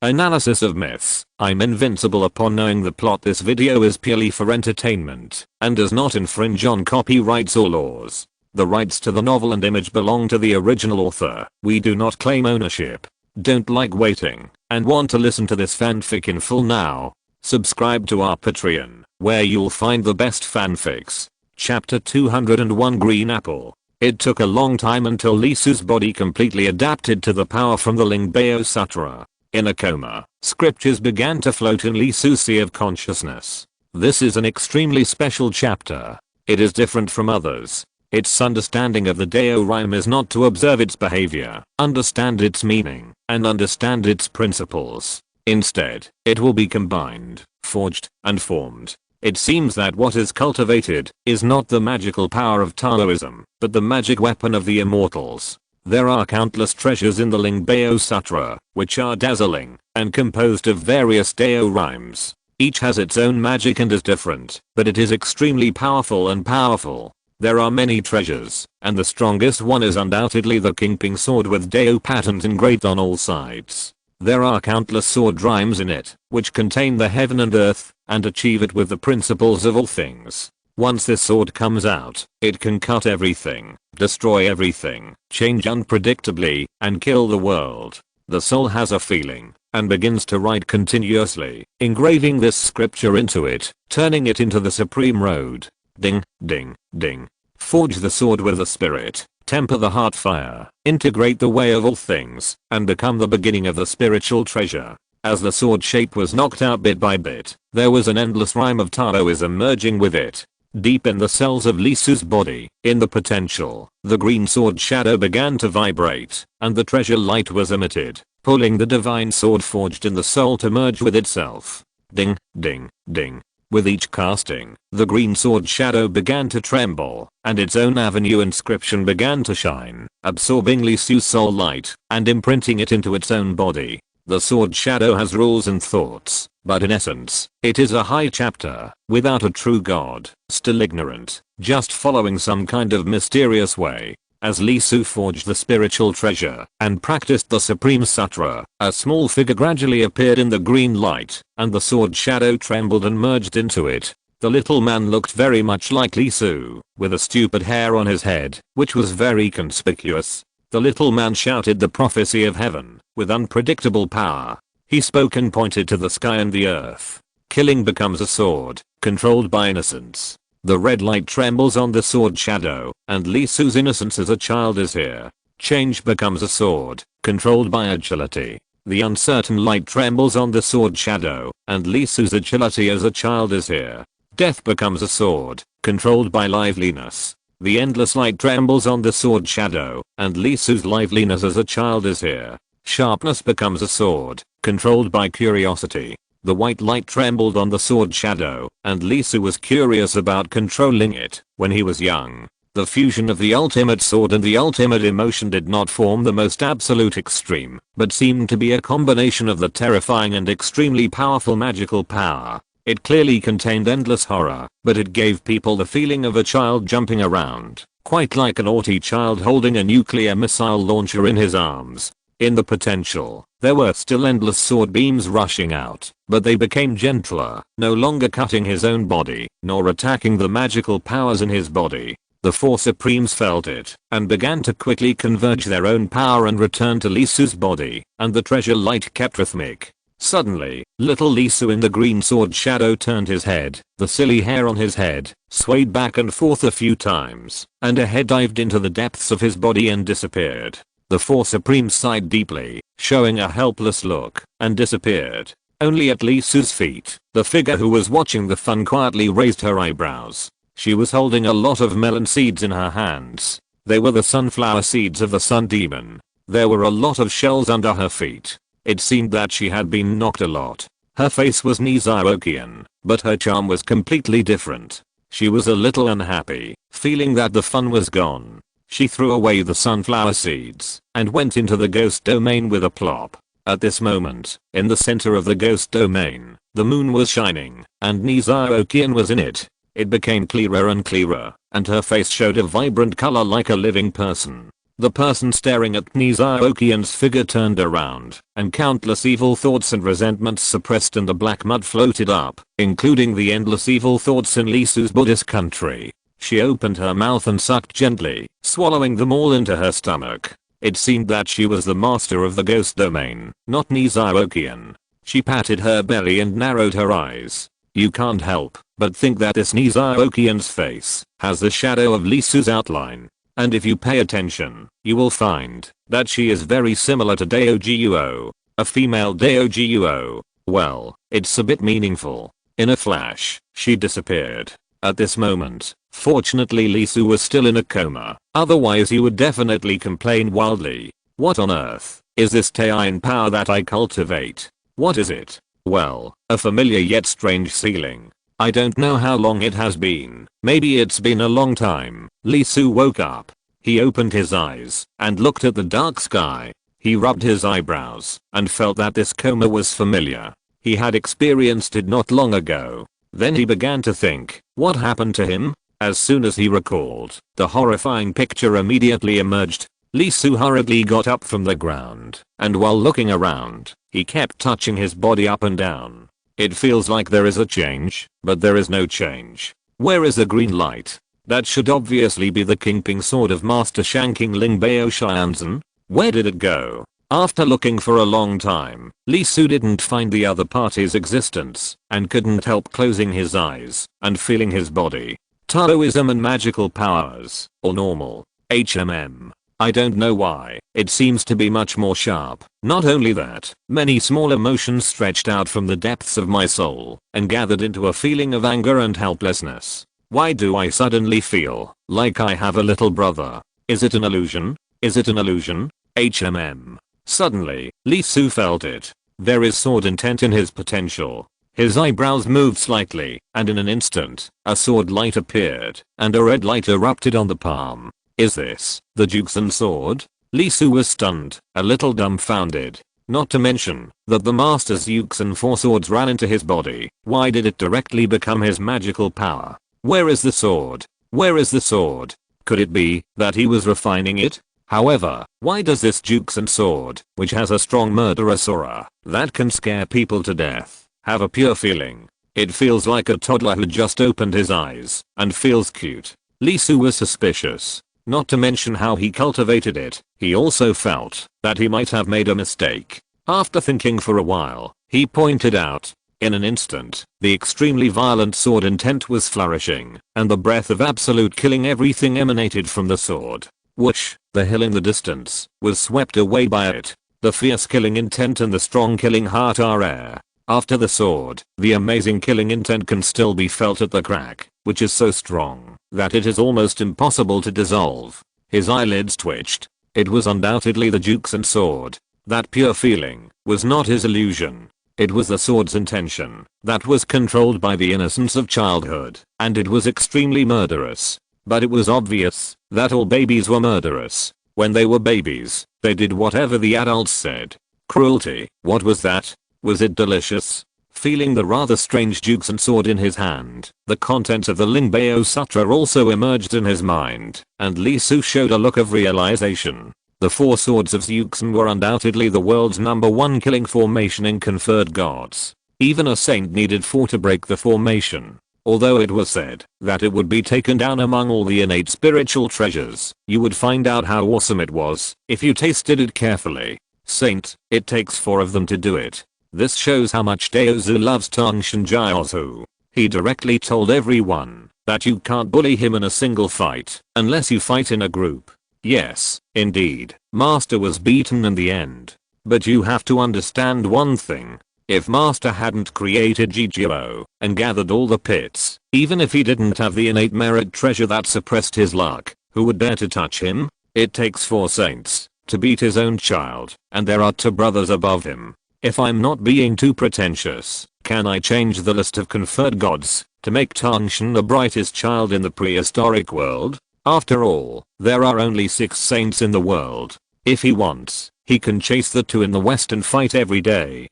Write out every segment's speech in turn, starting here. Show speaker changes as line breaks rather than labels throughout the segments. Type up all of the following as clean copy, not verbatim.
Analysis of myths. I'm invincible upon knowing the plot. This video is purely for entertainment and does not infringe on copyrights or laws. The rights to the novel and image belong to the original author. We do not claim ownership. Don't like waiting and want to listen to this fanfic in full now? Subscribe to our Patreon, where you'll find the best fanfics. Chapter 201 Green Apple. It took a long time until Lisu's body completely adapted to the power from the Lingbao Sutra. In a coma, scriptures began to float in Lisu's sea of consciousness. This is an extremely special chapter. It is different from others. Its understanding of the Dao rhyme is not to observe its behavior, understand its meaning, and understand its principles. Instead, it will be combined, forged, and formed. It seems that what is cultivated is not the magical power of Taoism, but the magic weapon of the immortals. There are countless treasures in the Lingbao Sutra, which are dazzling, and composed of various Dao rhymes. Each has its own magic and is different, but it is extremely powerful and powerful. There are many treasures, and the strongest one is undoubtedly the Kingping sword with Dao patterns engraved on all sides. There are countless sword rhymes in it, which contain the heaven and earth, and achieve it with the principles of all things. Once this sword comes out, it can cut everything, destroy everything, change unpredictably, and kill the world. The soul has a feeling, and begins to write continuously, engraving this scripture into it, turning it into the supreme road. Ding, ding, ding. Forge the sword with the spirit, temper the heart fire, integrate the way of all things, and become the beginning of the spiritual treasure. As the sword shape was knocked out bit by bit, there was an endless rhyme of Taoism merging with it. Deep in the cells of Lisu's body, in the potential, the green sword shadow began to vibrate, and the treasure light was emitted, pulling the divine sword forged in the soul to merge with itself. Ding, ding, ding. With each casting, the green sword shadow began to tremble, and its own avenue inscription began to shine, absorbing Lisu's soul light, and imprinting it into its own body. The sword shadow has rules and thoughts, but in essence, it is a high chapter, without a true god, still ignorant, just following some kind of mysterious way. As Lisu forged the spiritual treasure and practiced the Supreme Sutra, a small figure gradually appeared in the green light, and the sword shadow trembled and merged into it. The little man looked very much like Lisu, with a stupid hair on his head, which was very conspicuous. The little man shouted the prophecy of heaven, with unpredictable power. He spoke and pointed to the sky and the earth. Killing becomes a sword, controlled by innocence. The red light trembles on the sword shadow, and Lisu's innocence as a child is here. Change becomes a sword, controlled by agility. The uncertain light trembles on the sword shadow, and Lisu's agility as a child is here. Death becomes a sword, controlled by liveliness. The endless light trembles on the sword shadow, and Lisu's liveliness as a child is here. Sharpness becomes a sword, controlled by curiosity. The white light trembled on the sword shadow, and Lisu was curious about controlling it when he was young. The fusion of the ultimate sword and the ultimate emotion did not form the most absolute extreme, but seemed to be a combination of the terrifying and extremely powerful magical power. It clearly contained endless horror, but it gave people the feeling of a child jumping around, quite like an naughty child holding a nuclear missile launcher in his arms. In the potential, there were still endless sword beams rushing out, but they became gentler, no longer cutting his own body, nor attacking the magical powers in his body. The four supremes felt it, and began to quickly converge their own power and return to Lisu's body, and the treasure light kept rhythmic. Suddenly, little Lisu in the green sword shadow turned his head, the silly hair on his head swayed back and forth a few times, and a head dived into the depths of his body and disappeared. The four supremes sighed deeply, showing a helpless look, and disappeared. Only at Lisu's feet, the figure who was watching the fun quietly raised her eyebrows. She was holding a lot of melon seeds in her hands. They were the sunflower seeds of the sun demon. There were a lot of shells under her feet. It seemed that she had been knocked a lot. Her face was Nizaokian, but her charm was completely different. She was a little unhappy, feeling that the fun was gone. She threw away the sunflower seeds and went into the ghost domain with a plop. At this moment, in the center of the ghost domain, the moon was shining, and Nizaokian was in it. It became clearer and clearer, and her face showed a vibrant color like a living person. The person staring at Nizaokian's figure turned around, and countless evil thoughts and resentments suppressed in the black mud floated up, including the endless evil thoughts in Lisu's Buddhist country. She opened her mouth and sucked gently, swallowing them all into her stomach. It seemed that she was the master of the ghost domain, not Nizaokian. She patted her belly and narrowed her eyes. You can't help but think that this Nizaokian's face has the shadow of Lisu's outline. And if you pay attention, you will find that she is very similar to Daoguo, a female Daoguo. Well, it's a bit meaningful. In a flash, she disappeared. At this moment, fortunately Lisu was still in a coma, otherwise he would definitely complain wildly. What on earth is this Taiyan power that I cultivate? What is it? Well, a familiar yet strange ceiling. I don't know how long it has been. Maybe it's been a long time. Lisu woke up. He opened his eyes and looked at the dark sky. He rubbed his eyebrows and felt that this coma was familiar. He had experienced it not long ago. Then he began to think, what happened to him? As soon as he recalled, the horrifying picture immediately emerged. Lisu hurriedly got up from the ground, and while looking around, he kept touching his body up and down. It feels like there is a change, but there is no change. Where is the green light? That should obviously be the Kingping sword of Master Shanking Lingbao Xianzhen. Where did it go? After looking for a long time, Lisu didn't find the other party's existence, and couldn't help closing his eyes and feeling his body. Taoism and magical powers, or normal. HMM. I don't know why, it seems to be much more sharp. Not only that, many small emotions stretched out from the depths of my soul and gathered into a feeling of anger and helplessness. Why do I suddenly feel like I have a little brother? Is it an illusion? Is it an illusion? HMM. Suddenly, Lisu felt it. There is sword intent in his potential. His eyebrows moved slightly, and in an instant, a sword light appeared, and a red light erupted on the palm. Is this the Juxan sword? Lisu was stunned, a little dumbfounded. Not to mention that the master's Juxan four swords ran into his body. Why did it directly become his magical power? Where is the sword? Where is the sword? Could it be that he was refining it? However, why does this Juxan sword, which has a strong murderous aura that can scare people to death, have a pure feeling? It feels like a toddler who just opened his eyes and feels cute. Lisu was suspicious. Not to mention how he cultivated it. He also felt that he might have made a mistake. After thinking for a while, he pointed out. In an instant, the extremely violent sword intent was flourishing, and the breath of absolute killing everything emanated from the sword. Whoosh, the hill in the distance was swept away by it. The fierce killing intent and the strong killing heart are rare. After the sword, the amazing killing intent can still be felt at the crack, which is so strong that it is almost impossible to dissolve. His eyelids twitched. It was undoubtedly the Juxan sword. That pure feeling was not his illusion. It was the sword's intention that was controlled by the innocence of childhood, and it was extremely murderous. But it was obvious that all babies were murderous. When they were babies, they did whatever the adults said. Cruelty. What was that? Was it delicious? Feeling the rather strange Juxan sword in his hand, the contents of the Lingbao Sutra also emerged in his mind, and Lisu showed a look of realization. The four swords of Juxan were undoubtedly the world's #1 killing formation in conferred gods. Even a saint needed 4 to break the formation. Although it was said that it would be taken down among all the innate spiritual treasures, you would find out how awesome it was if you tasted it carefully. Saint, it takes 4 of them to do it. This shows how much Daozu loves Tangshan Jiaozu. He directly told everyone that you can't bully him in a single fight unless you fight in a group. Yes, indeed, Master was beaten in the end. But you have to understand one thing. If Master hadn't created Jijiro and gathered all the pits, even if he didn't have the innate merit treasure that suppressed his luck, who would dare to touch him? It takes 4 saints to beat his own child, and there are 2 brothers above him. If I'm not being too pretentious, can I change the list of conferred gods to make Tangshan the brightest child in the prehistoric world? After all, there are only 6 saints in the world. If he wants, he can chase the 2 in the west and fight every day.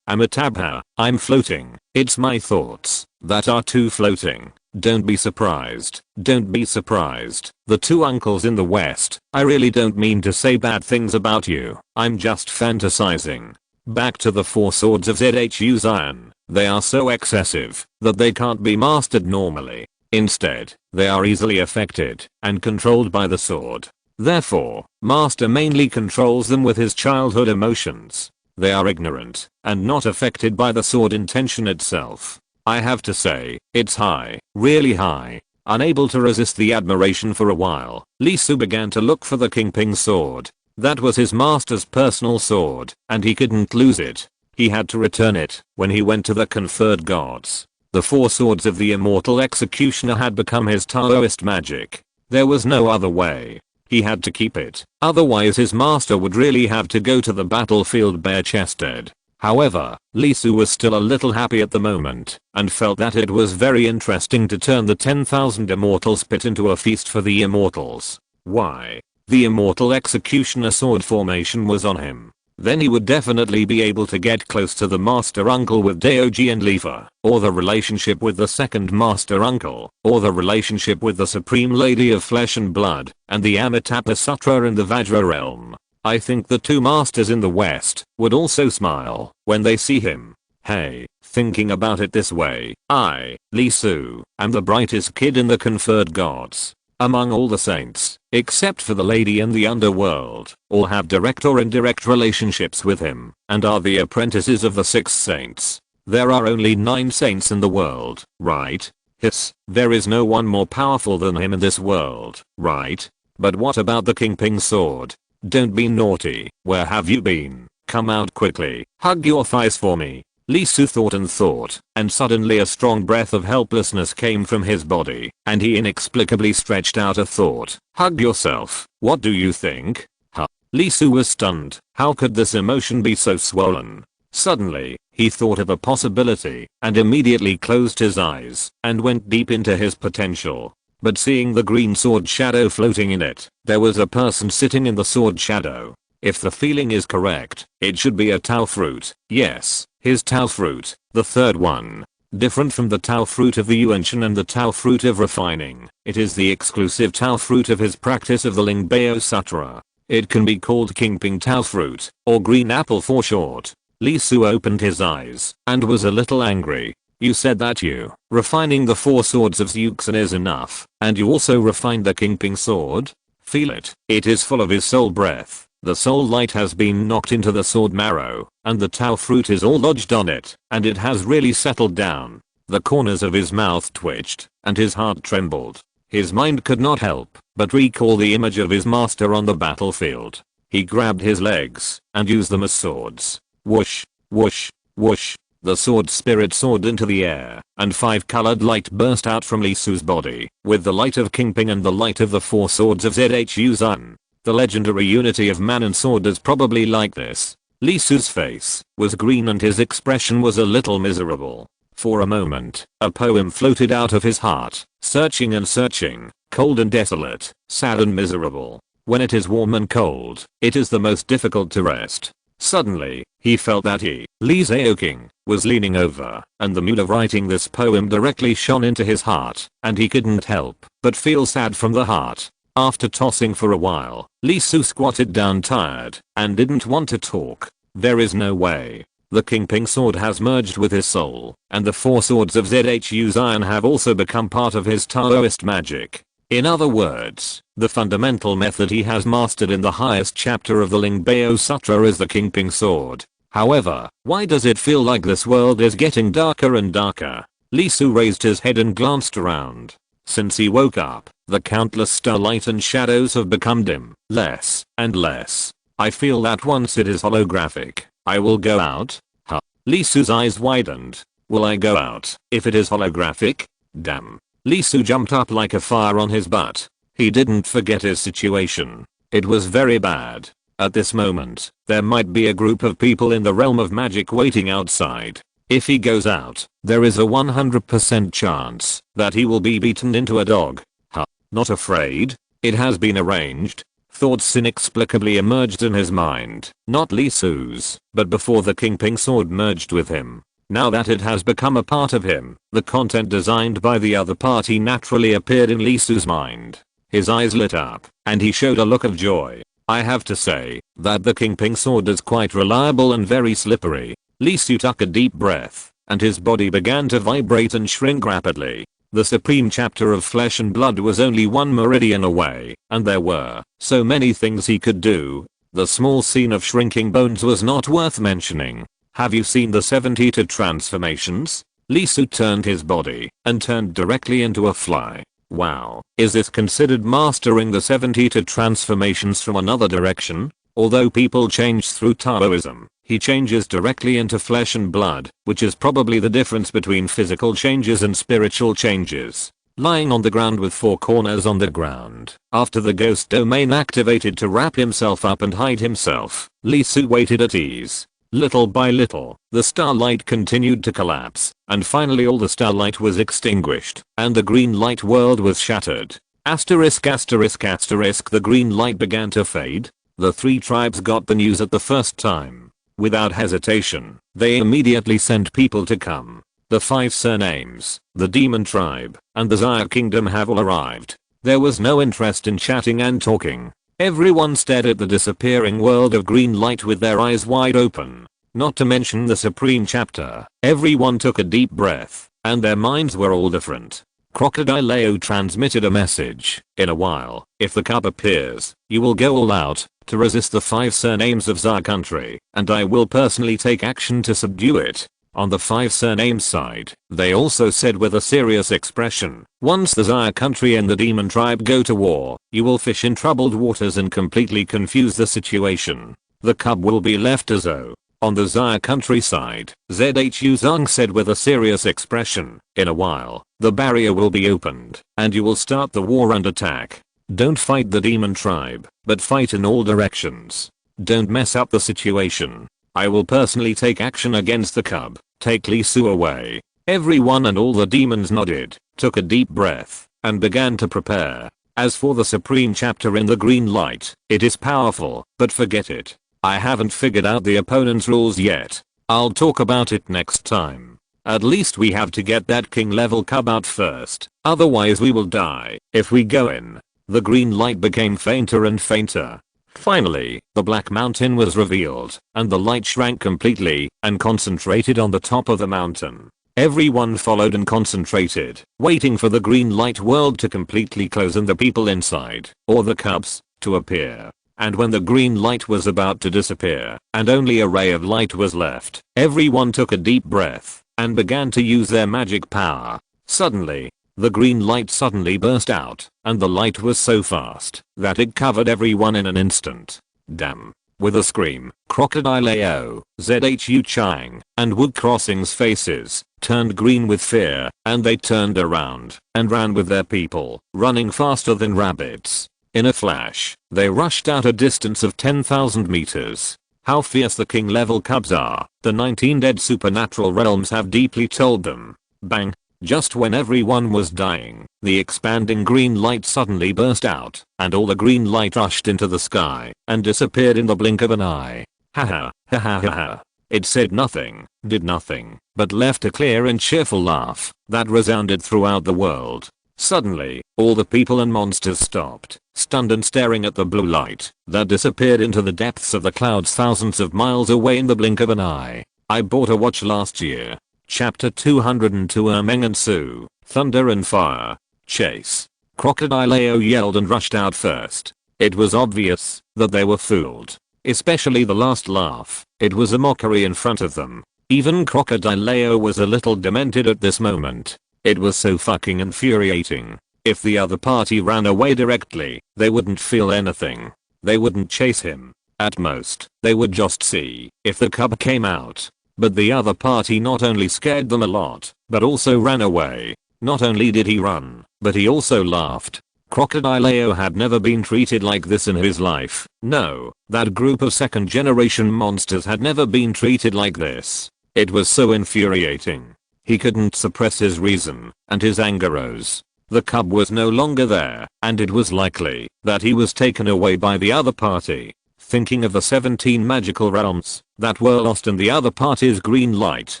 Amitabha, I'm floating. It's my thoughts that are too floating. Don't be surprised. Don't be surprised. The two uncles in the West, I really don't mean to say bad things about you. I'm just fantasizing. Back to the four swords of ZHU Zion. They are so excessive that they can't be mastered normally. Instead, they are easily affected and controlled by the sword. Therefore, Master mainly controls them with his childhood emotions. They are ignorant and not affected by the sword intention itself. I have to say, it's high, really high. Unable to resist the admiration for a while, Lee Su began to look for the Kingping sword. That was his master's personal sword, and he couldn't lose it. He had to return it when he went to the conferred gods. The four swords of the immortal executioner had become his Taoist magic. There was no other way. He had to keep it, otherwise his master would really have to go to the battlefield bare-chested. However, Lee Su was still a little happy at the moment, and felt that it was very interesting to turn the 10,000 immortals pit into a feast for the immortals. Why? The immortal executioner sword formation was on him. Then he would definitely be able to get close to the master uncle with Daoji and Lefa, or the relationship with the second master uncle, or the relationship with the supreme lady of flesh and blood, and the Amitabha Sutra in the Vajra realm. I think the two masters in the West would also smile when they see him. Hey, thinking about it this way, I, Lee Su, am the brightest kid in the conferred gods. Among all the saints, except for the lady in the underworld, all have direct or indirect relationships with him, and are the apprentices of the 6 saints. There are only 9 saints in the world, right? Hiss, there is no one more powerful than him in this world, right? But what about the Kingping sword? Don't be naughty, where have you been? Come out quickly, hug your thighs for me. Lee Su thought, and suddenly a strong breath of helplessness came from his body, and he inexplicably stretched out a thought. Hug yourself, what do you think? Huh? Lee Su was stunned. How could this emotion be so swollen? Suddenly, he thought of a possibility, and immediately closed his eyes, and went deep into his potential. But seeing the green sword shadow floating in it, there was a person sitting in the sword shadow. If the feeling is correct, it should be a Tao fruit. Yes, his Tao fruit, the third one. Different from the Tao fruit of the Yuanshan and the Tao fruit of refining, it is the exclusive Tao fruit of his practice of the Lingbao Sutra. It can be called Kingping Tao fruit, or green apple for short. Lee Su opened his eyes, and was a little angry. You said that you, refining the 4 swords of Xuxin is enough, and you also refined the Kingping sword? Feel it, it is full of his soul breath. The soul light has been knocked into the sword marrow, and the Tao fruit is all lodged on it, and it has really settled down. The corners of his mouth twitched, and his heart trembled. His mind could not help but recall the image of his master on the battlefield. He grabbed his legs, and used them as swords. Whoosh, whoosh, whoosh. The sword spirit soared into the air, and 5-colored light burst out from Lee Su's body, with the light of Kingping and the light of the 4 swords of ZHU Zun. The legendary unity of man and sword is probably like this. Lee Su's face was green and his expression was a little miserable. For a moment, a poem floated out of his heart, searching and searching, cold and desolate, sad and miserable. When it is warm and cold, it is the most difficult to rest. Suddenly, he felt that he, Lee Zhaoqing, was leaning over, and the mood of writing this poem directly shone into his heart, and he couldn't help but feel sad from the heart. After tossing for a while, Lee Su squatted down tired, and didn't want to talk. There is no way. The Kingping sword has merged with his soul, and the 4 swords of ZHU Zion have also become part of his Taoist magic. In other words, the fundamental method he has mastered in the highest chapter of the Lingbao Sutra is the Kingping sword. However, why does it feel like this world is getting darker and darker? Lee Su raised his head and glanced around. Since he woke up, the countless starlight and shadows have become dim, less and less. I feel that once it is holographic, I will go out. Huh? Lee Su's eyes widened. Will I go out if it is holographic? Damn. Lee Su jumped up like a fire on his butt. He didn't forget his situation. It was very bad. At this moment, there might be a group of people in the realm of magic waiting outside. If he goes out, there is a 100% chance that he will be beaten into a dog. Huh? Not afraid? It has been arranged. Thoughts inexplicably emerged in his mind, not Lee Su's, but before the Kingping sword merged with him. Now that it has become a part of him, the content designed by the other party naturally appeared in Lee Su's mind. His eyes lit up, and he showed a look of joy. I have to say that the King Ping sword is quite reliable and very slippery. Lee Su took a deep breath, and his body began to vibrate and shrink rapidly. The supreme chapter of Flesh and Blood was only 1 meridian away, and there were so many things he could do. The small scene of shrinking bones was not worth mentioning. Have you seen the 72 transformations? Lee Su turned his body and turned directly into a fly. Wow, is this considered mastering the 72 transformations from another direction? Although people change through Taoism, he changes directly into flesh and blood, which is probably the difference between physical changes and spiritual changes. Lying on the ground with 4 corners on the ground, after the ghost domain activated to wrap himself up and hide himself, Lee Su waited at ease. Little by little, the starlight continued to collapse, and finally all the starlight was extinguished, and the green light world was shattered. Asterisk asterisk asterisk, the green light began to fade. The 3 tribes got the news at the first time. Without hesitation, they immediately sent people to come. The 5 surnames, the demon tribe, and the Xia kingdom have all arrived. There was no interest in chatting and talking. Everyone stared at the disappearing world of green light with their eyes wide open. Not to mention the supreme chapter. Everyone took a deep breath, and their minds were all different. Crocodile Leo transmitted a message. In a while, if the cub appears, you will go all out to resist the 5 surnames of Xia country, and I will personally take action to subdue it. On the 5 surnames side, they also said with a serious expression, once the Xia country and the demon tribe go to war, you will fish in troubled waters and completely confuse the situation. The cub will be left as O. On the Xia country side, ZHU Zhang said with a serious expression, in a while, the barrier will be opened, and you will start the war and attack. Don't fight the demon tribe, but fight in all directions. Don't mess up the situation. I will personally take action against the cub. Take Lee Su away. Everyone and all the demons nodded, took a deep breath, and began to prepare. As for the supreme chapter in the green light, it is powerful, but forget it. I haven't figured out the opponent's rules yet. I'll talk about it next time. At least we have to get that king level cub out first, otherwise we will die if we go in. The green light became fainter and fainter. Finally, the Black Mountain was revealed, and the light shrank completely and concentrated on the top of the mountain. Everyone followed and concentrated, waiting for the green light world to completely close and the people inside, or the cubs, to appear. And when the green light was about to disappear, and only a ray of light was left, everyone took a deep breath, and began to use their magic power. Suddenly, the green light suddenly burst out, and the light was so fast that it covered everyone in an instant. Damn. With a scream, Crocodile AO, ZHU Chang, and Wood Crossing's faces turned green with fear, and they turned around and ran with their people, running faster than rabbits. In a flash, they rushed out a distance of 10,000 meters. How fierce the king level cubs are, the 19 dead supernatural realms have deeply told them. Bang. Just when everyone was dying, the expanding green light suddenly burst out, and all the green light rushed into the sky and disappeared in the blink of an eye. Haha, ha ha ha ha. It said nothing, did nothing, but left a clear and cheerful laugh that resounded throughout the world. Suddenly, all the people and monsters stopped, stunned and staring at the blue light that disappeared into the depths of the clouds thousands of miles away in the blink of an eye. I bought a watch last year. Chapter 202 Meng and Su, Thunder and Fire, Chase. Crocodile AO yelled and rushed out first. It was obvious that they were fooled. Especially the last laugh. It was a mockery in front of them. Even Crocodile AO was a little demented at this moment. It was so fucking infuriating. If the other party ran away directly, they wouldn't feel anything. They wouldn't chase him. At most, they would just see if the cub came out. But the other party not only scared them a lot, but also ran away. Not only did he run, but he also laughed. Crocodile AO had never been treated like this in his life. No, that group of second generation monsters had never been treated like this. It was so infuriating. He couldn't suppress his reason, and his anger rose. The cub was no longer there, and it was likely that he was taken away by the other party. Thinking of the 17 magical realms that were lost in the other party's green light,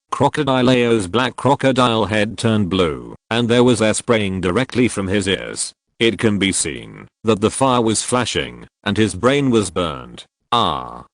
Crocodile Leo's black crocodile head turned blue, and there was air spraying directly from his ears. It can be seen that the fire was flashing, and his brain was burned. Ah.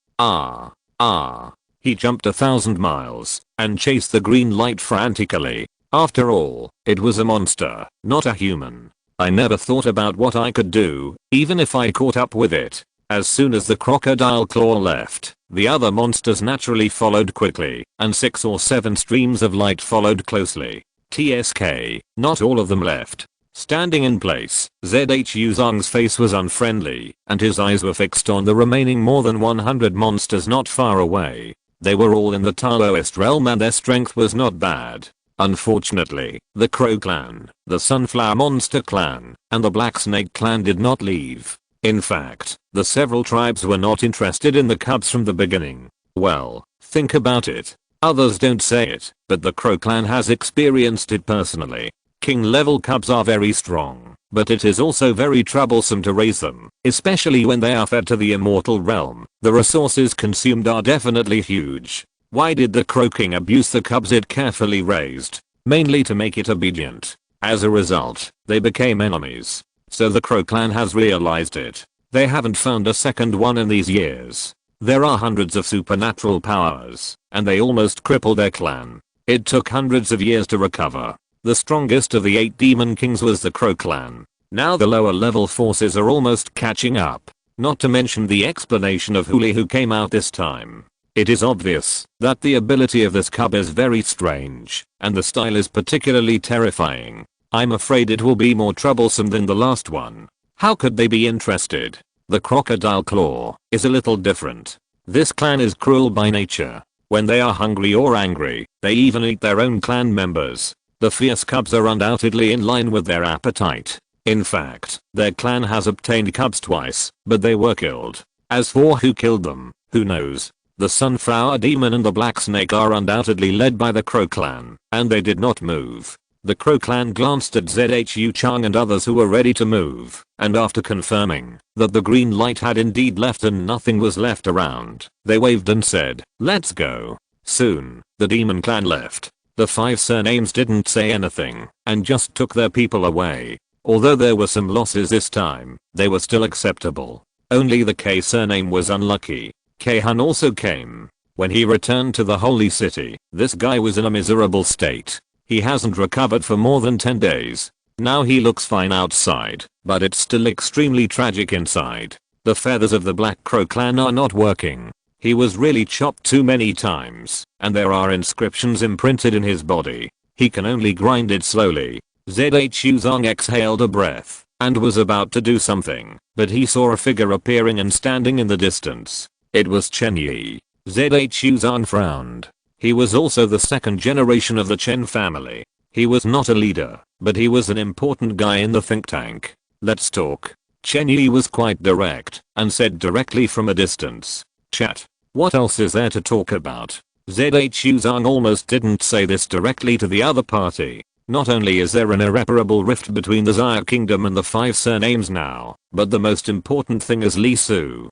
He jumped 1,000 miles, and chased the green light frantically. After all, it was a monster, not a human. I never thought about what I could do, even if I caught up with it. As soon as the crocodile claw left, the other monsters naturally followed quickly, and 6 or 7 streams of light followed closely. TSK, not all of them left. Standing in place, ZHU Zong's face was unfriendly, and his eyes were fixed on the remaining more than 100 monsters not far away. They were all in the Taoist realm and their strength was not bad. Unfortunately, the Crow clan, the Sunflower Monster clan, and the Black Snake clan did not leave. In fact, the several tribes were not interested in the cubs from the beginning. Well, think about it. Others don't say it, but the Crow clan has experienced it personally. King level cubs are very strong, but it is also very troublesome to raise them, especially when they are fed to the immortal realm. The resources consumed are definitely huge. Why did the Crow King abuse the cubs it carefully raised? Mainly to make it obedient. As a result, they became enemies. So the Crow clan has realized it. They haven't found a second one in these years. There are hundreds of supernatural powers, and they almost crippled their clan. It took hundreds of years to recover. The strongest of the 8 demon kings was the Crow clan. Now the lower level forces are almost catching up. Not to mention the explanation of Huli who came out this time. It is obvious that the ability of this cub is very strange, and the style is particularly terrifying. I'm afraid it will be more troublesome than the last one. How could they be interested? The crocodile claw is a little different. This clan is cruel by nature. When they are hungry or angry, they even eat their own clan members. The fierce cubs are undoubtedly in line with their appetite. In fact, their clan has obtained cubs twice, but they were killed. As for who killed them, who knows? The Sunflower Demon and the Black Snake are undoubtedly led by the Crow clan, and they did not move. The Crow clan glanced at ZHU Chang and others who were ready to move, and after confirming that the green light had indeed left and nothing was left around, they waved and said, "Let's go." Soon, the demon clan left. The 5 surnames didn't say anything, and just took their people away. Although there were some losses this time, they were still acceptable. Only the K surname was unlucky. Khan also came. When he returned to the holy city, this guy was in a miserable state. He hasn't recovered for more than 10 days. Now he looks fine outside, but it's still extremely tragic inside. The feathers of the Black Crow clan are not working. He was really chopped too many times, and there are inscriptions imprinted in his body. He can only grind it slowly. ZHU Zong exhaled a breath, and was about to do something, but he saw a figure appearing and standing in the distance. It was Chen Yi. ZHU Zong frowned. He was also the second generation of the Chen family. He was not a leader, but he was an important guy in the think tank. "Let's talk." Chen Yi was quite direct, and said directly from a distance, "Chat. What else is there to talk about?" ZHU Zong almost didn't say this directly to the other party. Not only is there an irreparable rift between the Xia Kingdom and the 5 surnames now, but the most important thing is Li Su.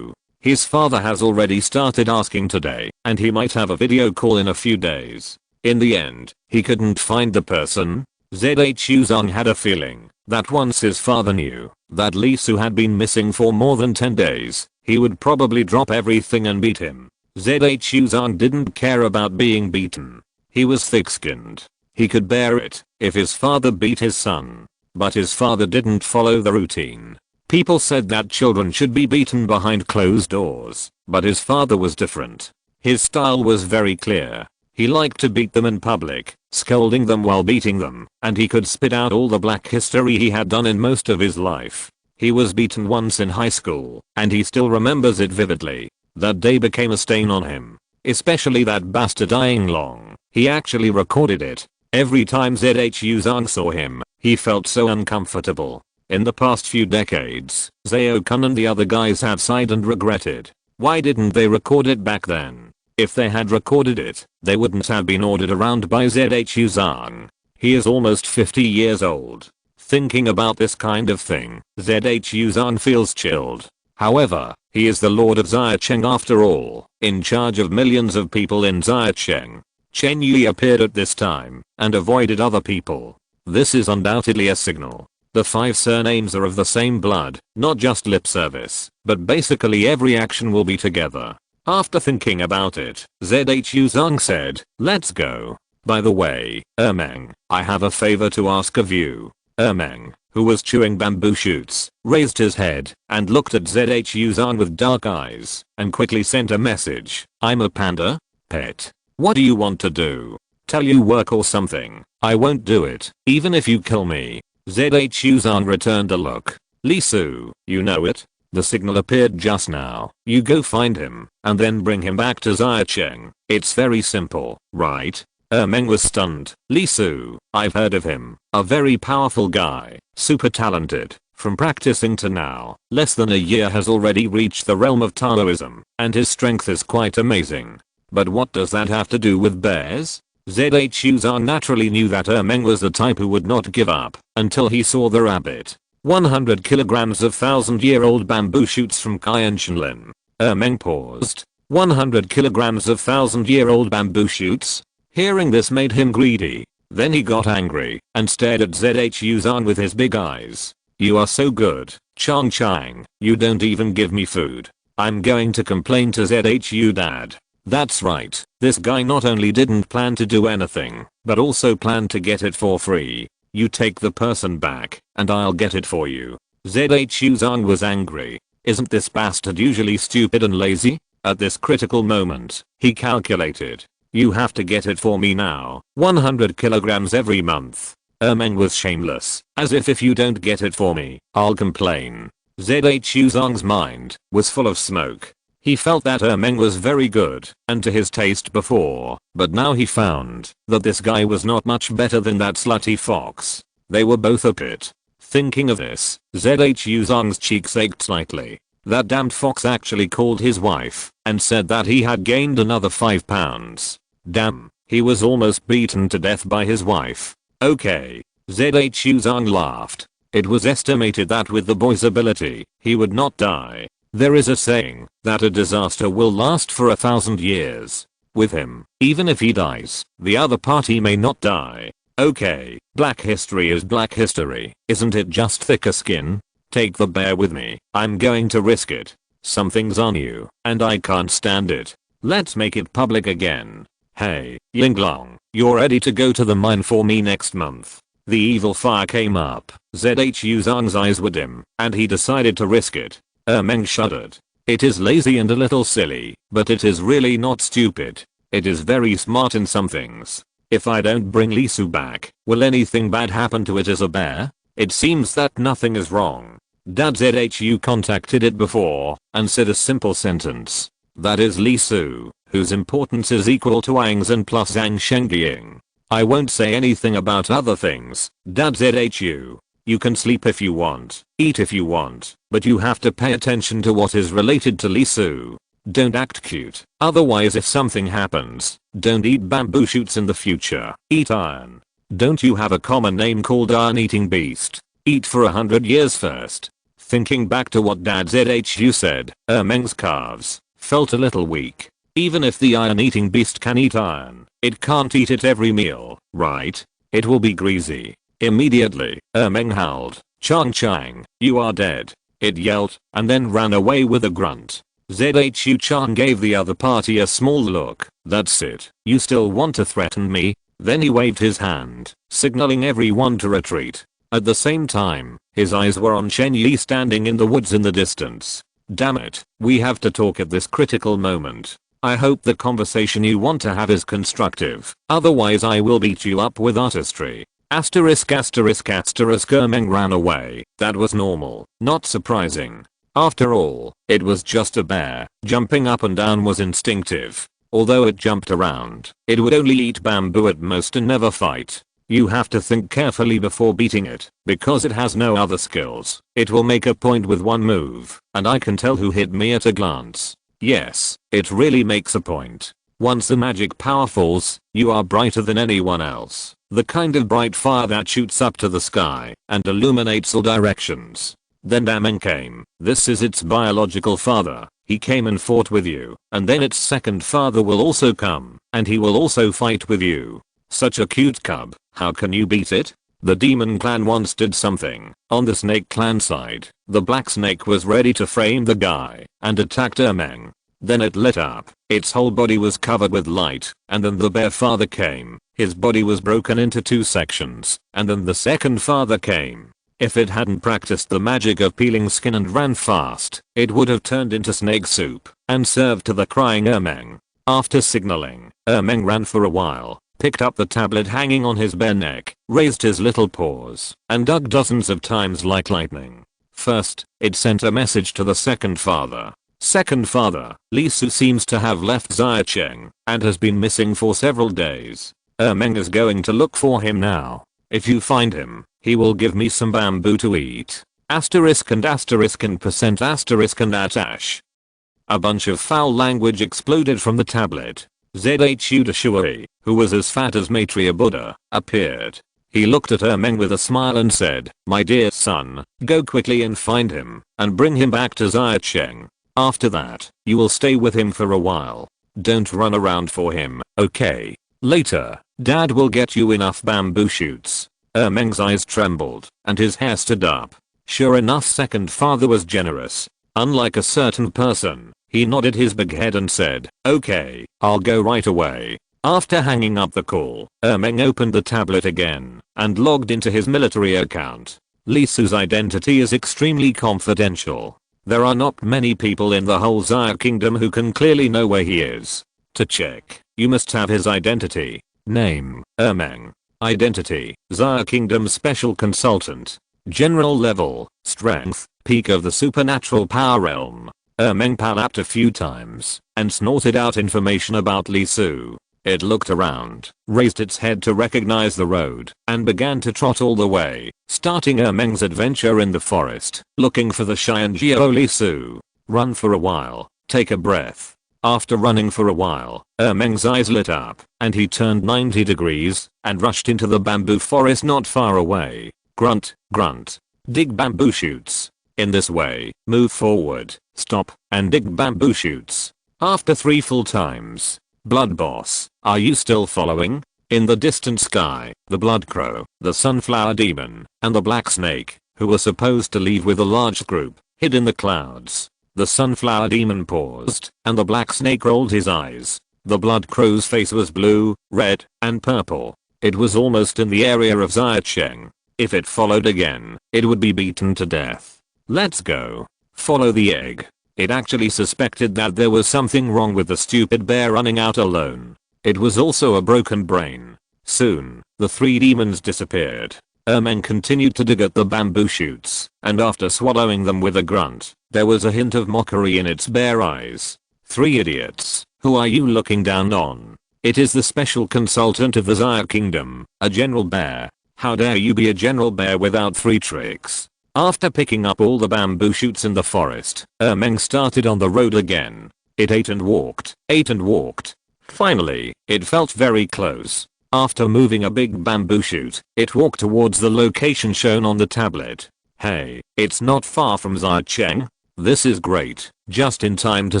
His father has already started asking today, and he might have a video call in a few days. In the end, he couldn't find the person. ZHU Zong had a feeling that once his father knew that Li Su had been missing for more than 10 days, he would probably drop everything and beat him. ZHU Zong didn't care about being beaten. He was thick-skinned. He could bear it if his father beat his son. But his father didn't follow the routine. People said that children should be beaten behind closed doors, but his father was different. His style was very clear. He liked to beat them in public, scolding them while beating them, and he could spit out all the black history he had done in most of his life. He was beaten once in high school, and he still remembers it vividly. That day became a stain on him. Especially that bastard dying long. He actually recorded it. Every time ZHU Zong saw him, he felt so uncomfortable. In the past few decades, Zhao Kun and the other guys have sighed and regretted. Why didn't they record it back then? If they had recorded it, they wouldn't have been ordered around by ZHU Zong. He is almost 50 years old. Thinking about this kind of thing, ZHU Zong feels chilled. However, He is the lord of Xiacheng after all, in charge of millions of people in Xiacheng. Chen Yi appeared at this time and avoided other people. This is undoubtedly a signal. The 5 surnames are of the same blood, not just lip service, but basically every action will be together. After thinking about it, Zhu Zong said, let's go. By the way, Meng, I have a favor to ask of you. Meng, who was chewing bamboo shoots, raised his head and looked at Zhu Zong with dark eyes and quickly sent a message. I'm a panda? Pet. What do you want to do? Tell you work or something. I won't do it, even if you kill me. Zhu Zong returned a look. Li Su, you know it? The signal appeared just now. You go find him, and then bring him back to Xiacheng. It's very simple, right? Meng was stunned. Li Su, I've heard of him. A very powerful guy, super talented. From practicing to now, less than a year has already reached the realm of Taoism, and his strength is quite amazing. But what does that have to do with bears? Zhu Zong naturally knew that Meng was the type who would not give up until he saw the rabbit. 100 kilograms of 1,000-year-old bamboo shoots from Qianshenlin. Meng paused. 100 kilograms of 1,000-year-old bamboo shoots? Hearing this made him greedy. Then he got angry and stared at Zhu Zong with his big eyes. You are so good, Chang Chang, you don't even give me food. I'm going to complain to Zhu Dad. That's right, this guy not only didn't plan to do anything, but also planned to get it for free. You take the person back, and I'll get it for you. Zhu Zong was angry. Isn't this bastard usually stupid and lazy? At this critical moment, he calculated. You have to get it for me now, 100 kilograms every month. Meng was shameless, as if you don't get it for me, I'll complain. Zhu Zong's mind was full of smoke. He felt that Meng was very good and to his taste before, but now he found that this guy was not much better than that slutty fox. They were both a bit. Thinking of this, Zhu Zong's cheeks ached slightly. That damned fox actually called his wife and said that he had gained another 5 pounds. Damn, he was almost beaten to death by his wife. Okay. Zhu Zong laughed. It was estimated that with the boy's ability, he would not die. There is a saying that a disaster will last for 1,000 years. With him, even if he dies, the other party may not die. Okay, black history is black history, isn't it just thicker skin? Take the bear with me, I'm going to risk it. Something's on you, and I can't stand it. Let's make it public again. Hey, Yinglong, you're ready to go to the mine for me next month. The evil fire came up, Zhu Zong's eyes were dim, and he decided to risk it. Meng shuddered. It is lazy and a little silly, but it is really not stupid. It is very smart in some things. If I don't bring Li Su back, will anything bad happen to it as a bear? It seems that nothing is wrong. Dad Zhu contacted it before and said a simple sentence. That is Li Su, whose importance is equal to Wang's and plus Zhang Shengying. I won't say anything about other things, Dad Zhu. You can sleep if you want, eat if you want, but you have to pay attention to what is related to Li Su. Don't act cute, otherwise if something happens, don't eat bamboo shoots in the future, eat iron. Don't you have a common name called Iron Eating Beast? Eat for 100 years first. Thinking back to what Dad Zhu said, Meng's calves felt a little weak. Even if the Iron Eating Beast can eat iron, it can't eat it every meal, right? It will be greasy. Immediately, Meng howled, Chang Chang, you are dead. It yelled, and then ran away with a grunt. Zhu Chang gave the other party a small look. That's it, you still want to threaten me? Then he waved his hand, signaling everyone to retreat. At the same time, his eyes were on Chen Yi standing in the woods in the distance. Damn it, we have to talk at this critical moment. I hope the conversation you want to have is constructive, otherwise I will beat you up with artistry. Asterisk asterisk asterisk Meng ran away. That was normal, not surprising. After all, it was just a bear. Jumping up and down was instinctive. Although it jumped around, it would only eat bamboo at most and never fight. You have to think carefully before beating it, because it has no other skills. It will make a point with one move, and I can tell who hit me at a glance. Yes, it really makes a point. Once the magic power falls, you are brighter than anyone else. The kind of bright fire that shoots up to the sky and illuminates all directions. Then Ermeng came. This is its biological father. He came and fought with you, and then its second father will also come, and he will also fight with you. Such a cute cub, how can you beat it? The demon clan once did something. On the snake clan side, the black snake was ready to frame the guy, and attacked Ermeng. Then it lit up, its whole body was covered with light, and then the bear father came, his body was broken into 2 sections, and then the second father came. If it hadn't practiced the magic of peeling skin and ran fast, it would have turned into snake soup, and served to the crying Ermeng. After signaling, Ermeng ran for a while, picked up the tablet hanging on his bare neck, raised his little paws, and dug dozens of times like lightning. First, it sent a message to the second father. Second father, Li Su seems to have left Xiaocheng, and has been missing for several days. Ermeng is going to look for him now. If you find him, he will give me some bamboo to eat. Asterisk and asterisk and percent asterisk and @. A bunch of foul language exploded from the tablet. Zhu Dashui, who was as fat as Maitreya Buddha, appeared. He looked at Ermeng with a smile and said, "My dear son, go quickly and find him, and bring him back to Xiaocheng. After that, you will stay with him for a while. Don't run around for him, okay? Later, Dad will get you enough bamboo shoots." Ermeng's eyes trembled, and his hair stood up. Sure enough, second father was generous. Unlike a certain person, he nodded his big head and said, "Okay, I'll go right away." After hanging up the call, Ermeng opened the tablet again, and logged into his military account. Li Su's identity is extremely confidential. There are not many people in the whole Xia kingdom who can clearly know where he is. To check, you must have his identity. Name, Ermeng. Identity, Xia Kingdom Special Consultant. General level, strength, peak of the supernatural power realm. Ermeng palapped a few times, and snorted out information about Li Su. It looked around, raised its head to recognize the road, and began to trot all the way, starting Ermeng's adventure in the forest, looking for the Xianjiao Li Su. Run for a while, take a breath. After running for a while, Ermeng's eyes lit up, and he turned 90 degrees, and rushed into the bamboo forest not far away. Grunt, grunt. Dig bamboo shoots. In this way, move forward, stop, and dig bamboo shoots. After 3 full times. Blood boss, are you still following? In the distant sky, the blood crow, the sunflower demon, and the black snake, who were supposed to leave with a large group, hid in the clouds. The sunflower demon paused, and the black snake rolled his eyes. The blood crow's face was blue, red, and purple. It was almost in the area of Xiaocheng. If it followed again, it would be beaten to death. Let's go. Follow the egg. It actually suspected that there was something wrong with the stupid bear running out alone. It was also a broken brain. Soon, the 3 demons disappeared. Ermeng continued to dig at the bamboo shoots, and after swallowing them with a grunt, there was a hint of mockery in its bare eyes. 3 idiots, who are you looking down on? It is the special consultant of the Xia Kingdom, a general bear. How dare you be a general bear without 3 tricks? After picking up all the bamboo shoots in the forest, Ermeng started on the road again. It ate and walked, ate and walked. Finally, it felt very close. After moving a big bamboo shoot, it walked towards the location shown on the tablet. Hey, it's not far from Xiaocheng. This is great, just in time to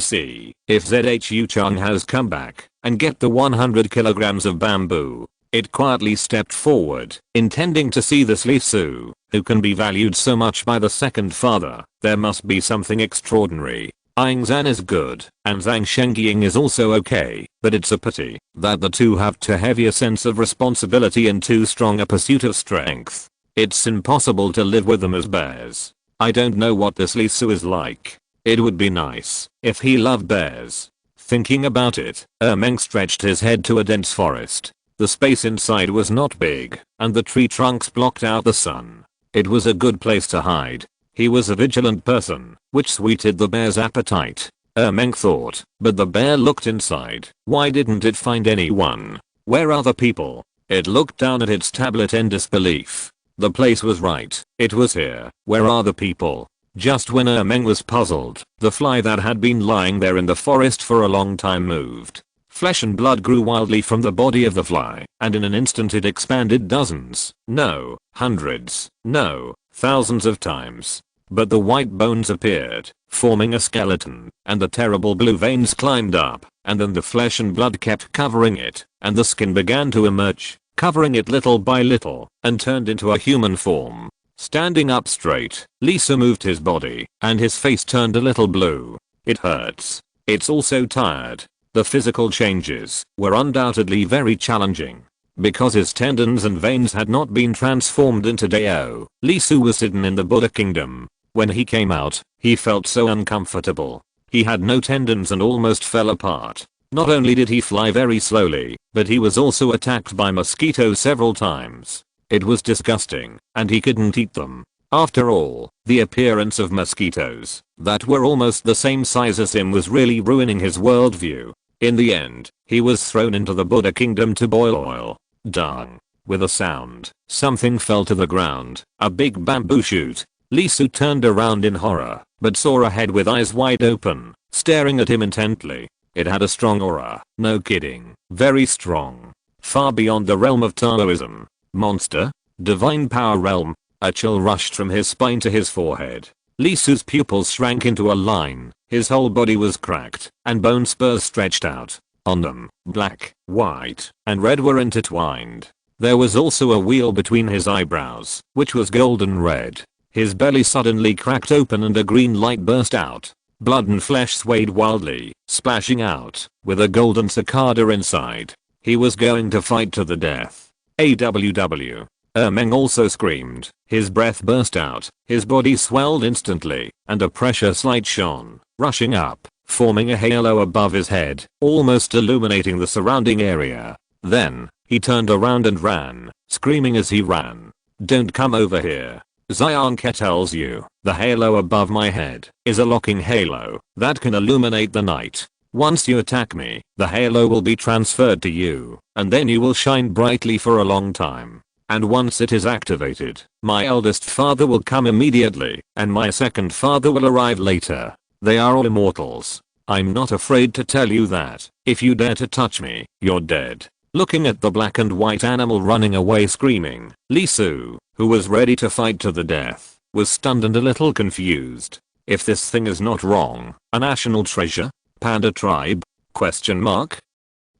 see if Zhu Chang has come back and get the 100 kilograms of bamboo. It quietly stepped forward, intending to see this Li Su, who can be valued so much by the second father. There must be something extraordinary. Ying Zhan is good, and Zhang Shengying is also okay, but it's a pity that the two have too heavy a sense of responsibility and too strong a pursuit of strength. It's impossible to live with them as bears. I don't know what this Li Su is like. It would be nice if he loved bears. Thinking about it, Ermeng stretched his head to a dense forest. The space inside was not big, and the tree trunks blocked out the sun. It was a good place to hide. He was a vigilant person, which sweetened the bear's appetite. Ermeng thought, but the bear looked inside. Why didn't it find anyone? Where are the people? It looked down at its tablet in disbelief. The place was right. It was here. Where are the people? Just when Ermeng was puzzled, the fly that had been lying there in the forest for a long time moved. Flesh and blood grew wildly from the body of the fly, and in an instant it expanded dozens, no, hundreds, no, thousands of times. But the white bones appeared, forming a skeleton, and the terrible blue veins climbed up, and then the flesh and blood kept covering it, and the skin began to emerge, covering it little by little, and turned into a human form. Standing up straight, Lisa moved his body, and his face turned a little blue. It hurts. It's also tired. The physical changes were undoubtedly very challenging. Because his tendons and veins had not been transformed into Dao, Lisu was hidden in the Buddha kingdom. When he came out, he felt so uncomfortable. He had no tendons and almost fell apart. Not only did he fly very slowly, but he was also attacked by mosquitoes several times. It was disgusting, and he couldn't eat them. After all, the appearance of mosquitoes that were almost the same size as him was really ruining his worldview. In the end, he was thrown into the Buddha kingdom to boil oil. Dung. With a sound, something fell to the ground, a big bamboo shoot. Lisu turned around in horror, but saw a head with eyes wide open, staring at him intently. It had a strong aura, no kidding, very strong. Far beyond the realm of Taoism. Monster? Divine power realm? A chill rushed from his spine to his forehead. Lisu's pupils shrank into a line, his whole body was cracked, and bone spurs stretched out. On them, black, white, and red were intertwined. There was also a wheal between his eyebrows, which was golden red. His belly suddenly cracked open and a green light burst out. Blood and flesh swayed wildly, splashing out, with a golden cicada inside. He was going to fight to the death. AWW. Meng also screamed. His breath burst out, his body swelled instantly, and a precious light shone, rushing up, forming a halo above his head, almost illuminating the surrounding area. Then, he turned around and ran, screaming as he ran. Don't come over here. Zionke tells you, the halo above my head is a locking halo that can illuminate the night. Once you attack me, the halo will be transferred to you, and then you will shine brightly for a long time. And once it is activated, my eldest father will come immediately, and my second father will arrive later. They are all immortals. I'm not afraid to tell you that, if you dare to touch me, you're dead. Looking at the black and white animal running away screaming, Lisu, who was ready to fight to the death, was stunned and a little confused. If this thing is not wrong, a national treasure? Panda tribe? Question mark?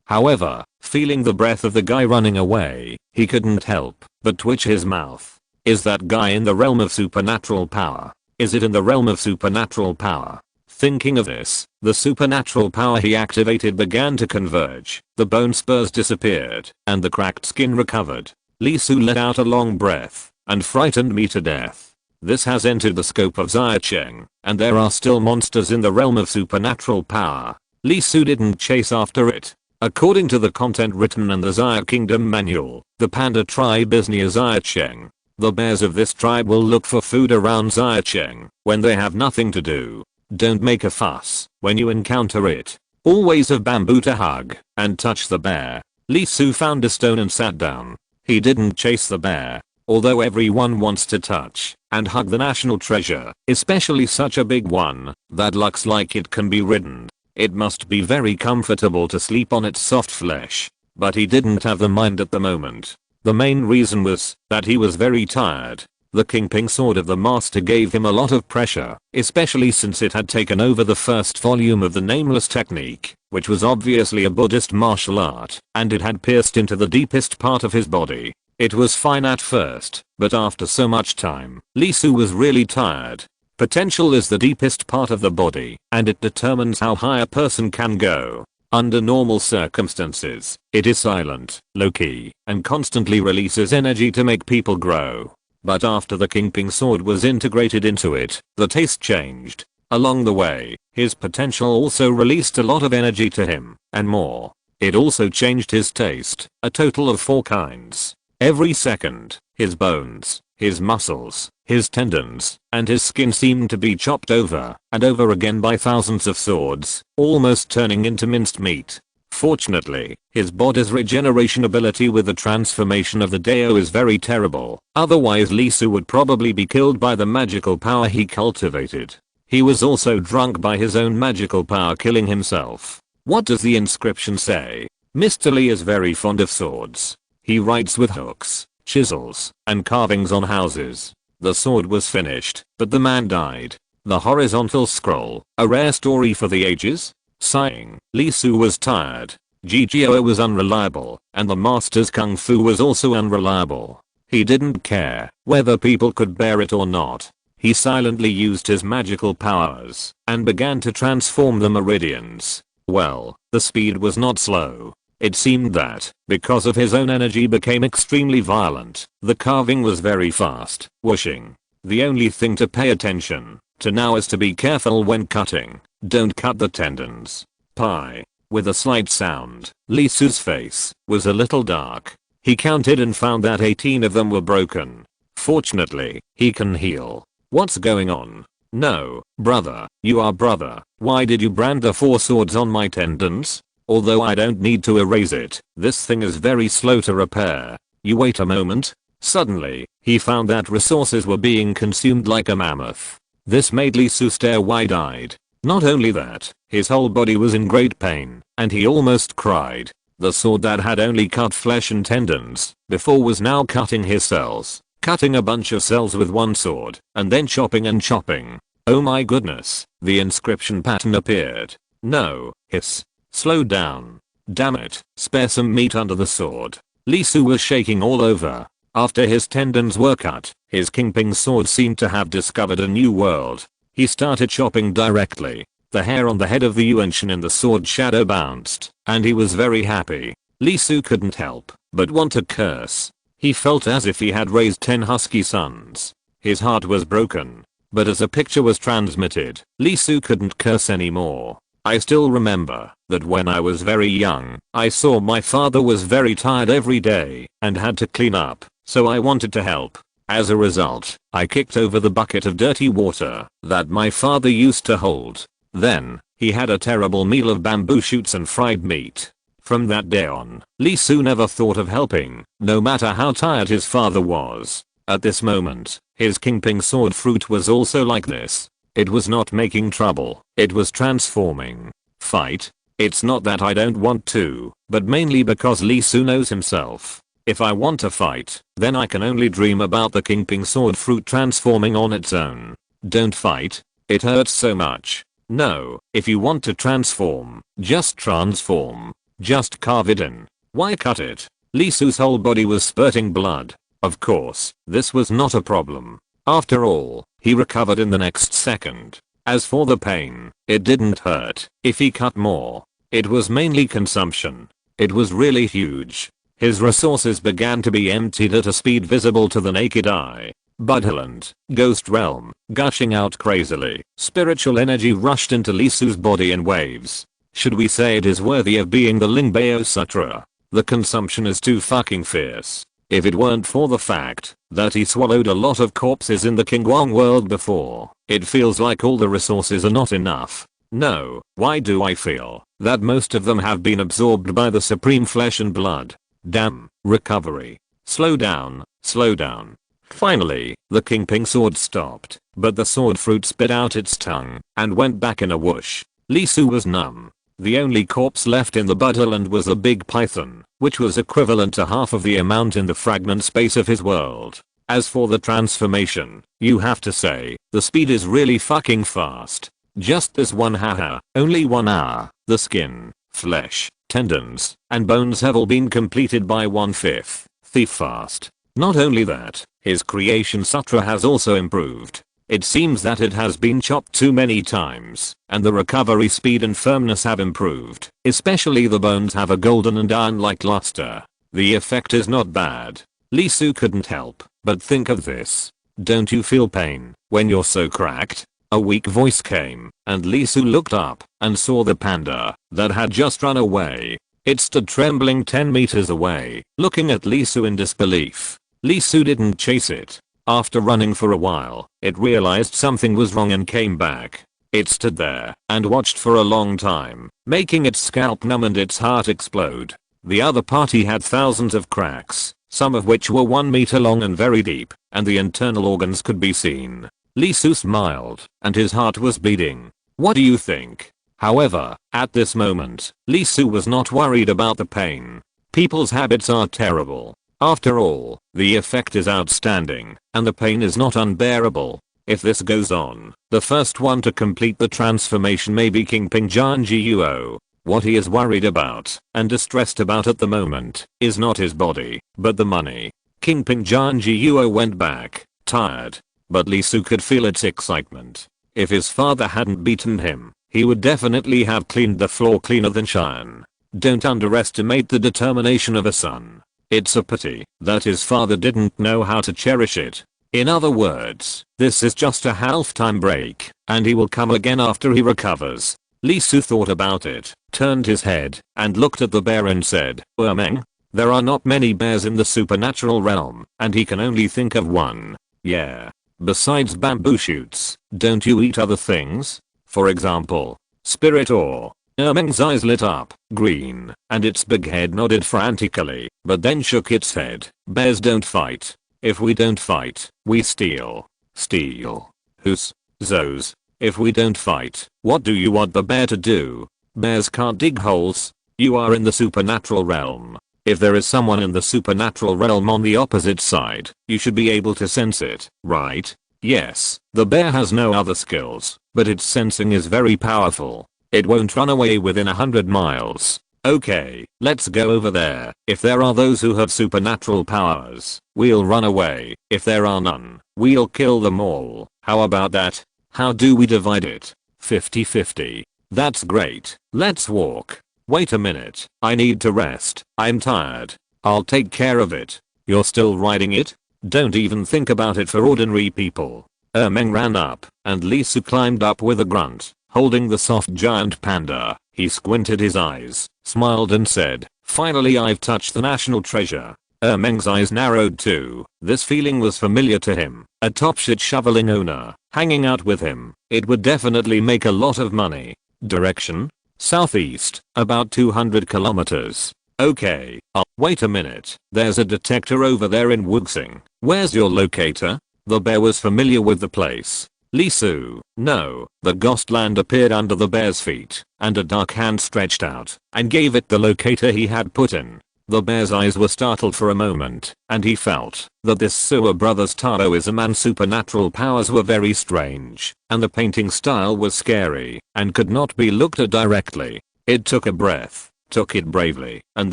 However, feeling the breath of the guy running away, he couldn't help but twitch his mouth. Is that guy in the realm of supernatural power? Is it in the realm of supernatural power? Thinking of this, the supernatural power he activated began to converge, the bone spurs disappeared, and the cracked skin recovered. Lisu let out a long breath, and frightened me to death. This has entered the scope of Xiacheng, and there are still monsters in the realm of supernatural power. Lisu didn't chase after it. According to the content written in the Xia Kingdom manual, the panda tribe is near Xiacheng. The bears of this tribe will look for food around Xiacheng when they have nothing to do. Don't make a fuss when you encounter it. Always have bamboo to hug and touch the bear. Lisu found a stone and sat down. He didn't chase the bear, although everyone wants to touch and hug the national treasure, especially such a big one that looks like it can be ridden. It must be very comfortable to sleep on its soft flesh, but he didn't have the mind at the moment. The main reason was that he was very tired. The Kingping sword of the master gave him a lot of pressure, especially since it had taken over the first volume of the nameless technique, which was obviously a Buddhist martial art, and it had pierced into the deepest part of his body. It was fine at first, but after so much time, Lisu was really tired. Potential is the deepest part of the body, and it determines how high a person can go. Under normal circumstances, it is silent, low-key, and constantly releases energy to make people grow. But after the Kingping sword was integrated into it, the taste changed. Along the way, his potential also released a lot of energy to him, and more. It also changed his taste, a total of 4 kinds. Every second, his bones, his muscles, his tendons, and his skin seemed to be chopped over and over again by thousands of swords, almost turning into minced meat. Fortunately, his body's regeneration ability with the transformation of the Dao is very terrible, otherwise Lisu would probably be killed by the magical power he cultivated. He was also drunk by his own magical power, killing himself. What does the inscription say? Mr. Li is very fond of swords. He writes with hooks, chisels, and carvings on houses. The sword was finished, but the man died. The horizontal scroll, a rare story for the ages? Sighing, Lee Su was tired. GGO was unreliable, and the master's kung fu was also unreliable. He didn't care whether people could bear it or not. He silently used his magical powers and began to transform the meridians. Well, the speed was not slow. It seemed that, because of his own energy became extremely violent, the carving was very fast, whooshing. The only thing to pay attention to now is to be careful when cutting. Don't cut the tendons. Pie. With a slight sound, Lee Su's face was a little dark. He counted and found that 18 of them were broken. Fortunately, he can heal. What's going on? No, brother, you are brother. Why did you brand the 4 swords on my tendons? Although I don't need to erase it, this thing is very slow to repair. You wait a moment. Suddenly, he found that resources were being consumed like a mammoth. This made Lee Su stare wide-eyed. Not only that, his whole body was in great pain, and he almost cried. The sword that had only cut flesh and tendons before was now cutting his cells. Cutting a bunch of cells with one sword, and then chopping and chopping. Oh my goodness, the inscription pattern appeared. No, hiss. Slow down. Damn it, spare some meat under the sword. Lee Su was shaking all over. After his tendons were cut, his Kingping sword seemed to have discovered a new world. He started chopping directly. The hair on the head of the Yuanshan in the sword shadow bounced, and he was very happy. Lee Su couldn't help but want to curse. He felt as if he had raised 10 husky sons. His heart was broken. But as a picture was transmitted, Lee Su couldn't curse anymore. I still remember that when I was very young, I saw my father was very tired every day and had to clean up, so I wanted to help. As a result, I kicked over the bucket of dirty water that my father used to hold. Then, he had a terrible meal of bamboo shoots and fried meat. From that day on, Lee Su never thought of helping, no matter how tired his father was. At this moment, his Kingping sword fruit was also like this. It was not making trouble, it was transforming. Fight? It's not that I don't want to, but mainly because Lee Su knows himself. If I want to fight, then I can only dream about the Kingping sword fruit transforming on its own. Don't fight. It hurts so much. No, if you want to transform, just transform. Just carve it in. Why cut it? Lee Su's whole body was spurting blood. Of course, this was not a problem. After all, he recovered in the next second. As for the pain, it didn't hurt if he cut more. It was mainly consumption. It was really huge. His resources began to be emptied at a speed visible to the naked eye. Budland, Ghost Realm, gushing out crazily. Spiritual energy rushed into Lee Su's body in waves. Should we say it is worthy of being the Lingbao Sutra? The consumption is too fucking fierce. If it weren't for the fact that he swallowed a lot of corpses in the Kingguang world before, it feels like all the resources are not enough. No, why do I feel that most of them have been absorbed by the supreme flesh and blood? Damn, recovery. Slow down, slow down. Finally, the Kingping sword stopped, but the sword fruit spit out its tongue and went back in a whoosh. Lee Su was numb. The only corpse left in the Budderland was a big python, which was equivalent to half of the amount in the fragment space of his world. As for the transformation, you have to say, the speed is really fucking fast. Just this one haha, only 1 hour, the skin, flesh, tendons, and bones have all been completed by 1/5, thief fast. Not only that, his creation sutra has also improved. It seems that it has been chopped too many times, and the recovery speed and firmness have improved. Especially the bones have a golden and iron-like luster. The effect is not bad. Lee Su couldn't help but think of this. Don't you feel pain when you're so cracked? A weak voice came, and Lee Su looked up and saw the panda that had just run away. It stood trembling 10 meters away, looking at Lee Su in disbelief. Lee Su didn't chase it. After running for a while, it realized something was wrong and came back. It stood there and watched for a long time, making its scalp numb and its heart explode. The other party had thousands of cracks, some of which were 1 meter long and very deep, and the internal organs could be seen. Lee Su smiled, and his heart was beating. What do you think? However, at this moment, Lee Su was not worried about the pain. People's habits are terrible. After all, the effect is outstanding, and the pain is not unbearable. If this goes on, the first one to complete the transformation may be Kingpin Janjiuo. What he is worried about and distressed about at the moment is not his body, but the money. Kingpin Janjiuo went back, tired. But Lee Su could feel its excitement. If his father hadn't beaten him, he would definitely have cleaned the floor cleaner than Cheyenne. Don't underestimate the determination of a son. It's a pity that his father didn't know how to cherish it. In other words, this is just a half-time break, and he will come again after he recovers. Lee Su thought about it, turned his head, and looked at the bear and said, Meng, there are not many bears in the supernatural realm, and he can only think of one. Yeah. Besides bamboo shoots, don't you eat other things? For example, spirit ore. Meng's eyes lit up, green, and its big head nodded frantically, but then shook its head. Bears don't fight. If we don't fight, we steal. Steal? Who's those? If we don't fight, what do you want the bear to do? Bears can't dig holes. You are in the supernatural realm. If there is someone in the supernatural realm on the opposite side, you should be able to sense it, right? Yes, the bear has no other skills, but its sensing is very powerful. It won't run away within 100 miles. Okay, let's go over there. If there are those who have supernatural powers, we'll run away. If there are none, we'll kill them all. How about that? How do we divide it? 50-50. That's great. Let's walk. Wait a minute. I need to rest. I'm tired. I'll take care of it. You're still riding it? Don't even think about it for ordinary people. Meng ran up, and Lee Su climbed up with a grunt, holding the soft giant panda. He squinted his eyes, smiled and said, finally I've touched the national treasure. Meng's eyes narrowed too. This feeling was familiar to him. A top shit shoveling owner, hanging out with him. It would definitely make a lot of money. Direction? Southeast, about 200 kilometers. Okay, wait a minute. There's a detector over there in Wuxing. Where's your locator? The bear was familiar with the place. Lee Su, no. The ghost land appeared under the bear's feet, and a dark hand stretched out and gave it the locator he had put in. The bear's eyes were startled for a moment, and he felt that this Sewer Brothers Taoism and supernatural powers were very strange, and the painting style was scary and could not be looked at directly. It took a breath, took it bravely, and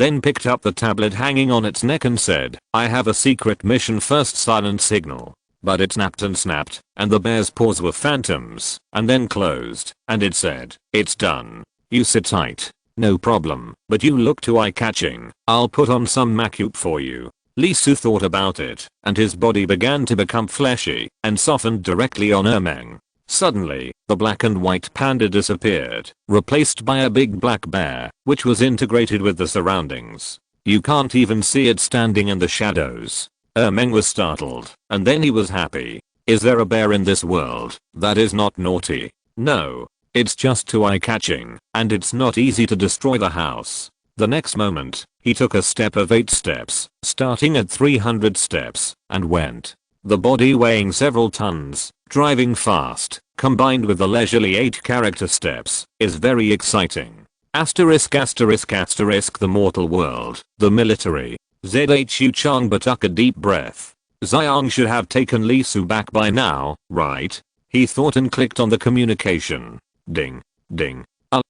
then picked up the tablet hanging on its neck and said, I have a secret mission, first silent signal. But it snapped and snapped, and the bear's paws were phantoms, and then closed, and it said, it's done. You sit tight. No problem, but you look too eye-catching. I'll put on some makeup for you. Lee Su thought about it, and his body began to become fleshy and softened directly on Meng. Suddenly, the black and white panda disappeared, replaced by a big black bear, which was integrated with the surroundings. You can't even see it standing in the shadows. Meng was startled, and then he was happy. Is there a bear in this world that is not naughty? No. It's just too eye-catching, and it's not easy to destroy the house. The next moment, he took a step of 8 steps, starting at 300 steps, and went. The body weighing several tons, driving fast, combined with the leisurely 8 character steps, is very exciting. Asterisk asterisk asterisk the mortal world, the military. Zhu Chang but took a deep breath. Xiang should have taken Lee Su back by now, right? He thought and clicked on the communication. Ding. Ding.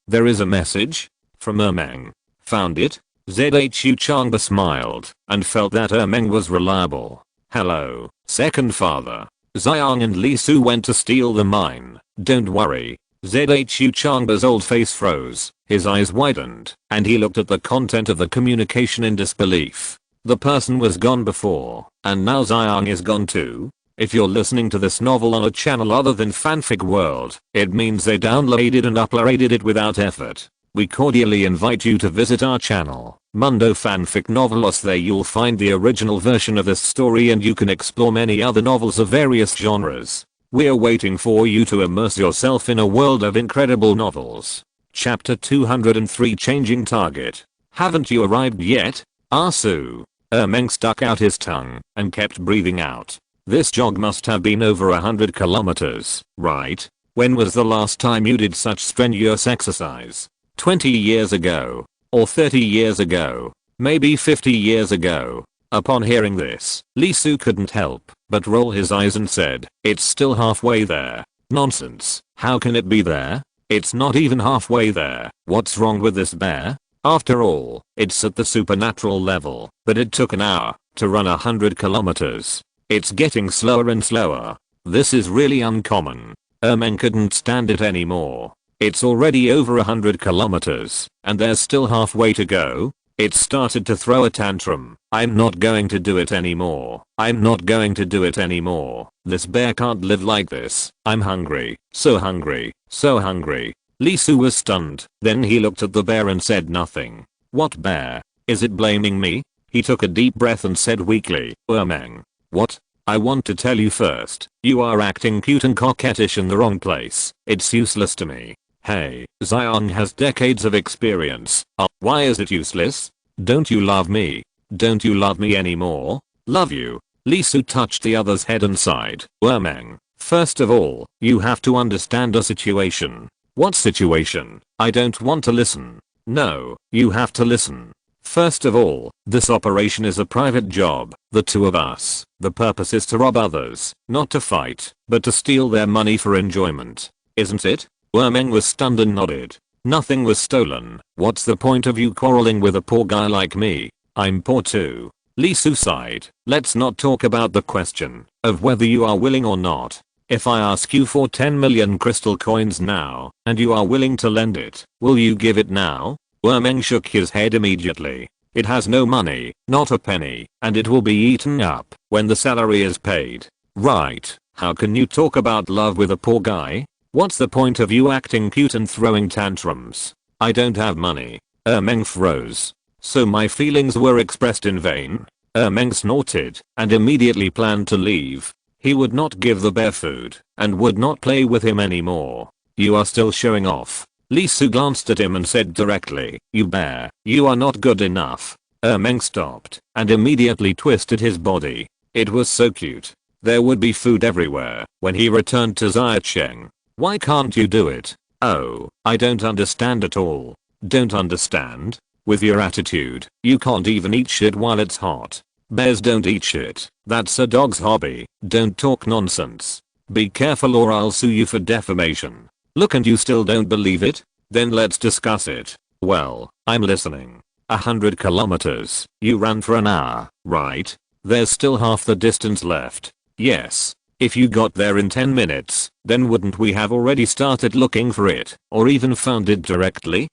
There is a message? From Meng. Found it? Zhu Changba smiled and felt that Meng was reliable. Hello, second father. Xiang and Lee Su went to steal the mine. Don't worry. Zhu Changba's old face froze, his eyes widened, and he looked at the content of the communication in disbelief. The person was gone before, and now Xiang is gone too? If you're listening to this novel on a channel other than Fanfic World, it means they downloaded and uploaded it without effort. We cordially invite you to visit our channel, Mundo Fanfic Novelos. There you'll find the original version of this story, and you can explore many other novels of various genres. We're waiting for you to immerse yourself in a world of incredible novels. Chapter 203, Changing Target. Haven't you arrived yet? Arsu. Meng stuck out his tongue and kept breathing out. This jog must have been over 100 kilometers, right? When was the last time you did such strenuous exercise? 20 years ago? Or 30 years ago? Maybe 50 years ago? Upon hearing this, Lee Su couldn't help but roll his eyes and said, "It's still halfway there." "Nonsense. How can it be there? It's not even halfway there. What's wrong with this bear? After all, it's at the supernatural level, but it took an hour to run 100 kilometers. It's getting slower and slower. This is really uncommon." Ermeng couldn't stand it anymore. It's already over 100 kilometers, and there's still halfway to go. It started to throw a tantrum. "I'm not going to do it anymore. I'm not going to do it anymore. This bear can't live like this. I'm hungry. So hungry. So hungry." Lee Su was stunned. Then he looked at the bear and said nothing. "What bear? Is it blaming me?" He took a deep breath and said weakly, "Ermeng." "What? I want to tell you first, you are acting cute and coquettish in the wrong place. It's useless to me." "Hey, Xiong has decades of experience. Why is it useless? Don't you love me? Don't you love me anymore?" "Love you?" Lee Su touched the other's head and sighed. "Ermeng, first of all, you have to understand a situation." "What situation?" "I don't want to listen." "No, you have to listen. First of all, this operation is a private job, the two of us. The purpose is to rob others, not to fight, but to steal their money for enjoyment. Isn't it?" Ermeng was stunned and nodded. "Nothing was stolen. What's the point of you quarreling with a poor guy like me? I'm poor too." Lee Su sighed. "Let's not talk about the question of whether you are willing or not. If I ask you for 10 million crystal coins now, and you are willing to lend it, will you give it now?" Ermeng shook his head immediately. "It has no money, not a penny, and it will be eaten up when the salary is paid." "Right, how can you talk about love with a poor guy? What's the point of you acting cute and throwing tantrums?" "I don't have money." Ermeng froze. "So my feelings were expressed in vain?" Ermeng snorted and immediately planned to leave. He would not give the bear food and would not play with him anymore. "You are still showing off." Lee Su glanced at him and said directly, "You bear, you are not good enough." Ermeng stopped and immediately twisted his body. It was so cute. There would be food everywhere when he returned to Xiacheng. "Why can't you do it?" "Oh, I don't understand at all." "Don't understand? With your attitude, you can't even eat shit while it's hot." "Bears don't eat shit. That's a dog's hobby. Don't talk nonsense. Be careful or I'll sue you for defamation." "Look, and you still don't believe it? Then let's discuss it." "Well, I'm listening. 100 kilometers. You ran for an hour, right? There's still half the distance left." "Yes. If you got there in 10 minutes, then wouldn't we have already started looking for it, or even found it directly?"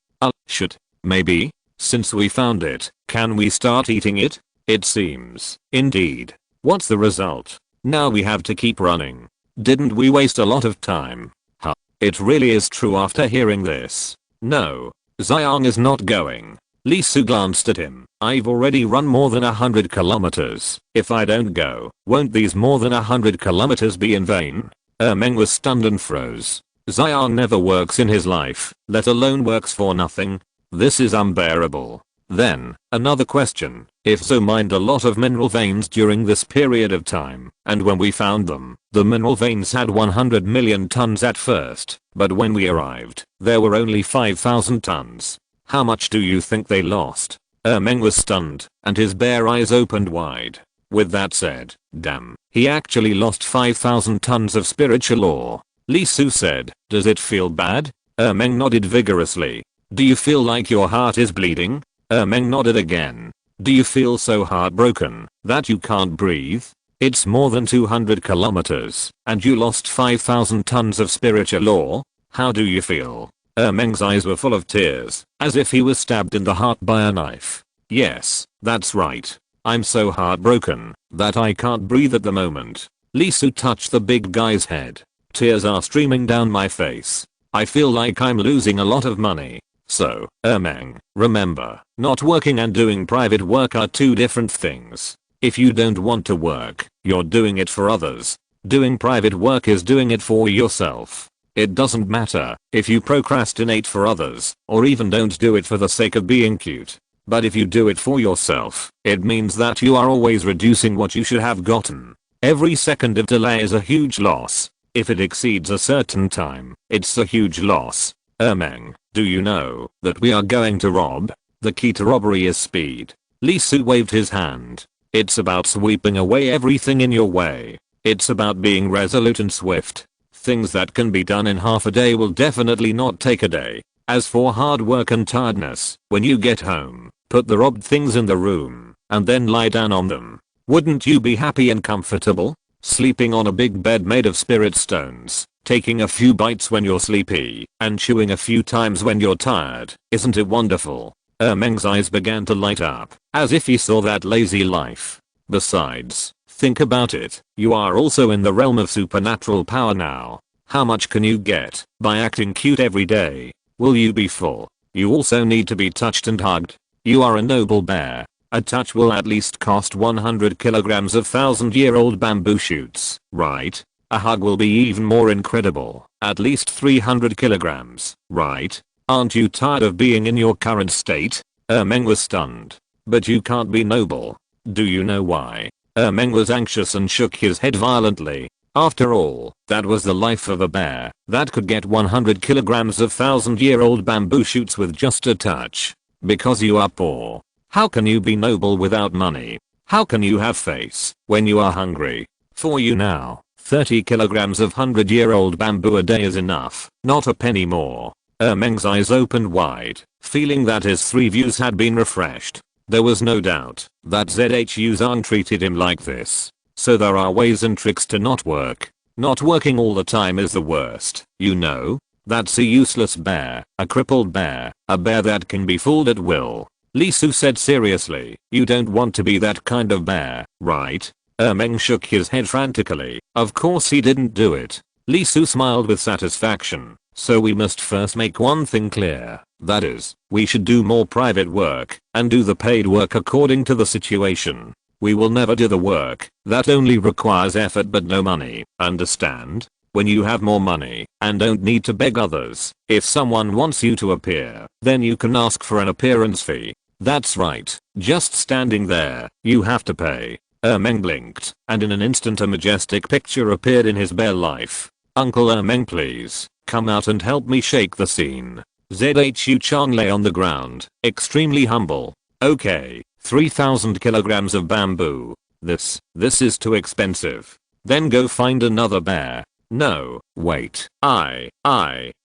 Should. Maybe. Since we found it, can we start eating it?" "It seems. Indeed. What's the result? Now we have to keep running. Didn't we waste a lot of time?" "Huh. It really is true." After hearing this. "No. Xiong is not going." Lee Su glanced at him. "I've already run more than 100 kilometers. If I don't go, won't these more than 100 kilometers be in vain?" Ermeng was stunned and froze. Xiong never works in his life, let alone works for nothing. This is unbearable. Then, another question. If so mined a lot of mineral veins during this period of time, and when we found them, the mineral veins had 100 million tons at first, but when we arrived, there were only 5,000 tons. How much do you think they lost?" Ermeng was stunned, and his bare eyes opened wide. With that said, damn, he actually lost 5,000 tons of spiritual ore. Lee Su said, "Does it feel bad?" Ermeng nodded vigorously. "Do you feel like your heart is bleeding?" Ermeng nodded again. "Do you feel so heartbroken that you can't breathe? It's more than 200 kilometers, and you lost 5,000 tons of spiritual ore. How do you feel?" Ermeng's eyes were full of tears, as if he was stabbed in the heart by a knife. "Yes, that's right. I'm so heartbroken that I can't breathe at the moment." Lee Su touched the big guy's head. "Tears are streaming down my face. I feel like I'm losing a lot of money." "So, Ermeng, remember, not working and doing private work are two different things. If you don't want to work, you're doing it for others. Doing private work is doing it for yourself. It doesn't matter if you procrastinate for others, or even don't do it for the sake of being cute. But if you do it for yourself, it means that you are always reducing what you should have gotten. Every second of delay is a huge loss. If it exceeds a certain time, it's a huge loss. Ermeng, do you know that we are going to rob? The key to robbery is speed." Lee Su waved his hand. It's about sweeping away everything in your way. It's about being resolute and swift. Things that can be done in half a day will definitely not take a day. As for hard work and tiredness, when you get home, put the robbed things in the room, and then lie down on them. Wouldn't you be happy and comfortable? Sleeping on a big bed made of spirit stones, taking a few bites when you're sleepy, and chewing a few times when you're tired. Isn't it wonderful? Meng's eyes began to light up, as if he saw that lazy life. Besides, think about it, you are also in the realm of supernatural power now. How much can you get by acting cute every day? Will you be full? You also need to be touched and hugged. You are a noble bear. A touch will at least cost 100 kilograms of 1,000-year-old bamboo shoots, right? A hug will be even more incredible, at least 300 kilograms, right? Aren't you tired of being in your current state? Meng was stunned. But you can't be noble. Do you know why? Meng was anxious and shook his head violently. After all, that was the life of a bear that could get 100 kilograms of 1,000-year-old bamboo shoots with just a touch. Because you are poor. How can you be noble without money? How can you have face when you are hungry? For you now, 30 kilograms of 100-year-old bamboo a day is enough, not a penny more. Meng's eyes opened wide, feeling that his three views had been refreshed. There was no doubt that ZHU's aren't treated him like this. So there are ways and tricks to not work. Not working all the time is the worst, you know? That's a useless bear, a crippled bear, a bear that can be fooled at will. Lee Su said seriously, you don't want to be that kind of bear, right? Meng shook his head frantically. Of course he didn't do it. Lee Su smiled with satisfaction. So we must first make one thing clear. That is, we should do more private work and do the paid work according to the situation. We will never do the work that only requires effort but no money, understand? When you have more money and don't need to beg others, if someone wants you to appear, then you can ask for an appearance fee. That's right, just standing there, you have to pay. Meng blinked, and in an instant a majestic picture appeared in his bare life. Uncle Meng, please, come out and help me shake the scene. ZHU Chang lay on the ground, extremely humble. Okay, 3,000 kilograms of bamboo. This is too expensive. Then go find another bear. No, wait,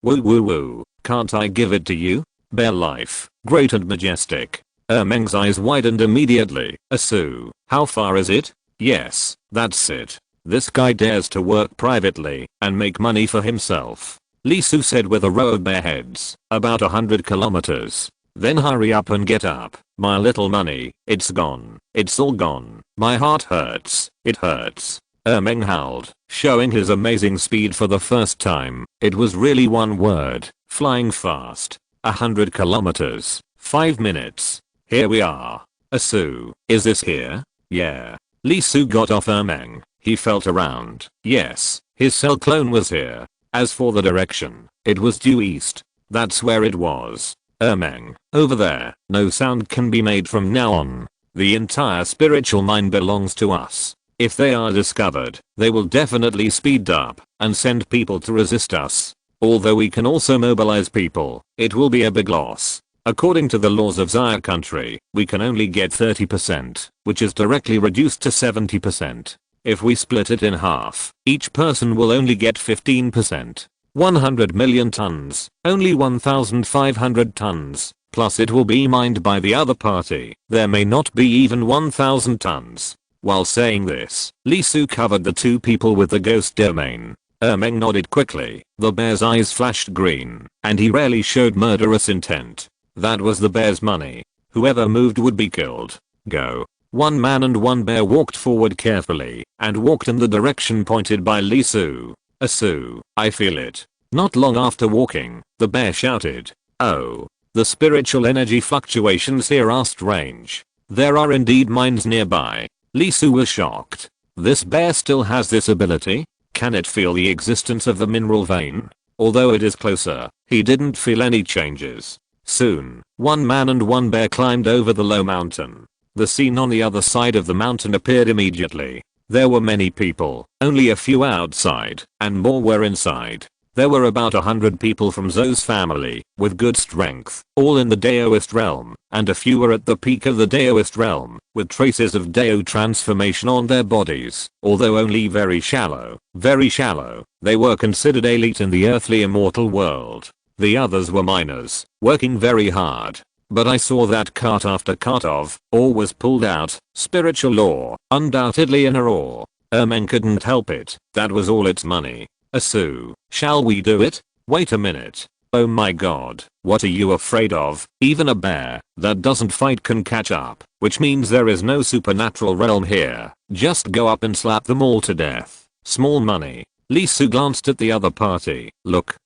woo, can't I give it to you? Bear life, great and majestic. Meng's eyes widened immediately. Su, how far is it? Yes, that's it. This guy dares to work privately and make money for himself. Lee Su said with a row of bare heads. About 100 kilometers. Then hurry up and get up. My little money, it's gone. It's all gone. My heart hurts. It hurts. Meng howled, showing his amazing speed for the first time. It was really one word. Flying fast. 100 kilometers. 5 minutes. Here we are. Su, is this here? Yeah. Lee Su got off Meng. He felt around. Yes, his cell clone was here. As for the direction, it was due east. That's where it was. Meng, over there. No sound can be made from now on. The entire spiritual mine belongs to us. If they are discovered, they will definitely speed up and send people to resist us. Although we can also mobilize people, it will be a big loss. According to the laws of Zaya country, we can only get 30%, which is directly reduced to 70%. If we split it in half, each person will only get 15%. 100 million tons, only 1,500 tons, plus it will be mined by the other party. There may not be even 1,000 tons. While saying this, Lee Su covered the two people with the ghost domain. Meng nodded quickly. The bear's eyes flashed green, and he rarely showed murderous intent. That was the bear's money. Whoever moved would be killed. Go. One man and one bear walked forward carefully and walked in the direction pointed by Lee Su. Su, I feel it. Not long after walking, the bear shouted. Oh. The spiritual energy fluctuations here are strange. There are indeed mines nearby. Lee Su was shocked. This bear still has this ability? Can it feel the existence of the mineral vein? Although it is closer, he didn't feel any changes. Soon, one man and one bear climbed over the low mountain. The scene on the other side of the mountain appeared immediately. There were many people, only a few outside, and more were inside. There were about 100 people from Zo's family, with good strength, all in the Daoist realm, and a few were at the peak of the Daoist realm, with traces of Dao transformation on their bodies, although only very shallow, they were considered elite in the earthly immortal world. The others were miners, working very hard. But I saw that cart after cart of ore was pulled out, spiritual ore, undoubtedly inner ore. Ermeng couldn't help it, that was all its money. Asu, shall we do it? Wait a minute. Oh my god, what are you afraid of? Even a bear that doesn't fight can catch up, which means there is no supernatural realm here. Just go up and slap them all to death. Small money. Lee Su glanced at the other party. Look,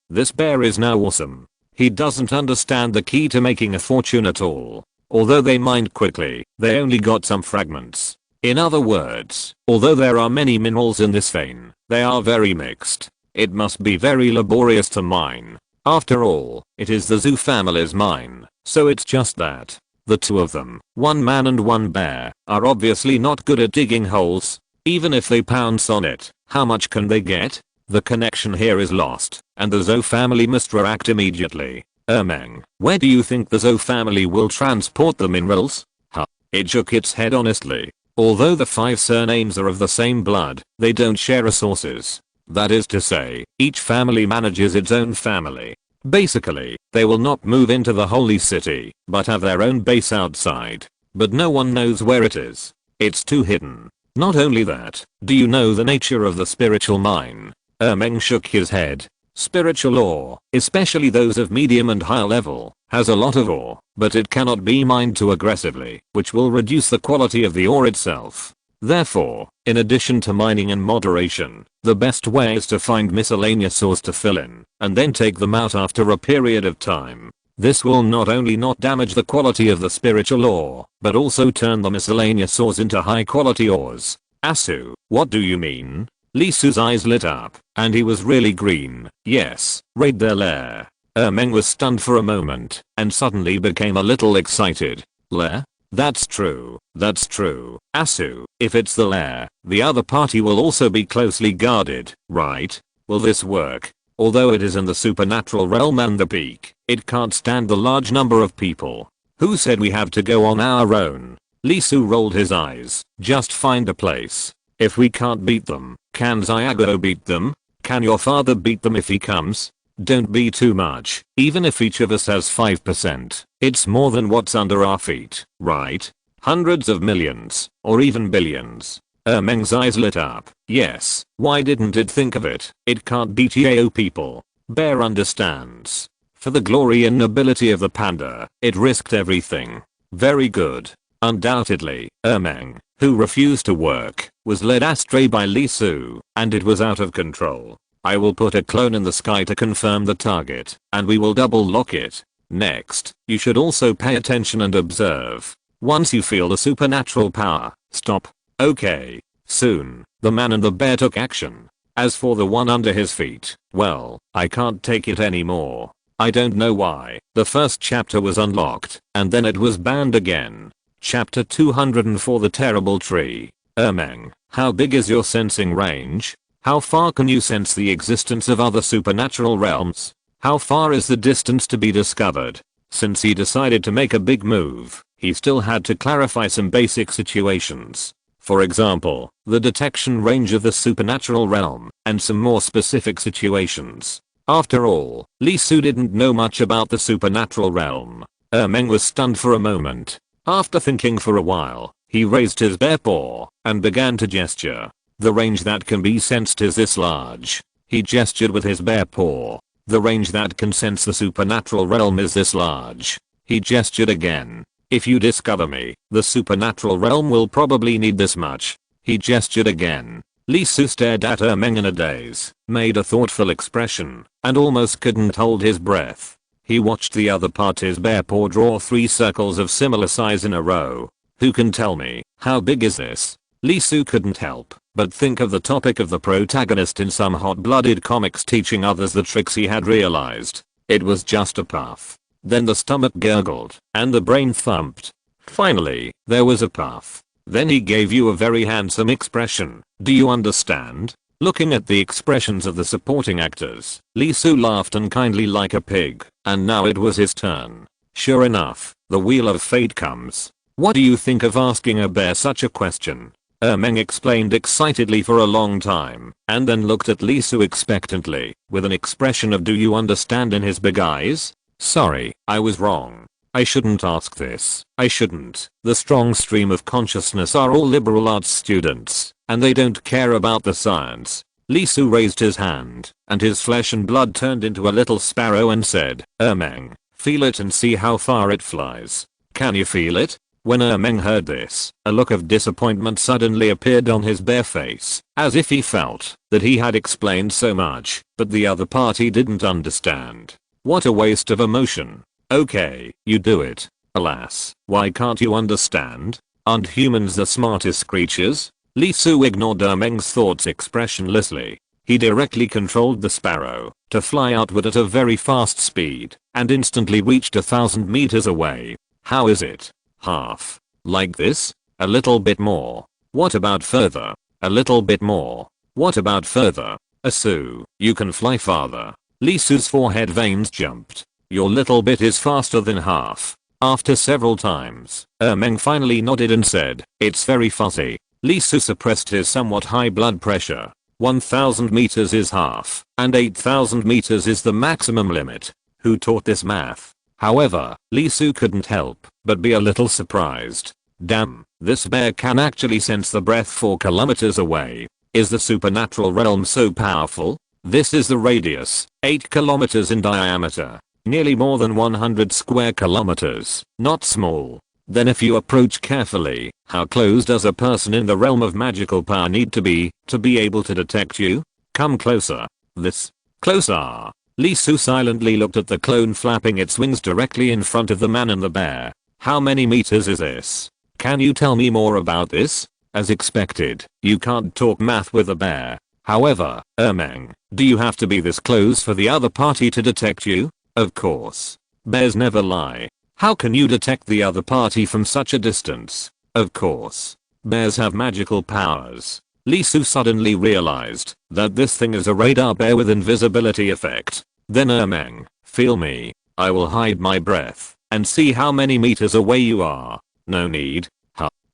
this bear is now awesome. He doesn't understand the key to making a fortune at all. Although they mined quickly, they only got some fragments. In other words, although there are many minerals in this vein, they are very mixed. It must be very laborious to mine. After all, it is the Zhu family's mine, so it's just that. The two of them, one man and one bear, are obviously not good at digging holes. Even if they pounce on it, how much can they get? The connection here is lost, and the Zhou family must react immediately. Ermeng, where do you think the Zhou family will transport the minerals? Huh? It shook its head honestly. Although the 5 surnames are of the same blood, they don't share resources. That is to say, each family manages its own family. Basically, they will not move into the holy city, but have their own base outside. But no one knows where it is. It's too hidden. Not only that, do you know the nature of the spiritual mine? Ermeng shook his head. Spiritual ore, especially those of medium and high level, has a lot of ore, but it cannot be mined too aggressively, which will reduce the quality of the ore itself. Therefore, in addition to mining in moderation, the best way is to find miscellaneous ores to fill in, and then take them out after a period of time. This will not only not damage the quality of the spiritual ore, but also turn the miscellaneous ores into high quality ores. Asu, what do you mean? Lee Su's eyes lit up, and he was really green. Yes, raid their lair. Ermeng was stunned for a moment, and suddenly became a little excited. Lair? That's true. Asu, if it's the lair, the other party will also be closely guarded, right? Will this work? Although it is in the supernatural realm and the peak, it can't stand the large number of people. Who said we have to go on our own? Lee Su rolled his eyes. Just find a place. If we can't beat them, can Xiago beat them? Can your father beat them if he comes? Don't be too much. Even if each of us has 5%, it's more than what's under our feet, right? Hundreds of millions, or even billions. Ermeng's eyes lit up. Yes, why didn't it think of it? It can't beat Yao people. Bear understands. For the glory and nobility of the panda, it risked everything. Very good. Undoubtedly, Ermeng, who refused to work, was led astray by Lee Su, and it was out of control. I will put a clone in the sky to confirm the target, and we will double lock it. Next, you should also pay attention and observe. Once you feel the supernatural power, stop. Okay. Soon, the man and the bear took action. As for the one under his feet, well, I can't take it anymore. I don't know why. The first chapter was unlocked, and then it was banned again. Chapter 204 The Terrible Tree. Ermeng, how big is your sensing range? How far can you sense the existence of other supernatural realms? How far is the distance to be discovered? Since he decided to make a big move, he still had to clarify some basic situations. For example, the detection range of the supernatural realm, and some more specific situations. After all, Lee Su didn't know much about the supernatural realm. Ermeng was stunned for a moment. After thinking for a while, he raised his bare paw, and began to gesture. The range that can be sensed is this large. He gestured with his bare paw. The range that can sense the supernatural realm is this large. He gestured again. If you discover me, the supernatural realm will probably need this much. He gestured again. Lee Su stared at Ermeng in a daze, made a thoughtful expression, and almost couldn't hold his breath. He watched the other party's bare paw draw 3 circles of similar size in a row. Who can tell me, how big is this? Lee Su couldn't help but think of the topic of the protagonist in some hot-blooded comics teaching others the tricks he had realized. It was just a puff. Then the stomach gurgled, and the brain thumped. Finally, there was a puff. Then he gave you a very handsome expression. Do you understand? Looking at the expressions of the supporting actors, Lee Soo laughed unkindly like a pig, and now it was his turn. Sure enough, the wheel of fate comes. What do you think of asking a bear such a question? Meng explained excitedly for a long time, and then looked at Lee Soo expectantly, with an expression of do you understand in his big eyes? Sorry, I was wrong. I shouldn't ask this. I shouldn't. The strong stream of consciousness are all liberal arts students, and they don't care about the science. Lee Soo raised his hand, and his flesh and blood turned into a little sparrow and said, Meng, feel it and see how far it flies. Can you feel it? When Meng heard this, a look of disappointment suddenly appeared on his bare face, as if he felt that he had explained so much, but the other party didn't understand. What a waste of emotion. Okay, you do it. Alas, why can't you understand? Aren't humans the smartest creatures? Lee Soo ignored Meng's thoughts expressionlessly. He directly controlled the sparrow to fly outward at a very fast speed and instantly reached 1,000 meters away. How is it? Half. Like this? A little bit more. What about further? A little bit more. What about further? Soo, you can fly farther. Lee Soo's forehead veins jumped. Your little bit is faster than half. After several times, Meng finally nodded and said, it's very fuzzy. Lee Soo suppressed his somewhat high blood pressure. 1,000 meters is half, and 8,000 meters is the maximum limit. Who taught this math? However, Lee Soo couldn't help but be a little surprised. Damn, this bear can actually sense the breath 4 kilometers away. Is the supernatural realm so powerful? This is the radius, 8 kilometers in diameter. Nearly more than 100 square kilometers. Not small. Then if you approach carefully, how close does a person in the realm of magical power need to be able to detect you? Come closer. This. Closer. Lee Soo silently looked at the clone flapping its wings directly in front of the man and the bear. How many meters is this? Can you tell me more about this? As expected, you can't talk math with a bear. However, Meng, do you have to be this close for the other party to detect you? Of course. Bears never lie. How can you detect the other party from such a distance? Of course. Bears have magical powers. Lee Soo suddenly realized that this thing is a radar bear with invisibility effect. Then Meng, feel me. I will hide my breath and see how many meters away you are. No need.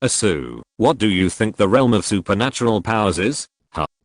Soo, what do you think the realm of supernatural powers is?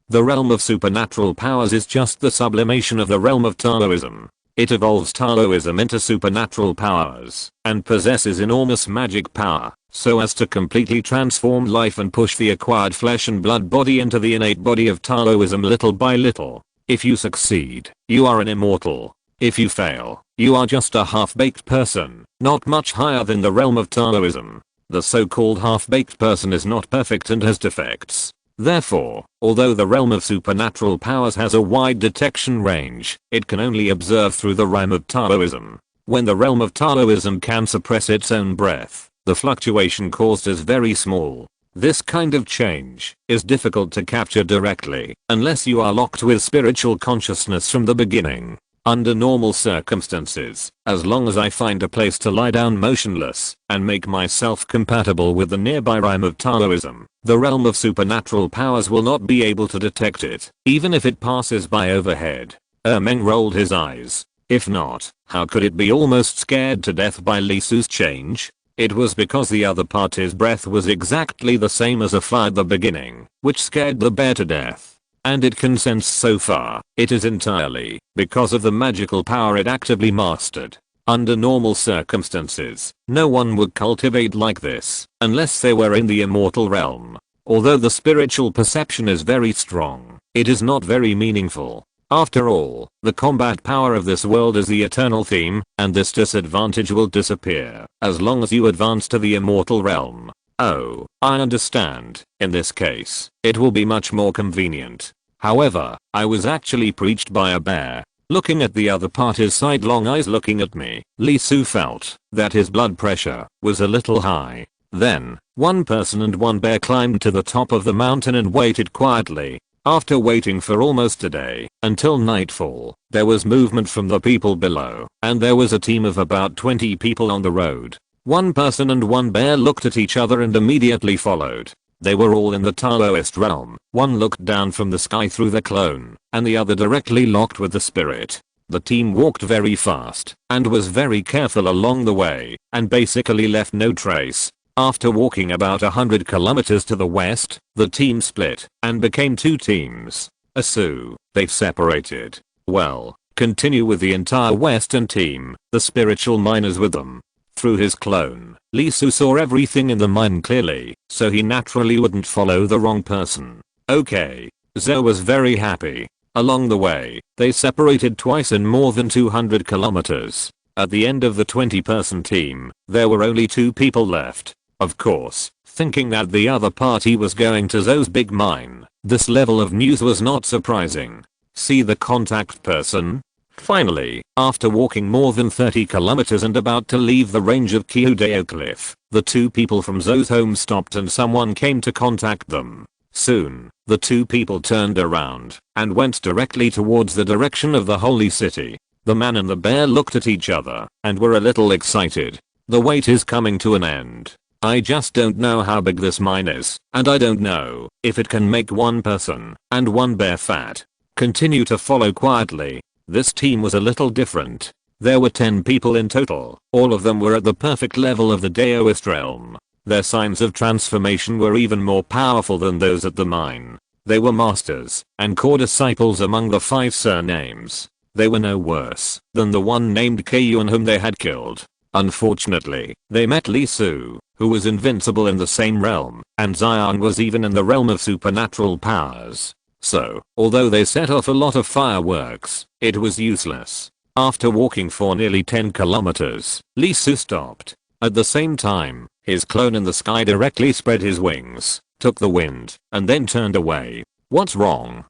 The realm of supernatural powers is just the sublimation of the realm of Taoism. It evolves Taoism into supernatural powers and possesses enormous magic power so as to completely transform life and push the acquired flesh and blood body into the innate body of Taoism little by little. If you succeed, you are an immortal. If you fail, you are just a half-baked person, not much higher than the realm of Taoism. The so-called half-baked person is not perfect and has defects. Therefore, although the realm of supernatural powers has a wide detection range, it can only observe through the realm of Taoism. When the realm of Taoism can suppress its own breath, the fluctuation caused is very small. This kind of change is difficult to capture directly unless you are locked with spiritual consciousness from the beginning. Under normal circumstances, as long as I find a place to lie down motionless and make myself compatible with the nearby realm of Taoism, the realm of supernatural powers will not be able to detect it, even if it passes by overhead. Meng rolled his eyes. If not, how could it be almost scared to death by Lee Soo's change? It was because the other party's breath was exactly the same as a fly at the beginning, which scared the bear to death. And it can sense so far. It is entirely because of the magical power it actively mastered. Under normal circumstances, no one would cultivate like this unless they were in the immortal realm. Although the spiritual perception is very strong, it is not very meaningful. After all, the combat power of this world is the eternal theme, and this disadvantage will disappear as long as you advance to the immortal realm. Oh, I understand. In this case, it will be much more convenient. However, I was actually preached by a bear. Looking at the other party's sidelong eyes looking at me, Lee Soo felt that his blood pressure was a little high. Then, one person and one bear climbed to the top of the mountain and waited quietly. After waiting for almost a day, until nightfall, there was movement from the people below, and there was a team of about 20 people on the road. One person and one bear looked at each other and immediately followed. They were all in the Taoist realm. One looked down from the sky through the clone, and the other directly locked with the spirit. The team walked very fast and was very careful along the way and basically left no trace. After walking about 100 kilometers to the west, the team split and became two teams. They've separated. Well, continue with the entire western team, the spiritual miners with them. Through his clone, Lee Su saw everything in the mine clearly, so he naturally wouldn't follow the wrong person. Okay. Zhou was very happy. Along the way, they separated twice in more than 200 kilometers. At the end of the 20-person team, there were only 2 people left. Of course, thinking that the other party was going to Zhou's big mine, this level of news was not surprising. See the contact person? Finally, after walking more than 30 kilometers and about to leave the range of Kyudeo Cliff, the 2 people from Zhou's home stopped and someone came to contact them. Soon, the 2 people turned around and went directly towards the direction of the holy city. The man and the bear looked at each other and were a little excited. The wait is coming to an end. I just don't know how big this mine is, and I don't know if it can make one person and one bear fat. Continue to follow quietly. This team was a little different. There were 10 people in total. All of them were at the perfect level of the Daoist realm. Their signs of transformation were even more powerful than those at the mine. They were masters and core disciples among the 5 surnames. They were no worse than the one named Keyun whom they had killed. Unfortunately, they met Lee Su, who was invincible in the same realm, and Zion was even in the realm of supernatural powers. So, although they set off a lot of fireworks, it was useless. After walking for nearly 10 kilometers, Lee Su stopped. At the same time, his clone in the sky directly spread his wings, took the wind, and then turned away. What's wrong?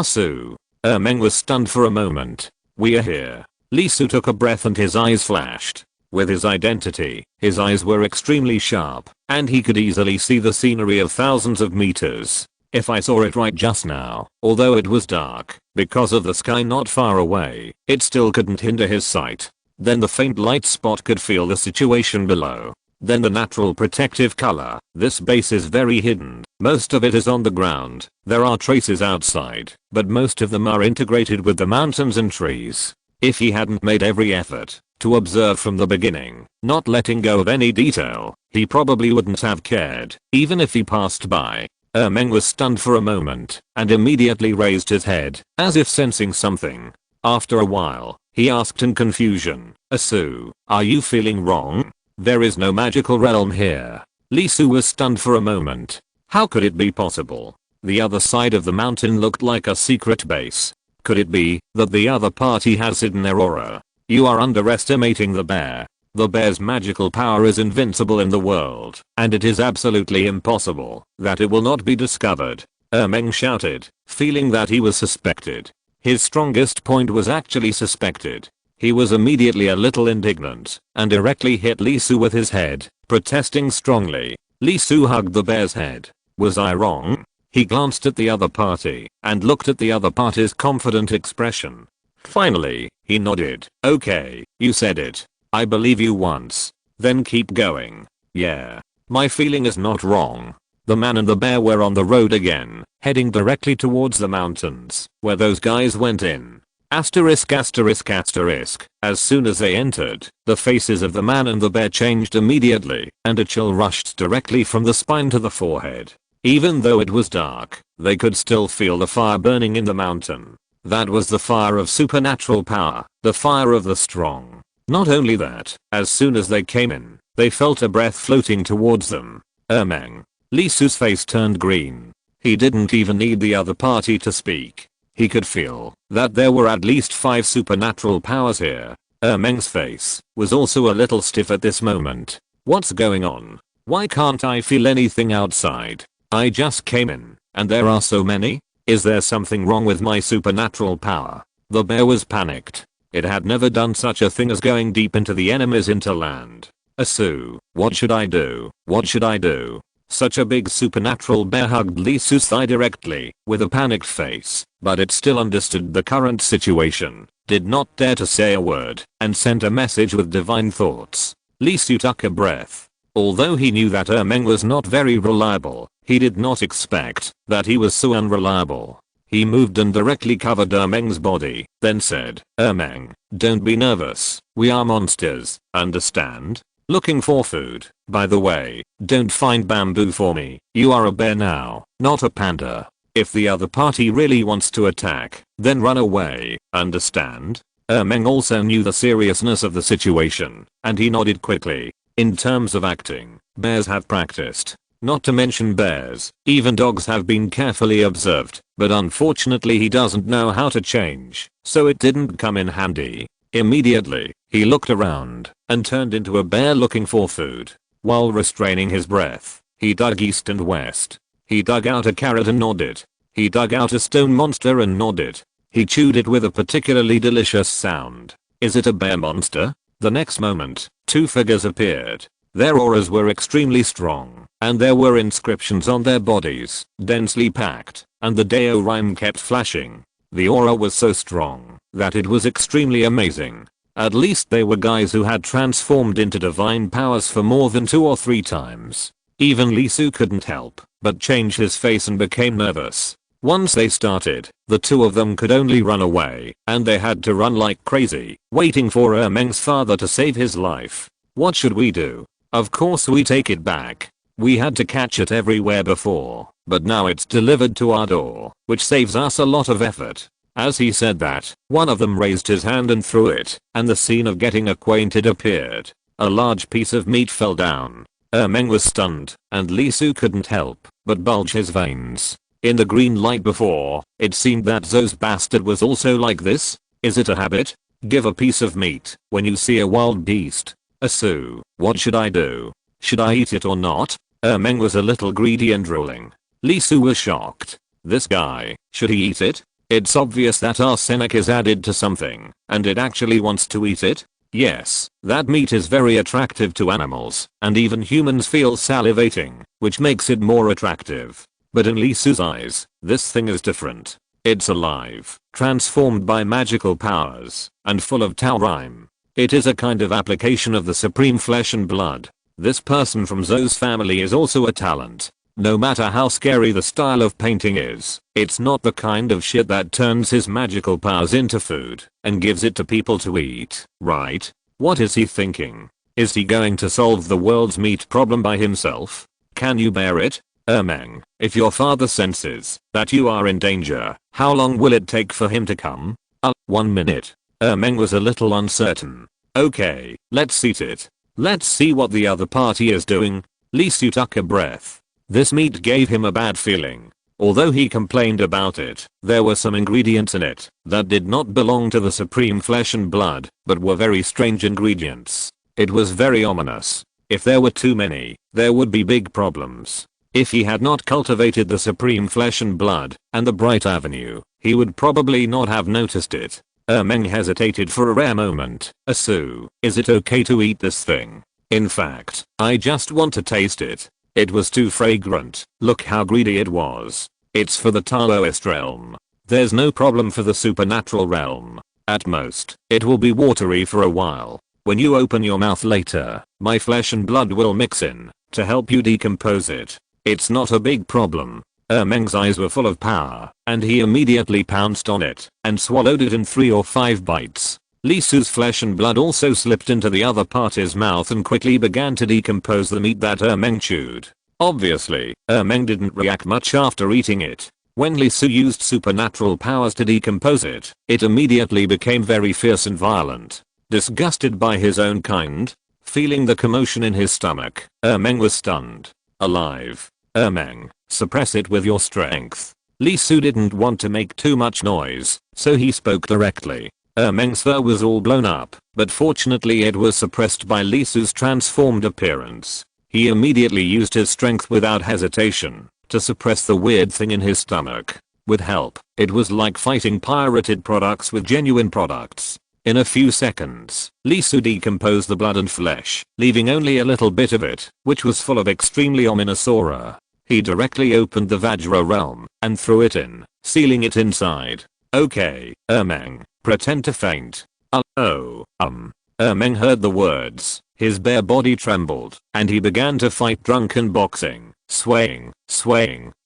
Su. Meng was stunned for a moment. We are here. Lee Su took a breath and his eyes flashed. With his identity, his eyes were extremely sharp, and he could easily see the scenery of thousands of meters. If I saw it right just now, although it was dark, because of the sky not far away, it still couldn't hinder his sight. Then the faint light spot could feel the situation below. Then the natural protective color. This base is very hidden. Most of it is on the ground. There are traces outside, but most of them are integrated with the mountains and trees. If he hadn't made every effort to observe from the beginning, not letting go of any detail, he probably wouldn't have cared, even if he passed by. Meng was stunned for a moment, and immediately raised his head, as if sensing something. After a while, he asked in confusion, Su, are you feeling wrong? There is no magical realm here. Lee Su was stunned for a moment. How could it be possible? The other side of the mountain looked like a secret base. Could it be that the other party has hidden their aura? You are underestimating the bear. The bear's magical power is invincible in the world, and it is absolutely impossible that it will not be discovered. Meng shouted, feeling that he was suspected. His strongest point was actually suspected. He was immediately a little indignant and directly hit Lee Su with his head, protesting strongly. Lee Su hugged the bear's head. Was I wrong? He glanced at the other party and looked at the other party's confident expression. Finally, he nodded. Okay, you said it. I believe you once. Then keep going. Yeah. My feeling is not wrong. The man and the bear were on the road again, heading directly towards the mountains, where those guys went in. Asterisk asterisk asterisk. As soon as they entered, the faces of the man and the bear changed immediately, and a chill rushed directly from the spine to the forehead. Even though it was dark, they could still feel the fire burning in the mountain. That was the fire of supernatural power, the fire of the strong. Not only that, as soon as they came in, they felt a breath floating towards them. Meng. Lee Su's face turned green. He didn't even need the other party to speak. He could feel that there were at least 5 supernatural powers here. Meng's face was also a little stiff at this moment. What's going on? Why can't I feel anything outside? I just came in, and there are so many? Is there something wrong with my supernatural power? The bear was panicked. It had never done such a thing as going deep into the enemy's hinterland. Su, what should I do? What should I do? Such a big supernatural bear hugged Lee Su's thigh directly, with a panicked face, but it still understood the current situation, did not dare to say a word, and sent a message with divine thoughts. Lee Su took a breath. Although he knew that Meng was not very reliable, He did not expect that he was so unreliable. He moved and directly covered Meng's body, then said, Meng, don't be nervous, we are monsters, understand? Looking for food, by the way, don't find bamboo for me, you are a bear now, not a panda. If the other party really wants to attack, then run away, understand? Meng also knew the seriousness of the situation, and he nodded quickly. In terms of acting, bears have practiced. Not to mention bears, even dogs have been carefully observed, but unfortunately he doesn't know how to change, so it didn't come in handy. Immediately, he looked around and turned into a bear looking for food. While restraining his breath, he dug east and west. He dug out a carrot and nodded. He dug out a stone monster and nodded. He chewed it with a particularly delicious sound. Is it a bear monster? The next moment, two figures appeared. Their auras were extremely strong, and there were inscriptions on their bodies, densely packed, and the Deo rhyme kept flashing. The aura was so strong that it was extremely amazing. At least they were guys who had transformed into divine powers for more than 2 or 3 times. Even Lee Su couldn't help but change his face and became nervous. Once they started, the two of them could only run away, and they had to run like crazy, waiting for Meng's father to save his life. What should we do? Of course we take it back. We had to catch it everywhere before, but now it's delivered to our door, which saves us a lot of effort. As he said that, one of them raised his hand and threw it, and the scene of getting acquainted appeared. A large piece of meat fell down. Meng was stunned, and Lee Su couldn't help but bulge his veins. In the green light before, it seemed that Zoe's bastard was also like this. Is it a habit? Give a piece of meat when you see a wild beast. Su, what should I do? Should I eat it or not? Meng was a little greedy and drooling. Lee Su was shocked. This guy, should he eat it? It's obvious that arsenic is added to something, and it actually wants to eat it. Yes, that meat is very attractive to animals, and even humans feel salivating, which makes it more attractive. But in Lee Su's eyes, this thing is different. It's alive, transformed by magical powers, and full of Tao rhyme. It is a kind of application of the supreme flesh and blood. This person from Zoe's family is also a talent. No matter how scary the style of painting is, it's not the kind of shit that turns his magical powers into food and gives it to people to eat, right? What is he thinking? Is he going to solve the world's meat problem by himself? Can you bear it? Meng, if your father senses that you are in danger, how long will it take for him to come? 1 minute. Meng was a little uncertain. Okay, let's eat it. Let's see what the other party is doing. Lee Su took a breath. This meat gave him a bad feeling. Although he complained about it, there were some ingredients in it that did not belong to the supreme flesh and blood, but were very strange ingredients. It was very ominous. If there were too many, there would be big problems. If he had not cultivated the supreme flesh and blood and the bright avenue, he would probably not have noticed it. Meng hesitated for a rare moment. Su, is it okay to eat this thing? In fact, I just want to taste it. It was too fragrant. Look how greedy it was. It's for the Taoist realm. There's no problem for the supernatural realm. At most, it will be watery for a while. When you open your mouth later, my flesh and blood will mix in to help you decompose it. It's not a big problem. Meng's eyes were full of power, and he immediately pounced on it and swallowed it in 3 or 5 bites. Lee Su's flesh and blood also slipped into the other party's mouth and quickly began to decompose the meat that Meng chewed. Obviously, Meng didn't react much after eating it. When Lee Su used supernatural powers to decompose it, it immediately became very fierce and violent. Disgusted by his own kind, feeling the commotion in his stomach, Meng was stunned. Alive. Meng, suppress it with your strength. Lee Su didn't want to make too much noise, so he spoke directly. Meng's fur was all blown up, but fortunately it was suppressed by Lee Su's transformed appearance. He immediately used his strength without hesitation to suppress the weird thing in his stomach. With help, it was like fighting pirated products with genuine products. In a few seconds, Lee Su decomposed the blood and flesh, leaving only a little bit of it, which was full of extremely ominous aura. He directly opened the Vajra realm and threw it in, sealing it inside. Okay, Meng, pretend to faint. Meng heard the words. His bare body trembled, and he began to fight drunken boxing. swaying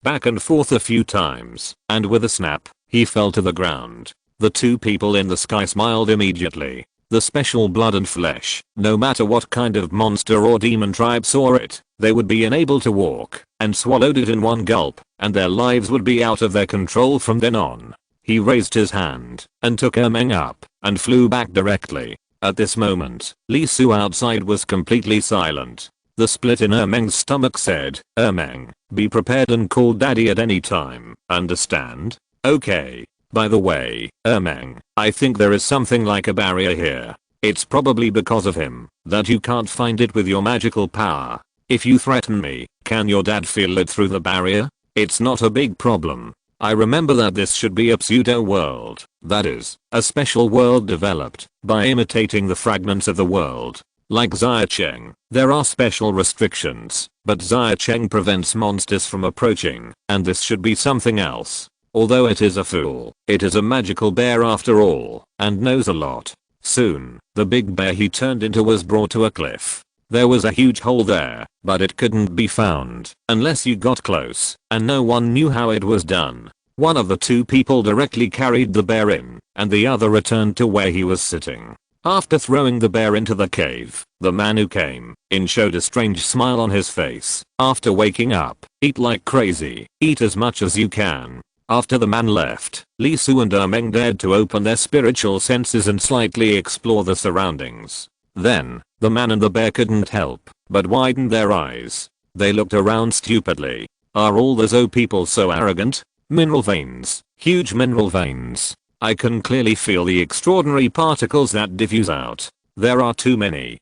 back and forth a few times, and with a snap, he fell to the ground. The two people in the sky smiled immediately. The special blood and flesh, no matter what kind of monster or demon tribe saw it, they would be unable to walk, and swallowed it in one gulp, and their lives would be out of their control from then on. He raised his hand, and took Ermeng up, and flew back directly. At this moment, Li Su outside was completely silent. The split in Ermeng's stomach said, "Ermeng, be prepared and call daddy at any time, understand? Okay. By the way, Ermeng, I think there is something like a barrier here. It's probably because of him that you can't find it with your magical power. If you threaten me, can your dad feel it through the barrier? It's not a big problem. I remember that this should be a pseudo world, that is, a special world developed by imitating the fragments of the world. Like Xiacheng, there are special restrictions, but Xiacheng prevents monsters from approaching, and this should be something else. Although it is a fool, it is a magical bear after all, and knows a lot." Soon, the big bear he turned into was brought to a cliff. There was a huge hole there, but it couldn't be found unless you got close, and no one knew how it was done. One of the two people directly carried the bear in, and the other returned to where he was sitting. After throwing the bear into the cave, the man who came in showed a strange smile on his face. After waking up, eat like crazy, eat as much as you can. After the man left, Li Su and Ermeng dared to open their spiritual senses and slightly explore the surroundings. Then, the man and the bear couldn't help but widened their eyes. They looked around stupidly. Are all the Zo people so arrogant? Mineral veins, huge mineral veins. I can clearly feel the extraordinary particles that diffuse out. There are too many.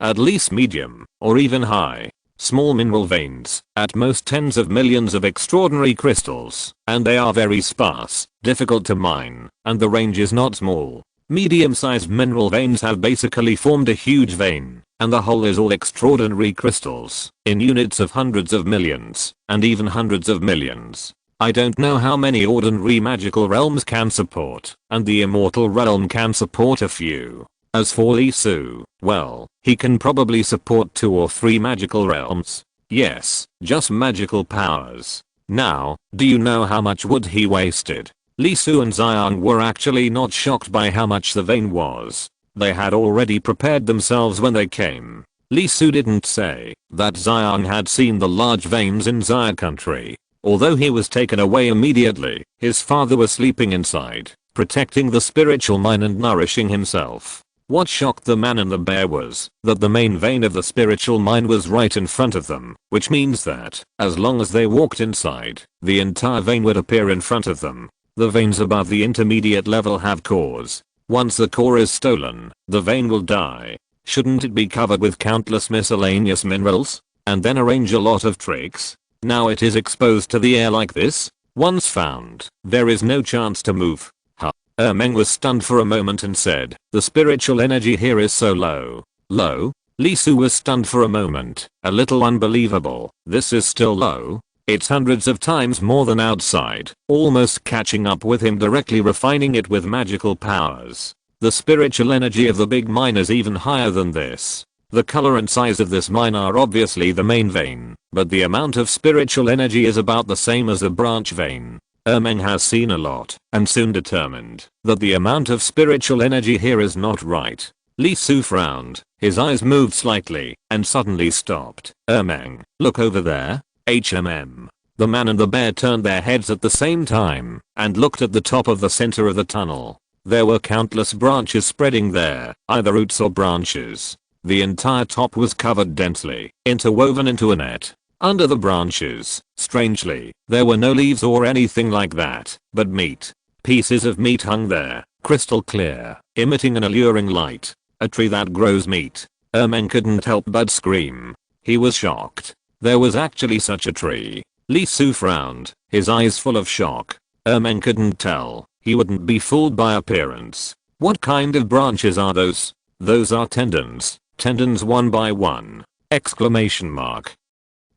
At least medium, or even high. Small mineral veins, at most tens of millions of extraordinary crystals, and they are very sparse, difficult to mine, and the range is not small. Medium-sized mineral veins have basically formed a huge vein, and the whole is all extraordinary crystals, in units of hundreds of millions, and even hundreds of millions. I don't know how many ordinary magical realms can support, and the immortal realm can support a few. As for Li Su, well, he can probably support 2 or 3 magical realms. Yes, just magical powers. Now, do you know how much wood he wasted? Li Su and Xiang were actually not shocked by how much the vein was. They had already prepared themselves when they came. Li Su didn't say that Xiang had seen the large veins in Xia country. Although he was taken away immediately, his father was sleeping inside, protecting the spiritual mine and nourishing himself. What shocked the man and the bear was that the main vein of the spiritual mine was right in front of them, which means that, as long as they walked inside, the entire vein would appear in front of them. The veins above the intermediate level have cores. Once the core is stolen, the vein will die. Shouldn't it be covered with countless miscellaneous minerals? And then arrange a lot of tricks? Now it is exposed to the air like this? Once found, there is no chance to move. Ermeng was stunned for a moment and said, "The spiritual energy here is so low." Low? Li Su was stunned for a moment, a little unbelievable. This is still low? It's hundreds of times more than outside, almost catching up with him, directly refining it with magical powers. The spiritual energy of the big mine is even higher than this. The color and size of this mine are obviously the main vein, but the amount of spiritual energy is about the same as the branch vein. Ermeng has seen a lot, and soon determined that the amount of spiritual energy here is not right. Li Su frowned, his eyes moved slightly, and suddenly stopped. "Ermeng, look over there." The man and the bear turned their heads at the same time, and looked at the top of the center of the tunnel. There were countless branches spreading there, either roots or branches. The entire top was covered densely, interwoven into a net. Under the branches, strangely, there were no leaves or anything like that, but meat. Pieces of meat hung there, crystal clear, emitting an alluring light. A tree that grows meat. Ermeng couldn't help but scream. He was shocked. There was actually such a tree. Li Su frowned, his eyes full of shock. Ermeng couldn't tell. He wouldn't be fooled by appearance. What kind of branches are those? Those are tendons. Tendons one by one. Exclamation mark.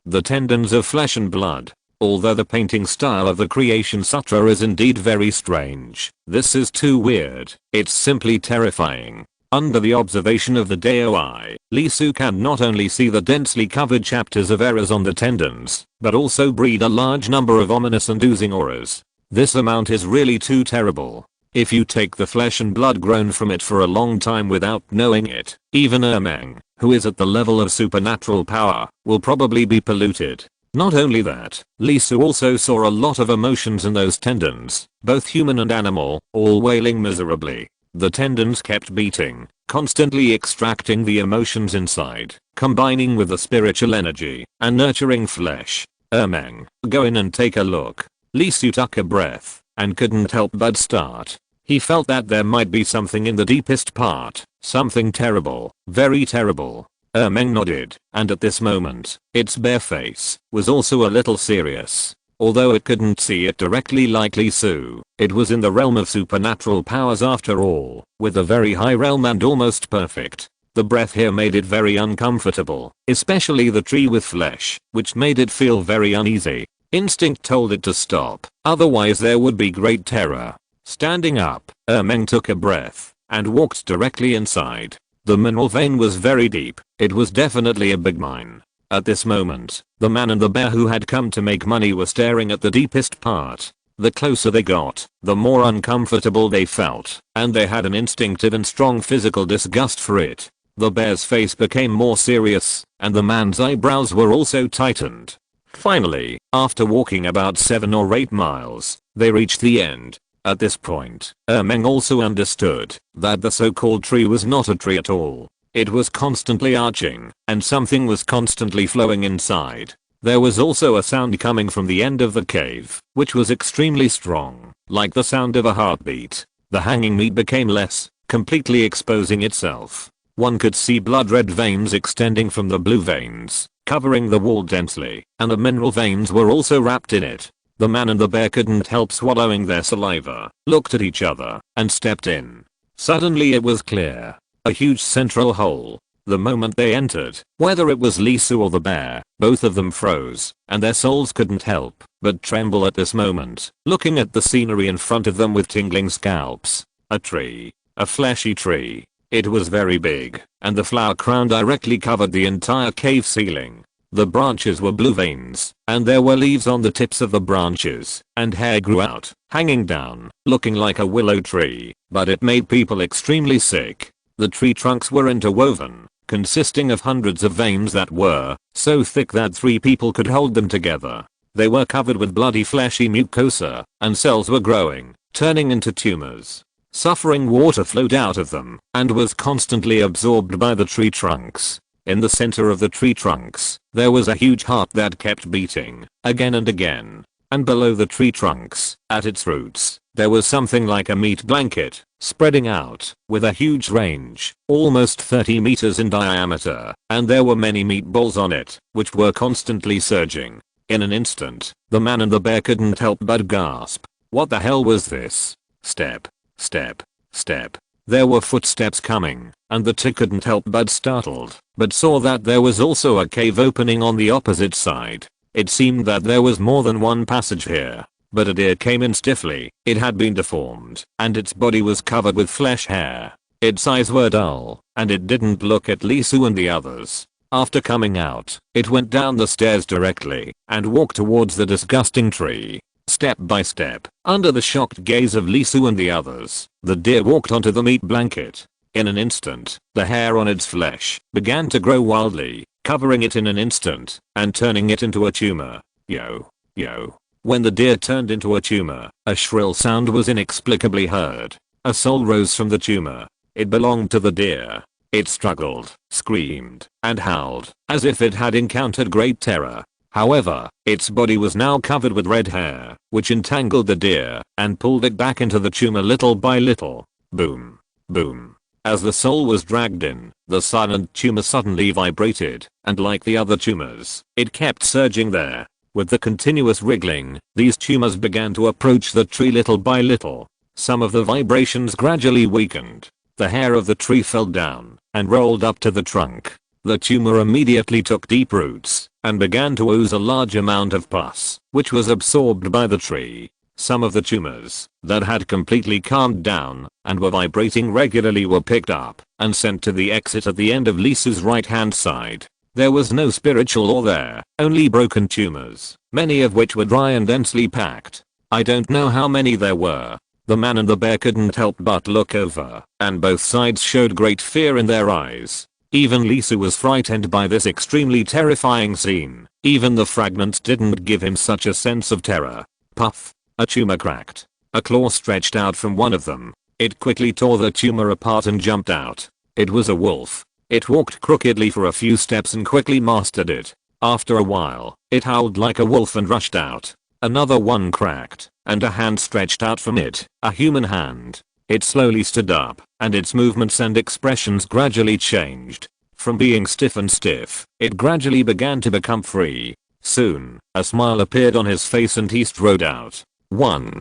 The tendons of flesh and blood. Although the painting style of the Creation Sutra is indeed very strange, this is too weird. It's simply terrifying. Under the observation of the DOI, Lee Su can not only see the densely covered chapters of errors on the tendons, but also breed a large number of ominous and oozing auras. This amount is really too terrible. If you take the flesh and blood grown from it for a long time without knowing it, even Ermeng, who is at the level of supernatural power, will probably be polluted. Not only that, Lee Su also saw a lot of emotions in those tendons, both human and animal, all wailing miserably. The tendons kept beating, constantly extracting the emotions inside, combining with the spiritual energy, and nurturing flesh. Ermeng, go in and take a look. Lee Su took a breath, and couldn't help but start. He felt that there might be something in the deepest part, something terrible, very terrible. Ermeng nodded, and at this moment, its bare face was also a little serious. Although it couldn't see it directly like Lee Su, it was in the realm of supernatural powers after all, with a very high realm and almost perfect. The breath here made it very uncomfortable, especially the tree with flesh, which made it feel very uneasy. Instinct told it to stop, otherwise there would be great terror. Standing up, Ermeng took a breath, and walked directly inside. The mineral vein was very deep, it was definitely a big mine. At this moment, the man and the bear who had come to make money were staring at the deepest part. The closer they got, the more uncomfortable they felt, and they had an instinctive and strong physical disgust for it. The bear's face became more serious, and the man's eyebrows were also tightened. Finally, after walking about 7 or 8 miles, they reached the end. At this point, Ermeng also understood that the so-called tree was not a tree at all. It was constantly arching, and something was constantly flowing inside. There was also a sound coming from the end of the cave, which was extremely strong, like the sound of a heartbeat. The hanging meat became less, completely exposing itself. One could see blood-red veins extending from the blue veins, covering the wall densely, and the mineral veins were also wrapped in it. The man and the bear couldn't help swallowing their saliva, looked at each other, and stepped in. Suddenly it was clear. A huge central hole. The moment they entered, whether it was Lee Su or the bear, both of them froze, and their souls couldn't help but tremble at this moment, looking at the scenery in front of them with tingling scalps. A tree. A fleshy tree. It was very big, and the flower crown directly covered the entire cave ceiling. The branches were blue veins, and there were leaves on the tips of the branches, and hair grew out, hanging down, looking like a willow tree, but it made people extremely sick. The tree trunks were interwoven, consisting of hundreds of veins that were so thick that 3 people could hold them together. They were covered with bloody fleshy mucosa, and cells were growing, turning into tumors. Suffering water flowed out of them, and was constantly absorbed by the tree trunks. In the center of the tree trunks, there was a huge heart that kept beating, again and again. And below the tree trunks, at its roots, there was something like a meat blanket, spreading out, with a huge range, almost 30 meters in diameter, and there were many meatballs on it, which were constantly surging. In an instant, the man and the bear couldn't help but gasp. What the hell was this? Step, step, step. There were footsteps coming, and the two couldn't help but startled, but saw that there was also a cave opening on the opposite side. It seemed that there was more than one passage here, but a deer came in stiffly. It had been deformed, and its body was covered with flesh hair. Its eyes were dull, and it didn't look at Lee Su and the others. After coming out, it went down the stairs directly, and walked towards the disgusting tree. Step by step, under the shocked gaze of Lee Su and the others, the deer walked onto the meat blanket. In an instant, the hair on its flesh began to grow wildly, covering it in an instant, and turning it into a tumor. Yo, yo. When the deer turned into a tumor, a shrill sound was inexplicably heard. A soul rose from the tumor. It belonged to the deer. It struggled, screamed, and howled, as if it had encountered great terror. However, its body was now covered with red hair, which entangled the deer, and pulled it back into the tumor little by little. Boom. Boom. As the soul was dragged in, the silent tumor suddenly vibrated, and like the other tumors, it kept surging there. With the continuous wriggling, these tumors began to approach the tree little by little. Some of the vibrations gradually weakened. The hair of the tree fell down, and rolled up to the trunk. The tumor immediately took deep roots, and began to ooze a large amount of pus, which was absorbed by the tree. Some of the tumors that had completely calmed down and were vibrating regularly were picked up and sent to the exit at the end of Lisu's right hand side. There was no spiritual ore there, only broken tumors, many of which were dry and densely packed. I don't know how many there were. The man and the bear couldn't help but look over, and both sides showed great fear in their eyes. Even Lisu was frightened by this extremely terrifying scene. Even the fragments didn't give him such a sense of terror. Puff. A tumor cracked. A claw stretched out from one of them. It quickly tore the tumor apart and jumped out. It was a wolf. It walked crookedly for a few steps and quickly mastered it. After a while, it howled like a wolf and rushed out. Another one cracked, and a hand stretched out from it, a human hand. It slowly stood up, and its movements and expressions gradually changed. From being stiff, it gradually began to become free. Soon, a smile appeared on his face and he strode out. One.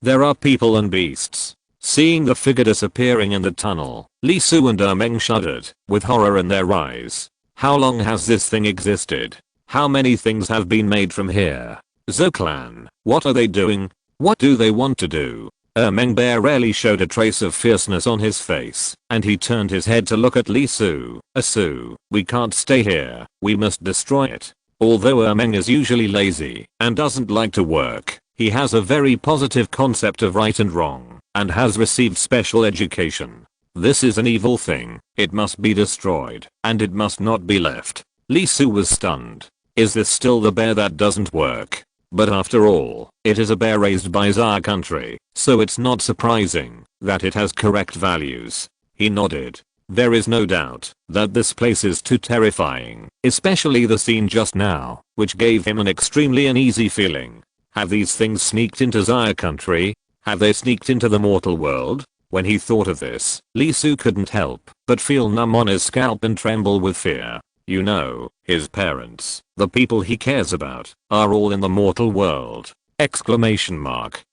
There are people and beasts. Seeing the figure disappearing in the tunnel, Lisu and Meng shuddered, with horror in their eyes. How long has this thing existed? How many things have been made from here? Zoclan, what are they doing? What do they want to do? Meng Bear rarely showed a trace of fierceness on his face, and he turned his head to look at Lisu. Asu, we can't stay here, we must destroy it. Although Meng is usually lazy and doesn't like to work, he has a very positive concept of right and wrong, and has received special education. This is an evil thing, it must be destroyed, and it must not be left. Lisu was stunned. Is this still the bear that doesn't work? But after all, it is a bear raised by Zaya country, so it's not surprising that it has correct values. He nodded. There is no doubt that this place is too terrifying, especially the scene just now, which gave him an extremely uneasy feeling. Have these things sneaked into Zaya country? Have they sneaked into the mortal world? When he thought of this, Lisu couldn't help but feel numb on his scalp and tremble with fear. You know, his parents, the people he cares about, are all in the mortal world! Exclamation mark.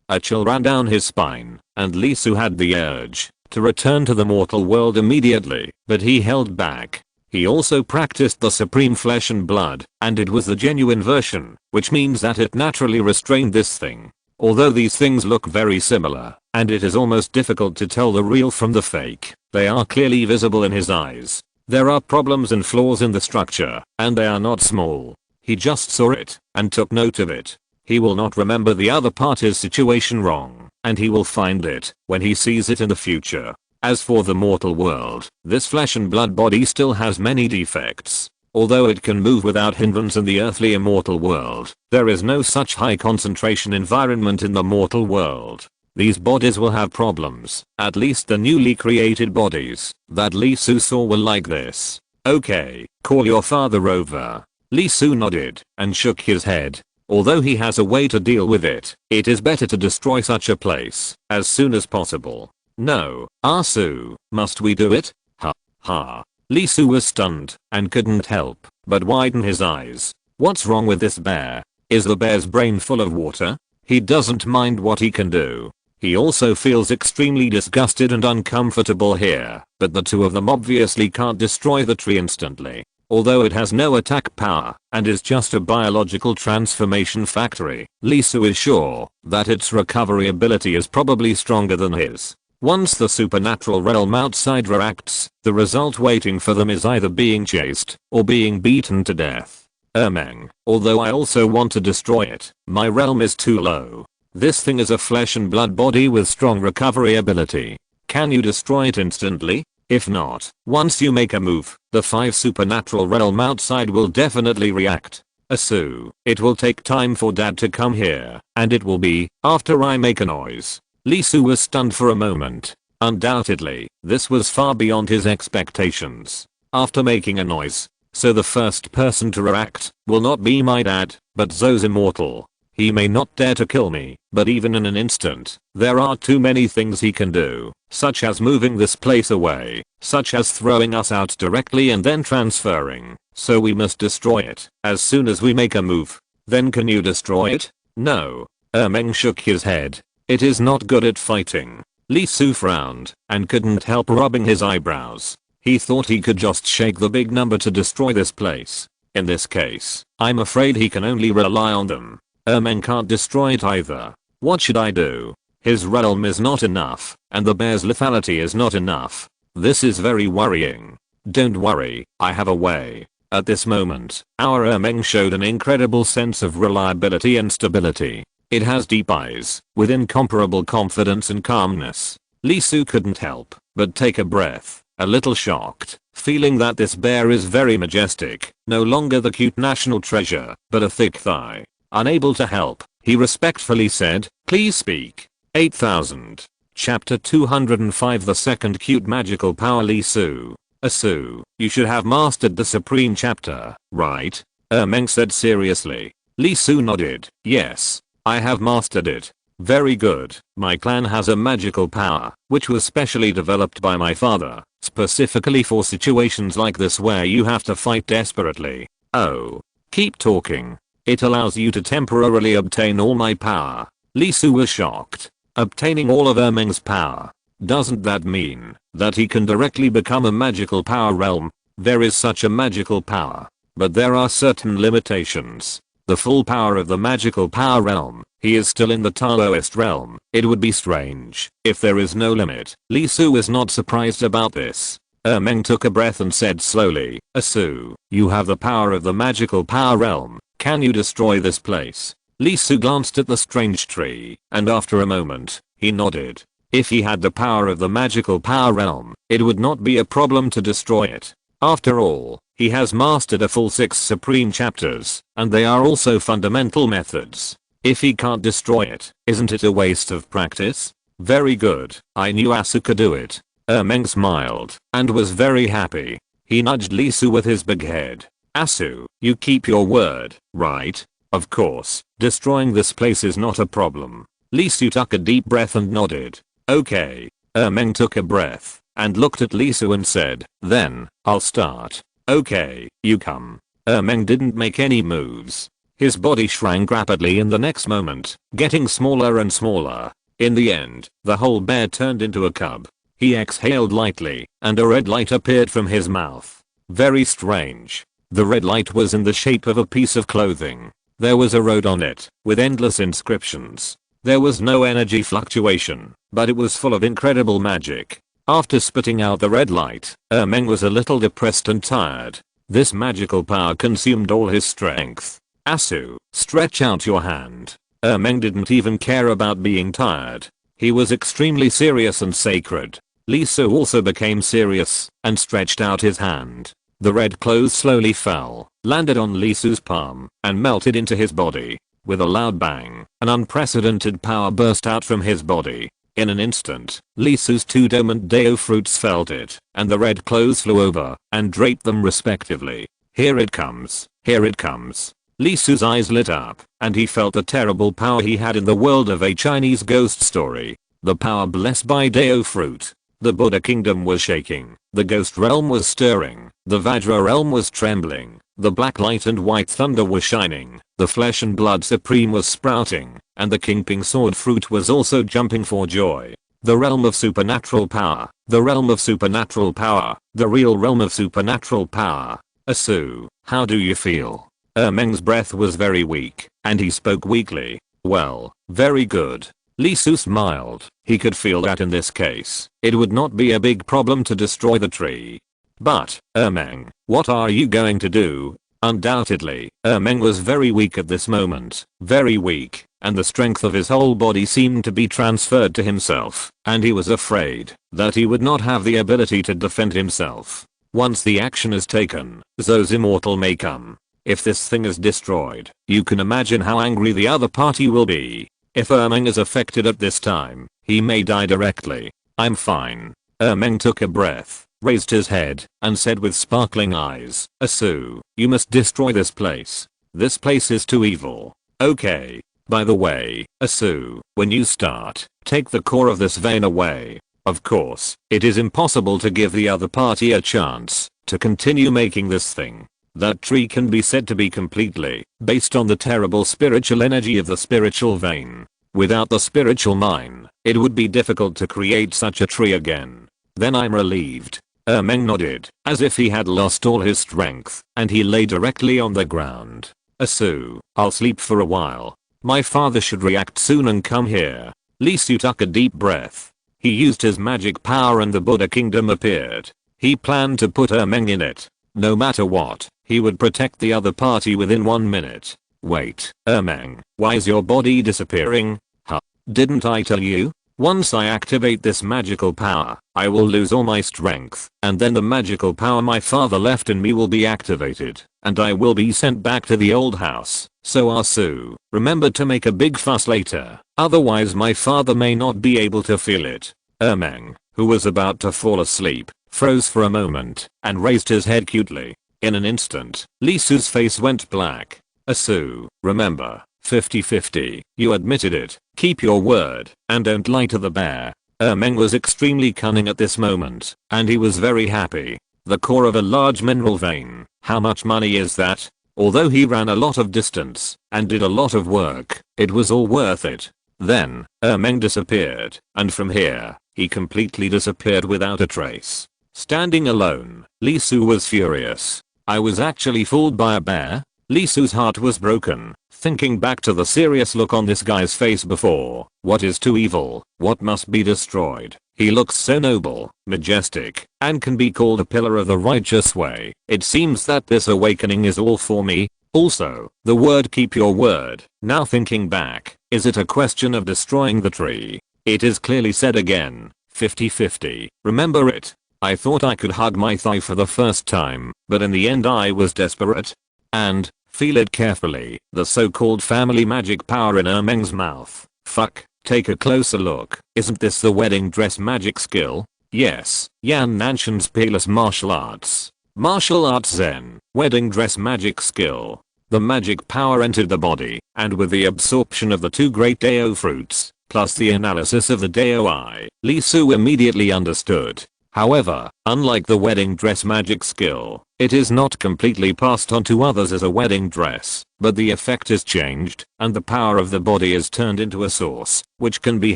A chill ran down his spine, and Lisu had the urge to return to the mortal world immediately, but he held back. He also practiced the supreme flesh and blood, and it was the genuine version, which means that it naturally restrained this thing. Although these things look very similar, and it is almost difficult to tell the real from the fake, they are clearly visible in his eyes. There are problems and flaws in the structure, and they are not small. He just saw it, and took note of it. He will not remember the other party's situation wrong, and he will find it when he sees it in the future. As for the mortal world, this flesh and blood body still has many defects. Although it can move without hindrance in the earthly immortal world, there is no such high concentration environment in the mortal world. These bodies will have problems. At least the newly created bodies that Lisu saw were like this. Okay, call your father over. Lisu nodded and shook his head. Although he has a way to deal with it, it is better to destroy such a place as soon as possible. No, Asu, must we do it? Ha, ha. Lisu was stunned and couldn't help but widen his eyes. What's wrong with this bear? Is the bear's brain full of water? He doesn't mind what he can do. He also feels extremely disgusted and uncomfortable here, but the two of them obviously can't destroy the tree instantly. Although it has no attack power and is just a biological transformation factory, Lisu is sure that its recovery ability is probably stronger than his. Once the supernatural realm outside reacts, the result waiting for them is either being chased or being beaten to death. Meng, although I also want to destroy it, my realm is too low. This thing is a flesh and blood body with strong recovery ability. Can you destroy it instantly? If not, once you make a move, the 5 supernatural realm outside will definitely react. Asu, it will take time for dad to come here, and it will be after I make a noise. Lisu was stunned for a moment. Undoubtedly, this was far beyond his expectations. After making a noise, so the first person to react will not be my dad, but Zo's immortal. He may not dare to kill me, but even in an instant, there are too many things he can do, such as moving this place away, such as throwing us out directly and then transferring, so we must destroy it as soon as we make a move. Then can you destroy it? No. Meng shook his head. It is not good at fighting. Lisu frowned and couldn't help rubbing his eyebrows. He thought he could just shake the big number to destroy this place. In this case, I'm afraid he can only rely on them. Ermeng can't destroy it either. What should I do? His realm is not enough, and the bear's lethality is not enough. This is very worrying. Don't worry, I have a way. At this moment, our Ermeng showed an incredible sense of reliability and stability. It has deep eyes, with incomparable confidence and calmness. Lee Su couldn't help but take a breath, a little shocked, feeling that this bear is very majestic, no longer the cute national treasure, but a thick thigh. Unable to help, he respectfully said, "Please speak." 8000. Chapter 205. The second cute magical power. Lee Su. Su, you should have mastered the supreme chapter, right? Ermeng said seriously. Lee Su nodded. Yes, I have mastered it. Very good. My clan has a magical power, which was specially developed by my father, specifically for situations like this where you have to fight desperately. Oh. Keep talking. It allows you to temporarily obtain all my power. Lee Su was shocked. Obtaining all of Ermeng's power. Doesn't that mean that he can directly become a magical power realm? There is such a magical power, but there are certain limitations. The full power of the magical power realm, he is still in the Taoist realm. It would be strange if there is no limit. Lee Su is not surprised about this. Ermeng took a breath and said slowly, Su, you have the power of the magical power realm. Can you destroy this place? Lee Su glanced at the strange tree, and after a moment, he nodded. If he had the power of the magical power realm, it would not be a problem to destroy it. After all, he has mastered a full 6 supreme chapters, and they are also fundamental methods. If he can't destroy it, isn't it a waste of practice? Very good, I knew Asu could do it. Ermeng smiled, and was very happy. He nudged Lee Su with his big head. Asu, you keep your word, right? Of course, destroying this place is not a problem. Lee Su took a deep breath and nodded. Okay. Ermeng took a breath and looked at Lee Su and said, then, I'll start. Okay, you come. Ermeng didn't make any moves. His body shrank rapidly in the next moment, getting smaller and smaller. In the end, the whole bear turned into a cub. He exhaled lightly, and a red light appeared from his mouth. Very strange. The red light was in the shape of a piece of clothing. There was a road on it, with endless inscriptions. There was no energy fluctuation, but it was full of incredible magic. After spitting out the red light, Ermeng was a little depressed and tired. This magical power consumed all his strength. Asu, stretch out your hand. Ermeng didn't even care about being tired. He was extremely serious and sacred. Lee Su also became serious and stretched out his hand. The red clothes slowly fell, landed on Lee Su's palm, and melted into his body. With a loud bang, an unprecedented power burst out from his body. In an instant, Lee Su's 2 dormant Dao fruits felt it, and the red clothes flew over and draped them respectively. Here it comes, here it comes. Lee Su's eyes lit up, and he felt the terrible power he had in the world of a Chinese ghost story. The power blessed by Dao fruit. The Buddha kingdom was shaking, the ghost realm was stirring, the Vajra realm was trembling, the black light and white thunder were shining, the flesh and blood supreme was sprouting, and the Kingping sword fruit was also jumping for joy. The realm of supernatural power, the realm of supernatural power, the real realm of supernatural power. Asu, how do you feel? Ermeng's breath was very weak, and he spoke weakly. Well, very good. Lee Su smiled. He could feel that in this case, it would not be a big problem to destroy the tree. But, Ermeng, what are you going to do? Undoubtedly, Ermeng was very weak at this moment, very weak, and the strength of his whole body seemed to be transferred to himself, and he was afraid that he would not have the ability to defend himself. Once the action is taken, those immortal may come. If this thing is destroyed, you can imagine how angry the other party will be. If Ermeng is affected at this time, he may die directly. I'm fine. Ermeng took a breath, raised his head, and said with sparkling eyes, Asu, you must destroy this place. This place is too evil. Okay. By the way, Asu, when you start, take the core of this vein away. Of course, it is impossible to give the other party a chance to continue making this thing. That tree can be said to be completely based on the terrible spiritual energy of the spiritual vein. Without the spiritual mine, it would be difficult to create such a tree again. Then I'm relieved. Ermeng nodded, as if he had lost all his strength, and he lay directly on the ground. Asu, I'll sleep for a while. My father should react soon and come here. Li Su took a deep breath. He used his magic power and the Buddha kingdom appeared. He planned to put Meng in it. No matter what, he would protect the other party within 1 minute. Wait, Meng, why is your body disappearing? Huh? Didn't I tell you? Once I activate this magical power, I will lose all my strength, and then the magical power my father left in me will be activated, and I will be sent back to the old house. So Arsu, remember to make a big fuss later, otherwise my father may not be able to feel it. Meng, who was about to fall asleep, froze for a moment, and raised his head cutely. In an instant, Li Su's face went black. Arsu, remember, 50-50, you admitted it, keep your word, and don't lie to the bear. Meng was extremely cunning at this moment, and he was very happy. The core of a large mineral vein, how much money is that? Although he ran a lot of distance, and did a lot of work, it was all worth it. Then, Meng disappeared, and from here, he completely disappeared without a trace. Standing alone, Li Su was furious. I was actually fooled by a bear? Li Su's heart was broken, thinking back to the serious look on this guy's face before. What is too evil? What must be destroyed? He looks so noble, majestic, and can be called a pillar of the righteous way. It seems that this awakening is all for me. Also, the word keep your word. Now thinking back, is it a question of destroying the tree? It is clearly said again, 50-50. Remember it? I thought I could hug my thigh for the first time, but in the end I was desperate. And, feel it carefully, the so-called family magic power in Meng's mouth. Fuck, take a closer look. Isn't this the wedding dress magic skill? Yes, Yan Nanshan's peerless martial arts. Martial arts Zen, wedding dress magic skill. The magic power entered the body, and with the absorption of the 2 great Dao fruits, plus the analysis of the Dao eye, Li Su immediately understood. However, unlike the wedding dress magic skill, it is not completely passed on to others as a wedding dress, but the effect is changed, and the power of the body is turned into a source, which can be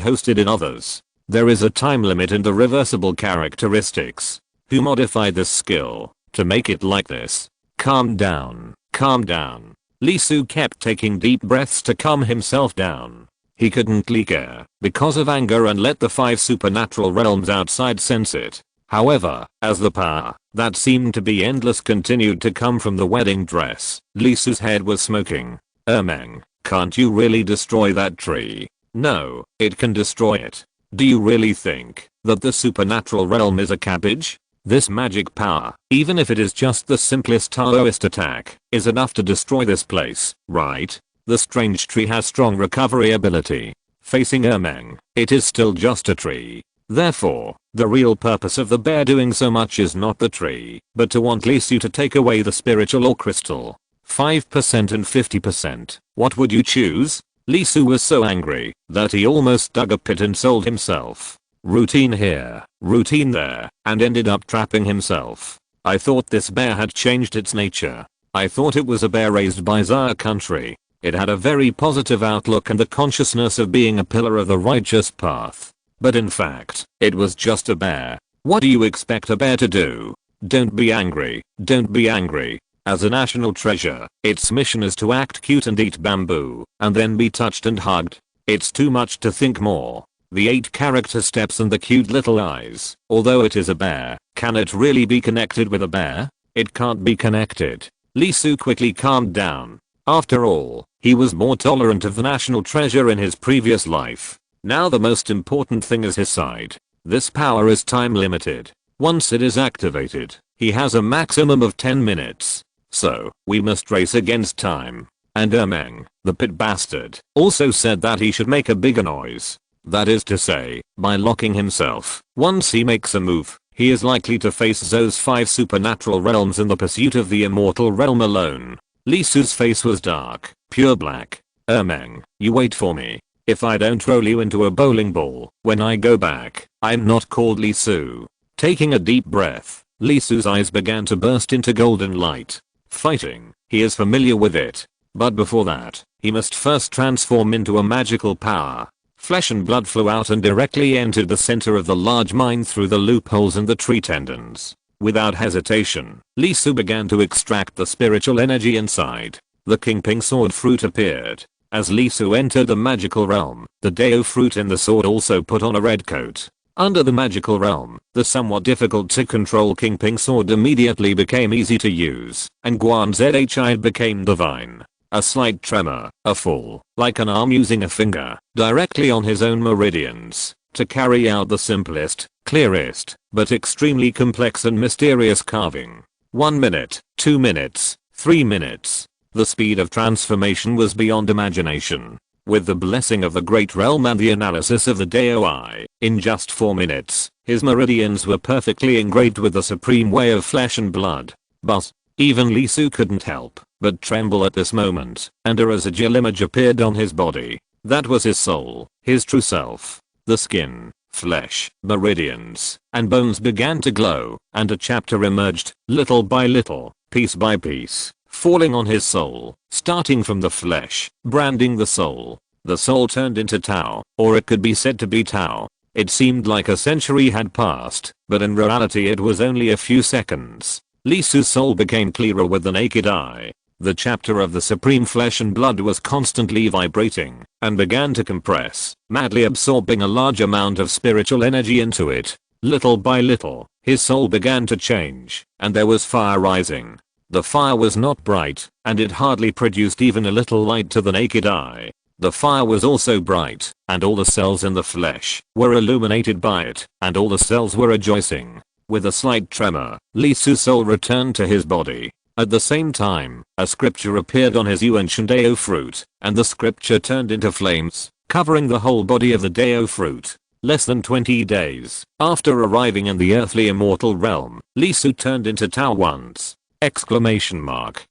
hosted in others. There is a time limit and irreversible characteristics. Who modified this skill to make it like this? Calm down, calm down. Li Su kept taking deep breaths to calm himself down. He couldn't leak air because of anger and let the 5 supernatural realms outside sense it. However, as the power that seemed to be endless continued to come from the wedding dress, Li Su's head was smoking. Meng, can't you really destroy that tree? No, it can destroy it. Do you really think that the supernatural realm is a cabbage? This magic power, even if it is just the simplest Taoist attack, is enough to destroy this place, right? The strange tree has strong recovery ability. Facing Meng, it is still just a tree. Therefore, the real purpose of the bear doing so much is not the tree, but to want Li Su to take away the spiritual or crystal. 5% and 50%. What would you choose? Li Su was so angry that he almost dug a pit and sold himself. Routine here, routine there, and ended up trapping himself. I thought this bear had changed its nature. I thought it was a bear raised by Zaya country. It had a very positive outlook and the consciousness of being a pillar of the righteous path. But in fact, it was just a bear. What do you expect a bear to do? Don't be angry, don't be angry. As a national treasure, its mission is to act cute and eat bamboo, and then be touched and hugged. It's too much to think more. The 8 character steps and the cute little eyes. Although it is a bear, can it really be connected with a bear? It can't be connected. Li Su quickly calmed down. After all, he was more tolerant of the national treasure in his previous life. Now the most important thing is his side. This power is time limited. Once it is activated, he has a maximum of 10 minutes. So, we must race against time. And Meng, the pit bastard, also said that he should make a bigger noise. That is to say, by locking himself. Once he makes a move, he is likely to face those 5 supernatural realms in the pursuit of the immortal realm alone. Li Su's face was dark, pure black. Meng, you wait for me. If I don't roll you into a bowling ball when I go back, I'm not called Li Su. Taking a deep breath, Li Su's eyes began to burst into golden light. Fighting, he is familiar with it. But before that, he must first transform into a magical power. Flesh and blood flew out and directly entered the center of the large mine through the loopholes in the tree tendons. Without hesitation, Li Su began to extract the spiritual energy inside. The Kingping sword fruit appeared. As Li Su entered the magical realm, the Dao fruit in the sword also put on a red coat. Under the magical realm, the somewhat difficult to control King Ping sword immediately became easy to use, and Guan Zhi became divine. A slight tremor, a fall, like an arm using a finger, directly on his own meridians, to carry out the simplest, clearest, but extremely complex and mysterious carving. 1 minute, 2 minutes, 3 minutes. The speed of transformation was beyond imagination. With the blessing of the great realm and the analysis of the Dao Eye, in just 4 minutes, his meridians were perfectly engraved with the supreme way of flesh and blood. But even Li Su couldn't help but tremble at this moment, and a residual image appeared on his body. That was his soul, his true self. The skin, flesh, meridians, and bones began to glow, and a chapter emerged, little by little, piece by piece, falling on his soul, starting from the flesh, branding the soul. The soul turned into Tao, or it could be said to be Tao. It seemed like a century had passed, but in reality it was only a few seconds. Li Su's soul became clearer with the naked eye. The chapter of the supreme flesh and blood was constantly vibrating, and began to compress, madly absorbing a large amount of spiritual energy into it. Little by little, his soul began to change, and there was fire rising. The fire was not bright, and it hardly produced even a little light to the naked eye. The fire was also bright, and all the cells in the flesh were illuminated by it, and all the cells were rejoicing. With a slight tremor, Li Su's soul returned to his body. At the same time, a scripture appeared on his Yuanshan Dao fruit, and the scripture turned into flames, covering the whole body of the Dao fruit. Less than 20 days after arriving in the earthly immortal realm, Li Su turned into Tao once. Exclamation mark.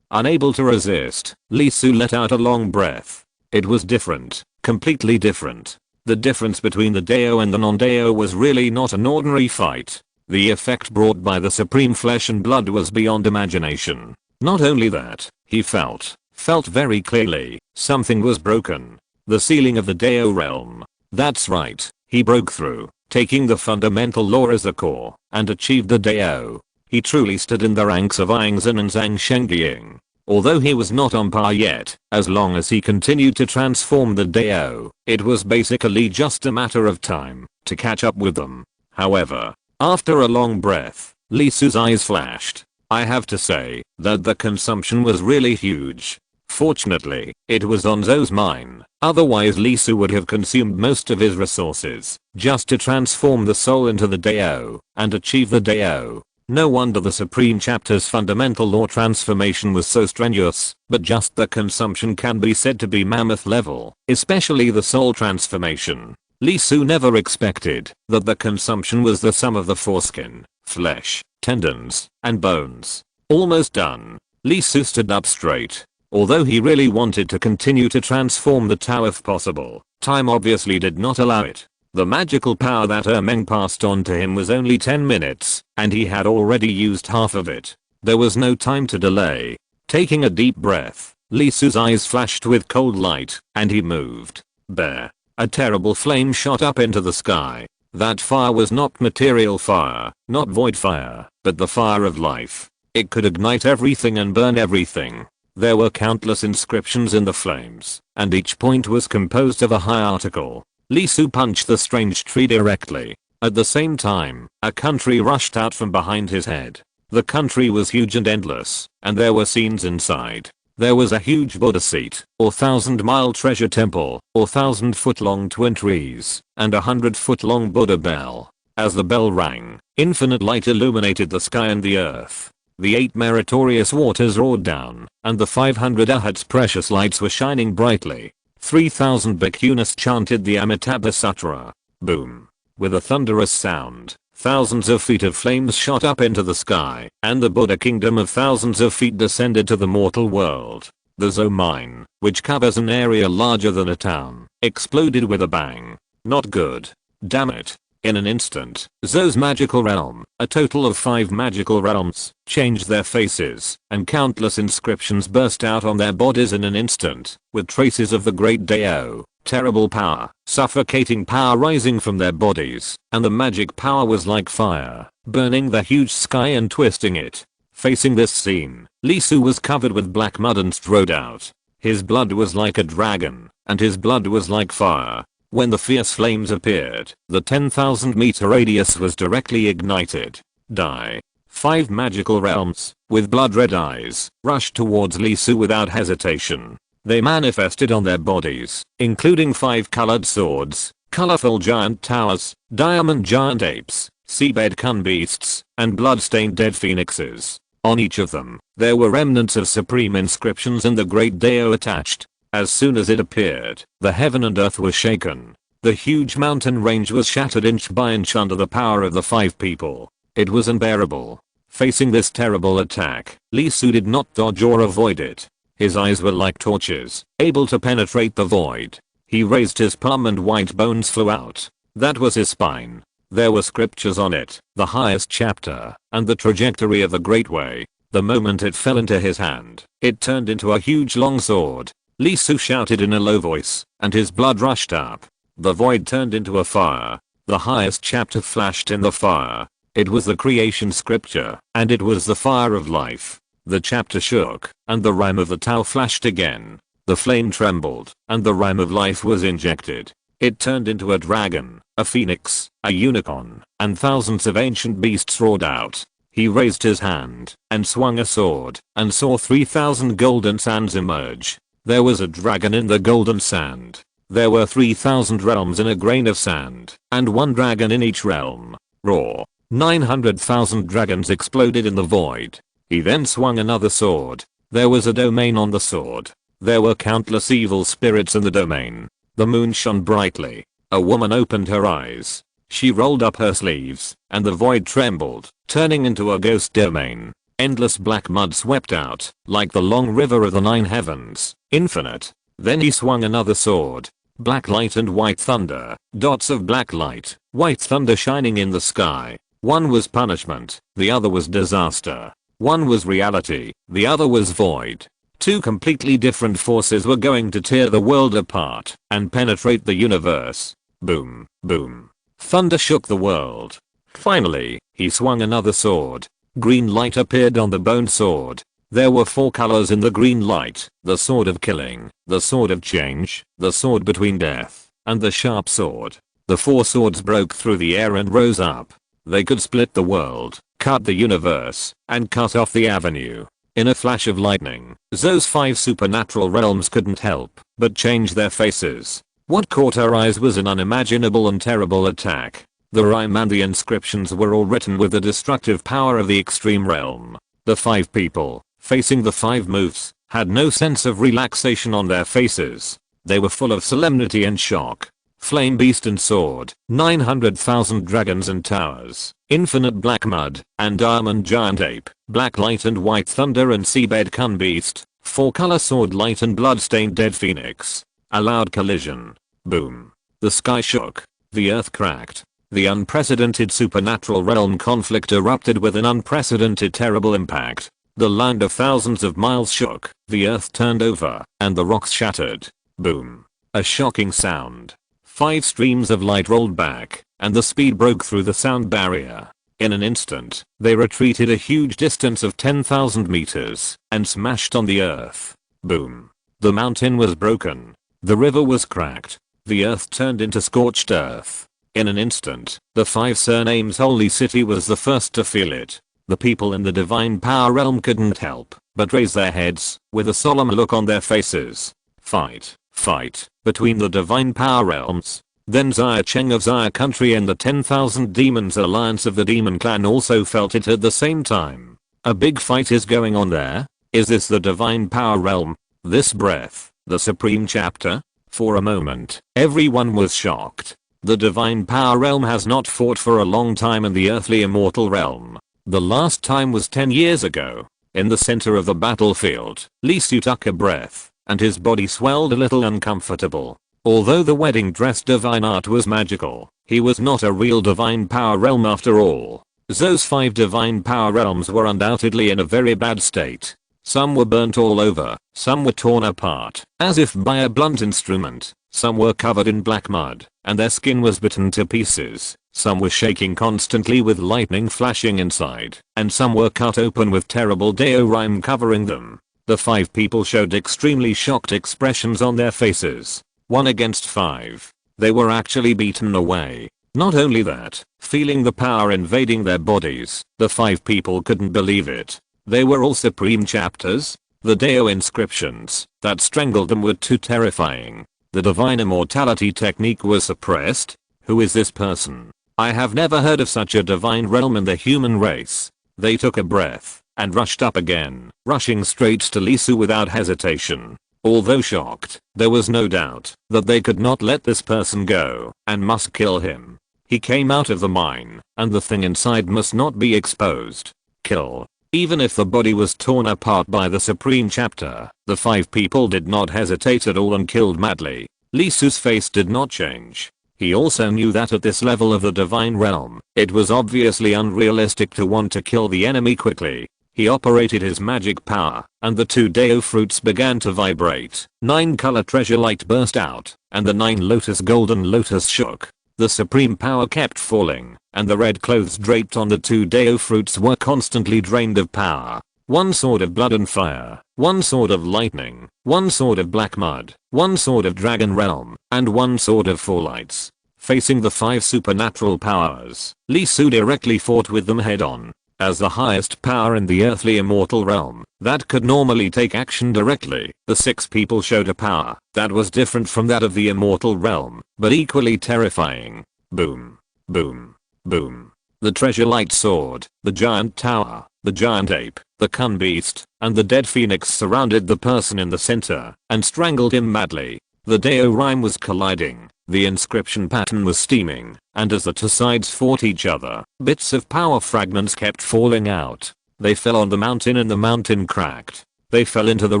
Unable to resist, Li Su let out a long breath. It was different, completely different. The difference between the Dao and the non-Dao was really not an ordinary fight. The effect brought by the supreme flesh and blood was beyond imagination. Not only that, he felt very clearly, something was broken. The ceiling of the Dao realm. That's right, he broke through, taking the fundamental law as the core, and achieved the Dao. He truly stood in the ranks of Yingzhen and Zhang Shengying. Although he was not on par yet, as long as he continued to transform the Dao, it was basically just a matter of time to catch up with them. However, after a long breath, Li Su's eyes flashed. I have to say that the consumption was really huge. Fortunately, it was on Zhou's mine, otherwise Li Su would have consumed most of his resources just to transform the soul into the Dao and achieve the Dao. No wonder the Supreme Chapter's fundamental law transformation was so strenuous, but just the consumption can be said to be mammoth level, especially the soul transformation. Li Su never expected that the consumption was the sum of the foreskin, flesh, tendons, and bones. Almost done. Li Su stood up straight. Although he really wanted to continue to transform the Tao if possible, time obviously did not allow it. The magical power that Meng passed on to him was only 10 minutes, and he had already used half of it. There was no time to delay. Taking a deep breath, Li Su's eyes flashed with cold light, and he moved. There. A terrible flame shot up into the sky. That fire was not material fire, not void fire, but the fire of life. It could ignite everything and burn everything. There were countless inscriptions in the flames, and each point was composed of a high article. Li Su punched the strange tree directly. At the same time, a country rushed out from behind his head. The country was huge and endless, and there were scenes inside. There was a huge Buddha seat, or 1,000-mile treasure temple, or 1,000-foot-long twin trees, and 100-foot-long Buddha bell. As the bell rang, infinite light illuminated the sky and the earth. The 8 meritorious waters roared down, and the 500 Arhats precious lights were shining brightly. 3,000 bhikkhunis chanted the Amitabha Sutra. Boom. With a thunderous sound, thousands of feet of flames shot up into the sky, and the Buddha kingdom of thousands of feet descended to the mortal world. The Zhou mine, which covers an area larger than a town, exploded with a bang. Not good. Damn it. In an instant, Zhou's magical realm, a total of 5 magical realms, changed their faces, and countless inscriptions burst out on their bodies in an instant, with traces of the great Dao, terrible power, suffocating power rising from their bodies, and the magic power was like fire, burning the huge sky and twisting it. Facing this scene, Li Su was covered with black mud and strode out. His blood was like a dragon, and his blood was like fire. When the fierce flames appeared, the 10,000 meter radius was directly ignited. Die. 5 magical realms, with blood-red eyes, rushed towards Lee Su without hesitation. They manifested on their bodies, including 5 colored swords, colorful giant towers, diamond giant apes, seabed kun beasts, and blood-stained dead phoenixes. On each of them, there were remnants of supreme inscriptions and the great Deo attached. As soon as it appeared, the heaven and earth were shaken. The huge mountain range was shattered inch by inch under the power of the 5 people. It was unbearable. Facing this terrible attack, Lee Su did not dodge or avoid it. His eyes were like torches, able to penetrate the void. He raised his palm and white bones flew out. That was his spine. There were scriptures on it, the highest chapter, and the trajectory of the Great Way. The moment it fell into his hand, it turned into a huge long sword. Lee Su shouted in a low voice, and his blood rushed up. The void turned into a fire. The highest chapter flashed in the fire. It was the creation scripture, and it was the fire of life. The chapter shook, and the rhyme of the Tao flashed again. The flame trembled, and the rhyme of life was injected. It turned into a dragon, a phoenix, a unicorn, and thousands of ancient beasts roared out. He raised his hand, and swung a sword, and saw 3,000 golden sands emerge. There was a dragon in the golden sand. There were 3,000 realms in a grain of sand, and 1 dragon in each realm. Roar. 900,000 dragons exploded in the void. He then swung another sword. There was a domain on the sword. There were countless evil spirits in the domain. The moon shone brightly. A woman opened her eyes. She rolled up her sleeves, and the void trembled, turning into a ghost domain. Endless black mud swept out, like the long river of the 9 heavens, infinite. Then he swung another sword. Black light and white thunder, dots of black light, white thunder shining in the sky. One was punishment, the other was disaster. One was reality, the other was void. 2 completely different forces were going to tear the world apart and penetrate the universe. Boom, boom. Thunder shook the world. Finally, he swung another sword. Green light appeared on the bone sword. There were 4 colors in the green light, the sword of killing, the sword of change, the sword between death, and the sharp sword. The 4 swords broke through the air and rose up. They could split the world, cut the universe, and cut off the avenue. In a flash of lightning, those 5 supernatural realms couldn't help but change their faces. What caught our eyes was an unimaginable and terrible attack. The rhyme and the inscriptions were all written with the destructive power of the extreme realm. The 5 people, facing the 5 moves, had no sense of relaxation on their faces. They were full of solemnity and shock. Flame beast and sword, 900,000 dragons and towers, infinite black mud, and diamond giant ape, black light and white thunder and seabed kun beast, 4-color sword light and blood-stained dead phoenix. A loud collision. Boom. The sky shook. The earth cracked. The unprecedented supernatural realm conflict erupted with an unprecedented terrible impact. The land of thousands of miles shook, the earth turned over, and the rocks shattered. Boom. A shocking sound. 5 streams of light rolled back, and the speed broke through the sound barrier. In an instant, they retreated a huge distance of 10,000 meters, and smashed on the earth. Boom. The mountain was broken. The river was cracked. The earth turned into scorched earth. In an instant, the 5 surnames holy city was the first to feel it. The people in the divine power realm couldn't help but raise their heads, with a solemn look on their faces. Fight. Fight, between the divine power realms. Then Xia Cheng of Xia country and the 10,000 demons alliance of the demon clan also felt it at the same time. A big fight is going on there? Is this the divine power realm? This breath, the supreme chapter? For a moment, everyone was shocked. The divine power realm has not fought for a long time in the earthly immortal realm. The last time was 10 years ago. In the center of the battlefield, Lee Su took a breath, and his body swelled a little uncomfortable. Although the wedding dress divine art was magical, he was not a real divine power realm after all. Those 5 divine power realms were undoubtedly in a very bad state. Some were burnt all over, some were torn apart, as if by a blunt instrument, some were covered in black mud, and their skin was bitten to pieces, some were shaking constantly with lightning flashing inside, and some were cut open with terrible Deo rhyme covering them. The 5 people showed extremely shocked expressions on their faces. 1 against 5. They were actually beaten away. Not only that, feeling the power invading their bodies, the 5 people couldn't believe it. They were all supreme chapters? The Deo inscriptions that strangled them were too terrifying. The divine immortality technique was suppressed? Who is this person? I have never heard of such a divine realm in the human race. They took a breath and rushed up again, rushing straight to Lisu without hesitation. Although shocked, there was no doubt that they could not let this person go and must kill him. He came out of the mine, and the thing inside must not be exposed. Kill. Even if the body was torn apart by the supreme chapter, the 5 people did not hesitate at all and killed madly. Lisu's face did not change. He also knew that at this level of the divine realm, it was obviously unrealistic to want to kill the enemy quickly. He operated his magic power, and the 2 Deo fruits began to vibrate. 9 color treasure light burst out, and the 9 golden lotus shook. The supreme power kept falling, and the red clothes draped on the 2 Deo fruits were constantly drained of power. 1 sword of blood and fire, 1 sword of lightning, 1 sword of black mud, 1 sword of dragon realm, and 1 sword of 4 lights. Facing the 5 supernatural powers, Lisu directly fought with them head on. As the highest power in the earthly immortal realm that could normally take action directly, the 6 people showed a power that was different from that of the immortal realm, but equally terrifying. Boom. Boom. Boom. The treasure light sword, the giant tower, the giant ape, the kun beast, and the dead phoenix surrounded the person in the center and strangled him madly. The Deo rhyme was colliding, the inscription pattern was steaming, and as the 2 sides fought each other, bits of power fragments kept falling out. They fell on the mountain and the mountain cracked. They fell into the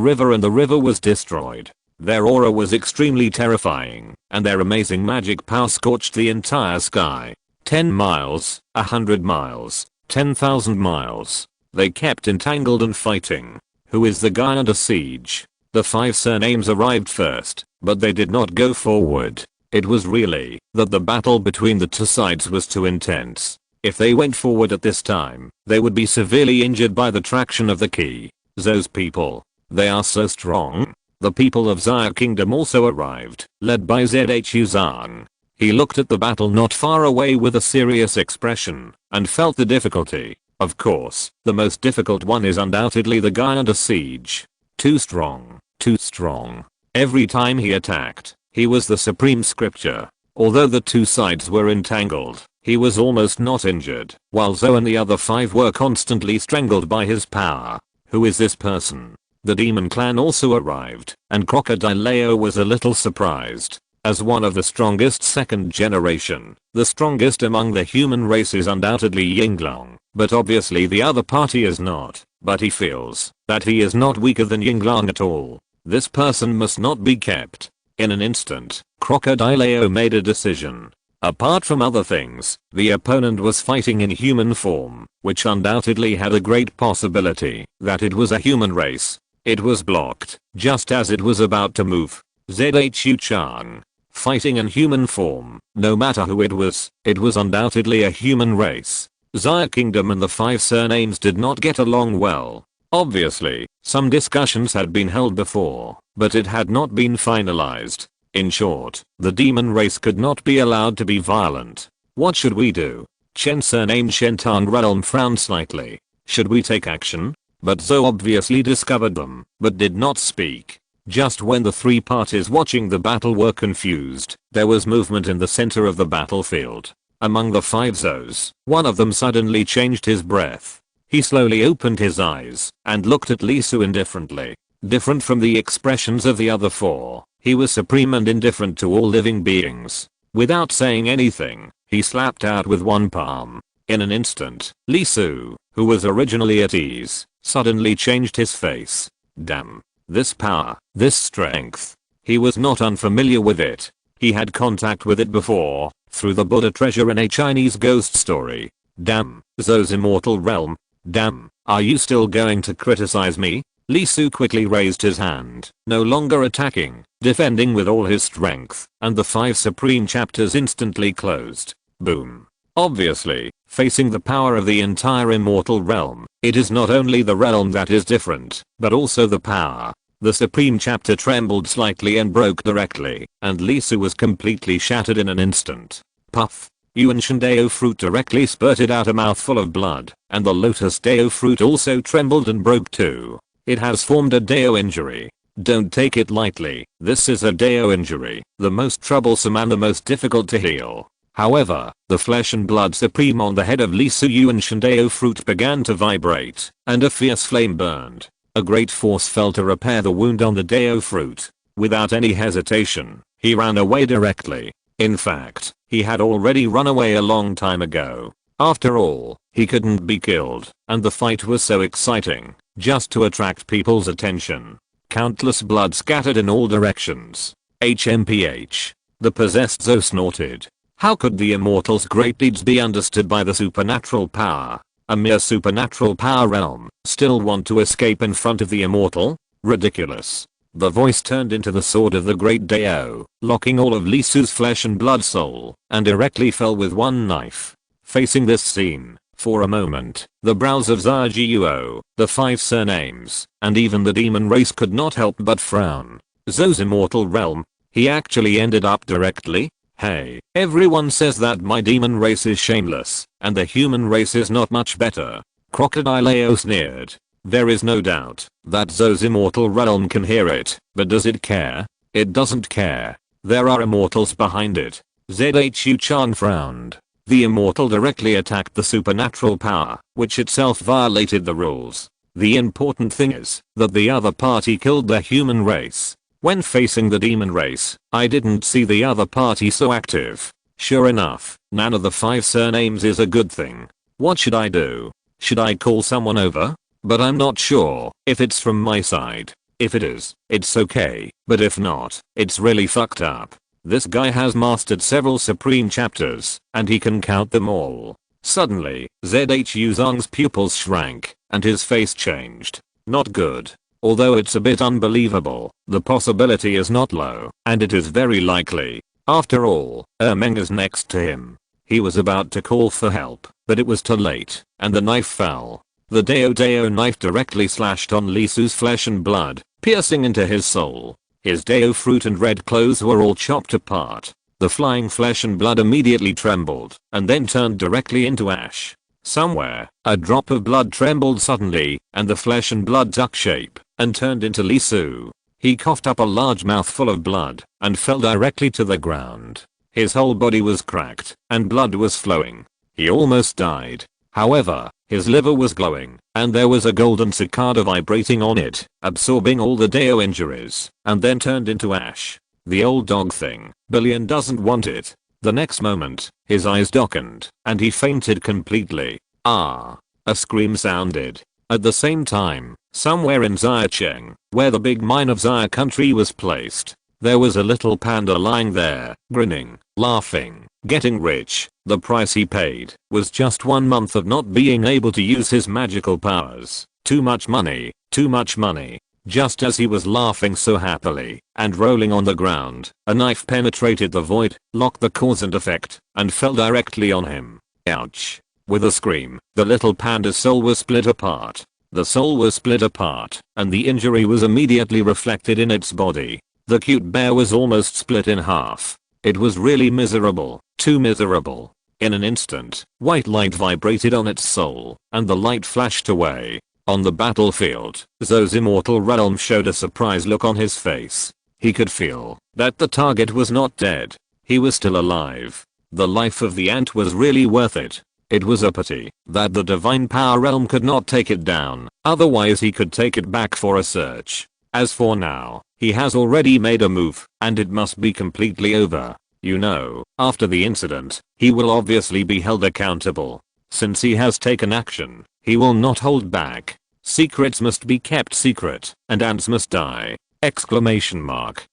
river and the river was destroyed. Their aura was extremely terrifying, and their amazing magic power scorched the entire sky. 10 miles, 100 miles, 10,000 miles. They kept entangled and fighting. Who is the guy under siege? The 5 surnames arrived first, but they did not go forward. It was really that the battle between the 2 sides was too intense. If they went forward at this time, they would be severely injured by the traction of the key. Those people. They are so strong. The people of Xia Kingdom also arrived, led by Zhu Zhang. He looked at the battle not far away with a serious expression, and felt the difficulty. Of course, the most difficult one is undoubtedly the guy under siege. Too strong. Too strong. Every time he attacked, he was the supreme scripture. Although the 2 sides were entangled, he was almost not injured, while Zhou and the other 5 were constantly strangled by his power. Who is this person? The demon clan also arrived, and Crocodile Leo was a little surprised. As one of the strongest 2nd generation, the strongest among the human race is undoubtedly Yinglong, but obviously the other party is not. But he feels that he is not weaker than Yinglong at all. This person must not be kept. In an instant, Crocodile Leo made a decision. Apart from other things, the opponent was fighting in human form, which undoubtedly had a great possibility that it was a human race. It was blocked, just as it was about to move. Zhu Chang. Fighting in human form, no matter who it was undoubtedly a human race. Xia Kingdom and the 5 surnames did not get along well. Obviously, some discussions had been held before, but it had not been finalized. In short, the demon race could not be allowed to be violent. What should we do? Chen surname Shentang Realm frowned slightly. Should we take action? But Zhou obviously discovered them, but did not speak. Just when the 3 parties watching the battle were confused, there was movement in the center of the battlefield. Among the 5 Zhous, one of them suddenly changed his breath. He slowly opened his eyes and looked at Lisu indifferently. Different from the expressions of the other 4, he was supreme and indifferent to all living beings. Without saying anything, he slapped out with 1 palm. In an instant, Lisu, who was originally at ease, suddenly changed his face. Damn. This power, this strength. He was not unfamiliar with it. He had contact with it before, through the Buddha treasure in a Chinese ghost story. Damn, Zhou's immortal realm. Damn, are you still going to criticize me? Lisu quickly raised his hand, no longer attacking, defending with all his strength, and the 5 supreme chapters instantly closed. Boom. Obviously, facing the power of the entire immortal realm. It is not only the realm that is different, but also the power. The supreme chapter trembled slightly and broke directly, and Lisu was completely shattered in an instant. Puff. Yuan Shandao fruit directly spurted out a mouthful of blood, and the Lotus Dao fruit also trembled and broke too. It has formed a Dao injury. Don't take it lightly, this is a Dao injury, the most troublesome and the most difficult to heal. However, the flesh and blood supreme on the head of Lisu Yuan Shandao fruit began to vibrate, and a fierce flame burned. A great force fell to repair the wound on the Dao fruit. Without any hesitation, he ran away directly. In fact, he had already run away a long time ago. After all, he couldn't be killed, and the fight was so exciting, just to attract people's attention. Countless blood scattered in all directions. HMPH. The possessed Zo snorted. How could the immortal's great deeds be understood by the supernatural power? A mere supernatural power realm, still want to escape in front of the immortal? Ridiculous. The voice turned into the sword of the great Dao, locking all of Lisu's flesh and blood soul, and directly fell with one knife. Facing this scene, for a moment, the brows of Zhao, the 5 surnames, and even the demon race could not help but frown. Zo's immortal realm? He actually ended up directly? Hey, everyone says that my demon race is shameless, and the human race is not much better. Crocodileo sneered. There is no doubt that Zo's immortal realm can hear it, but does it care? It doesn't care. There are immortals behind it. Zhu Chan frowned. The immortal directly attacked the supernatural power, which itself violated the rules. The important thing is that the other party killed the human race. When facing the demon race, I didn't see the other party so active. Sure enough, none of the 5 surnames is a good thing. What should I do? Should I call someone over? But I'm not sure if it's from my side. If it is, it's okay, but if not, it's really fucked up. This guy has mastered several supreme chapters, and he can count them all. Suddenly, Zhu Zong's pupils shrank, and his face changed. Not good. Although it's a bit unbelievable, the possibility is not low, and it is very likely. After all, Meng is next to him. He was about to call for help, but it was too late, and the knife fell. The Dao knife directly slashed on Lisu's flesh and blood, piercing into his soul. His Dao fruit and red clothes were all chopped apart. The flying flesh and blood immediately trembled, and then turned directly into ash. Somewhere, a drop of blood trembled suddenly, and the flesh and blood took shape, and turned into Lisu. He coughed up a large mouthful of blood, and fell directly to the ground. His whole body was cracked, and blood was flowing. He almost died. However, his liver was glowing, and there was a golden cicada vibrating on it, absorbing all the Dao injuries, and then turned into ash. The old dog thing, Billion doesn't want it. The next moment, his eyes darkened, and he fainted completely. Ah! A scream sounded. At the same time, somewhere in Xiacheng, where the big mine of Xia country was placed, there was a little panda lying there, grinning, laughing, getting rich. The price he paid was just 1 month of not being able to use his magical powers. Too much money, too much money. Just as he was laughing so happily and rolling on the ground, a knife penetrated the void, locked the cause and effect, and fell directly on him. Ouch. With a scream, the little panda's soul was split apart. The soul was split apart, and the injury was immediately reflected in its body. The cute bear was almost split in half. It was really miserable, too miserable. In an instant, white light vibrated on its soul, and the light flashed away. On the battlefield, Zo's immortal realm showed a surprised look on his face. He could feel that the target was not dead. He was still alive. The life of the ant was really worth it. It was a pity that the divine power realm could not take it down, otherwise he could take it back for a search. As for now, he has already made a move, and it must be completely over. You know, after the incident, he will obviously be held accountable. Since he has taken action, he will not hold back. Secrets must be kept secret, and ants must die! Exclamation mark.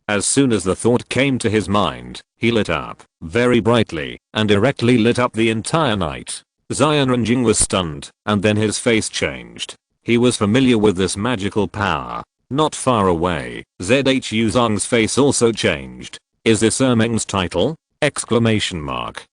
As soon as the thought came to his mind, he lit up, very brightly, and directly lit up the entire night. Xian Renjing was stunned, and then his face changed. He was familiar with this magical power. Not far away, Zhu Zong's face also changed. Is this Meng's title? Exclamation mark.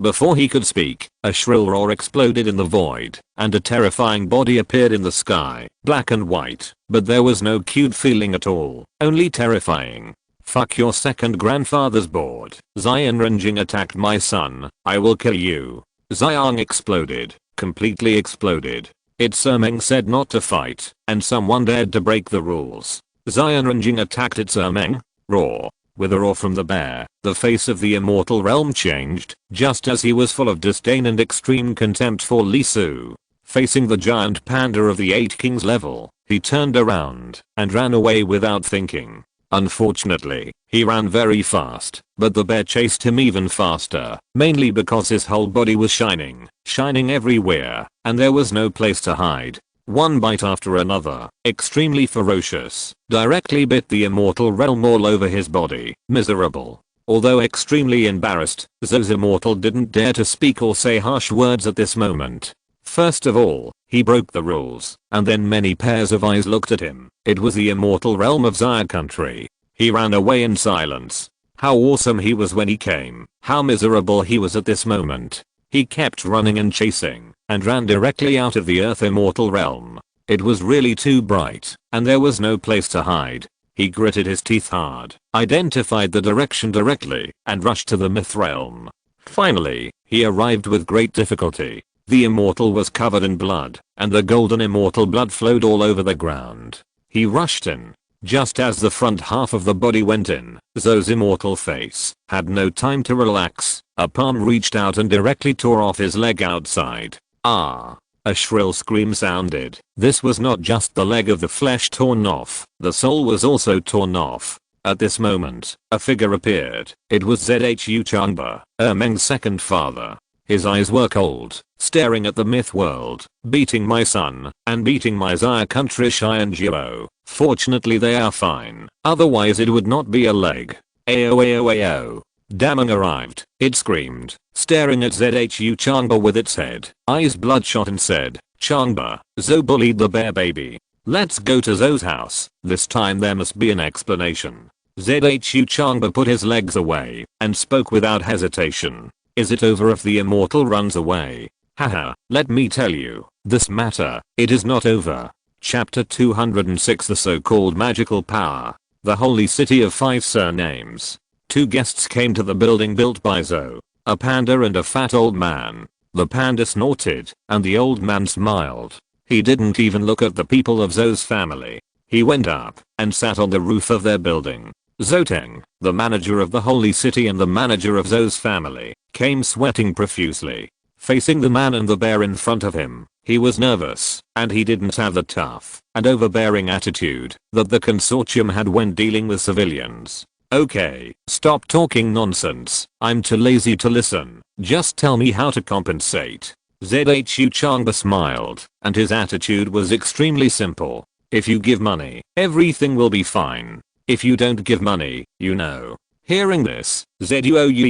Before he could speak, a shrill roar exploded in the void, and a terrifying body appeared in the sky, black and white, but there was no cute feeling at all, only terrifying. Fuck your second grandfather's board. Zion Renjing attacked my son, I will kill you. Xiang exploded, completely exploded. Its Ermeng said not to fight, and someone dared to break the rules. Zion Renjing attacked its Ermeng. Roar. With a roar from the bear, the face of the immortal realm changed, just as he was full of disdain and extreme contempt for Li Su. Facing the giant panda of the 8 kings level, he turned around and ran away without thinking. Unfortunately, he ran very fast, but the bear chased him even faster, mainly because his whole body was shining everywhere, and there was no place to hide. One bite after another, extremely ferocious, directly bit the immortal realm all over his body. Miserable. Although extremely embarrassed, Zou's immortal didn't dare to speak or say harsh words at this moment. First of all, he broke the rules, and then many pairs of eyes looked at him. It was the immortal realm of Zaya country. He ran away in silence. How awesome he was when he came, how miserable he was at this moment. He kept running and chasing, and ran directly out of the Earth immortal realm. It was really too bright, and there was no place to hide. He gritted his teeth hard, identified the direction directly, and rushed to the myth realm. Finally, he arrived with great difficulty. The immortal was covered in blood, and the golden immortal blood flowed all over the ground. He rushed in. Just as the front half of the body went in, Zou's immortal face had no time to relax. A palm reached out and directly tore off his leg outside. Ah! A shrill scream sounded. This was not just the leg of the flesh torn off, the soul was also torn off. At this moment, a figure appeared. It was Zhu Changba, Ermeng's second father. His eyes were cold, staring at the myth world, beating my son, and beating my Zaya country Xian Jiao. Fortunately they are fine, otherwise it would not be a leg. Ayo ayo ayo. Damang arrived. It screamed, staring at Zhu Changba with its head, eyes bloodshot, and said, Changba, Zhou bullied the bear baby. Let's go to Zhou's house. This time there must be an explanation. Zhu Changba put his legs away and spoke without hesitation. Is it over if the immortal runs away? Haha, let me tell you, this matter, it is not over. Chapter 206, the so-called magical power. The holy city of 5 surnames. 2 guests came to the building built by Zhou, a panda and a fat old man. The panda snorted, and the old man smiled. He didn't even look at the people of Zhou's family. He went up and sat on the roof of their building. Zhou Teng, the manager of the holy city and the manager of Zhou's family, came sweating profusely. Facing the man and the bear in front of him, he was nervous, and he didn't have the tough and overbearing attitude that the consortium had when dealing with civilians. Okay, stop talking nonsense, I'm too lazy to listen, just tell me how to compensate. Zhu Changba smiled, and his attitude was extremely simple. If you give money, everything will be fine. If you don't give money, you know. Hearing this, Zhu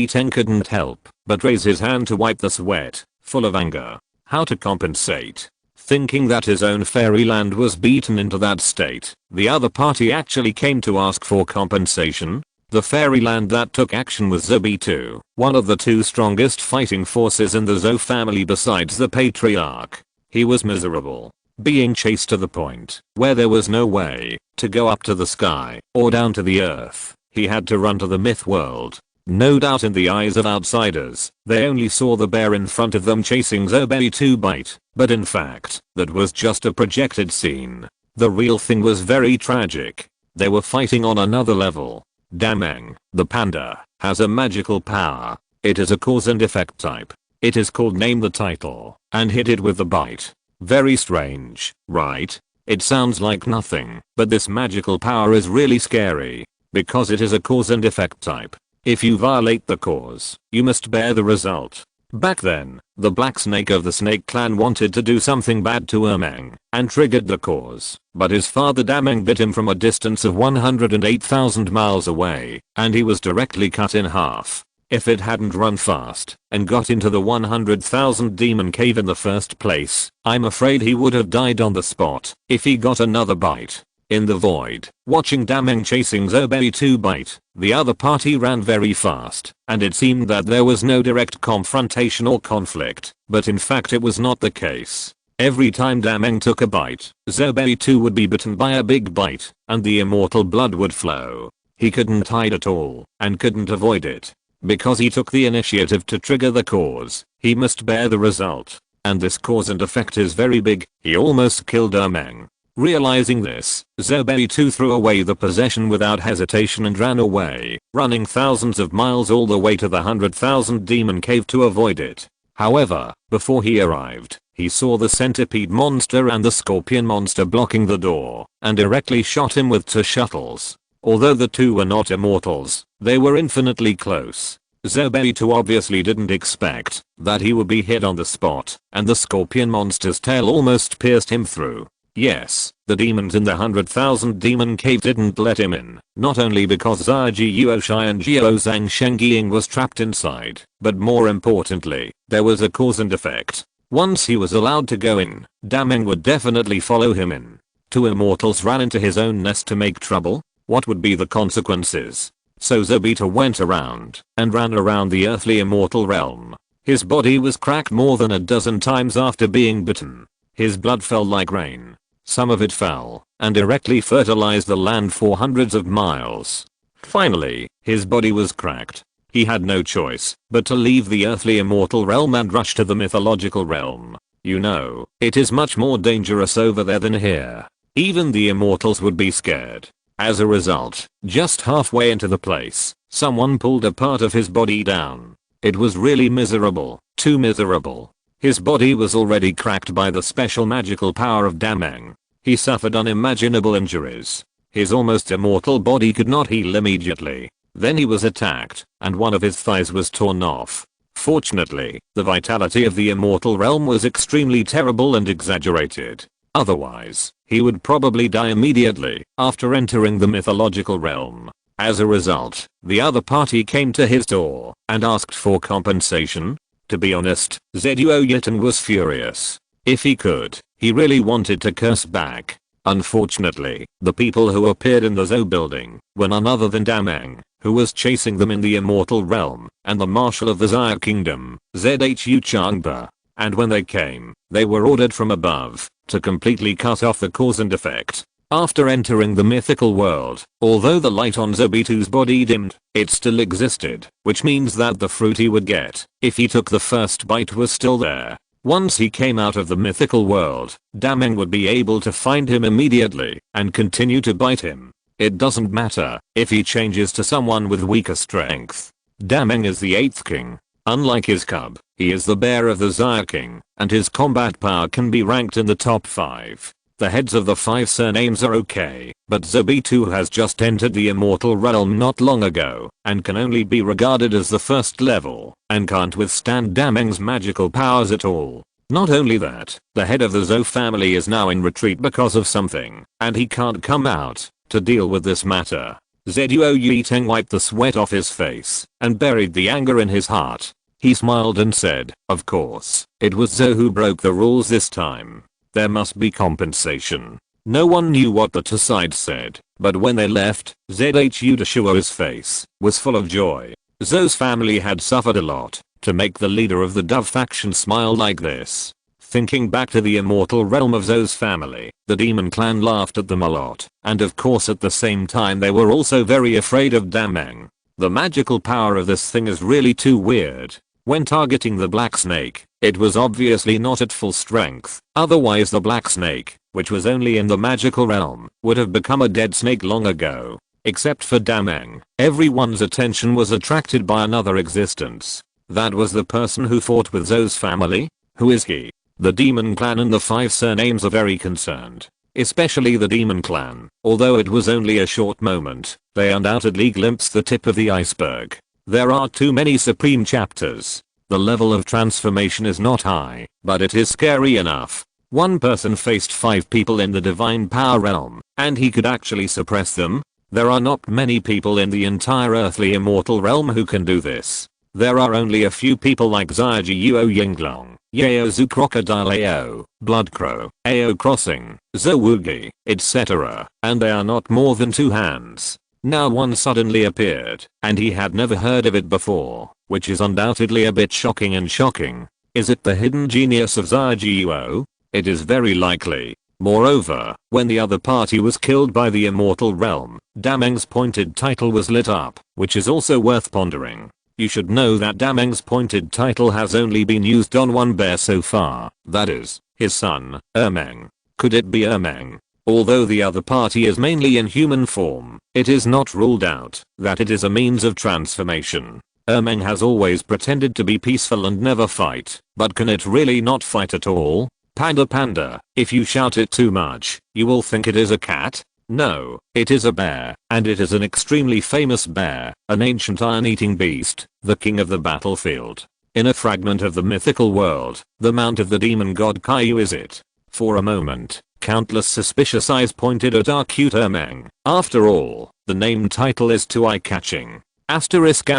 Teng couldn't help but raise his hand to wipe the sweat, full of anger. How to compensate? Thinking that his own fairyland was beaten into that state, the other party actually came to ask for compensation. The fairyland that took action was Zhou, one of the 2 strongest fighting forces in the Zhou family besides the patriarch. He was miserable, being chased to the point where there was no way to go up to the sky or down to the earth. He had to run to the myth world. No doubt in the eyes of outsiders, they only saw the bear in front of them chasing Zhou to bite, but in fact, that was just a projected scene. The real thing was very tragic. They were fighting on another level. Damang, the panda, has a magical power. It is a cause and effect type. It is called name the title, and hit it with the bite. Very strange, right? It sounds like nothing, but this magical power is really scary, because it is a cause and effect type. If you violate the cause, you must bear the result. Back then, the Black Snake of the Snake Clan wanted to do something bad to Ermeng, and triggered the cause, but his father Damang bit him from a distance of 108,000 miles away, and he was directly cut in half. If it hadn't run fast, and got into the 100,000 demon cave in the first place, I'm afraid he would have died on the spot. If he got another bite, In the void, watching Dameng chasing Zobei to bite, the other party ran very fast, and it seemed that there was no direct confrontation or conflict, but in fact it was not the case. Every time Dameng took a bite, Zobei too would be bitten by a big bite, and the immortal blood would flow. He couldn't hide at all, and couldn't avoid it. Because he took the initiative to trigger the cause, he must bear the result. And this cause and effect is very big. He almost killed Dameng. Realizing this, Zobei too threw away the possession without hesitation and ran away, running thousands of miles all the way to the 100,000 demon cave to avoid it. However, before he arrived, he saw the centipede monster and the scorpion monster blocking the door, and directly shot him with 2 shuttles. Although the two were not immortals, they were infinitely close. Zobei too obviously didn't expect that he would be hit on the spot, and the scorpion monster's tail almost pierced him through. Yes, the demons in the 100,000 demon cave didn't let him in, not only because Zhaji Yuoshai and Jiao Zhang Shengying was trapped inside, but more importantly, there was a cause and effect. Once he was allowed to go in, Dameng would definitely follow him in. 2 immortals ran into his own nest to make trouble? What would be the consequences? So Zobei went around and ran around the earthly immortal realm. His body was cracked more than a dozen times after being bitten. His blood fell like rain. Some of it fell and directly fertilized the land for hundreds of miles. Finally, his body was cracked. He had no choice but to leave the earthly immortal realm and rush to the mythological realm. You know, it is much more dangerous over there than here. Even the immortals would be scared. As a result, just halfway into the place, someone pulled a part of his body down. It was really miserable, too miserable. His body was already cracked by the special magical power of Dameng. He suffered unimaginable injuries. His almost immortal body could not heal immediately. Then he was attacked, and one of his thighs was torn off. Fortunately, the vitality of the immortal realm was extremely terrible and exaggerated. Otherwise, he would probably die immediately after entering the mythological realm. As a result, the other party came to his door and asked for compensation. To be honest, Zeduo Yitan was furious. If he could, he really wanted to curse back. Unfortunately, the people who appeared in the Zou building were none other than Dameng, who was chasing them in the immortal realm, and the marshal of the Zaya kingdom, Zhu Changba. And when they came, they were ordered from above to completely cut off the cause and effect. After entering the mythical world, although the light on Zobitu's body dimmed, it still existed, which means that the fruit he would get if he took the first bite was still there. Once he came out of the mythical world, Dameng would be able to find him immediately and continue to bite him. It doesn't matter if he changes to someone with weaker strength. Dameng is the 8th king. Unlike his cub, he is the bear of the Zaya king, and his combat power can be ranked in the top 5. The heads of the 5 surnames are okay, but Zobitu has just entered the immortal realm not long ago, and can only be regarded as the first level, and can't withstand Dameng's magical powers at all. Not only that, the head of the Zou family is now in retreat because of something, and he can't come out to deal with this matter. Zeduo Yiteng wiped the sweat off his face, and buried the anger in his heart. He smiled and said, "Of course, it was Zou who broke the rules this time. There must be compensation." No one knew what the two sides said, but when they left, Zhu Deshuo's face was full of joy. Zou's family had suffered a lot to make the leader of the Dove faction smile like this. Thinking back to the immortal realm of Zou's family, the demon clan laughed at them a lot, and of course at the same time they were also very afraid of Dameng. The magical power of this thing is really too weird. When targeting the black snake, it was obviously not at full strength, otherwise the black snake, which was only in the magical realm, would have become a dead snake long ago. Except for Dameng, everyone's attention was attracted by another existence. That was the person who fought with Zou's family. Who is he? The demon clan and the 5 surnames are very concerned. Especially the demon clan, although it was only a short moment, they undoubtedly glimpsed the tip of the iceberg. There are too many supreme chapters. The level of transformation is not high, but it is scary enough. One person faced 5 people in the divine power realm, and he could actually suppress them. There are not many people in the entire earthly immortal realm who can do this. There are only a few people like Xiaji Yuo Yinglong, Yao Zu Crocodile Ao, Blood Crow, Ao Crossing, Zowugi, etc., and they are not more than 2 hands. Now one suddenly appeared, and he had never heard of it before, which is undoubtedly a bit shocking and shocking. Is it the hidden genius of Xiaji Yuo? It is very likely. Moreover, when the other party was killed by the immortal realm, Dameng's pointed title was lit up, which is also worth pondering. You should know that Dameng's pointed title has only been used on one bear so far, that is, his son, Ermeng. Could it be Ermeng? Although the other party is mainly in human form, it is not ruled out that it is a means of transformation. Ermeng has always pretended to be peaceful and never fight, but can it really not fight at all? Panda, if you shout it too much, you will think it is a cat. No, it is a bear, and it is an extremely famous bear, an ancient iron-eating beast, the king of the battlefield. In a fragment of the mythical world, the mount of the demon god Kaiyu is it. For a moment, countless suspicious eyes pointed at our cute Ermeng. After all, the name title is too eye-catching. Asterisk.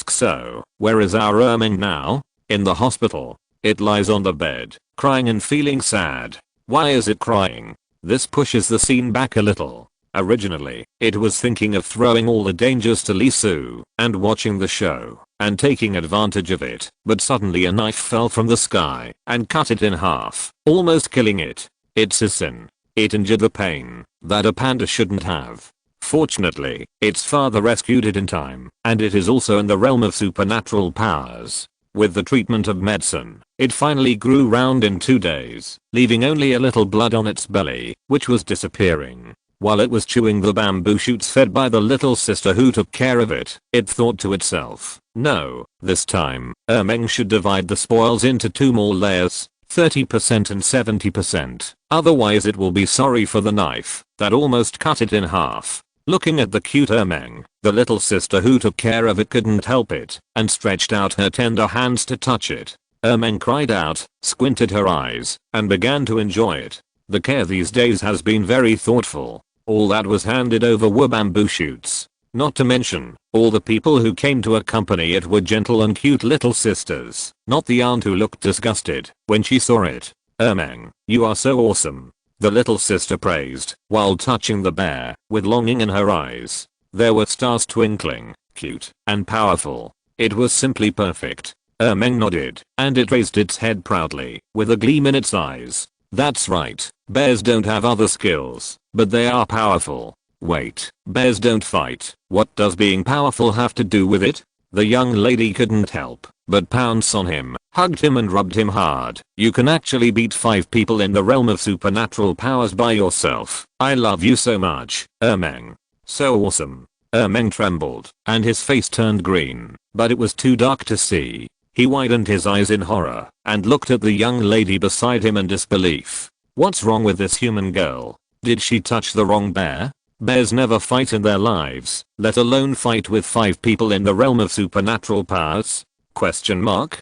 So, where is our Ermeng now? In the hospital. It lies on the bed, crying and feeling sad. Why is it crying? This pushes the scene back a little. Originally, it was thinking of throwing all the dangers to Lee Su and watching the show and taking advantage of it, but suddenly a knife fell from the sky and cut it in half, almost killing it. It's a sin. It injured the pain that a panda shouldn't have. Fortunately, its father rescued it in time, and it is also in the realm of supernatural powers. With the treatment of medicine, it finally grew round in 2 days, leaving only a little blood on its belly, which was disappearing. While it was chewing the bamboo shoots fed by the little sister who took care of it, it thought to itself, no, this time, Ermeng should divide the spoils into 2 more layers, 30% and 70%, otherwise it will be sorry for the knife that almost cut it in half. Looking at the cute Ermeng, the little sister who took care of it couldn't help it, and stretched out her tender hands to touch it. Ermeng cried out, squinted her eyes, and began to enjoy it. The care these days has been very thoughtful. All that was handed over were bamboo shoots. Not to mention, all the people who came to accompany it were gentle and cute little sisters, not the aunt who looked disgusted when she saw it. Ermeng, you are so awesome. The little sister praised, while touching the bear, with longing in her eyes. There were stars twinkling, cute, and powerful. It was simply perfect. Ermeng nodded, and it raised its head proudly, with a gleam in its eyes. That's right, bears don't have other skills, but they are powerful. Wait, bears don't fight. What does being powerful have to do with it? The young lady couldn't help but pounce on him, hugged him and rubbed him hard. You can actually beat 5 people in the realm of supernatural powers by yourself. I love you so much, Ermeng. So awesome. Ermeng trembled, and his face turned green, but it was too dark to see. He widened his eyes in horror, and looked at the young lady beside him in disbelief. What's wrong with this human girl? Did she touch the wrong bear? Bears never fight in their lives, let alone fight with 5 people in the realm of supernatural powers? Question mark?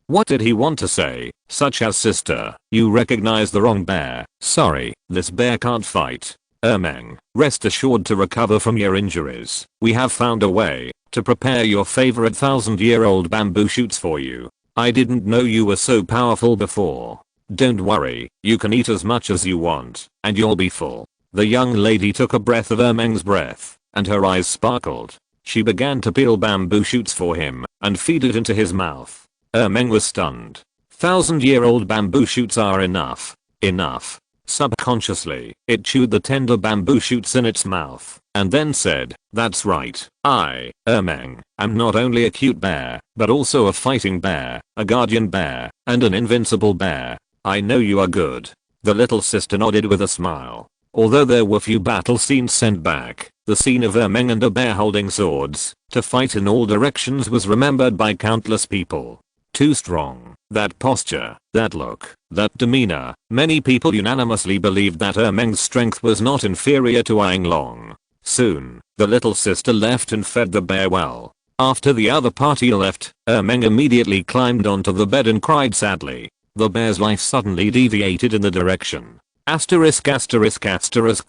What did he want to say, such as sister, you recognize the wrong bear, sorry, this bear can't fight. Ermeng, rest assured to recover from your injuries, we have found a way to prepare your favorite 1000-year-old bamboo shoots for you. I didn't know you were so powerful before. Don't worry, you can eat as much as you want, and you'll be full. The young lady took a breath of Ermeng's breath, and her eyes sparkled. She began to peel bamboo shoots for him, and feed it into his mouth. Ermeng was stunned. 1000-year-old bamboo shoots are enough. Enough. Subconsciously, it chewed the tender bamboo shoots in its mouth, and then said, that's right, I, Ermeng, am not only a cute bear, but also a fighting bear, a guardian bear, and an invincible bear. I know you are good. The little sister nodded with a smile. Although there were few battle scenes sent back, the scene of Ermeng and a bear holding swords to fight in all directions was remembered by countless people. Too strong. That posture, that look, that demeanor. Many people unanimously believed that Ermeng's strength was not inferior to Yinglong. Soon, the little sister left and fed the bear well. After the other party left, Ermeng immediately climbed onto the bed and cried sadly. The bear's life suddenly deviated in the direction. Asterisk.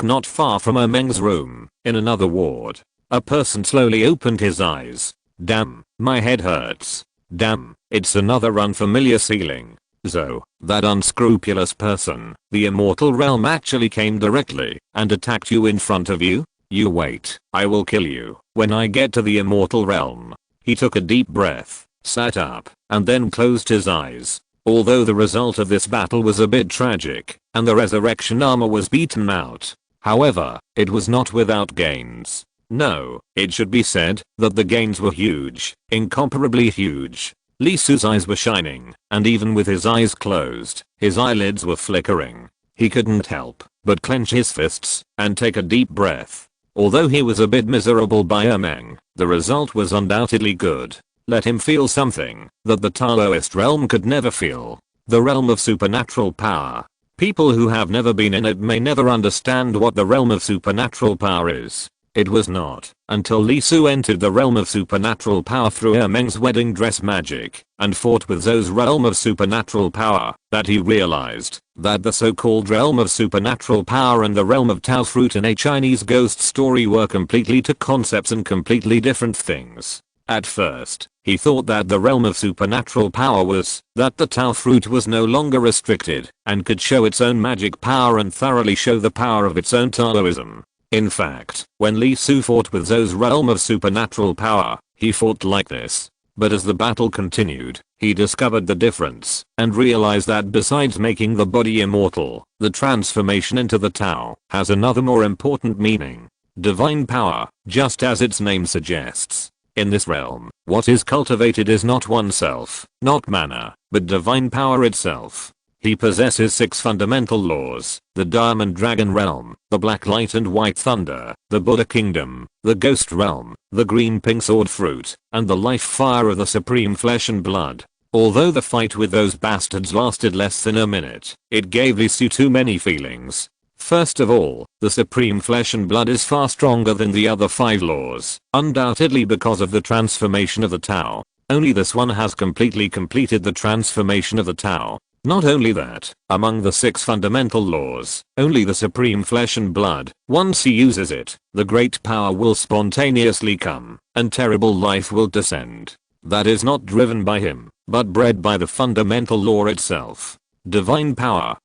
Not far from Ermeng's room, in another ward, a person slowly opened his eyes. Damn, my head hurts. Damn, it's another unfamiliar ceiling. So, that unscrupulous person, the immortal realm actually came directly and attacked you in front of you? You wait, I will kill you when I get to the immortal realm. He took a deep breath, sat up, and then closed his eyes. Although the result of this battle was a bit tragic, and the resurrection armor was beaten out, however, it was not without gains. No, it should be said that the gains were huge, incomparably huge. Lee Su's eyes were shining, and even with his eyes closed, his eyelids were flickering. He couldn't help but clench his fists and take a deep breath. Although he was a bit miserable by Meng, the result was undoubtedly good. Let him feel something that the Taoist realm could never feel. The realm of supernatural power. People who have never been in it may never understand what the realm of supernatural power is. It was not until Lee Su entered the realm of supernatural power through Meng's wedding dress magic and fought with Zhou's realm of supernatural power that he realized that the so-called realm of supernatural power and the realm of Tao fruit in a Chinese ghost story were completely two concepts and completely different things. At first, he thought that the realm of supernatural power was that the Tao fruit was no longer restricted and could show its own magic power and thoroughly show the power of its own Taoism. In fact, when Lee Su fought with Zhou's realm of supernatural power, he fought like this. But as the battle continued, he discovered the difference and realized that besides making the body immortal, the transformation into the Tao has another more important meaning. Divine power, just as its name suggests. In this realm, what is cultivated is not oneself, not mana, but divine power itself. He possesses 6 fundamental laws: the Diamond Dragon Realm, the Black Light and White Thunder, the Buddha Kingdom, the Ghost Realm, the Green Pink Sword Fruit, and the Life Fire of the Supreme Flesh and Blood. Although the fight with those bastards lasted less than a minute, it gave Lee Su too many feelings. First of all, the Supreme Flesh and Blood is far stronger than the other 5 laws, undoubtedly because of the transformation of the Tao. Only this one has completely completed the transformation of the Tao. Not only that, among the 6 fundamental laws, only the Supreme Flesh and Blood, once he uses it, the great power will spontaneously come, and terrible life will descend. That is not driven by him, but bred by the fundamental law itself. Divine power,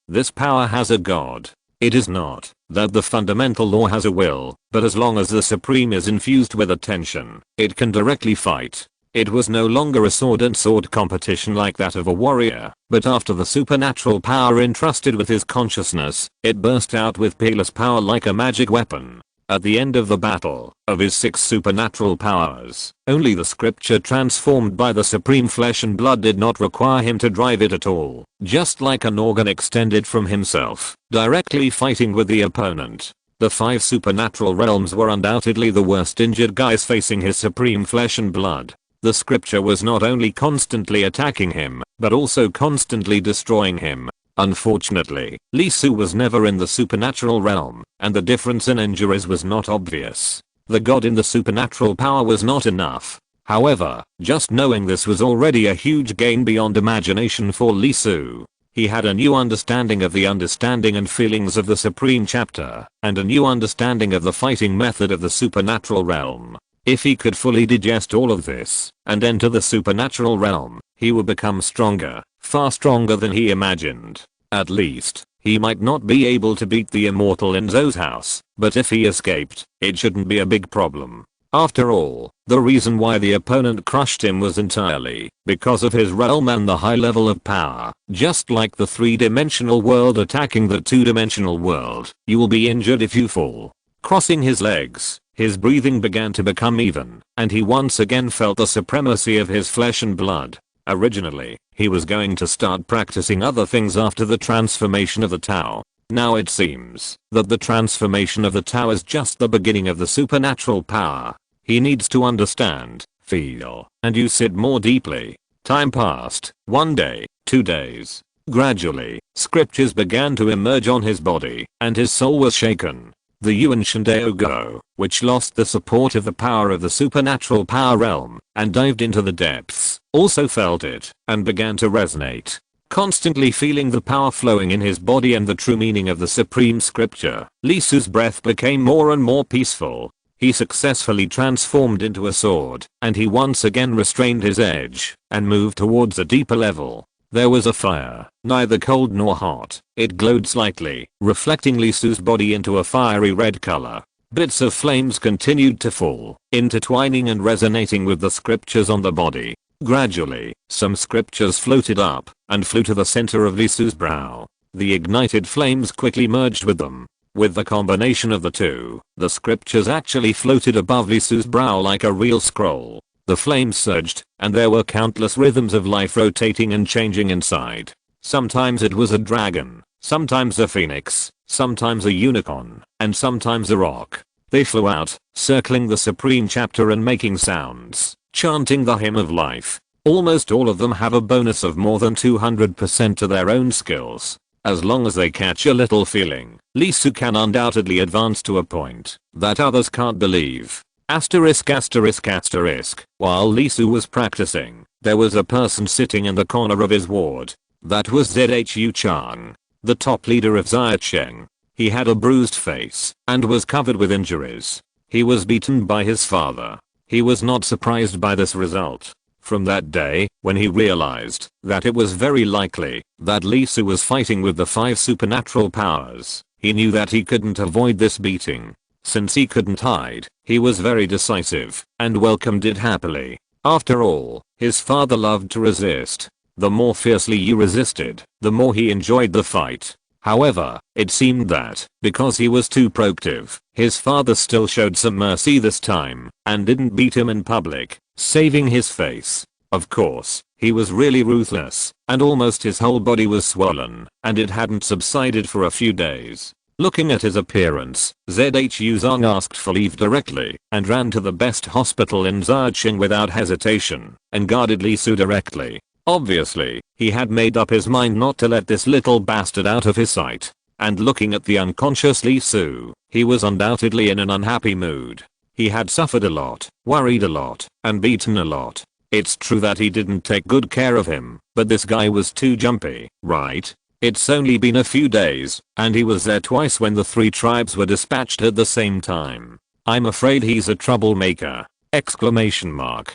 this power has a god. It is not that the fundamental law has a will, but as long as the Supreme is infused with attention, it can directly fight. It was no longer a sword and sword competition like that of a warrior, but after the supernatural power entrusted with his consciousness, it burst out with peerless power like a magic weapon. At the end of the battle, of his 6 supernatural powers, only the scripture transformed by the Supreme Flesh and Blood did not require him to drive it at all, just like an organ extended from himself, directly fighting with the opponent. The 5 supernatural realms were undoubtedly the worst injured guys facing his Supreme Flesh and Blood. The scripture was not only constantly attacking him, but also constantly destroying him. Unfortunately, Lee Su was never in the supernatural realm, and the difference in injuries was not obvious. The god in the supernatural power was not enough. However, just knowing this was already a huge gain beyond imagination for Lee Su. He had a new understanding of the understanding and feelings of the Supreme Chapter, and a new understanding of the fighting method of the supernatural realm. If he could fully digest all of this, and enter the supernatural realm, he would become stronger, far stronger than he imagined. At least, he might not be able to beat the immortal in Zhou's house, but if he escaped, it shouldn't be a big problem. After all, the reason why the opponent crushed him was entirely because of his realm and the high level of power. Just like the 3-dimensional world attacking the 2-dimensional world, you will be injured if you fall. Crossing his legs, his breathing began to become even, and he once again felt the supremacy of his flesh and blood. Originally, he was going to start practicing other things after the transformation of the Tao. Now it seems that the transformation of the Tao is just the beginning of the supernatural power. He needs to understand, feel, and use it more deeply. Time passed, 1 day, 2 days. Gradually, scriptures began to emerge on his body, and his soul was shaken. The Yuan Shandao Go, which lost the support of the power of the supernatural power realm, and dived into the depths, also felt it, and began to resonate. Constantly feeling the power flowing in his body and the true meaning of the supreme scripture, Lee Su's breath became more and more peaceful. he successfully transformed into a sword, and he once again restrained his edge and moved towards a deeper level. There was a fire, neither cold nor hot. It glowed slightly, reflecting Lee Su's body into a fiery red color. Bits of flames continued to fall, intertwining and resonating with the scriptures on the body. Gradually, some scriptures floated up and flew to the center of Lee Su's brow. The ignited flames quickly merged with them. With the combination of the two, the scriptures actually floated above Lee Su's brow like a real scroll. The flames surged, and there were countless rhythms of life rotating and changing inside. Sometimes it was a dragon, sometimes a phoenix, sometimes a unicorn, and sometimes a rock. They flew out, circling the supreme chapter and making sounds, chanting the hymn of life. Almost all of them have a bonus of more than 200% to their own skills. As long as they catch a little feeling, Lee Su can undoubtedly advance to a point that others can't believe. Asterisk asterisk asterisk. While Lee Su was practicing, there was a person sitting in the corner of his ward. That was Zhu Chang, the top leader of Zicheng. He had a bruised face and was covered with injuries. He was beaten by his father. He was not surprised by this result. From that day, when he realized that it was very likely that Lee Su was fighting with the 5 supernatural powers, he knew that he couldn't avoid this beating. Since he couldn't hide, he was very decisive and welcomed it happily. After all, his father loved to resist. The more fiercely you resisted, the more he enjoyed the fight. However, it seemed that, because he was too proactive, his father still showed some mercy this time and didn't beat him in public, saving his face. Of course, he was really ruthless, and almost his whole body was swollen, and it hadn't subsided for a few days. Looking at his appearance, Zhu Zong asked for leave directly and ran to the best hospital in Zicheng without hesitation and guarded Lee Su directly. Obviously, he had made up his mind not to let this little bastard out of his sight. And looking at the unconscious Lee Su, he was undoubtedly in an unhappy mood. He had suffered a lot, worried a lot, and beaten a lot. It's true that he didn't take good care of him, but this guy was too jumpy, right? It's only been a few days, and he was there twice when the 3 tribes were dispatched at the same time. I'm afraid he's a troublemaker! Exclamation mark.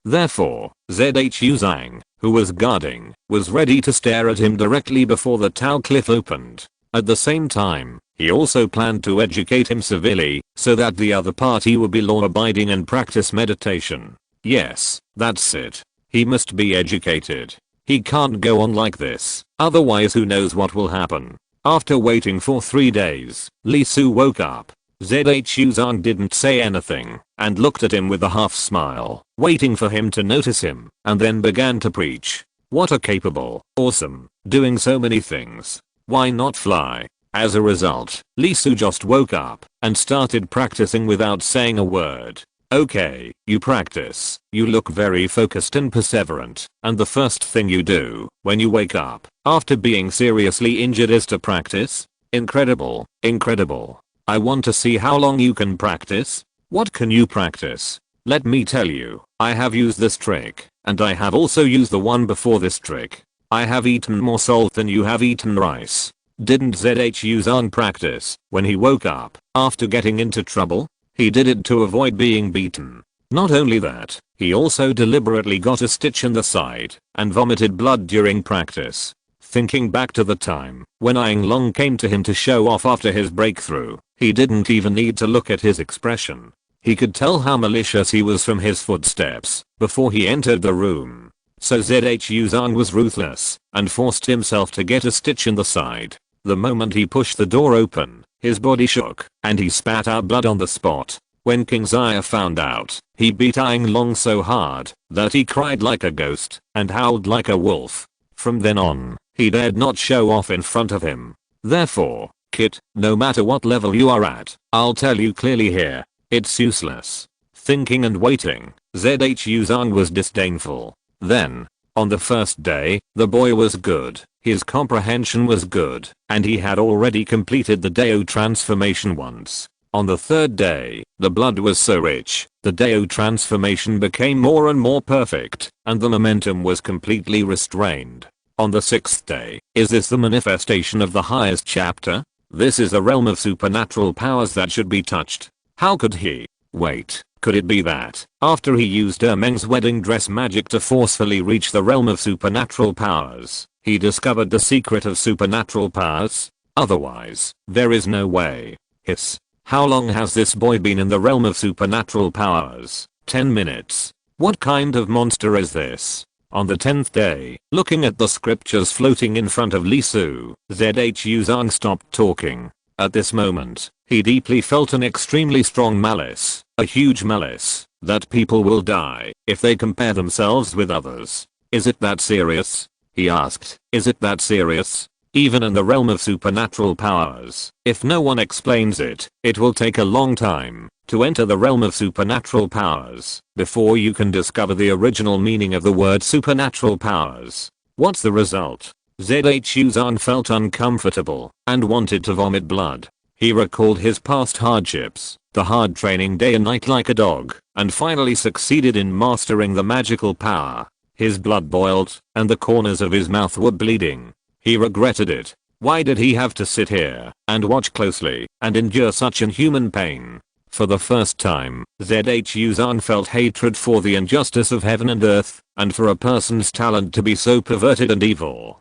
Therefore, Zhu Zhang, who was guarding, was ready to stare at him directly before the Tao cliff opened. At the same time, he also planned to educate him severely, so that the other party would be law-abiding and practice meditation. Yes, that's it. He must be educated. He can't go on like this, otherwise who knows what will happen. After waiting for 3 days, Lee Su woke up. Zhu Zhang didn't say anything, and looked at him with a half smile, waiting for him to notice him, and then began to preach. What a capable, awesome, doing so many things. Why not fly? As a result, Lee Su just woke up and started practicing without saying a word. Okay, you practice, you look very focused and perseverant, and the first thing you do when you wake up after being seriously injured is to practice? Incredible, incredible. I want to see how long you can practice. What can you practice? Let me tell you, I have used this trick, and I have also used the one before this trick. I have eaten more salt than you have eaten rice. Didn't Zhu Zhang practice when he woke up after getting into trouble? He did it to avoid being beaten. Not only that, he also deliberately got a stitch in the side and vomited blood during practice. Thinking back to the time when Ying Long came to him to show off after his breakthrough, he didn't even need to look at his expression. He could tell how malicious he was from his footsteps before he entered the room. So Zhu Zhang was ruthless and forced himself to get a stitch in the side. The moment he pushed the door open, his body shook and he spat out blood on the spot. When King Xia found out, he beat Ying Long so hard that he cried like a ghost and howled like a wolf. From then on, he dared not show off in front of him. Therefore, kid, no matter what level you are at, I'll tell you clearly here, it's useless. Thinking and waiting, Zhu Zhang was disdainful. Then, on the first day, the boy was good, his comprehension was good, and he had already completed the Dao transformation once. On the 3rd day, the blood was so rich, the Dao transformation became more and more perfect, and the momentum was completely restrained. On the 6th day, is this the manifestation of the highest chapter? This is a realm of supernatural powers that should be touched. How could he, Wait, could it be that, after he used Ermeng's wedding dress magic to forcefully reach the realm of supernatural powers, he discovered the secret of supernatural powers? Otherwise, there is no way. Hiss. How long has this boy been in the realm of supernatural powers? 10 minutes. What kind of monster is this? On the 10th day, looking at the scriptures floating in front of Li Su, Zhu Zhang stopped talking. At this moment, he deeply felt an extremely strong malice, a huge malice, that people will die if they compare themselves with others. Is it that serious? He asked. Is it that serious? Even in the realm of supernatural powers, if no one explains it, it will take a long time to enter the realm of supernatural powers before you can discover the original meaning of the word supernatural powers. What's the result? Zhu Zhang felt uncomfortable and wanted to vomit blood. He recalled his past hardships, the hard training day and night like a dog, and finally succeeded in mastering the magical power. His blood boiled, and the corners of his mouth were bleeding. He regretted it. Why did he have to sit here and watch closely and endure such inhuman pain? For the first time, Zhu Zhang felt hatred for the injustice of heaven and earth, and for a person's talent to be so perverted and evil.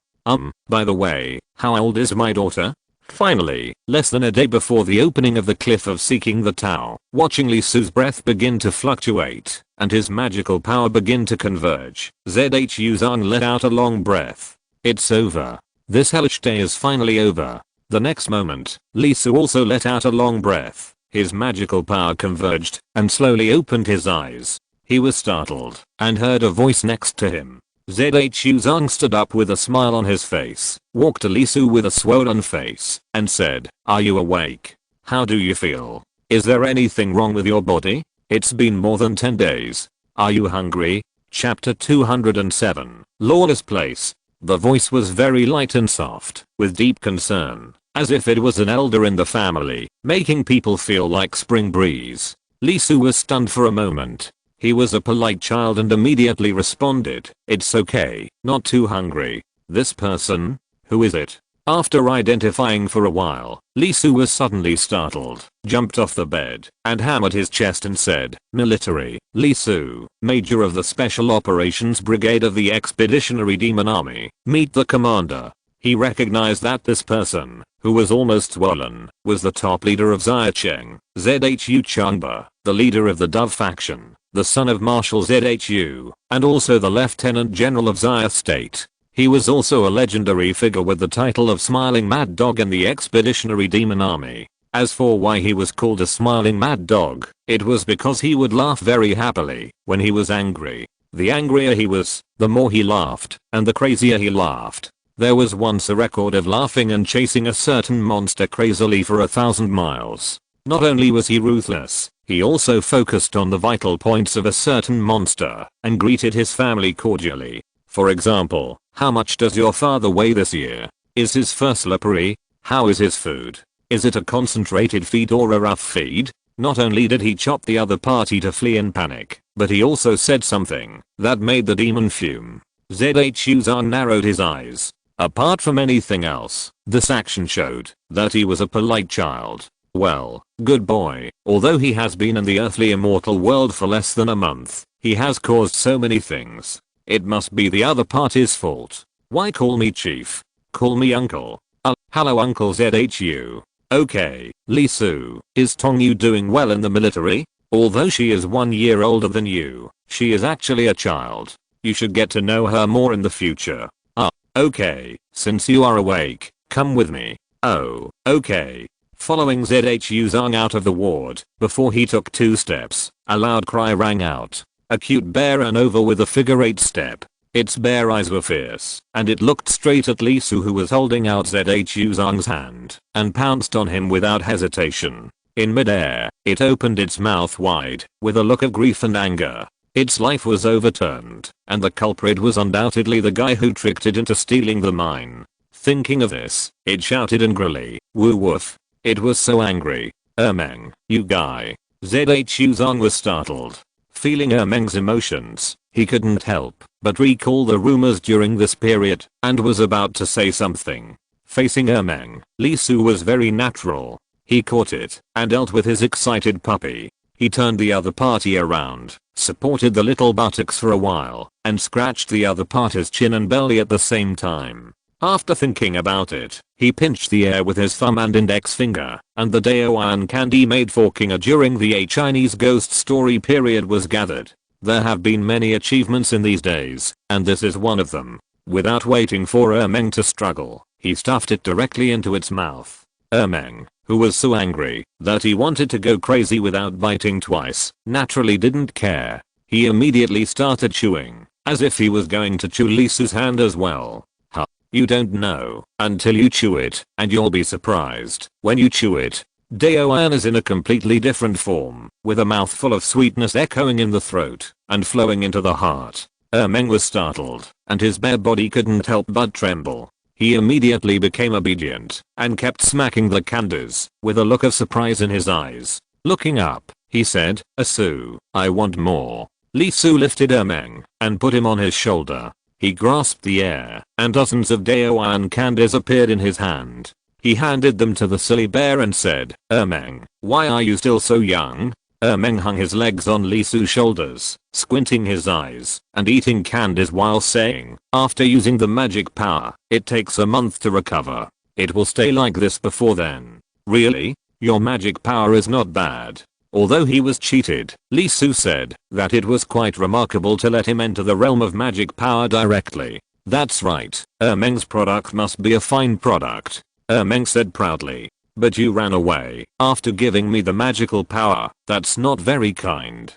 By the way, how old is my daughter? Finally, less than a day before the opening of the Cliff of Seeking the Tao, watching Li Su's breath begin to fluctuate and his magical power begin to converge, Zhu Zhang let out a long breath. It's over. This hellish day is finally over. The next moment, Li Su also let out a long breath. His magical power converged and slowly opened his eyes. He was startled and heard a voice next to him. Zhu Zhang stood up with a smile on his face, walked to Li Su with a swollen face, and said, "Are you awake? How do you feel? Is there anything wrong with your body? It's been more than 10 days. Are you hungry?" Chapter 207, Lawless Place. The voice was very light and soft, with deep concern, as if it was an elder in the family, making people feel like spring breeze. Li Su was stunned for a moment. He was a polite child and immediately responded, "It's okay, not too hungry." This person? Who is it? After identifying for a while, Li Su was suddenly startled, jumped off the bed, and hammered his chest and said, "Military, Li Su, Major of the Special Operations Brigade of the Expeditionary Demon Army, meet the commander." He recognized that this person, who was almost swollen, was the top leader of Xiacheng, Zhu Changba, the leader of the Dove faction, the son of Marshal Zhu, and also the Lieutenant General of Xia State. He was also a legendary figure with the title of Smiling Mad Dog in the Expeditionary Demon Army. As for why he was called a Smiling Mad Dog, it was because he would laugh very happily when he was angry. The angrier he was, the more he laughed, and the crazier he laughed. There was once a record of laughing and chasing a certain monster crazily for 1,000 miles. Not only was he ruthless, he also focused on the vital points of a certain monster and greeted his family cordially. For example, "How much does your father weigh this year? Is his fur slippery? How is his food? Is it a concentrated feed or a rough feed?" Not only did he chop the other party to flee in panic, but he also said something that made the demon fume. Zhu Zhang narrowed his eyes. Apart from anything else, this action showed that he was a polite child. Well, good boy. Although he has been in the earthly immortal world for less than a month, he has caused so many things. It must be the other party's fault. Why call me chief? Call me uncle. Hello Uncle Zhu. Okay, Li Su, is Tongyu doing well in the military? Although she is 1 year older than you, she is actually a child. You should get to know her more in the future. Okay, since you are awake, come with me. Oh, okay. Following Zhu Zhang out of the ward, before he took 2 steps, a loud cry rang out. A cute bear ran over with a figure-8 step. Its bare eyes were fierce, and it looked straight at Li Su, who was holding out Zhu Zhang's hand, and pounced on him without hesitation. In midair, it opened its mouth wide, with a look of grief and anger. Its life was overturned, and the culprit was undoubtedly the guy who tricked it into stealing the mine. Thinking of this, it shouted angrily, "Woo woof." It was so angry. "Ermeng, you guy." Zhu Zhang was startled. Feeling Ermeng's emotions, he couldn't help but recall the rumors during this period, and was about to say something. Facing Ermeng, Li Su was very natural. He caught it, and dealt with his excited puppy. He turned the other party around, supported the little buttocks for a while, and scratched the other party's chin and belly at the same time. After thinking about it, he pinched the air with his thumb and index finger, and the Daoan candy made for Kinga during the Chinese ghost story period was gathered. There have been many achievements in these days, and this is one of them. Without waiting for Meng to struggle, he stuffed it directly into its mouth. Meng, who was so angry that he wanted to go crazy without biting twice, naturally didn't care. He immediately started chewing, as if he was going to chew Li Su's hand as well. You don't know until you chew it, and you'll be surprised when you chew it. Daoan is in a completely different form, with a mouthful of sweetness echoing in the throat and flowing into the heart. Meng was startled, and his bare body couldn't help but tremble. He immediately became obedient and kept smacking the candies with a look of surprise in his eyes. Looking up, he said, "Asu, I want more." Li Su lifted Meng and put him on his shoulder. He grasped the air, and dozens of Daoan candies appeared in his hand. He handed them to the silly bear and said, "Meng, why are you still so young?" Meng hung his legs on Li Su's shoulders, squinting his eyes, and eating candies while saying, "After using the magic power, it takes a month to recover. It will stay like this before then." "Really? Your magic power is not bad." Although he was cheated, Li Su said that it was quite remarkable to let him enter the realm of magic power directly. "That's right, Meng's product must be a fine product," Meng said proudly. "But you ran away after giving me the magical power. That's not very kind."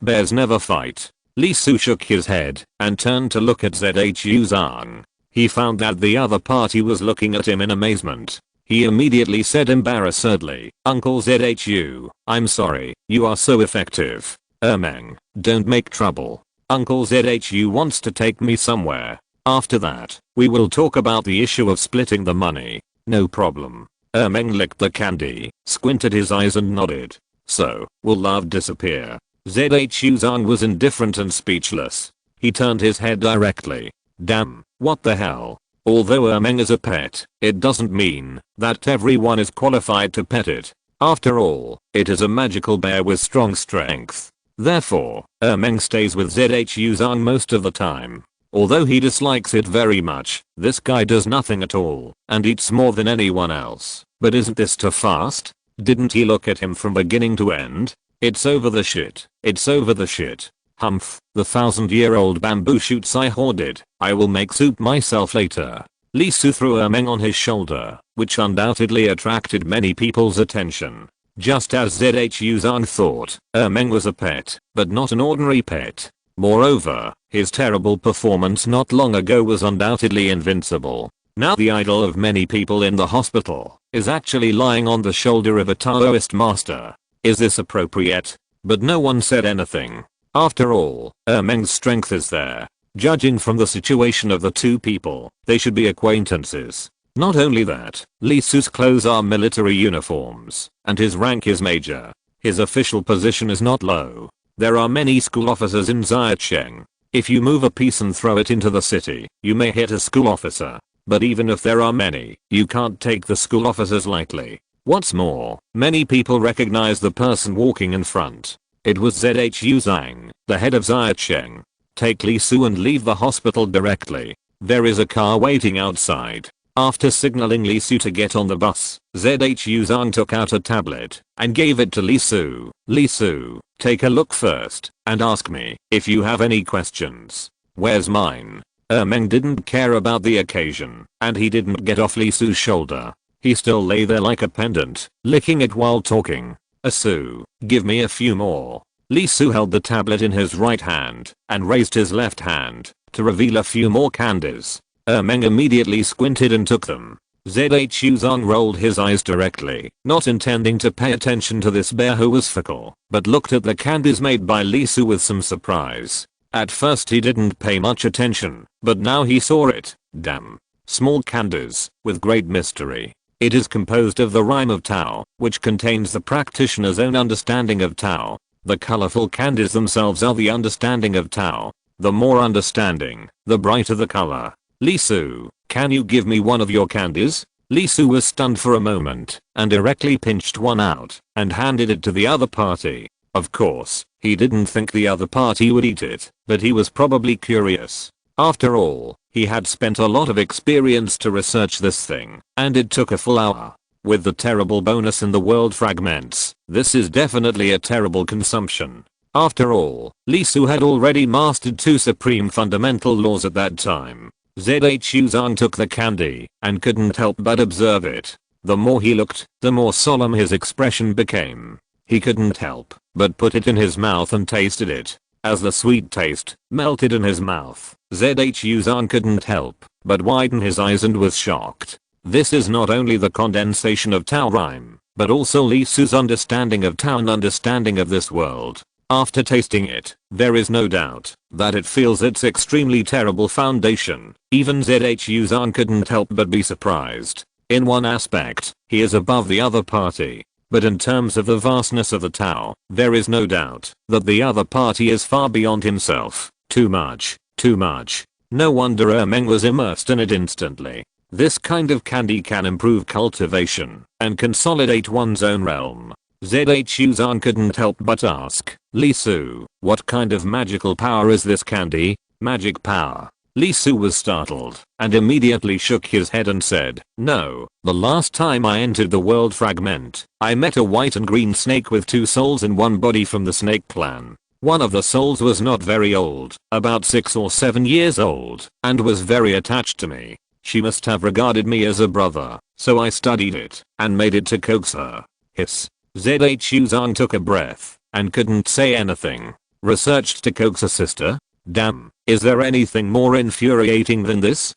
Bears never fight. Li Su shook his head and turned to look at Zhu Zhang. He found that the other party was looking at him in amazement. He immediately said embarrassedly, "Uncle Zhu, I'm sorry, you are so effective. Meng, don't make trouble. Uncle Zhu wants to take me somewhere. After that, we will talk about the issue of splitting the money." "No problem." Meng licked the candy, squinted his eyes and nodded. "So, will love disappear?" Zhu Zhang was indifferent and speechless. He turned his head directly. "Damn, what the hell?" Although Meng is a pet, it doesn't mean that everyone is qualified to pet it. After all, it is a magical bear with strong strength. Therefore, Meng stays with Zhu Zhang most of the time. Although he dislikes it very much, this guy does nothing at all and eats more than anyone else. But isn't this too fast? Didn't he look at him from beginning to end? It's over the shit. It's over the shit. Humph, the 1,000-year-old bamboo shoots I hoarded. I will make soup myself later. Li Su threw Meng on his shoulder, which undoubtedly attracted many people's attention. Just as Zhu Zhang thought, Meng was a pet, but not an ordinary pet. Moreover, his terrible performance not long ago was undoubtedly invincible. Now the idol of many people in the hospital is actually lying on the shoulder of a Taoist master. Is this appropriate? But no one said anything. After all, Meng's strength is there. Judging from the situation of the two people, they should be acquaintances. Not only that, Li Su's clothes are military uniforms, and his rank is major. His official position is not low. There are many school officers in Xiacheng. If you move a piece and throw it into the city, you may hit a school officer. But even if there are many, you can't take the school officers lightly. What's more, many people recognize the person walking in front. It was Zhu Zhang, the head of Xiacheng. Take Li Su and leave the hospital directly. There is a car waiting outside. After signaling Li Su to get on the bus, Zhu Zhang took out a tablet and gave it to Li Su. "Li Su, take a look first and ask me if you have any questions." "Where's mine?" Meng didn't care about the occasion, and he didn't get off Li Su's shoulder. He still lay there like a pendant, licking it while talking. "Asu, give me a few more." Li Su held the tablet in his right hand and raised his left hand to reveal a few more candies. Meng immediately squinted and took them. Zhu Zhang rolled his eyes directly, not intending to pay attention to this bear who was fickle, but looked at the candies made by Li Su with some surprise. At first he didn't pay much attention, but now he saw it. Damn. Small candies, with great mystery. It is composed of the rhyme of Tao, which contains the practitioner's own understanding of Tao. The colorful candies themselves are the understanding of Tao. The more understanding, the brighter the color. "Li Su, can you give me one of your candies?" Lee Su was stunned for a moment and directly pinched one out and handed it to the other party. Of course, he didn't think the other party would eat it, but he was probably curious. After all, he had spent a lot of experience to research this thing, and it took a full hour. With the terrible bonus in the world fragments, this is definitely a terrible consumption. After all, Lee Su had already mastered 2 supreme fundamental laws at that time. Zhu Zhang took the candy and couldn't help but observe it. The more he looked, the more solemn his expression became. He couldn't help but put it in his mouth and tasted it. As the sweet taste melted in his mouth, Zhu Zhang couldn't help but widen his eyes and was shocked. This is not only the condensation of Tao rhyme, but also Lee Su's understanding of Tao and understanding of this world. After tasting it, there is no doubt that it feels its extremely terrible foundation. Even Zhu Zhang couldn't help but be surprised. In one aspect, he is above the other party. But in terms of the vastness of the Tao, there is no doubt that the other party is far beyond himself. Too much. Too much. No wonder Meng was immersed in it instantly. This kind of candy can improve cultivation and consolidate one's own realm. Zhu Zhang couldn't help but ask, Lee Su, what kind of magical power is this candy? Magic power. Lee Su was startled and immediately shook his head and said, no, the last time I entered the world fragment, I met a white and green snake with 2 souls in one body from the snake clan. One of the souls was not very old, about 6 or 7 years old, and was very attached to me. She must have regarded me as a brother, so I studied it and made it to coax her. Hiss. Zhu Zhang took a breath and couldn't say anything. Researched to coax a sister? Damn, is there anything more infuriating than this?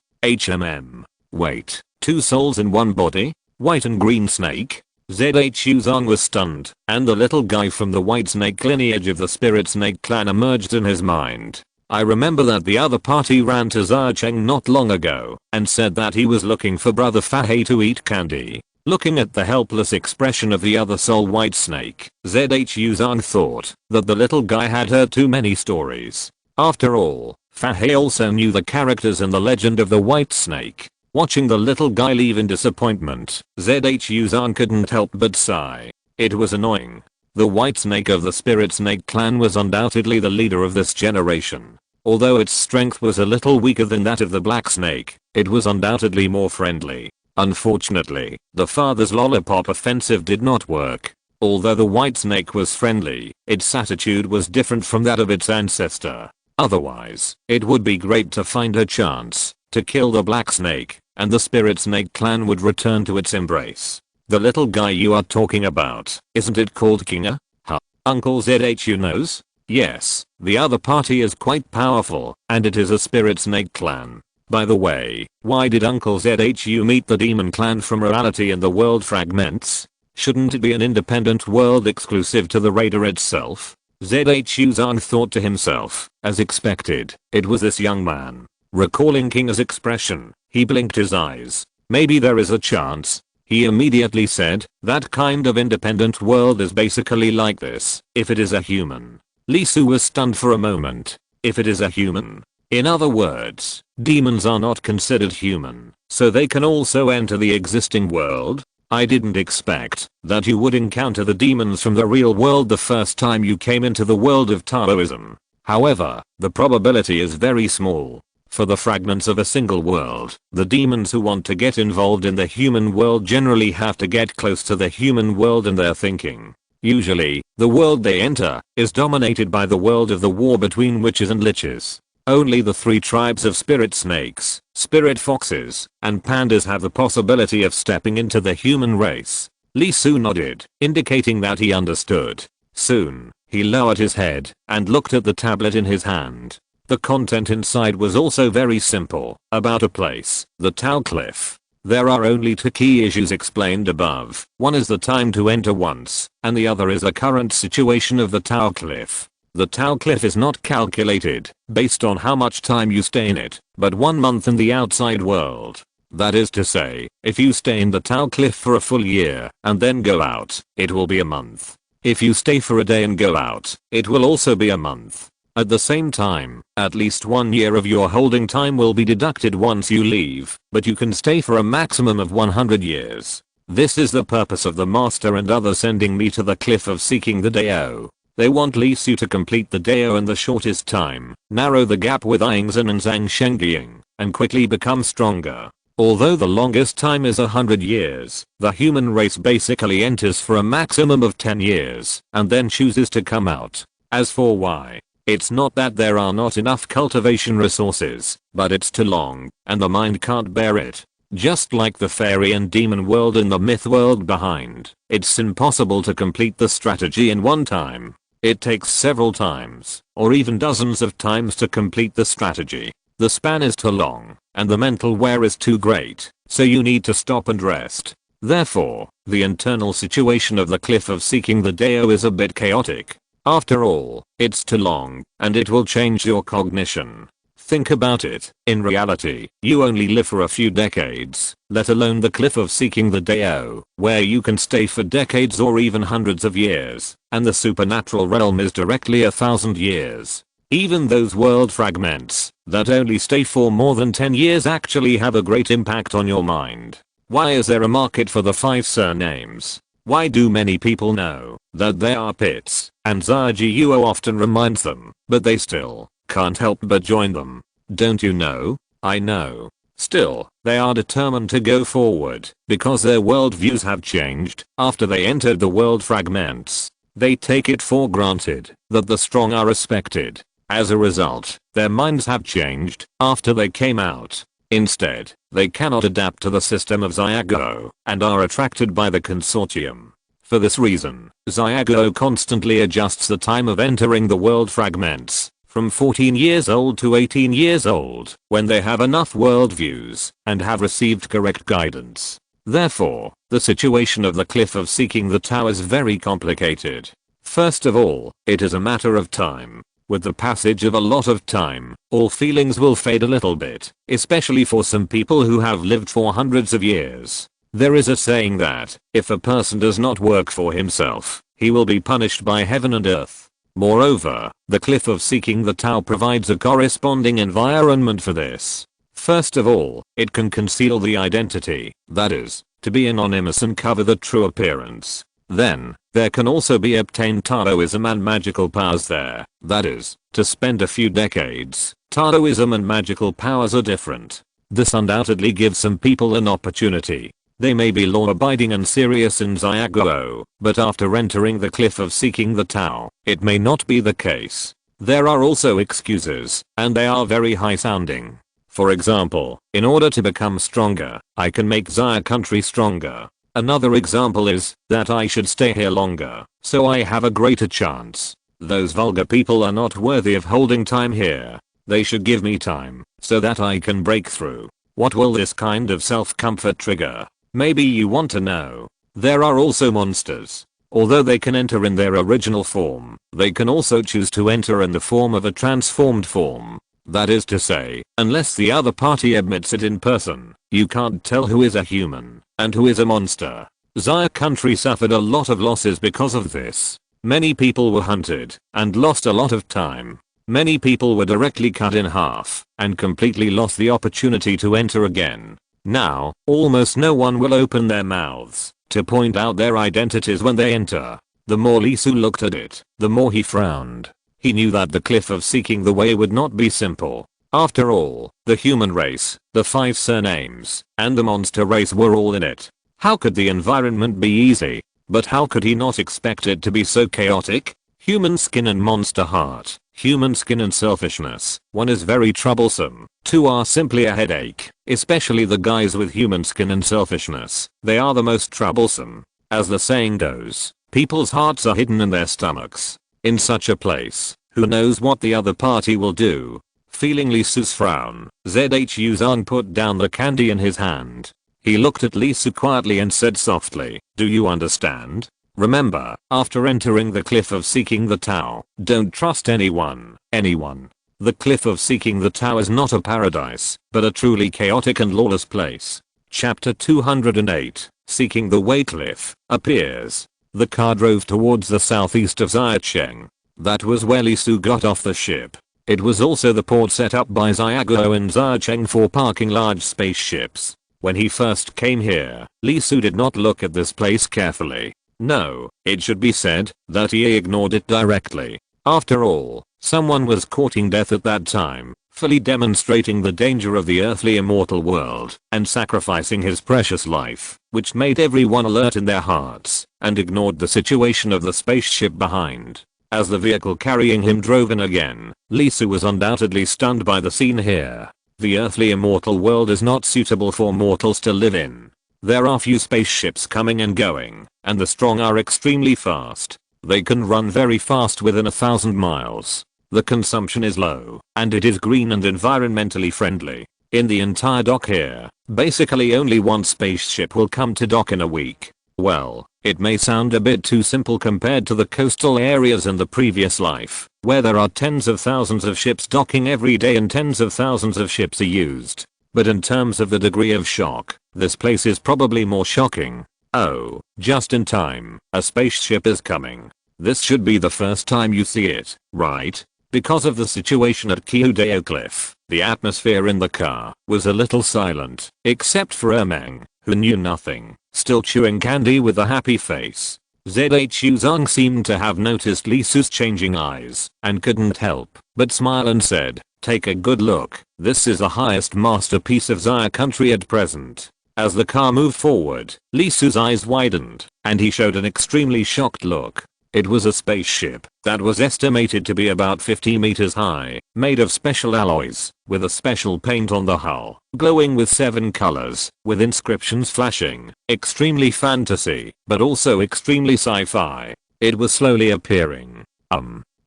Wait, 2 souls in one body? White and green snake? Zhu Zhang was stunned, and the little guy from the white snake lineage of the spirit snake clan emerged in his mind. I remember that the other party ran to Zheng not long ago and said that he was looking for brother Fahey to eat candy. Looking at the helpless expression of the other soul white snake, Zhu Zhang thought that the little guy had heard too many stories. After all, Fahey also knew the characters in the legend of the white snake. Watching the little guy leave in disappointment, Zhu Zhang couldn't help but sigh. It was annoying. The white snake of the spirit snake clan was undoubtedly the leader of this generation. Although its strength was a little weaker than that of the black snake, it was undoubtedly more friendly. Unfortunately, the father's lollipop offensive did not work. Although the white snake was friendly, its attitude was different from that of its ancestor. Otherwise, it would be great to find a chance to kill the black snake, and the spirit snake clan would return to its embrace. The little guy you are talking about, isn't it called Kinga? Huh? Uncle Zhu knows? Yes, the other party is quite powerful, and it is a spirit snake clan. By the way, why did Uncle Zhu meet the demon clan from reality in the world fragments? Shouldn't it be an independent world exclusive to the raider itself? Zhu Zhang thought to himself. As expected, it was this young man. Recalling Kinga's expression, he blinked his eyes. Maybe there is a chance. He immediately said, that kind of independent world is basically like this, if it is a human. Lee Su was stunned for a moment. If it is a human. In other words, demons are not considered human, so they can also enter the existing world? I didn't expect that you would encounter the demons from the real world the first time you came into the world of Taoism. However, the probability is very small. For the fragments of a single world, the demons who want to get involved in the human world generally have to get close to the human world in their thinking. Usually, the world they enter is dominated by the world of the war between witches and liches. Only the 3 tribes of spirit snakes, spirit foxes, and pandas have the possibility of stepping into the human race. Lee Su nodded, indicating that he understood. Soon, he lowered his head and looked at the tablet in his hand. The content inside was also very simple, about a place, the Tao Cliff. There are only 2 key issues explained above. One is the time to enter once, and the other is the current situation of the Tao Cliff. The Tao Cliff is not calculated based on how much time you stay in it, but 1 month in the outside world. That is to say, if you stay in the Tao Cliff for a full year and then go out, it will be a month. If you stay for a day and go out, it will also be a month. At the same time, at least 1 year of your holding time will be deducted once you leave, but you can stay for a maximum of 100 years. This is the purpose of the master and others sending me to the cliff of seeking the Dao. They want Li Su to complete the Dao in the shortest time, narrow the gap with Yingzhen and Zhang Shengying, and quickly become stronger. Although the longest time is 100 years, the human race basically enters for a maximum of 10 years, and then chooses to come out. As for why, it's not that there are not enough cultivation resources, but it's too long, and the mind can't bear it. Just like the fairy and demon world and the myth world behind, it's impossible to complete the strategy in one time. It takes several times, or even dozens of times to complete the strategy. The span is too long, and the mental wear is too great, so you need to stop and rest. Therefore, the internal situation of the cliff of seeking the Dao is a bit chaotic. After all, it's too long, and it will change your cognition. Think about it, in reality, you only live for a few decades, let alone the cliff of seeking the Dao, where you can stay for decades or even hundreds of years, and the supernatural realm is directly 1,000 years. Even those world fragments, that only stay for more than 10 years actually have a great impact on your mind. Why is there a market for the 5 surnames? Why do many people know that they are pits, and Zhiguo often reminds them, but they still can't help but join them? Don't you know? I know. Still, they are determined to go forward, because their worldviews have changed after they entered the world fragments. They take it for granted that the strong are respected. As a result, their minds have changed after they came out. Instead, they cannot adapt to the system of Zhiguo and are attracted by the consortium. For this reason, Zhiguo constantly adjusts the time of entering the world fragments from 14 years old to 18 years old when they have enough worldviews and have received correct guidance. Therefore, the situation of the cliff of seeking the Tao is very complicated. First of all, it is a matter of time. With the passage of a lot of time, all feelings will fade a little bit, especially for some people who have lived for hundreds of years. There is a saying that, if a person does not work for himself, he will be punished by heaven and earth. Moreover, the cliff of seeking the Tao provides a corresponding environment for this. First of all, it can conceal the identity, that is, to be anonymous and cover the true appearance. Then, there can also be obtained Taoism and magical powers there, that is, to spend a few decades. Taoism and magical powers are different. This undoubtedly gives some people an opportunity. They may be law-abiding and serious in Zhiguo, but after entering the cliff of seeking the Tao, it may not be the case. There are also excuses, and they are very high-sounding. For example, in order to become stronger, I can make Zia country stronger. Another example is that I should stay here longer, so I have a greater chance. Those vulgar people are not worthy of holding time here. They should give me time, so that I can break through. What will this kind of self-comfort trigger? Maybe you want to know. There are also monsters. Although they can enter in their original form, they can also choose to enter in the form of a transformed form. That is to say, unless the other party admits it in person, you can't tell who is a human and who is a monster. Zia country suffered a lot of losses because of this. Many people were hunted and lost a lot of time. Many people were directly cut in half and completely lost the opportunity to enter again. Now, almost no one will open their mouths to point out their identities when they enter. The more Li Su looked at it, the more he frowned. He knew that the cliff of seeking the way would not be simple. After all, the human race, the 5 surnames, and the monster race were all in it. How could the environment be easy? But how could he not expect it to be so chaotic? Human skin and monster heart. Human skin and selfishness. 1 is very troublesome. 2 are simply a headache. Especially the guys with human skin and selfishness. They are the most troublesome. As the saying goes, people's hearts are hidden in their stomachs. In such a place, who knows what the other party will do? Feeling Li Su's frown, Zhu Zhan put down the candy in his hand. He looked at Li Su quietly and said softly, "Do you understand? Remember, after entering the cliff of seeking the Tao, don't trust anyone. The cliff of seeking the Tao is not a paradise, but a truly chaotic and lawless place." Chapter 208, Seeking the Way Cliff, appears. The car drove towards the southeast of Xiacheng. That was where Lee Su got off the ship. It was also the port set up by Xiaguo and Zheng for parking large spaceships. When he first came here, Lee Su did not look at this place carefully. No, it should be said that he ignored it directly. After all, someone was courting death at that time, fully demonstrating the danger of the earthly immortal world and sacrificing his precious life, which made everyone alert in their hearts and ignored the situation of the spaceship behind. As the vehicle carrying him drove in again, Lee Su was undoubtedly stunned by the scene here. The earthly immortal world is not suitable for mortals to live in. There are few spaceships coming and going, and the strong are extremely fast. They can run very fast within 1,000 miles. The consumption is low, and it is green and environmentally friendly. In the entire dock here, basically only one spaceship will come to dock in a week. Well, it may sound a bit too simple compared to the coastal areas in the previous life, where there are tens of thousands of ships docking every day and tens of thousands of ships are used. But in terms of the degree of shock, this place is probably more shocking. Oh, just in time, a spaceship is coming. This should be the first time you see it, right? Because of the situation at Kyudeo Cliff, the atmosphere in the car was a little silent, except for Ermang, who knew nothing, still chewing candy with a happy face. Zhu Zong seemed to have noticed Lee Su's changing eyes and couldn't help but smile and said, "Take a good look, this is the highest masterpiece of Xia country at present." As the car moved forward, Lee Su's eyes widened and he showed an extremely shocked look. It was a spaceship that was estimated to be about 50 meters high, made of special alloys, with a special paint on the hull, glowing with 7 colors, with inscriptions flashing. Extremely fantasy, but also extremely sci-fi. It was slowly appearing.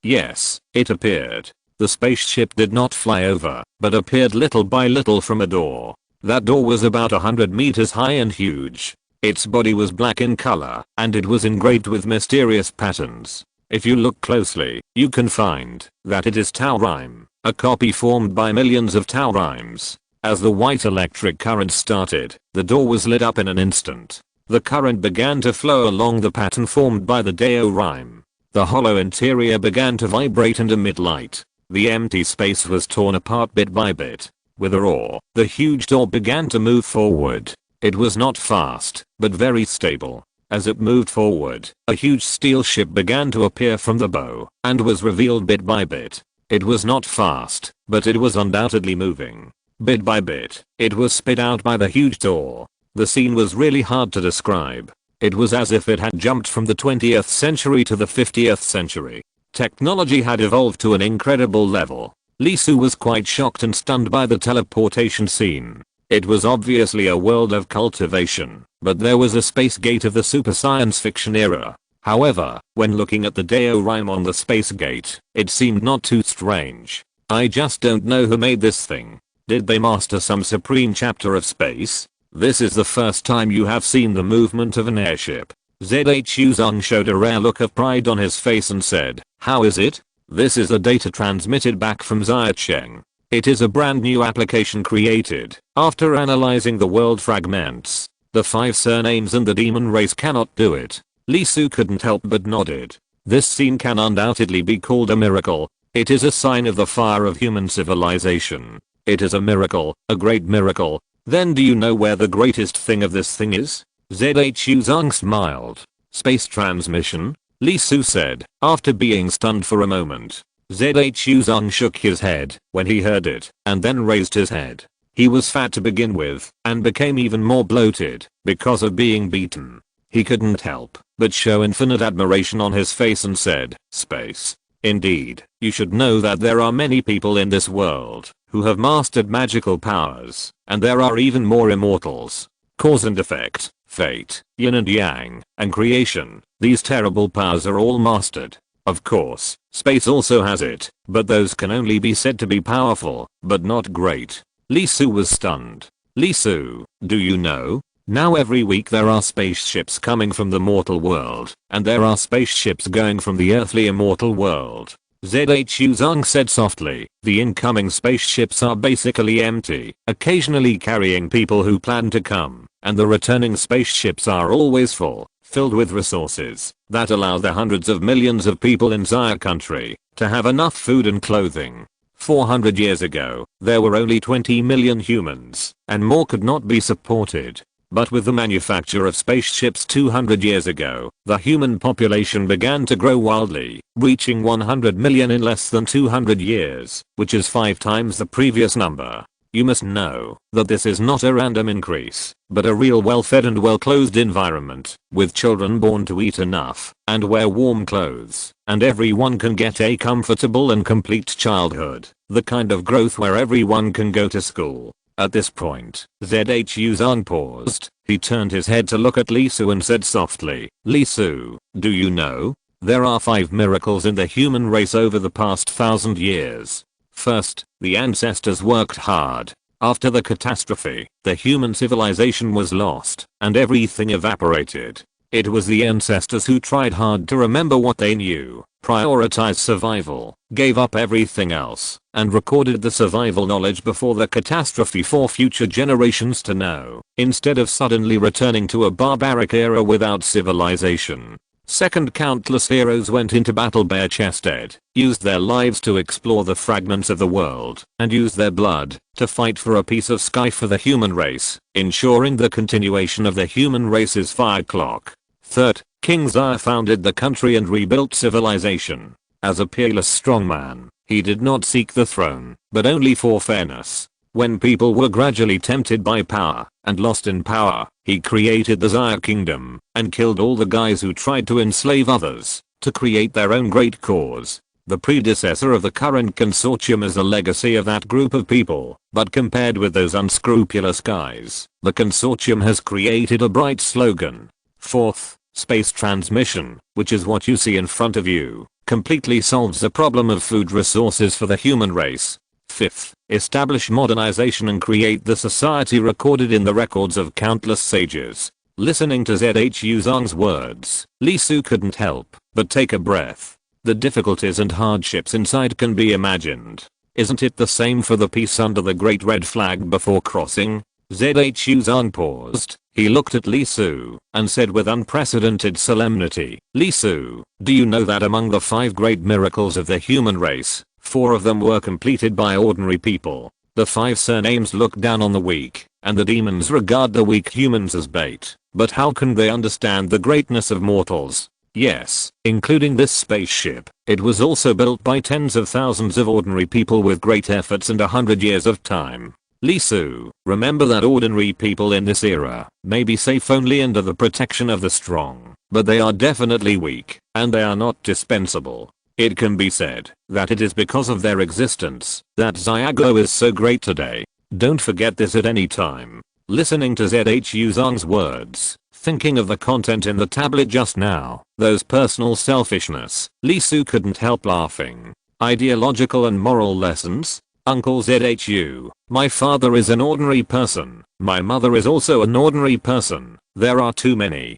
Yes, it appeared. The spaceship did not fly over, but appeared little by little from a door. That door was about 100 meters high and huge. Its body was black in color, and it was engraved with mysterious patterns. If you look closely, you can find that it is Tau Rime, a copy formed by millions of Tau Rimes. As the white electric current started, the door was lit up in an instant. The current began to flow along the pattern formed by the Dao Rime. The hollow interior began to vibrate and emit light. The empty space was torn apart bit by bit. With a roar, the huge door began to move forward. It was not fast, but very stable. As it moved forward, a huge steel ship began to appear from the bow and was revealed bit by bit. It was not fast, but it was undoubtedly moving. Bit by bit, it was spit out by the huge door. The scene was really hard to describe. It was as if it had jumped from the 20th century to the 50th century. Technology had evolved to an incredible level. Lee Su was quite shocked and stunned by the teleportation scene. It was obviously a world of cultivation, but there was a space gate of the super science fiction era. However, when looking at the Dao Rime on the space gate, it seemed not too strange. I just don't know who made this thing. Did they master some supreme chapter of space? This is the first time you have seen the movement of an airship. Zhu Zong showed a rare look of pride on his face and said, "How is it? This is the data transmitted back from Zheng. It is a brand new application created after analyzing the world fragments. The 5 surnames and the demon race cannot do it." Lee Su couldn't help but nodded. This scene can undoubtedly be called a miracle. It is a sign of the fire of human civilization. It is a miracle, a great miracle. Then do you know where the greatest thing of this thing is? Zhu Zong smiled. Space transmission? Lee Su said, after being stunned for a moment. Zhu Zong shook his head when he heard it, and then raised his head. He was fat to begin with, and became even more bloated because of being beaten. He couldn't help but show infinite admiration on his face and said, "Space. Indeed, you should know that there are many people in this world who have mastered magical powers, and there are even more immortals. Cause and effect, fate, yin and yang, and creation, these terrible powers are all mastered. Of course, space also has it, but those can only be said to be powerful, but not great." Lee Su was stunned. "Lee Su, do you know? Now every week there are spaceships coming from the mortal world, and there are spaceships going from the earthly immortal world." Zhu Zong said softly, "The incoming spaceships are basically empty, occasionally carrying people who plan to come, and the returning spaceships are always full, filled with resources that allow the hundreds of millions of people in Zaya country to have enough food and clothing. 400 years ago, there were only 20 million humans, and more could not be supported. But with the manufacture of spaceships 200 years ago, the human population began to grow wildly, reaching 100 million in less than 200 years, which is 5 times the previous number. You must know that this is not a random increase, but a real well-fed and well-clothed environment, with children born to eat enough and wear warm clothes, and everyone can get a comfortable and complete childhood, the kind of growth where everyone can go to school. At this point, ZHU Zong paused. He turned his head to look at Li Su and said softly, "Li Su, do you know? There are 5 miracles in the human race over the past 1,000 years. First, the ancestors worked hard. After the catastrophe, the human civilization was lost, and everything evaporated. It was the ancestors who tried hard to remember what they knew, prioritized survival, gave up everything else, and recorded the survival knowledge before the catastrophe for future generations to know, instead of suddenly returning to a barbaric era without civilization. Second, countless heroes went into battle bare-chested, used their lives to explore the fragments of the world, and used their blood to fight for a piece of sky for the human race, ensuring the continuation of the human race's fire clock. Third, King Zaya founded the country and rebuilt civilization. As a peerless strongman, he did not seek the throne, but only for fairness. When people were gradually tempted by power and lost in power, he created the Zaya kingdom and killed all the guys who tried to enslave others to create their own great cause. The predecessor of the current consortium is a legacy of that group of people, but compared with those unscrupulous guys, the consortium has created a bright slogan. Fourth, space transmission, which is what you see in front of you, completely solves the problem of food resources for the human race. Fifth, establish modernization and create the society recorded in the records of countless sages. Listening to ZHU Zong's words, Li Su couldn't help but take a breath. The difficulties and hardships inside can be imagined. Isn't it the same for the peace under the Great Red Flag before crossing? ZHU Zong paused. He looked at Li Su and said with unprecedented solemnity, "Li Su, do you know that among the 5 great miracles of the human race, 4 of them were completed by ordinary people? The 5 surnames look down on the weak, and the demons regard the weak humans as bait. But how can they understand the greatness of mortals? Yes, including this spaceship. It was also built by tens of thousands of ordinary people with great efforts and 100 years of time. Li Su, remember that ordinary people in this era may be safe only under the protection of the strong, but they are definitely weak, and they are not dispensable. It can be said that it is because of their existence that Xiago is so great today. Don't forget this at any time." Listening to ZHU Zong's words, thinking of the content in the tablet just now, those personal selfishness, Li Su couldn't help laughing. Ideological and moral lessons? Uncle ZHU, my father is an ordinary person. My mother is also an ordinary person. There are too many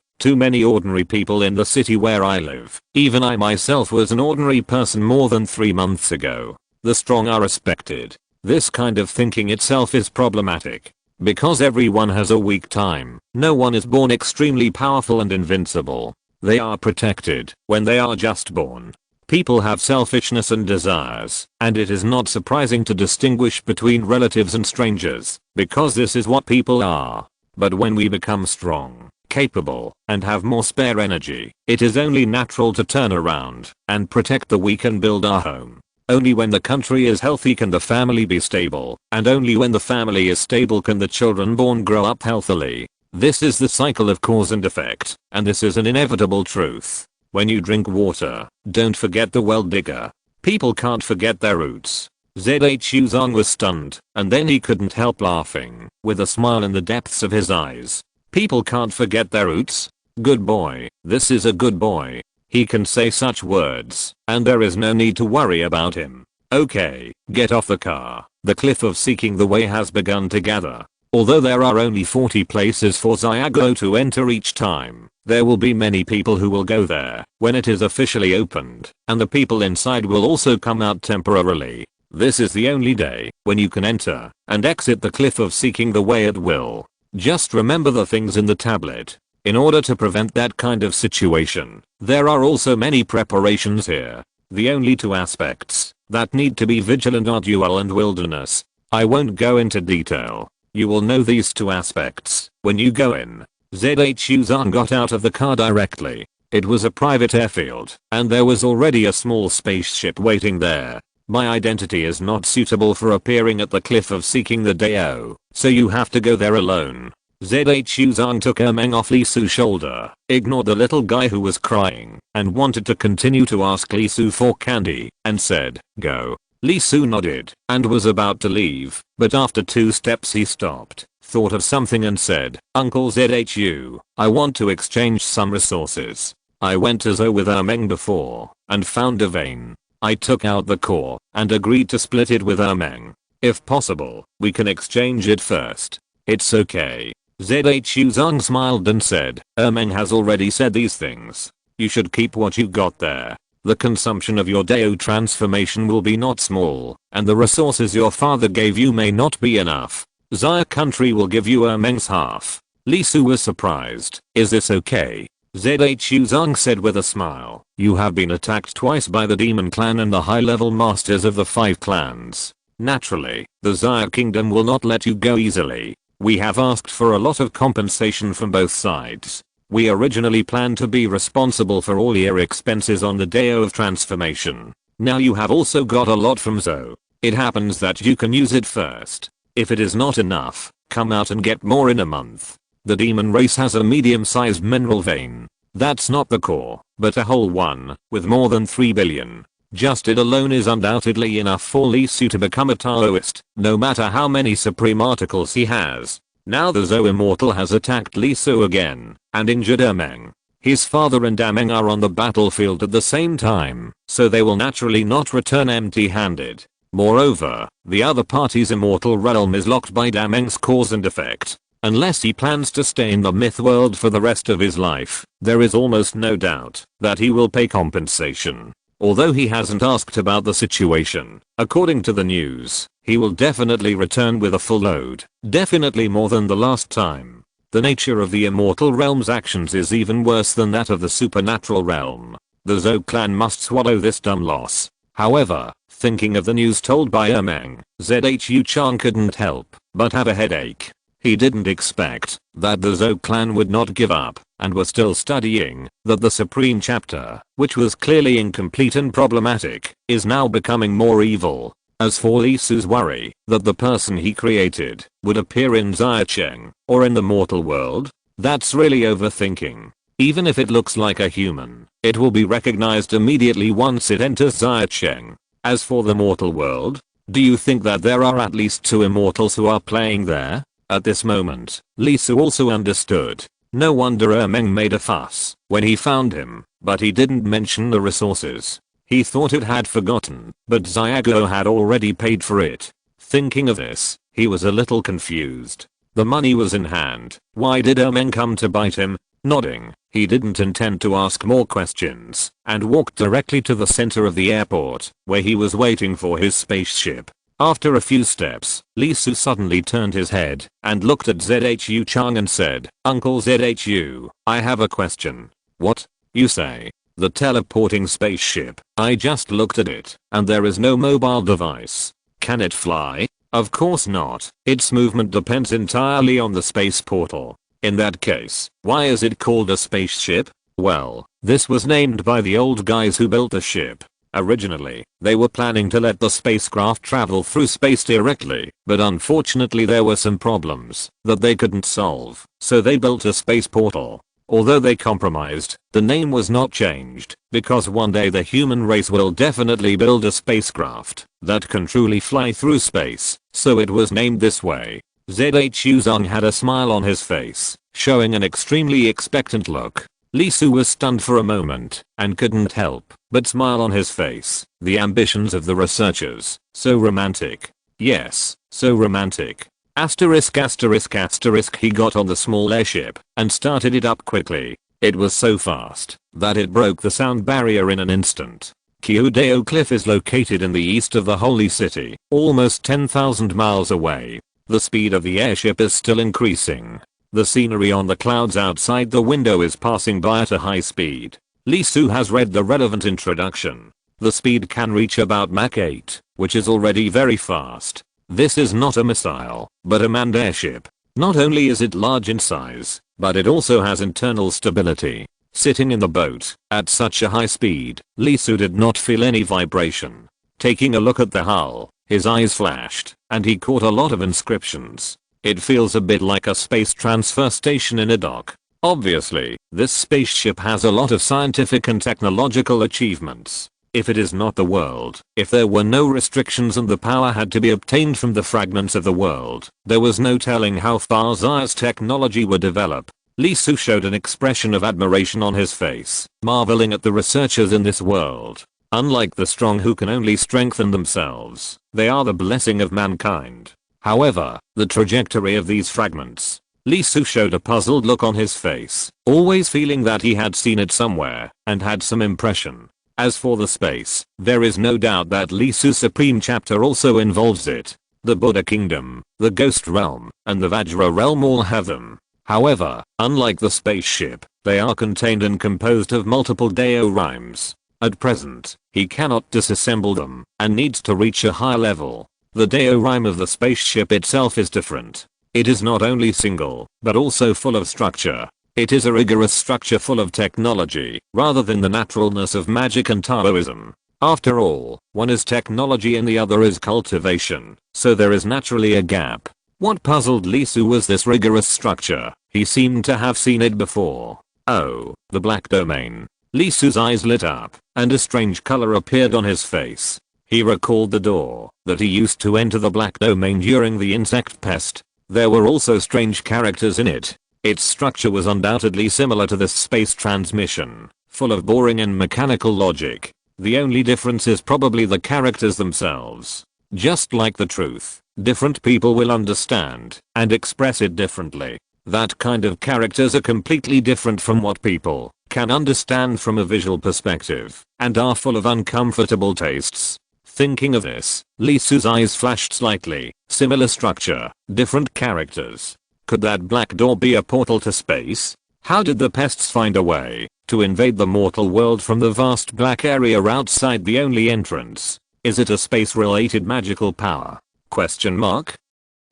ordinary people in the city where I live. Even I myself was an ordinary person more than 3 months ago. The strong are respected. This kind of thinking itself is problematic. Because everyone has a weak time. No one is born extremely powerful and invincible. They are protected when they are just born. People have selfishness and desires, and it is not surprising to distinguish between relatives and strangers, because this is what people are. But when we become strong, capable, and have more spare energy, it is only natural to turn around and protect the weak and build our home. Only when the country is healthy can the family be stable, and only when the family is stable can the children born grow up healthily. This is the cycle of cause and effect, and this is an inevitable truth. When you drink water, don't forget the well digger. People can't forget their roots. ZHU Zong was stunned, and then he couldn't help laughing, with a smile in the depths of his eyes. People can't forget their roots? Good boy, this is a good boy. He can say such words, and there is no need to worry about him. Okay, get off the car. The cliff of seeking the way has begun to gather. Although there are only 40 places for Xiago to enter each time, there will be many people who will go there when it is officially opened, and the people inside will also come out temporarily. This is the only day when you can enter and exit the cliff of seeking the way at will. Just remember the things in the tablet. In order to prevent that kind of situation, there are also many preparations here. The only two aspects that need to be vigilant are duel and wilderness. I won't go into detail. You will know these two aspects when you go in. ZHU Zhang got out of the car directly. It was a private airfield, and there was already a small spaceship waiting there. My identity is not suitable for appearing at the cliff of seeking the Dao, so you have to go there alone. ZHU Zhang took Meng off Li Su's shoulder, ignored the little guy who was crying, and wanted to continue to ask Li Su for candy, and said, "Go." Li Su nodded, and was about to leave, but after 2 steps he stopped, thought of something and said, "Uncle ZHU, I want to exchange some resources. I went to Zoo with Meng before, and found a vein. I took out the core, and agreed to split it with Meng. If possible, we can exchange it first. It's okay." ZHU Zhang smiled and said, Meng has already said these things. You should keep what you got there. The consumption of your Dao transformation will be not small, and the resources your father gave you may not be enough. Xia country will give you Meng's half. Li Su was surprised. Is this okay? ZHU Zhang said with a smile, you have been attacked twice by the demon clan and the high-level masters of the 5 clans. Naturally, the Xia kingdom will not let you go easily. We have asked for a lot of compensation from both sides. We originally planned to be responsible for all your expenses on the Dao of transformation. Now you have also got a lot from Zou. It happens that you can use it first. If it is not enough, come out and get more in a month. The demon race has a medium-sized mineral vein. That's not the core, but a whole one, with more than 3 billion. Just it alone is undoubtedly enough for Li Su to become a Taoist, no matter how many supreme articles he has. Now the Zou immortal has attacked Li Su again, and injured Meng. His father and Meng are on the battlefield at the same time, so they will naturally not return empty-handed. Moreover, the other party's immortal realm is locked by Meng's cause and effect. Unless he plans to stay in the myth world for the rest of his life, there is almost no doubt that he will pay compensation. Although he hasn't asked about the situation, according to the news, he will definitely return with a full load, definitely more than the last time. The nature of the immortal realm's actions is even worse than that of the supernatural realm. The Zou clan must swallow this dumb loss. However, thinking of the news told by Meng, ZHU Chan couldn't help but have a headache. He didn't expect that the Zou clan would not give up and were still studying, that the Supreme Chapter, which was clearly incomplete and problematic, is now becoming more evil. As for Li Su's worry that the person he created would appear in Xiacheng or in the mortal world, that's really overthinking. Even if it looks like a human, it will be recognized immediately once it enters Xiacheng. As for the mortal world, do you think that there are at least 2 immortals who are playing there? At this moment, Li Su also understood. No wonder Meng made a fuss when he found him, but he didn't mention the resources. He thought it had forgotten, but Xiago had already paid for it. Thinking of this, he was a little confused. The money was in hand. Why did Meng come to bite him? Nodding, he didn't intend to ask more questions, and walked directly to the center of the airport, where he was waiting for his spaceship. After a few steps, Li Su suddenly turned his head and looked at ZHU Chang and said, Uncle ZHU, I have a question. What? You say? The teleporting spaceship. I just looked at it, and there is no mobile device. Can it fly? Of course not. Its movement depends entirely on the space portal. In that case, why is it called a spaceship? Well, this was named by the old guys who built the ship. Originally, they were planning to let the spacecraft travel through space directly, but unfortunately there were some problems that they couldn't solve, so they built a space portal. Although they compromised, the name was not changed, because one day the human race will definitely build a spacecraft that can truly fly through space, so it was named this way. ZHU Zhang had a smile on his face, showing an extremely expectant look. Li Su was stunned for a moment, and couldn't help but smile on his face. The ambitions of the researchers, so romantic. Yes, so romantic. Asterisk asterisk asterisk. He got on the small airship and started it up quickly. It was so fast that it broke the sound barrier in an instant. Kyodao Cliff is located in the east of the holy city, almost 10,000 miles away. The speed of the airship is still increasing. The scenery on the clouds outside the window is passing by at a high speed. Lee Soo has read the relevant introduction. The speed can reach about Mach 8, which is already very fast. This is not a missile, but a manned airship. Not only is it large in size, but it also has internal stability. Sitting in the boat, at such a high speed, Lee Soo did not feel any vibration. Taking a look at the hull, his eyes flashed, and he caught a lot of inscriptions. It feels a bit like a space transfer station in a dock. Obviously, this spaceship has a lot of scientific and technological achievements. If it is not the world, if there were no restrictions and the power had to be obtained from the fragments of the world, there was no telling how far Zaya's technology would develop. Lee Soo showed an expression of admiration on his face, marveling at the researchers in this world. Unlike the strong who can only strengthen themselves, they are the blessing of mankind. However, the trajectory of these fragments. Lee Soo showed a puzzled look on his face, always feeling that he had seen it somewhere, and had some impression. As for the space, there is no doubt that Lee Soo's Supreme chapter also involves it. The Buddha Kingdom, the Ghost Realm, and the Vajra Realm all have them. However, unlike the spaceship, they are contained and composed of multiple dioramas. At present, he cannot disassemble them, and needs to reach a higher level. The diorama of the spaceship itself is different. It is not only single, but also full of structure. It is a rigorous structure full of technology, rather than the naturalness of magic and Taoism. After all, one is technology and the other is cultivation, so there is naturally a gap. What puzzled Lee Soo was this rigorous structure. He seemed to have seen it before. Oh, the black domain. Lee Soo's eyes lit up, and a strange color appeared on his face. He recalled the door that he used to enter the black domain during the insect pest. There were also strange characters in it. Its structure was undoubtedly similar to this space transmission, full of boring and mechanical logic. The only difference is probably the characters themselves. Just like the truth, different people will understand and express it differently. That kind of characters are completely different from what people can understand from a visual perspective, and are full of uncomfortable tastes. Thinking of this, Lee Soo's eyes flashed slightly. Similar structure, different characters. Could that black door be a portal to space? How did the pests find a way to invade the mortal world from the vast black area outside the only entrance? Is it a space-related magical power? Question mark?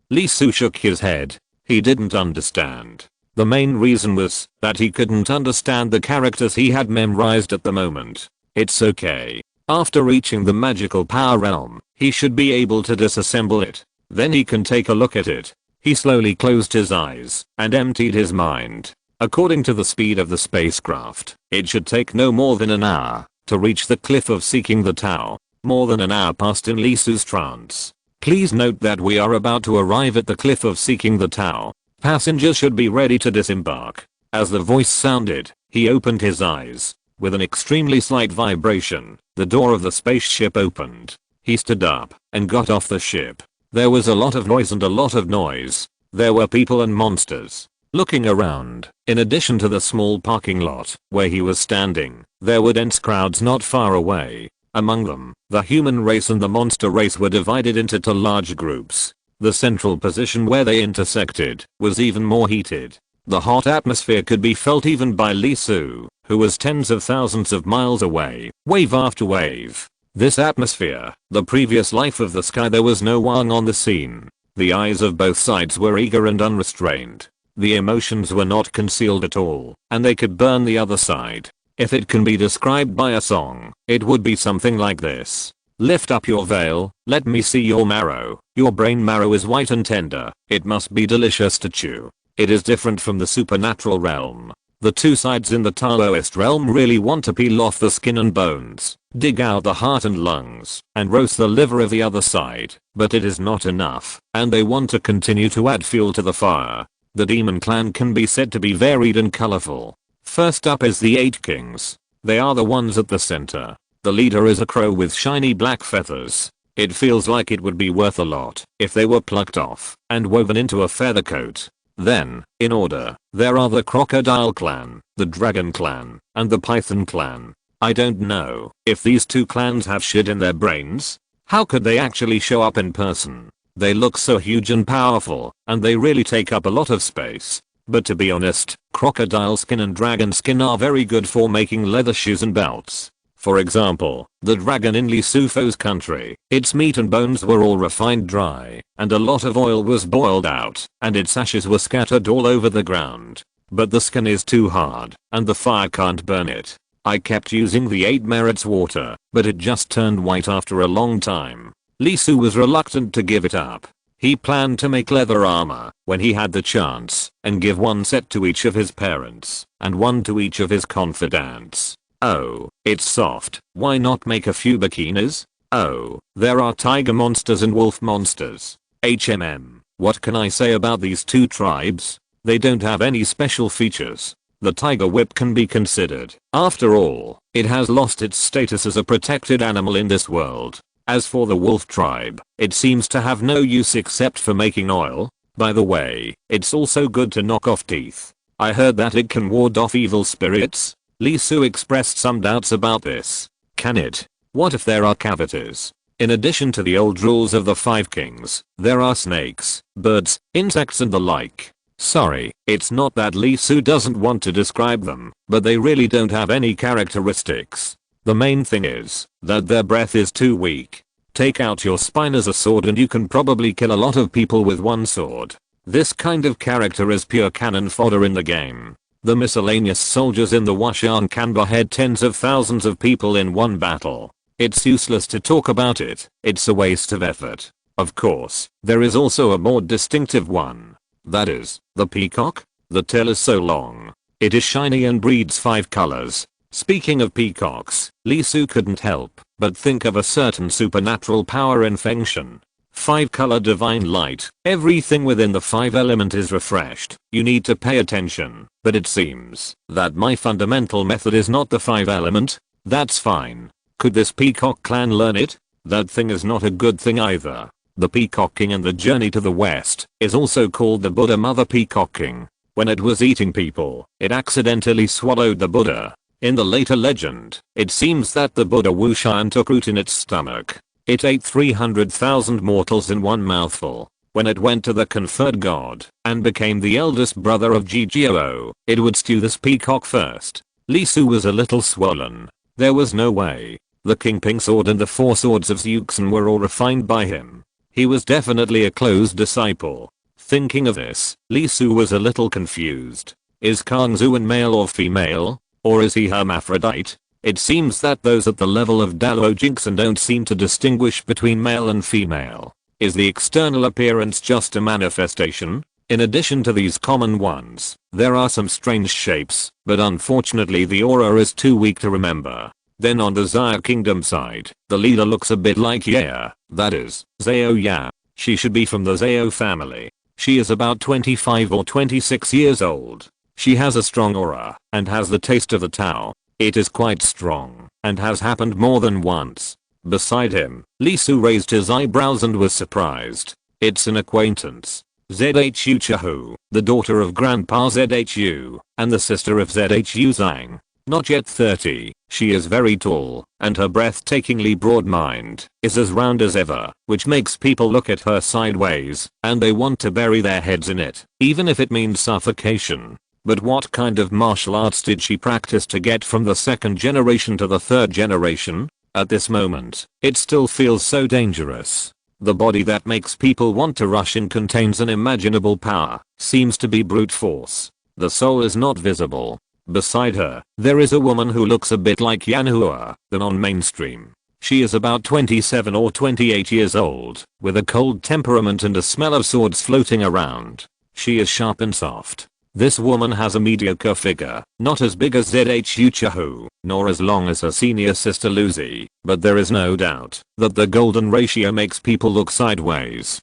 Lee Soo shook his head. He didn't understand. The main reason was that he couldn't understand the characters he had memorized at the moment. It's okay. After reaching the magical power realm, he should be able to disassemble it. Then he can take a look at it. He slowly closed his eyes and emptied his mind. According to the speed of the spacecraft, it should take no more than an hour to reach the cliff of Seeking the Tao. More than an hour passed in Lee Soo's trance. Please note that we are about to arrive at the cliff of Seeking the Tao. Passengers should be ready to disembark. As the voice sounded, he opened his eyes. With an extremely slight vibration, the door of the spaceship opened. He stood up and got off the ship. There was a lot of noise and a lot of noise. There were people and monsters. Looking around, in addition to the small parking lot where he was standing, there were dense crowds not far away. Among them, the human race and the monster race were divided into two large groups. The central position where they intersected was even more heated. The hot atmosphere could be felt even by Lee Soo, who was tens of thousands of miles away, wave after wave. This atmosphere, the previous life of the sky, there was no one on the scene. The eyes of both sides were eager and unrestrained. The emotions were not concealed at all, and they could burn the other side. If it can be described by a song, it would be something like this. Lift up your veil, let me see your marrow. Your brain marrow is white and tender. It must be delicious to chew. It is different from the supernatural realm. The two sides in the Taoist realm really want to peel off the skin and bones, dig out the heart and lungs, and roast the liver of the other side, but it is not enough, and they want to continue to add fuel to the fire. The demon clan can be said to be varied and colorful. First up is the 8 kings. They are the ones at the center. The leader is a crow with shiny black feathers. It feels like it would be worth a lot if they were plucked off and woven into a feather coat. Then, in order, there are the crocodile clan, the dragon clan, and the python clan. I don't know if these two clans have shit in their brains. How could they actually show up in person? They look so huge and powerful, and they really take up a lot of space. But to be honest, crocodile skin and dragon skin are very good for making leather shoes and belts. For example, the dragon in Lesufo's country, its meat and bones were all refined dry, and a lot of oil was boiled out, and its ashes were scattered all over the ground. But the skin is too hard, and the fire can't burn it. I kept using the 8 merits water, but it just turned white after a long time. Lisu was reluctant to give it up. He planned to make leather armor when he had the chance, and give one set to each of his parents, and one to each of his confidants. Oh, it's soft, why not make a few bikinis? Oh, there are tiger monsters and wolf monsters. What can I say about these two tribes? They don't have any special features. The tiger whip can be considered. After all, it has lost its status as a protected animal in this world. As for the wolf tribe, it seems to have no use except for making oil. By the way, it's also good to knock off teeth. I heard that it can ward off evil spirits. Lisu expressed some doubts about this. Can it? What if there are cavities? In addition to the old rules of the 5 kings, there are snakes, birds, insects and the like. Sorry, it's not that Lisu doesn't want to describe them, but they really don't have any characteristics. The main thing is that their breath is too weak. Take out your spine as a sword and you can probably kill a lot of people with one sword. This kind of character is pure cannon fodder in the game. The miscellaneous soldiers in the Washan can behead tens of thousands of people in one battle. It's useless to talk about it, it's a waste of effort. Of course, there is also a more distinctive one. That is, the peacock. The tail is so long. It is shiny and breeds 5 colors. Speaking of peacocks, Lisu couldn't help but think of a certain supernatural power in Fengshan. 5-color divine light. Everything within the 5 element is refreshed. You need to pay attention. But it seems that my fundamental method is not the 5 element. That's fine. Could this peacock clan learn it? That thing is not a good thing either. The peacocking and the journey to the west is also called the Buddha mother peacocking. When it was eating people, it accidentally swallowed the Buddha. In the later legend, it seems that the Buddha Wushan took root in its stomach. It ate 300,000 mortals in one mouthful. When it went to the conferred god and became the eldest brother of Jigyo, it would stew this peacock first. Lisu was a little swollen. There was no way. The Kingping sword and the 4 swords of Xuxin were all refined by him. He was definitely a close disciple. Thinking of this, Lisu was a little confused. Is Kang Zuan male or female? Or is he hermaphrodite? It seems that those at the level of Dalo Jingxin don't seem to distinguish between male and female. Is the external appearance just a manifestation? In addition to these common ones, there are some strange shapes, but unfortunately the aura is too weak to remember. Then on the Xia Kingdom side, the leader looks a bit like Yaya, that is, Zhao Ya. She should be from the Zhao family. She is about 25 or 26 years old. She has a strong aura, and has the taste of the Tao. It is quite strong, and has happened more than once. Beside him, Lisu raised his eyebrows and was surprised. It's an acquaintance. Zhu Chahu, the daughter of Grandpa Zhu, and the sister of Zhu Zhang. Not yet 30, she is very tall, and her breathtakingly broad mind is as round as ever, which makes people look at her sideways, and they want to bury their heads in it, even if it means suffocation. But what kind of martial arts did she practice to get from the 2nd generation to the 3rd generation? At this moment, it still feels so dangerous. The body that makes people want to rush in contains unimaginable power, seems to be brute force. The soul is not visible. Beside her, there is a woman who looks a bit like Yanhua, the non-mainstream. She is about 27 or 28 years old, with a cold temperament and a smell of swords floating around. She is sharp and soft. This woman has a mediocre figure, not as big as Zhu Chahu, nor as long as her senior sister Lucy, but there is no doubt that the golden ratio makes people look sideways.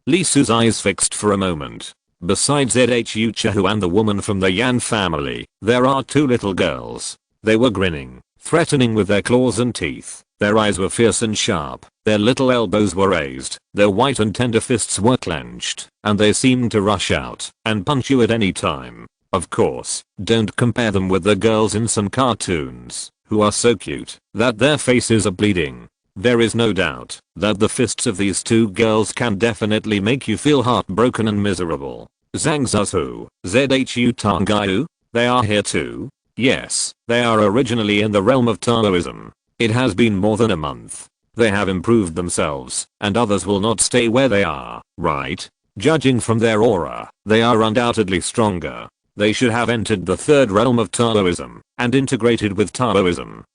Lisu's eyes fixed for a moment. Besides Zhu Chahu and the woman from the Yan family, there are 2 little girls. They were grinning, threatening with their claws and teeth. Their eyes were fierce and sharp, their little elbows were raised, their white and tender fists were clenched, and they seemed to rush out and punch you at any time. Of course, don't compare them with the girls in some cartoons, who are so cute that their faces are bleeding. There is no doubt that the fists of these 2 girls can definitely make you feel heartbroken and miserable. Zangzusu, Zhu Tangyu? They are here too? Yes, they are originally in the realm of Taoism. It has been more than a month. They have improved themselves, and others will not stay where they are, right? Judging from their aura, they are undoubtedly stronger. They should have entered the third realm of Taoism, and integrated with Taoism.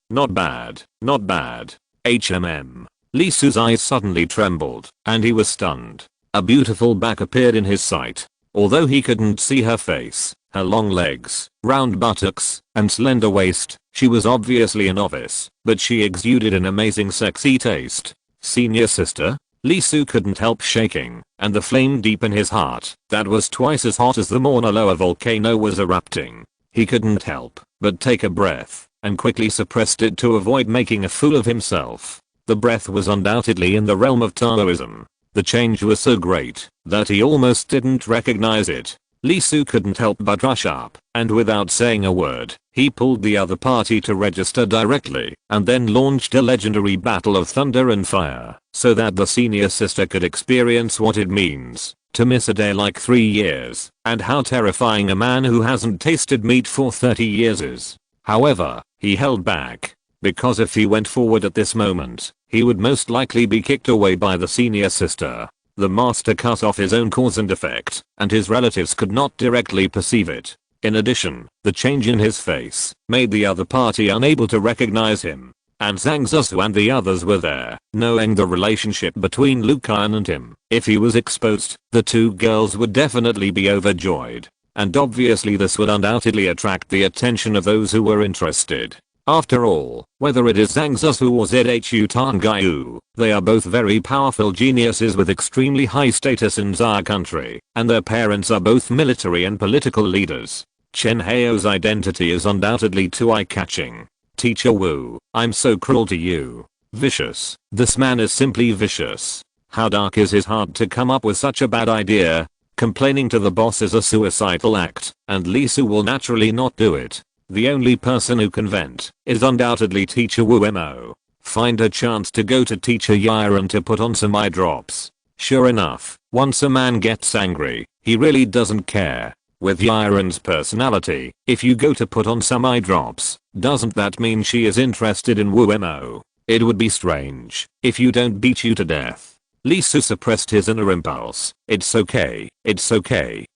Not bad, not bad. Lee Su's eyes suddenly trembled, and he was stunned. A beautiful back appeared in his sight. Although he couldn't see her face, her long legs, round buttocks, and slender waist, she was obviously a novice, but she exuded an amazing sexy taste. Senior sister? Lee Su couldn't help shaking, and the flame deep in his heart, that was twice as hot as the Mauna Loa volcano, was erupting. He couldn't help but take a breath, and quickly suppressed it to avoid making a fool of himself. The breath was undoubtedly in the realm of Taoism. The change was so great that he almost didn't recognize it. Lee Su couldn't help but rush up, and without saying a word, he pulled the other party to register directly, and then launched a legendary battle of thunder and fire, so that the senior sister could experience what it means to miss a day like 3 years, and how terrifying a man who hasn't tasted meat for 30 years is. However, he held back, because if he went forward at this moment, he would most likely be kicked away by the senior sister. The master cut off his own cause and effect, and his relatives could not directly perceive it. In addition, the change in his face made the other party unable to recognize him. And Zangzusu and the others were there, knowing the relationship between Liu Kang and him. If he was exposed, the two girls would definitely be overjoyed. And obviously this would undoubtedly attract the attention of those who were interested. After all, whether it is Zangzusu or Zhu Tangyu, they are both very powerful geniuses with extremely high status in Za country, and their parents are both military and political leaders. Chen Hao's identity is undoubtedly too eye-catching. Teacher Wu, I'm so cruel to you. Vicious. This man is simply vicious. How dark is his heart to come up with such a bad idea? Complaining to the boss is a suicidal act, and Lee Su will naturally not do it. The only person who can vent is undoubtedly Teacher Wu Mo. Find a chance to go to Teacher Yiren to put on some eye drops. Sure enough, once a man gets angry, he really doesn't care. With Yiren's personality, if you go to put on some eye drops, doesn't that mean she is interested in Wu Mo? It would be strange if you don't beat you to death. Lee Su suppressed his inner impulse. It's okay,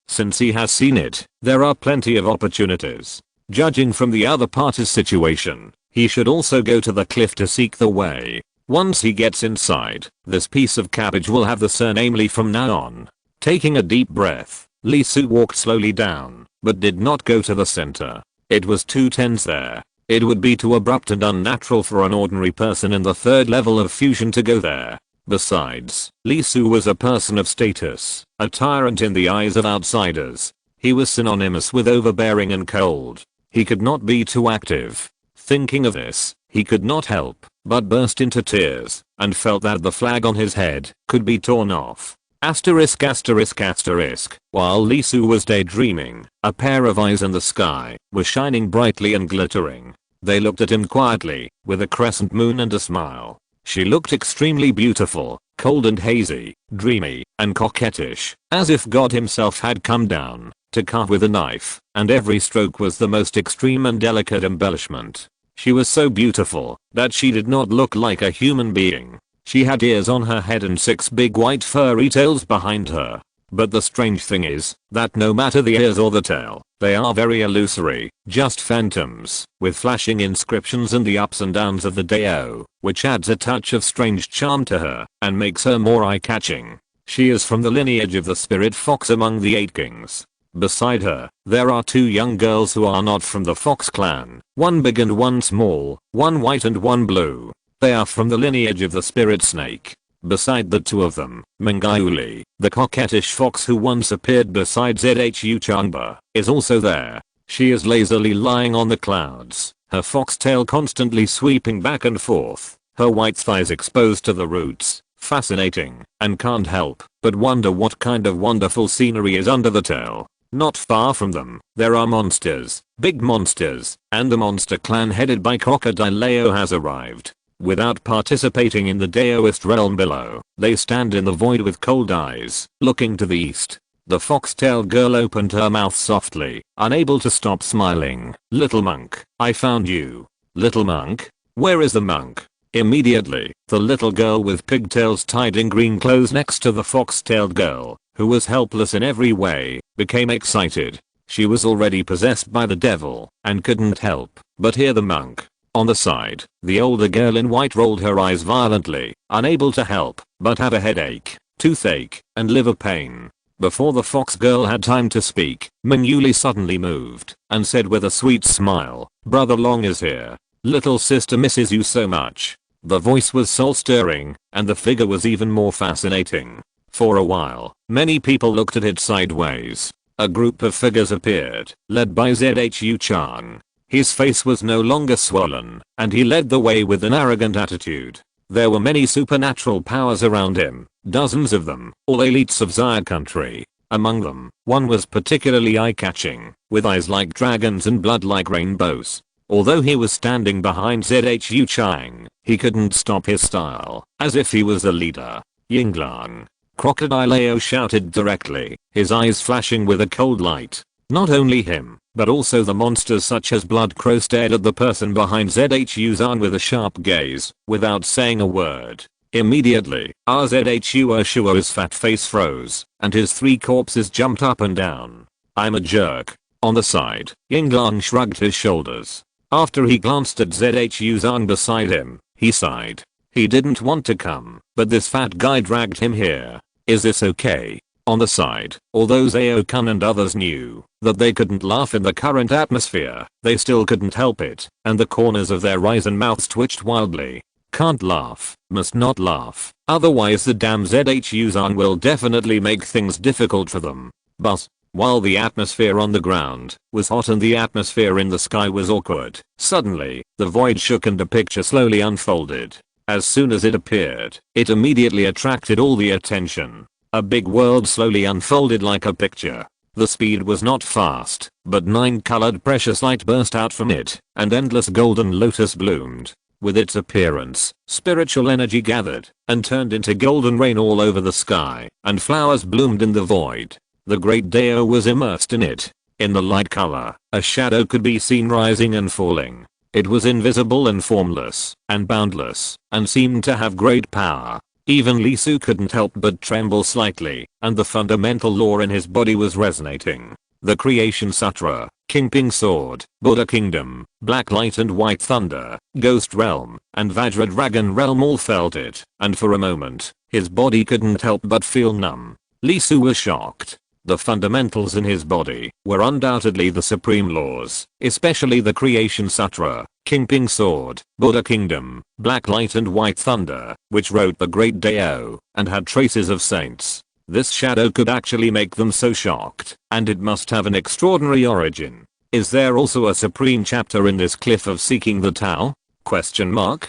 since he has seen it, there are plenty of opportunities. Judging from the other party's situation, he should also go to the cliff to seek the way. Once he gets inside, this piece of cabbage will have the surname Lee from now on. Taking a deep breath, Lee Su walked slowly down, but did not go to the center. It was too tense there. It would be too abrupt and unnatural for an ordinary person in the third level of fusion to go there. Besides, Lee Su was a person of status, a tyrant in the eyes of outsiders. He was synonymous with overbearing and cold. He could not be too active. Thinking of this, he could not help but burst into tears, and felt that the flag on his head could be torn off. Asterisk asterisk asterisk. While Lee Su was daydreaming, a pair of eyes in the sky were shining brightly and glittering. They looked at him quietly, with a crescent moon and a smile. She looked extremely beautiful, cold and hazy, dreamy, and coquettish, as if God himself had come down to cut with a knife, and every stroke was the most extreme and delicate embellishment. She was so beautiful that she did not look like a human being. She had ears on her head and 6 big white furry tails behind her. But the strange thing is that no matter the ears or the tail, they are very illusory, just phantoms, with flashing inscriptions and the ups and downs of the Dao, which adds a touch of strange charm to her and makes her more eye-catching. She is from the lineage of the spirit fox among the 8 kings. Beside her, there are 2 young girls who are not from the Fox clan, one big and one small, one white and one blue. They are from the lineage of the spirit snake. Beside the 2 of them, Mangayuli, the coquettish fox who once appeared beside Zhu Changba, is also there. She is lazily lying on the clouds, her foxtail constantly sweeping back and forth, her white thighs exposed to the roots. Fascinating, and can't help but wonder what kind of wonderful scenery is under the tail. Not far from them, there are monsters, big monsters, and the monster clan headed by Crocodile Leo has arrived. Without participating in the Daoist realm below, they stand in the void with cold eyes, looking to the east. The fox-tailed girl opened her mouth softly, unable to stop smiling. "Little monk, I found you." "Little monk? Where is the monk?" Immediately, the little girl with pigtails tied in green clothes next to the fox-tailed girl, who was helpless in every way, became excited. She was already possessed by the devil, and couldn't help but hear the monk. On the side, the older girl in white rolled her eyes violently, unable to help but have a headache, toothache, and liver pain. Before the fox girl had time to speak, Manuli suddenly moved, and said with a sweet smile, "Brother Long is here. Little sister misses you so much." The voice was soul-stirring, and the figure was even more fascinating. For a while, many people looked at it sideways. A group of figures appeared, led by Zhu-chan. His face was no longer swollen, and he led the way with an arrogant attitude. There were many supernatural powers around him, dozens of them, all elites of Zaya country. Among them, one was particularly eye-catching, with eyes like dragons and blood like rainbows. Although he was standing behind Zhu-chan, he couldn't stop his style, as if he was the leader. "Yinglang!" Crocodile Ao shouted directly, his eyes flashing with a cold light. Not only him, but also the monsters such as Blood Crow stared at the person behind Zhu-chan with a sharp gaze, without saying a word. Immediately, Zhu-chan's fat face froze, and his three corpses jumped up and down. "I'm a jerk." On the side, Yinglang shrugged his shoulders. After he glanced at Zhu-chan beside him, he sighed. He didn't want to come, but this fat guy dragged him here. Is this okay? On the side, although Zao-kun and others knew that they couldn't laugh in the current atmosphere, they still couldn't help it, and the corners of their eyes and mouths twitched wildly. Can't laugh, must not laugh, otherwise the damn Zhu-chan will definitely make things difficult for them. But, while the atmosphere on the ground was hot and the atmosphere in the sky was awkward, suddenly, the void shook and a picture slowly unfolded. As soon as it appeared, it immediately attracted all the attention. A big world slowly unfolded like a picture. The speed was not fast, but 9-colored precious light burst out from it, and endless golden lotus bloomed. With its appearance, spiritual energy gathered, and turned into golden rain all over the sky, and flowers bloomed in the void. The great Dao was immersed in it. In the light color, a shadow could be seen rising and falling. It was invisible and formless, and boundless, and seemed to have great power. Even Li Su couldn't help but tremble slightly, and the fundamental law in his body was resonating. The Creation Sutra, Kingping Sword, Buddha Kingdom, Black Light and White Thunder, Ghost Realm, and Vajra Dragon Realm all felt it, and for a moment, his body couldn't help but feel numb. Li Su was shocked. The fundamentals in his body were undoubtedly the supreme laws, especially the Creation Sutra, Kingping Sword, Buddha Kingdom, Black Light and White Thunder, which wrote the Great Dao, and had traces of saints. This shadow could actually make them so shocked, and it must have an extraordinary origin. Is there also a supreme chapter in this cliff of seeking the Tao? Question mark?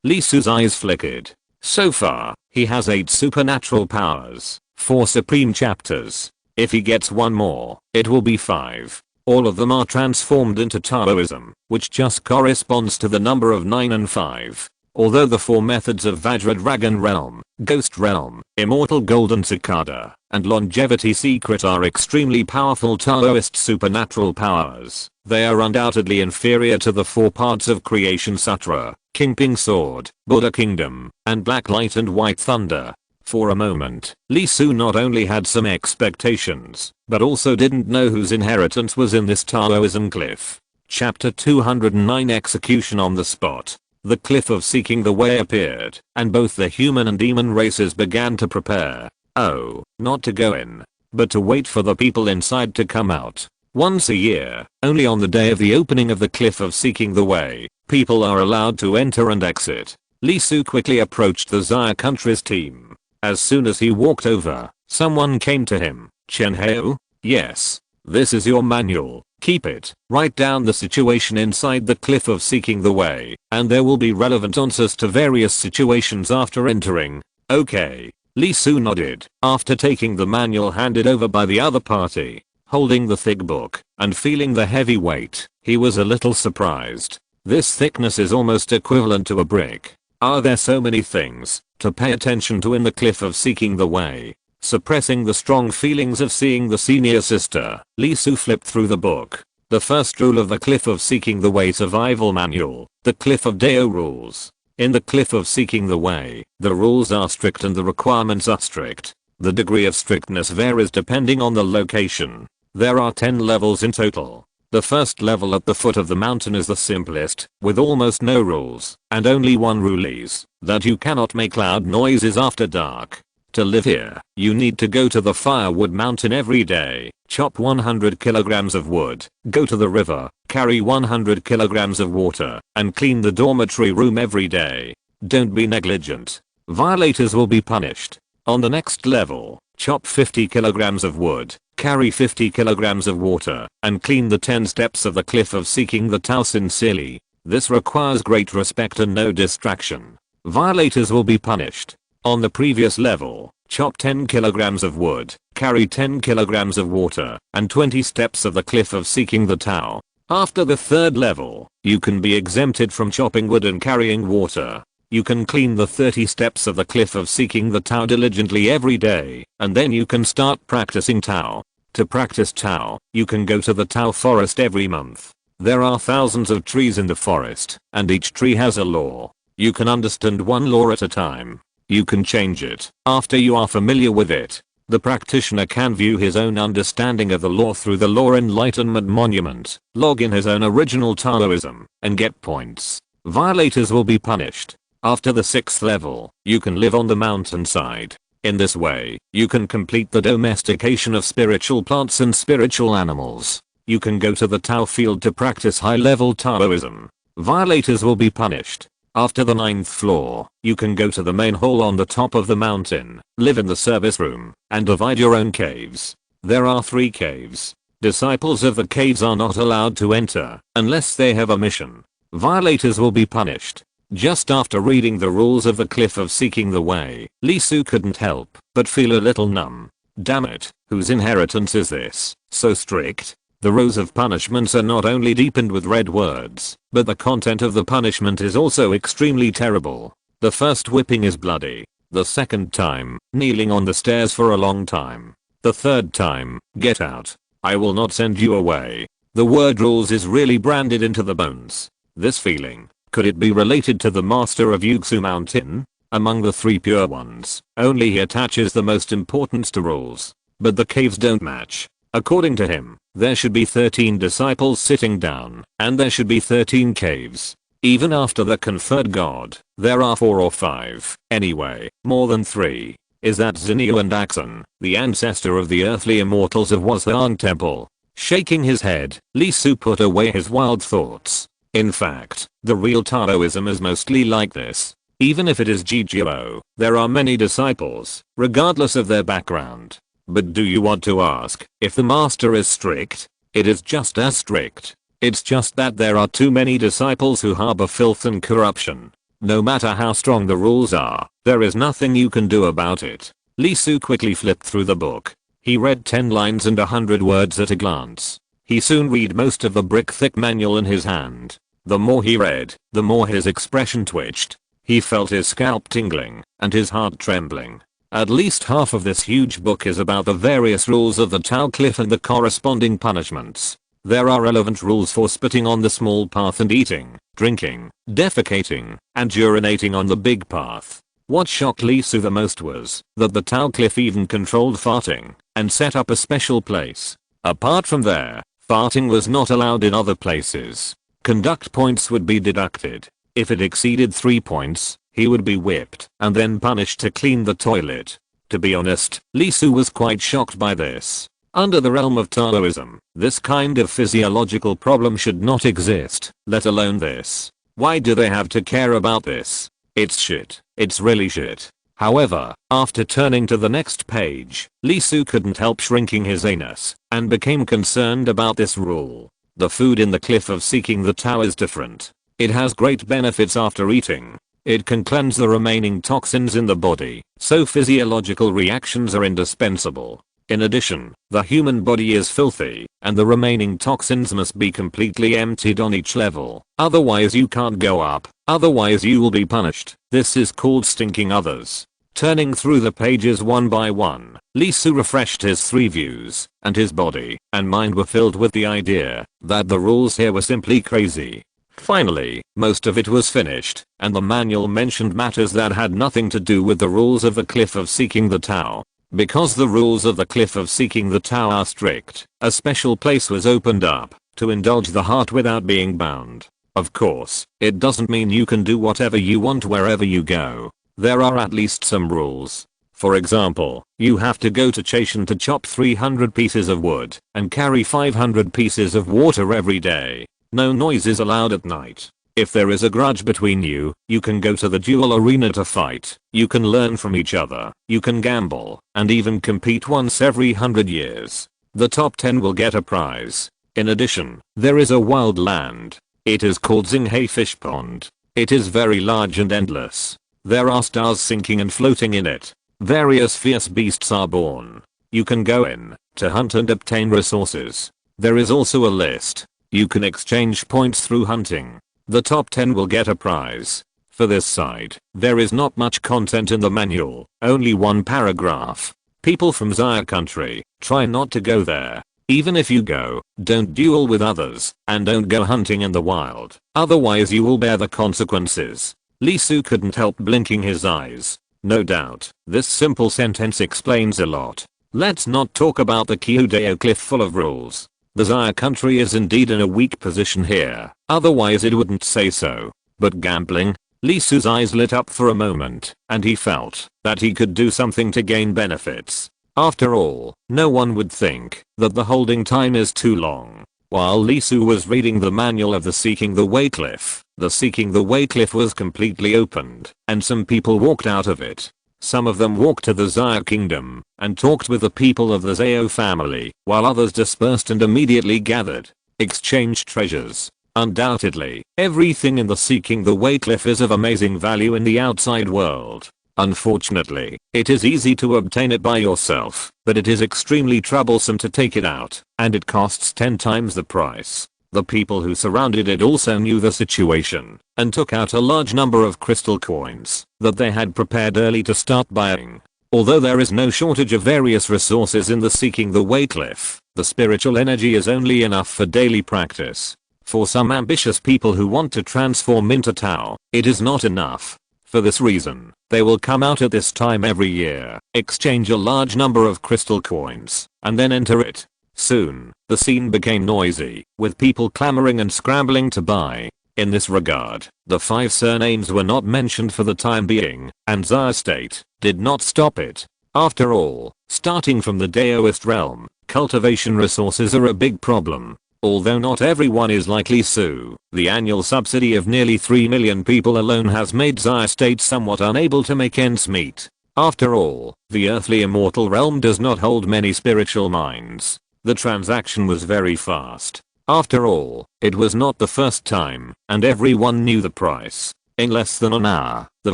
Li Su's eyes flickered. So far, he has 8 supernatural powers, 4 supreme chapters. If he gets one more, it will be 5. All of them are transformed into Taoism, which just corresponds to the number of 9 and 5. Although the 4 methods of Vajra Dragon Realm, Ghost Realm, Immortal Golden Cicada, and Longevity Secret are extremely powerful Taoist supernatural powers, they are undoubtedly inferior to the 4 parts of Creation Sutra, Kingping Sword, Buddha Kingdom, and Black Light and White Thunder. For a moment, Li Su not only had some expectations, but also didn't know whose inheritance was in this Taoism cliff. Chapter 209 Execution on the Spot. The cliff of seeking the way appeared, and both the human and demon races began to prepare. Oh, not to go in, but to wait for the people inside to come out. Once a year, only on the day of the opening of the cliff of seeking the way, people are allowed to enter and exit. Li Su quickly approached the Zaya country's team. As soon as he walked over, someone came to him. "Chen Hao? Yes. This is your manual. Keep it. Write down the situation inside the cliff of seeking the way, and there will be relevant answers to various situations after entering." Okay. Li Su nodded, after taking the manual handed over by the other party. Holding the thick book, and feeling the heavy weight, he was a little surprised. This thickness is almost equivalent to a brick. Are there so many things to pay attention to in the cliff of seeking the way? Suppressing the strong feelings of seeing the senior sister, Lee Soo flipped through the book. The first rule of the Cliff of Seeking the Way survival manual, the Cliff of Deo rules. In the Cliff of Seeking the Way, the rules are strict and the requirements are strict. The degree of strictness varies depending on the location. There are 10 levels in total. The first level at the foot of the mountain is the simplest, with almost no rules, and only one rule is that you cannot make loud noises after dark. To live here, you need to go to the firewood mountain every day, chop 100 kilograms of wood, go to the river, carry 100 kilograms of water, and clean the dormitory room every day. Don't be negligent. Violators will be punished. On the next level, chop 50 kilograms of wood, carry 50 kilograms of water, and clean the 10 steps of the Cliff of Seeking the Tao sincerely. This requires great respect and no distraction. Violators will be punished. On the previous level, chop 10 kilograms of wood, carry 10 kilograms of water, and 20 steps of the Cliff of Seeking the Tao. After the third level, you can be exempted from chopping wood and carrying water. You can clean the 30 steps of the Cliff of Seeking the Tao diligently every day, and then you can start practicing Tao. To practice Tao, you can go to the Tao forest every month. There are thousands of trees in the forest, and each tree has a law. You can understand one law at a time. You can change it after you are familiar with it. The practitioner can view his own understanding of the law through the Law Enlightenment Monument, log in his own original Taoism, and get points. Violators will be punished. After the 6th level, you can live on the mountainside. In this way, you can complete the domestication of spiritual plants and spiritual animals. You can go to the Tao field to practice high-level Taoism. Violators will be punished. After the 9th floor, you can go to the main hall on the top of the mountain, live in the service room, and divide your own caves. There are 3 caves. Disciples of the caves are not allowed to enter, unless they have a mission. Violators will be punished. Just after reading the rules of the Cliff of Seeking the Way, Lee Soo couldn't help but feel a little numb. Damn it, whose inheritance is this? So strict? The rows of punishments are not only deepened with red words, but the content of the punishment is also extremely terrible. The first whipping is bloody. The second time, kneeling on the stairs for a long time. The third time, get out. I will not send you away. The word rules is really branded into the bones. This feeling, could it be related to the master of Yugsu Mountain? Among the 3 pure ones, only he attaches the most importance to rules. But the caves don't match. According to him, there should be 13 disciples sitting down, and there should be 13 caves. Even after the conferred god, there are 4 or 5. Anyway, more than 3. Is that Zinio and Axon, the ancestor of the earthly immortals of Wazang Temple? Shaking his head, Lee Soo put away his wild thoughts. In fact, the real Taoism is mostly like this. Even if it is GGO, there are many disciples, regardless of their background. But do you want to ask if the master is strict? It is just as strict. It's just that there are too many disciples who harbor filth and corruption. No matter how strong the rules are, there is nothing you can do about it. Lee Soo quickly flipped through the book. He read 10 lines and 100 words at a glance. He soon read most of the brick-thick manual in his hand. The more he read, the more his expression twitched. He felt his scalp tingling and his heart trembling. At least half of this huge book is about the various rules of the Tao Cliff and the corresponding punishments. There are relevant rules for spitting on the small path and eating, drinking, defecating, and urinating on the big path. What shocked Lee Soo the most was that the Tao Cliff even controlled farting and set up a special place. Apart from there, farting was not allowed in other places. Conduct points would be deducted. If it exceeded 3 points, he would be whipped and then punished to clean the toilet. To be honest, Lee Soo was quite shocked by this. Under the realm of Taoism, this kind of physiological problem should not exist, let alone this. Why do they have to care about this? It's shit. It's really shit. However, after turning to the next page, Lee Soo couldn't help shrinking his anus and became concerned about this rule. The food in the Cliff of Seeking the Tao is different. It has great benefits after eating. It can cleanse the remaining toxins in the body, so physiological reactions are indispensable. In addition, the human body is filthy, and the remaining toxins must be completely emptied on each level. Otherwise you can't go up. Otherwise you will be punished. This is called stinking others. Turning through the pages one by one, Li Su refreshed his three views, and his body and mind were filled with the idea that the rules here were simply crazy. Finally, most of it was finished, and the manual mentioned matters that had nothing to do with the rules of the Cliff of Seeking the Tao. Because the rules of the Cliff of Seeking the Tao are strict, a special place was opened up to indulge the heart without being bound. Of course, it doesn't mean you can do whatever you want wherever you go. There are at least some rules. For example, you have to go to Chashan to chop 300 pieces of wood and carry 500 pieces of water every day. No noise is allowed at night. If there is a grudge between you, you can go to the duel arena to fight. You can learn from each other. You can gamble and even compete once every 100 years. The top 10 will get a prize. In addition, there is a wild land. It is called Xinghe Fish Pond. It is very large and endless. There are stars sinking and floating in it. Various fierce beasts are born. You can go in to hunt and obtain resources. There is also a list. You can exchange points through hunting. The top 10 will get a prize. For this side, there is not much content in the manual, only one paragraph. People from Xia country, try not to go there. Even if you go, don't duel with others, and don't go hunting in the wild, otherwise you will bear the consequences. Li Su couldn't help blinking his eyes. No doubt, this simple sentence explains a lot. Let's not talk about the Kyudeo cliff full of rules. The Xia country is indeed in a weak position here, otherwise it wouldn't say so. But gambling? Li Su's eyes lit up for a moment, and he felt that he could do something to gain benefits. After all, no one would think that the holding time is too long. While Li Su was reading the manual of the Seeking the Way cliff, the Seeking the Way cliff was completely opened, and some people walked out of it. Some of them walked to the Xia kingdom and talked with the people of the Zhao family, while others dispersed and immediately gathered, exchanged treasures. Undoubtedly, everything in the Seeking the Way cliff is of amazing value in the outside world. Unfortunately, it is easy to obtain it by yourself, but it is extremely troublesome to take it out, and it costs 10 times the price. The people who surrounded it also knew the situation, and took out a large number of crystal coins that they had prepared early to start buying. Although there is no shortage of various resources in the Seeking the Way cliff, the spiritual energy is only enough for daily practice. For some ambitious people who want to transform into Tao, it is not enough. For this reason, they will come out at this time every year, exchange a large number of crystal coins, and then enter it. Soon, the scene became noisy, with people clamoring and scrambling to buy. In this regard, the 5 surnames were not mentioned for the time being, and Xia State did not stop it. After all, starting from the Daoist realm, cultivation resources are a big problem. Although not everyone is like Li Su, the annual subsidy of nearly 3 million people alone has made Xia State somewhat unable to make ends meet. After all, the earthly immortal realm does not hold many spiritual minds. The transaction was very fast. After all, it was not the first time, and everyone knew the price. In less than an hour, the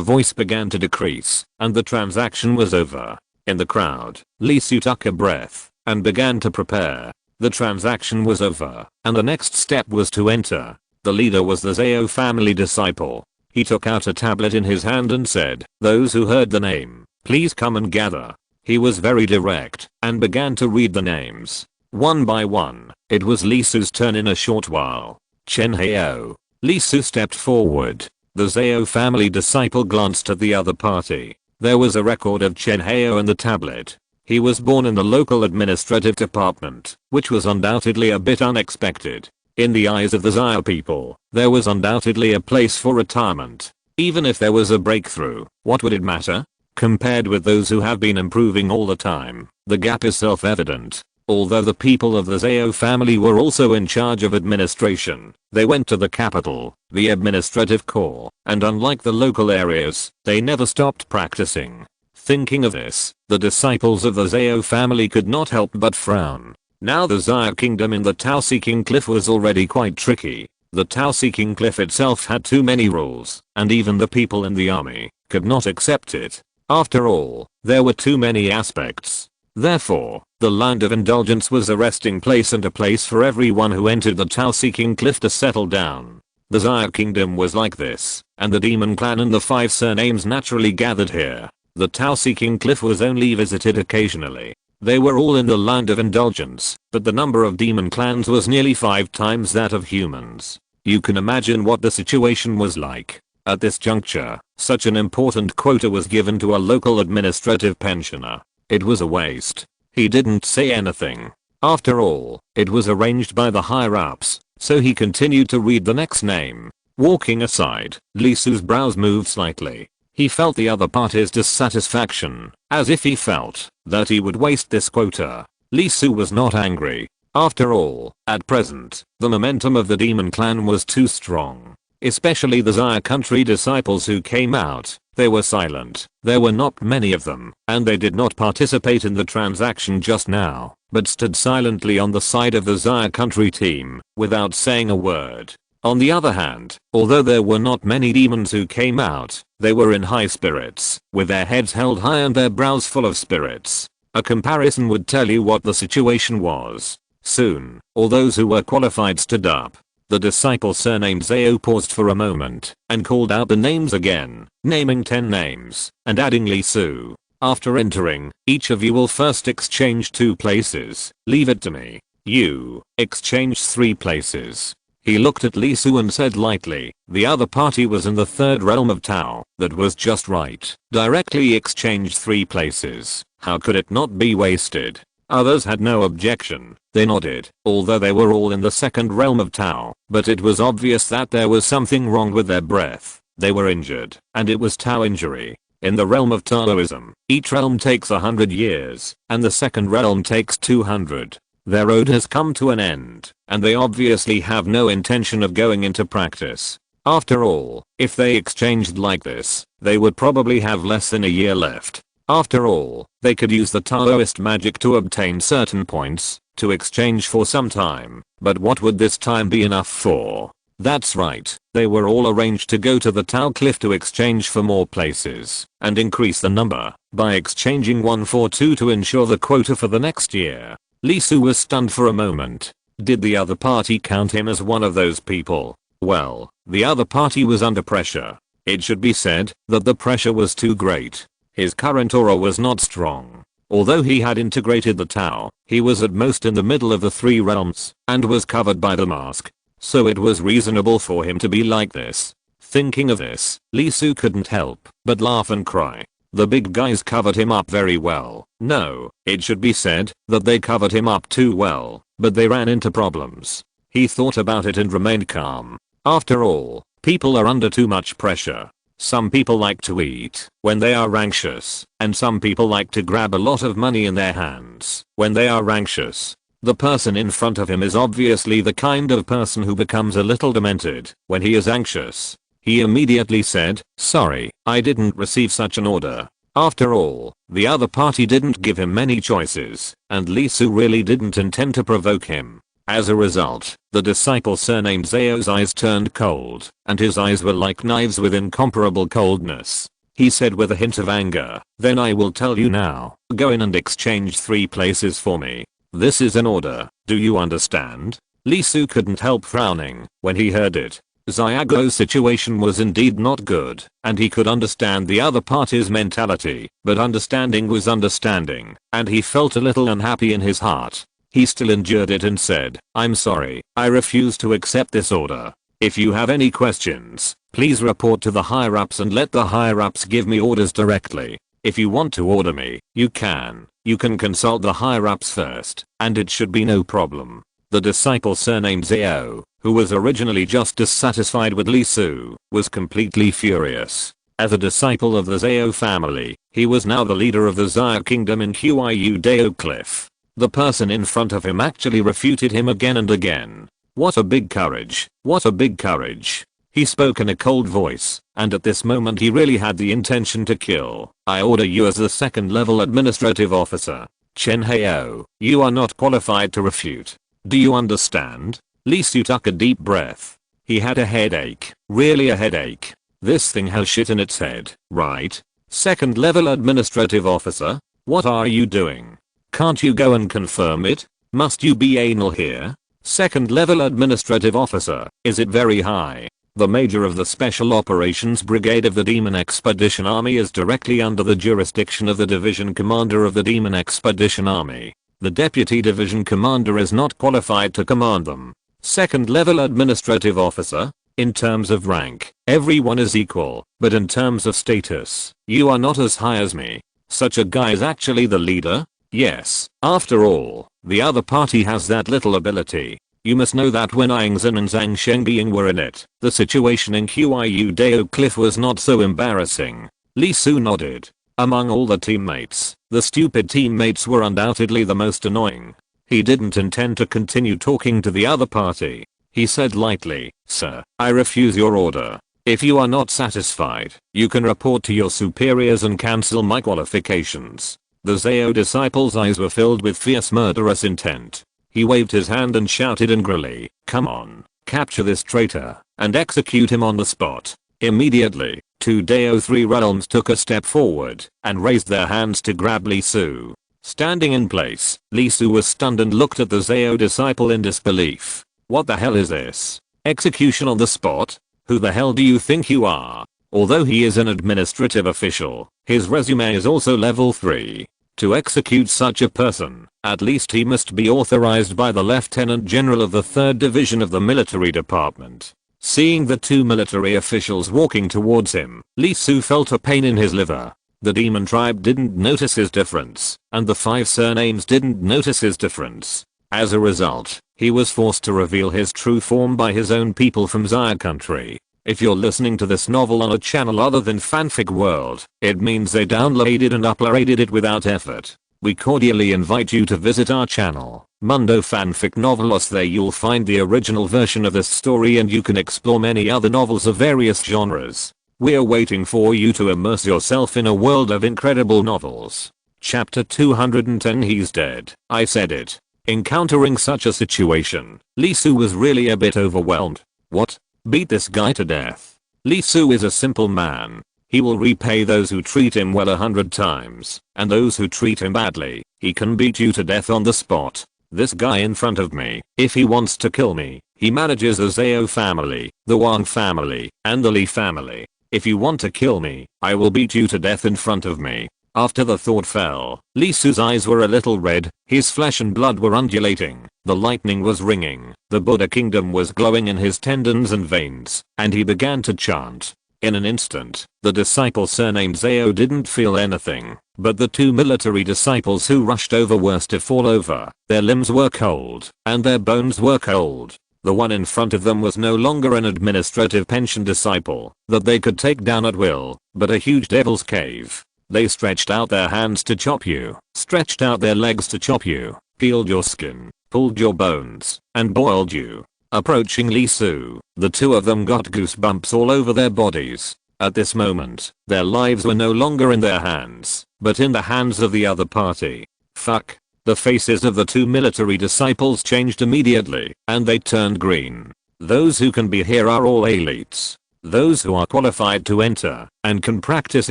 voice began to decrease, and the transaction was over. In the crowd, Li Su took a breath, and began to prepare. The transaction was over, and the next step was to enter. The leader was the Zhao family disciple. He took out a tablet in his hand and said, "Those who heard the name, please come and gather." He was very direct, and began to read the names. One by one, it was Li Su's turn in a short while. Chen Hao. Li Su stepped forward. The Zhao family disciple glanced at the other party. There was a record of Chen Hao in the tablet. He was born in the local administrative department, which was undoubtedly a bit unexpected. In the eyes of the Xia people, there was undoubtedly a place for retirement. Even if there was a breakthrough, what would it matter? Compared with those who have been improving all the time, the gap is self-evident. Although the people of the Zhao family were also in charge of administration, they went to the capital, the administrative core, and unlike the local areas, they never stopped practicing. Thinking of this, the disciples of the Zhao family could not help but frown. Now the Xia kingdom in the Tao Seeking Cliff was already quite tricky. The Tao Seeking Cliff itself had too many rules, and even the people in the army could not accept it. After all, there were too many aspects. Therefore, the Land of Indulgence was a resting place and a place for everyone who entered the Tao Seeking Cliff to settle down. The Xia kingdom was like this, and the demon clan and the 5 surnames naturally gathered here. The Tao-seeking cliff was only visited occasionally. They were all in the land of indulgence, but the number of demon clans was nearly 5 times that of humans. You can imagine what the situation was like. At this juncture, such an important quota was given to a local administrative pensioner. It was a waste. He didn't say anything. After all, it was arranged by the higher-ups, so he continued to read the next name. Walking aside, Lee Su's brows moved slightly. He felt the other party's dissatisfaction, as if he felt that he would waste this quota. Lee Su was not angry. After all, at present, the momentum of the demon clan was too strong. Especially the Xia country disciples who came out. They were silent. There were not many of them, and they did not participate in the transaction just now, but stood silently on the side of the Xia country team, without saying a word. On the other hand, although there were not many demons who came out, they were in high spirits, with their heads held high and their brows full of spirits. A comparison would tell you what the situation was. Soon, all those who were qualified stood up. The disciple surnamed Zhao paused for a moment, and called out the names again, naming 10 names, and adding Lee Su. After entering, each of you will first exchange 2 places. Leave it to me. You, exchange 3 places. He looked at Lee Su and said lightly, the other party was in the 3rd realm of Tao. That was just right. Directly exchange 3 places. How could it not be wasted? Others had no objection. They nodded, although they were all in the 2nd realm of Tao, but it was obvious that there was something wrong with their breath. They were injured, and it was Tao injury. In the realm of Taoism, each realm takes 100 years, and the 2nd realm takes 200. Their road has come to an end, and they obviously have no intention of going into practice. After all, if they exchanged like this, they would probably have less than a year left. After all, they could use the Taoist magic to obtain certain points, to exchange for some time, but what would this time be enough for? That's right, they were all arranged to go to the Tao Cliff to exchange for more places, and increase the number, by exchanging 1 for 2 to ensure the quota for the next year. Lee Su was stunned for a moment. Did the other party count him as one of those people? Well, the other party was under pressure. It should be said that the pressure was too great. His current aura was not strong. Although he had integrated the Tao, he was at most in the middle of the 3 realms, and was covered by the mask. So it was reasonable for him to be like this. Thinking of this, Lee Su couldn't help but laugh and cry. The big guys covered him up very well. No, it should be said that they covered him up too well, but they ran into problems. He thought about it and remained calm. After all, people are under too much pressure. Some people like to eat when they are anxious, and some people like to grab a lot of money in their hands when they are anxious. The person in front of him is obviously the kind of person who becomes a little demented when he is anxious. He immediately said, sorry, I didn't receive such an order. After all, the other party didn't give him many choices, and Lee Su really didn't intend to provoke him. As a result, the disciple surnamed Zhao's eyes turned cold, and his eyes were like knives with incomparable coldness. He said with a hint of anger, then I will tell you now, go in and exchange 3 places for me. This is an order, do you understand? Lee Su couldn't help frowning when he heard it. Xiao's situation was indeed not good, and he could understand the other party's mentality, but understanding was understanding, and he felt a little unhappy in his heart. He still endured it and said, I'm sorry, I refuse to accept this order. If you have any questions, please report to the higher-ups and let the higher-ups give me orders directly. If you want to order me, you can. You can consult the higher-ups first, and it should be no problem. The disciple surnamed Zhao, who was originally just dissatisfied with Lee Su, was completely furious. As a disciple of the Zhao family, he was now the leader of the Xia kingdom in Huayu Dao Cliff. The person in front of him actually refuted him again and again. What a big courage, what a big courage. He spoke in a cold voice, and at this moment he really had the intention to kill. I order you as the 2nd level administrative officer. Chen Hao, you are not qualified to refute. Do you understand? Lee Su took a deep breath. He had a headache, really a headache. This thing has shit in its head, right? 2nd level administrative officer? What are you doing? Can't you go and confirm it? Must you be anal here? 2nd level administrative officer, is it very high? The major of the Special Operations Brigade of the Demon Expedition Army is directly under the jurisdiction of the division commander of the Demon Expedition Army. The deputy division commander is not qualified to command them. Second level administrative officer. In terms of rank, everyone is equal, but in terms of status, you are not as high as me. Such a guy is actually the leader? Yes, after all, the other party has that little ability. You must know that when Aang Zhan and Zhang Shengying were in it, the situation in Qiu Dao Cliff was not so embarrassing. Li Su nodded. Among all the teammates, the stupid teammates were undoubtedly the most annoying. He didn't intend to continue talking to the other party. He said lightly, "Sir, I refuse your order. If you are not satisfied, you can report to your superiors and cancel my qualifications." The Zhao disciple's eyes were filled with fierce murderous intent. He waved his hand and shouted angrily, "Come on, capture this traitor, and execute him on the spot." Immediately, two Dao 3 realms took a step forward and raised their hands to grab Li Su. Standing in place, Li Su was stunned and looked at the Zhao disciple in disbelief. What the hell is this? Execution on the spot? Who the hell do you think you are? Although he is an administrative official, his resume is also level 3. To execute such a person, at least he must be authorized by the Lieutenant General of the 3rd Division of the Military Department. Seeing the two military officials walking towards him, Li Su felt a pain in his liver. The demon tribe didn't notice his difference, and the 5 surnames didn't notice his difference. As a result, he was forced to reveal his true form by his own people from Xia country. If you're listening to this novel on a channel other than Fanfic World, it means they downloaded and uploaded it without effort. We cordially invite you to visit our channel, Mundo Fanfic Novelos. There you'll find the original version of this story and you can explore many other novels of various genres. We're waiting for you to immerse yourself in a world of incredible novels. Chapter 210. He's dead. I said it. Encountering such a situation, Li Su was really a bit overwhelmed. What? Beat this guy to death? Li Su is a simple man. He will repay those who treat him well 100 times, and those who treat him badly, he can beat you to death on the spot. This guy in front of me, if he wants to kill me, he manages the Zhao family, the Wang family, and the Li family. If you want to kill me, I will beat you to death in front of me. After the thought fell, Li Su's eyes were a little red, his flesh and blood were undulating, the lightning was ringing, the Buddha kingdom was glowing in his tendons and veins, and he began to chant. In an instant, the disciple surnamed Zhao didn't feel anything, but the two military disciples who rushed over were to fall over, their limbs were cold, and their bones were cold. The one in front of them was no longer an administrative pension disciple that they could take down at will, but a huge devil's cave. They stretched out their hands to chop you, stretched out their legs to chop you, peeled your skin, pulled your bones, and boiled you. Approaching Li Su, the two of them got goosebumps all over their bodies. At this moment, their lives were no longer in their hands, but in the hands of the other party. Fuck. The faces of the two military disciples changed immediately, and they turned green. Those who can be here are all elites. Those who are qualified to enter, and can practice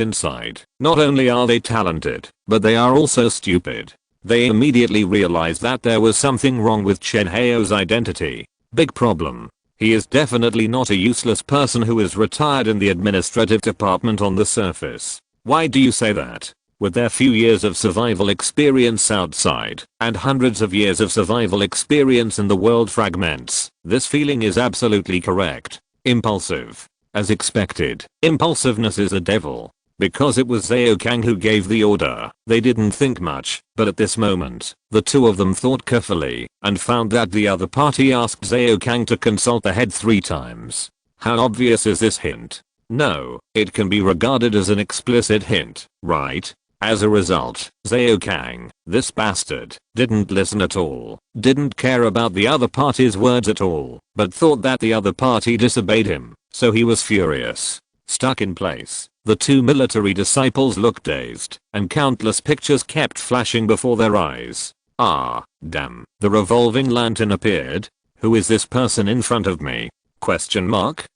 inside. Not only are they talented, but they are also stupid. They immediately realized that there was something wrong with Chen Hao's identity. Big problem. He is definitely not a useless person who is retired in the administrative department on the surface. Why do you say that? With their few years of survival experience outside, and hundreds of years of survival experience in the world fragments, this feeling is absolutely correct. Impulsive. As expected, impulsiveness is a devil. Because it was Zhao Kang who gave the order, they didn't think much, but at this moment, the two of them thought carefully, and found that the other party asked Zhao Kang to consult the head 3 times. How obvious is this hint? No, it can be regarded as an explicit hint, right? As a result, Zhao Kang, this bastard, didn't listen at all, didn't care about the other party's words at all, but thought that the other party disobeyed him, so he was furious. Stuck in place, the two military disciples looked dazed, and countless pictures kept flashing before their eyes. Ah, damn. The revolving lantern appeared. Who is this person in front of me? Question mark?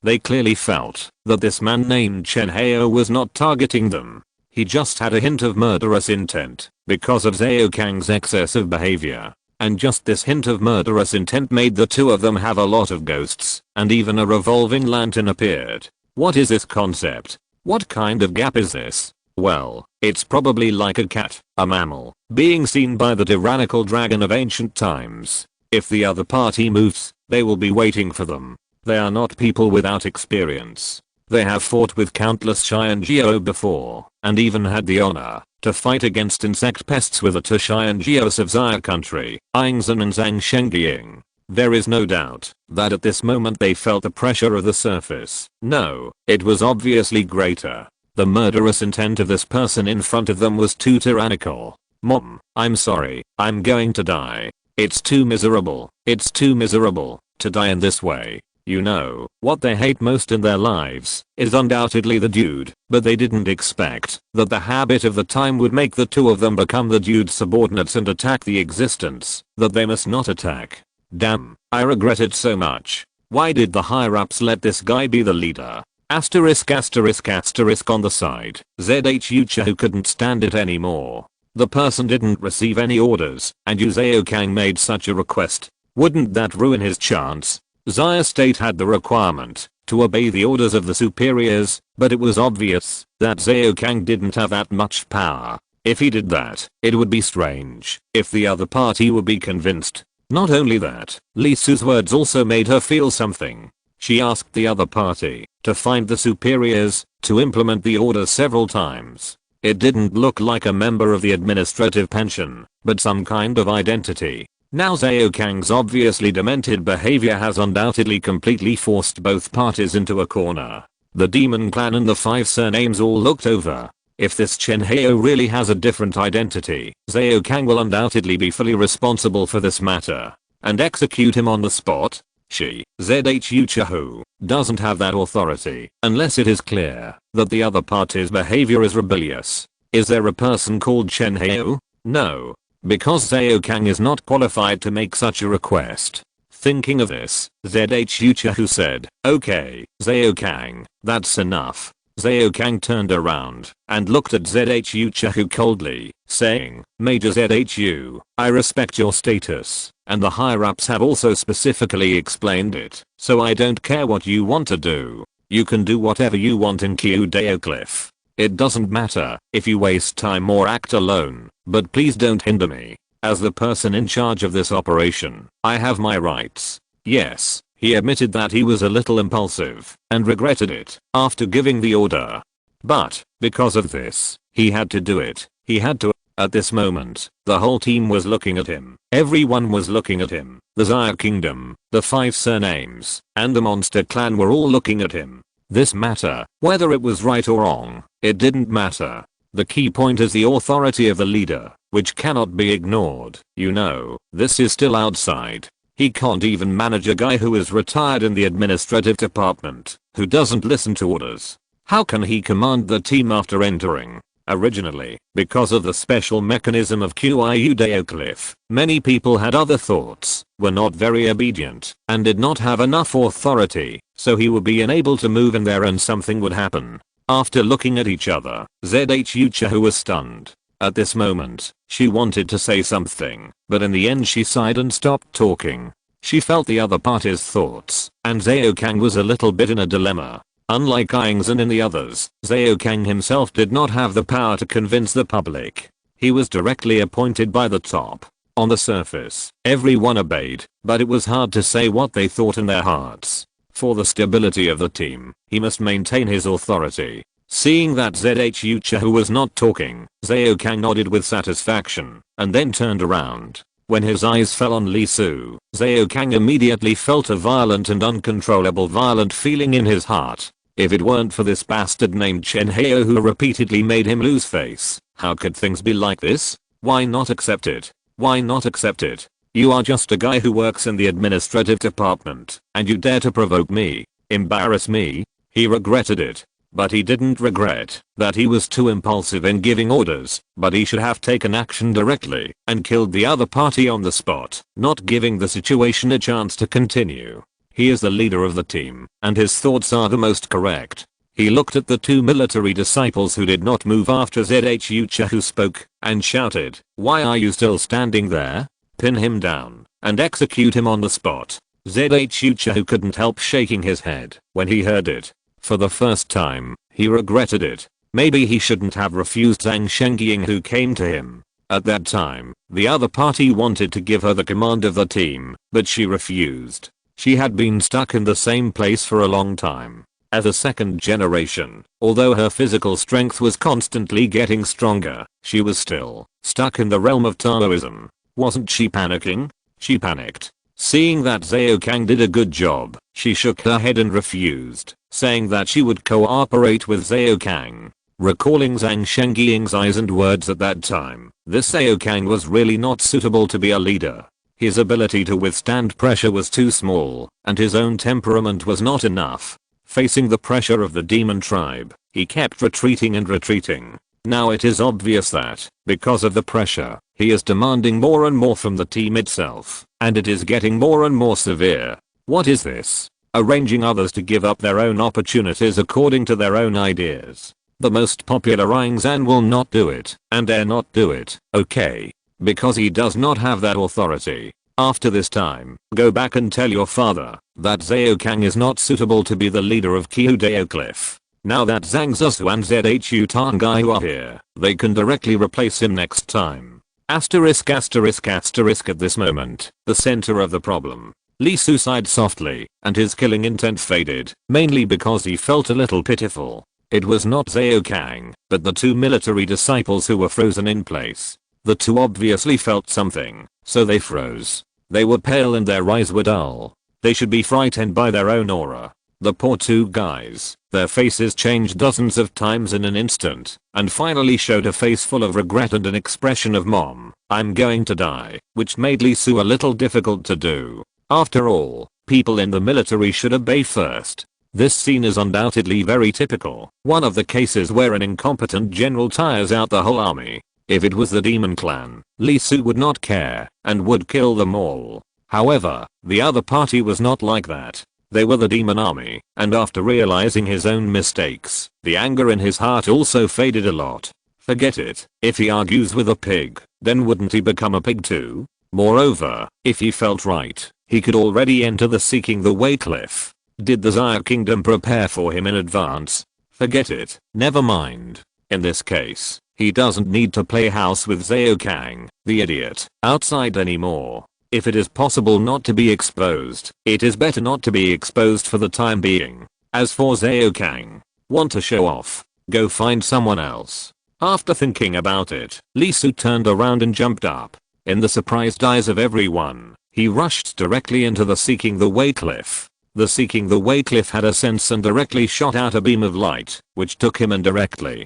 They clearly felt that this man named Chen Hao was not targeting them. He just had a hint of murderous intent because of Zhao Kang's excessive behavior. And just this hint of murderous intent made the two of them have a lot of ghosts, and even a revolving lantern appeared. What is this concept? What kind of gap is this? Well, it's probably like a cat, a mammal, being seen by the tyrannical dragon of ancient times. If the other party moves, they will be waiting for them. They are not people without experience. They have fought with countless Xiangeo before, and even had the honor to fight against insect pests with the two Xiangeos of Xia country, Yingzhen and Zhang Shengying. There is no doubt that at this moment they felt the pressure of the surface. No, it was obviously greater. The murderous intent of this person in front of them was too tyrannical. Mom, I'm sorry, I'm going to die. It's too miserable to die in this way. You know, what they hate most in their lives is undoubtedly the dude, but they didn't expect that the habit of the time would make the two of them become the dude's subordinates and attack the existence that they must not attack. Damn, I regret it so much. Why did the higher ups let this guy be the leader? Asterisk asterisk asterisk on the side. ZHU who couldn't stand it anymore. The person didn't receive any orders, and Yu Zhaokang made such a request. Wouldn't that ruin his chance? Xia State had the requirement to obey the orders of the superiors, but it was obvious that Zhaokang didn't have that much power. If he did that, it would be strange if the other party would be convinced. Not only that, Li Su's words also made her feel something. She asked the other party to find the superiors to implement the orders several times. It didn't look like a member of the administrative pension, but some kind of identity. Now Zhaokang's obviously demented behavior has undoubtedly completely forced both parties into a corner. The demon clan and the 5 surnames all looked over. If this Chen Heo really has a different identity, Zhaokang will undoubtedly be fully responsible for this matter and execute him on the spot. She, ZHU Chahu, doesn't have that authority unless it is clear that the other party's behavior is rebellious. Is there a person called Chen Heo? No. Because Zhaokang is not qualified to make such a request. Thinking of this, ZHU Chahu said, okay, Zhaokang, that's enough. Zhaokang turned around and looked at ZHU Chahu coldly, saying, Major ZHU, I respect your status, and the higher ups have also specifically explained it, so I don't care what you want to do. You can do whatever you want in Kyudeo Cliff. It doesn't matter if you waste time or act alone, but please don't hinder me. As the person in charge of this operation, I have my rights. Yes, he admitted that he was a little impulsive and regretted it after giving the order. But, because of this, he had to do it. He had to. At this moment, the whole team was looking at him. Everyone was looking at him. The Xia Kingdom, the 5 surnames, and the Monster Clan were all looking at him. This matter, whether it was right or wrong, it didn't matter. The key point is the authority of the leader, which cannot be ignored. You know, this is still outside. He can't even manage a guy who is retired in the administrative department, who doesn't listen to orders. How can he command the team after entering? Originally, because of the special mechanism of Kyudeo Cliff, many people had other thoughts, were not very obedient, and did not have enough authority, so he would be unable to move in there and something would happen. After looking at each other, ZHU Chahu was stunned. At this moment, she wanted to say something, but in the end she sighed and stopped talking. She felt the other party's thoughts, and Zhaokang was a little bit in a dilemma. Unlike Yingzhen and the others, Zhaokang himself did not have the power to convince the public. He was directly appointed by the top. On the surface, everyone obeyed, but it was hard to say what they thought in their hearts. For the stability of the team, he must maintain his authority. Seeing that ZHU Chahu was not talking, Zhaokang nodded with satisfaction, and then turned around. When his eyes fell on Li Su, Zhaokang immediately felt a violent and uncontrollable violent feeling in his heart. If it weren't for this bastard named Chen Heo who repeatedly made him lose face, how could things be like this? Why not accept it? Why not accept it? You are just a guy who works in the administrative department, and you dare to provoke me, embarrass me? He regretted it. But he didn't regret that he was too impulsive in giving orders, but he should have taken action directly and killed the other party on the spot, not giving the situation a chance to continue. He is the leader of the team, and his thoughts are the most correct. He looked at the 2 military disciples who did not move after ZHU Chahu spoke, and shouted, "Why are you still standing there? pin him down, and execute him on the spot. Zhuchu couldn't help shaking his head when he heard it. For the first time, he regretted it. Maybe he shouldn't have refused Zhang Shengying, who came to him. At that time, the other party wanted to give her the command of the team, but she refused. She had been stuck in the same place for a long time. As a second generation, although her physical strength was constantly getting stronger, she was still stuck in the realm of Taoism. Wasn't she panicking? She panicked. Seeing that Zhao Kang did a good job, she shook her head and refused, saying that she would cooperate with Zhao Kang. Recalling Zhang Shengying's eyes and words at that time, this Zhao Kang was really not suitable to be a leader. His ability to withstand pressure was too small, and his own temperament was not enough. Facing the pressure of the demon tribe, he kept retreating and retreating. Now it is obvious that, because of the pressure, he is demanding more and more from the team itself, and it is getting more and more severe. What is this? Arranging others to give up their own opportunities according to their own ideas. The most popular Yingzhan will not do it, and dare not do it, okay? Because he does not have that authority. After this time, go back and tell your father that Zhao Kang is not suitable to be the leader of Kyudao Cliff. Now that Zhang Zusu and Zhu Tangai are here, they can directly replace him next time. Asterisk asterisk asterisk. At this moment, the center of the problem, Li Su sighed softly, and his killing intent faded, mainly because he felt a little pitiful. It was not Zhao Kang, but the two military disciples who were frozen in place. The two obviously felt something, so they froze. They were pale and their eyes were dull. They should be frightened by their own aura. The poor two guys, their faces changed dozens of times in an instant, and finally showed a face full of regret and an expression of "Mom, I'm going to die," which made Li Su a little difficult to do. After all, people in the military should obey first. This scene is undoubtedly very typical, one of the cases where an incompetent general tires out the whole army. If it was the demon clan, Li Su would not care, and would kill them all. However, the other party was not like that. They were the demon army, and after realizing his own mistakes, the anger in his heart also faded a lot. Forget it, if he argues with a pig, then wouldn't he become a pig too? Moreover, if he felt right, he could already enter the Seeking the Way cliff. Did the Xia Kingdom prepare for him in advance? Forget it, never mind. In this case, he doesn't need to play house with Zhao Kang, the idiot, outside anymore. If it is possible not to be exposed, it is better not to be exposed for the time being. As for Zhao Kang, want to show off? Go find someone else. After thinking about it, Li Su turned around and jumped up. In the surprised eyes of everyone, he rushed directly into the Seeking the Way cliff. The Seeking the Way cliff had a sense and directly shot out a beam of light, which took him in directly.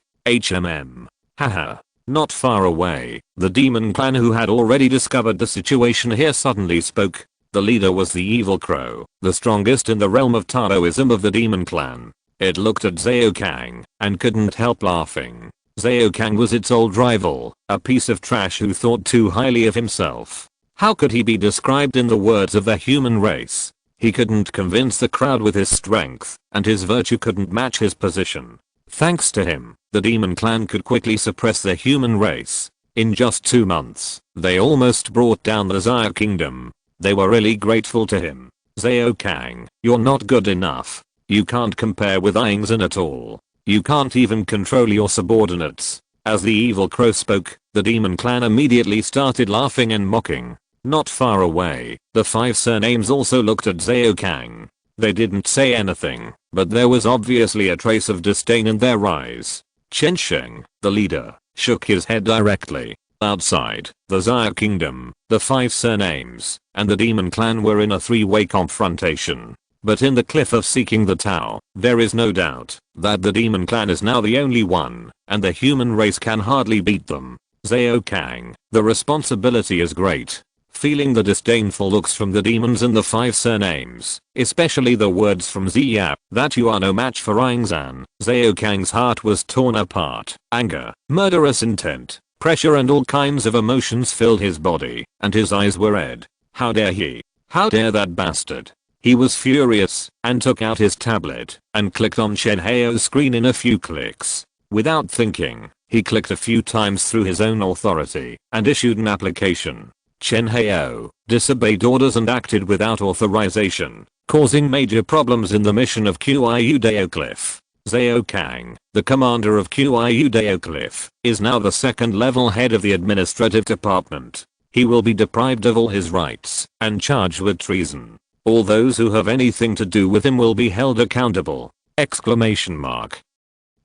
Haha. Not far away, the demon clan who had already discovered the situation here suddenly spoke. The leader was the evil crow, the strongest in the realm of Taoism of the demon clan. It looked at Zhao Kang, and couldn't help laughing. Zhao Kang was its old rival, a piece of trash who thought too highly of himself. How could he be described in the words of the human race? He couldn't convince the crowd with his strength, and his virtue couldn't match his position. Thanks to him, the demon clan could quickly suppress the human race. In just 2 months, they almost brought down the Xia Kingdom. They were really grateful to him. Zhao Kang, you're not good enough. You can't compare with Yingzhan at all. You can't even control your subordinates. As the evil crow spoke, the demon clan immediately started laughing and mocking. Not far away, the 5 surnames also looked at Zhao Kang. They didn't say anything, but there was obviously a trace of disdain in their eyes. Chen Sheng, the leader, shook his head directly. Outside, the Xia Kingdom, the 5 surnames, and the demon clan were in a 3-way confrontation. But in the cliff of Seeking the Tao, there is no doubt that the demon clan is now the only one, and the human race can hardly beat them. Zhao Kang, the responsibility is great. Feeling the disdainful looks from the demons and the 5 surnames, especially the words from Zia, that you are no match for Yingzhan, Zhao Kang's heart was torn apart. Anger, murderous intent, pressure and all kinds of emotions filled his body, and his eyes were red. How dare he? How dare that bastard? He was furious, and took out his tablet, and clicked on Shen Heo's screen in a few clicks. Without thinking, he clicked a few times through his own authority, and issued an application. Chen Hao disobeyed orders and acted without authorization, causing major problems in the mission of Qiu Dao Cliff. Zhao Kang, the commander of Qiu Dao Cliff, is now the second level head of the administrative department. He will be deprived of all his rights and charged with treason. All those who have anything to do with him will be held accountable! Exclamation mark.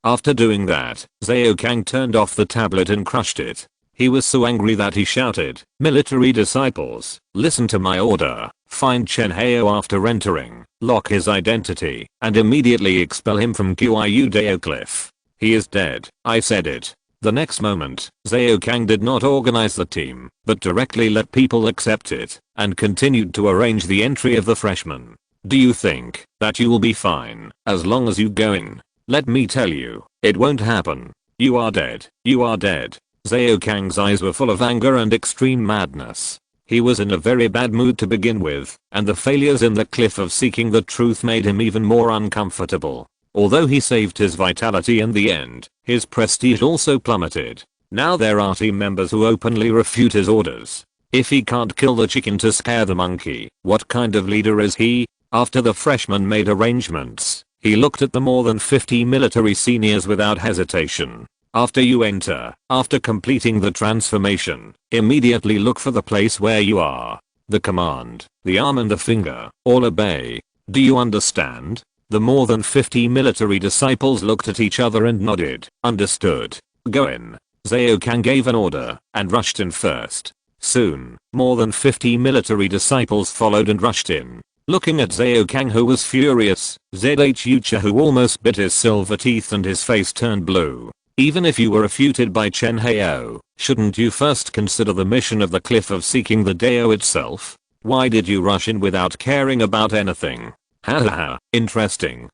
After doing that, Zhao Kang turned off the tablet and crushed it. He was so angry that he shouted, "Military disciples, listen to my order. Find Chen Hao after entering, lock his identity, and immediately expel him from Qiu Dao Cliff. He is dead, I said it." The next moment, Zhao Kang did not organize the team, but directly let people accept it, and continued to arrange the entry of the freshmen. Do you think that you will be fine as long as you go in? Let me tell you, it won't happen. You are dead. You are dead. Zhao Kang's eyes were full of anger and extreme madness. He was in a very bad mood to begin with, and the failures in the cliff of seeking the truth made him even more uncomfortable. Although he saved his vitality in the end, his prestige also plummeted. Now there are team members who openly refute his orders. If he can't kill the chicken to scare the monkey, what kind of leader is he? After the freshman made arrangements, he looked at the more than 50 military seniors without hesitation. After you enter, after completing the transformation, immediately look for the place where you are. The command, the arm and the finger, all obey. Do you understand? The more than 50 military disciples looked at each other and nodded. Understood. Go in. Zhao Kang gave an order and rushed in first. Soon, more than 50 military disciples followed and rushed in. Looking at Zhao Kang, who was furious, Zhu almost bit his silver teeth and his face turned blue. Even if you were refuted by Chen Hao, shouldn't you first consider the mission of the cliff of seeking the Dao itself? Why did you rush in without caring about anything? Haha, interesting,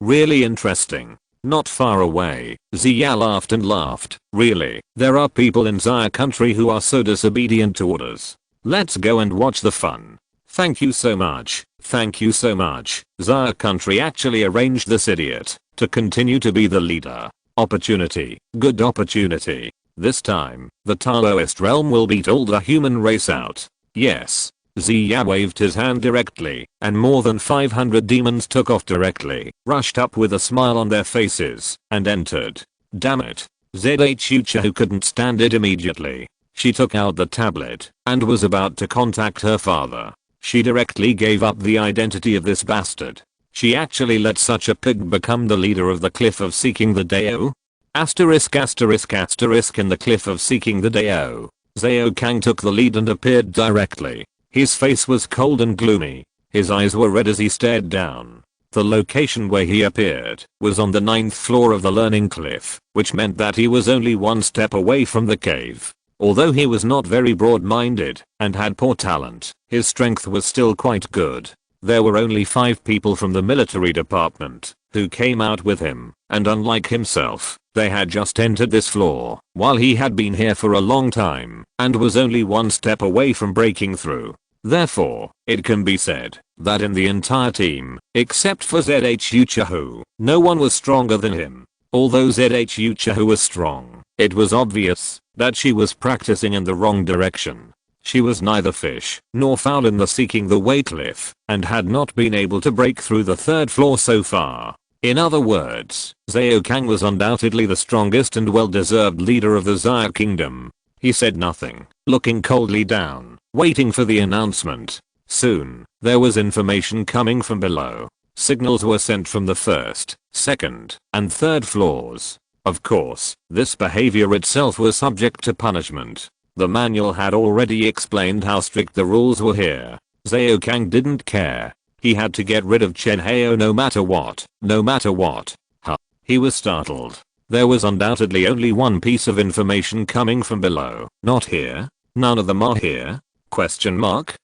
really interesting. Not far away, Ziya laughed and laughed. Really, there are people in Zaya country who are so disobedient to orders. Let's go and watch the fun. Thank you so much, thank you so much. Zaya country actually arranged this idiot to continue to be the leader. Opportunity, good opportunity. This time, the Taoist realm will beat all the human race out. Yes. Ziya waved his hand directly, and more than 500 demons took off directly, rushed up with a smile on their faces, and entered. Damn it. Zhu couldn't stand it immediately. She took out the tablet, and was about to contact her father. She directly gave up the identity of this bastard. She actually let such a pig become the leader of the cliff of seeking the Dao? Asterisk in the cliff of seeking the Dao. Zhao Kang took the lead and appeared directly. His face was cold and gloomy. His eyes were red as he stared down. The location where he appeared was on the 9th floor of the learning cliff, which meant that he was only one step away from the cave. Although he was not very broad-minded and had poor talent, his strength was still quite good. There were only 5 people from the military department who came out with him, and unlike himself, they had just entered this floor, while he had been here for a long time, and was only one step away from breaking through. Therefore, it can be said that in the entire team, except for Zhu, no one was stronger than him. Although Zhu was strong, it was obvious that she was practicing in the wrong direction. She was neither fish nor fowl in the seeking the way cliff, and had not been able to break through the 3rd floor so far. In other words, Zhao Kang was undoubtedly the strongest and well-deserved leader of the Zaya kingdom. He said nothing, looking coldly down, waiting for the announcement. Soon, there was information coming from below. Signals were sent from the 1st, 2nd, and 3rd floors. Of course, this behavior itself was subject to punishment. The manual had already explained how strict the rules were here. Zhao Kang didn't care. He had to get rid of Chen Hao no matter what. Huh. He was startled. There was undoubtedly only one piece of information coming from below. Not here? None of them are here? Question mark?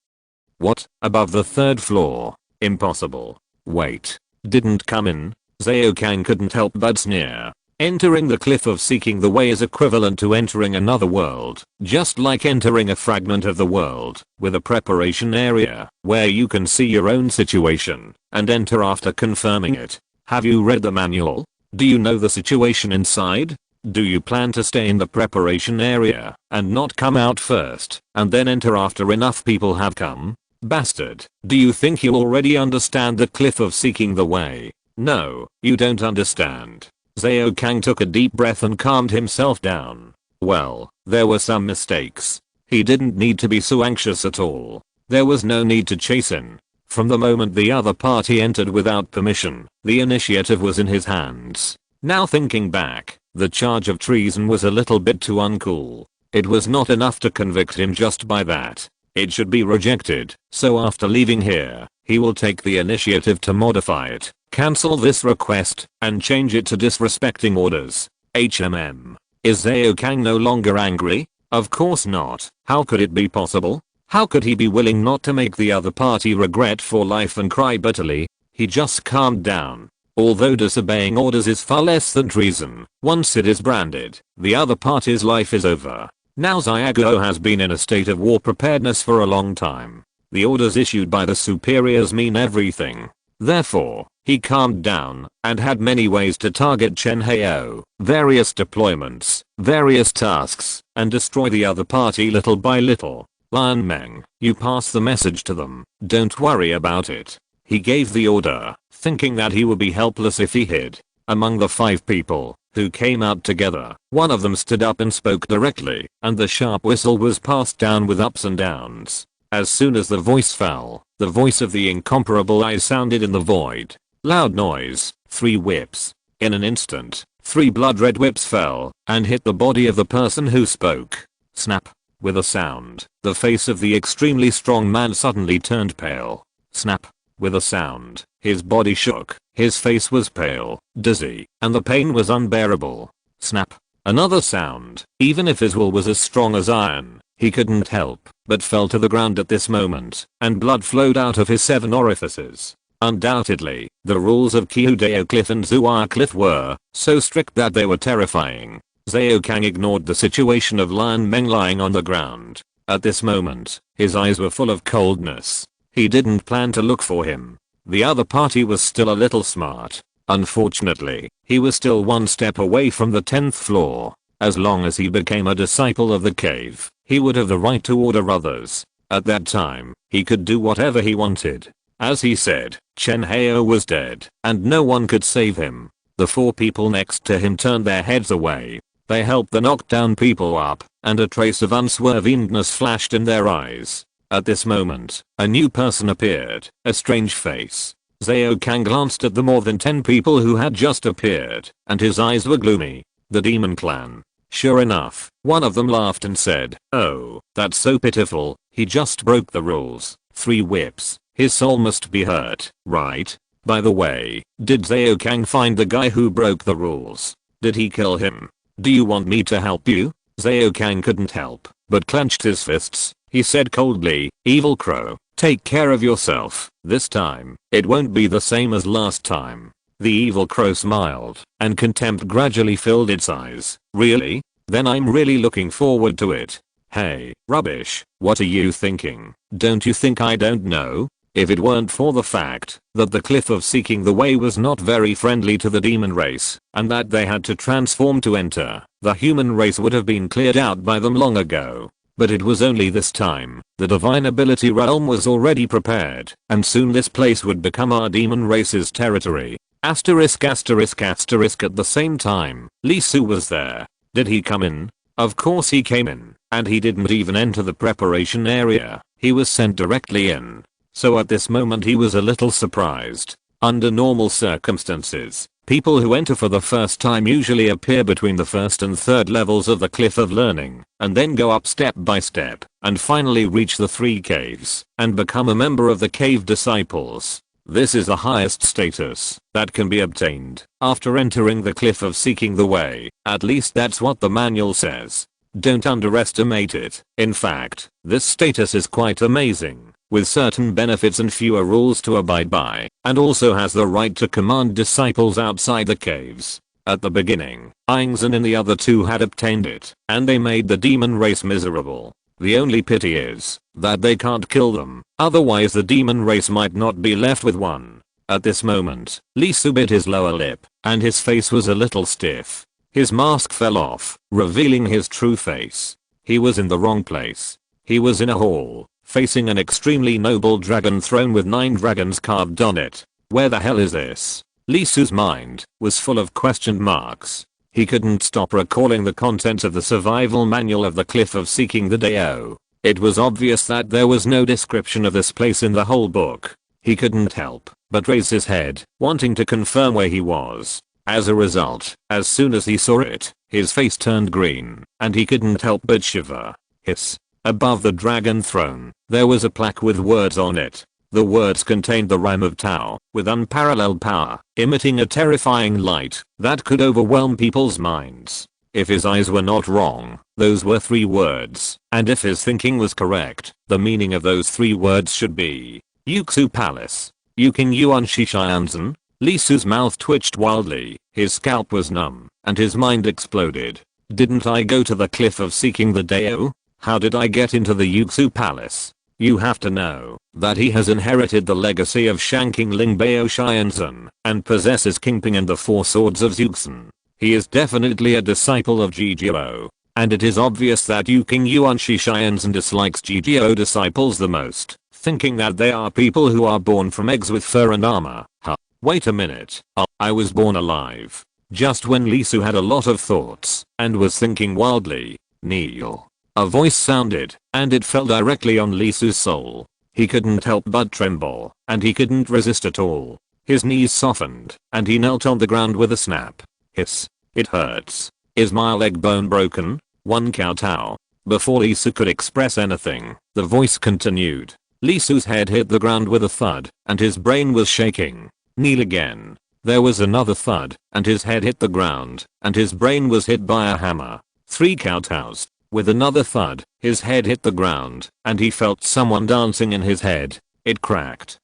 What? Above the 3rd floor? Impossible. Wait. Didn't come in? Zhao Kang couldn't help but sneer. Entering the cliff of seeking the way is equivalent to entering another world, just like entering a fragment of the world, with a preparation area, where you can see your own situation, and enter after confirming it. Have you read the manual? Do you know the situation inside? Do you plan to stay in the preparation area and not come out first and then enter after enough people have come? Bastard, do you think you already understand the cliff of seeking the way? No, you don't understand. Zhao Kang took a deep breath and calmed himself down. Well, there were some mistakes. He didn't need to be so anxious at all. There was no need to chase in. From the moment the other party entered without permission, the initiative was in his hands. Now thinking back, the charge of treason was a little bit too uncool. It was not enough to convict him just by that. It should be rejected, so after leaving here, he will take the initiative to modify it, cancel this request, and change it to disrespecting orders. HMM. Is Zhao Kang no longer angry? Of course not. How could it be possible? How could he be willing not to make the other party regret for life and cry bitterly? He just calmed down. Although disobeying orders is far less than treason, once it is branded, the other party's life is over. Now Xiago has been in a state of war preparedness for a long time. The orders issued by the superiors mean everything. Therefore, he calmed down and had many ways to target Chen Hao, various deployments, various tasks, and destroy the other party little by little. Lion Meng, you pass the message to them, don't worry about it. He gave the order, thinking that he would be helpless if he hid. Among the 5 people who came out together, one of them stood up and spoke directly, and the sharp whistle was passed down with ups and downs. As soon as the voice fell, the voice of the incomparable I sounded in the void. Loud noise, 3 whips. In an instant, 3 blood-red whips fell and hit the body of the person who spoke. Snap. With a sound, the face of the extremely strong man suddenly turned pale. Snap. With a sound, his body shook, his face was pale, dizzy, and the pain was unbearable. Snap. Another sound. Even if his will was as strong as iron, he couldn't help but fell to the ground at this moment, and blood flowed out of his 7 orifices. Undoubtedly, the rules of Kyudao Cliff and Zuar Cliff were so strict that they were terrifying. Zhao Kang ignored the situation of Lion Meng lying on the ground. At this moment, his eyes were full of coldness. He didn't plan to look for him. The other party was still a little smart. Unfortunately, he was still 1 step away from the 10th floor. As long as he became a disciple of the cave, he would have the right to order others. At that time, he could do whatever he wanted. As he said, Chen Hao was dead, and no one could save him. The 4 people next to him turned their heads away. They helped the knocked down people up, and a trace of unswervingness flashed in their eyes. At this moment, a new person appeared, a strange face. Zhao Kang glanced at the more than 10 people who had just appeared, and his eyes were gloomy. The demon clan. Sure enough, one of them laughed and said, "Oh, that's so pitiful, he just broke the rules. 3 whips. His soul must be hurt, right? By the way, did Zhao Kang find the guy who broke the rules? Did he kill him? Do you want me to help you?" Zhao Kang couldn't help but clenched his fists. He said coldly, "Evil Crow, take care of yourself. This time, it won't be the same as last time." The evil crow smiled, and contempt gradually filled its eyes. "Really? Then I'm really looking forward to it." "Hey, rubbish, what are you thinking? Don't you think I don't know? If it weren't for the fact that the cliff of seeking the way was not very friendly to the demon race, and that they had to transform to enter, the human race would have been cleared out by them long ago. But it was only this time. The divine ability realm was already prepared, and soon this place would become our demon race's territory. Asterisk asterisk asterisk at the same time, Li Su was there. Did he come in? Of course he came in, and he didn't even enter the preparation area. He was sent directly in. So at this moment he was a little surprised. Under normal circumstances, people who enter for the first time usually appear between the 1st and 3rd levels of the Cliff of Learning, and then go up step by step, and finally reach the 3 caves, and become a member of the cave disciples. This is the highest status that can be obtained after entering the Cliff of Seeking the Way. At least that's what the manual says. Don't underestimate it. In fact, this status is quite amazing, with certain benefits and fewer rules to abide by, and also has the right to command disciples outside the caves. At the beginning, Aingzhen and the other 2 had obtained it, and they made the demon race miserable. The only pity is that they can't kill them, otherwise the demon race might not be left with one. At this moment, Li Su bit his lower lip, and his face was a little stiff. His mask fell off, revealing his true face. He was in the wrong place. He was in a hall, facing an extremely noble dragon throne with 9 dragons carved on it. Where the hell is this? Lee Su's mind was full of question marks. He couldn't stop recalling the contents of the survival manual of the Cliff of Seeking the Dao. It was obvious that there was no description of this place in the whole book. He couldn't help but raise his head, wanting to confirm where he was. As a result, as soon as he saw it, his face turned green, and he couldn't help but shiver. Hiss. Above the dragon throne, there was a plaque with words on it. The words contained the rhyme of Tao, with unparalleled power, emitting a terrifying light that could overwhelm people's minds. If his eyes were not wrong, those were 3 words, and if his thinking was correct, the meaning of those 3 words should be Yuxu Palace. Yuking Yuan Shishianzen. Lee Su's mouth twitched wildly, his scalp was numb, and his mind exploded. Didn't I go to the Cliff of Seeking the Dao? How did I get into the Yuxu Palace? You have to know that he has inherited the legacy of Shanking Ling Bao Shianzhen and possesses Kingping and the 4 swords of Zuxan. He is definitely a disciple of Jijiro, and it is obvious that Yuking Yuan Shishianzen dislikes Jijiro disciples the most, thinking that they are people who are born from eggs with fur and armor. Huh. Wait a minute. I was born alive. Just when Lee Su had a lot of thoughts and was thinking wildly, kneel. A voice sounded, and it fell directly on Lee Su's soul. He couldn't help but tremble, and he couldn't resist at all. His knees softened, and he knelt on the ground with a snap. Hiss. It hurts. Is my leg bone broken? 1 kowtow. Before Lee Su could express anything, the voice continued. Lee Su's head hit the ground with a thud, and his brain was shaking. Kneel again. There was another thud, and his head hit the ground, and his brain was hit by a hammer. 3 kowtows. With another thud, his head hit the ground, and he felt someone dancing in his head. It cracked.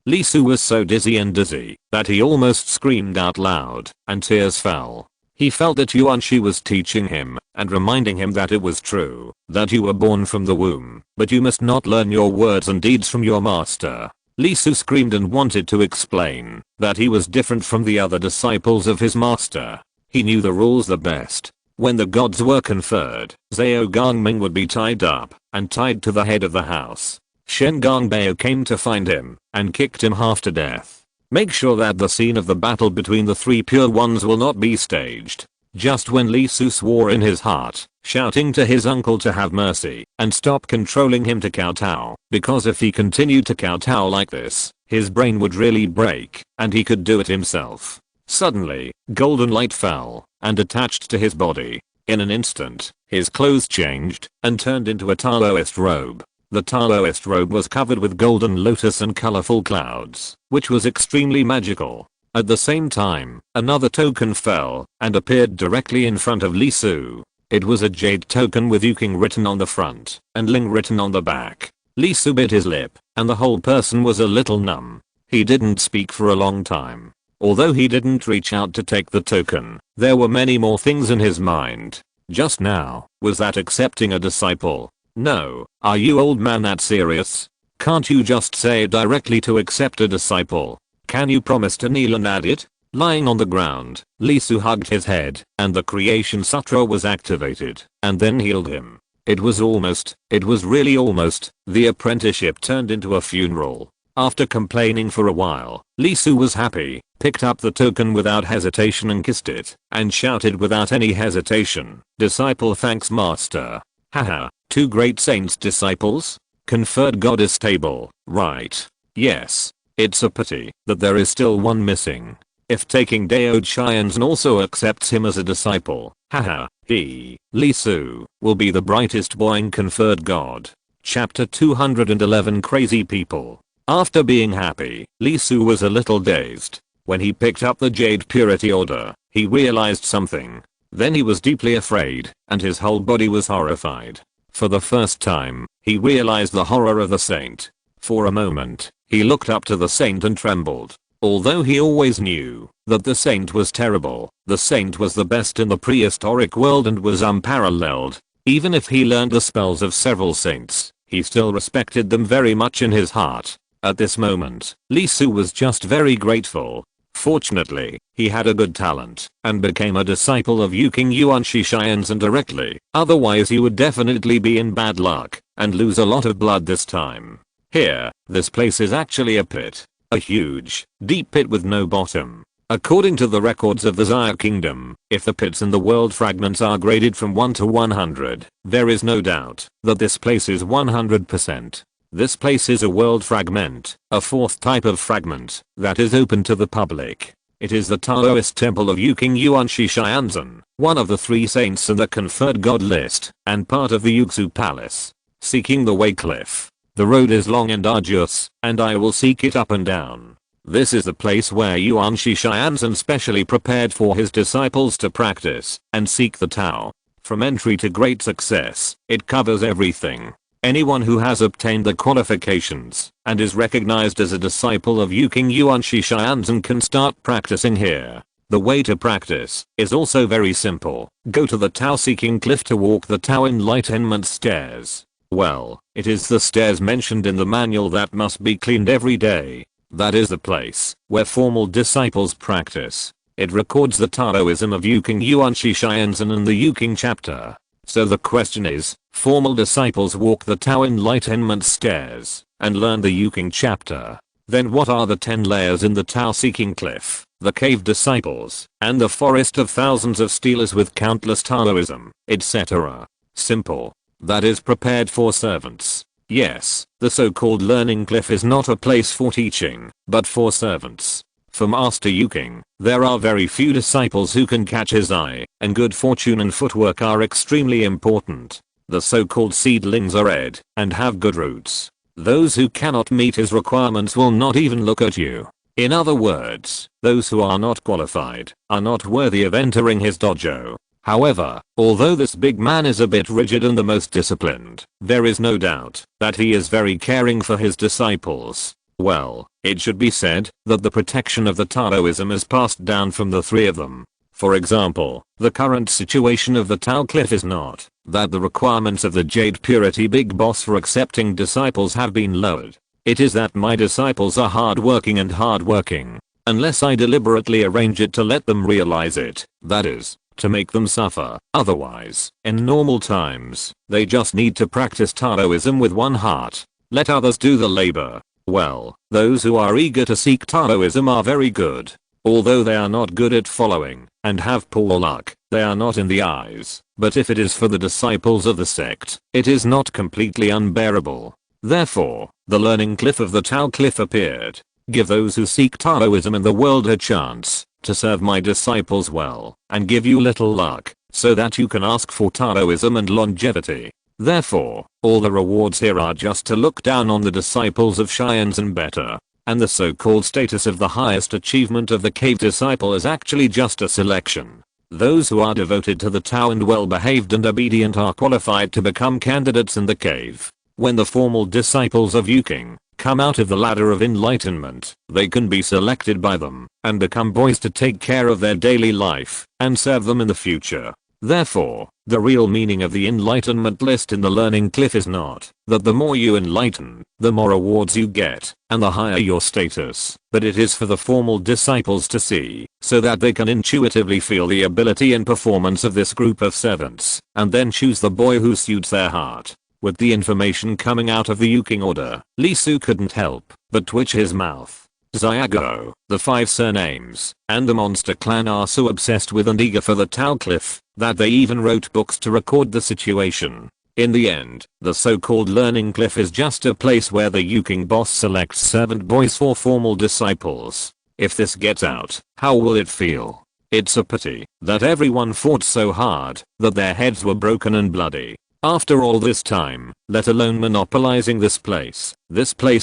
Lee Su was so dizzy that he almost screamed out loud, and tears fell. He felt that Yuan Shi was teaching him and reminding him that it was true, that you were born from the womb, but you must not learn your words and deeds from your master. Lee Su screamed and wanted to explain that he was different from the other disciples of his master. He knew the rules the best. When the gods were conferred, Zhao Gongming would be tied up and tied to the head of the house. Shen Gongbao came to find him and kicked him half to death. Make sure that the scene of the battle between the 3 pure ones will not be staged. Just when Lee Su swore in his heart, shouting to his uncle to have mercy and stop controlling him to kowtow, because if he continued to kowtow like this, his brain would really break and he could do it himself. Suddenly, golden light fell and attached to his body. In an instant, his clothes changed and turned into a Taoist robe. The Taoist robe was covered with golden lotus and colorful clouds, which was extremely magical. At the same time, another token fell and appeared directly in front of Lee Su. It was a jade token with Yuking written on the front and Ling written on the back. Lee Su bit his lip, and the whole person was a little numb. He didn't speak for a long time. Although he didn't reach out to take the token, there were many more things in his mind. Just now, was that accepting a disciple? No, are you old man that serious? Can't you just say directly to accept a disciple? Can you promise to kneel and add it? Lying on the ground, Lee Su hugged his head, and the Creation Sutra was activated, and then healed him. It was really almost, the apprenticeship turned into a funeral. After complaining for a while, Lee Su was happy, picked up the token without hesitation and kissed it, and shouted without any hesitation, "Disciple thanks master." Haha, 2 great saints disciples? Conferred goddess table, right. Yes. It's a pity that there is still one missing. If taking Dao Qianzhen also accepts him as a disciple, haha, Lee Su, will be the brightest boy in conferred god. Chapter 211 Crazy People. After being happy, Lee Su was a little dazed. When he picked up the Jade Purity Order, he realized something. Then he was deeply afraid, and his whole body was horrified. For the first time, he realized the horror of the saint. For a moment, he looked up to the saint and trembled. Although he always knew that the saint was terrible, the saint was the best in the prehistoric world and was unparalleled. Even if he learned the spells of several saints, he still respected them very much in his heart. At this moment, Lee Su was just very grateful. Fortunately, he had a good talent and became a disciple of Yu King Yuan Shishianzan directly, otherwise he would definitely be in bad luck and lose a lot of blood this time. Here, this place is actually a pit. A huge, deep pit with no bottom. According to the records of the Xia Kingdom, if the pits in the world fragments are graded from 1 to 100, there is no doubt that this place is 100%. This place is a world fragment, a fourth type of fragment that is open to the public. It is the Taoist temple of Yu King Yuan Shishianzan, one of the 3 saints in the conferred god list, and part of the Yuxu Palace. Seeking the way cliff. The road is long and arduous, and I will seek it up and down. This is the place where Yuan Shishianzan specially prepared for his disciples to practice and seek the Tao. From entry to great success, it covers everything. Anyone who has obtained the qualifications and is recognized as a disciple of Yu King Yuan Shishianzan can start practicing here. The way to practice is also very simple. Go to the Tao Seeking Cliff to walk the Tao Enlightenment Stairs. Well, it is the stairs mentioned in the manual that must be cleaned every day. That is the place where formal disciples practice. It records the Taoism of Yu King Yuan Shishianzan in the Yu King chapter. So the question is, formal disciples walk the Tao Enlightenment Stairs and learn the Yu King chapter. Then what are the 10 layers in the Tao Seeking Cliff, the cave disciples, and the forest of thousands of stealers with countless Taoism, etc. Simple. That is prepared for servants. Yes, the so-called learning cliff is not a place for teaching, but for servants. For Master Yu King, there are very few disciples who can catch his eye, and good fortune and footwork are extremely important. The so-called seedlings are red and have good roots. Those who cannot meet his requirements will not even look at you. In other words, those who are not qualified are not worthy of entering his dojo. However, although this big man is a bit rigid and the most disciplined, there is no doubt that he is very caring for his disciples. Well, it should be said that the protection of the Taoism is passed down from the 3 of them. For example, the current situation of the Tao Cliff is not that the requirements of the Jade Purity Big Boss for accepting disciples have been lowered. It is that my disciples are hardworking and hardworking. Unless I deliberately arrange it to let them realize it, that is, to make them suffer. Otherwise, in normal times, they just need to practice Taoism with one heart. Let others do the labor. Well, those who are eager to seek Taoism are very good. Although they are not good at following and have poor luck, they are not in the eyes. But if it is for the disciples of the sect, it is not completely unbearable. Therefore, the learning cliff of the Tao Cliff appeared. Give those who seek Taoism in the world a chance to serve my disciples well and give you little luck so that you can ask for Taoism and longevity. Therefore, all the rewards here are just to look down on the disciples of Shianzan better. And the so-called status of the highest achievement of the cave disciple is actually just a selection. Those who are devoted to the Tao and well-behaved and obedient are qualified to become candidates in the cave. When the formal disciples of Yu King come out of the ladder of enlightenment, they can be selected by them and become boys to take care of their daily life and serve them in the future. Therefore, the real meaning of the enlightenment list in the learning cliff is not that the more you enlighten, the more rewards you get, and the higher your status, but it is for the formal disciples to see, so that they can intuitively feel the ability and performance of this group of servants, and then choose the boy who suits their heart. With the information coming out of the Yu King order, Li Su couldn't help but twitch his mouth. Xiago, the 5 surnames, and the monster clan are so obsessed with and eager for the Tao Cliff that they even wrote books to record the situation. In the end, the so-called learning cliff is just a place where the Yu King boss selects servant boys for formal disciples. If this gets out, how will it feel? It's a pity that everyone fought so hard that their heads were broken and bloody. After all this time, let alone monopolizing this place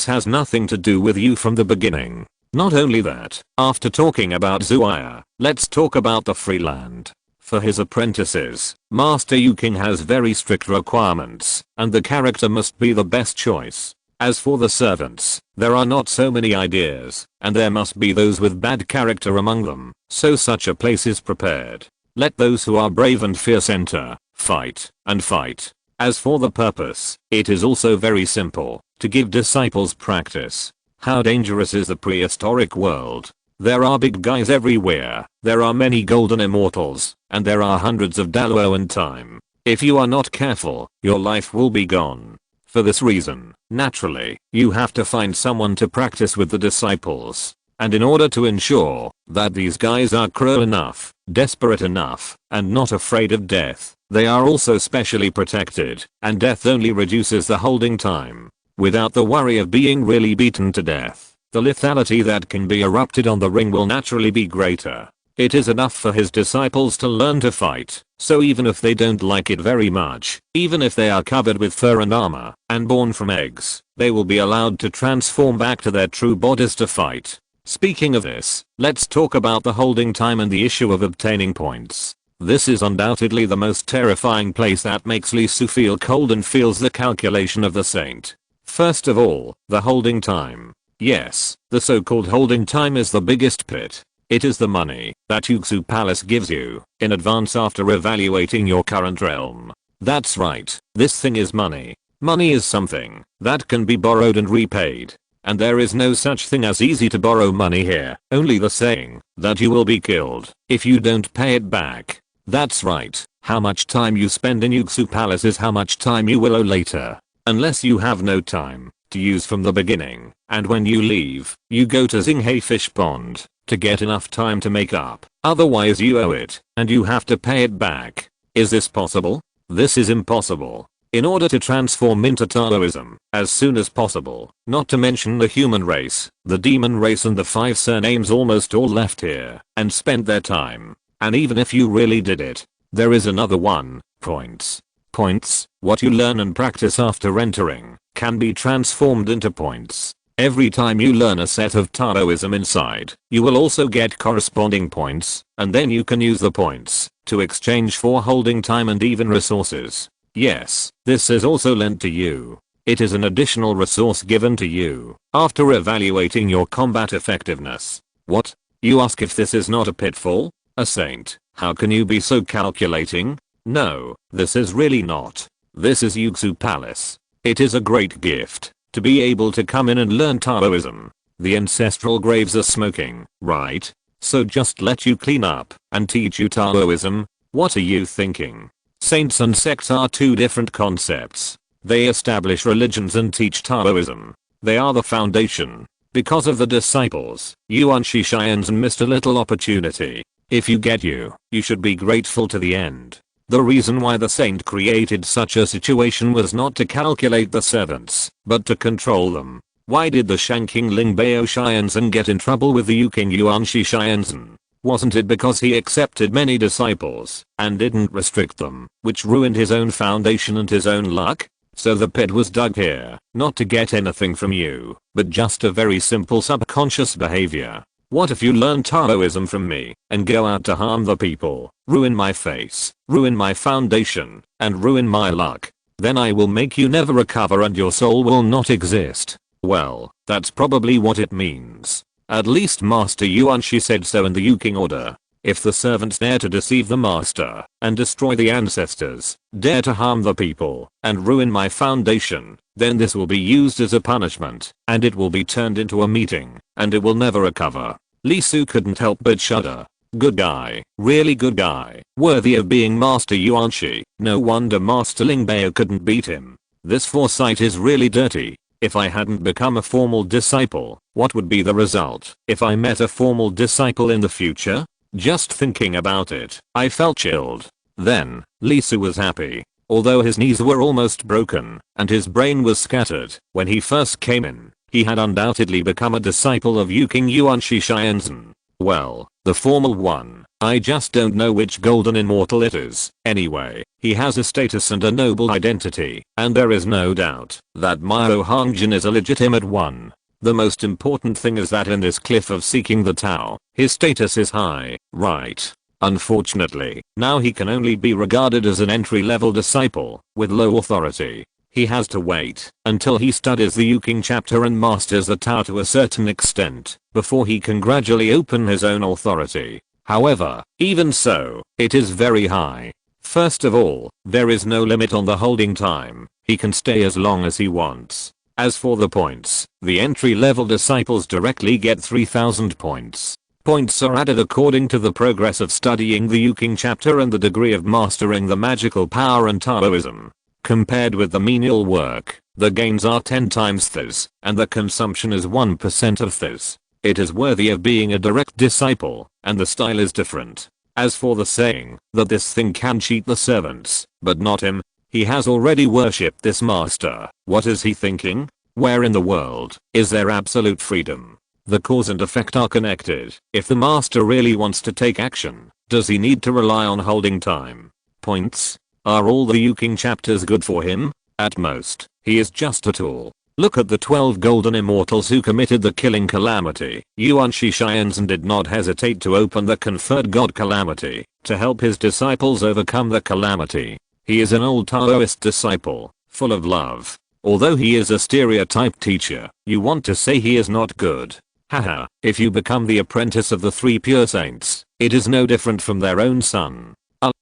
has nothing to do with you from the beginning. Not only that, after talking about Zuaya, let's talk about the free land. For his apprentices, Master Yu King has very strict requirements, and the character must be the best choice. As for the servants, there are not so many ideas, and there must be those with bad character among them, so such a place is prepared. Let those who are brave and fierce enter, fight, and fight. As for the purpose, it is also very simple, to give disciples practice. How dangerous is the prehistoric world? There are big guys everywhere, there are many golden immortals, and there are hundreds of Daluo in time. If you are not careful, your life will be gone. For this reason, naturally, you have to find someone to practice with the disciples. And in order to ensure that these guys are cruel enough, desperate enough, and not afraid of death, they are also specially protected, and death only reduces the holding time. Without the worry of being really beaten to death, the lethality that can be erupted on the ring will naturally be greater. It is enough for his disciples to learn to fight, so even if they don't like it very much, even if they are covered with fur and armor, and born from eggs, they will be allowed to transform back to their true bodies to fight. Speaking of this, let's talk about the holding time and the issue of obtaining points. This is undoubtedly the most terrifying place that makes Lee Su feel cold and feels the calculation of the saint. First of all, the holding time. Yes, the so-called holding time is the biggest pit. It is the money that Yuxu Palace gives you in advance after evaluating your current realm. That's right, this thing is money. Money is something that can be borrowed and repaid. And there is no such thing as easy to borrow money here, only the saying that you will be killed if you don't pay it back. That's right, how much time you spend in Yuxu Palace is how much time you will owe later. Unless you have no time to use from the beginning, and when you leave, you go to Xinghai Fish Pond to get enough time to make up. Otherwise you owe it, and you have to pay it back. Is this possible? This is impossible. In order to transform into Taoism as soon as possible, not to mention the human race, the demon race and the 5 surnames almost all left here and spent their time. And even if you really did it, there is another one, points. Points, what you learn and practice after entering, can be transformed into points. Every time you learn a set of Taoism inside, you will also get corresponding points, and then you can use the points to exchange for holding time and even resources. Yes, this is also lent to you. It is an additional resource given to you after evaluating your combat effectiveness. What? You ask if this is not a pitfall? A saint, how can you be so calculating? No, this is really not. This is Yuxu Palace. It is a great gift to be able to come in and learn Taoism. The ancestral graves are smoking, right? So just let you clean up and teach you Taoism? What are you thinking? Saints and sects are two different concepts. They establish religions and teach Taoism. They are the foundation. Because of the disciples, Yuan Shishians missed a little opportunity. If you get you should be grateful to the end. The reason why the saint created such a situation was not to calculate the servants, but to control them. Why did the Shanking Lingbao Shianzhen get in trouble with the Yuking Yuan Shianzhen? Wasn't it because he accepted many disciples and didn't restrict them, which ruined his own foundation and his own luck? So the pit was dug here, not to get anything from you, but just a very simple subconscious behavior. What if you learn Taoism from me and go out to harm the people, ruin my face, ruin my foundation, and ruin my luck? Then I will make you never recover and your soul will not exist. Well, that's probably what it means. At least Master Yuan Shi said so in the Yuking order. If the servants dare to deceive the master and destroy the ancestors, dare to harm the people and ruin my foundation, then this will be used as a punishment and it will be turned into a meeting and it will never recover. Li Su couldn't help but shudder. Good guy, really good guy, worthy of being Master Yuan Shi. No wonder Master Lingbao couldn't beat him. This foresight is really dirty. If I hadn't become a formal disciple, what would be the result if I met a formal disciple in the future? Just thinking about it, I felt chilled. Then, Li Su was happy. Although his knees were almost broken and his brain was scattered when he first came in, he had undoubtedly become a disciple of Yuking Yuan Shianzhen. Well, the formal one. I just don't know which golden immortal it is. Anyway, he has a status and a noble identity, and there is no doubt that Miao Hongjin is a legitimate one. The most important thing is that in this cliff of seeking the Tao, his status is high, right? Unfortunately, now he can only be regarded as an entry-level disciple with low authority. He has to wait until he studies the Yuking chapter and masters the Tao to a certain extent before he can gradually open his own authority. However, even so, it is very high. First of all, there is no limit on the holding time. He can stay as long as he wants. As for the points, the entry-level disciples directly get 3000 points. Points are added according to the progress of studying the Yuking chapter and the degree of mastering the magical power and Taoism. Compared with the menial work, the gains are 10 times this, and the consumption is 1% of this. It is worthy of being a direct disciple, and the style is different. As for the saying that this thing can cheat the servants, but not him, he has already worshipped this master. What is he thinking? Where in the world is there absolute freedom? The cause and effect are connected. If the master really wants to take action, does he need to rely on holding time? Points. Are all the Yuking chapters good for him? At most, he is just a tool. Look at the 12 golden immortals who committed the killing calamity, Yuan Shixians, and did not hesitate to open the conferred god calamity, to help his disciples overcome the calamity. He is an old Taoist disciple, full of love. Although he is a stereotyped teacher, you want to say he is not good. Haha, if you become the apprentice of the 3 pure saints, it is no different from their own son.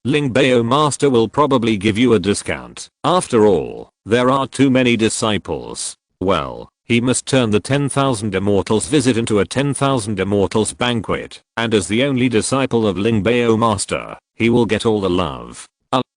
Ling Bao master will probably give you a discount. After all, there are too many disciples. Well, he must turn the 10,000 immortals visit into a 10,000 immortals banquet, and as the only disciple of Ling Bao master, he will get all the love.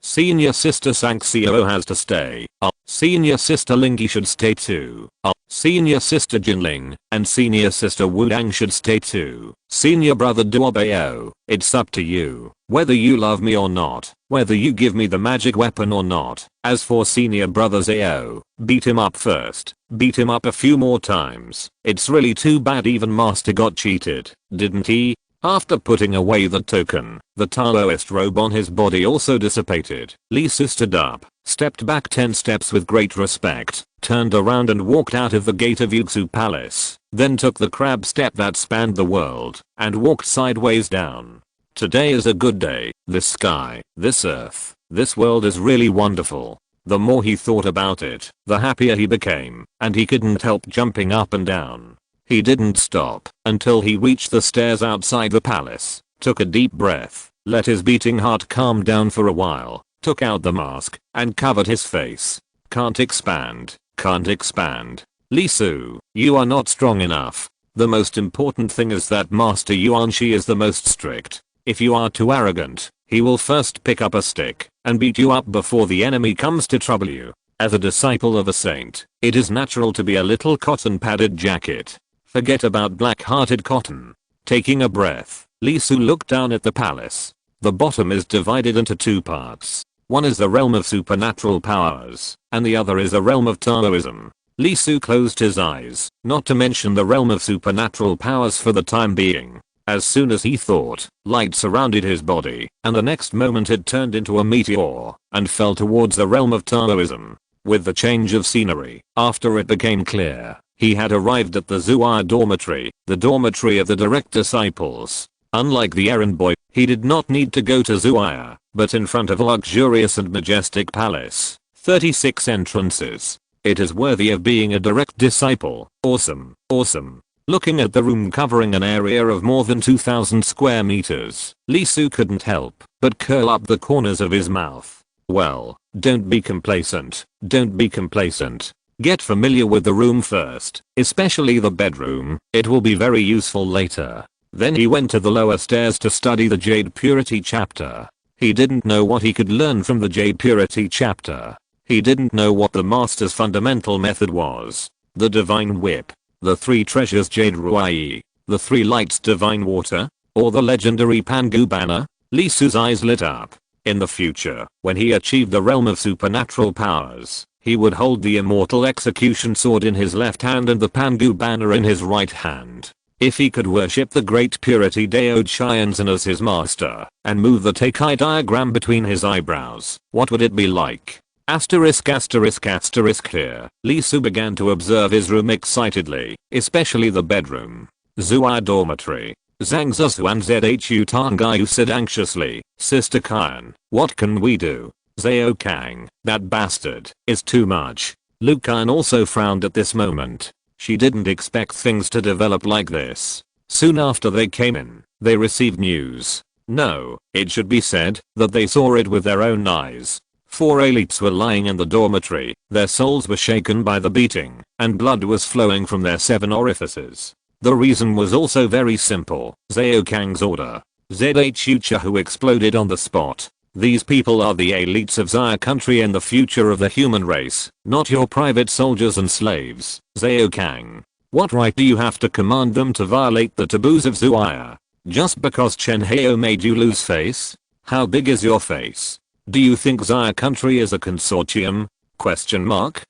Senior sister Sanxio has to stay. Senior sister Lingy should stay too. Senior sister Jinling and senior sister Wudang should stay too. Senior brother Duobao, it's up to you. Whether you love me or not, whether you give me the magic weapon or not. As for senior brother Zao, beat him up first. Beat him up a few more times. It's really too bad even master got cheated, didn't he? After putting away the token, the Taoist robe on his body also dissipated. Li Su stood up, stepped back 10 steps with great respect, turned around and walked out of the gate of Yuxu Palace, then took the crab step that spanned the world, and walked sideways down. Today is a good day. This sky, this earth, this world is really wonderful. The more he thought about it, the happier he became, and he couldn't help jumping up and down. He didn't stop until he reached the stairs outside the palace, took a deep breath, let his beating heart calm down for a while, took out the mask, and covered his face. Can't expand, can't expand. Li Su, you are not strong enough. The most important thing is that Master Yuan Shi is the most strict. If you are too arrogant, he will first pick up a stick and beat you up before the enemy comes to trouble you. As a disciple of a saint, it is natural to be a little cotton padded jacket. Forget about black-hearted cotton. Taking a breath, Li Su looked down at the palace. The bottom is divided into 2 parts. One is the realm of supernatural powers, and the other is the realm of Taoism. Li Su closed his eyes, not to mention the realm of supernatural powers for the time being. As soon as he thought, light surrounded his body, and the next moment it turned into a meteor, and fell towards the realm of Taoism. With the change of scenery, after it became clear, he had arrived at the Zuaya dormitory, the dormitory of the direct disciples. Unlike the errand boy, he did not need to go to Zuaya, but in front of a luxurious and majestic palace. 36 entrances. It is worthy of being a direct disciple. Awesome, awesome. Looking at the room covering an area of more than 2,000 square meters, Li Su couldn't help but curl up the corners of his mouth. Well, don't be complacent, don't be complacent. Get familiar with the room first, especially the bedroom. It will be very useful later. Then he went to the lower stairs to study the Jade Purity chapter. He didn't know what he could learn from the Jade Purity chapter. He didn't know what the master's fundamental method was. The divine whip, the 3 treasures Jade Ruai, the 3 lights divine water, or the legendary Pangu banner. Li Su's eyes lit up. In the future, when he achieved the realm of supernatural powers, he would hold the immortal execution sword in his left hand and the Pangu banner in his right hand. If he could worship the great purity Dao Chianzan as his master, and move the Teikai diagram between his eyebrows, what would it be like? Asterisk asterisk asterisk here. Li Su began to observe his room excitedly, especially the bedroom. Zuaya dormitory. Zhang Zusuan Zhu Tangayu said anxiously, Sister Kyan, what can we do? Zhao Kang, that bastard, is too much. Lu Kyan also frowned at this moment. She didn't expect things to develop like this. Soon after they came in, they received news. No, it should be said that they saw it with their own eyes. 4 elites were lying in the dormitory, their souls were shaken by the beating, and blood was flowing from their 7 orifices. The reason was also very simple. Zhao Kang's order. ZHU Chahu exploded on the spot. These people are the elites of Zaya country and the future of the human race, not your private soldiers and slaves. Zhao Kang. What right do you have to command them to violate the taboos of Zuaya? Just because Chen Hao made you lose face? How big is your face? Do you think Zaya country is a consortium? Question mark.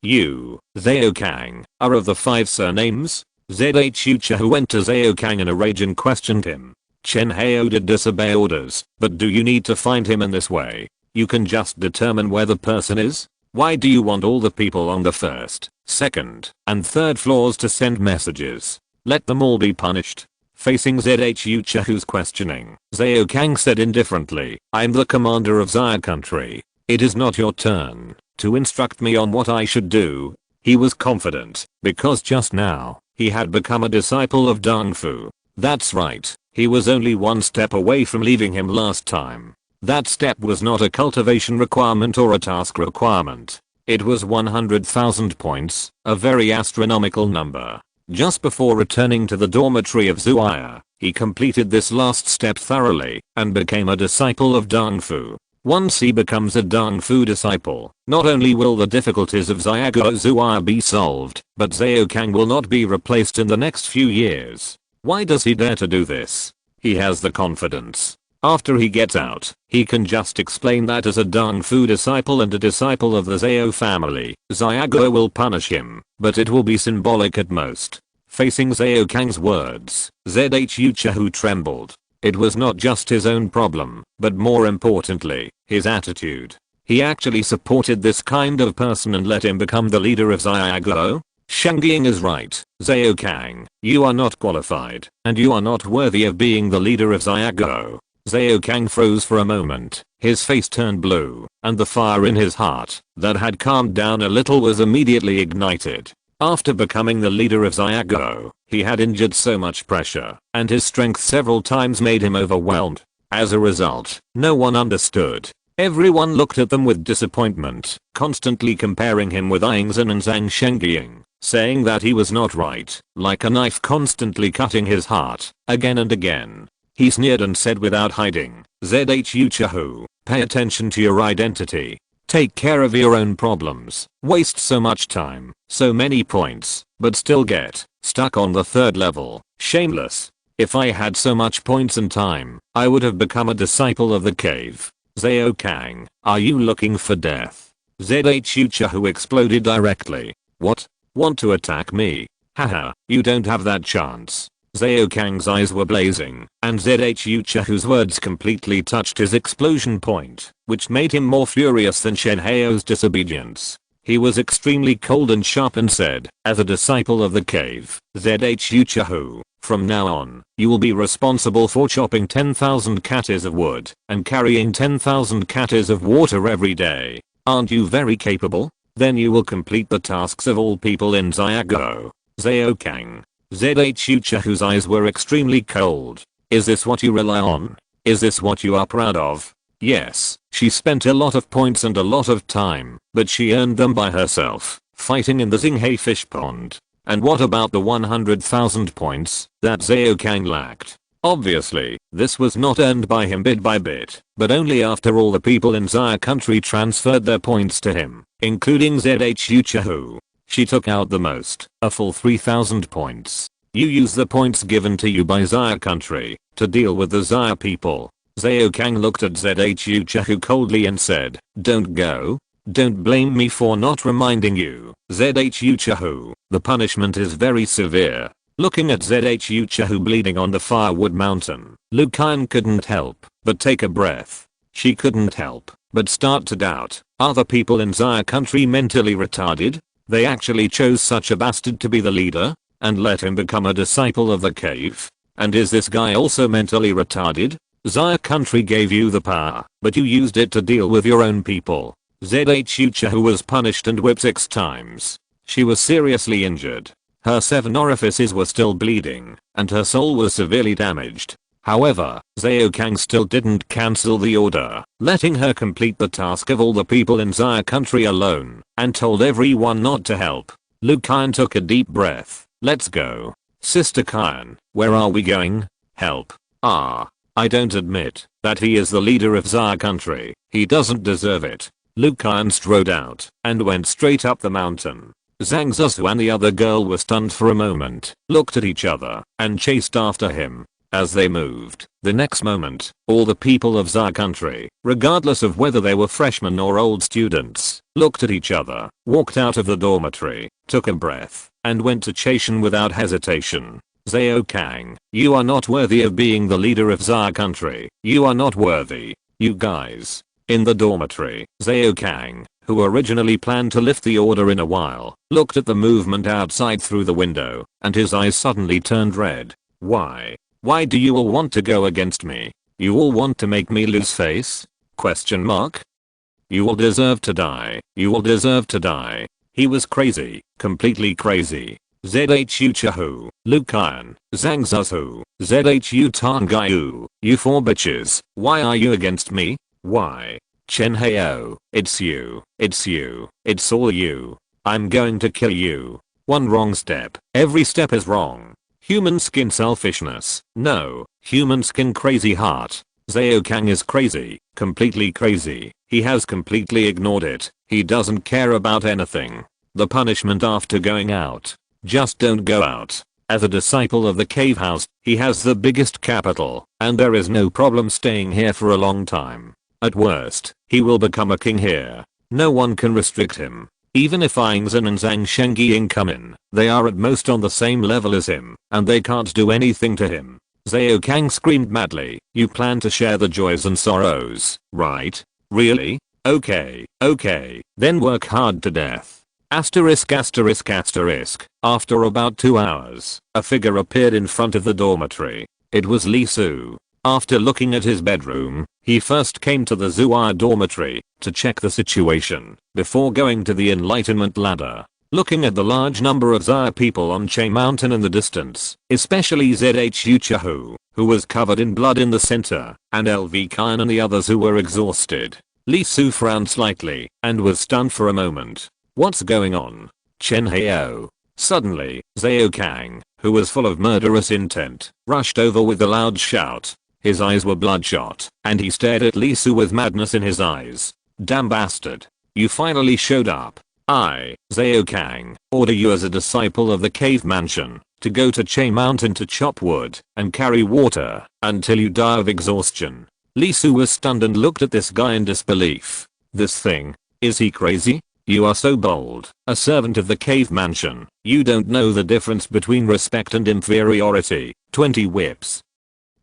You, Zhao Kang, are of the 5 surnames? ZHU Chahu went to Zhao Kang in a rage and questioned him. Chen Hao did disobey orders, but do you need to find him in this way? You can just determine where the person is? Why do you want all the people on the 1st, 2nd, and 3rd floors to send messages? Let them all be punished. Facing ZHU Chahu's questioning, Zhao Kang said indifferently, I'm the commander of Zaya country. It is not your turn to instruct me on what I should do. He was confident, because just now, he had become a disciple of Dong Fu. That's right, he was only one step away from leaving him last time. That step was not a cultivation requirement or a task requirement. It was 100,000 points, a very astronomical number. Just before returning to the dormitory of Zuaya, he completed this last step thoroughly and became a disciple of Dong Fu. Once he becomes a Dong Fu disciple, not only will the difficulties of Xiaoguo Zuaya be solved, but Zhao Kang will not be replaced in the next few years. Why does he dare to do this? He has the confidence. After he gets out, he can just explain that as a Dong Fu disciple and a disciple of the Zhao family, Xiaoguo will punish him, but it will be symbolic at most. Facing Zhao Kang's words, ZHU Chahu trembled. It was not just his own problem, but more importantly, his attitude. He actually supported this kind of person and let him become the leader of Xiaoguo? Shangying is right, Zhao Kang, you are not qualified, and you are not worthy of being the leader of Xiaoguo. Zhao Kang froze for a moment, his face turned blue, and the fire in his heart, that had calmed down a little, was immediately ignited. After becoming the leader of Xiaoguo, he had endured so much pressure, and his strength several times made him overwhelmed. As a result, no one understood. Everyone looked at them with disappointment, constantly comparing him with Yingzhen and Zhang Shengying, saying that he was not right, like a knife constantly cutting his heart, again and again. He sneered and said without hiding, ZHU Chahu, pay attention to your identity. Take care of your own problems. Waste so much time, so many points, but still get stuck on the 3rd level. Shameless. If I had so much points and time, I would have become a disciple of the cave. Zhao Kang, are you looking for death? ZHU Chahu exploded directly. What? Want to attack me? Haha, you don't have that chance. Zhao Kang's eyes were blazing, and ZHU Chahu's words completely touched his explosion point, which made him more furious than Shen Hao's disobedience. He was extremely cold and sharp and said, as a disciple of the cave, ZHU Chahu, from now on, you will be responsible for chopping 10,000 katas of wood and carrying 10,000 katas of water every day. Aren't you very capable? Then you will complete the tasks of all people in Xiaoguo. Zhao Kang. ZHU Chahu's eyes were extremely cold. Is this what you rely on? Is this what you are proud of? Yes, she spent a lot of points and a lot of time, but she earned them by herself, fighting in the Xinghe fish pond. And what about the 100,000 points that Zhao Kang lacked? Obviously, this was not earned by him bit by bit, but only after all the people in Zaya country transferred their points to him, including ZHU Chahu. She took out the most, a full 3,000 points. You use the points given to you by Zaya country to deal with the Zaya people. Zhao Kang looked at ZHU Chahu coldly and said, don't go. Don't blame me for not reminding you, ZHU Chahu, the punishment is very severe. Looking at ZHU Chahu bleeding on the firewood mountain, Lu Kaian couldn't help but take a breath. She couldn't help but start to doubt, are the people in Zaya country mentally retarded? They actually chose such a bastard to be the leader and let him become a disciple of the cave? And is this guy also mentally retarded? Zaya country gave you the power, but you used it to deal with your own people. ZHU Chahu was punished and whipped 6 times. She was seriously injured. Her 7 orifices were still bleeding, and her soul was severely damaged. However, Zhao Kang still didn't cancel the order, letting her complete the task of all the people in Zaya country alone, and told everyone not to help. Lu Kaian took a deep breath. Let's go. Sister Kyan, where are we going? Help. I don't admit that he is the leader of Zaya country. He doesn't deserve it. Luke Kyan strode out and went straight up the mountain. Zhang Zusu and the other girl were stunned for a moment, looked at each other, and chased after him. As they moved, the next moment, all the people of Zaya country, regardless of whether they were freshmen or old students, looked at each other, walked out of the dormitory, took a breath, and went to Chaishan without hesitation. Zhao Kang, you are not worthy of being the leader of Zaya country. You are not worthy. You guys. In the dormitory, Zhao Kang, who originally planned to lift the order in a while, looked at the movement outside through the window, and his eyes suddenly turned red. Why? Why do you all want to go against me? You all want to make me lose face? Question mark? You all deserve to die. You all deserve to die. He was crazy. Completely crazy. ZHU Chahu, Luke Kyan, Zhang Zuzu, ZHU Tangayu, you four bitches, why are you against me? Why? Chen Heyo, it's you, it's all you. I'm going to kill you. One wrong step, every step is wrong. Human skin selfishness, no, human skin crazy heart. Zhao Kang is crazy, completely crazy. He has completely ignored it. He doesn't care about anything. The punishment after going out. Just don't go out. As a disciple of the cave house, he has the biggest capital, and there is no problem staying here for a long time. At worst, he will become a king here. No one can restrict him. Even if Aingzhen and Zhang Shengying come in, they are at most on the same level as him, and they can't do anything to him. Zhao Kang screamed madly, you plan to share the joys and sorrows, right? Really? Okay, then work hard to death. Asterisk. After about 2 hours, a figure appeared in front of the dormitory. It was Li Su. After looking at his bedroom, he first came to the Zuaya dormitory to check the situation before going to the enlightenment ladder. Looking at the large number of Zaya people on Che Mountain in the distance, especially ZHU Chahu, who was covered in blood in the center, and LV Kyan and the others who were exhausted, Li Su frowned slightly and was stunned for a moment. What's going on? Chen Heyo. Suddenly, Zhao Kang, who was full of murderous intent, rushed over with a loud shout. His eyes were bloodshot, and he stared at Li Su with madness in his eyes. Damn bastard. You finally showed up. I, Zhao Kang, order you as a disciple of the cave mansion, to go to Che Mountain to chop wood and carry water until you die of exhaustion. Li Su was stunned and looked at this guy in disbelief. This thing, is he crazy? You are so bold, a servant of the cave mansion. You don't know the difference between respect and inferiority. 20 whips.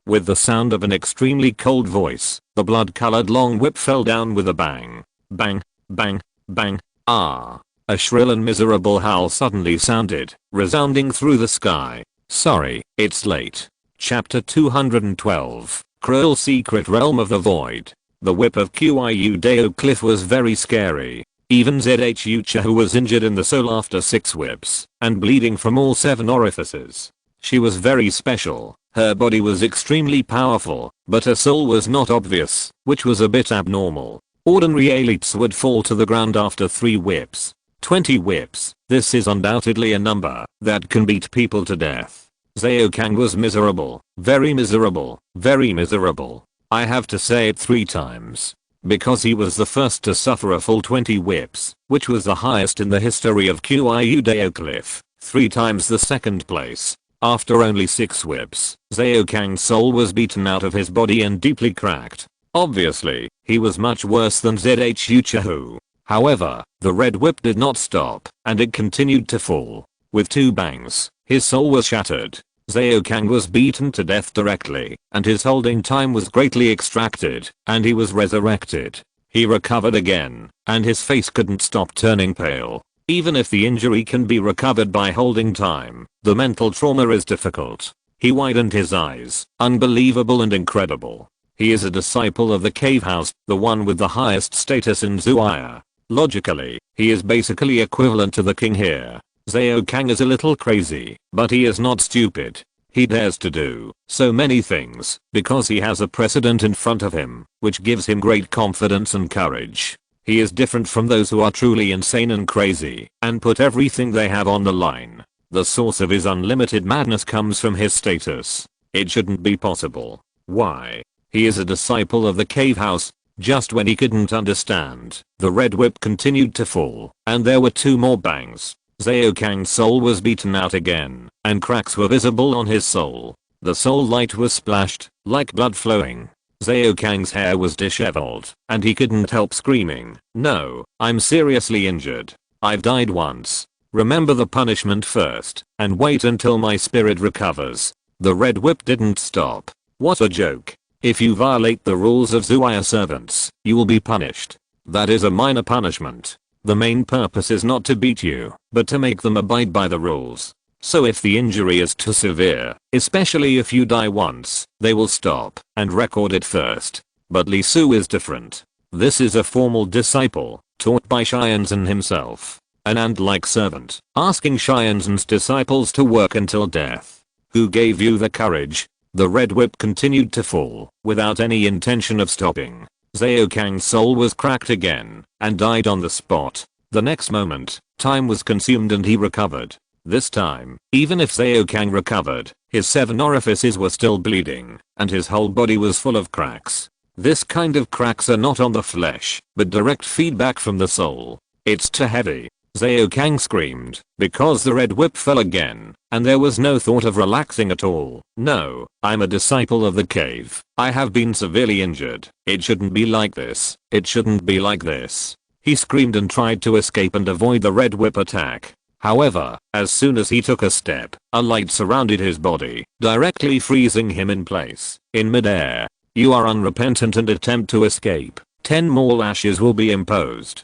With the sound of an extremely cold voice, the blood-colored long whip fell down with a bang. Bang, bang, bang. Ah. A shrill and miserable howl suddenly sounded, resounding through the sky. Sorry, it's late. Chapter 212. Cruel Secret Realm of the Void. The whip of Qiu Dao Cliff was very scary. Even ZHU Chahu was injured in the soul after 6 whips, and bleeding from all 7 orifices. She was very special. Her body was extremely powerful, but her soul was not obvious, which was a bit abnormal. Ordinary elites would fall to the ground after 3 whips. 20 whips, this is undoubtedly a number that can beat people to death. Zhao Kang was miserable, very miserable, very miserable. I have to say it 3 times. Because he was the first to suffer a full 20 whips, which was the highest in the history of Qiu Dao Cliff, 3 times the second place. After only 6 whips, Zhao Kang's soul was beaten out of his body and deeply cracked. Obviously, he was much worse than ZHU Chahu. However, the red whip did not stop, and it continued to fall. With 2 bangs, his soul was shattered. Zhao Kang was beaten to death directly, and his holding time was greatly extracted, and he was resurrected. He recovered again, and his face couldn't stop turning pale. Even if the injury can be recovered by holding time, the mental trauma is difficult. He widened his eyes, unbelievable and incredible. He is a disciple of the cave house, the one with the highest status in Zuaya. Logically, he is basically equivalent to the king here. Zhao Kang is a little crazy, but he is not stupid. He dares to do so many things because he has a precedent in front of him, which gives him great confidence and courage. He is different from those who are truly insane and crazy and put everything they have on the line. The source of his unlimited madness comes from his status. It shouldn't be possible. Why? He is a disciple of the cave house. Just when he couldn't understand, the red whip continued to fall, and there were 2 more bangs. Zhao Kang's soul was beaten out again, and cracks were visible on his soul. The soul light was splashed, like blood flowing. Zhao Kang's hair was disheveled, and he couldn't help screaming, "No, I'm seriously injured. I've died once. Remember the punishment first, and wait until my spirit recovers." The red whip didn't stop. What a joke. If you violate the rules of Zuaya servants, you will be punished. That is a minor punishment. The main purpose is not to beat you, but to make them abide by the rules. So if the injury is too severe, especially if you die once, they will stop and record it first. But Li Su is different. This is a formal disciple, taught by Xianzhen himself. An ant-like servant, asking Xianzhen's disciples to work until death. Who gave you the courage? The red whip continued to fall, without any intention of stopping. Zhao Kang's soul was cracked again, and died on the spot. The next moment, time was consumed and he recovered. This time, even if Zhao Kang recovered, his 7 orifices were still bleeding, and his whole body was full of cracks. This kind of cracks are not on the flesh, but direct feedback from the soul. It's too heavy. Zhao Kang screamed, because the red whip fell again, and there was no thought of relaxing at all. "No, I'm a disciple of the cave. I have been severely injured. It shouldn't be like this. It shouldn't be like this." He screamed and tried to escape and avoid the red whip attack. However, as soon as he took a step, a light surrounded his body, directly freezing him in place. In midair. "You are unrepentant and attempt to escape. 10 more lashes will be imposed."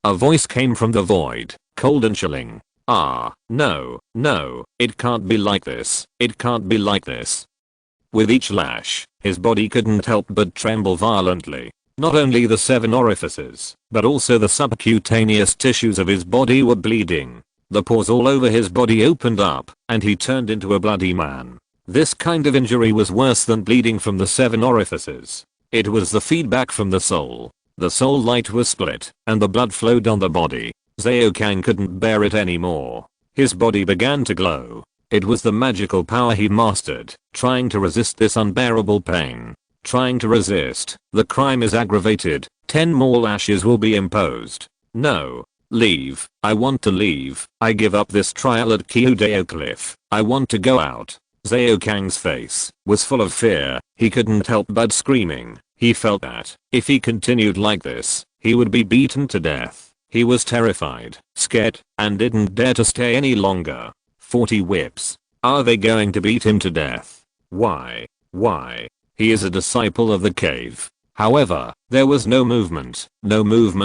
A voice came from the void, cold and chilling. "Ah, no, no, it can't be like this. It can't be like this." With each lash, his body couldn't help but tremble violently. Not only the 7 orifices, but also the subcutaneous tissues of his body were bleeding. The pores all over his body opened up, and he turned into a bloody man. This kind of injury was worse than bleeding from the 7 orifices. It was the feedback from the soul. The soul light was split, and the blood flowed on the body. Zhao Kang couldn't bear it anymore. His body began to glow. It was the magical power he mastered, trying to resist this unbearable pain. Trying to resist. The crime is aggravated. 10 more lashes will be imposed. "No. Leave. I want to leave. I give up this trial at Kyudeo Cliff. I want to go out." Zhao Kang's face was full of fear. He couldn't help but screaming. He felt that, if he continued like this, he would be beaten to death. He was terrified, scared, and didn't dare to stay any longer. 40 whips. Are they going to beat him to death? Why? Why? He is a disciple of the cave. However, there was no movement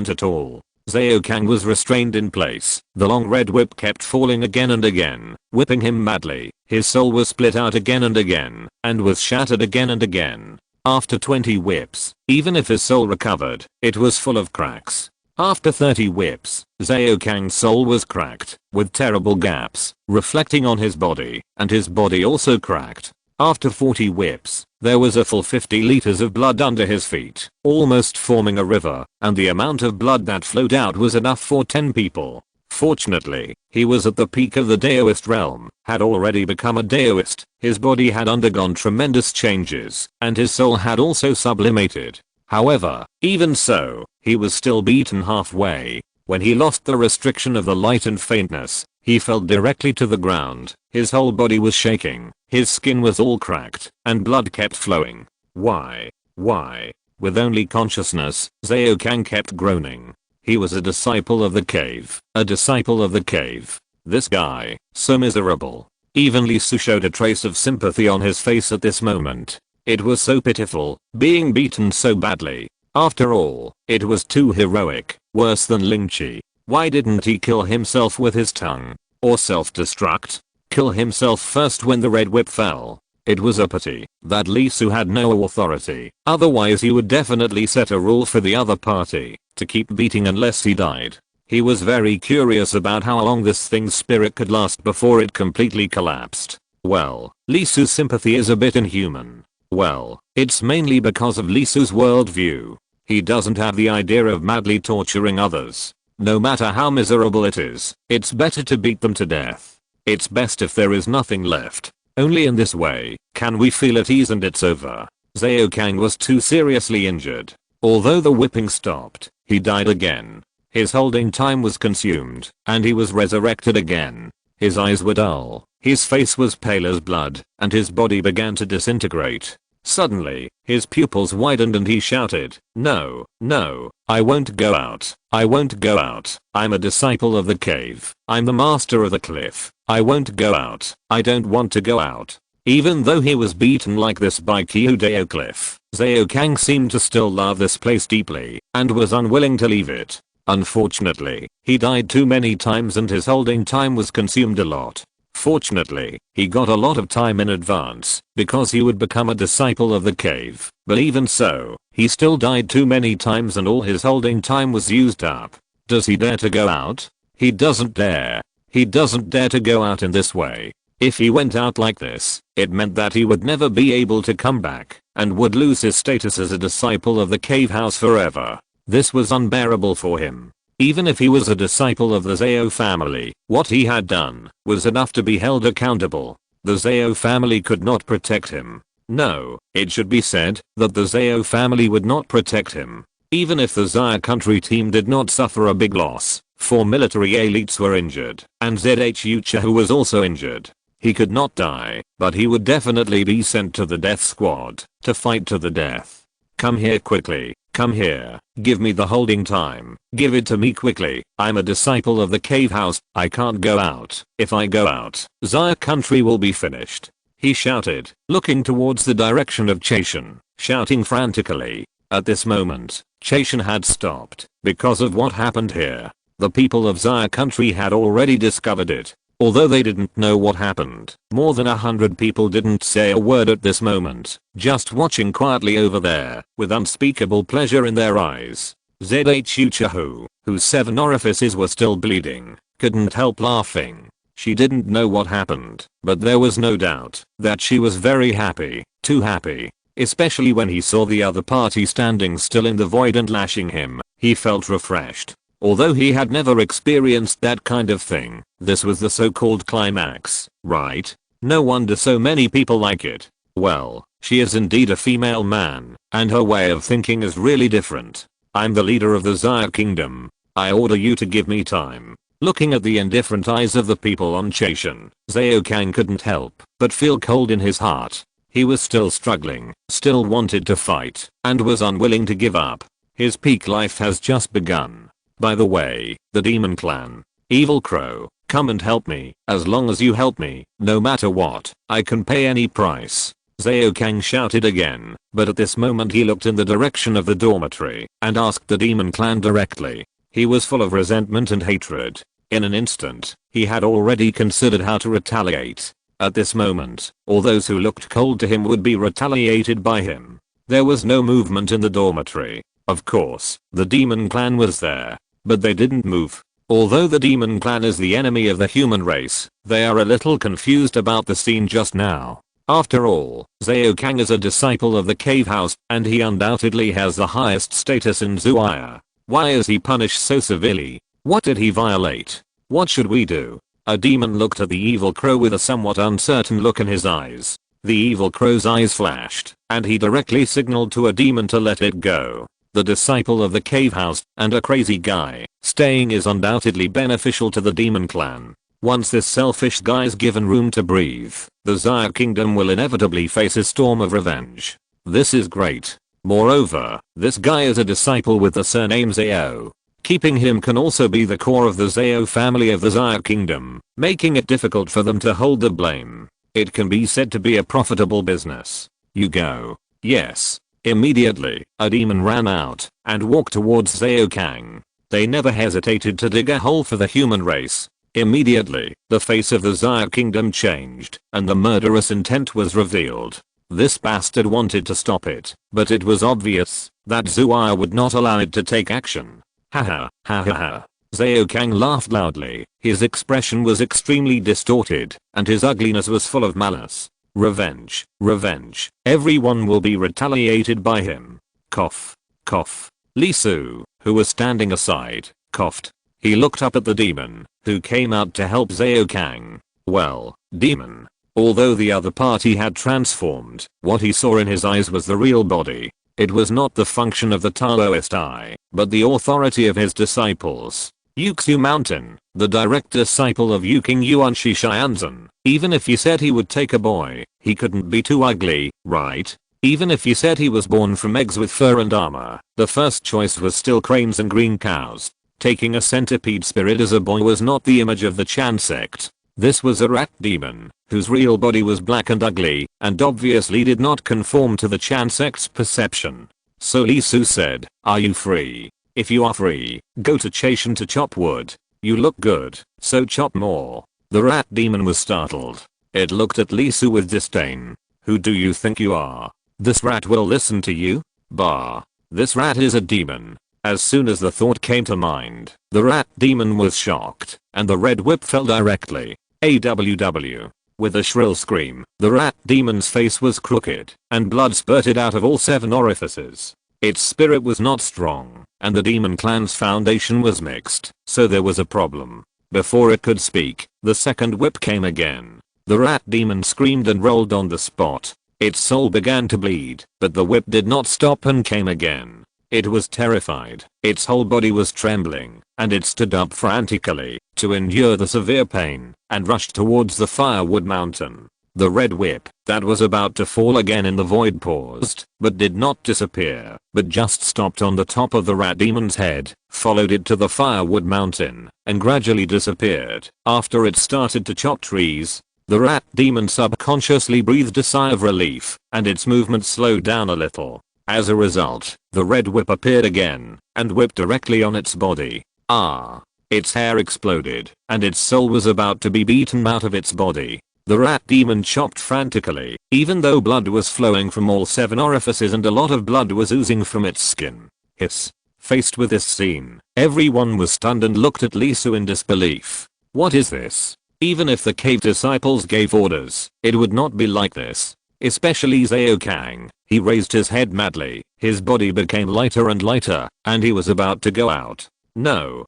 at all. Zhao Kang was restrained in place. The long red whip kept falling again and again, whipping him madly. His soul was split out again and again, and was shattered again and again. After 20 whips, even if his soul recovered, it was full of cracks. After 30 whips, Zhao Kang's soul was cracked, with terrible gaps, reflecting on his body, and his body also cracked. After 40 whips, there was a full 50 liters of blood under his feet, almost forming a river, and the amount of blood that flowed out was enough for 10 people. Fortunately, he was at the peak of the Daoist realm, had already become a Daoist, his body had undergone tremendous changes, and his soul had also sublimated. However, even so, he was still beaten halfway. When he lost the restriction of the light and faintness, he fell directly to the ground. His whole body was shaking, his skin was all cracked, and blood kept flowing. Why? Why? With only consciousness, Zhao Kang kept groaning. He was a disciple of the cave, a disciple of the cave. This guy, so miserable. Even Li Su showed a trace of sympathy on his face at this moment. It was so pitiful, being beaten so badly. After all, it was too heroic, worse than Ling Chi. Why didn't he kill himself with his tongue? Or self-destruct? Kill himself first when the red whip fell. It was a pity that Li Su had no authority, otherwise he would definitely set a rule for the other party to keep beating unless he died. He was very curious about how long this thing's spirit could last before it completely collapsed. Well, Li Su's sympathy is a bit inhuman. Well, it's mainly because of Li Su's worldview. He doesn't have the idea of madly torturing others. No matter how miserable it is, it's better to beat them to death. It's best if there is nothing left. Only in this way can we feel at ease and it's over. Zhao Kang was too seriously injured. Although the whipping stopped, he died again. His holding time was consumed, and he was resurrected again. His eyes were dull, his face was pale as blood, and his body began to disintegrate. Suddenly, his pupils widened and he shouted, "No, no, I won't go out. I won't go out. I'm a disciple of the cave. I'm the master of the cliff. I won't go out. I don't want to go out." Even though he was beaten like this by Kyudeo Cliff, Zhao Kang seemed to still love this place deeply and was unwilling to leave it. Unfortunately, he died too many times and his holding time was consumed a lot. Fortunately, he got a lot of time in advance because he would become a disciple of the cave, but even so, he still died too many times and all his holding time was used up. Does he dare to go out? He doesn't dare. He doesn't dare to go out in this way. If he went out like this, it meant that he would never be able to come back and would lose his status as a disciple of the cave house forever. This was unbearable for him. Even if he was a disciple of the Zhao family, what he had done was enough to be held accountable. The Zhao family could not protect him. No, it should be said that the Zhao family would not protect him. Even if the Zaya country team did not suffer a big loss, 4 military elites were injured, and Zhu was also injured. He could not die, but he would definitely be sent to the death squad to fight to the death. Come here quickly. Come here. Give me the holding time. Give it to me quickly. I'm a disciple of the cave house. I can't go out. If I go out, Zaya country will be finished. He shouted, looking towards the direction of Chaishan, shouting frantically. At this moment, Chaishan had stopped because of what happened here. The people of Zaya country had already discovered it. Although they didn't know what happened, more than 100 people didn't say a word at this moment, just watching quietly over there, with unspeakable pleasure in their eyes. Zhu, whose 7 orifices were still bleeding, couldn't help laughing. She didn't know what happened, but there was no doubt that she was very happy, too happy. Especially when he saw the other party standing still in the void and lashing him, he felt refreshed. Although he had never experienced that kind of thing, this was the so-called climax, right? No wonder so many people like it. Well, she is indeed a female man, and her way of thinking is really different. I'm the leader of the Zaya kingdom. I order you to give me time. Looking at the indifferent eyes of the people on Chaishan, Zhao Kang couldn't help but feel cold in his heart. He was still struggling, still wanted to fight, and was unwilling to give up. His peak life has just begun. By the way, the demon clan. Evil Crow, come and help me. As long as you help me, no matter what, I can pay any price. Zhao Kang shouted again, but at this moment he looked in the direction of the dormitory and asked the demon clan directly. He was full of resentment and hatred. In an instant, he had already considered how to retaliate. At this moment, all those who looked cold to him would be retaliated by him. There was no movement in the dormitory. Of course, the demon clan was there, but they didn't move. Although the demon clan is the enemy of the human race, they are a little confused about the scene just now. After all, Zhao Kang is a disciple of the cave house, and he undoubtedly has the highest status in Zuaya. Why is he punished so severely? What did he violate? What should we do? A demon looked at the evil crow with a somewhat uncertain look in his eyes. The evil crow's eyes flashed, and he directly signaled to a demon to let it go. The disciple of the cave house and a crazy guy, staying is undoubtedly beneficial to the demon clan. Once this selfish guy is given room to breathe, the Zaya kingdom will inevitably face a storm of revenge. This is great. Moreover, this guy is a disciple with the surname Zhao. Keeping him can also be the core of the Zhao family of the Zaya kingdom, making it difficult for them to hold the blame. It can be said to be a profitable business. You go. Yes. Immediately, a demon ran out and walked towards Zhao Kang. They never hesitated to dig a hole for the human race. Immediately, the face of the Zaya kingdom changed, and the murderous intent was revealed. This bastard wanted to stop it, but it was obvious that Zuaya would not allow it to take action. Ha ha. Zhao Kang laughed loudly. His expression was extremely distorted, and his ugliness was full of malice. Revenge, revenge. Everyone will be retaliated by him. Cough, cough. Li Su, who was standing aside, coughed. He looked up at the demon, who came out to help Zhao Kang. Well, demon. Although the other party had transformed, what he saw in his eyes was the real body. It was not the function of the Taoist eye, but the authority of his disciples. Yuxu Mountain, the direct disciple of Yuking Yuan Shishianzan. Even if he said he would take a boy, he couldn't be too ugly, right? Even if he said he was born from eggs with fur and armor, the first choice was still cranes and green cows. Taking a centipede spirit as a boy was not the image of the Chan sect. This was a rat demon, whose real body was black and ugly, and obviously did not conform to the Chan sect's perception. So Li Su said, "Are you free? If you are free, go to Chashan to chop wood. You look good, so chop more." The rat demon was startled. It looked at Li Su with disdain. "Who do you think you are? This rat will listen to you? Bah. This rat is a demon." As soon as the thought came to mind, the rat demon was shocked, and the red whip fell directly. AWW. With a shrill scream, the rat demon's face was crooked, and blood spurted out of all 7 orifices. Its spirit was not strong, and the demon clan's foundation was mixed, so there was a problem. Before it could speak, the second whip came again. The rat demon screamed and rolled on the spot. Its soul began to bleed, but the whip did not stop and came again. It was terrified, its whole body was trembling, and it stood up frantically to endure the severe pain, and rushed towards the firewood mountain. The red whip that was about to fall again in the void paused, but did not disappear, but just stopped on the top of the rat demon's head, followed it to the firewood mountain, and gradually disappeared. After it started to chop trees, the rat demon subconsciously breathed a sigh of relief, and its movement slowed down a little. As a result, the red whip appeared again, and whipped directly on its body. Ah! Its hair exploded, and its soul was about to be beaten out of its body. The rat demon chopped frantically, even though blood was flowing from all 7 orifices and a lot of blood was oozing from its skin. Hiss. Faced with this scene, everyone was stunned and looked at Li Su in disbelief. What is this? Even if the cave disciples gave orders, it would not be like this. Especially Zhao Kang. He raised his head madly, his body became lighter and lighter, and he was about to go out. No,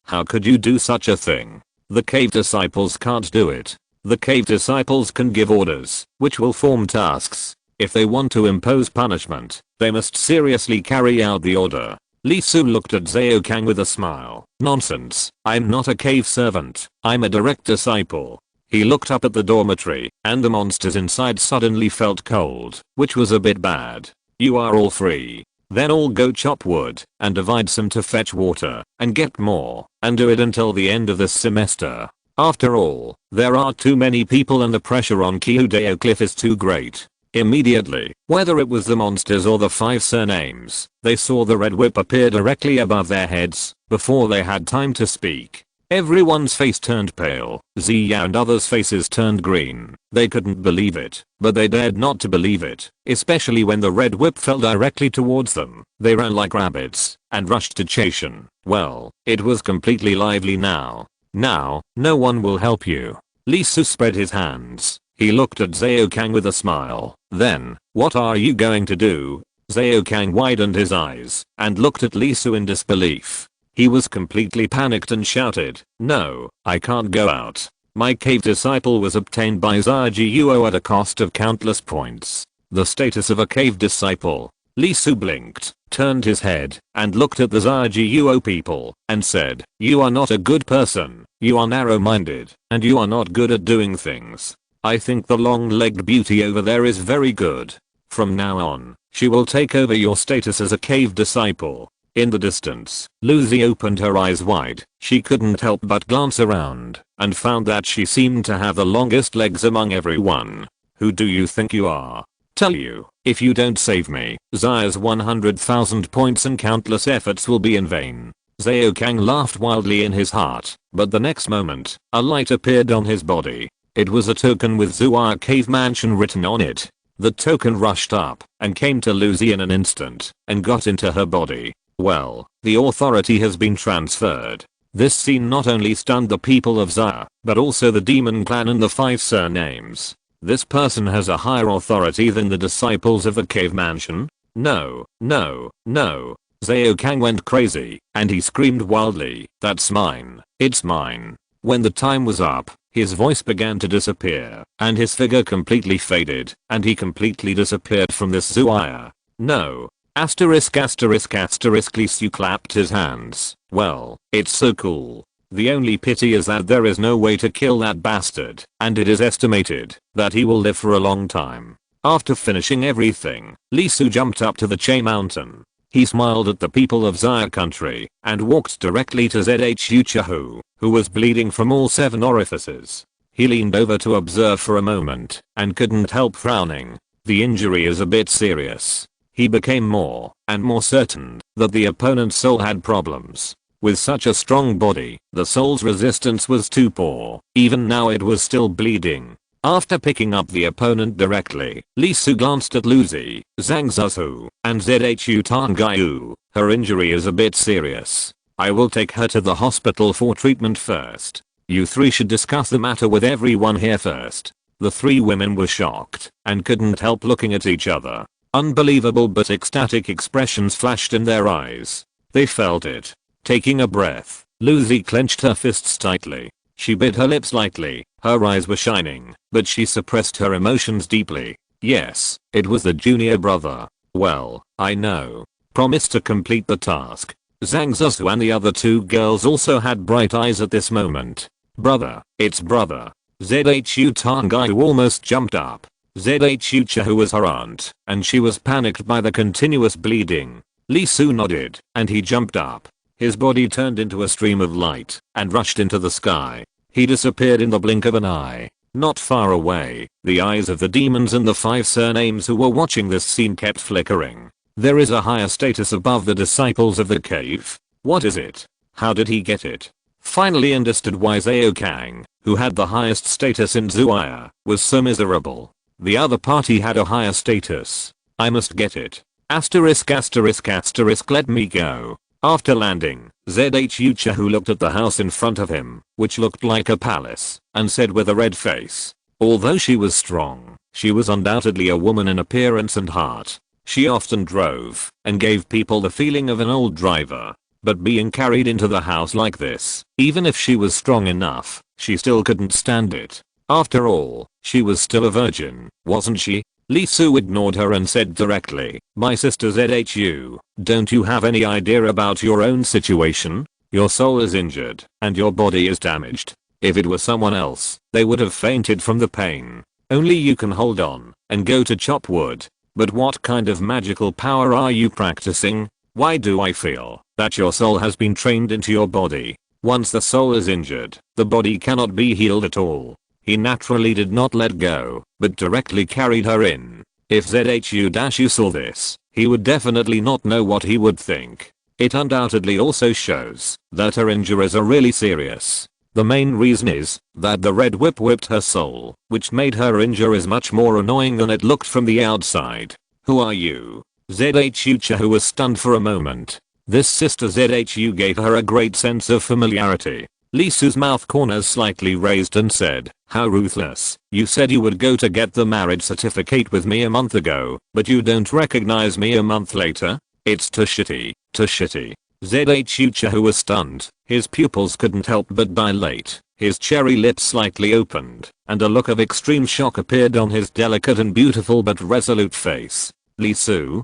how could you do such a thing? The cave disciples can't do it. The cave disciples can give orders, which will form tasks. If they want to impose punishment, they must seriously carry out the order. Li Su looked at Zhao Kang with a smile. Nonsense, I'm not a cave servant, I'm a direct disciple. He looked up at the dormitory, and the monsters inside suddenly felt cold, which was a bit bad. You are all free. Then all go chop wood, and divide some to fetch water, and get more, and do it until the end of this semester. After all, there are too many people and the pressure on Kyudeo Cliff is too great. Immediately, whether it was the monsters or the 5 surnames, they saw the red whip appear directly above their heads, before they had time to speak. Everyone's face turned pale, Ziya and others' faces turned green. They couldn't believe it, but they dared not to believe it, especially when the red whip fell directly towards them. They ran like rabbits, and rushed to Chashan. Well, it was completely lively now. Now, no one will help you. Li Su spread his hands. He looked at Zhao Kang with a smile. Then, what are you going to do? Zhao Kang widened his eyes, and looked at Li Su in disbelief. He was completely panicked and shouted, "No, I can't go out. My cave disciple was obtained by Zhao at a cost of countless points. The status of a cave disciple." Li Su blinked, turned his head, and looked at the Zhao people, and said, "You are not a good person, you are narrow-minded, and you are not good at doing things. I think the long-legged beauty over there is very good. From now on, she will take over your status as a cave disciple." In the distance, Lucy opened her eyes wide. She couldn't help but glance around, and found that she seemed to have the longest legs among everyone. "Who do you think you are? Tell you, if you don't save me, Zaya's 100,000 points and countless efforts will be in vain." Zhao Kang laughed wildly in his heart, but the next moment, a light appeared on his body. It was a token with Zuya Cave Mansion written on it. The token rushed up, and came to Lucy in an instant, and got into her body. Well, the authority has been transferred. This scene not only stunned the people of Zaya, but also the demon clan and the 5 surnames. This person has a higher authority than the disciples of the cave mansion? No. Zhao Kang went crazy, and he screamed wildly, "That's mine, it's mine." When the time was up, His voice began to disappear, and his figure completely faded, and he completely disappeared from this Zuaya. No. Asterisk asterisk asterisk Lisu clapped his hands. Well, it's so cool. The only pity is that there is no way to kill that bastard, and it is estimated that he will live for a long time. After finishing everything, Lisu jumped up to the Che mountain. He smiled at the people of Zaya country and walked directly to Zhu Chahu, who was bleeding from all 7 orifices. He leaned over to observe for a moment and couldn't help frowning. The injury is a bit serious. He became more and more certain that the opponent's soul had problems. With such a strong body, the soul's resistance was too poor. Even now it was still bleeding. After picking up the opponent directly, Lisu glanced at Luzi, Zhang Zuzu, and Zhu Tangaiyu. Her injury is a bit serious. I will take her to the hospital for treatment first. You 3 should discuss the matter with everyone here first. The 3 women were shocked and couldn't help looking at each other. Unbelievable but ecstatic expressions flashed in their eyes. They felt it. Taking a breath, Luzi clenched her fists tightly. She bit her lips lightly. Her eyes were shining, but she suppressed her emotions deeply. Yes, it was the junior brother. Well, I know. Promise to complete the task. Zhang Zuzu and the other 2 girls also had bright eyes at this moment. Brother, it's brother. Zhu Tangaiyu almost jumped up. Zhu Chahu was her aunt, and she was panicked by the continuous bleeding. Lisu nodded, and he jumped up. His body turned into a stream of light and rushed into the sky. He disappeared in the blink of an eye. Not far away, the eyes of the demons and the 5 surnames who were watching this scene kept flickering. There is a higher status above the disciples of the cave. What is it? How did he get it? Finally understood why Zhao Kang, who had the highest status in Zuaya, was so miserable. The other party had a higher status. I must get it. Asterisk asterisk asterisk let me go. After landing, Zhu Chahu looked at the house in front of him, which looked like a palace, and said with a red face. Although she was strong, she was undoubtedly a woman in appearance and heart. She often drove and gave people the feeling of an old driver. But being carried into the house like this, even if she was strong enough, she still couldn't stand it. After all, she was still a virgin, wasn't she? Lisu ignored her and said directly, my sister Zhu, don't you have any idea about your own situation? Your soul is injured, and your body is damaged. If it were someone else, they would have fainted from the pain. Only you can hold on and go to chop wood. But what kind of magical power are you practicing? Why do I feel that your soul has been trained into your body? Once the soul is injured, the body cannot be healed at all. He naturally did not let go, but directly carried her in. If Zhu saw this, he would definitely not know what he would think. It undoubtedly also shows that her injuries are really serious. The main reason is that the red whip whipped her soul, which made her injuries much more annoying than it looked from the outside. Who are you? Zhu Chahu was stunned for a moment. This sister Zhu gave her a great sense of familiarity. Lisu's mouth corners slightly raised and said, how ruthless. You said you would go to get the marriage certificate with me a month ago, but you don't recognize me a month later? It's too shitty. Zhu Chahu was stunned. His pupils couldn't help but dilate. His cherry lips slightly opened, and a look of extreme shock appeared on his delicate and beautiful but resolute face. Lisu?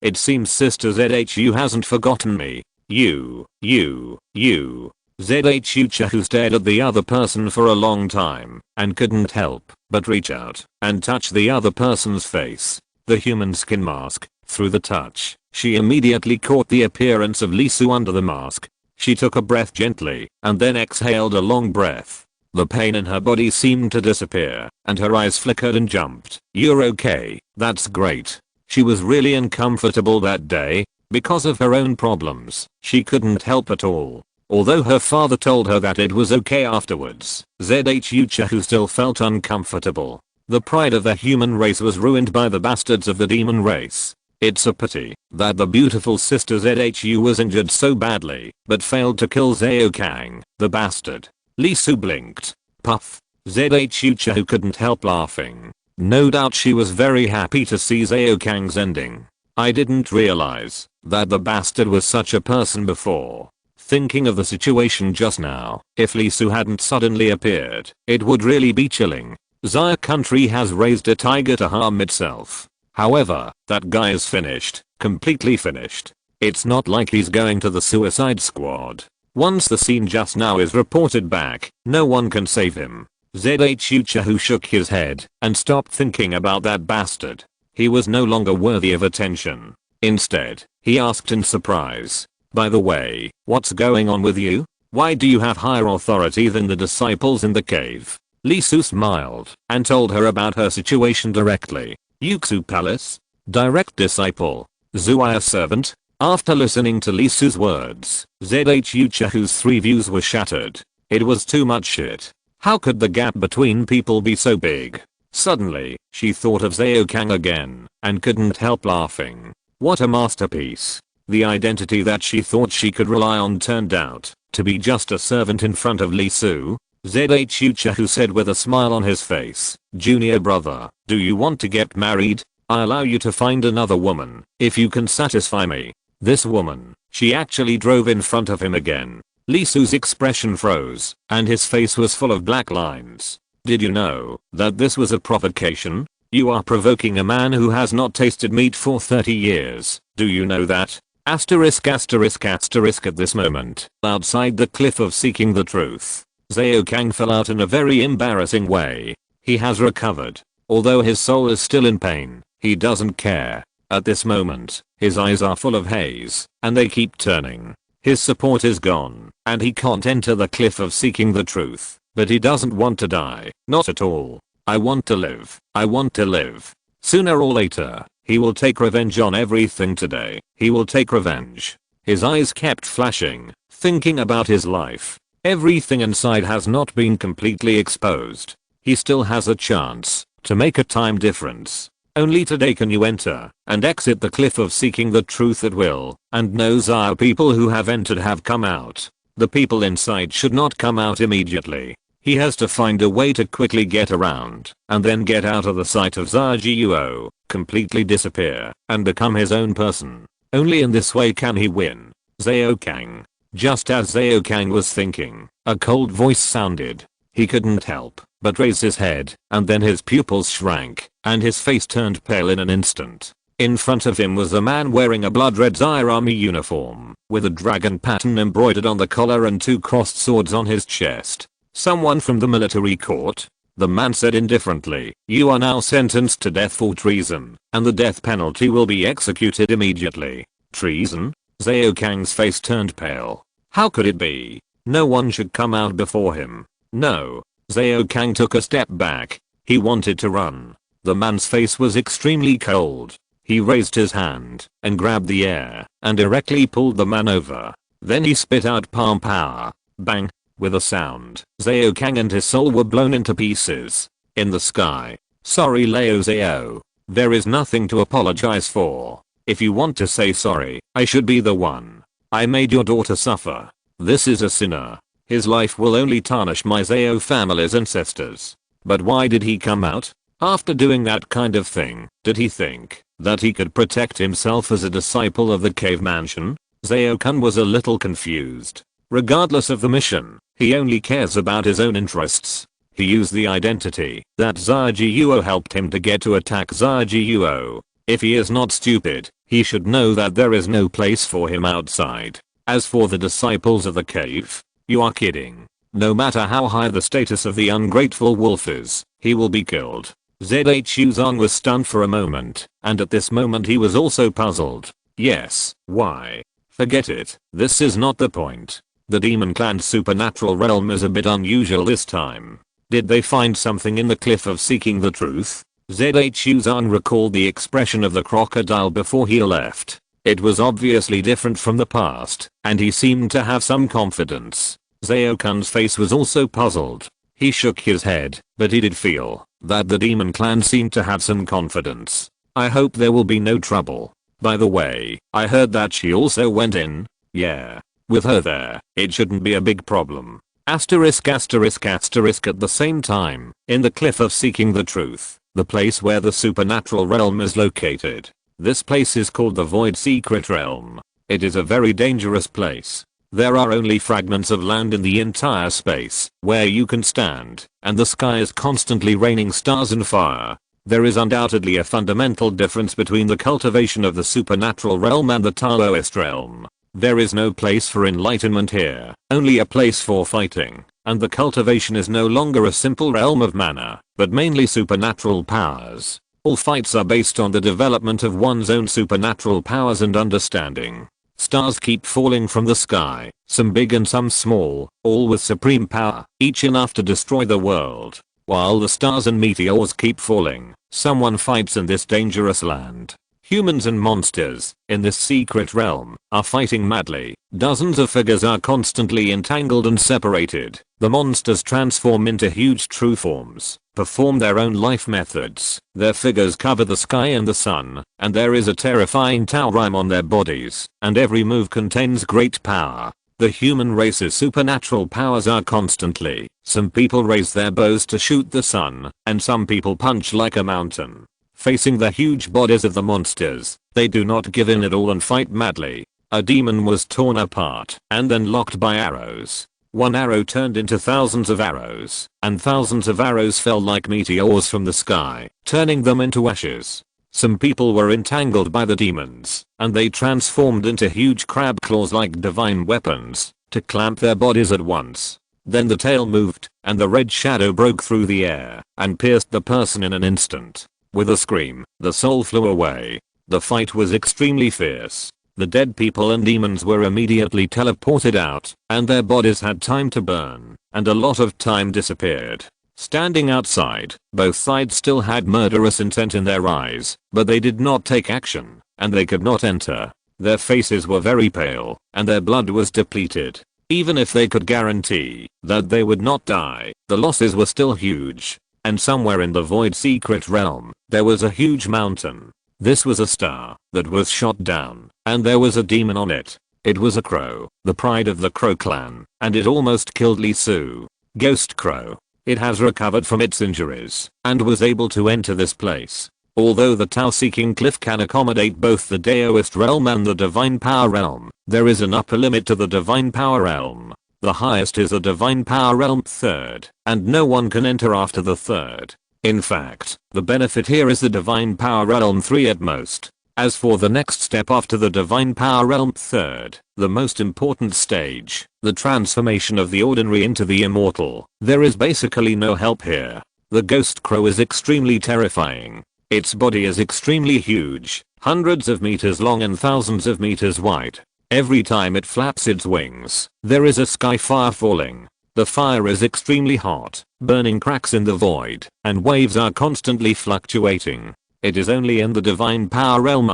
It seems sister Zhu hasn't forgotten me. You. Zhu Chahu stared at the other person for a long time and couldn't help but reach out and touch the other person's face. The human skin mask. Through the touch, she immediately caught the appearance of Lisu under the mask. She took a breath gently and then exhaled a long breath. The pain in her body seemed to disappear and her eyes flickered and jumped. You're okay, that's great. She was really uncomfortable that day because of her own problems. She couldn't help at all. Although her father told her that it was okay afterwards, Zhu Chahu still felt uncomfortable. The pride of the human race was ruined by the bastards of the demon race. It's a pity that the beautiful sister Zhu was injured so badly, but failed to kill Zhao Kang, the bastard. Lisu blinked. Puff. Zhu Chahu couldn't help laughing. No doubt she was very happy to see Zhao Kang's ending. I didn't realize that the bastard was such a person before. Thinking of the situation just now, if Lee Su hadn't suddenly appeared, it would really be chilling. Xia country has raised a tiger to harm itself. However, that guy is finished, completely finished. It's not like he's going to the suicide squad. Once the scene just now is reported back, no one can save him. Zhu Chahu shook his head and stopped thinking about that bastard. He was no longer worthy of attention. Instead, he asked in surprise, "By the way, what's going on with you? Why do you have higher authority than the disciples in the cave?" Lee Su smiled and told her about her situation directly. Yuxu Palace? Direct disciple. Zuaya servant? After listening to Lee Su's words, Zhu Chahu's three views were shattered. It was too much shit. How could the gap between people be so big? Suddenly, she thought of Zhao Kang again and couldn't help laughing. What a masterpiece. The identity that she thought she could rely on turned out to be just a servant in front of Lee Su. Zhu Chahu said with a smile on his face, "Junior brother, do you want to get married? I allow you to find another woman if you can satisfy me." This woman, she actually drove in front of him again. Lee Su's expression froze and his face was full of black lines. Did you know that this was a provocation? You are provoking a man who has not tasted meat for 30 years. Do you know that? Asterisk asterisk asterisk. At this moment, outside the cliff of seeking the truth, Zhao Kang fell out in a very embarrassing way. He has recovered. Although his soul is still in pain, he doesn't care. At this moment, his eyes are full of haze, and they keep turning. His support is gone, and he can't enter the cliff of seeking the truth. But he doesn't want to die. Not at all. I want to live. I want to live. Sooner or later, he will take revenge on everything today. He will take revenge. His eyes kept flashing, thinking about his life. Everything inside has not been completely exposed. He still has a chance to make a time difference. Only today can you enter and exit the cliff of seeking the truth at will, and knows our people who have entered have come out. The people inside should not come out immediately. He has to find a way to quickly get around and then get out of the sight of Zhuo, completely disappear and become his own person. Only in this way can he win. Zhao Kang. Just as Zhao Kang was thinking, a cold voice sounded. He couldn't help but raise his head, and then his pupils shrank and his face turned pale in an instant. In front of him was a man wearing a blood red Xia army uniform with a dragon pattern embroidered on the collar and two crossed swords on his chest. Someone from the military court? The man said indifferently, "You are now sentenced to death for treason, and the death penalty will be executed immediately." Treason? Zhao Kang's face turned pale. How could it be? No one should come out before him. No. Zhao Kang took a step back. He wanted to run. The man's face was extremely cold. He raised his hand and grabbed the air and directly pulled the man over. Then he spit out palm power. Bang. With a sound, Zhao Kang and his soul were blown into pieces. In the sky. Sorry Lao Zhao. There is nothing to apologize for. If you want to say sorry, I should be the one. I made your daughter suffer. This is a sinner. His life will only tarnish my Zhao family's ancestors. But why did he come out? After doing that kind of thing, did he think that he could protect himself as a disciple of the cave mansion? Zhao Kun was a little confused. Regardless of the mission, he only cares about his own interests. He used the identity that Zhuo helped him to get to attack Zhuo. If he is not stupid, he should know that there is no place for him outside. As for the disciples of the cave, you are kidding. No matter how high the status of the ungrateful wolf is, he will be killed. Zhu Zong was stunned for a moment, and at this moment he was also puzzled. Yes, why? Forget it, this is not the point. The demon clan's supernatural realm is a bit unusual this time. Did they find something in the cliff of seeking the truth? Zhu Zong recalled the expression of the crocodile before he left. It was obviously different from the past, and he seemed to have some confidence. Zhao Kun's face was also puzzled. He shook his head, but he did feel that the demon clan seemed to have some confidence. I hope there will be no trouble. By the way, I heard that she also went in. Yeah. With her there, it shouldn't be a big problem. Asterisk asterisk asterisk. At the same time, in the cliff of seeking the truth, the place where the supernatural realm is located. This place is called the Void Secret Realm. It is a very dangerous place. There are only fragments of land in the entire space where you can stand, and the sky is constantly raining stars and fire. There is undoubtedly a fundamental difference between the cultivation of the supernatural realm and the Taoist realm. There is no place for enlightenment here, only a place for fighting, and the cultivation is no longer a simple realm of mana, but mainly supernatural powers. All fights are based on the development of one's own supernatural powers and understanding. Stars keep falling from the sky, some big and some small, all with supreme power, each enough to destroy the world. While the stars and meteors keep falling, someone fights in this dangerous land. Humans and monsters, in this secret realm, are fighting madly. Dozens of figures are constantly entangled and separated. The monsters transform into huge true forms, perform their own life methods. Their figures cover the sky and the sun, and there is a terrifying Tao rhyme on their bodies, and every move contains great power. The human race's supernatural powers are constantly. Some people raise their bows to shoot the sun, and some people punch like a mountain. Facing the huge bodies of the monsters, they do not give in at all and fight madly. A demon was torn apart and then locked by arrows. One arrow turned into thousands of arrows, and thousands of arrows fell like meteors from the sky, turning them into ashes. Some people were entangled by the demons, and they transformed into huge crab claws like divine weapons, to clamp their bodies at once. Then the tail moved, and the red shadow broke through the air, and pierced the person in an instant. With a scream, the soul flew away. The fight was extremely fierce. The dead people and demons were immediately teleported out, and their bodies had time to burn, and a lot of time disappeared. Standing outside, both sides still had murderous intent in their eyes, but they did not take action, and they could not enter. Their faces were very pale, and their blood was depleted. Even if they could guarantee that they would not die, the losses were still huge. And somewhere in the void secret realm, there was a huge mountain. This was a star that was shot down, and there was a demon on it. It was a crow, the pride of the Crow clan, and it almost killed Li Su. Ghost Crow. It has recovered from its injuries, and was able to enter this place. Although the Tao-seeking cliff can accommodate both the Daoist realm and the Divine Power realm, there is an upper limit to the Divine Power realm. The highest is the Divine Power realm 3rd, and no one can enter after the 3rd. In fact, the benefit here is the Divine Power realm 3 at most. As for the next step after the Divine Power realm 3rd, the most important stage, the transformation of the ordinary into the immortal, there is basically no help here. The Ghost Crow is extremely terrifying. Its body is extremely huge, hundreds of meters long and thousands of meters wide. Every time it flaps its wings, there is a sky fire falling. The fire is extremely hot, burning cracks in the void, and waves are constantly fluctuating. It is only in the Divine Power realm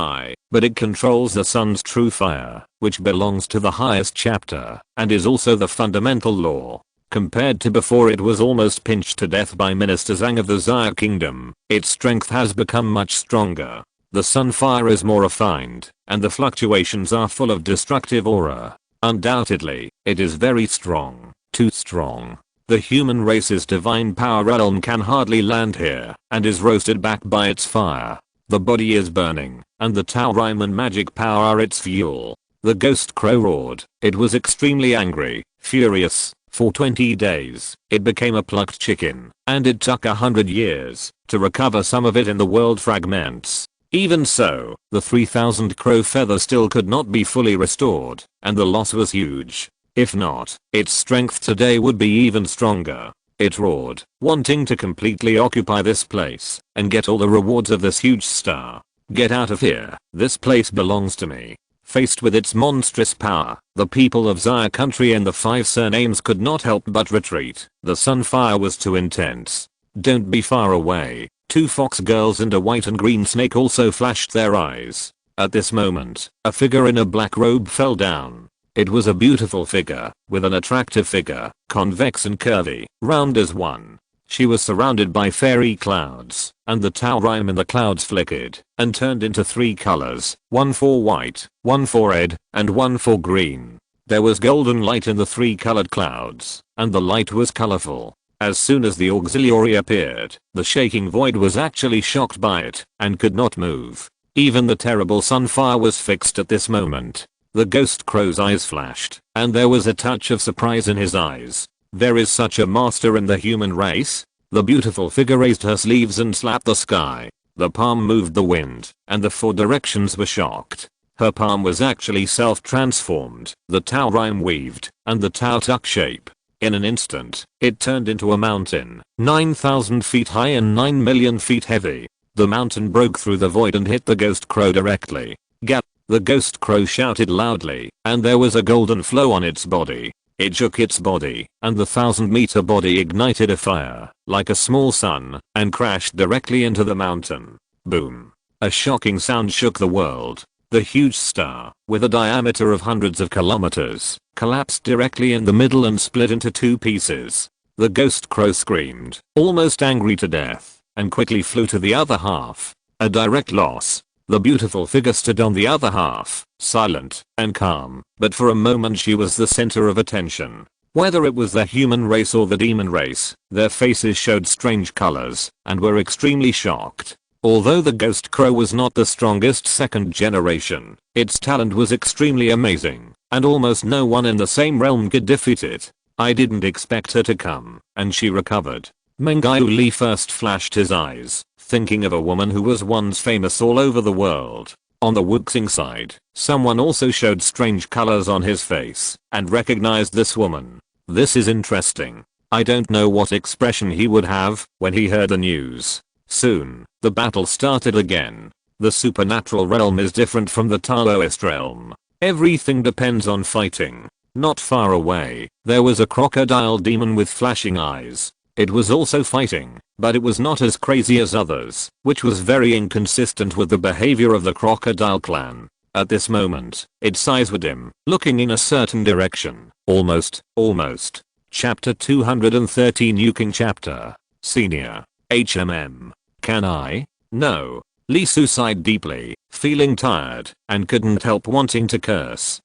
but it controls the sun's true fire, which belongs to the highest chapter, and is also the fundamental law. Compared to before, it was almost pinched to death by Minister Zhang of the Xia Kingdom. Its strength has become much stronger. The sun fire is more refined, and the fluctuations are full of destructive aura. Undoubtedly, it is very strong, too strong. The human race's Divine Power realm can hardly land here, and is roasted back by its fire. The body is burning, and the Tao rhyme and magic power are its fuel. The Ghost Crow roared. It was extremely angry, furious. For 20 days, it became a plucked chicken, and it took 100 years to recover some of it in the world fragments. Even so, the 3000 crow feather still could not be fully restored, and the loss was huge. If not, its strength today would be even stronger. It roared, wanting to completely occupy this place and get all the rewards of this huge star. Get out of here, this place belongs to me. Faced with its monstrous power, the people of Xia country and the 5 surnames could not help but retreat. The sunfire was too intense. Don't be far away. 2 fox girls and a white and green snake also flashed their eyes. At this moment, a figure in a black robe fell down. It was a beautiful figure, with an attractive figure, convex and curvy, round as one. She was surrounded by fairy clouds, and the Tao rhyme in the clouds flickered and turned into 3 colors, one for white, one for red, and one for green. There was golden light in the 3 colored clouds, and the light was colorful. As soon as the auxiliary appeared, the shaking void was actually shocked by it and could not move. Even the terrible sunfire was fixed at this moment. The ghost crow's eyes flashed, and there was a touch of surprise in his eyes. There is such a master in the human race? The beautiful figure raised her sleeves and slapped the sky. The palm moved the wind, and the four directions were shocked. Her palm was actually self-transformed, the Tao rhyme weaved, and the Tao took shape. In an instant, it turned into a mountain, 9,000 feet high and 9 million feet heavy. The mountain broke through the void and hit the ghost crow directly. Gap! The ghost crow shouted loudly, and there was a golden flow on its body. It shook its body, and the 1,000-meter body ignited a fire, like a small sun, and crashed directly into the mountain. Boom. A shocking sound shook the world. The huge star, with a diameter of hundreds of kilometers, collapsed directly in the middle and split into two pieces. The ghost crow screamed, almost angry to death, and quickly flew to the other half. A direct loss. The beautiful figure stood on the other half, silent and calm, but for a moment she was the center of attention. Whether it was the human race or the demon race, their faces showed strange colors and were extremely shocked. Although the ghost crow was not the strongest second generation, its talent was extremely amazing, and almost no one in the same realm could defeat it. I didn't expect her to come, and she recovered. Mengiu Li first flashed his eyes, thinking of a woman who was once famous all over the world. On the Wuxing side, someone also showed strange colors on his face, and recognized this woman. This is interesting. I don't know what expression he would have when he heard the news. Soon, the battle started again. The supernatural realm is different from the Taoist realm. Everything depends on fighting. Not far away, there was a crocodile demon with flashing eyes. It was also fighting, but it was not as crazy as others, which was very inconsistent with the behavior of the crocodile clan. At this moment, its eyes were dim, looking in a certain direction. Almost. Chapter 213 Yuking Chapter. Senior. HMM. Can I? No. Li Su sighed deeply, feeling tired, and couldn't help wanting to curse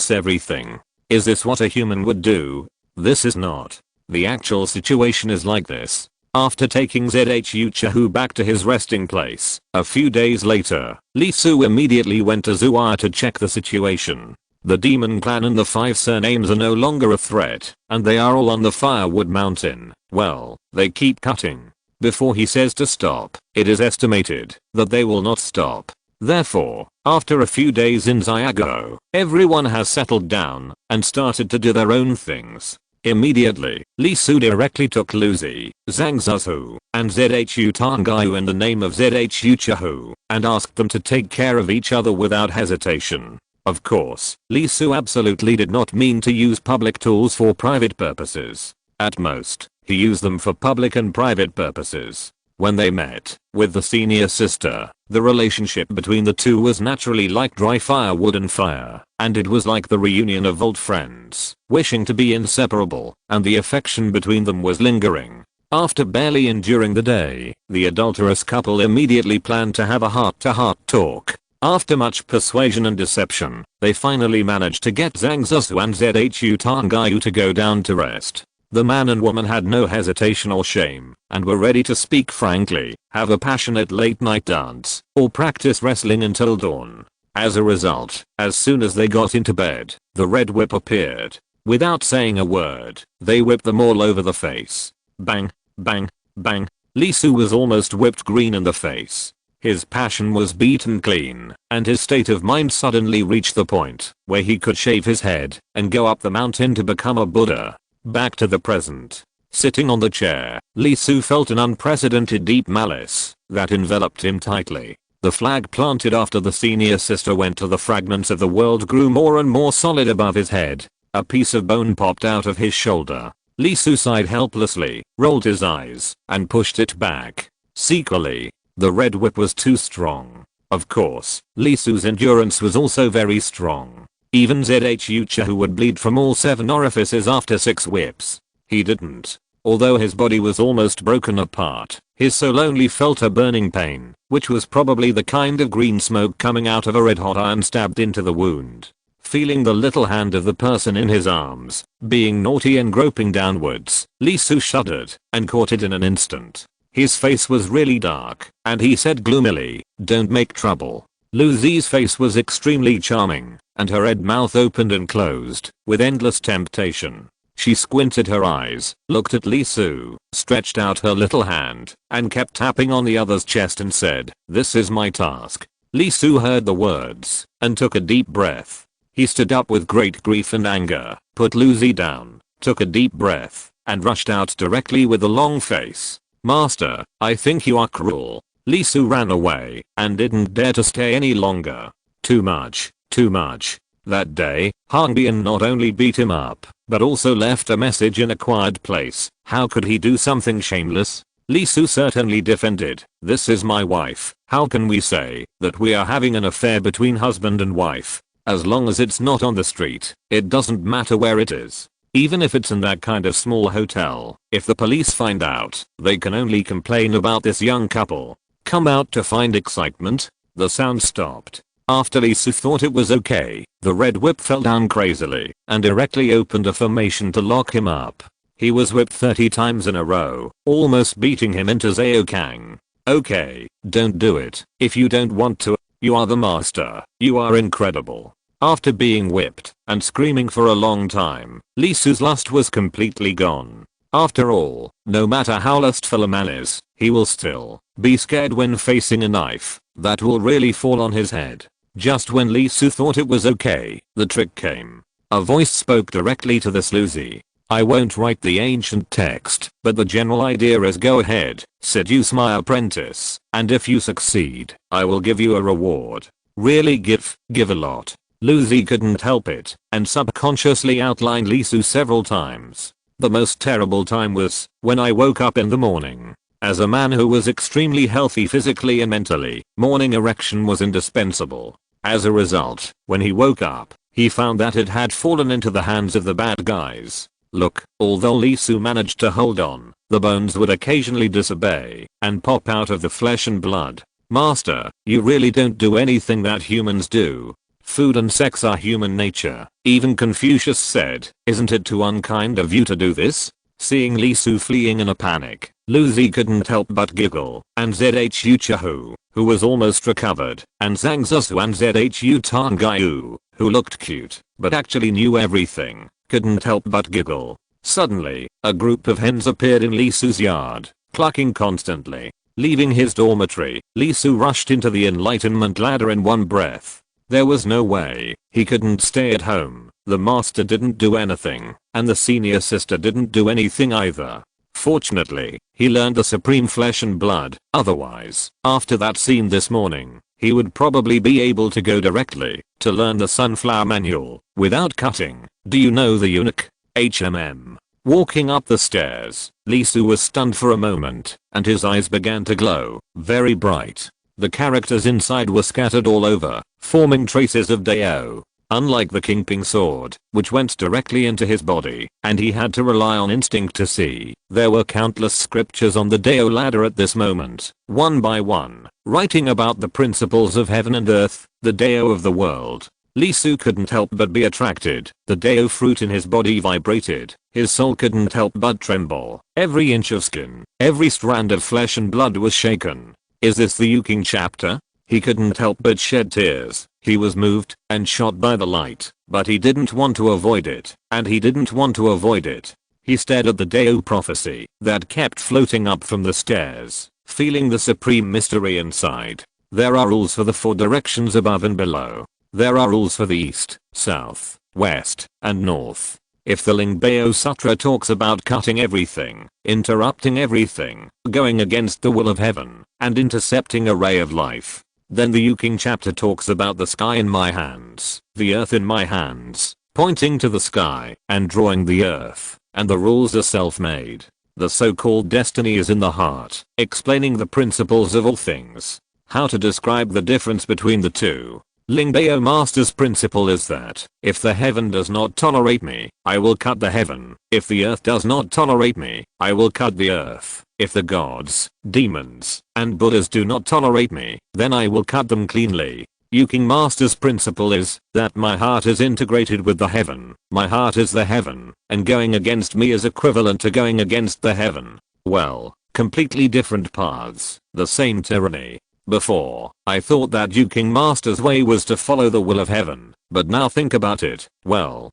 everything. Is this what a human would do? This is not. The actual situation is like this. After taking Zhu Chahu back to his resting place, a few days later, Li Su immediately went to Zuar to check the situation. The demon clan and the 5 surnames are no longer a threat, and they are all on the firewood mountain. Well, they keep cutting. Before he says to stop, it is estimated that they will not stop. Therefore, after a few days in Xiago, everyone has settled down and started to do their own things. Immediately, Li Su directly took Luzi, Zhang Zhu, and Zhu Tangayu in the name of Zhu Chahu, and asked them to take care of each other without hesitation. Of course, Li Su absolutely did not mean to use public tools for private purposes. At most, he used them for public and private purposes. When they met with the senior sister, the relationship between the two was naturally like dry firewood and fire, and it was like the reunion of old friends, wishing to be inseparable, and the affection between them was lingering. After barely enduring the day, the adulterous couple immediately planned to have a heart-to-heart talk. After much persuasion and deception, they finally managed to get Zhang Zhu and Zhu Tangayu to go down to rest. The man and woman had no hesitation or shame, and were ready to speak frankly, have a passionate late-night dance, or practice wrestling until dawn. As a result, as soon as they got into bed, the red whip appeared. Without saying a word, they whipped them all over the face. Bang, bang, bang. Li Su was almost whipped green in the face. His passion was beaten clean, and his state of mind suddenly reached the point where he could shave his head and go up the mountain to become a Buddha. Back to the present. Sitting on the chair, Li Su felt an unprecedented deep malice that enveloped him tightly. The flag planted after the senior sister went to the fragments of the world grew more and more solid above his head. A piece of bone popped out of his shoulder. Li Su sighed helplessly, rolled his eyes, and pushed it back. Secretly, the red whip was too strong. Of course, Li Su's endurance was also very strong. Even Zhu Chahu would bleed from all 7 orifices after 6 whips. He didn't. Although his body was almost broken apart, his soul only felt a burning pain, which was probably the kind of green smoke coming out of a red-hot iron stabbed into the wound. Feeling the little hand of the person in his arms, being naughty and groping downwards, Li Su shuddered, and caught it in an instant. His face was really dark, and he said gloomily, "Don't make trouble." Lucy's face was extremely charming, and her red mouth opened and closed with endless temptation. She squinted her eyes, looked at Lee Soo, stretched out her little hand, and kept tapping on the other's chest and said, "This is my task." Lee Soo heard the words, and took a deep breath. He stood up with great grief and anger, put Lucy down, took a deep breath, and rushed out directly with a long face. "Master, I think you are cruel." Lee Soo ran away, and didn't dare to stay any longer. Too much, too much. That day, Han Bian not only beat him up, but also left a message in a quiet place. How could he do something shameless? Lee Soo certainly defended. "This is my wife. How can we say that we are having an affair between husband and wife? As long as it's not on the street, it doesn't matter where it is. Even if it's in that kind of small hotel, if the police find out, they can only complain about this young couple. Come out to find excitement?" The sound stopped. After Lee Soo thought it was okay, the red whip fell down crazily and directly opened a formation to lock him up. He was whipped 30 times in a row, almost beating him into Zao Kang. "Okay, don't do it. If you don't want to, you are the master. You are incredible." After being whipped and screaming for a long time, Lee Soo's lust was completely gone. After all, no matter how lustful a man is, he will still be scared when facing a knife that will really fall on his head. Just when Lee Soo thought it was okay, the trick came. A voice spoke directly to this Lucy. "I won't write the ancient text, but the general idea is go ahead, seduce my apprentice, and if you succeed, I will give you a reward. Really give a lot." Lucy couldn't help it, and subconsciously outlined Lee Soo several times. The most terrible time was when I woke up in the morning. As a man who was extremely healthy physically and mentally, morning erection was indispensable. As a result, when he woke up, he found that it had fallen into the hands of the bad guys. Look, although Lee Soo managed to hold on, the bones would occasionally disobey and pop out of the flesh and blood. "Master, you really don't do anything that humans do. Food and sex are human nature. Even Confucius said, isn't it too unkind of you to do this?" Seeing Lee Soo fleeing in a panic, Lucy couldn't help but giggle, and Zhu Chahu, who was almost recovered, and Zhang Zusu and Zhu Tan Gaiu, who looked cute, but actually knew everything, couldn't help but giggle. Suddenly, a group of hens appeared in Lee Soo's yard, clucking constantly. Leaving his dormitory, Lee Soo rushed into the enlightenment ladder in one breath. There was no way he couldn't stay at home. The master didn't do anything, and the senior sister didn't do anything either. Fortunately, he learned the supreme flesh and blood. Otherwise, after that scene this morning, he would probably be able to go directly to learn the sunflower manual without cutting. "Do you know the eunuch? HMM. Walking up the stairs, Lee Soo was stunned for a moment, and his eyes began to glow, very bright. The characters inside were scattered all over, forming traces of Dao. Unlike the Kingping sword, which went directly into his body, and he had to rely on instinct to see, there were countless scriptures on the Dao ladder at this moment, one by one, writing about the principles of heaven and earth, the Dao of the world. Lee Soo couldn't help but be attracted. The Dao fruit in his body vibrated. His soul couldn't help but tremble. Every inch of skin, every strand of flesh and blood was shaken. Is this the Yu-King chapter? He couldn't help but shed tears. He was moved and shot by the light, but he didn't want to avoid it, and he didn't want to avoid it. He stared at the Dao prophecy that kept floating up from the stairs, feeling the supreme mystery inside. There are rules for the 4 directions above and below. There are rules for the east, south, west, and north. If the Lingbao Sutra talks about cutting everything, interrupting everything, going against the will of heaven, and intercepting a ray of life, then the Yu-King chapter talks about the sky in my hands, the earth in my hands, pointing to the sky and drawing the earth, and the rules are self-made. The so-called destiny is in the heart, explaining the principles of all things. How to describe the difference between the two? Lingbao Master's principle is that, if the heaven does not tolerate me, I will cut the heaven. If the earth does not tolerate me, I will cut the earth. If the gods, demons, and Buddhas do not tolerate me, then I will cut them cleanly. Yu-King Master's principle is that my heart is integrated with the heaven. My heart is the heaven, and going against me is equivalent to going against the heaven. Well, completely different paths, the same tyranny. Before, I thought that Yu King Master's way was to follow the will of heaven, but now think about it, well,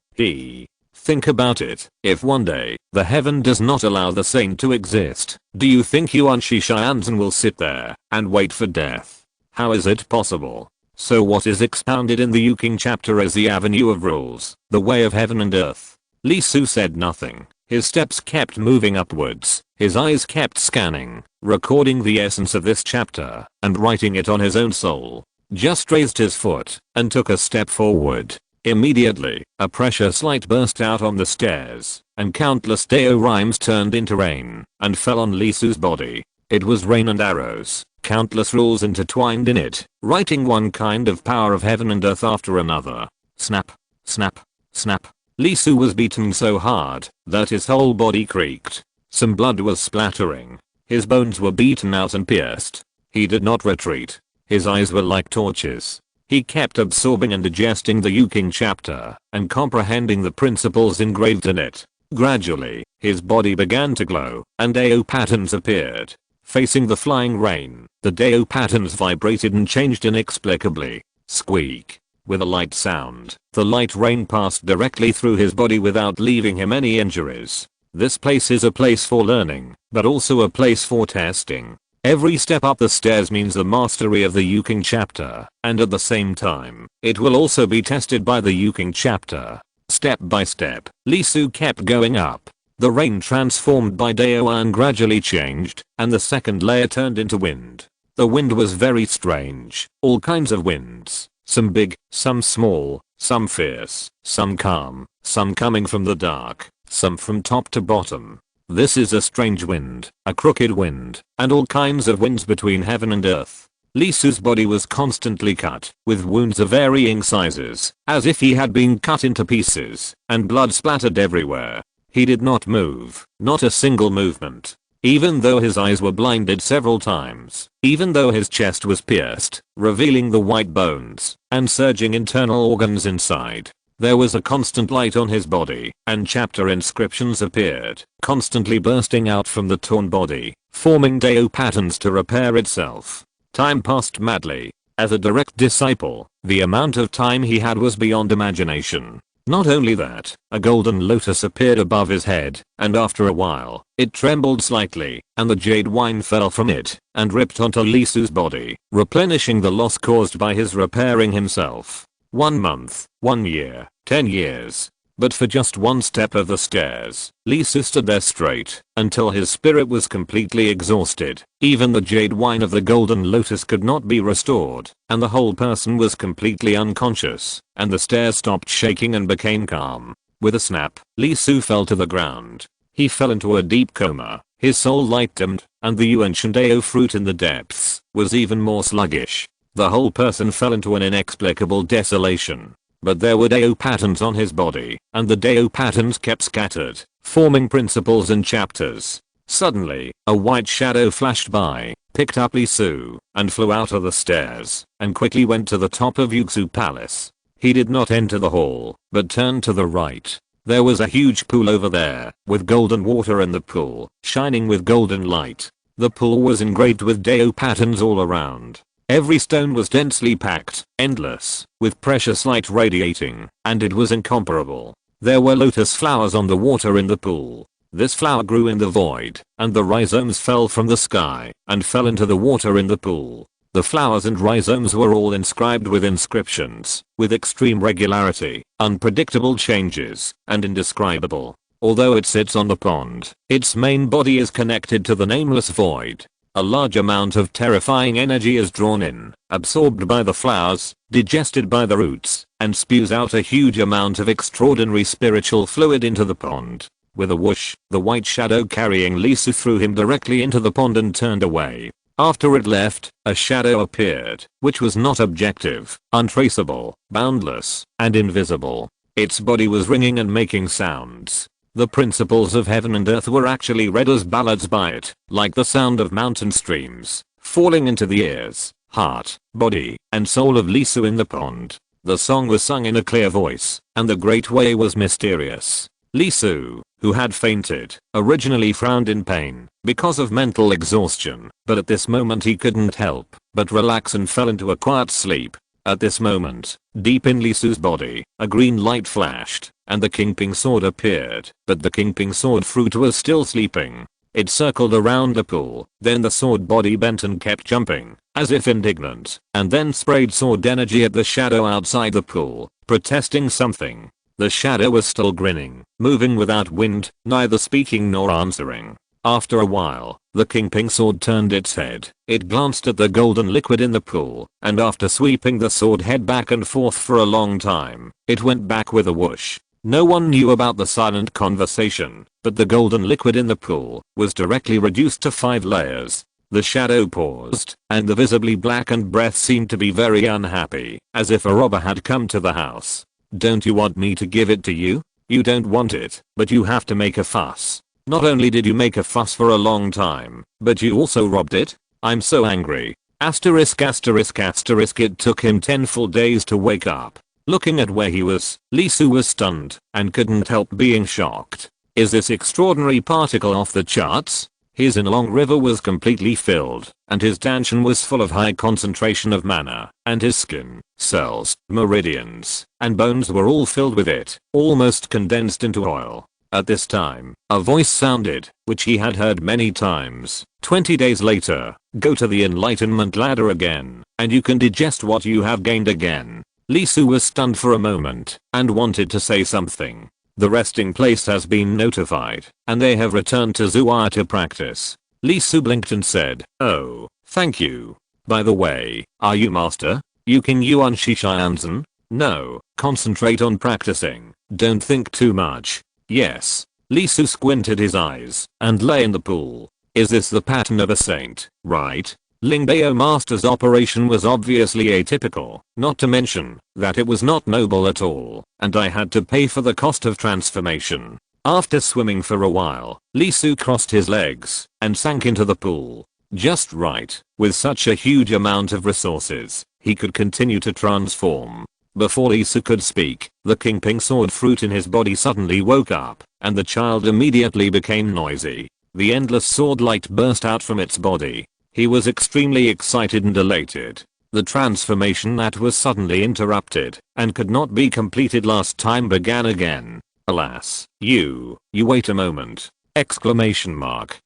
think about it, if one day, the heaven does not allow the saint to exist, do you think Yuan Shishianzan will sit there, and wait for death? How is it possible? So what is expounded in the Yu King chapter as the avenue of rules, the way of heaven and earth? Li Su said nothing. His steps kept moving upwards, his eyes kept scanning, recording the essence of this chapter, and writing it on his own soul. Just raised his foot, and took a step forward. Immediately, a precious light burst out on the stairs, and countless Dao rhymes turned into rain, and fell on Li Su's body. It was rain and arrows, countless rules intertwined in it, writing one kind of power of heaven and earth after another. Snap, snap, snap. Li Su was beaten so hard that his whole body creaked. Some blood was splattering. His bones were beaten out and pierced. He did not retreat. His eyes were like torches. He kept absorbing and digesting the Yu King chapter and comprehending the principles engraved in it. Gradually, his body began to glow and Dao patterns appeared. Facing the flying rain, the Dao patterns vibrated and changed inexplicably. Squeak. With a light sound, the light rain passed directly through his body without leaving him any injuries. This place is a place for learning, but also a place for testing. Every step up the stairs means the mastery of the Yu King chapter, and at the same time, it will also be tested by the Yu King chapter. Step by step, Li Su kept going up. The rain transformed by Daoan gradually changed, and the second layer turned into wind. The wind was very strange, all kinds of winds. Some big, some small, some fierce, some calm, some coming from the dark, some from top to bottom. This is a strange wind, a crooked wind, and all kinds of winds between heaven and earth. Li Su's body was constantly cut, with wounds of varying sizes, as if he had been cut into pieces, and blood splattered everywhere. He did not move, not a single movement. Even though his eyes were blinded several times, even though his chest was pierced, revealing the white bones, and surging internal organs inside, there was a constant light on his body, and chapter inscriptions appeared, constantly bursting out from the torn body, forming Dao patterns to repair itself. Time passed madly. As a direct disciple, the amount of time he had was beyond imagination. Not only that, a golden lotus appeared above his head, and after a while, it trembled slightly, and the jade wine fell from it, and ripped onto Li Su's body, replenishing the loss caused by his repairing himself. 1 month, 1 year, 10 years. But for just one step of the stairs, Li Su stood there straight, until his spirit was completely exhausted. Even the jade wine of the golden lotus could not be restored, and the whole person was completely unconscious, and the stairs stopped shaking and became calm. With a snap, Li Su fell to the ground. He fell into a deep coma, his soul light dimmed, and the Yuan Shandao fruit in the depths was even more sluggish. The whole person fell into an inexplicable desolation. But there were Dao patterns on his body, and the Dao patterns kept scattered, forming principles and chapters. Suddenly, a white shadow flashed by, picked up Li Su, and flew out of the stairs, and quickly went to the top of Yuxu Palace. He did not enter the hall, but turned to the right. There was a huge pool over there, with golden water in the pool, shining with golden light. The pool was engraved with Dao patterns all around. Every stone was densely packed, endless, with precious light radiating, and it was incomparable. There were lotus flowers on the water in the pool. This flower grew in the void, and the rhizomes fell from the sky, and fell into the water in the pool. The flowers and rhizomes were all inscribed with inscriptions, with extreme regularity, unpredictable changes, and indescribable. Although it sits on the pond, its main body is connected to the nameless void. A large amount of terrifying energy is drawn in, absorbed by the flowers, digested by the roots, and spews out a huge amount of extraordinary spiritual fluid into the pond. With a whoosh, the white shadow carrying Li Su threw him directly into the pond and turned away. After it left, a shadow appeared, which was not objective, untraceable, boundless, and invisible. Its body was ringing and making sounds. The principles of heaven and earth were actually read as ballads by it, like the sound of mountain streams, falling into the ears, heart, body, and soul of Li Su in the pond. The song was sung in a clear voice, and the great way was mysterious. Li Su, who had fainted, originally frowned in pain because of mental exhaustion, but at this moment he couldn't help but relax and fell into a quiet sleep. At this moment, deep in Lee Su's body, a green light flashed, and the Kingping sword appeared, but the Kingping sword fruit was still sleeping. It circled around the pool, then the sword body bent and kept jumping, as if indignant, and then sprayed sword energy at the shadow outside the pool, protesting something. The shadow was still grinning, moving without wind, neither speaking nor answering. After a while, the Kingping sword turned its head. It glanced at the golden liquid in the pool, and after sweeping the sword head back and forth for a long time, it went back with a whoosh. No one knew about the silent conversation, but the golden liquid in the pool was directly reduced to 5 layers. The shadow paused, and the visibly blackened breath seemed to be very unhappy, as if a robber had come to the house. "Don't you want me to give it to you? You don't want it, but you have to make a fuss. Not only did you make a fuss for a long time, but you also robbed it? I'm so angry. Asterisk asterisk asterisk. It took him 10 full days to wake up. Looking at where he was, Lee Su was stunned and couldn't help being shocked. Is this extraordinary particle off the charts? His Inlong River was completely filled, and his Danshan was full of high concentration of mana, and his skin, cells, meridians, and bones were all filled with it, almost condensed into oil. At this time, a voice sounded, which he had heard many times. 20 days later, go to the enlightenment ladder again, and you can digest what you have gained again. Lee Su was stunned for a moment, and wanted to say something. The resting place has been notified, and they have returned to Zuaya to practice. Lee Su blinked and said, "Oh, thank you. By the way, are you master? Yukin Yuan Shishianzen? No, concentrate on practicing. Don't think too much." "Yes." Lee Su squinted his eyes, and lay in the pool. "Is this the pattern of a saint, right?" Lingbao Master's operation was obviously atypical, not to mention that it was not noble at all, and I had to pay for the cost of transformation. After swimming for a while, Lee Su crossed his legs and sank into the pool. Just right, with such a huge amount of resources, he could continue to transform. Before Lee Su could speak, the Kingping sword fruit in his body suddenly woke up, and the child immediately became noisy. The endless sword light burst out from its body. He was extremely excited and elated. The transformation that was suddenly interrupted and could not be completed last time began again. Alas, you wait a moment! Exclamation mark.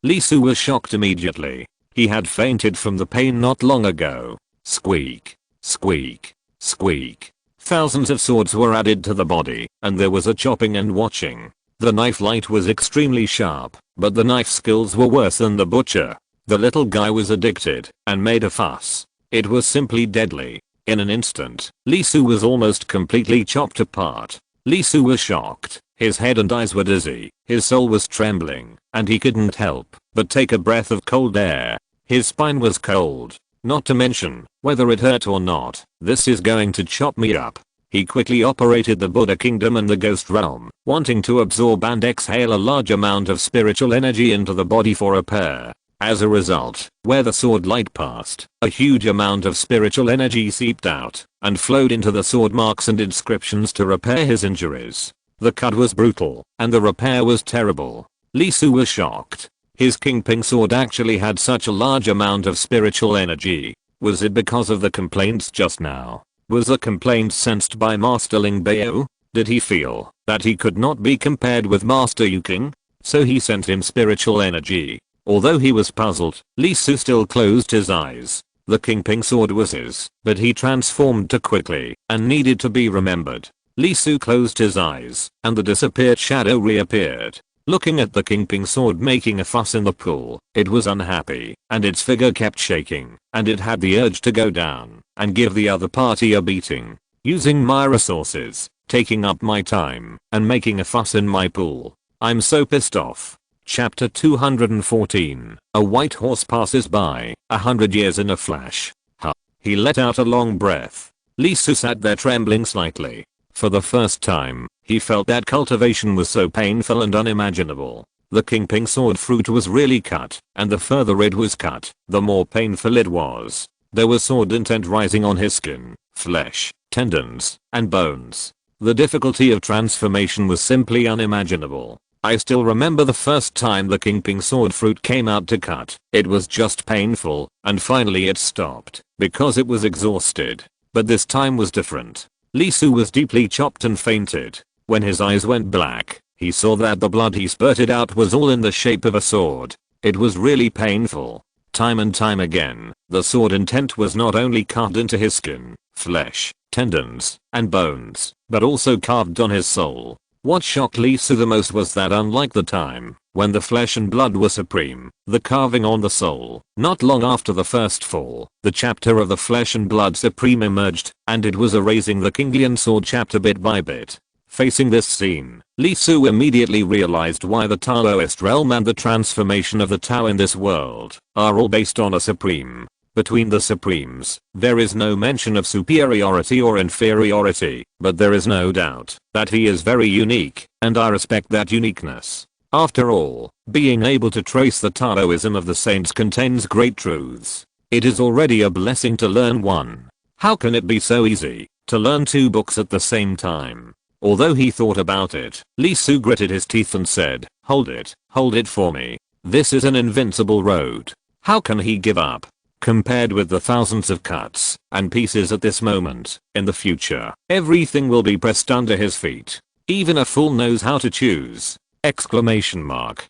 Lee Su was shocked immediately. He had fainted from the pain not long ago. Squeak, squeak, squeak. Thousands of swords were added to the body, and there was a chopping and watching. The knife light was extremely sharp, but the knife skills were worse than the butcher. The little guy was addicted and made a fuss. It was simply deadly. In an instant, Lee Su was almost completely chopped apart. Lee Su was shocked. His head and eyes were dizzy. His soul was trembling, and he couldn't help but take a breath of cold air. His spine was cold. Not to mention, whether it hurt or not, this is going to chop me up. He quickly operated the Buddha Kingdom and the Ghost Realm, wanting to absorb and exhale a large amount of spiritual energy into the body for repair. As a result, where the sword light passed, a huge amount of spiritual energy seeped out and flowed into the sword marks and inscriptions to repair his injuries. The cut was brutal, and the repair was terrible. Lee Su was shocked. His Kingping sword actually had such a large amount of spiritual energy. Was it because of the complaints just now? Was the complaint sensed by Master Lingbao? Did he feel that he could not be compared with Master Yuking? So he sent him spiritual energy. Although he was puzzled, Lee Su still closed his eyes. The Kingping sword was his, but he transformed too quickly and needed to be remembered. Lee Su closed his eyes, and the disappeared shadow reappeared. Looking at the Kingping sword making a fuss in the pool, it was unhappy, and its figure kept shaking, and it had the urge to go down and give the other party a beating. Using my resources, taking up my time, and making a fuss in my pool. I'm so pissed off. Chapter 214. A white horse passes by, 100 years in a flash. Huh. He let out a long breath. Lee Su sat there trembling slightly. For the first time, he felt that cultivation was so painful and unimaginable. The Kingping sword fruit was really cut, and the further it was cut, the more painful it was. There was sword intent rising on his skin, flesh, tendons, and bones. The difficulty of transformation was simply unimaginable. I still remember the first time the king sword fruit came out to cut. It was just painful, and finally it stopped, because it was exhausted. But this time was different. Lee Su was deeply chopped and fainted. When his eyes went black, he saw that the blood he spurted out was all in the shape of a sword. It was really painful. Time and time again, the sword intent was not only carved into his skin, flesh, tendons, and bones, but also carved on his soul. What shocked Lee Su the most was that unlike the time when the flesh and blood were supreme, the carving on the soul, not long after the first fall, the chapter of the flesh and blood supreme emerged, and it was erasing the Kinglian sword chapter bit by bit. Facing this scene, Lee Su immediately realized why the Taoist realm and the transformation of the Tao in this world are all based on a supreme. Between the supremes, there is no mention of superiority or inferiority, but there is no doubt that he is very unique, and I respect that uniqueness. After all, being able to trace the Taoism of the saints contains great truths. It is already a blessing to learn one. How can it be so easy to learn two books at the same time? Although he thought about it, Lee Su gritted his teeth and said, hold it for me. This is an invincible road. How can he give up? Compared with the thousands of cuts and pieces at this moment, in the future, everything will be pressed under his feet. Even a fool knows how to choose! Exclamation mark.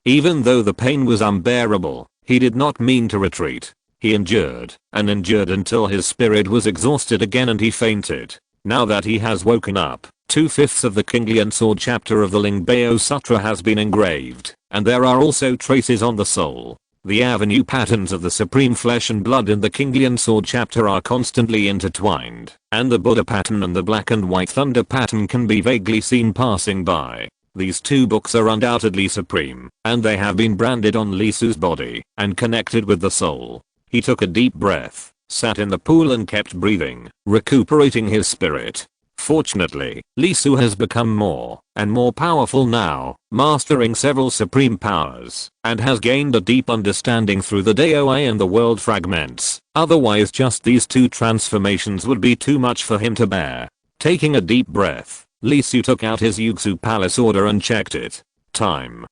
Even though the pain was unbearable, he did not mean to retreat. He endured and endured until his spirit was exhausted again and he fainted. Now that he has woken up, 2/5 of the Kinglian sword chapter of the Lingbao Sutra has been engraved, and there are also traces on the soul. The avenue patterns of the supreme flesh and blood in the Kinglian sword chapter are constantly intertwined, and the Buddha pattern and the black and white thunder pattern can be vaguely seen passing by. These two books are undoubtedly supreme, and they have been branded on Lee Su's body and connected with the soul. He took a deep breath, sat in the pool and kept breathing, recuperating his spirit. Fortunately, Lee Su has become more and more powerful now, mastering several supreme powers, and has gained a deep understanding through the DOA and the world fragments. Otherwise just these two transformations would be too much for him to bear. Taking a deep breath, Lee Su took out his Yuxu Palace order and checked it. Time: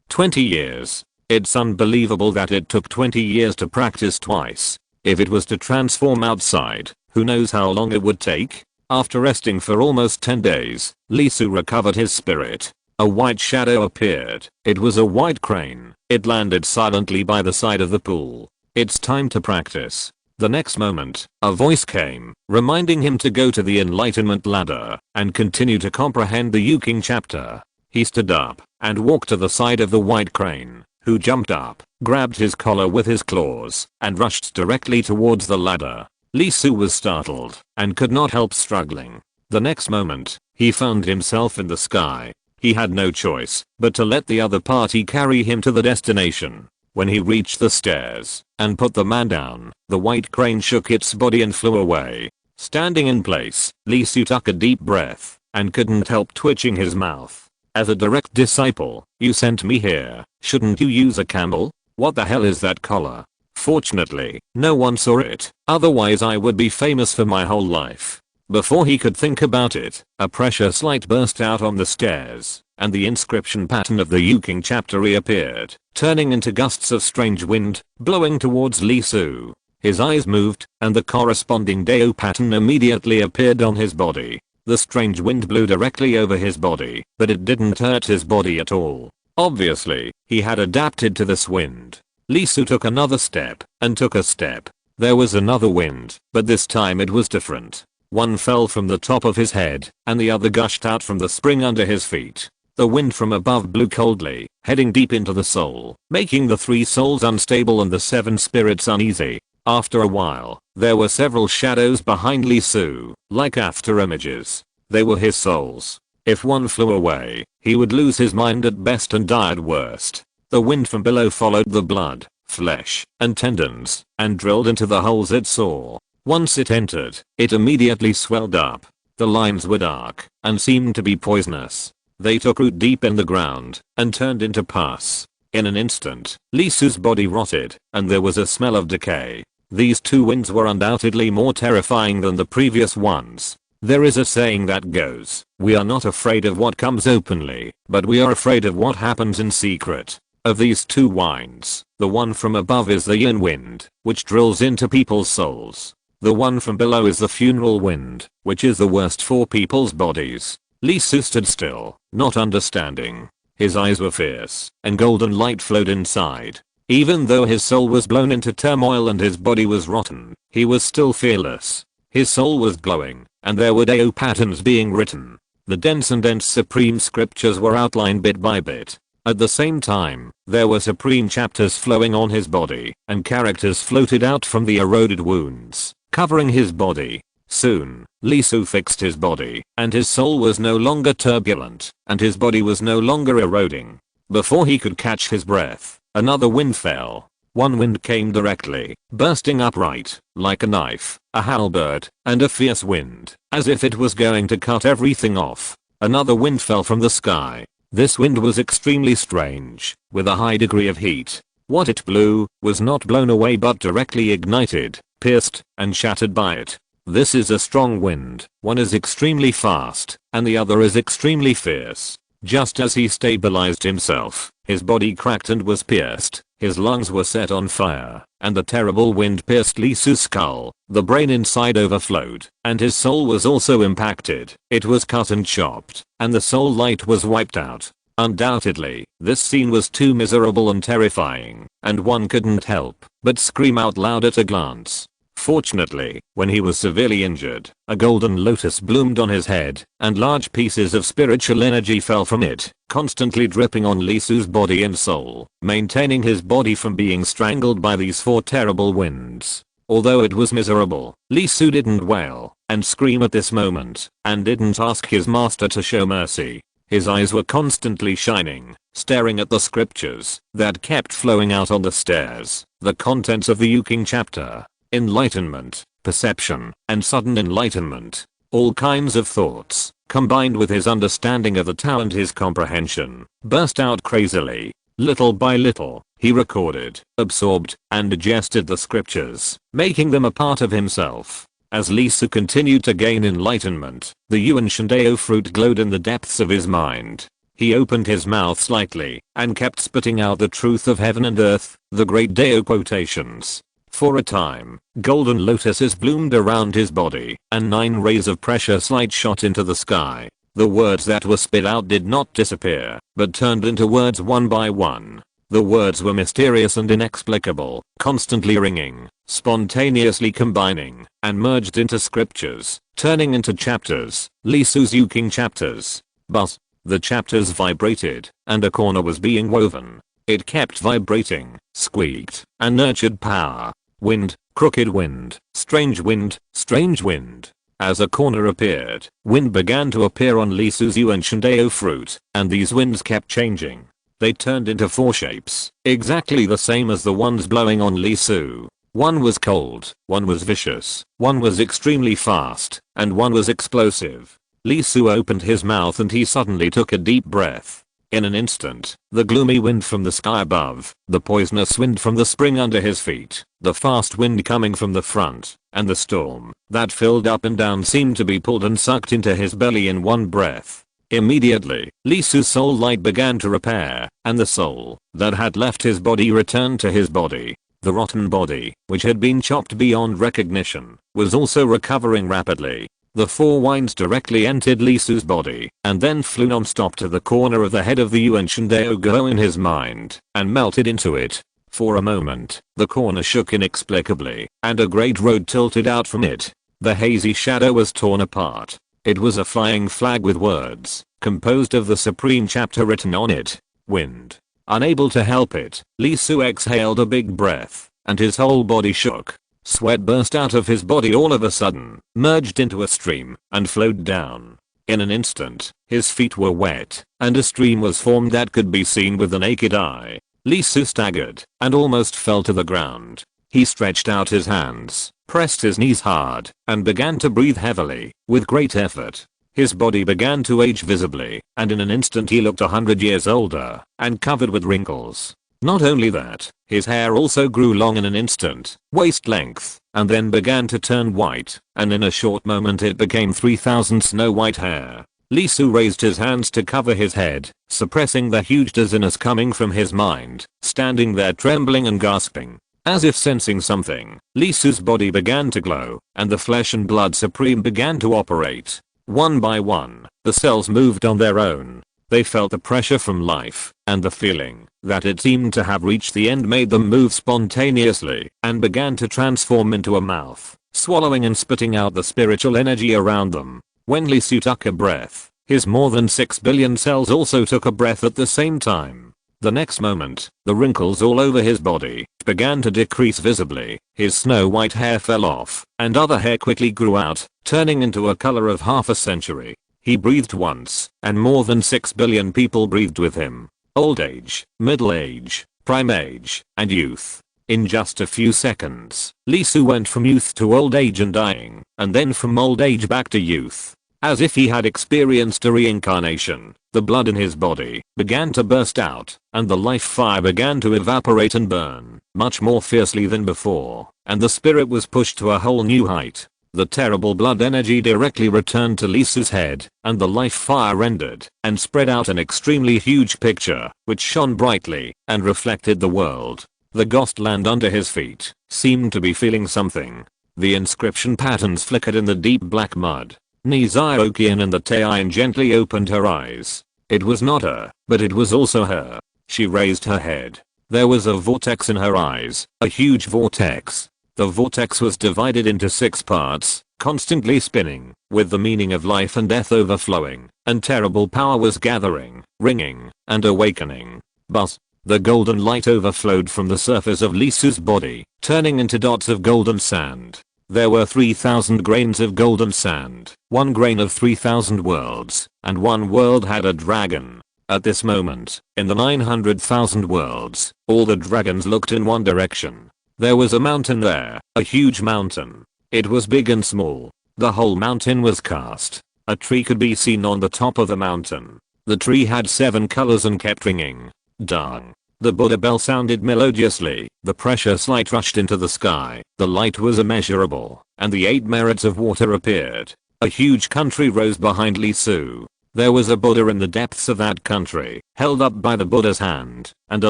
20 years. It's unbelievable that it took 20 years to practice twice. If it was to transform outside, who knows how long it would take? After resting for almost 10 days, Lee Su recovered his spirit. A white shadow appeared. It was a white crane. It landed silently by the side of the pool. It's time to practice. The next moment, a voice came, reminding him to go to the enlightenment ladder and continue to comprehend the Yu King chapter. He stood up and walked to the side of the white crane, who jumped up, grabbed his collar with his claws, and rushed directly towards the ladder. Lee Su was startled and could not help struggling. The next moment, he found himself in the sky. He had no choice but to let the other party carry him to the destination. When he reached the stairs and put the man down, the white crane shook its body and flew away. Standing in place, Lee Su took a deep breath and couldn't help twitching his mouth. As a direct disciple, you sent me here. Shouldn't you use a camel? What the hell is that collar? Fortunately, no one saw it, otherwise I would be famous for my whole life. Before he could think about it, a precious light burst out on the stairs, and the inscription pattern of the Yu King chapter reappeared, turning into gusts of strange wind, blowing towards Lee Su. His eyes moved, and the corresponding Dao pattern immediately appeared on his body. The strange wind blew directly over his body, but it didn't hurt his body at all. Obviously, he had adapted to this wind. Lee Su took another step, and took a step. There was another wind, but this time it was different. One fell from the top of his head, and the other gushed out from the spring under his feet. The wind from above blew coldly, heading deep into the soul, making the 3 souls unstable and the 7 spirits uneasy. After a while, there were several shadows behind Lee Su, like after images. They were his souls. If one flew away, he would lose his mind at best and die at worst. The wind from below followed the blood, flesh, and tendons, and drilled into the holes it saw. Once it entered, it immediately swelled up. The lines were dark, and seemed to be poisonous. They took root deep in the ground, and turned into pus. In an instant, Lee Su's body rotted, and there was a smell of decay. These 2 winds were undoubtedly more terrifying than the previous ones. There is a saying that goes, we are not afraid of what comes openly, but we are afraid of what happens in secret. Of these two winds, the one from above is the yin wind, which drills into people's souls. The one from below is the funeral wind, which is the worst for people's bodies. Lee Su stood still, not understanding. His eyes were fierce, and golden light flowed inside. Even though his soul was blown into turmoil and his body was rotten, he was still fearless. His soul was glowing, and there were Dao patterns being written. The dense and dense supreme scriptures were outlined bit by bit. At the same time, there were supreme chapters flowing on his body, and characters floated out from the eroded wounds, covering his body. Soon, Lee Su fixed his body, and his soul was no longer turbulent, and his body was no longer eroding. Before he could catch his breath, another wind fell. One wind came directly, bursting upright, like a knife, a halberd, and a fierce wind, as if it was going to cut everything off. Another wind fell from the sky. This wind was extremely strange, with a high degree of heat. What it blew was not blown away but directly ignited, pierced, and shattered by it. This is a strong wind. One is extremely fast, and the other is extremely fierce. Just as he stabilized himself, his body cracked and was pierced, his lungs were set on fire, and the terrible wind pierced Lee Su's skull. The brain inside overflowed, and his soul was also impacted. It was cut and chopped, and the soul light was wiped out. Undoubtedly, this scene was too miserable and terrifying, and one couldn't help but scream out loud at a glance. Fortunately, when he was severely injured, a golden lotus bloomed on his head, and large pieces of spiritual energy fell from it, constantly dripping on Lee Su's body and soul, maintaining his body from being strangled by these four terrible winds. Although it was miserable, Lee Su didn't wail and scream at this moment, and didn't ask his master to show mercy. His eyes were constantly shining, staring at the scriptures that kept flowing out on the stairs. The contents of the Yu King chapter. Enlightenment, perception, and sudden enlightenment. All kinds of thoughts, combined with his understanding of the Tao and his comprehension, burst out crazily. Little by little, he recorded, absorbed, and digested the scriptures, making them a part of himself. As Lee Su continued to gain enlightenment, the Yuan Shandao fruit glowed in the depths of his mind. He opened his mouth slightly, and kept spitting out the truth of heaven and earth, the great Dao quotations. For a time, golden lotuses bloomed around his body, and 9 rays of precious light shot into the sky. The words that were spit out did not disappear, but turned into words one by one. The words were mysterious and inexplicable, constantly ringing, spontaneously combining, and merged into scriptures, turning into chapters, Lee Su's Yu King chapters. But the chapters vibrated, and a corner was being woven. It kept vibrating, squeaked, and nurtured power. Wind, crooked wind, strange wind, strange wind. As a corner appeared, wind began to appear on Lee Su's Yuan Shandao fruit, and these winds kept changing. They turned into 4 shapes, exactly the same as the ones blowing on Lee Su. One was cold, one was vicious, one was extremely fast, and one was explosive. Lee Su opened his mouth and he suddenly took a deep breath. In an instant, the gloomy wind from the sky above, the poisonous wind from the spring under his feet, the fast wind coming from the front, and the storm that filled up and down seemed to be pulled and sucked into his belly in one breath. Immediately, Lee Su's soul light began to repair, and the soul that had left his body returned to his body. The rotten body, which had been chopped beyond recognition, was also recovering rapidly. The 4 winds directly entered Lee Su's body, and then flew non-stop to the corner of the head of the Yuan Shandao Go in his mind, and melted into it. For a moment, the corner shook inexplicably, and a great road tilted out from it. The hazy shadow was torn apart. It was a flying flag with words, composed of the supreme chapter written on it. Wind. Unable to help it, Lee Su exhaled a big breath, and his whole body shook. Sweat burst out of his body all of a sudden, merged into a stream, and flowed down. In an instant, his feet were wet, and a stream was formed that could be seen with the naked eye. Lee Su staggered, and almost fell to the ground. He stretched out his hands, pressed his knees hard, and began to breathe heavily, with great effort. His body began to age visibly, and in an instant he looked 100 years older, and covered with wrinkles. Not only that, his hair also grew long in an instant, waist length. and then began to turn white, and in a short moment it became 3000 snow white hair. Lee Su raised his hands to cover his head, suppressing the huge dizziness coming from his mind, standing there trembling and gasping. As if sensing something, Lee Su's body began to glow, and the flesh and blood supreme began to operate. One by one, the cells moved on their own. They felt the pressure from life, and the feeling that it seemed to have reached the end made them move spontaneously and began to transform into a mouth, swallowing and spitting out the spiritual energy around them. When Lee Su took a breath, his more than 6 billion cells also took a breath at the same time. The next moment, the wrinkles all over his body began to decrease visibly, his snow white hair fell off, and other hair quickly grew out, turning into a color of half a century. He breathed once, and more than 6 billion people breathed with him. Old age, middle age, prime age, and youth. In just a few seconds, Lee Su went from youth to old age and dying, and then from old age back to youth. As if he had experienced a reincarnation, the blood in his body began to burst out, and the life fire began to evaporate and burn, much more fiercely than before, and the spirit was pushed to a whole new height. The terrible blood energy directly returned to Lee Su's head, and the life fire rendered and spread out an extremely huge picture, which shone brightly and reflected the world. The ghost land under his feet seemed to be feeling something. The inscription patterns flickered in the deep black mud. Niziokian and the Taiyan gently opened her eyes. It was not her, but it was also her. She raised her head. There was a vortex in her eyes, a huge vortex. The vortex was divided into 6 parts, constantly spinning, with the meaning of life and death overflowing, and terrible power was gathering, ringing, and awakening. But the golden light overflowed from the surface of Lee Su's body, turning into dots of golden sand. There were 3000 grains of golden sand, 1 grain of 3000 worlds, and 1 world had a dragon. At this moment, in the 900,000 worlds, all the dragons looked in one direction. There was a mountain there, a huge mountain. It was big and small. The whole mountain was cast. A tree could be seen on the top of the mountain. The tree had 7 colors and kept ringing. Dong. The Buddha bell sounded melodiously, the precious light rushed into the sky, the light was immeasurable, and the 8 merits of water appeared. A huge country rose behind Lee Su. There was a Buddha in the depths of that country, held up by the Buddha's hand, and a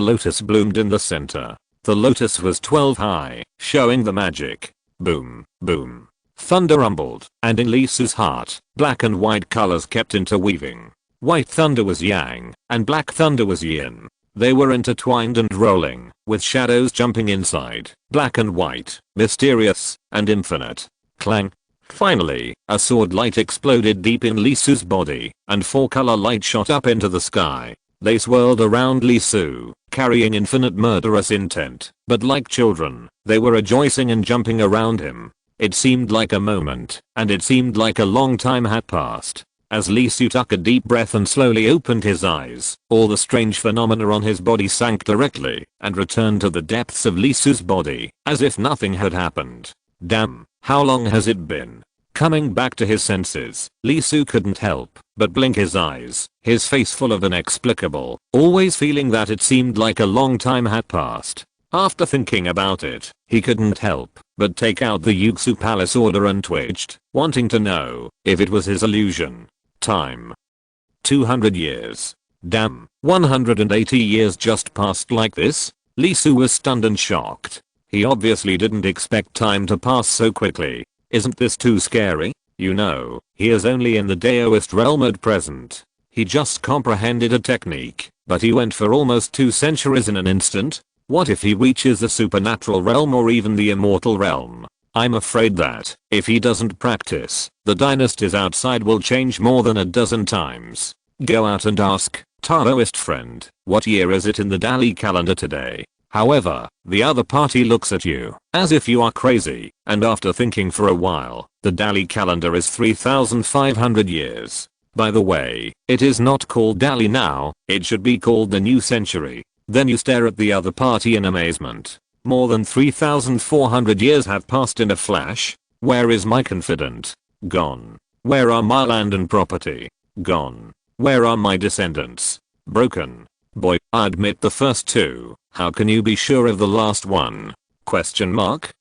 lotus bloomed in the center. The lotus was 12 high, showing the magic. Boom, boom. Thunder rumbled, and in Lee Su's heart, black and white colors kept interweaving. White thunder was yang, and black thunder was yin. They were intertwined and rolling, with shadows jumping inside, black and white, mysterious, and infinite. Clang. Finally, a sword light exploded deep in Lee Su's body, and 4-color light shot up into the sky. They swirled around Lee Su, carrying infinite murderous intent, but like children, they were rejoicing and jumping around him. It seemed like a moment, and it seemed like a long time had passed. As Lee Su took a deep breath and slowly opened his eyes, all the strange phenomena on his body sank directly and returned to the depths of Lee Su's body, as if nothing had happened. Damn, how long has it been? Coming back to his senses, Lee Su couldn't help but blink his eyes, his face full of inexplicable, always feeling that it seemed like a long time had passed. After thinking about it, he couldn't help but take out the Yuxu Palace order and twitched, wanting to know if it was his illusion. Time. 200 years. Damn, 180 years just passed like this? Lee Su was stunned and shocked. He obviously didn't expect time to pass so quickly. Isn't this too scary? You know, he is only in the Daoist realm at present. He just comprehended a technique, but he went for almost 2 centuries in an instant. What if he reaches the supernatural realm or even the immortal realm? I'm afraid that, if he doesn't practice, the dynasties outside will change more than a dozen times. Go out and ask, Taoist friend, what year is it in the Dali calendar today? However, the other party looks at you, as if you are crazy, and after thinking for a while, the Dali calendar is 3,500 years. By the way, it is not called Dali now, it should be called the new century. Then you stare at the other party in amazement. More than 3,400 years have passed in a flash. Where is my confidant? Gone. Where are my land and property? Gone. Where are my descendants? Broken. Boy, I admit the first 2. How can you be sure of the last one? Question mark?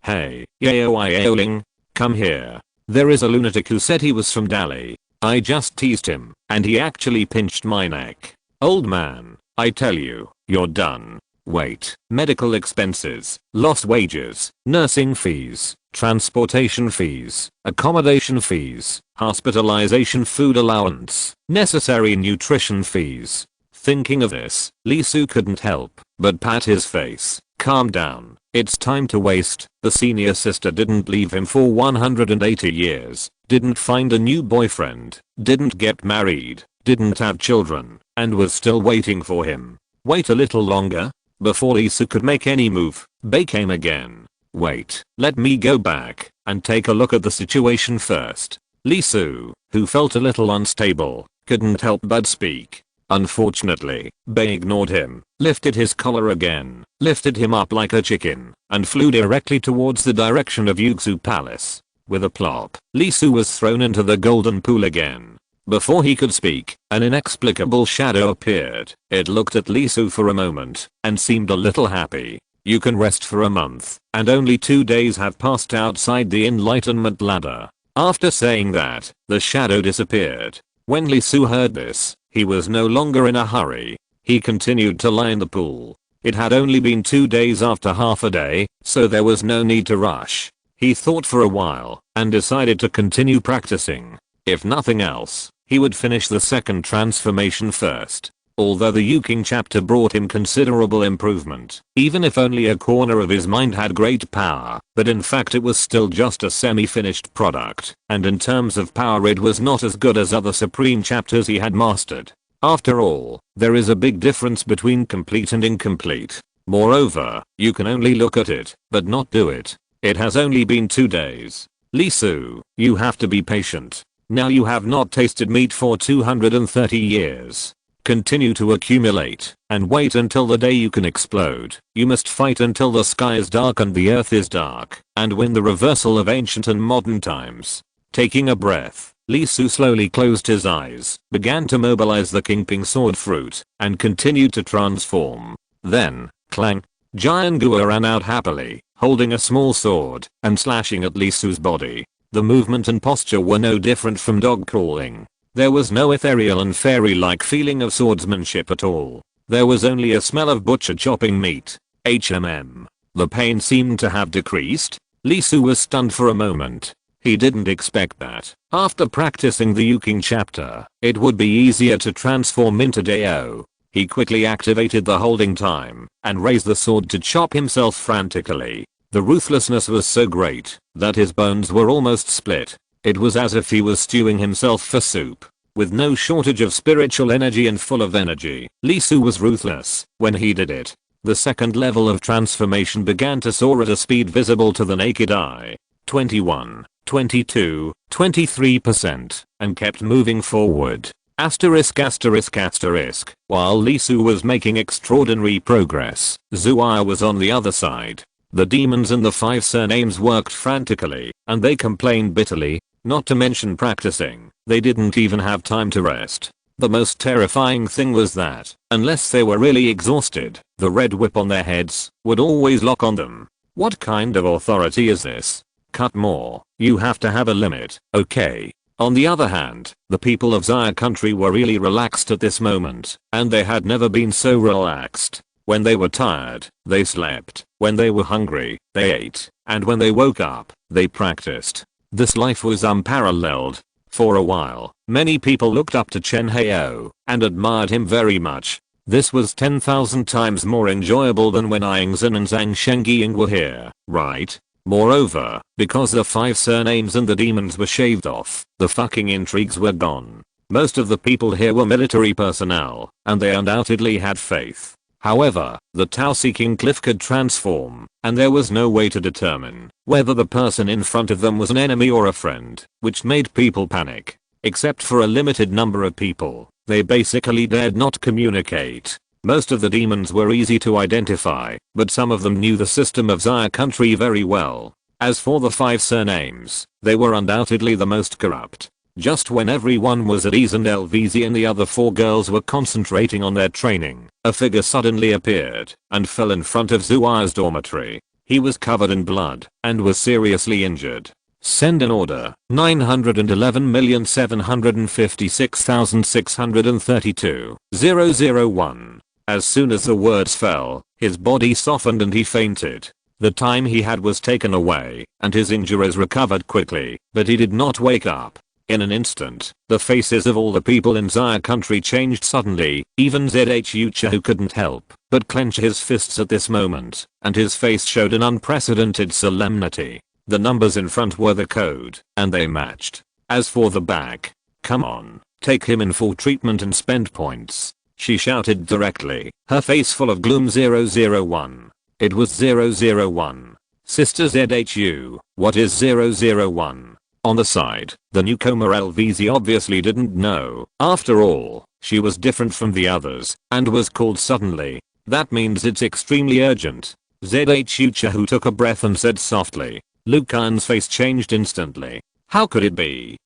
Hey, yaoing, come here. There is a lunatic who said he was from Dali. I just teased him, and he actually pinched my neck. Old man, I tell you, you're done. Wait, medical expenses, lost wages, nursing fees, transportation fees, accommodation fees, hospitalization food allowance, necessary nutrition fees. Thinking of this, Lee Soo couldn't help but pat his face. Calm down, it's time to waste. The senior sister didn't leave him for 180 years, didn't find a new boyfriend, didn't get married, didn't have children, and was still waiting for him. Wait a little longer? Before Lee Soo could make any move, Bae came again. Wait, let me go back and take a look at the situation first. Lee Soo, who felt a little unstable, couldn't help but speak. Unfortunately, Bae ignored him, lifted his collar again, lifted him up like a chicken, and flew directly towards the direction of Yugsu Palace. With a plop, Lee Soo was thrown into the golden pool again. Before he could speak, an inexplicable shadow appeared. It looked at Lee Soo for a moment, and seemed a little happy. You can rest for a month, and only 2 days have passed outside the enlightenment ladder. After saying that, the shadow disappeared. When Lee Soo heard this, he was no longer in a hurry. He continued to lie in the pool. It had only been 2 days after half a day, so there was no need to rush. He thought for a while, and decided to continue practicing. If nothing else, he would finish the second transformation first. Although the Yuking chapter brought him considerable improvement, even if only a corner of his mind had great power, but in fact it was still just a semi-finished product, and in terms of power it was not as good as other supreme chapters he had mastered. After all, there is a big difference between complete and incomplete. Moreover, you can only look at it, but not do it. It has only been 2 days. Lee Soo, you have to be patient. Now you have not tasted meat for 230 years. Continue to accumulate, and wait until the day you can explode. You must fight until the sky is dark and the earth is dark, and win the reversal of ancient and modern times. Taking a breath, Lee Soo slowly closed his eyes, began to mobilize the Kingping sword fruit, and continued to transform. Then, clang, Giant Gua ran out happily, holding a small sword, and slashing at Lee Soo's body. The movement and posture were no different from dog crawling. There was no ethereal and fairy-like feeling of swordsmanship at all. There was only a smell of butcher chopping meat. The pain seemed to have decreased. Lee Soo was stunned for a moment. He didn't expect that. After practicing the Yuking chapter, it would be easier to transform into Dao. He quickly activated the holding time, and raised the sword to chop himself frantically. The ruthlessness was so great, that his bones were almost split. It was as if he was stewing himself for soup. With no shortage of spiritual energy and full of energy, Lee Soo was ruthless when he did it. The second level of transformation began to soar at a speed visible to the naked eye. 21, 22, 23%, and kept moving forward. Asterisk asterisk asterisk. While Lee Soo was making extraordinary progress, Zuaya was on the other side. The demons and the 5 surnames worked frantically, and they complained bitterly. Not to mention practicing, they didn't even have time to rest. The most terrifying thing was that, unless they were really exhausted, the red whip on their heads would always lock on them. What kind of authority is this? Cut more. You have to have a limit, okay? On the other hand, the people of Xia country were really relaxed at this moment, and they had never been so relaxed. When they were tired, they slept. When they were hungry, they ate. And when they woke up, they practiced. This life was unparalleled. For a while, many people looked up to Chen Hao and admired him very much. This was 10,000 times more enjoyable than when Yingzhen and Zhang Shengying were here, right? Moreover, because the 5 surnames and the demons were shaved off, the fucking intrigues were gone. Most of the people here were military personnel, and they undoubtedly had faith. However, the Tao-seeking cliff could transform, and there was no way to determine whether the person in front of them was an enemy or a friend, which made people panic. Except for a limited number of people, they basically dared not communicate. Most of the demons were easy to identify, but some of them knew the system of Xia country very well. As for the 5 surnames, they were undoubtedly the most corrupt. Just when everyone was at ease and LVZ and the other 4 girls were concentrating on their training, a figure suddenly appeared and fell in front of Zua's dormitory. He was covered in blood and was seriously injured. Send an order. 911,756,632. 001. As soon as the words fell, his body softened and he fainted. The time he had was taken away, and his injuries recovered quickly, but he did not wake up. In an instant, the faces of all the people in Zaya country changed suddenly. Even Zhu couldn't help but clench his fists at this moment, and his face showed an unprecedented solemnity. The numbers in front were the code, and they matched. As for the back, come on, take him in for treatment and spend points, she shouted directly, her face full of gloom. 001. It was 001. Sister Zhu, what is 001? On the side, the newcomer LVZ obviously didn't know. After all, she was different from the others, and was called suddenly. That means it's extremely urgent. Zhu took a breath and said softly. Liu Kang's face changed instantly. How could it be?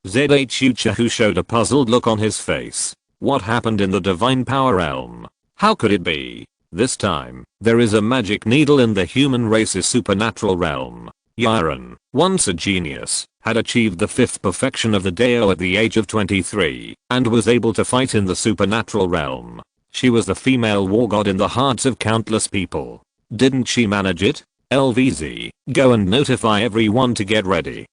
Zhu showed a puzzled look on his face. What happened in the divine power realm? How could it be? This time, there is a magic needle in the human race's supernatural realm. Yiren, once a genius, had achieved the 5th perfection of the Dao at the age of 23, and was able to fight in the supernatural realm. She was the female war god in the hearts of countless people. Didn't she manage it? LVZ, go and notify everyone to get ready.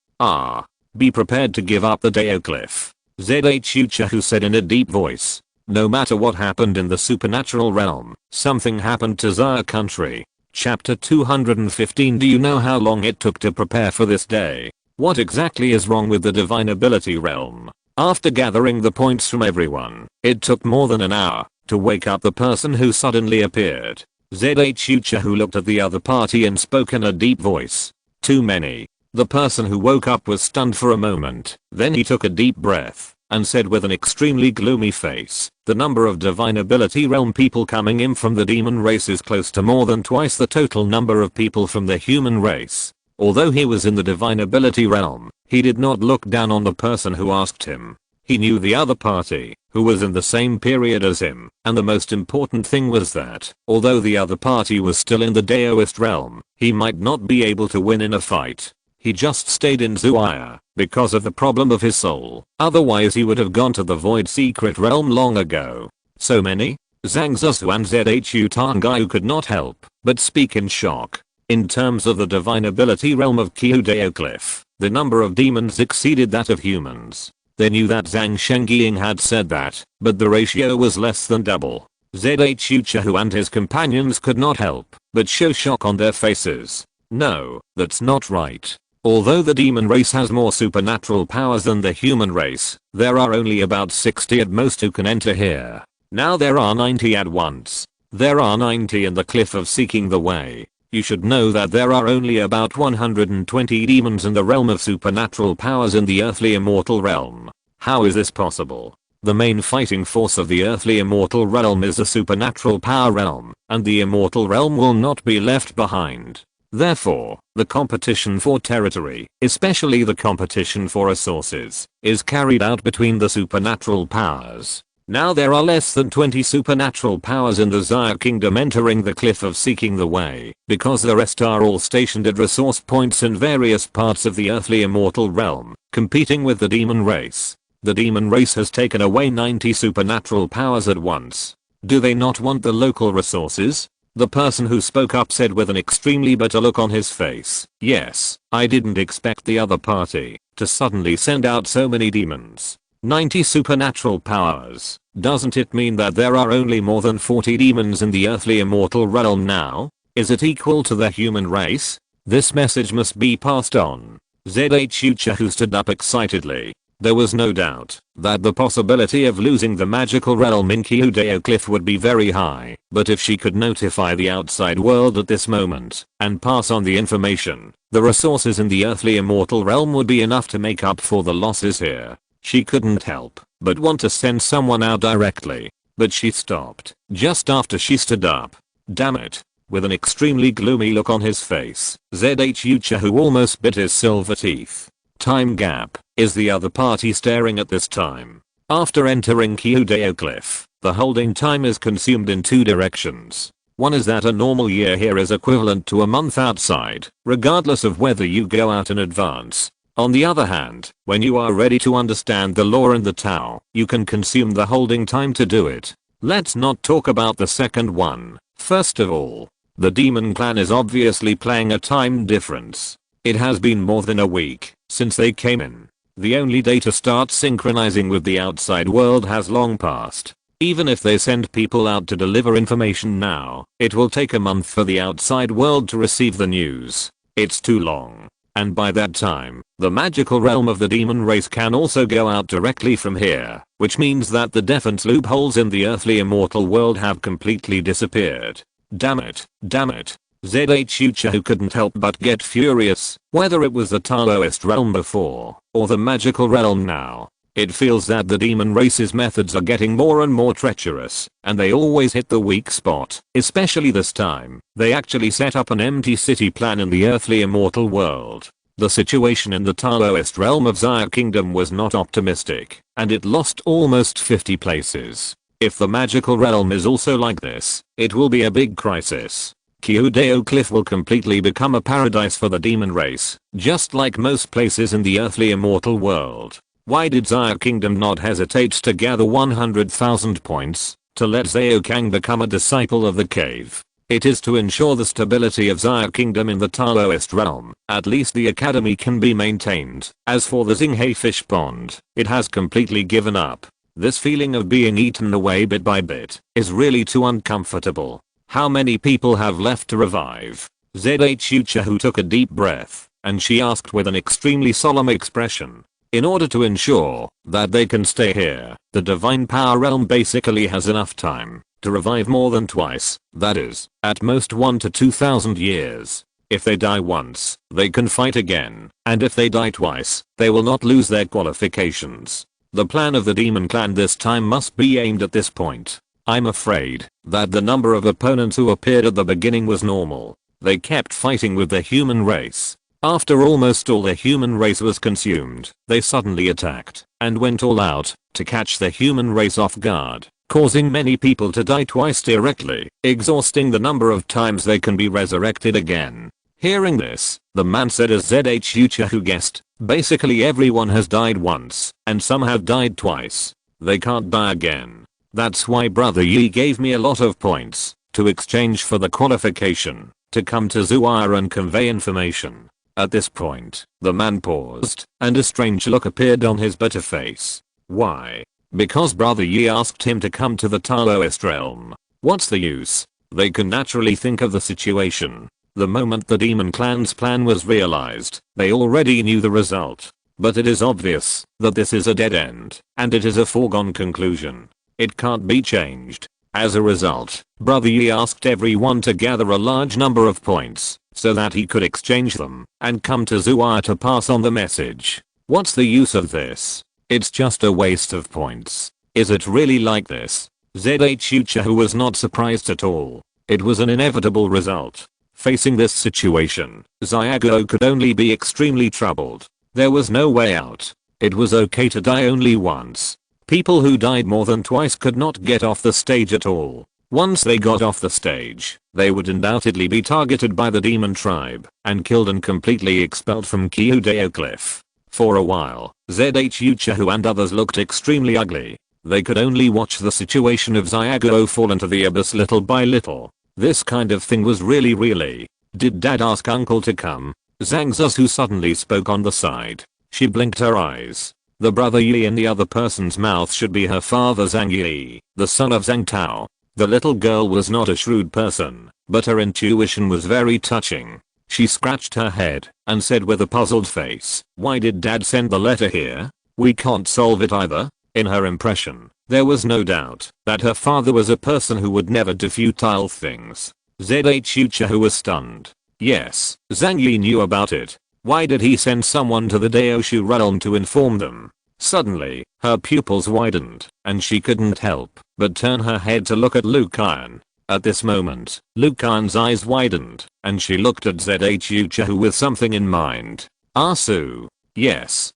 Be prepared to give up the Dao cliff. Zhu said in a deep voice. No matter what happened in the supernatural realm, something happened to Zaya country. Chapter 215. Do you know how long it took to prepare for this day? What exactly is wrong with the divine ability realm? After gathering the points from everyone, it took more than an hour to wake up the person who suddenly appeared. Zhu looked at the other party and spoke in a deep voice. Too many. The person who woke up was stunned for a moment. Then he took a deep breath and said with an extremely gloomy face, the number of divine ability realm people coming in from the demon race is close to more than twice the total number of people from the human race. Although he was in the divine ability realm, he did not look down on the person who asked him. He knew the other party, who was in the same period as him, and the most important thing was that, although the other party was still in the Daoist realm, he might not be able to win in a fight. He just stayed in Zuaya because of the problem of his soul. Otherwise he would have gone to the void secret realm long ago. So many? Zhang Zusu and Zhu Tangai could not help but speak in shock. In terms of the divine ability realm of Kyudao Cliff, the number of demons exceeded that of humans. They knew that Zhang Shengying had said that, but the ratio was less than double. Zhu and his companions could not help but show shock on their faces. No, that's not right. Although the demon race has more supernatural powers than the human race, there are only about 60 at most who can enter here. Now there are 90 at once. There are 90 in the Cliff of Seeking the Way. You should know that there are only about 120 demons in the realm of supernatural powers in the earthly immortal realm. How is this possible? The main fighting force of the earthly immortal realm is the supernatural power realm, and the immortal realm will not be left behind. Therefore, the competition for territory, especially the competition for resources, is carried out between the supernatural powers. Now there are less than 20 supernatural powers in the Zaya kingdom entering the Cliff of Seeking the Way, because the rest are all stationed at resource points in various parts of the earthly immortal realm, competing with the demon race. The demon race has taken away 90 supernatural powers at once. Do they not want the local resources? The person who spoke up said with an extremely bitter look on his face. Yes, I didn't expect the other party to suddenly send out so many demons. 90 supernatural powers. Doesn't it mean that there are only more than 40 demons in the earthly immortal realm now? Is it equal to the human race? This message must be passed on. Zhu stood up excitedly. There was no doubt that the possibility of losing the magical realm in Kyudao Cliff would be very high, but if she could notify the outside world at this moment and pass on the information, the resources in the earthly immortal realm would be enough to make up for the losses here. She couldn't help but want to send someone out directly, but she stopped just after she stood up. Damn it. With an extremely gloomy look on his face, Zhu almost bit his silver teeth. Time gap. Is the other party staring at this time? After entering Kyudao Cliff, the holding time is consumed in two directions. One is that a normal year here is equivalent to a month outside, regardless of whether you go out in advance. On the other hand, when you are ready to understand the lore and the Tao, you can consume the holding time to do it. Let's not talk about the second one. First of all, the demon clan is obviously playing a time difference. It has been more than a week since they came in. The only day to start synchronizing with the outside world has long passed. Even if they send people out to deliver information now, it will take a month for the outside world to receive the news. It's too long. And by that time, the magical realm of the demon race can also go out directly from here, which means that the defense loopholes in the earthly immortal world have completely disappeared. Damn it, damn it. ZHUCHA couldn't help but get furious, whether it was the Taoist realm before, or the magical realm now. It feels that the demon race's methods are getting more and more treacherous, and they always hit the weak spot, especially this time. They actually set up an empty city plan in the earthly immortal world. The situation in the Taoist realm of Xia Kingdom was not optimistic, and it lost almost 50 places. If the magical realm is also like this, it will be a big crisis. Kyudeo Cliff will completely become a paradise for the demon race, just like most places in the earthly immortal world. Why did Xia Kingdom not hesitate to gather 100,000 points to let Zhao Kang become a disciple of the cave? It is to ensure the stability of Xia Kingdom in the Taoist realm. At least the academy can be maintained. As for the Xinghe fish pond, it has completely given up. This feeling of being eaten away bit by bit is really too uncomfortable. How many people have left to revive? ZHUCHA took a deep breath, and she asked with an extremely solemn expression. In order to ensure that they can stay here, the divine power realm basically has enough time to revive more than twice, that is, at most 1 to 2,000 years. If they die once, they can fight again, and if they die twice, they will not lose their qualifications. The plan of the demon clan this time must be aimed at this point. I'm afraid that the number of opponents who appeared at the beginning was normal. They kept fighting with the human race. After almost all the human race was consumed, they suddenly attacked and went all out to catch the human race off guard, causing many people to die twice directly, exhausting the number of times they can be resurrected again. Hearing this, the man said as ZHUCHA guessed, basically everyone has died once, and some have died twice. They can't die again. That's why Brother Yi gave me a lot of points to exchange for the qualification to come to Zuaya and convey information. At this point, the man paused, and a strange look appeared on his bitter face. Why? Because Brother Yi asked him to come to the Taoist realm. What's the use? They can naturally think of the situation. The moment the demon clan's plan was realized, they already knew the result. But it is obvious that this is a dead end, and it is a foregone conclusion. It can't be changed. As a result, Brother Yi asked everyone to gather a large number of points so that he could exchange them and come to Zuaya to pass on the message. What's the use of this? It's just a waste of points. Is it really like this? ZHUCHA was not surprised at all. It was an inevitable result. Facing this situation, Xiago could only be extremely troubled. There was no way out. It was okay to die only once. People who died more than twice could not get off the stage at all. Once they got off the stage, they would undoubtedly be targeted by the demon tribe and killed and completely expelled from Kyudeo Cliff. For a while, ZHUCHA and others looked extremely ugly. They could only watch the situation of Xiago fall into the abyss little by little. This kind of thing was really. Did Dad ask Uncle to come? Zhang Zuzu suddenly spoke on the side. She blinked her eyes. The Brother Yi in the other person's mouth should be her father Zhang Yi, the son of Zhang Tao. The little girl was not a shrewd person, but her intuition was very touching. She scratched her head and said with a puzzled face, "Why did Dad send the letter here? We can't solve it either." In her impression, there was no doubt that her father was a person who would never do futile things. ZHUCHA was stunned. Yes, Zhang Yi knew about it. Why did he send someone to the Daoshu realm to inform them? Suddenly, her pupils widened, and she couldn't help but turn her head to look at Lucayan. At this moment, Lucayan's eyes widened, and she looked at ZHUCHA with something in mind. Asu. Yes.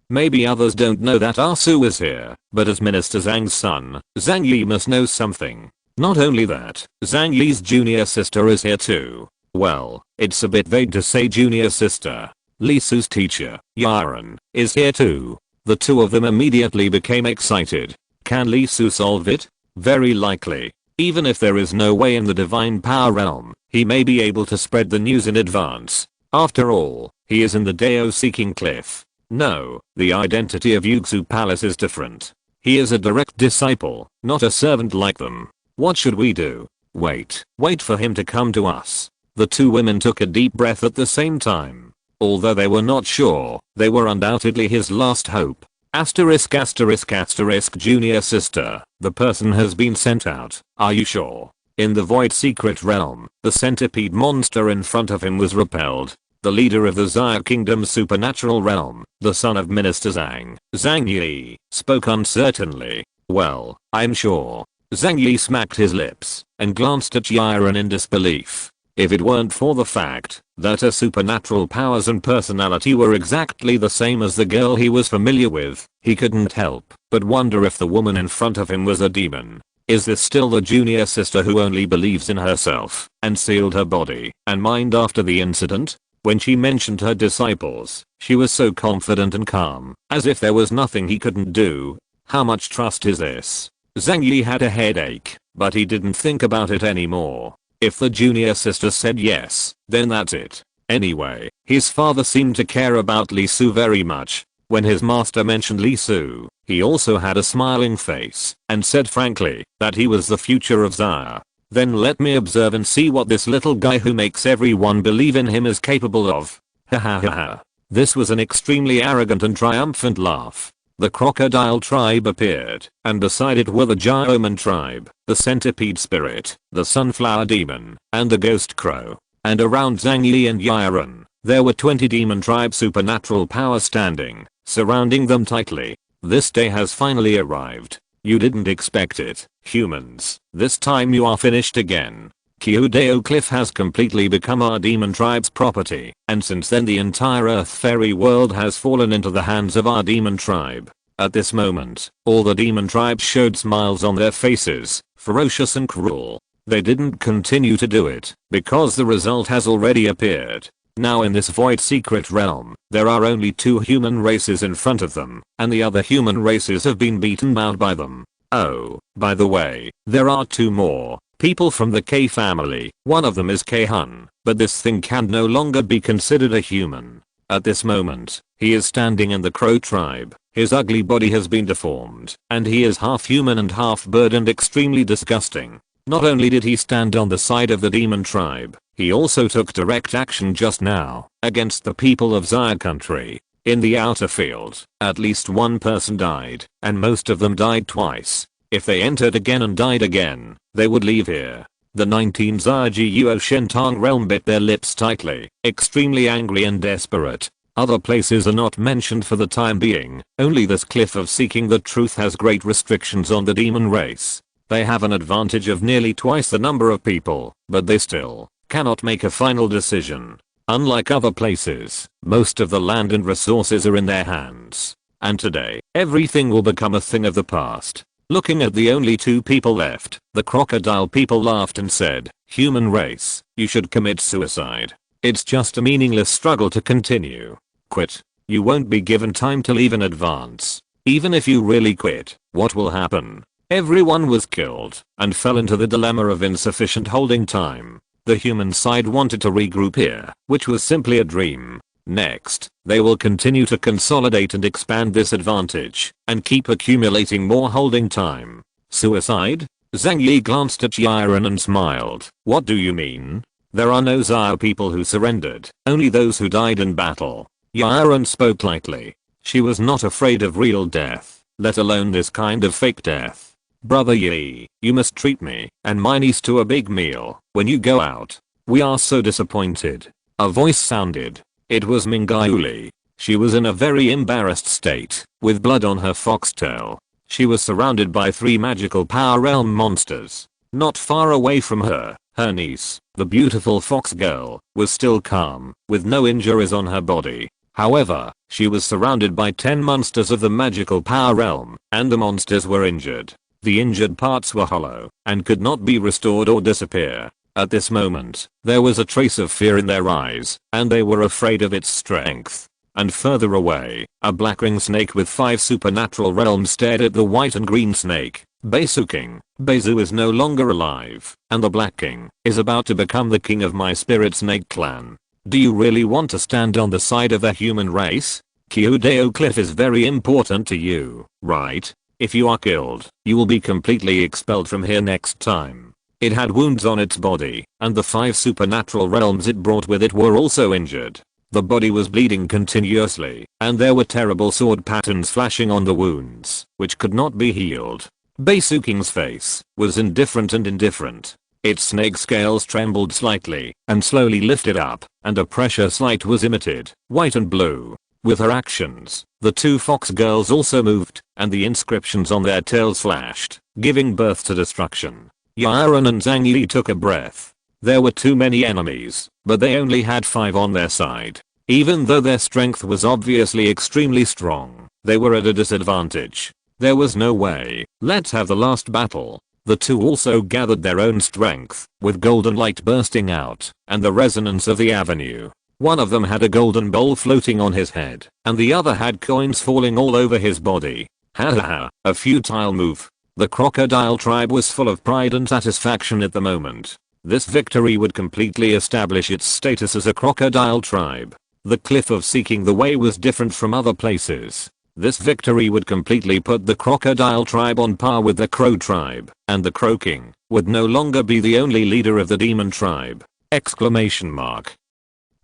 Maybe others don't know that Asu is here, but as Minister Zhang's son, Zhang Yi must know something. Not only that, Zhang Yi's junior sister is here too. Well, it's a bit vague to say junior sister. Li Su's teacher, Yaran, is here too. The two of them immediately became excited. Can Li Su solve it? Very likely. Even if there is no way in the divine power realm, he may be able to spread the news in advance. After all, he is in the Dao Seeking Cliff. No, the identity of Yuxu Palace is different. He is a direct disciple, not a servant like them. What should we do? Wait for him to come to us. The two women took a deep breath at the same time. Although they were not sure, they were undoubtedly his last hope. Asterisk asterisk asterisk junior sister, the person has been sent out. Are you sure? In the void secret realm, the centipede monster in front of him was repelled. The leader of the Xia Kingdom's supernatural realm, the son of Minister Zhang Yi, spoke uncertainly. Well, I'm sure. Zhang Yi smacked his lips and glanced at Yaran in disbelief. If it weren't for the fact that her supernatural powers and personality were exactly the same as the girl he was familiar with, he couldn't help but wonder if the woman in front of him was a demon. Is this still the junior sister who only believes in herself and sealed her body and mind after the incident? When she mentioned her disciples, she was so confident and calm, as if there was nothing he couldn't do. How much trust is this? Zhang Yi had a headache, but he didn't think about it anymore. If the junior sister said yes, then that's it. Anyway, his father seemed to care about Li Su very much. When his master mentioned Li Su, he also had a smiling face and said frankly that he was the future of Xia. Then let me observe and see what this little guy who makes everyone believe in him is capable of. Ha ha ha ha. This was an extremely arrogant and triumphant laugh. The crocodile tribe appeared, and beside it were the Gyoman tribe, the centipede spirit, the sunflower demon, and the ghost crow. And around Zhang Yi and Yaran, there were 20 demon tribe supernatural powers standing, surrounding them tightly. This day has finally arrived. You didn't expect it, humans. This time you are finished again. Kyodao Cliff has completely become our demon tribe's property, and since then the entire Earth fairy world has fallen into the hands of our demon tribe. At this moment, all the demon tribes showed smiles on their faces, ferocious and cruel. They didn't continue to do it, because the result has already appeared. Now in this void secret realm, there are only 2 human races in front of them, and the other human races have been beaten out by them. Oh, by the way, there are 2 more. People from the K family. One of them is K-hun, but this thing can no longer be considered a human. At this moment, he is standing in the Crow tribe. His ugly body has been deformed, and he is half human and half bird and extremely disgusting. Not only did he stand on the side of the demon tribe, he also took direct action just now against the people of Xia country. In the outer field, at least one person died, and most of them died twice. If they entered again and died again, they would leave here. The 19 Zhiguo Shentang realm bit their lips tightly, extremely angry and desperate. Other places are not mentioned for the time being, only this cliff of seeking the truth has great restrictions on the demon race. They have an advantage of nearly twice the number of people, but they still cannot make a final decision. Unlike other places, most of the land and resources are in their hands. And today, everything will become a thing of the past. Looking at the only 2 people left, the crocodile people laughed and said, "Human race, you should commit suicide. It's just a meaningless struggle to continue. Quit. You won't be given time to leave in advance. Even if you really quit, what will happen?" Everyone was killed and fell into the dilemma of insufficient holding time. The human side wanted to regroup here, which was simply a dream. Next, they will continue to consolidate and expand this advantage, and keep accumulating more holding time. Suicide? Zhang Yi glanced at Yaran and smiled. What do you mean? There are no Xia people who surrendered, only those who died in battle. Yaran spoke lightly. She was not afraid of real death, let alone this kind of fake death. Brother Yi, you must treat me and my niece to a big meal when you go out. We are so disappointed. A voice sounded. It was Mingayuli. She was in a very embarrassed state, with blood on her foxtail. She was surrounded by 3 magical power realm monsters. Not far away from her, her niece, the beautiful fox girl, was still calm, with no injuries on her body. However, she was surrounded by 10 monsters of the magical power realm, and the monsters were injured. The injured parts were hollow and could not be restored or disappear. At this moment, there was a trace of fear in their eyes, and they were afraid of its strength. And further away, a black ring snake with 5 supernatural realms stared at the white and green snake. Besu King, Besu is no longer alive, and the Black King is about to become the king of my spirit snake clan. Do you really want to stand on the side of the human race? Kyodeo Cliff is very important to you, right? If you are killed, you will be completely expelled from here next time. It had wounds on its body, and the 5 supernatural realms it brought with it were also injured. The body was bleeding continuously, and there were terrible sword patterns flashing on the wounds, which could not be healed. Besu King's face was indifferent and indifferent. Its snake scales trembled slightly, and slowly lifted up, and a pressure slide was emitted, white and blue. With her actions, the 2 fox girls also moved, and the inscriptions on their tails flashed, giving birth to destruction. Yaron and Zhang Yi took a breath. There were too many enemies, but they only had 5 on their side. Even though their strength was obviously extremely strong, they were at a disadvantage. There was no way. Let's have the last battle. The 2 also gathered their own strength, with golden light bursting out, and the resonance of the avenue. One of them had a golden bowl floating on his head, and the other had coins falling all over his body. Ha ha ha, a futile move. The crocodile tribe was full of pride and satisfaction at the moment. This victory would completely establish its status as a crocodile tribe. The cliff of Seeking the Way was different from other places. This victory would completely put the crocodile tribe on par with the crow tribe, and the Crow King would no longer be the only leader of the demon tribe. Exclamation mark.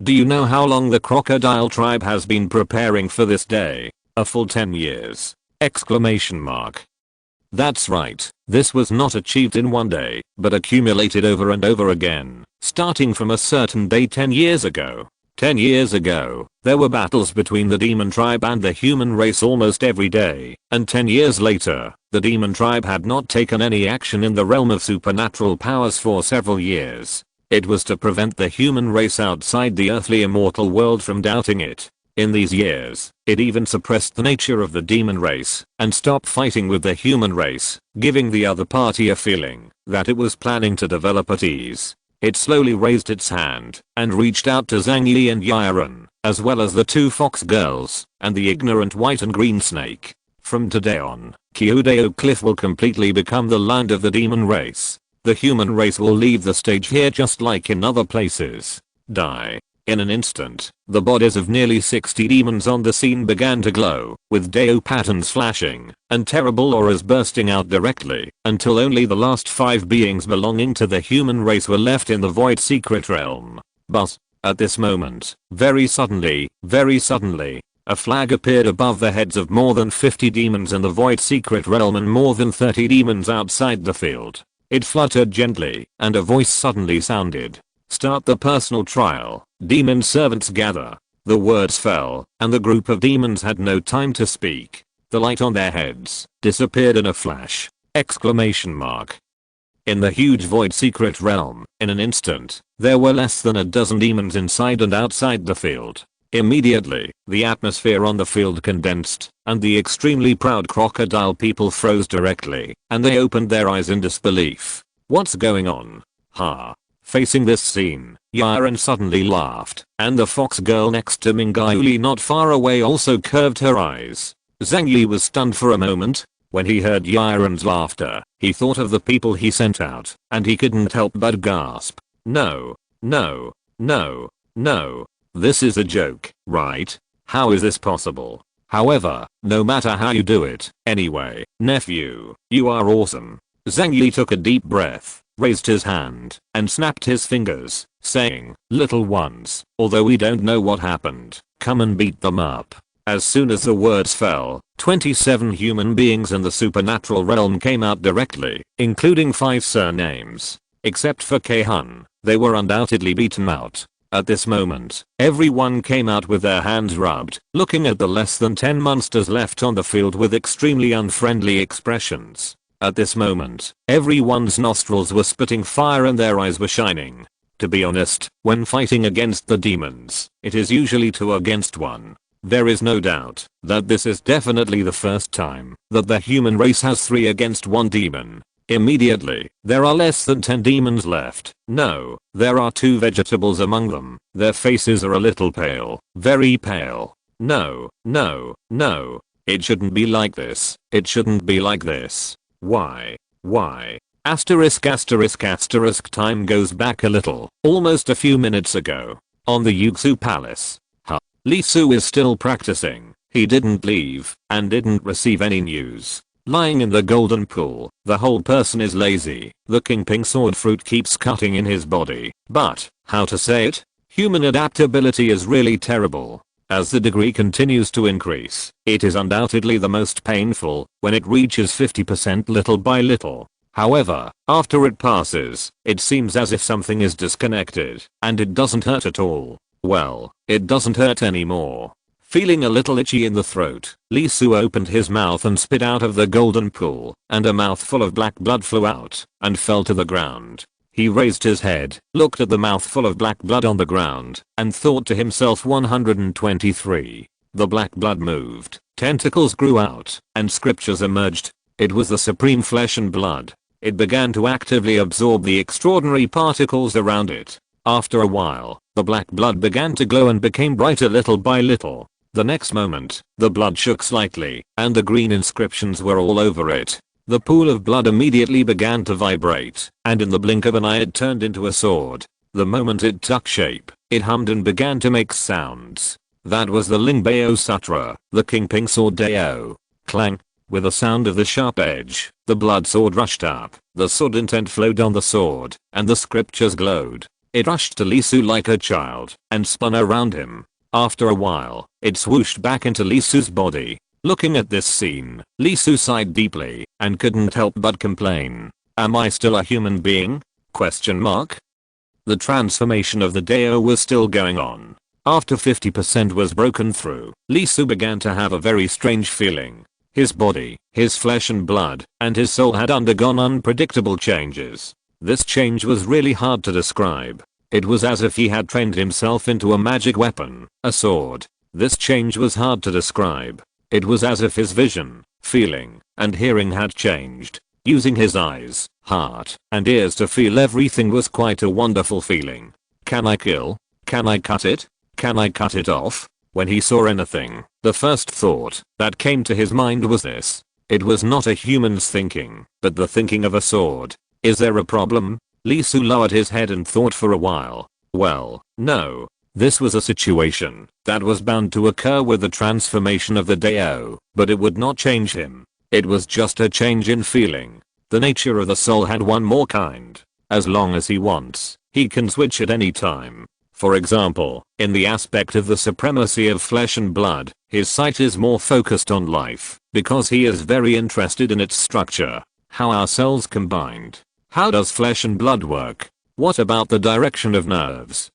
Do you know how long the crocodile tribe has been preparing for this day? A full 10 years. Exclamation mark. That's right, this was not achieved in one day, but accumulated over and over again, starting from a certain day 10 years ago. 10 years ago, there were battles between the demon tribe and the human race almost every day, and 10 years later, the demon tribe had not taken any action in the realm of supernatural powers for several years. It was to prevent the human race outside the earthly immortal world from doubting it. In these years, it even suppressed the nature of the demon race and stopped fighting with the human race, giving the other party a feeling that it was planning to develop at ease. It slowly raised its hand and reached out to Zhang Yi and Yaron, as well as the 2 fox girls and the ignorant white and green snake. From today on, Kyodeo Cliff will completely become the land of the demon race. The human race will leave the stage here just like in other places. Die. In an instant, the bodies of nearly 60 demons on the scene began to glow, with Deo patterns flashing, and terrible auras bursting out directly, until only the last 5 beings belonging to the human race were left in the void secret realm. But, at this moment, very suddenly, a flag appeared above the heads of more than 50 demons in the void secret realm and more than 30 demons outside the field. It fluttered gently, and a voice suddenly sounded. Start the personal trial. Demon servants gather. The words fell, and the group of demons had no time to speak. The light on their heads disappeared in a flash. Exclamation mark. In the huge void secret realm, in an instant, there were less than a dozen demons inside and outside the field. Immediately, the atmosphere on the field condensed, and the extremely proud crocodile people froze directly, and they opened their eyes in disbelief. What's going on? Ha. Facing this scene, Yaron suddenly laughed, and the fox girl next to Mingayuli not far away also curved her eyes. Zhang Yi was stunned for a moment. When he heard Yaron's laughter, he thought of the people he sent out, and he couldn't help but gasp. No. No. No. No. This is a joke, right? How is this possible? However, no matter how you do it, anyway, nephew, you are awesome. Zhang Yi took a deep breath, raised his hand, and snapped his fingers, saying, little ones, although we don't know what happened, come and beat them up. As soon as the words fell, 27 human beings in the supernatural realm came out directly, including 5 surnames. Except for Kei-hun, they were undoubtedly beaten out. At this moment, everyone came out with their hands rubbed, looking at the less than 10 monsters left on the field with extremely unfriendly expressions. At this moment, everyone's nostrils were spitting fire and their eyes were shining. To be honest, when fighting against the demons, it is usually 2 against 1. There is no doubt that this is definitely the first time that the human race has 3 against 1 demon. Immediately, there are less than 10 demons left. No, there are 2 vegetables among them. Their faces are a little pale, very pale. No, no, no. It shouldn't be like this. It shouldn't be like this. Why? Why? Asterisk asterisk asterisk. Time goes back a little, almost a few minutes ago. On the Yuxu Palace. Li Su is still practicing. He didn't leave and didn't receive any news. Lying in the golden pool, the whole person is lazy. The king pink sword fruit keeps cutting in his body. But, how to say it? Human adaptability is really terrible. As the degree continues to increase, it is undoubtedly the most painful when it reaches 50% little by little. However, after it passes, it seems as if something is disconnected, and it doesn't hurt at all. Well, it doesn't hurt anymore. Feeling a little itchy in the throat, Li Su opened his mouth and spit out of the golden pool, and a mouthful of black blood flew out and fell to the ground. He raised his head, looked at the mouthful of black blood on the ground, and thought to himself 123. The black blood moved, tentacles grew out, and scriptures emerged. It was the supreme flesh and blood. It began to actively absorb the extraordinary particles around it. After a while, the black blood began to glow and became brighter little by little. The next moment, the blood shook slightly, and the green inscriptions were all over it. The pool of blood immediately began to vibrate, and in the blink of an eye it turned into a sword. The moment it took shape, it hummed and began to make sounds. That was the Lingbao Sutra, the King Ping Sword Dao. Clang. With the sound of the sharp edge, the blood sword rushed up, the sword intent flowed on the sword, and the scriptures glowed. It rushed to Li Su like a child, and spun around him. After a while, it swooshed back into Li Su's body. Looking at this scene, Li Su sighed deeply, and couldn't help but complain. Am I still a human being? Question mark. The transformation of the Dao was still going on. After 50% was broken through, Li Su began to have a very strange feeling. His body, his flesh and blood, and his soul had undergone unpredictable changes. This change was really hard to describe. It was as if he had trained himself into a magic weapon, a sword. This change was hard to describe. It was as if his vision, feeling, and hearing had changed. Using his eyes, heart, and ears to feel everything was quite a wonderful feeling. Can I kill? Can I cut it? Can I cut it off? When he saw anything, the first thought that came to his mind was this. It was not a human's thinking, but the thinking of a sword. Is there a problem? Li Su lowered his head and thought for a while. Well, no. This was a situation that was bound to occur with the transformation of the Dao, but it would not change him. It was just a change in feeling. The nature of the soul had one more kind. As long as he wants, he can switch at any time. For example, in the aspect of the supremacy of flesh and blood, his sight is more focused on life, because he is very interested in its structure. How are cells combined? How does flesh and blood work? What about the direction of nerves?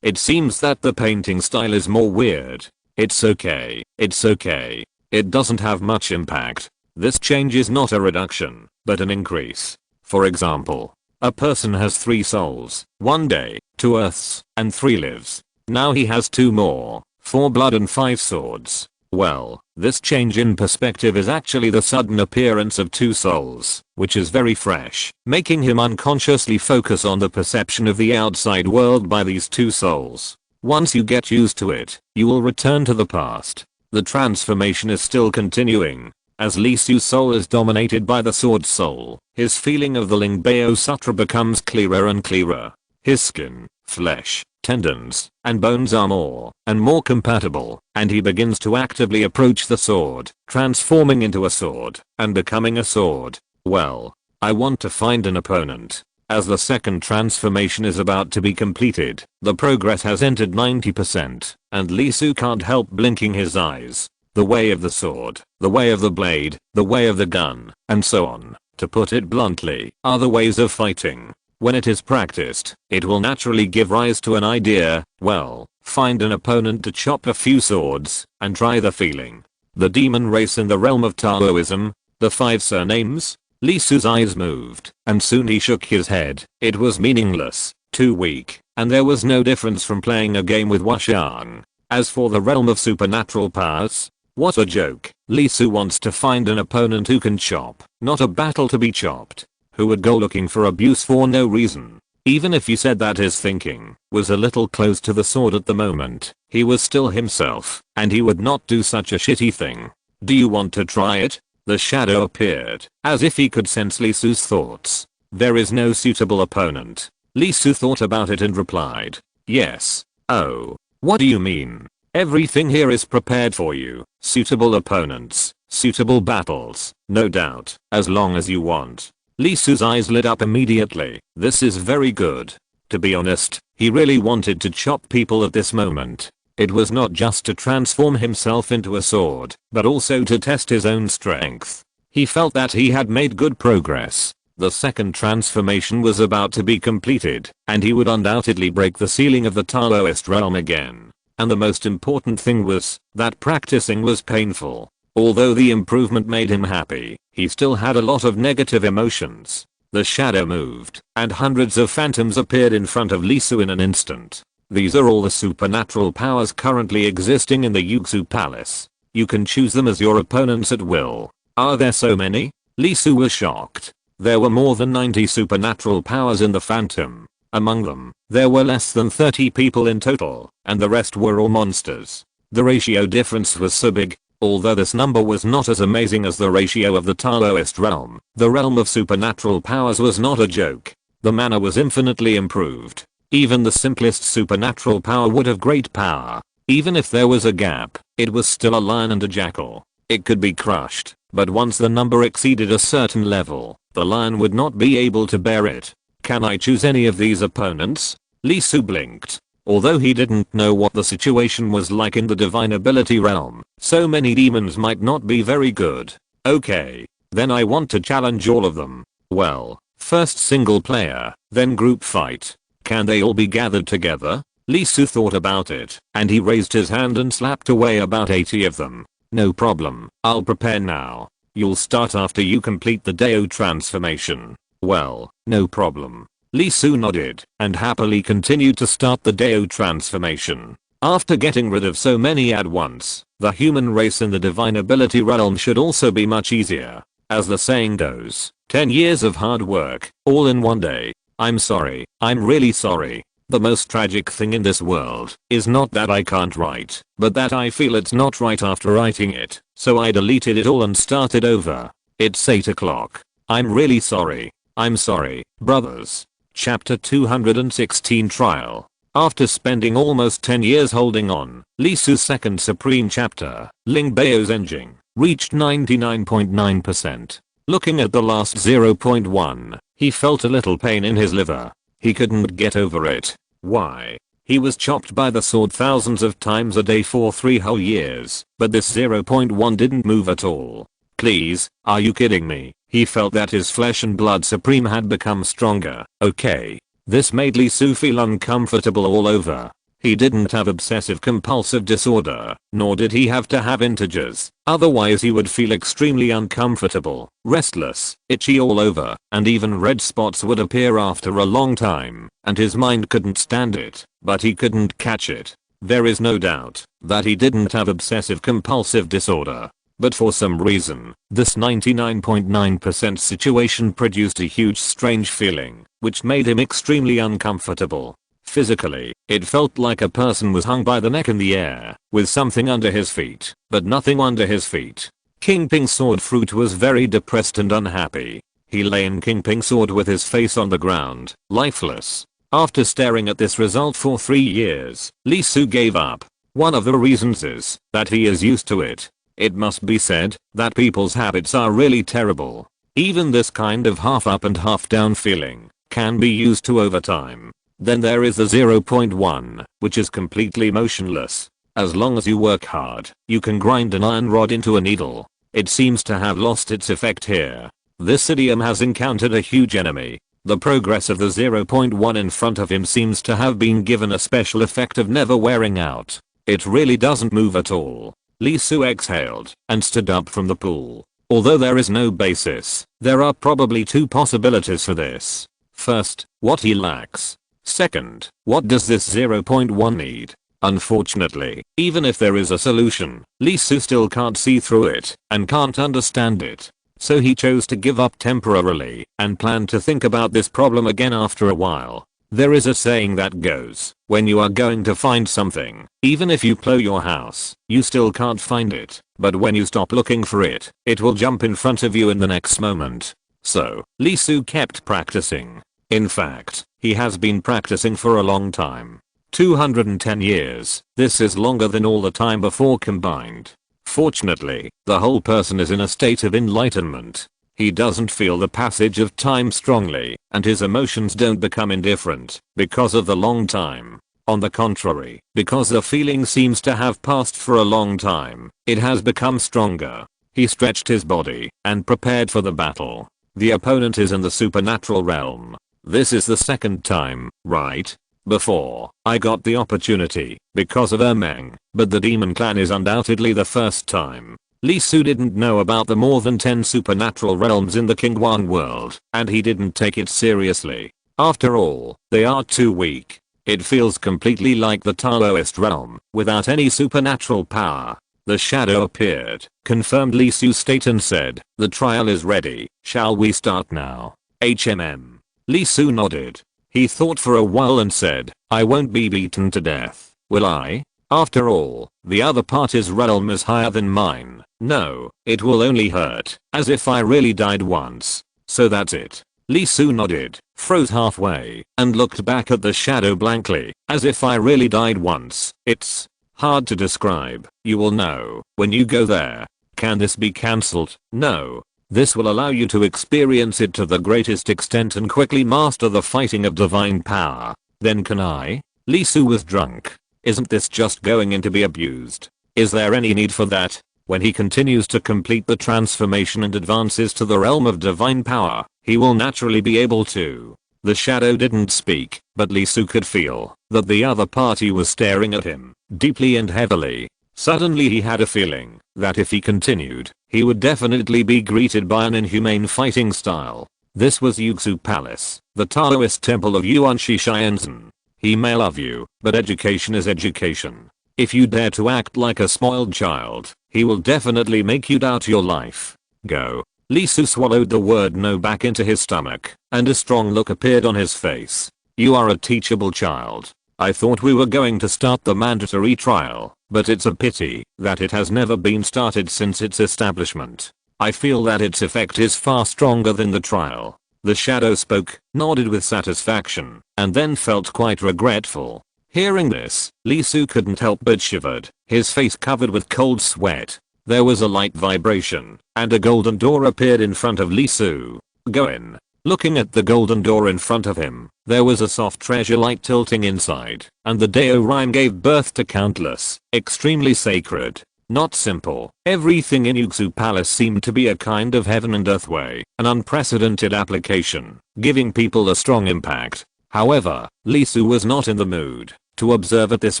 It seems that the painting style is more weird. It's okay. It's okay. It doesn't have much impact. This change is not a reduction, but an increase. For example, a person has 3 souls, 1 day, 2 earths, and 3 lives. Now he has 2 more, 4 blood and 5 swords. Well, this change in perspective is actually the sudden appearance of 2 souls, which is very fresh, making him unconsciously focus on the perception of the outside world by these 2 souls. Once you get used to it, you will return to the past. The transformation is still continuing. As Li Su's soul is dominated by the sword soul, his feeling of the Lingbao Sutra becomes clearer and clearer. His skin, flesh, tendons, and bones are more and more compatible, and he begins to actively approach the sword, transforming into a sword, and becoming a sword. Well, I want to find an opponent. As the second transformation is about to be completed, the progress has entered 90%, and Li Su can't help blinking his eyes. The way of the sword, the way of the blade, the way of the gun, and so on, to put it bluntly, are the ways of fighting. When it is practiced, it will naturally give rise to an idea. Well, find an opponent to chop a few swords, and try the feeling. The demon race in the realm of Taoism, the 5 surnames. Li Su's eyes moved, and soon he shook his head. It was meaningless, too weak, and there was no difference from playing a game with Washan. As for the realm of supernatural powers, what a joke. Lee Su wants to find an opponent who can chop, not a battle to be chopped. Who would go looking for abuse for no reason. Even if you said that his thinking was a little close to the sword at the moment, he was still himself, and he would not do such a shitty thing. Do you want to try it? The shadow appeared, as if he could sense Lee Su's thoughts. There is no suitable opponent. Lee Su thought about it and replied, yes. Oh. What do you mean? Everything here is prepared for you. Suitable opponents, suitable battles, no doubt, as long as you want. Lee Su's eyes lit up immediately. This is very good. To be honest, he really wanted to chop people at this moment. It was not just to transform himself into a sword, but also to test his own strength. He felt that he had made good progress. The second transformation was about to be completed, and he would undoubtedly break the ceiling of the Taoist realm again. And the most important thing was that practicing was painful. Although the improvement made him happy, he still had a lot of negative emotions. The shadow moved, and hundreds of phantoms appeared in front of Lee Su in an instant. These are all the supernatural powers currently existing in the Yuxu Palace. You can choose them as your opponents at will. Are there so many? Lee Su was shocked. There were more than 90 supernatural powers in the Phantom. Among them, there were less than 30 people in total, and the rest were all monsters. The ratio difference was so big. Although this number was not as amazing as the ratio of the Taoist realm, the realm of supernatural powers was not a joke. The mana was infinitely improved. Even the simplest supernatural power would have great power. Even if there was a gap, it was still a lion and a jackal. It could be crushed, but once the number exceeded a certain level, the lion would not be able to bear it. Can I choose any of these opponents? Lee Su blinked. Although he didn't know what the situation was like in the divine ability realm, so many demons might not be very good. Okay. Then I want to challenge all of them. Well, first single player, then group fight. Can they all be gathered together? Lee Su thought about it, and he raised his hand and slapped away about 80 of them. No problem, I'll prepare now. You'll start after you complete the Dao transformation. Well, no problem. Lee Su nodded and happily continued to start the Dao transformation. After getting rid of so many at once, the human race in the divine ability realm should also be much easier. As the saying goes, 10 years of hard work, all in one day. I'm sorry, I'm really sorry. The most tragic thing in this world is not that I can't write, but that I feel it's not right after writing it, so I deleted it all and started over. It's 8 o'clock. I'm really sorry. I'm sorry, brothers. Chapter 216 Trial. After spending almost 10 years holding on, Lee Su's second supreme chapter, Ling Bao's Enjing, reached 99.9%. Looking at the last 0.1, he felt a little pain in his liver. He couldn't get over it. Why? He was chopped by the sword thousands of times a day for 3 whole years, but this 0.1 didn't move at all. Please, are you kidding me? He felt that his flesh and blood supreme had become stronger. Okay. This made Lee Su feel uncomfortable all over. He didn't have obsessive compulsive disorder, nor did he have to have integers. Otherwise he would feel extremely uncomfortable, restless, itchy all over, and even red spots would appear after a long time, and his mind couldn't stand it, but he couldn't catch it. There is no doubt that he didn't have obsessive compulsive disorder. But for some reason, this 99.9% situation produced a huge strange feeling, which made him extremely uncomfortable. Physically, it felt like a person was hung by the neck in the air, with something under his feet, but nothing under his feet. King Ping's sword fruit was very depressed and unhappy. He lay in King Ping's sword with his face on the ground, lifeless. After staring at this result for 3 years, Lee Su gave up. One of the reasons is that he is used to it. It must be said that people's habits are really terrible. Even this kind of half up and half down feeling can be used to over time. Then there is the 0.1, which is completely motionless. As long as you work hard, you can grind an iron rod into a needle. It seems to have lost its effect here. This idiom has encountered a huge enemy. The progress of the 0.1 in front of him seems to have been given a special effect of never wearing out. It really doesn't move at all. Lee Su exhaled and stood up from the pool. Although there is no basis, there are probably 2 possibilities for this. First, what he lacks. Second, what does this 0.1 need? Unfortunately, even if there is a solution, Lee Su still can't see through it and can't understand it. So he chose to give up temporarily and planned to think about this problem again after a while. There is a saying that goes, when you are going to find something, even if you plow your house, you still can't find it, but when you stop looking for it, it will jump in front of you in the next moment. So, Lee Su kept practicing. In fact, he has been practicing for a long time. 210 years, this is longer than all the time before combined. Fortunately, the whole person is in a state of enlightenment. He doesn't feel the passage of time strongly, and his emotions don't become indifferent because of the long time. On the contrary, because the feeling seems to have passed for a long time, it has become stronger. He stretched his body and prepared for the battle. The opponent is in the supernatural realm. This is the second time, right? Before, I got the opportunity because of Ermeng, but the demon clan is undoubtedly the first time. Lee Su didn't know about the more than 10 supernatural realms in the Qingguan world, and he didn't take it seriously. After all, they are too weak. It feels completely like the Taoist realm, without any supernatural power. The shadow appeared, confirmed Lee Su's state and said, "The trial is ready, shall we start now?" Lee Su nodded. He thought for a while and said, "I won't be beaten to death, will I? After all, the other party's realm is higher than mine. No, it will only hurt, as if I really died once. So that's it." Lee Su nodded, froze halfway, and looked back at the shadow blankly, "As if I really died once. It's hard to describe. You will know when you go there. Can this be cancelled? No. This will allow you to experience it to the greatest extent and quickly master the fighting of divine power. Then can I?" Lee Su was drunk. Isn't this just going in to be abused? Is there any need for that? When he continues to complete the transformation and advances to the realm of divine power, he will naturally be able to. The shadow didn't speak, but Lee Su could feel that the other party was staring at him, deeply and heavily. Suddenly he had a feeling that if he continued, he would definitely be greeted by an inhumane fighting style. This was Yuxu Palace, the Taoist temple of Yuan Shishianzhen. He may love you, but education is education. If you dare to act like a spoiled child, he will definitely make you doubt your life. Go. Lee Su swallowed the word no back into his stomach, and a strong look appeared on his face. "You are a teachable child. I thought we were going to start the mandatory trial, but it's a pity that it has never been started since its establishment. I feel that its effect is far stronger than the trial." The shadow spoke, nodded with satisfaction, and then felt quite regretful. Hearing this, Lee Su couldn't help but shivered, his face covered with cold sweat. There was a light vibration, and a golden door appeared in front of Lee Su. "Go in." Looking at the golden door in front of him, there was a soft treasure light tilting inside, and the Dao Rhyme gave birth to countless, extremely sacred, not simple. Everything in Yuxu Palace seemed to be a kind of heaven and earth way, an unprecedented application, giving people a strong impact. However, Lee Su was not in the mood to observe at this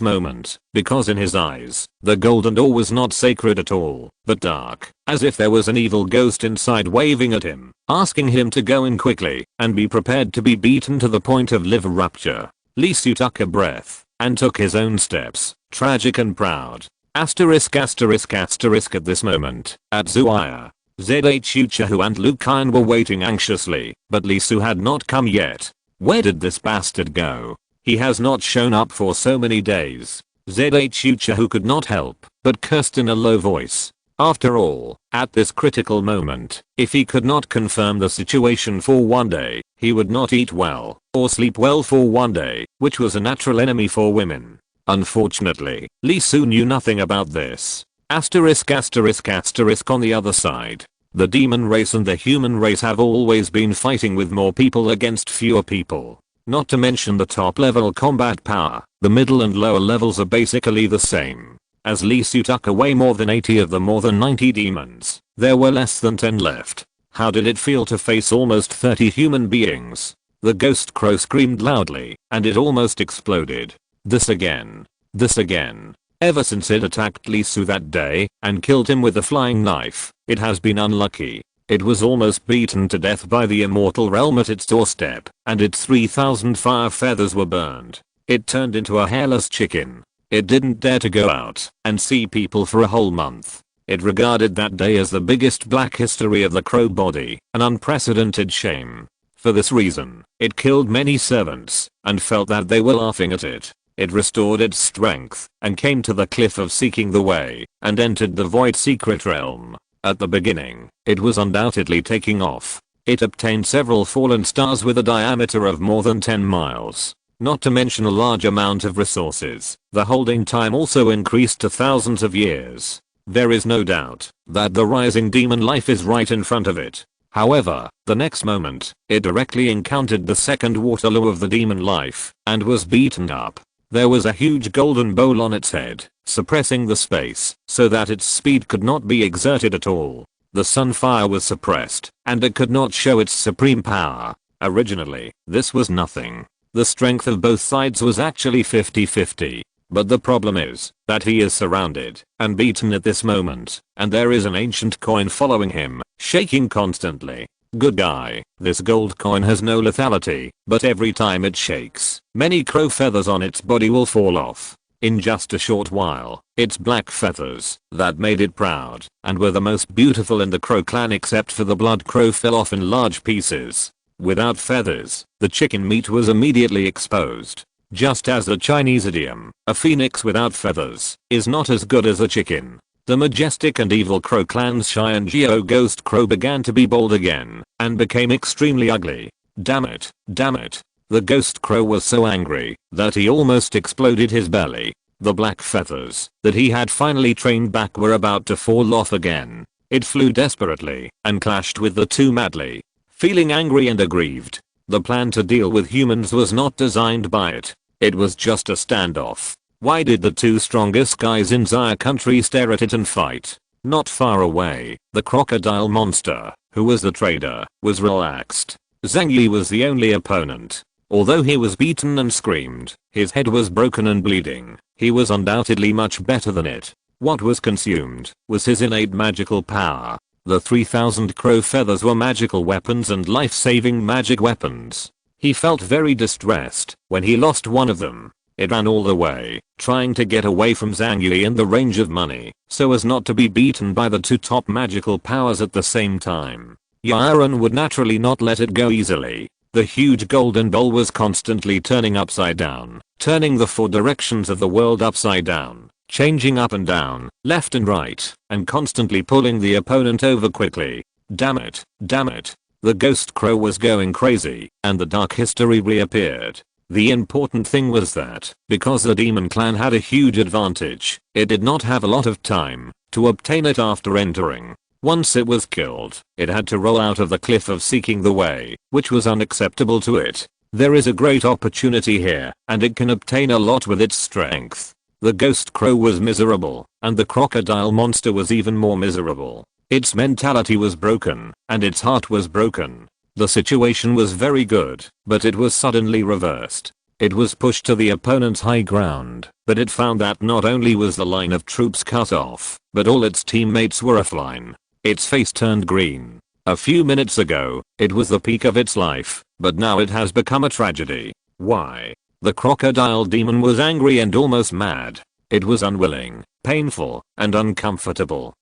moment, because in his eyes, the golden door was not sacred at all, but dark, as if there was an evil ghost inside waving at him, asking him to go in quickly and be prepared to be beaten to the point of liver rupture. Lee Su took a breath and took his own steps, tragic and proud. Asterisk asterisk asterisk at this moment, at Zuaya, Zhu Chahu and Lu Kaian were waiting anxiously, but Lee Su had not come yet. Where did this bastard go? He has not shown up for so many days. Zhu Chahu could not help but cursed in a low voice. After all, at this critical moment, if he could not confirm the situation for one day, he would not eat well or sleep well for one day, which was a natural enemy for women. Unfortunately, Lee Su knew nothing about this. Asterisk asterisk asterisk on the other side. The demon race and the human race have always been fighting with more people against fewer people. Not to mention the top level combat power, the middle and lower levels are basically the same. As Lee Su took away more than 80 of the more than 90 demons, there were less than 10 left. How did it feel to face almost 30 human beings? The ghost crow screamed loudly, and it almost exploded. This again. This again. Ever since it attacked Lee Su that day and killed him with a flying knife, it has been unlucky. It was almost beaten to death by the immortal realm at its doorstep, and its 3,000 fire feathers were burned. It turned into a hairless chicken. It didn't dare to go out and see people for a whole month. It regarded that day as the biggest black history of the crow body, an unprecedented shame. For this reason, it killed many servants and felt that they were laughing at it. It restored its strength and came to the cliff of seeking the way and entered the void secret realm. At the beginning, it was undoubtedly taking off. It obtained several fallen stars with a diameter of more than 10 miles. Not to mention a large amount of resources. The holding time also increased to thousands of years. There is no doubt that the rising demon life is right in front of it. However, the next moment, it directly encountered the second Waterloo of the demon life and was beaten up. There was a huge golden bowl on its head, suppressing the space so that its speed could not be exerted at all. The sunfire was suppressed, and it could not show its supreme power. Originally, this was nothing. The strength of both sides was actually 50-50. But the problem is that he is surrounded and beaten at this moment, and there is an ancient coin following him, shaking constantly. Good guy, this gold coin has no lethality, but every time it shakes, many crow feathers on its body will fall off. In just a short while, its black feathers, that made it proud, and were the most beautiful in the crow clan except for the blood crow, fell off in large pieces. Without feathers, the chicken meat was immediately exposed. Just as the Chinese idiom, a phoenix without feathers, is not as good as a chicken. The majestic and evil crow clan's Shy and Geo ghost crow began to be bold again, and became extremely ugly. Damn it, damn it. The ghost crow was so angry that he almost exploded his belly. The black feathers that he had finally trained back were about to fall off again. It flew desperately and clashed with the two madly. Feeling angry and aggrieved, the plan to deal with humans was not designed by it. It was just a standoff. Why did the two strongest guys in Zaya country stare at it and fight? Not far away, the crocodile monster, who was the trader, was relaxed. Zhang Yi was the only opponent. Although he was beaten and screamed, his head was broken and bleeding, he was undoubtedly much better than it. What was consumed was his innate magical power. The 3000 crow feathers were magical weapons and life-saving magic weapons. He felt very distressed when he lost one of them. It ran all the way, trying to get away from Zhang Yi in the range of money, so as not to be beaten by the two top magical powers at the same time. Yaron would naturally not let it go easily. The huge golden bowl was constantly turning upside down, turning the four directions of the world upside down, changing up and down, left and right, and constantly pulling the opponent over quickly. Damn it, damn it. The ghost crow was going crazy, and the dark history reappeared. The important thing was that, because the demon clan had a huge advantage, it did not have a lot of time to obtain it after entering. Once it was killed, it had to roll out of the cliff of seeking the way, which was unacceptable to it. There is a great opportunity here, and it can obtain a lot with its strength. The ghost crow was miserable, and the crocodile monster was even more miserable. Its mentality was broken, and its heart was broken. The situation was very good, but it was suddenly reversed. It was pushed to the opponent's high ground, but it found that not only was the line of troops cut off, but all its teammates were offline. Its face turned green. A few minutes ago, it was the peak of its life, but now it has become a tragedy. Why? The crocodile demon was angry and almost mad. It was unwilling, painful, and uncomfortable.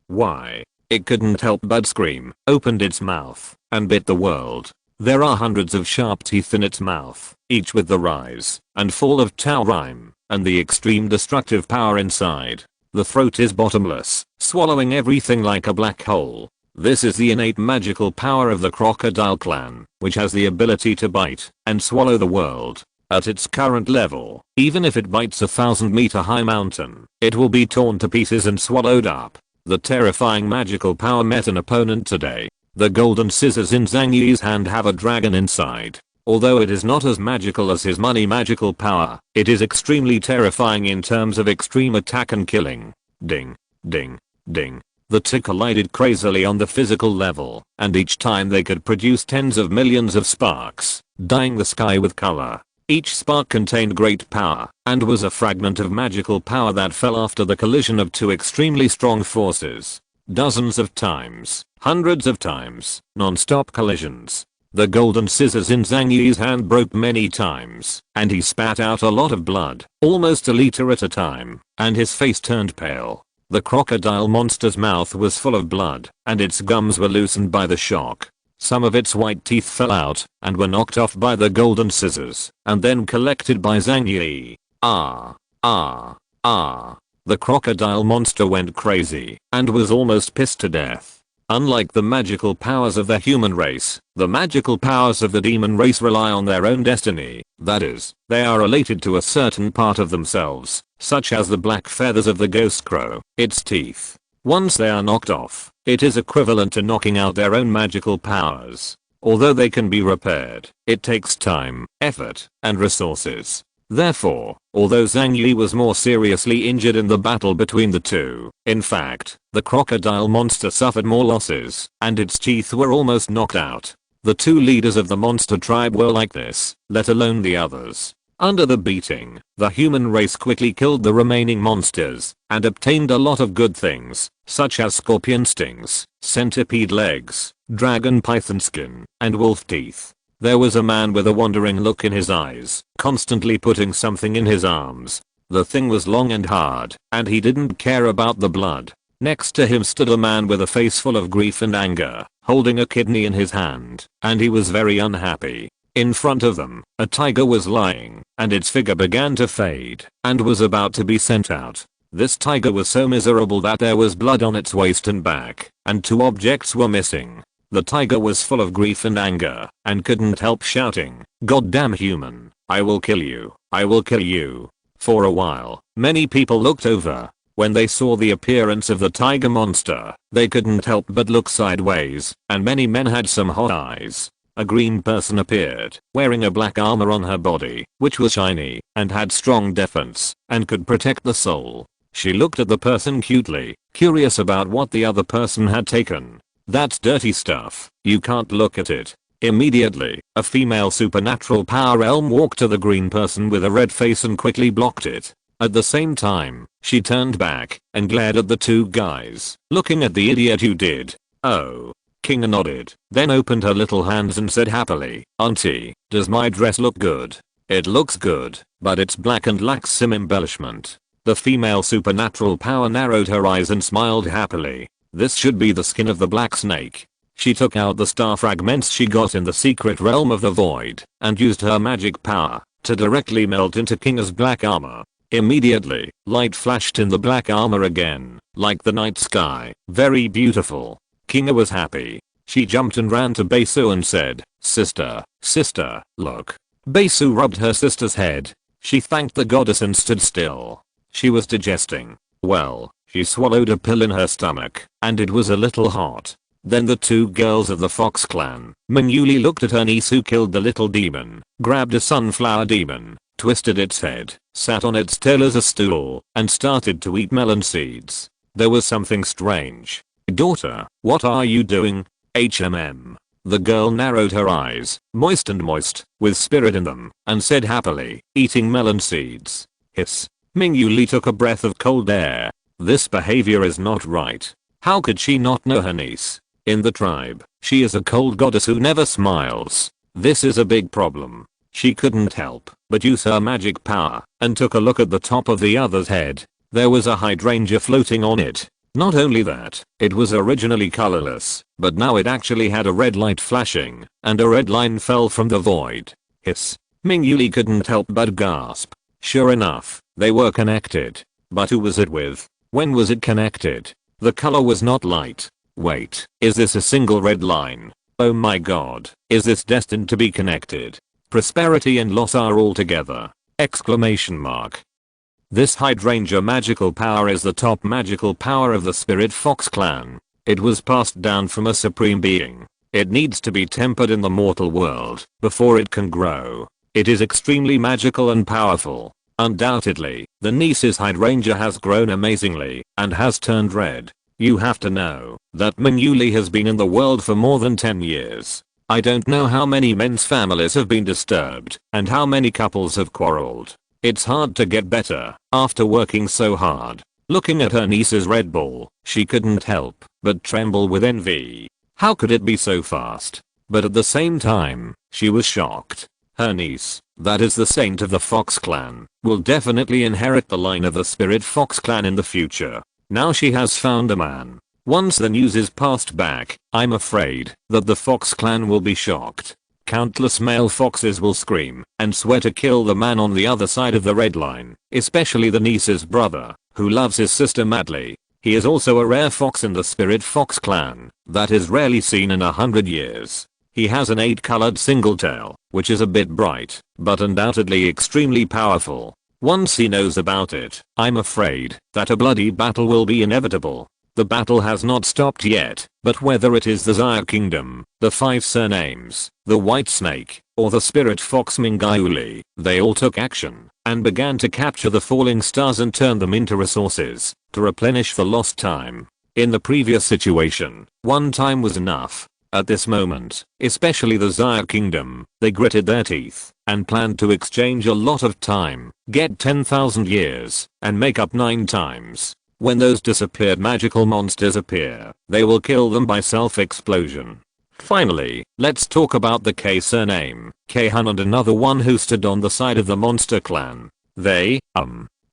Why? It couldn't help but scream, opened its mouth, and bit the world. There are hundreds of sharp teeth in its mouth, each with the rise and fall of Tao rhyme, and the extreme destructive power inside. The throat is bottomless, swallowing everything like a black hole. This is the innate magical power of the crocodile clan, which has the ability to bite and swallow the world. At its current level, even if it bites a 1,000-meter high mountain, it will be torn to pieces and swallowed up. The terrifying magical power met an opponent today. The golden scissors in Zhang Yi's hand have a dragon inside. Although it is not as magical as his money magical power, it is extremely terrifying in terms of extreme attack and killing. Ding, ding, ding. The two collided crazily on the physical level, and each time they could produce tens of millions of sparks, dyeing the sky with color. Each spark contained great power, and was a fragment of magical power that fell after the collision of two extremely strong forces. Dozens of times, hundreds of times, non-stop collisions. The golden scissors in Zhang Yi's hand broke many times, and he spat out a lot of blood, almost a liter at a time, and his face turned pale. The crocodile monster's mouth was full of blood, and its gums were loosened by the shock. Some of its white teeth fell out, and were knocked off by the golden scissors, and then collected by Zhang Yi. Ah. Ah. Ah. The crocodile monster went crazy, and was almost pissed to death. Unlike the magical powers of the human race, the magical powers of the demon race rely on their own destiny, that is, they are related to a certain part of themselves, such as the black feathers of the ghost crow, its teeth. Once they are knocked off, it is equivalent to knocking out their own magical powers. Although they can be repaired, it takes time, effort, and resources. Therefore, although Zhang Yi was more seriously injured in the battle between the two, in fact, the crocodile monster suffered more losses, and its teeth were almost knocked out. The two leaders of the monster tribe were like this, let alone the others. Under the beating, the human race quickly killed the remaining monsters, and obtained a lot of good things, such as scorpion stings, centipede legs, dragon python skin, and wolf teeth. There was a man with a wandering look in his eyes, constantly putting something in his arms. The thing was long and hard, and he didn't care about the blood. Next to him stood a man with a face full of grief and anger, holding a kidney in his hand, and he was very unhappy. In front of them, a tiger was lying, and its figure began to fade, and was about to be sent out. This tiger was so miserable that there was blood on its waist and back, and two objects were missing. The tiger was full of grief and anger, and couldn't help shouting, "Goddamn human, I will kill you, I will kill you." For a while, many people looked over. When they saw the appearance of the tiger monster, they couldn't help but look sideways, and many men had some hot eyes. A green person appeared, wearing a black armor on her body, which was shiny, and had strong defense, and could protect the soul. She looked at the person cutely, curious about what the other person had taken. "That's dirty stuff, you can't look at it." Immediately, a female supernatural power realm walked to the green person with a red face and quickly blocked it. At the same time, she turned back and glared at the two guys, looking at the idiot who did. "Oh." Kinga nodded, then opened her little hands and said happily, "Auntie, does my dress look good?" "It looks good, but it's black and lacks some embellishment." The female supernatural power narrowed her eyes and smiled happily. "This should be the skin of the black snake." She took out the star fragments she got in the secret realm of the void, and used her magic power to directly melt into Kinga's black armor. Immediately, light flashed in the black armor again, like the night sky, very beautiful. Kinga was happy. She jumped and ran to Besu and said, sister, look." Besu rubbed her sister's head. She thanked the goddess and stood still. She was digesting. Well, she swallowed a pill in her stomach, and it was a little hot. Then the two girls of the Fox clan, Manyuli, looked at her niece who killed the little demon, grabbed a sunflower demon, twisted its head, sat on its tail as a stool, and started to eat melon seeds. There was something strange. "Daughter, what are you doing?" The girl narrowed her eyes, moist, with spirit in them, and said happily, "Eating melon seeds." Hiss. Mingyuli took a breath of cold air. This behavior is not right. How could she not know her niece? In the tribe, she is a cold goddess who never smiles. This is a big problem. She couldn't help but use her magic power, and took a look at the top of the other's head. There was a hydrangea floating on it. Not only that, it was originally colorless, but now it actually had a red light flashing, and a red line fell from the void. Hiss. Mingyuli couldn't help but gasp. Sure enough, they were connected. But who was it with? When was it connected? The color was not light. Wait, is this a single red line? Oh my god, is this destined to be connected? Prosperity and loss are all together. Exclamation mark. This hydrangea magical power is the top magical power of the Spirit Fox clan. It was passed down from a supreme being. It needs to be tempered in the mortal world before it can grow. It is extremely magical and powerful. Undoubtedly, the niece's hydrangea has grown amazingly and has turned red. You have to know that Manyuli has been in the world for more than 10 years. I don't know how many men's families have been disturbed and how many couples have quarreled. It's hard to get better after working so hard. Looking at her niece's red ball, she couldn't help but tremble with envy. How could it be so fast? but at the same time, she was shocked. Her niece, that is the saint of the Fox clan, will definitely inherit the line of the Spirit Fox clan in the future. Now she has found a man. Once the news is passed back, I'm afraid that the Fox clan will be shocked. Countless male foxes will scream and swear to kill the man on the other side of the red line, especially the niece's brother, who loves his sister madly. He is also a rare fox in the Spirit Fox clan that is rarely seen in 100 years. He has an 8-colored single tail, which is a bit bright, but undoubtedly extremely powerful. Once he knows about it, I'm afraid that a bloody battle will be inevitable. The battle has not stopped yet, but whether it is the Zaya Kingdom, the 5 surnames, the White Snake, or the Spirit Fox Mingauli, they all took action and began to capture the falling stars and turn them into resources to replenish the lost time. In the previous situation, one time was enough. At this moment, especially the Zaya Kingdom, they gritted their teeth and planned to exchange a lot of time, get 10,000 years, and make up 9 times. When those disappeared magical monsters appear, they will kill them by self-explosion. Finally, let's talk about the K surname, Kayhan, and another one who stood on the side of the monster clan. They,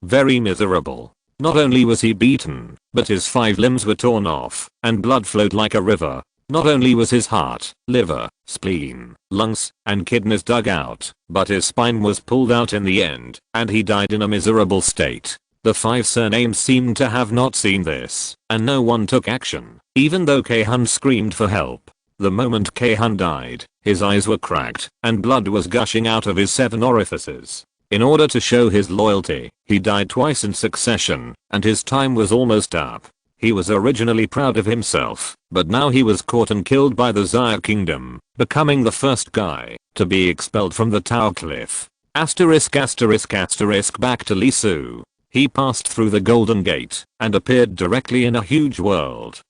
very miserable. Not only was he beaten, but his 5 limbs were torn off, and blood flowed like a river. Not only was his heart, liver, spleen, lungs, and kidneys dug out, but his spine was pulled out in the end, and he died in a miserable state. The 5 surnames seemed to have not seen this, and no one took action, even though Kayhan screamed for help. The moment Kayhan died, his eyes were cracked, and blood was gushing out of his 7 orifices. In order to show his loyalty, he died twice in succession, and his time was almost up. He was originally proud of himself, but now he was caught and killed by the Zaya Kingdom, becoming the first guy to be expelled from the Tower Cliff. Asterisk asterisk asterisk back to Lee Su. He passed through the Golden Gate and appeared directly in a huge world.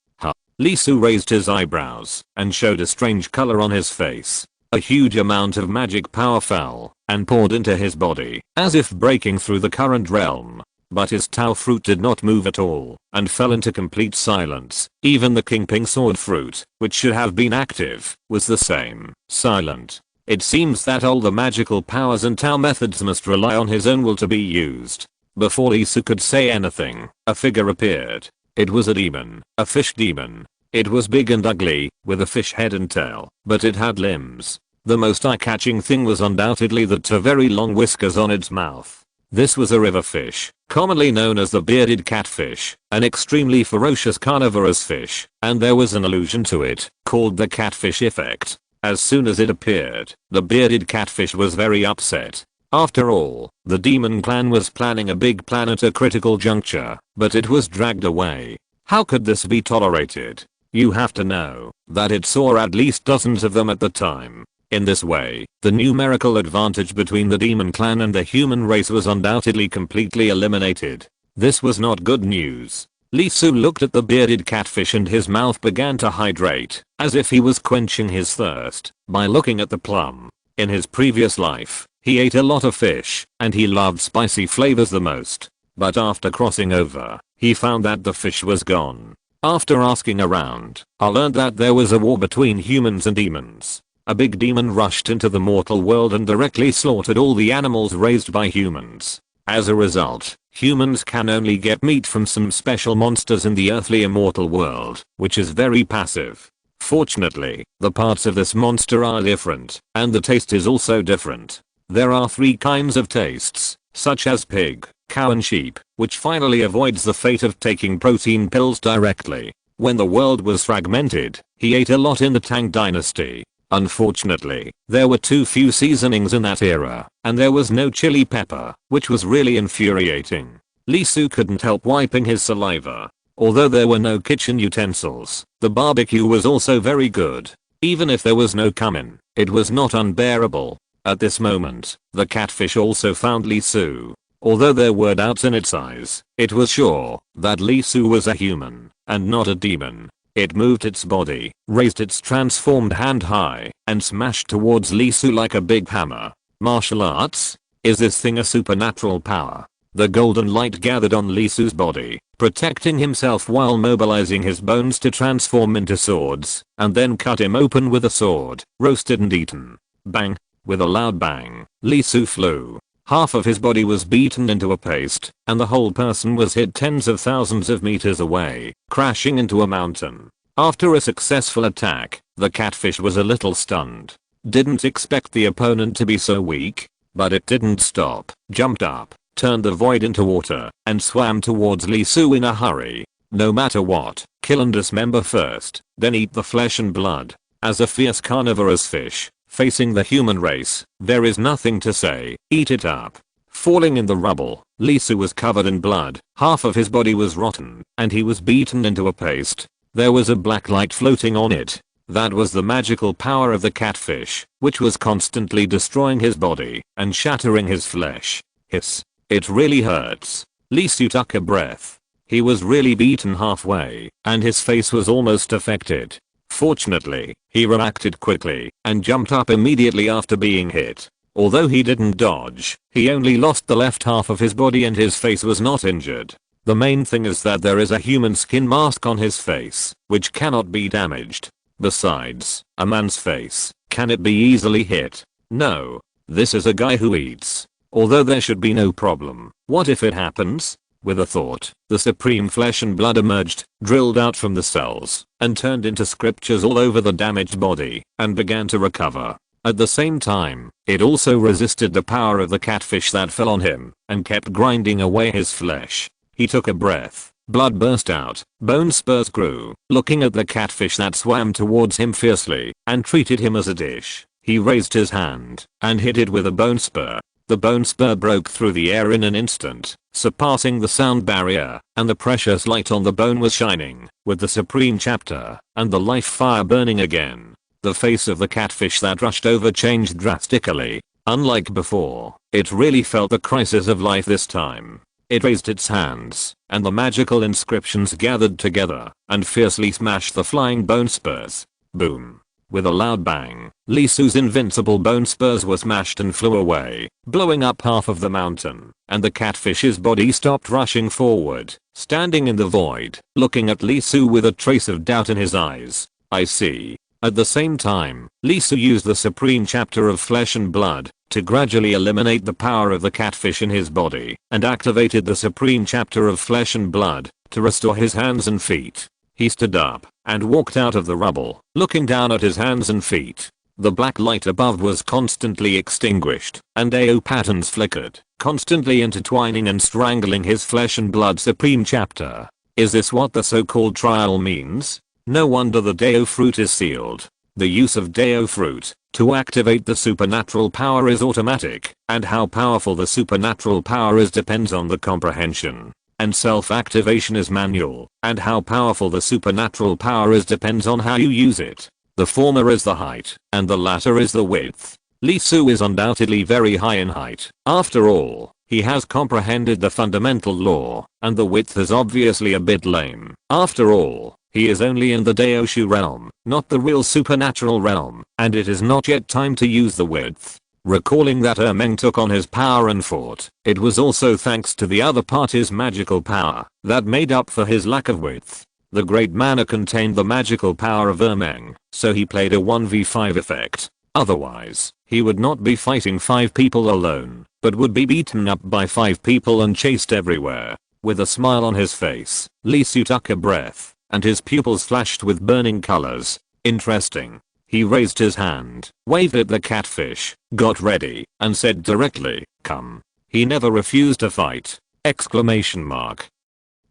Lee Su raised his eyebrows and showed a strange color on his face. A huge amount of magic power fell and poured into his body, as if breaking through the current realm. But his Tao fruit did not move at all and fell into complete silence. Even the Kingping sword fruit, which should have been active, was the same, silent. It seems that all the magical powers and Tao methods must rely on his own will to be used. Before Lee Su could say anything, a figure appeared. It was a demon, a fish demon. It was big and ugly, with a fish head and tail, but it had limbs. The most eye-catching thing was undoubtedly the 2 very long whiskers on its mouth. This was a river fish, commonly known as the bearded catfish, an extremely ferocious carnivorous fish, and there was an allusion to it, called the catfish effect. As soon as it appeared, the bearded catfish was very upset. After all, the demon clan was planning a big plan at a critical juncture, but it was dragged away. How could this be tolerated? You have to know that it saw at least dozens of them at the time. In this way, the numerical advantage between the demon clan and the human race was undoubtedly completely eliminated. This was not good news. Lee Su looked at the bearded catfish and his mouth began to hydrate, as if he was quenching his thirst by looking at the plum. In his previous life, he ate a lot of fish, and he loved spicy flavors the most. But after crossing over, he found that the fish was gone. After asking around, I learned that there was a war between humans and demons. A big demon rushed into the mortal world and directly slaughtered all the animals raised by humans. As a result, humans can only get meat from some special monsters in the earthly immortal world, which is very passive. Fortunately, the parts of this monster are different, and the taste is also different. There are 3 kinds of tastes, such as pig, cow and sheep, which finally avoids the fate of taking protein pills directly. When the world was fragmented, he ate a lot in the Tang dynasty. Unfortunately, there were too few seasonings in that era, and there was no chili pepper, which was really infuriating. Lee Su couldn't help wiping his saliva. Although there were no kitchen utensils, the barbecue was also very good. Even if there was no cumin, it was not unbearable. At this moment, the catfish also found Lee Su. Although there were doubts in its eyes, it was sure that Lee Su was a human, and not a demon. It moved its body, raised its transformed hand high, and smashed towards Lee Su like a big hammer. Martial arts? Is this thing a supernatural power? The golden light gathered on Lee Su's body, protecting himself while mobilizing his bones to transform into swords, and then cut him open with a sword, roasted and eaten. Bang! With a loud bang, Lee Su flew. Half of his body was beaten into a paste, and the whole person was hit tens of thousands of meters away, crashing into a mountain. After a successful attack, the catfish was a little stunned. Didn't expect the opponent to be so weak, but it didn't stop, jumped up, turned the void into water, and swam towards Lee Su in a hurry. No matter what, kill and dismember first, then eat the flesh and blood. As a fierce carnivorous fish, facing the human race, there is nothing to say, eat it up. Falling in the rubble, Lee Su was covered in blood, half of his body was rotten, and he was beaten into a paste. There was a black light floating on it. That was the magical power of the catfish, which was constantly destroying his body and shattering his flesh. Hiss. It really hurts. Lee Su took a breath. He was really beaten halfway, and his face was almost affected. Fortunately, he reacted quickly and jumped up immediately after being hit. Although he didn't dodge, he only lost the left half of his body and his face was not injured. The main thing is that there is a human skin mask on his face, which cannot be damaged. Besides, a man's face, can it be easily hit? No. This is a guy who eats. Although there should be no problem, what if it happens? With a thought, the supreme flesh and blood emerged, drilled out from the cells, and turned into scriptures all over the damaged body, and began to recover. At the same time, it also resisted the power of the catfish that fell on him, and kept grinding away his flesh. He took a breath, blood burst out, bone spurs grew, looking at the catfish that swam towards him fiercely, and treated him as a dish. He raised his hand, and hit it with a bone spur. The bone spur broke through the air in an instant, surpassing the sound barrier, and the precious light on the bone was shining, with the supreme chapter, and the life fire burning again. The face of the catfish that rushed over changed drastically. Unlike before, it really felt the crisis of life this time. It raised its hands, and the magical inscriptions gathered together, and fiercely smashed the flying bone spurs. Boom. With a loud bang, Lee Su's invincible bone spurs were smashed and flew away, blowing up half of the mountain, and the catfish's body stopped rushing forward, standing in the void, looking at Lee Su with a trace of doubt in his eyes. I see. At the same time, Lee Su used the supreme chapter of flesh and blood to gradually eliminate the power of the catfish in his body, and activated the supreme chapter of flesh and blood to restore his hands and feet. He stood up and walked out of the rubble, looking down at his hands and feet. The black light above was constantly extinguished, and AO patterns flickered, constantly intertwining and strangling his flesh and blood supreme chapter. Is this what the so-called trial means? No wonder the Dao fruit is sealed. The use of Dao fruit to activate the supernatural power is automatic, and how powerful the supernatural power is depends on the comprehension. And self-activation is manual, and how powerful the supernatural power is depends on how you use it. The former is the height, and the latter is the width. Lee Su is undoubtedly very high in height. After all, he has comprehended the fundamental law, and the width is obviously a bit lame. After all, he is only in the Daoshu realm, not the real supernatural realm, and it is not yet time to use the width. Recalling that Meng took on his power and fought, it was also thanks to the other party's magical power that made up for his lack of width. The great mana contained the magical power of Meng, so he played a 1v5 effect. Otherwise, he would not be fighting 5 people alone, but would be beaten up by 5 people and chased everywhere. With a smile on his face, Lee Su took a breath, and his pupils flashed with burning colors. Interesting. He raised his hand, waved at the catfish, got ready, and said directly, "Come." He never refused to fight. Exclamation mark.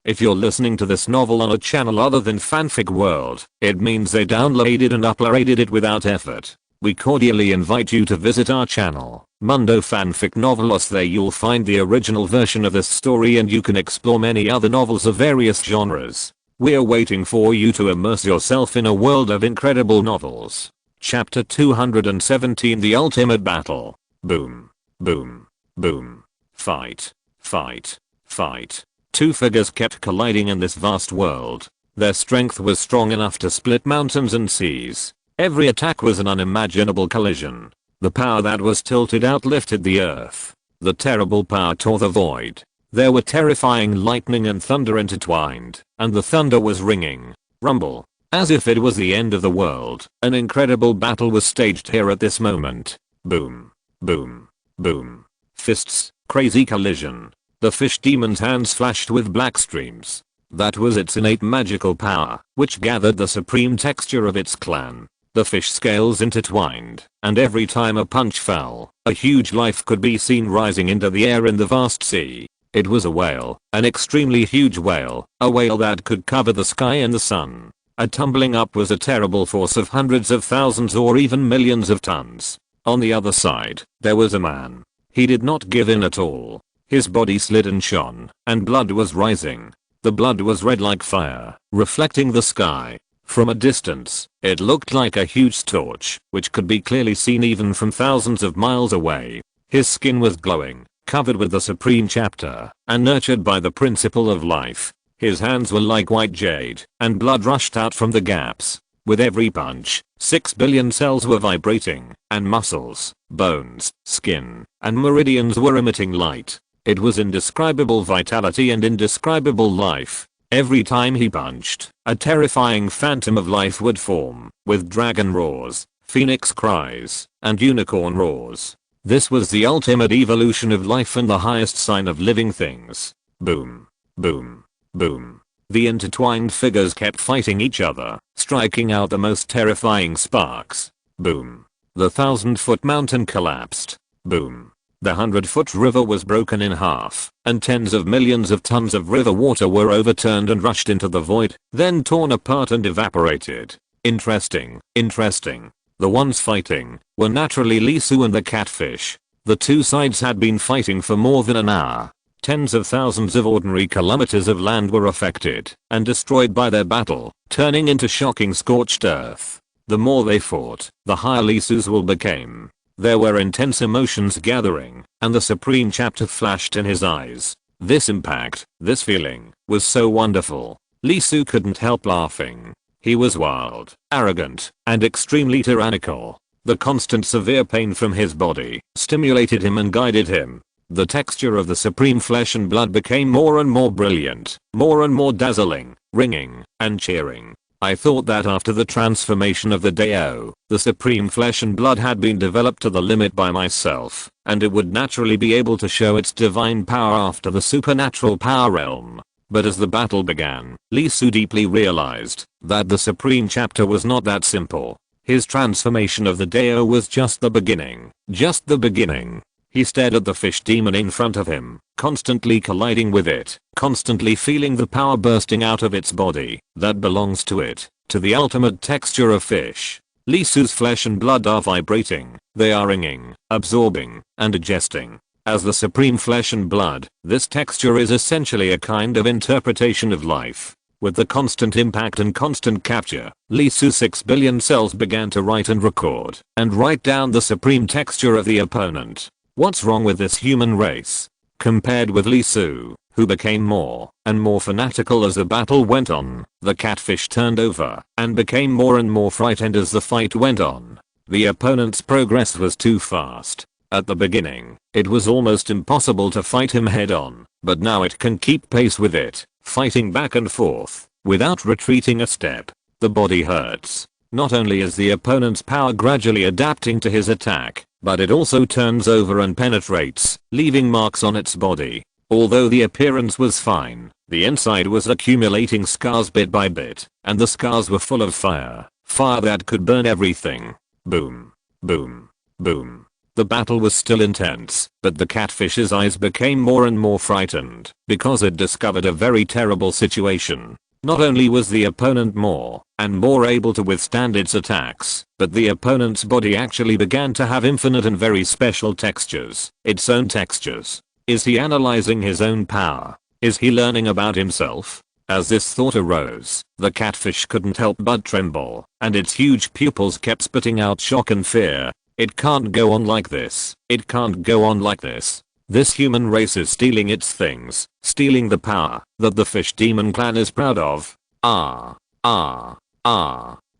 If you're listening to this novel on a channel other than Fanfic World, it means they downloaded and uploaded it without effort. We cordially invite you to visit our channel, Mundo Fanfic Novelos. There you'll find the original version of this story and you can explore many other novels of various genres. We're waiting for you to immerse yourself in a world of incredible novels. Chapter 217, The Ultimate Battle. Boom. Boom. Boom. Fight. Fight. Fight. 2 figures kept colliding in this vast world. Their strength was strong enough to split mountains and seas. Every attack was an unimaginable collision. The power that was tilted out lifted the earth. The terrible power tore the void. There were terrifying lightning and thunder intertwined, and the thunder was ringing. Rumble. As if it was the end of the world, an incredible battle was staged here at this moment. Boom. Boom. Boom. Fists. Crazy collision. The fish demon's hands flashed with black streams. That was its innate magical power, which gathered the supreme texture of its clan. The fish scales intertwined, and every time a punch fell, a huge life could be seen rising into the air in the vast sea. It was a whale, an extremely huge whale, a whale that could cover the sky and the sun. A tumbling up was a terrible force of hundreds of thousands or even millions of tons. On the other side, there was a man. He did not give in at all. His body slid and shone, and blood was rising. The blood was red like fire, reflecting the sky. From a distance, it looked like a huge torch, which could be clearly seen even from thousands of miles away. His skin was glowing, covered with the supreme chapter, and nurtured by the principle of life. His hands were like white jade, and blood rushed out from the gaps. With every punch, 6 billion cells were vibrating, and muscles, bones, skin, and meridians were emitting light. It was indescribable vitality and indescribable life. Every time he punched, a terrifying phantom of life would form, with dragon roars, phoenix cries, and unicorn roars. This was the ultimate evolution of life and the highest sign of living things. Boom. Boom. Boom. The intertwined figures kept fighting each other, striking out the most terrifying sparks. Boom. The 1,000-foot mountain collapsed. Boom. The 100-foot river was broken in half, and tens of millions of tons of river water were overturned and rushed into the void, then torn apart and evaporated. Interesting. The ones fighting were naturally Lisu and the catfish. The two sides had been fighting for more than an hour. Tens of thousands of ordinary kilometers of land were affected and destroyed by their battle, turning into shocking scorched earth. The more they fought, the higher Lisu's will became. There were intense emotions gathering, and the supreme chapter flashed in his eyes. This impact, this feeling, was so wonderful. Lisu couldn't help laughing. He was wild, arrogant, and extremely tyrannical. The constant severe pain from his body stimulated him and guided him. The texture of the supreme flesh and blood became more and more brilliant, more and more dazzling, ringing, and cheering. I thought that after the transformation of the Dao, the supreme flesh and blood had been developed to the limit by myself, and it would naturally be able to show its divine power after the supernatural power realm. But as the battle began, Lisu deeply realized that the supreme chapter was not that simple. His transformation of the Dao was just the beginning. Just the beginning. He stared at the fish demon in front of him, constantly colliding with it, constantly feeling the power bursting out of its body that belongs to it, to the ultimate texture of fish. Lisu's flesh and blood are vibrating, they are ringing, absorbing, and digesting. As the supreme flesh and blood, this texture is essentially a kind of interpretation of life. With the constant impact and constant capture, Lisu's 6 billion cells began to write and record, and write down the supreme texture of the opponent. What's wrong with this human race? Compared with Lisu, who became more and more fanatical as the battle went on, the catfish turned over and became more and more frightened as the fight went on. The opponent's progress was too fast. At the beginning, it was almost impossible to fight him head on, but now it can keep pace with it, fighting back and forth, without retreating a step. The body hurts. Not only is the opponent's power gradually adapting to his attack, but it also turns over and penetrates, leaving marks on its body. Although the appearance was fine, the inside was accumulating scars bit by bit, and the scars were full of fire. Fire that could burn everything. Boom. Boom. Boom. The battle was still intense, but the catfish's eyes became more and more frightened, because it discovered a very terrible situation. Not only was the opponent more and more able to withstand its attacks, but the opponent's body actually began to have infinite and very special textures, its own textures. Is he analyzing his own power? Is he learning about himself? As this thought arose, the catfish couldn't help but tremble, and its huge pupils kept spitting out shock and fear. It can't go on like this. It can't go on like this. This human race is stealing its things, stealing the power that the fish demon clan is proud of.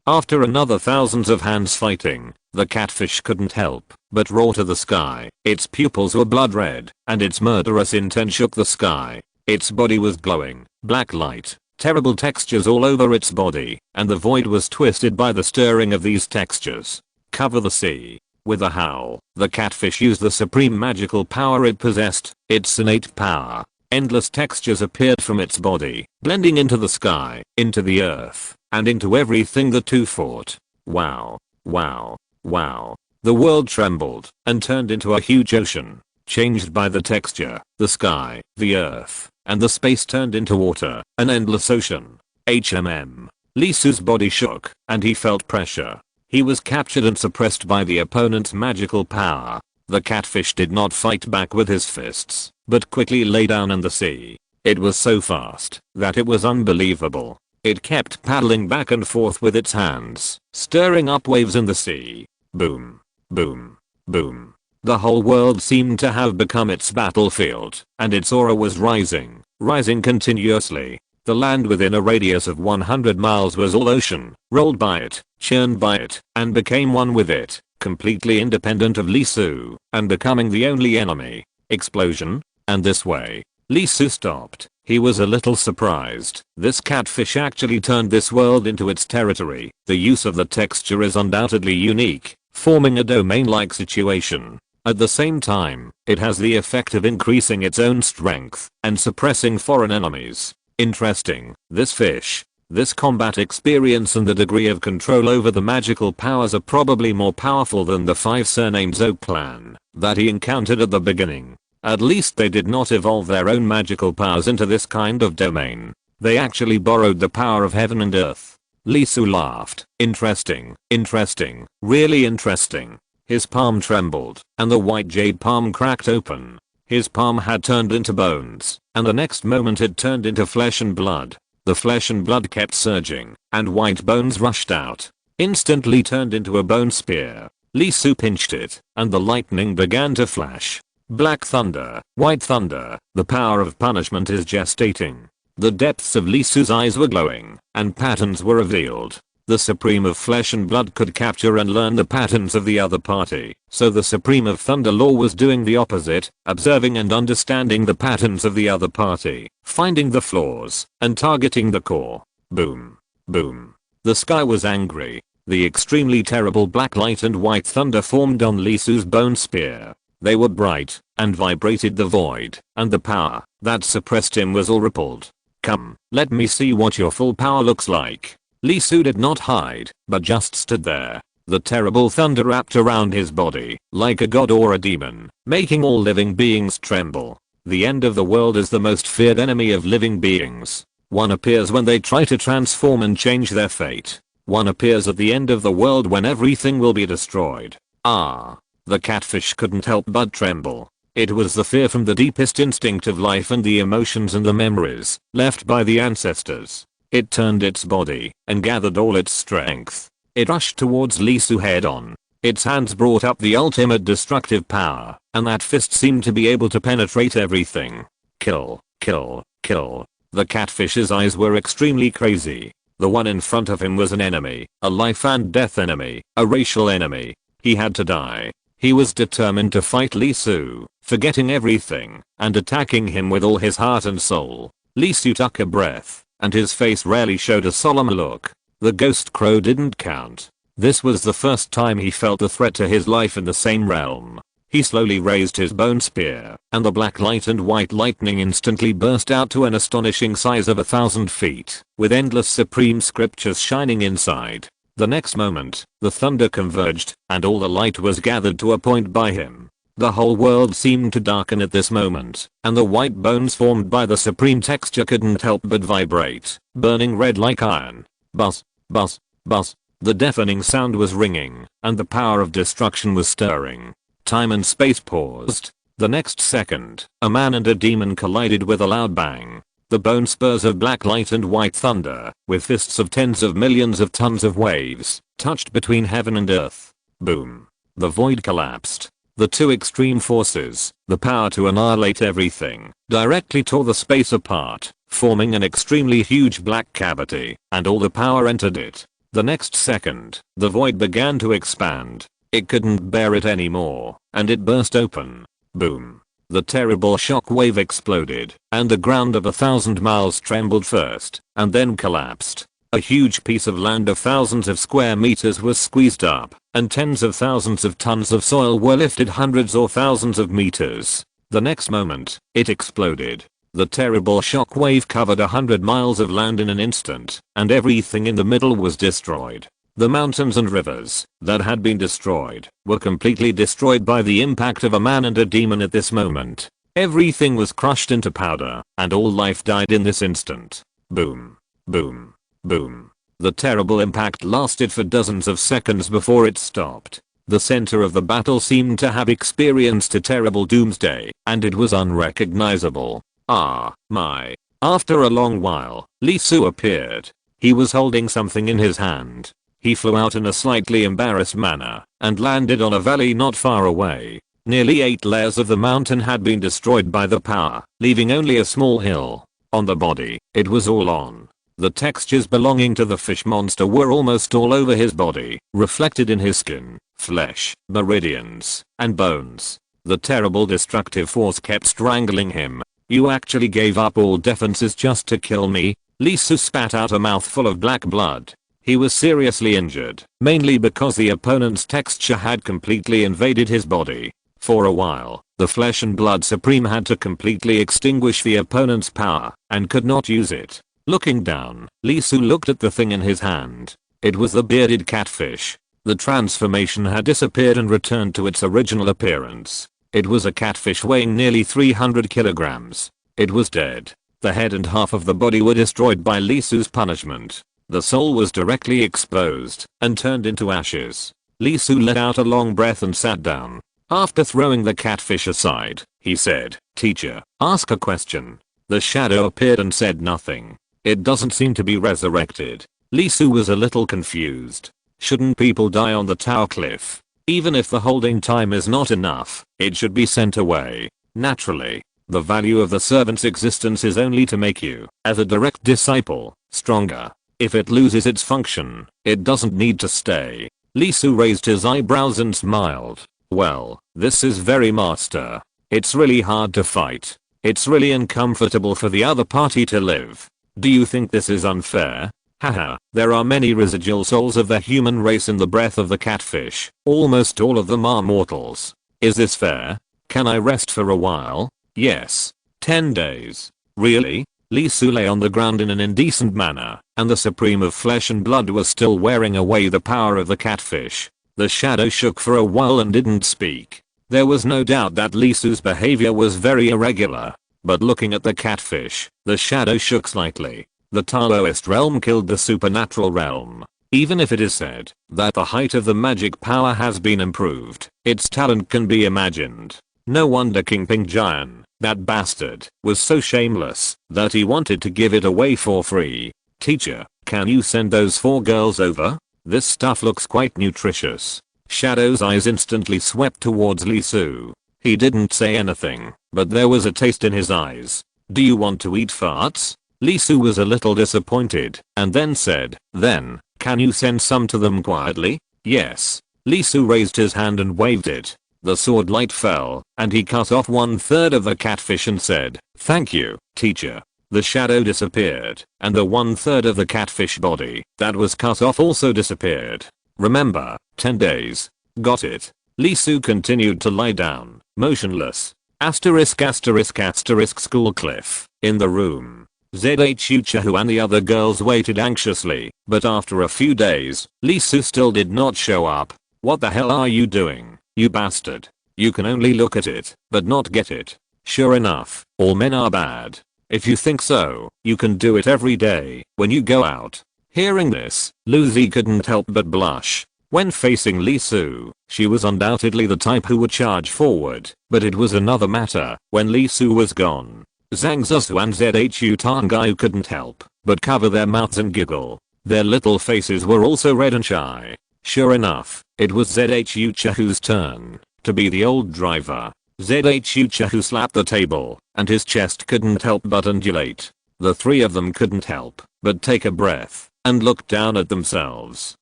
After another thousands of hands fighting, the catfish couldn't help but roar to the sky. Its pupils were blood red, and its murderous intent shook the sky. Its body was glowing, black light, terrible textures all over its body, and the void was twisted by the stirring of these textures. Cover the sea. With a howl, the catfish used the supreme magical power it possessed, its innate power. Endless textures appeared from its body, blending into the sky, into the earth, and into everything the two fought. Wow. Wow. Wow. The world trembled and turned into a huge ocean. Changed by the texture, the sky, the earth, and the space turned into water, an endless ocean. Lee Su's body shook, and he felt pressure. He was captured and suppressed by the opponent's magical power. The catfish did not fight back with his fists, but quickly lay down in the sea. It was so fast that it was unbelievable. It kept paddling back and forth with its hands, stirring up waves in the sea. Boom. Boom. Boom. The whole world seemed to have become its battlefield, and its aura was rising continuously. The land within a radius of 100 miles was all ocean, rolled by it, churned by it, and became one with it, completely independent of Lee Su, and becoming the only enemy. Explosion? And this way. Lee Su stopped. He was a little surprised. This catfish actually turned this world into its territory. The use of the texture is undoubtedly unique, forming a domain-like situation. At the same time, it has the effect of increasing its own strength and suppressing foreign enemies. Interesting. This fish, this combat experience and the degree of control over the magical powers are probably more powerful than the 5 surnamed Zou clan that he encountered at the beginning. At least they did not evolve their own magical powers into this kind of domain. They actually borrowed the power of heaven and earth. Lee Su laughed. Interesting, interesting, really interesting. His palm trembled, and the white jade palm cracked open. His palm had turned into bones, and the next moment it turned into flesh and blood. The flesh and blood kept surging, and white bones rushed out. Instantly turned into a bone spear. Lee Su pinched it, and the lightning began to flash. Black thunder, white thunder, the power of punishment is gestating. The depths of Lee Su's eyes were glowing, and patterns were revealed. The Supreme of Flesh and Blood could capture and learn the patterns of the other party, so the Supreme of Thunder Law was doing the opposite, observing and understanding the patterns of the other party, finding the flaws, and targeting the core. Boom. Boom. The sky was angry. The extremely terrible black light and white thunder formed on Lee Su's bone spear. They were bright, and vibrated the void, and the power that suppressed him was all rippled. Come, let me see what your full power looks like. Lee Su did not hide, but just stood there. The terrible thunder wrapped around his body, like a god or a demon, making all living beings tremble. The end of the world is the most feared enemy of living beings. One appears when they try to transform and change their fate. One appears at the end of the world when everything will be destroyed. Ah. The catfish couldn't help but tremble. It was the fear from the deepest instinct of life and the emotions and the memories left by the ancestors. It turned its body and gathered all its strength. It rushed towards Lee Su head on. Its hands brought up the ultimate destructive power, and that fist seemed to be able to penetrate everything. Kill, kill, kill. The catfish's eyes were extremely crazy. The one in front of him was an enemy, a life and death enemy, a racial enemy. He had to die. He was determined to fight Lee Su, forgetting everything, and attacking him with all his heart and soul. Lee Su took a breath, and his face rarely showed a solemn look. The ghost crow didn't count. This was the first time he felt a threat to his life in the same realm. He slowly raised his bone spear, and the black light and white lightning instantly burst out to an astonishing size of 1,000 feet, with endless supreme scriptures shining inside. The next moment, the thunder converged, and all the light was gathered to a point by him. The whole world seemed to darken at this moment, and the white bones formed by the supreme texture couldn't help but vibrate, burning red like iron. Buzz, buzz, buzz. The deafening sound was ringing, and the power of destruction was stirring. Time and space paused. The next second, a man and a demon collided with a loud bang. The bone spurs of black light and white thunder, with fists of tens of millions of tons of waves, touched between heaven and earth. Boom. The void collapsed. The two extreme forces, the power to annihilate everything, directly tore the space apart, forming an extremely huge black cavity, and all the power entered it. The next second, the void began to expand. It couldn't bear it anymore, and it burst open. Boom. The terrible shock wave exploded, and the ground of 1,000 miles trembled first, and then collapsed. A huge piece of land of thousands of square meters was squeezed up, and tens of thousands of tons of soil were lifted hundreds or thousands of meters. The next moment, it exploded. The terrible shock wave covered 100 miles of land in an instant, and everything in the middle was destroyed. The mountains and rivers that had been destroyed were completely destroyed by the impact of a man and a demon at this moment. Everything was crushed into powder, and all life died in this instant. Boom. Boom. Boom. The terrible impact lasted for dozens of seconds before it stopped. The center of the battle seemed to have experienced a terrible doomsday, and it was unrecognizable. Ah, my. After a long while, Lee Su appeared. He was holding something in his hand. He flew out in a slightly embarrassed manner, and landed on a valley not far away. Nearly 8 layers of the mountain had been destroyed by the power, leaving only a small hill. On the body, it was all on. The textures belonging to the fish monster were almost all over his body, reflected in his skin, flesh, meridians, and bones. The terrible destructive force kept strangling him. You actually gave up all defenses just to kill me? Lee Su spat out a mouthful of black blood. He was seriously injured, mainly because the opponent's texture had completely invaded his body. For a while, the Flesh and Blood Supreme had to completely extinguish the opponent's power, and could not use it. Looking down, Lee Su looked at the thing in his hand. It was the bearded catfish. The transformation had disappeared and returned to its original appearance. It was a catfish weighing nearly 300 kilograms. It was dead. The head and half of the body were destroyed by Lee Su's punishment. The soul was directly exposed and turned into ashes. Lee Su let out a long breath and sat down. After throwing the catfish aside, he said, "Teacher, ask a question." The shadow appeared and said nothing. It doesn't seem to be resurrected. Lee Su was a little confused. Shouldn't people die on the tower cliff? Even if the holding time is not enough, it should be sent away. Naturally, the value of the servant's existence is only to make you, as a direct disciple, stronger. If it loses its function, it doesn't need to stay. Lee Su raised his eyebrows and smiled. Well, this is very master. It's really hard to fight. It's really uncomfortable for the other party to live. Do you think this is unfair? Haha, there are many residual souls of the human race in the breath of the catfish. Almost all of them are mortals. Is this fair? Can I rest for a while? Yes. 10 days. Really? Lee Su lay on the ground in an indecent manner, and the Supreme of Flesh and Blood was still wearing away the power of the catfish. The shadow shook for a while and didn't speak. There was no doubt that Lee Su's behavior was very irregular. But looking at the catfish, the shadow shook slightly. The Taoist realm killed the supernatural realm. Even if it is said that the height of the magic power has been improved, its talent can be imagined. No wonder King Ping Jian, that bastard, was so shameless that he wanted to give it away for free. Teacher, can you send those 4 girls over? This stuff looks quite nutritious. Shadow's eyes instantly swept towards Lee Su. He didn't say anything, but there was a taste in his eyes. Do you want to eat farts? Lee Su was a little disappointed, and then said, then, can you send some to them quietly? Yes. Lee Su raised his hand and waved it. The sword light fell, and he cut off 1/3 of the catfish and said, thank you, teacher. The shadow disappeared, and the 1/3 of the catfish body that was cut off also disappeared. Remember, 10 days. Got it. Lee Su continued to lie down, motionless. **** school cliff. In the room. ZHU Chahu and the other girls waited anxiously, but after a few days, Lee Su still did not show up. What the hell are you doing, you bastard? You can only look at it, but not get it. Sure enough, all men are bad. If you think so, you can do it every day, when you go out. Hearing this, Lucy couldn't help but blush. When facing Lee Su, she was undoubtedly the type who would charge forward, but it was another matter when Lee Su was gone. Zhang Zusu and ZHU Tangai couldn't help but cover their mouths and giggle. Their little faces were also red and shy. Sure enough, it was ZHU Chahu's turn to be the old driver. ZHU Chahu slapped the table, and his chest couldn't help but undulate. The 3 of them couldn't help but take a breath. and looked down at themselves.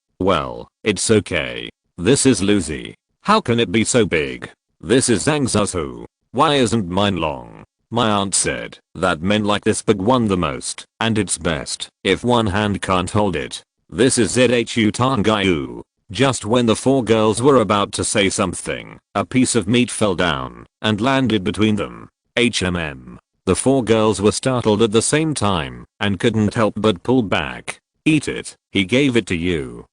Well, it's okay. This is Lucy. How can it be so big? This is Zhangzasu. Why isn't mine long? My aunt said that men like this big one the most, and it's best if one hand can't hold it. This is Zhu Tangayu. Just when the four girls were about to say something, a piece of meat fell down and landed between them. The four girls were startled at the same time and couldn't help but pull back. Eat it, he gave it to you.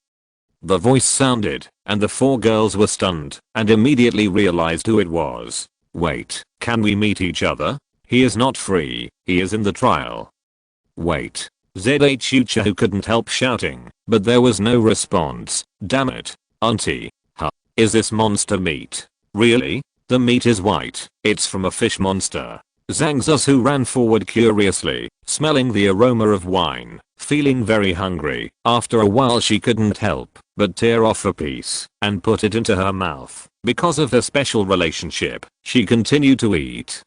The voice sounded, and the four girls were stunned and immediately realized who it was. Wait, can we meet each other? He is not free, he is in the trial. Wait. Zhu couldn't help shouting, but there was no response. Damn it, auntie. Huh. Is this monster meat? Really? The meat is white. It's from a fish monster. Zhangzasu ran forward curiously, smelling the aroma of wine, feeling very hungry. After a while she couldn't help but tear off a piece and put it into her mouth. Because of their special relationship, she continued to eat.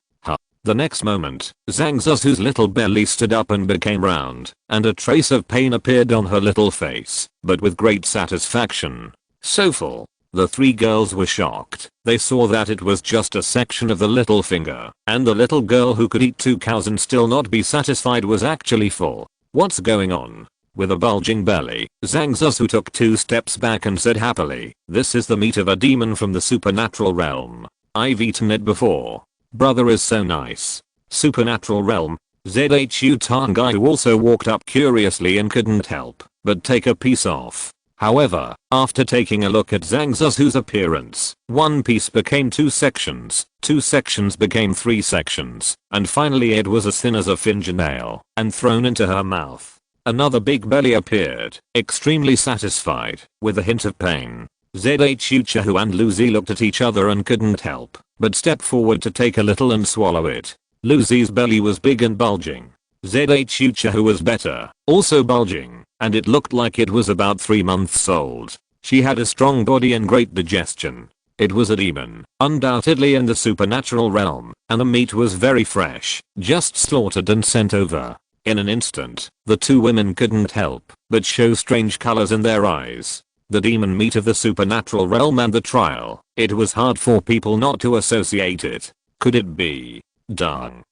The next moment, Zhangzasu's little belly stood up and became round, and a trace of pain appeared on her little face, but with great satisfaction. So full. The three girls were shocked. They saw that it was just a section of the little finger, and the little girl who could eat 2 cows and still not be satisfied was actually full. What's going on? With a bulging belly, Zhangzasu took 2 steps back and said happily, "This is the meat of a demon from the supernatural realm. I've eaten it before. Brother is so nice." Supernatural realm. Zhu Tangayu also walked up curiously and couldn't help but take a piece off. However, after taking a look at Zhangzasu's appearance, one piece became 2 sections, 2 sections became 3 sections, and finally it was as thin as a fingernail and thrown into her mouth. Another big belly appeared, extremely satisfied, with a hint of pain. Zhu and Lucy looked at each other and couldn't help but step forward to take a little and swallow it. Lucy's belly was big and bulging. Zhu was better, also bulging, and it looked like it was about 3 months old. She had a strong body and great digestion. It was a demon, undoubtedly in the supernatural realm, and the meat was very fresh, just slaughtered and sent over. In an instant, the 2 women couldn't help but show strange colors in their eyes. The demon meat of the supernatural realm and the trial. It was hard for people not to associate it. Could it be? Dung.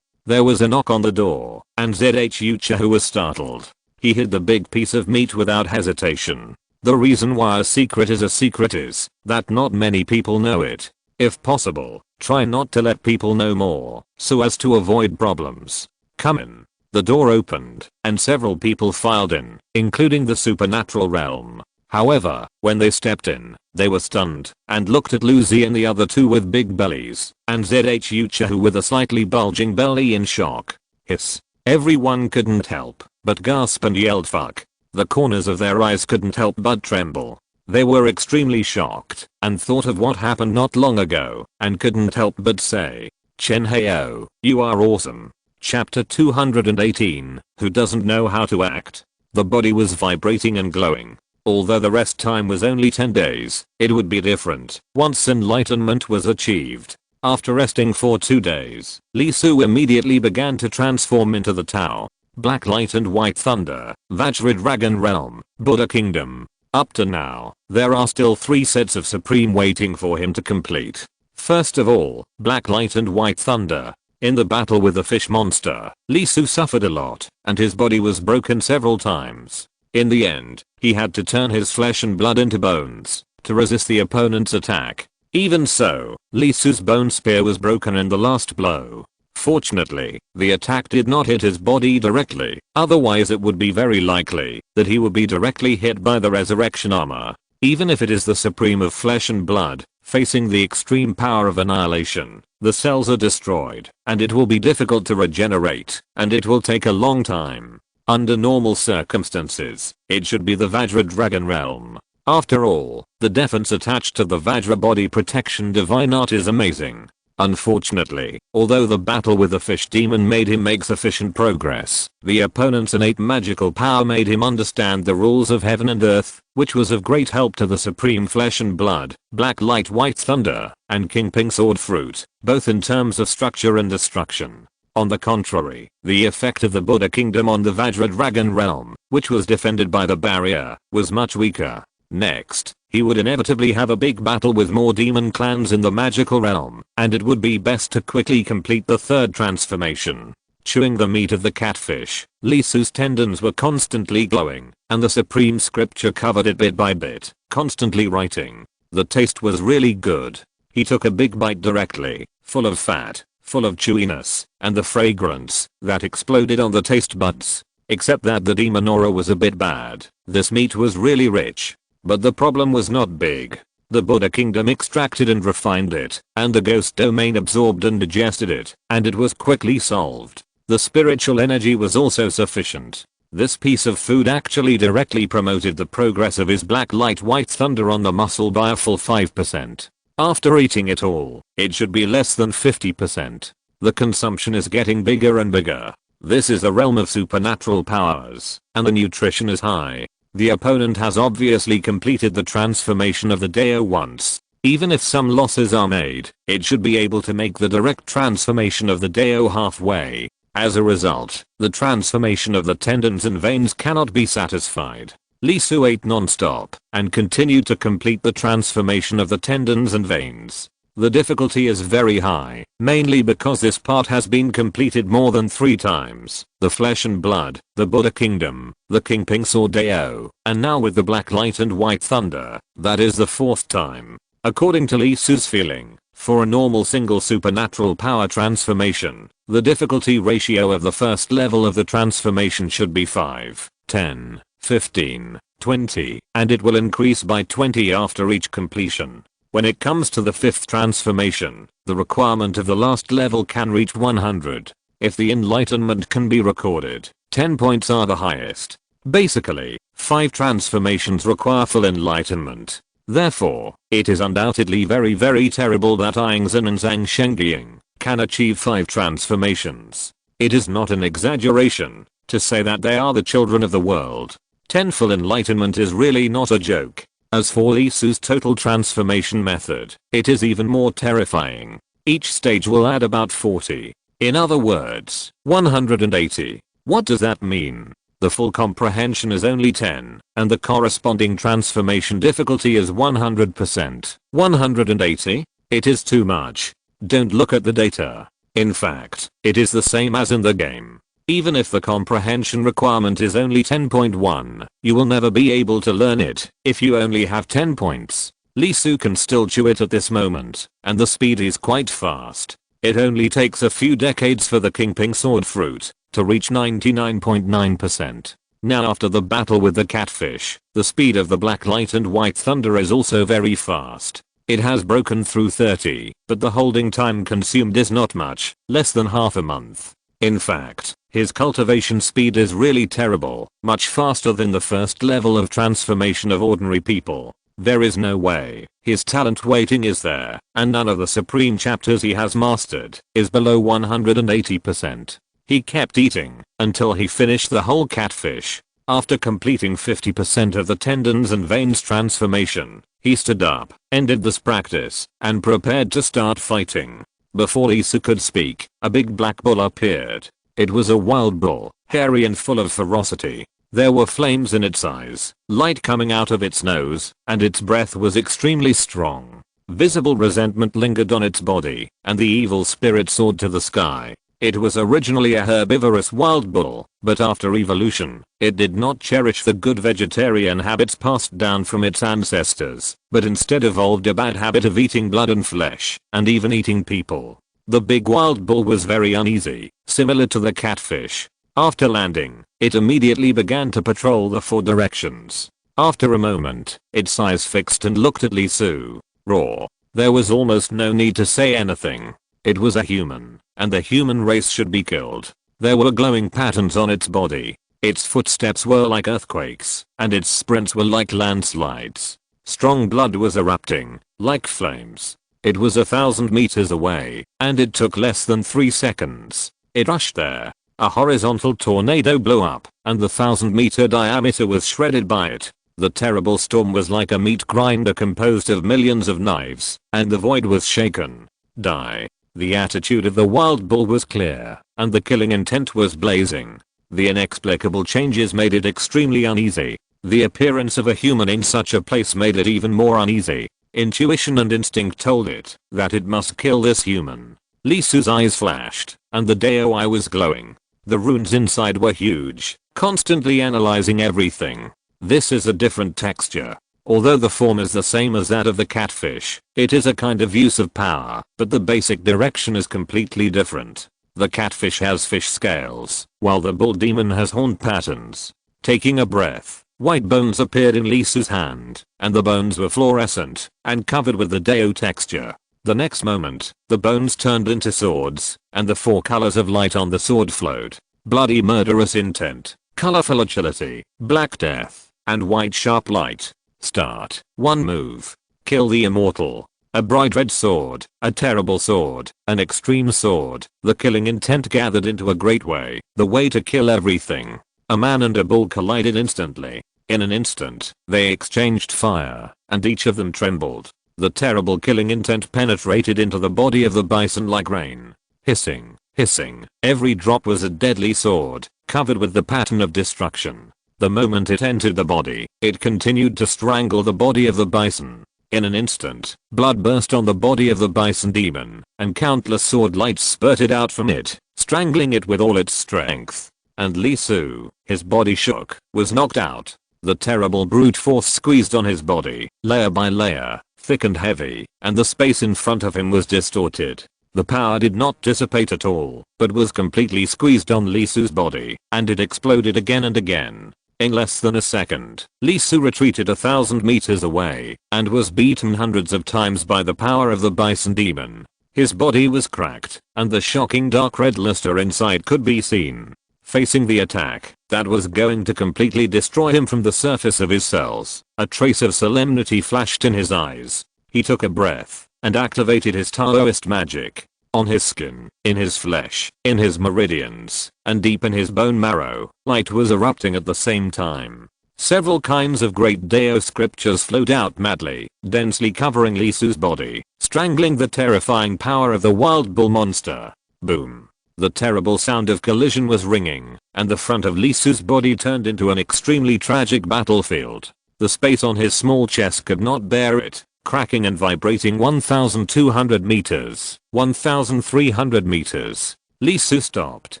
There was a knock on the door, and Zhu was startled. He hid the big piece of meat without hesitation. The reason why a secret is that not many people know it. If possible, try not to let people know more, so as to avoid problems. Come in. The door opened, and several people filed in, including the supernatural realm. However, when they stepped in, they were stunned and looked at Lucy and the other 2 with big bellies, and Zhu with a slightly bulging belly in shock. Hiss. Everyone couldn't help but gasp and yelled fuck. The corners of their eyes couldn't help but tremble. They were extremely shocked and thought of what happened not long ago and couldn't help but say, "Chen Heo, you are awesome." Chapter 218, Who doesn't know how to act? The body was vibrating and glowing. Although the rest time was only 10 days, it would be different once enlightenment was achieved. After resting for 2 days, Li Su immediately began to transform into the Tao, Black Light and White Thunder, Vajra Dragon Realm, Buddha Kingdom. Up to now, there are still 3 sets of Supreme waiting for him to complete. First of all, Black Light and White Thunder. In the battle with the fish monster, Li Su suffered a lot, and his body was broken several times. In the end, he had to turn his flesh and blood into bones to resist the opponent's attack. Even so, Li Su's bone spear was broken in the last blow. Fortunately, the attack did not hit his body directly, otherwise it would be very likely that he would be directly hit by the resurrection armor. Even if it is the supreme of flesh and blood, facing the extreme power of annihilation, the cells are destroyed, and it will be difficult to regenerate, and it will take a long time. Under normal circumstances, it should be the Vajra Dragon Realm. After all, the defense attached to the Vajra body protection divine art is amazing. Unfortunately, although the battle with the fish demon made him make sufficient progress, the opponent's innate magical power made him understand the rules of heaven and earth, which was of great help to the supreme flesh and blood, Black Light White Thunder, and King Pink Sword Fruit, both in terms of structure and destruction. On the contrary, the effect of the Buddha kingdom on the Vajra dragon realm, which was defended by the barrier, was much weaker. Next, he would inevitably have a big battle with more demon clans in the magical realm, and it would be best to quickly complete the third transformation. Chewing the meat of the catfish, Lee Su's tendons were constantly glowing, and the supreme scripture covered it bit by bit, constantly writing. The taste was really good. He took a big bite directly, full of fat, full of chewiness, and the fragrance that exploded on the taste buds. Except that the demon aura was a bit bad. This meat was really rich. But the problem was not big. The Buddha kingdom extracted and refined it, and the ghost domain absorbed and digested it, and it was quickly solved. The spiritual energy was also sufficient. This piece of food actually directly promoted the progress of his black light white thunder on the muscle by a full 5%. After eating it all, it should be less than 50%. The consumption is getting bigger and bigger. This is the realm of supernatural powers, and the nutrition is high. The opponent has obviously completed the transformation of the Deo once. Even if some losses are made, it should be able to make the direct transformation of the Deo halfway. As a result, the transformation of the tendons and veins cannot be satisfied. Lee Su ate non-stop and continued to complete the transformation of the tendons and veins. The difficulty is very high, mainly because this part has been completed more than 3 times. The flesh and blood, the Buddha kingdom, the Kingping Sword Deo, and now with the black light and white thunder, that is the 4th time. According to Lee Su's feeling, for a normal single supernatural power transformation, the difficulty ratio of the first level of the transformation should be 5, 10, 15, 20, and it will increase by 20 after each completion. When it comes to the 5th transformation, the requirement of the last level can reach 100. If the enlightenment can be recorded, 10 points are the highest. Basically, 5 transformations require full enlightenment. Therefore, it is undoubtedly very terrible that Yingzhen and Zhang Shengying can achieve 5 transformations. It is not an exaggeration to say that they are the children of the world. 10 full enlightenment is really not a joke. As for Lee Su's total transformation method, it is even more terrifying. Each stage will add about 40. In other words, 180. What does that mean? The full comprehension is only 10, and the corresponding transformation difficulty is 100%. 180? It is too much. Don't look at the data. In fact, it is the same as in the game. Even if the comprehension requirement is only 10.1, you will never be able to learn it if you only have 10 points. Lee Su can still chew it at this moment, and the speed is quite fast. It only takes a few decades for the Kingping Sword fruit to reach 99.9%. Now after the battle with the catfish, the speed of the black light and white thunder is also very fast. It has broken through 30, but the holding time consumed is not much, less than half a month. In fact, his cultivation speed is really terrible, much faster than the first level of transformation of ordinary people. There is no way his talent waiting is there, and none of the supreme chapters he has mastered is below 180%. He kept eating until he finished the whole catfish. After completing 50% of the tendons and veins transformation, he stood up, ended this practice, and prepared to start fighting. Before Lee Su could speak, a big black bull appeared. It was a wild bull, hairy and full of ferocity. There were flames in its eyes, light coming out of its nose, and its breath was extremely strong. Visible resentment lingered on its body, and the evil spirit soared to the sky. It was originally a herbivorous wild bull, but after evolution, it did not cherish the good vegetarian habits passed down from its ancestors, but instead evolved a bad habit of eating blood and flesh, and even eating people. The big wild bull was very uneasy, similar to the catfish. After landing, it immediately began to patrol the 4 directions. After a moment, its eyes fixed and looked at Lee Su. Raw. There was almost no need to say anything. It was a human, and the human race should be killed. There were glowing patterns on its body. Its footsteps were like earthquakes, and its sprints were like landslides. Strong blood was erupting, like flames. It was 1,000 meters away, and it took less than 3 seconds. It rushed there. A horizontal tornado blew up, and the 1,000-meter diameter was shredded by it. The terrible storm was like a meat grinder composed of millions of knives, and the void was shaken. Die. The attitude of the wild bull was clear. and the killing intent was blazing. The inexplicable changes made it extremely uneasy. The appearance of a human in such a place made it even more uneasy. Intuition and instinct told it that it must kill this human. Lee Su's eyes flashed, and the Dao eye was glowing. The runes inside were huge, constantly analyzing everything. This is a different texture. Although the form is the same as that of the catfish, it is a kind of use of power, but the basic direction is completely different. The catfish has fish scales, while the bull demon has horn patterns. Taking a breath, white bones appeared in Lee Su's hand, and the bones were fluorescent and covered with the Dao texture. The next moment, the bones turned into swords, and the 4 colors of light on the sword flowed. Bloody murderous intent, colorful agility, black death, and white sharp light. Start. 1 move. Kill the immortal. A bright red sword, a terrible sword, an extreme sword. The killing intent gathered into a great way, the way to kill everything. A man and a bull collided instantly. In an instant, they exchanged fire, and each of them trembled. The terrible killing intent penetrated into the body of the bison like rain. Hissing, hissing, every drop was a deadly sword, covered with the pattern of destruction. The moment it entered the body, it continued to strangle the body of the bison. In an instant, blood burst on the body of the bison demon, and countless sword lights spurted out from it, strangling it with all its strength. And Lee Su, his body shook, was knocked out. The terrible brute force squeezed on his body, layer by layer, thick and heavy, and the space in front of him was distorted. The power did not dissipate at all, but was completely squeezed on Lee Su's body, and it exploded again and again. In less than a second, Lee Su retreated 1,000 meters away, and was beaten hundreds of times by the power of the bison demon. His body was cracked, and the shocking dark red luster inside could be seen. Facing the attack that was going to completely destroy him from the surface of his cells, a trace of solemnity flashed in his eyes. He took a breath, and activated his Taoist magic. On his skin, in his flesh, in his meridians, and deep in his bone marrow, light was erupting at the same time. Several kinds of great Dao scriptures flowed out madly, densely covering Lee Su's body, strangling the terrifying power of the wild bull monster. Boom. The terrible sound of collision was ringing, and the front of Lee Su's body turned into an extremely tragic battlefield. The space on his small chest could not bear it. Cracking and vibrating 1,200 meters, 1,300 meters. Lee Su stopped.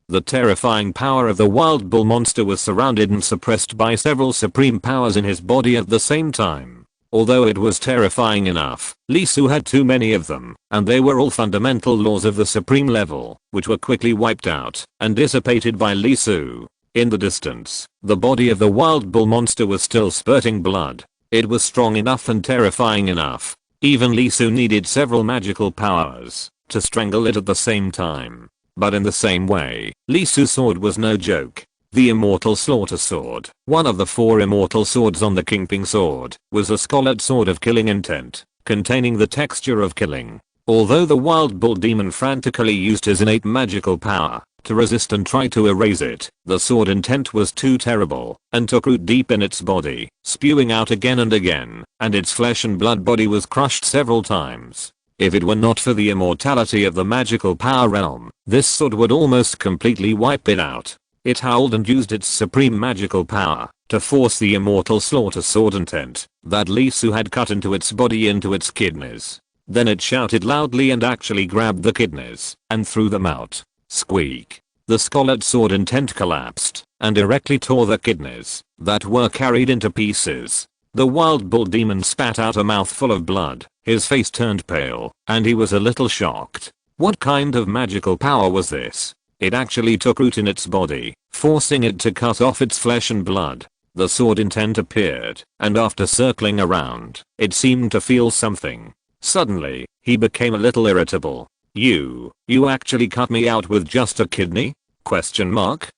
The terrifying power of the wild bull monster was surrounded and suppressed by several supreme powers in his body at the same time. Although it was terrifying enough, Lee Su had too many of them, and they were all fundamental laws of the supreme level, which were quickly wiped out and dissipated by Lee Su. In the distance, the body of the wild bull monster was still spurting blood. It was strong enough and terrifying enough. Even Lee Su needed several magical powers to strangle it at the same time. But in the same way, Lee Su's sword was no joke. The immortal slaughter sword, one of the 4 immortal swords on the Kingping sword, was a scarlet sword of killing intent, containing the texture of killing. Although the wild bull demon frantically used his innate magical power to resist and try to erase it, the sword intent was too terrible, and took root deep in its body, spewing out again and again, and its flesh and blood body was crushed several times. If it were not for the immortality of the magical power realm, this sword would almost completely wipe it out. It howled and used its supreme magical power to force the immortal slaughter sword intent that Lee Su had cut into its body into its kidneys. Then it shouted loudly and actually grabbed the kidneys and threw them out. Squeak. The scarlet sword intent collapsed and directly tore the kidneys that were carried into pieces. The wild bull demon spat out a mouthful of blood, his face turned pale, and he was a little shocked. What kind of magical power was this? It actually took root in its body, forcing it to cut off its flesh and blood. The sword intent appeared, and after circling around, it seemed to feel something. Suddenly, he became a little irritable. You actually cut me out with just a kidney? Question mark.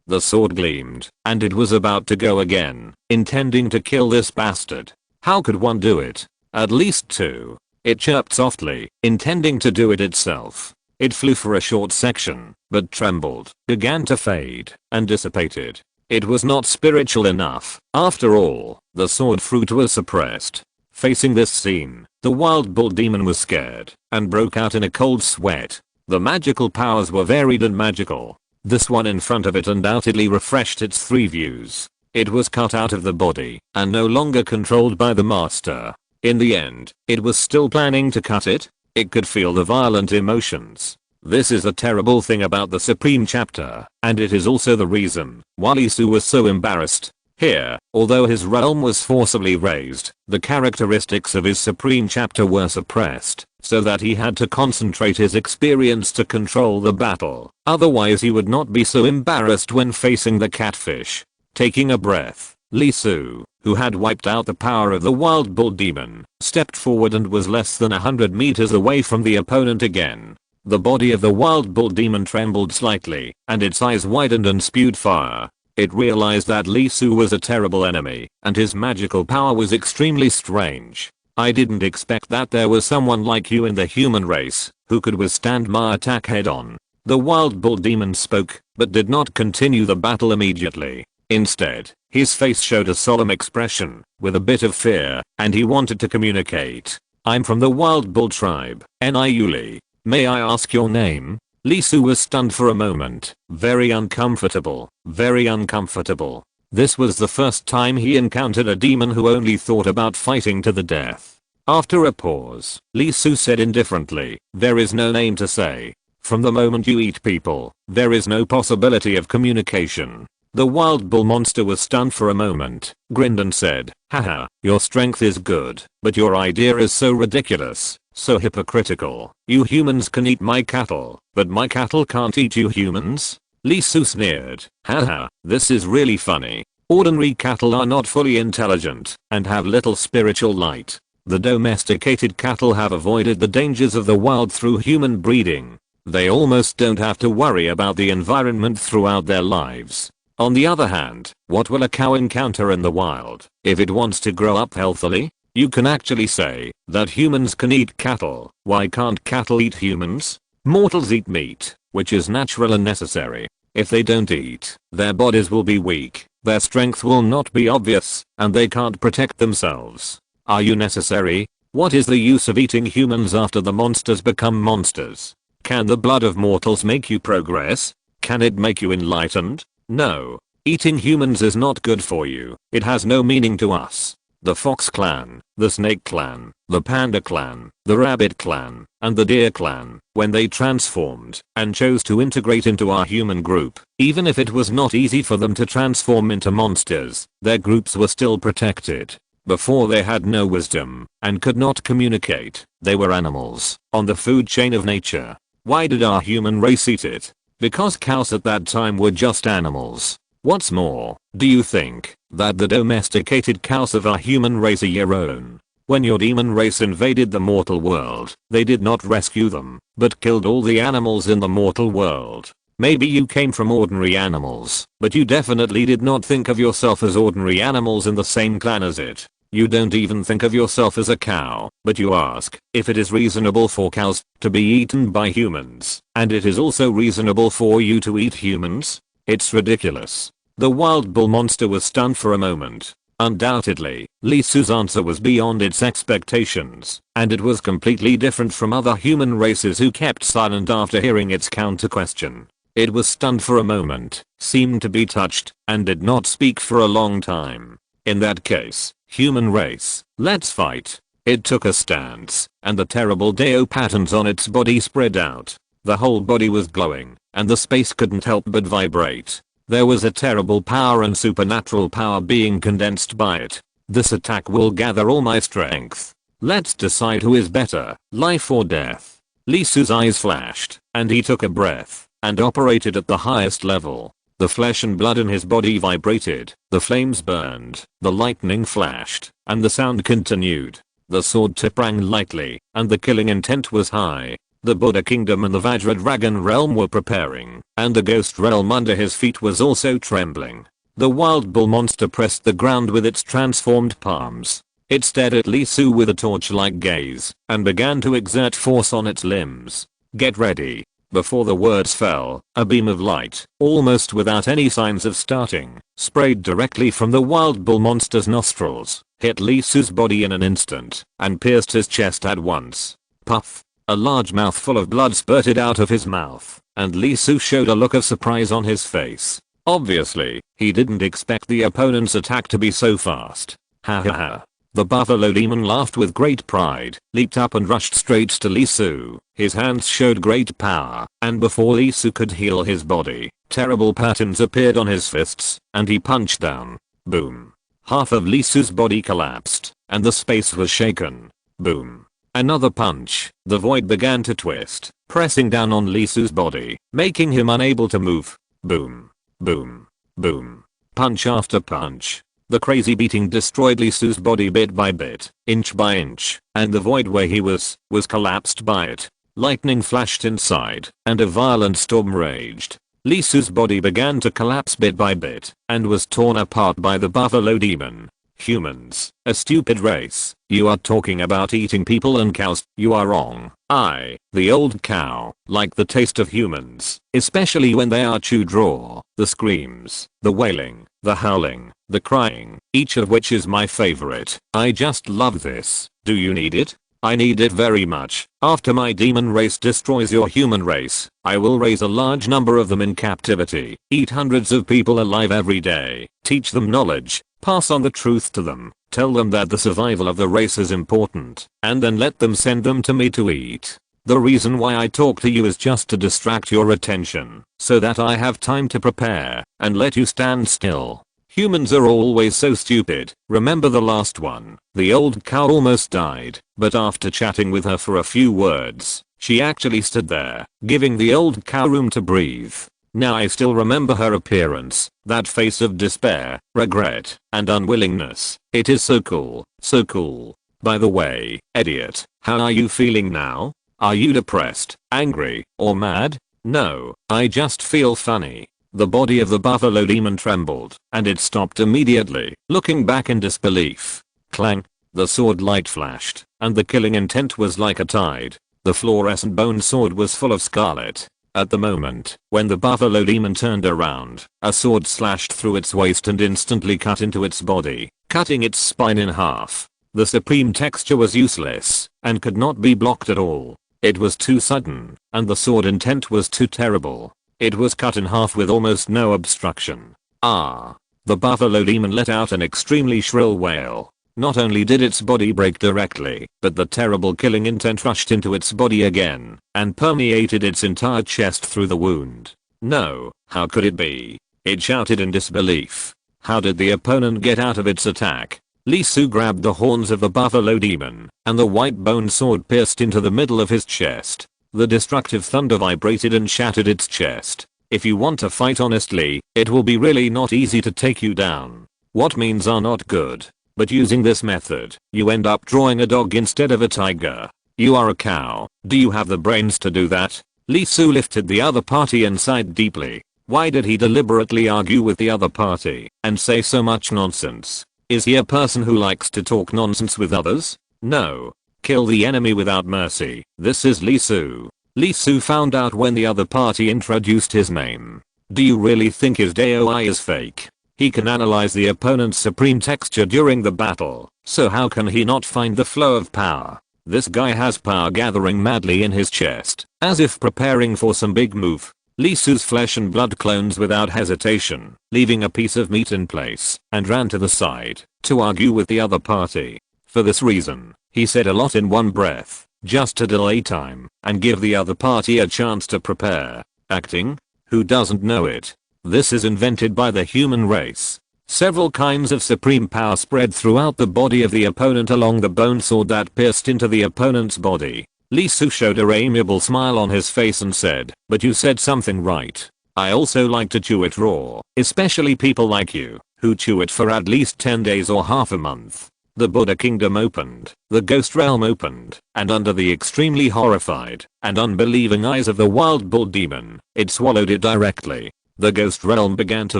The sword gleamed, and it was about to go again, intending to kill this bastard. How could one do it? At least 2. It chirped softly, intending to do it itself. It flew for a short section, but trembled, began to fade, and dissipated. It was not spiritual enough. After all, the sword fruit was suppressed. Facing this scene, the wild bull demon was scared, and broke out in a cold sweat. The magical powers were varied and magical. This one in front of it undoubtedly refreshed its 3 views. It was cut out of the body and no longer controlled by the master. In the end, it was still planning to cut it. It could feel the violent emotions. This is a terrible thing about the Supreme Chapter, and it is also the reason why Lee Su was so embarrassed. Here, although his realm was forcibly raised, the characteristics of his Supreme Chapter were suppressed, so that he had to concentrate his experience to control the battle. Otherwise he would not be so embarrassed when facing the catfish. Taking a breath, Lee Su, who had wiped out the power of the wild bull demon, stepped forward and was less than 100 meters away from the opponent again. The body of the wild bull demon trembled slightly, and its eyes widened and spewed fire. It realized that Lee Su was a terrible enemy, and his magical power was extremely strange. I didn't expect that there was someone like you in the human race, who could withstand my attack head on. The wild bull demon spoke, but did not continue the battle immediately. Instead, his face showed a solemn expression, with a bit of fear, and he wanted to communicate. I'm from the wild bull tribe, Niuli. May I ask your name? Lee Su was stunned for a moment, very uncomfortable, very uncomfortable. This was the first time he encountered a demon who only thought about fighting to the death. After a pause, Lee Su said indifferently, there is no name to say. From the moment you eat people, there is no possibility of communication. The wild bull monster was stunned for a moment, grinned and said, haha, your strength is good, but your idea is so ridiculous, so hypocritical. You humans can eat my cattle, but my cattle can't eat you humans? Lee Su sneered, haha, this is really funny. Ordinary cattle are not fully intelligent, and have little spiritual light. The domesticated cattle have avoided the dangers of the wild through human breeding. They almost don't have to worry about the environment throughout their lives. On the other hand, what will a cow encounter in the wild if it wants to grow up healthily? You can actually say that humans can eat cattle. Why can't cattle eat humans? Mortals eat meat, which is natural and necessary. If they don't eat, their bodies will be weak, their strength will not be obvious, and they can't protect themselves. Are you necessary? What is the use of eating humans after the monsters become monsters? Can the blood of mortals make you progress? Can it make you enlightened? No. Eating humans is not good for you. It has no meaning to us. The fox clan, the snake clan, the panda clan, the rabbit clan, and the deer clan, when they transformed and chose to integrate into our human group, even if it was not easy for them to transform into monsters, their groups were still protected. Before they had no wisdom and could not communicate, they were animals on the food chain of nature. Why did our human race eat it? Because cows at that time were just animals. What's more, do you think that the domesticated cows of our human race are your own? When your demon race invaded the mortal world, they did not rescue them, but killed all the animals in the mortal world. Maybe you came from ordinary animals, but you definitely did not think of yourself as ordinary animals in the same clan as it. You don't even think of yourself as a cow, but you ask if it is reasonable for cows to be eaten by humans, and it is also reasonable for you to eat humans? It's ridiculous. The wild bull monster was stunned for a moment. Undoubtedly, Lee Su's answer was beyond its expectations, and it was completely different from other human races who kept silent after hearing its counter question. It was stunned for a moment, seemed to be touched, and did not speak for a long time. In that case, human race, let's fight. It took a stance, and the terrible Deo patterns on its body spread out. The whole body was glowing, and the space couldn't help but vibrate. There was a terrible power and supernatural power being condensed by it. This attack will gather all my strength. Let's decide who is better, life or death. Lee Su's eyes flashed, and he took a breath, and operated at the highest level. The flesh and blood in his body vibrated, the flames burned, the lightning flashed, and the sound continued. The sword tip rang lightly, and the killing intent was high. The Buddha Kingdom and the Vajra Dragon realm were preparing, and the ghost realm under his feet was also trembling. The wild bull monster pressed the ground with its transformed palms. It stared at Lee Su with a torch-like gaze, and began to exert force on its limbs. Get ready. Before the words fell, a beam of light, almost without any signs of starting, sprayed directly from the wild bull monster's nostrils, hit Lee Su's body in an instant, and pierced his chest at once. Puff. A large mouthful of blood spurted out of his mouth, and Lee Su showed a look of surprise on his face. Obviously, he didn't expect the opponent's attack to be so fast. Ha ha ha. The buffalo demon laughed with great pride, leaped up and rushed straight to Lee Su. His hands showed great power, and before Lee Su could heal his body, terrible patterns appeared on his fists, and he punched down. Boom. Half of Lee Su's body collapsed, and the space was shaken. Boom. Another punch. The void began to twist, pressing down on Lee Su's body, making him unable to move. Boom. Boom. Boom. Punch after punch. The crazy beating destroyed Lee Su's body bit by bit, inch by inch, and the void where he was collapsed by it. Lightning flashed inside, and a violent storm raged. Lee Su's body began to collapse bit by bit, and was torn apart by the buffalo demon. Humans, a stupid race. You are talking about eating people and cows. You are wrong. I, the old cow, like the taste of humans, especially when they are chewed raw. The screams, the wailing, the howling, the crying, each of which is my favorite. I just love this. Do you need it? I need it very much. After my demon race destroys your human race, I will raise a large number of them in captivity, eat hundreds of people alive every day, teach them knowledge, pass on the truth to them, tell them that the survival of the race is important, and then let them send them to me to eat. The reason why I talk to you is just to distract your attention, so that I have time to prepare, and let you stand still. Humans are always so stupid. Remember the last one? The old cow almost died, but after chatting with her for a few words, she actually stood there, giving the old cow room to breathe. Now I still remember her appearance, that face of despair, regret, and unwillingness. It is so cool, so cool. By the way, idiot, how are you feeling now? Are you depressed, angry, or mad? No, I just feel funny. The body of the buffalo demon trembled, and it stopped immediately, looking back in disbelief. Clang. The sword light flashed, and the killing intent was like a tide. The fluorescent bone sword was full of scarlet. At the moment, when the buffalo demon turned around, a sword slashed through its waist and instantly cut into its body, cutting its spine in half. The supreme texture was useless, and could not be blocked at all. It was too sudden, and the sword intent was too terrible. It was cut in half with almost no obstruction. Ah! The buffalo demon let out an extremely shrill wail. Not only did its body break directly, but the terrible killing intent rushed into its body again, and permeated its entire chest through the wound. No, how could it be? It shouted in disbelief. How did the opponent get out of its attack? Lee Su grabbed the horns of the buffalo demon, and the white bone sword pierced into the middle of his chest. The destructive thunder vibrated and shattered its chest. If you want to fight honestly, it will be really not easy to take you down. What means are not good. But using this method, you end up drawing a dog instead of a tiger. You are a cow. Do you have the brains to do that? Lee Su lifted the other party and sighed deeply. Why did he deliberately argue with the other party and say so much nonsense? Is he a person who likes to talk nonsense with others? No. Kill the enemy without mercy. This is Lee Su. Lee Su found out when the other party introduced his name. Do you really think his DOI is fake? He can analyze the opponent's supreme texture during the battle, so how can he not find the flow of power? This guy has power gathering madly in his chest, as if preparing for some big move. Lee Su's flesh and blood clones without hesitation, leaving a piece of meat in place, and ran to the side, to argue with the other party. For this reason, he said a lot in one breath, just to delay time, and give the other party a chance to prepare. Acting? Who doesn't know it? This is invented by the human race. Several kinds of supreme power spread throughout the body of the opponent along the bone sword that pierced into the opponent's body. Lee Su showed a amiable smile on his face and said, but you said something right. I also like to chew it raw, especially people like you, who chew it for at least 10 days or half a month. The Buddha Kingdom opened, the Ghost Realm opened, and under the extremely horrified and unbelieving eyes of the Wild Bull Demon, it swallowed it directly. The Ghost Realm began to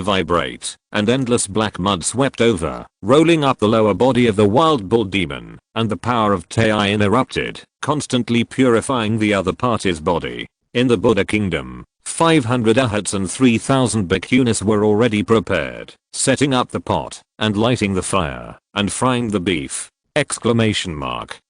vibrate, and endless black mud swept over, rolling up the lower body of the Wild Bull Demon, and the power of Tai erupted, constantly purifying the other party's body. In the Buddha Kingdom, 500 Arhats and 3000 Bhikkhunis were already prepared, setting up the pot, and lighting the fire, and frying the beef! Exclamation mark.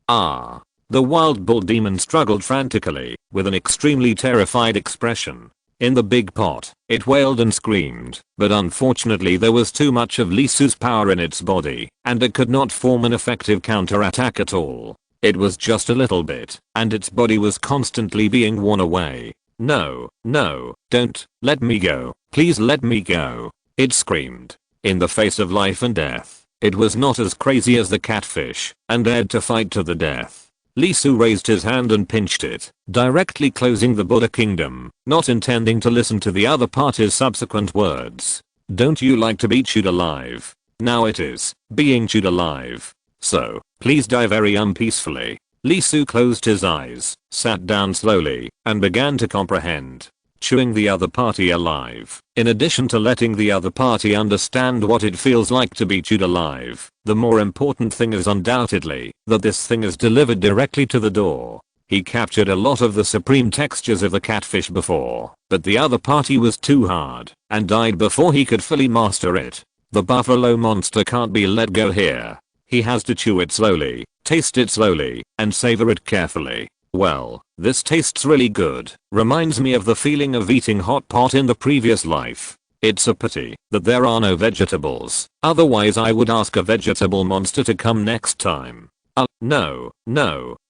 Ah! The wild bull demon struggled frantically, with an extremely terrified expression. In the big pot, it wailed and screamed, but unfortunately there was too much of Lee Su's power in its body, and it could not form an effective counterattack at all. It was just a little bit, and its body was constantly being worn away. No, no, don't, let me go, please let me go, it screamed. In the face of life and death, it was not as crazy as the catfish, and dared to fight to the death. Lee Su raised his hand and pinched it, directly closing the Buddha kingdom, not intending to listen to the other party's subsequent words. Don't you like to be chewed alive? Now it is, being chewed alive. So, please die very unpeacefully. Lee Su closed his eyes, sat down slowly, and began to comprehend. Chewing the other party alive. In addition to letting the other party understand what it feels like to be chewed alive, the more important thing is undoubtedly that this thing is delivered directly to the door. He captured a lot of the supreme textures of the catfish before, but the other party was too hard, and died before he could fully master it. The buffalo monster can't be let go here. He has to chew it slowly, taste it slowly, and savor it carefully. Well, this tastes really good. Reminds me of the feeling of eating hot pot in the previous life. It's a pity that there are no vegetables, otherwise I would ask a vegetable monster to come next time. No,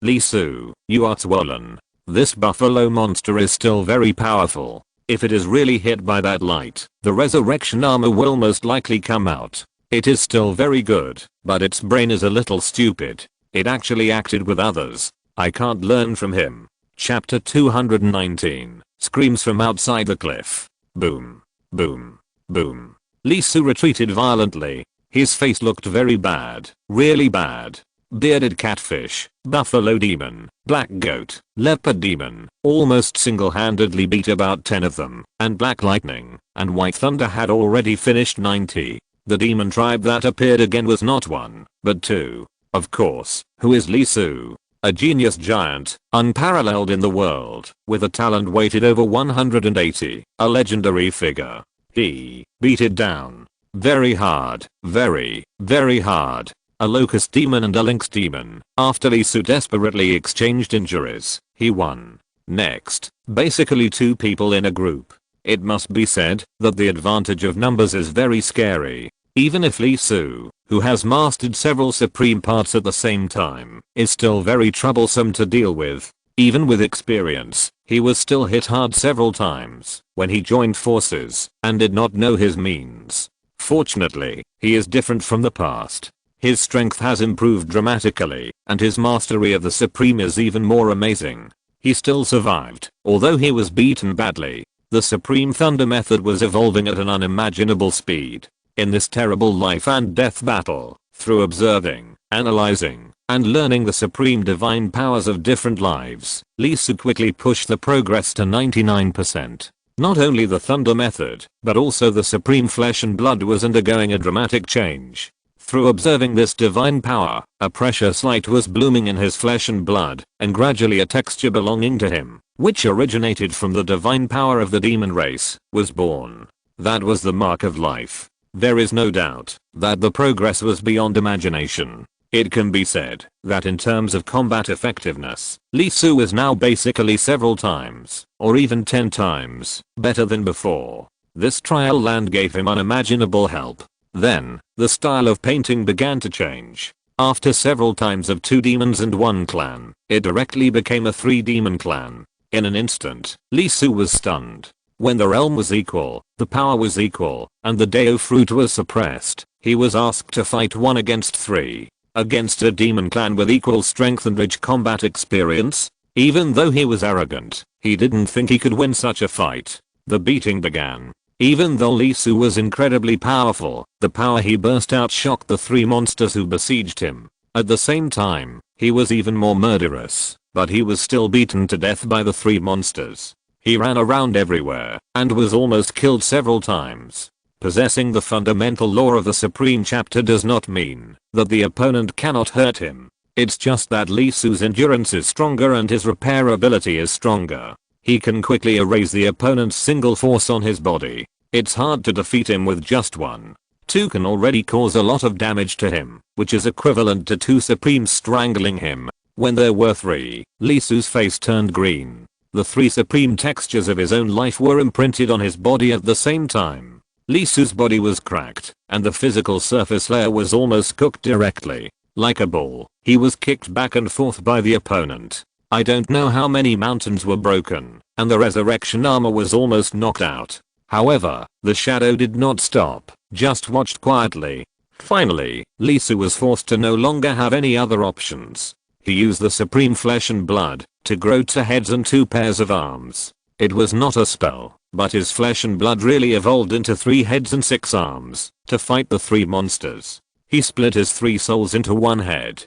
Lee Su, you are swollen. This buffalo monster is still very powerful. If it is really hit by that light, the resurrection armor will most likely come out. It is still very good, but its brain is a little stupid. It actually acted with others. I can't learn from him. Chapter 219. Screams from outside the cliff. Boom. Boom. Boom. Lee Su retreated violently. His face looked very bad. Really bad. Bearded catfish, buffalo demon, black goat, leopard demon, almost single-handedly beat about 10 of them, and black lightning and white thunder had already finished 90. The demon tribe that appeared again was not 1, but 2. Of course, who is Lee Su? A genius giant, unparalleled in the world, with a talent weighted over 180, a legendary figure. He beat it down. Very hard, very, very hard. A locust demon and a lynx demon. After Lee Su desperately exchanged injuries, he won. Next, basically 2 people in a group. It must be said that the advantage of numbers is very scary. Even if Lee Su, who has mastered several supreme parts at the same time, is still very troublesome to deal with. Even with experience, he was still hit hard several times when he joined forces and did not know his means. Fortunately, he is different from the past. His strength has improved dramatically, and his mastery of the supreme is even more amazing. He still survived, although he was beaten badly. The supreme thunder method was evolving at an unimaginable speed. In this terrible life and death battle, through observing, analyzing, and learning the supreme divine powers of different lives, Lee Su quickly pushed the progress to 99%. Not only the thunder method, but also the supreme flesh and blood was undergoing a dramatic change. Through observing this divine power, a precious light was blooming in his flesh and blood, and gradually a texture belonging to him, which originated from the divine power of the demon race, was born. That was the mark of life. There is no doubt that the progress was beyond imagination. It can be said that in terms of combat effectiveness, Lee Su is now basically several times, or even 10 times, better than before. This trial land gave him unimaginable help. Then, the style of painting began to change. After several times of 2 demons and 1 clan, it directly became a 3 demon clan. In an instant, Lee Su was stunned. When the realm was equal, the power was equal, and the Dao fruit was suppressed, he was asked to fight 1 against 3. Against a demon clan with equal strength and rich combat experience? Even though he was arrogant, he didn't think he could win such a fight. The beating began. Even though Lee Su was incredibly powerful, the power he burst out shocked the 3 monsters who besieged him. At the same time, he was even more murderous, but he was still beaten to death by the 3 monsters. He ran around everywhere, and was almost killed several times. Possessing the fundamental law of the Supreme Chapter does not mean that the opponent cannot hurt him. It's just that Lee Su's endurance is stronger and his repair ability is stronger. He can quickly erase the opponent's single force on his body. It's hard to defeat him with just 1. 2 can already cause a lot of damage to him, which is equivalent to 2 Supremes strangling him. When there were three, Lee Su's face turned green. The three supreme textures of his own life were imprinted on his body at the same time. Lee Su's body was cracked, and the physical surface layer was almost cooked directly. Like a ball, he was kicked back and forth by the opponent. I don't know how many mountains were broken, and the resurrection armor was almost knocked out. However, the shadow did not stop, just watched quietly. Finally, Lee Su was forced to no longer have any other options. He used the supreme flesh and blood to grow 2 heads and 2 pairs of arms. It was not a spell, but his flesh and blood really evolved into 3 heads and 6 arms to fight the 3 monsters. He split his 3 souls into 1 head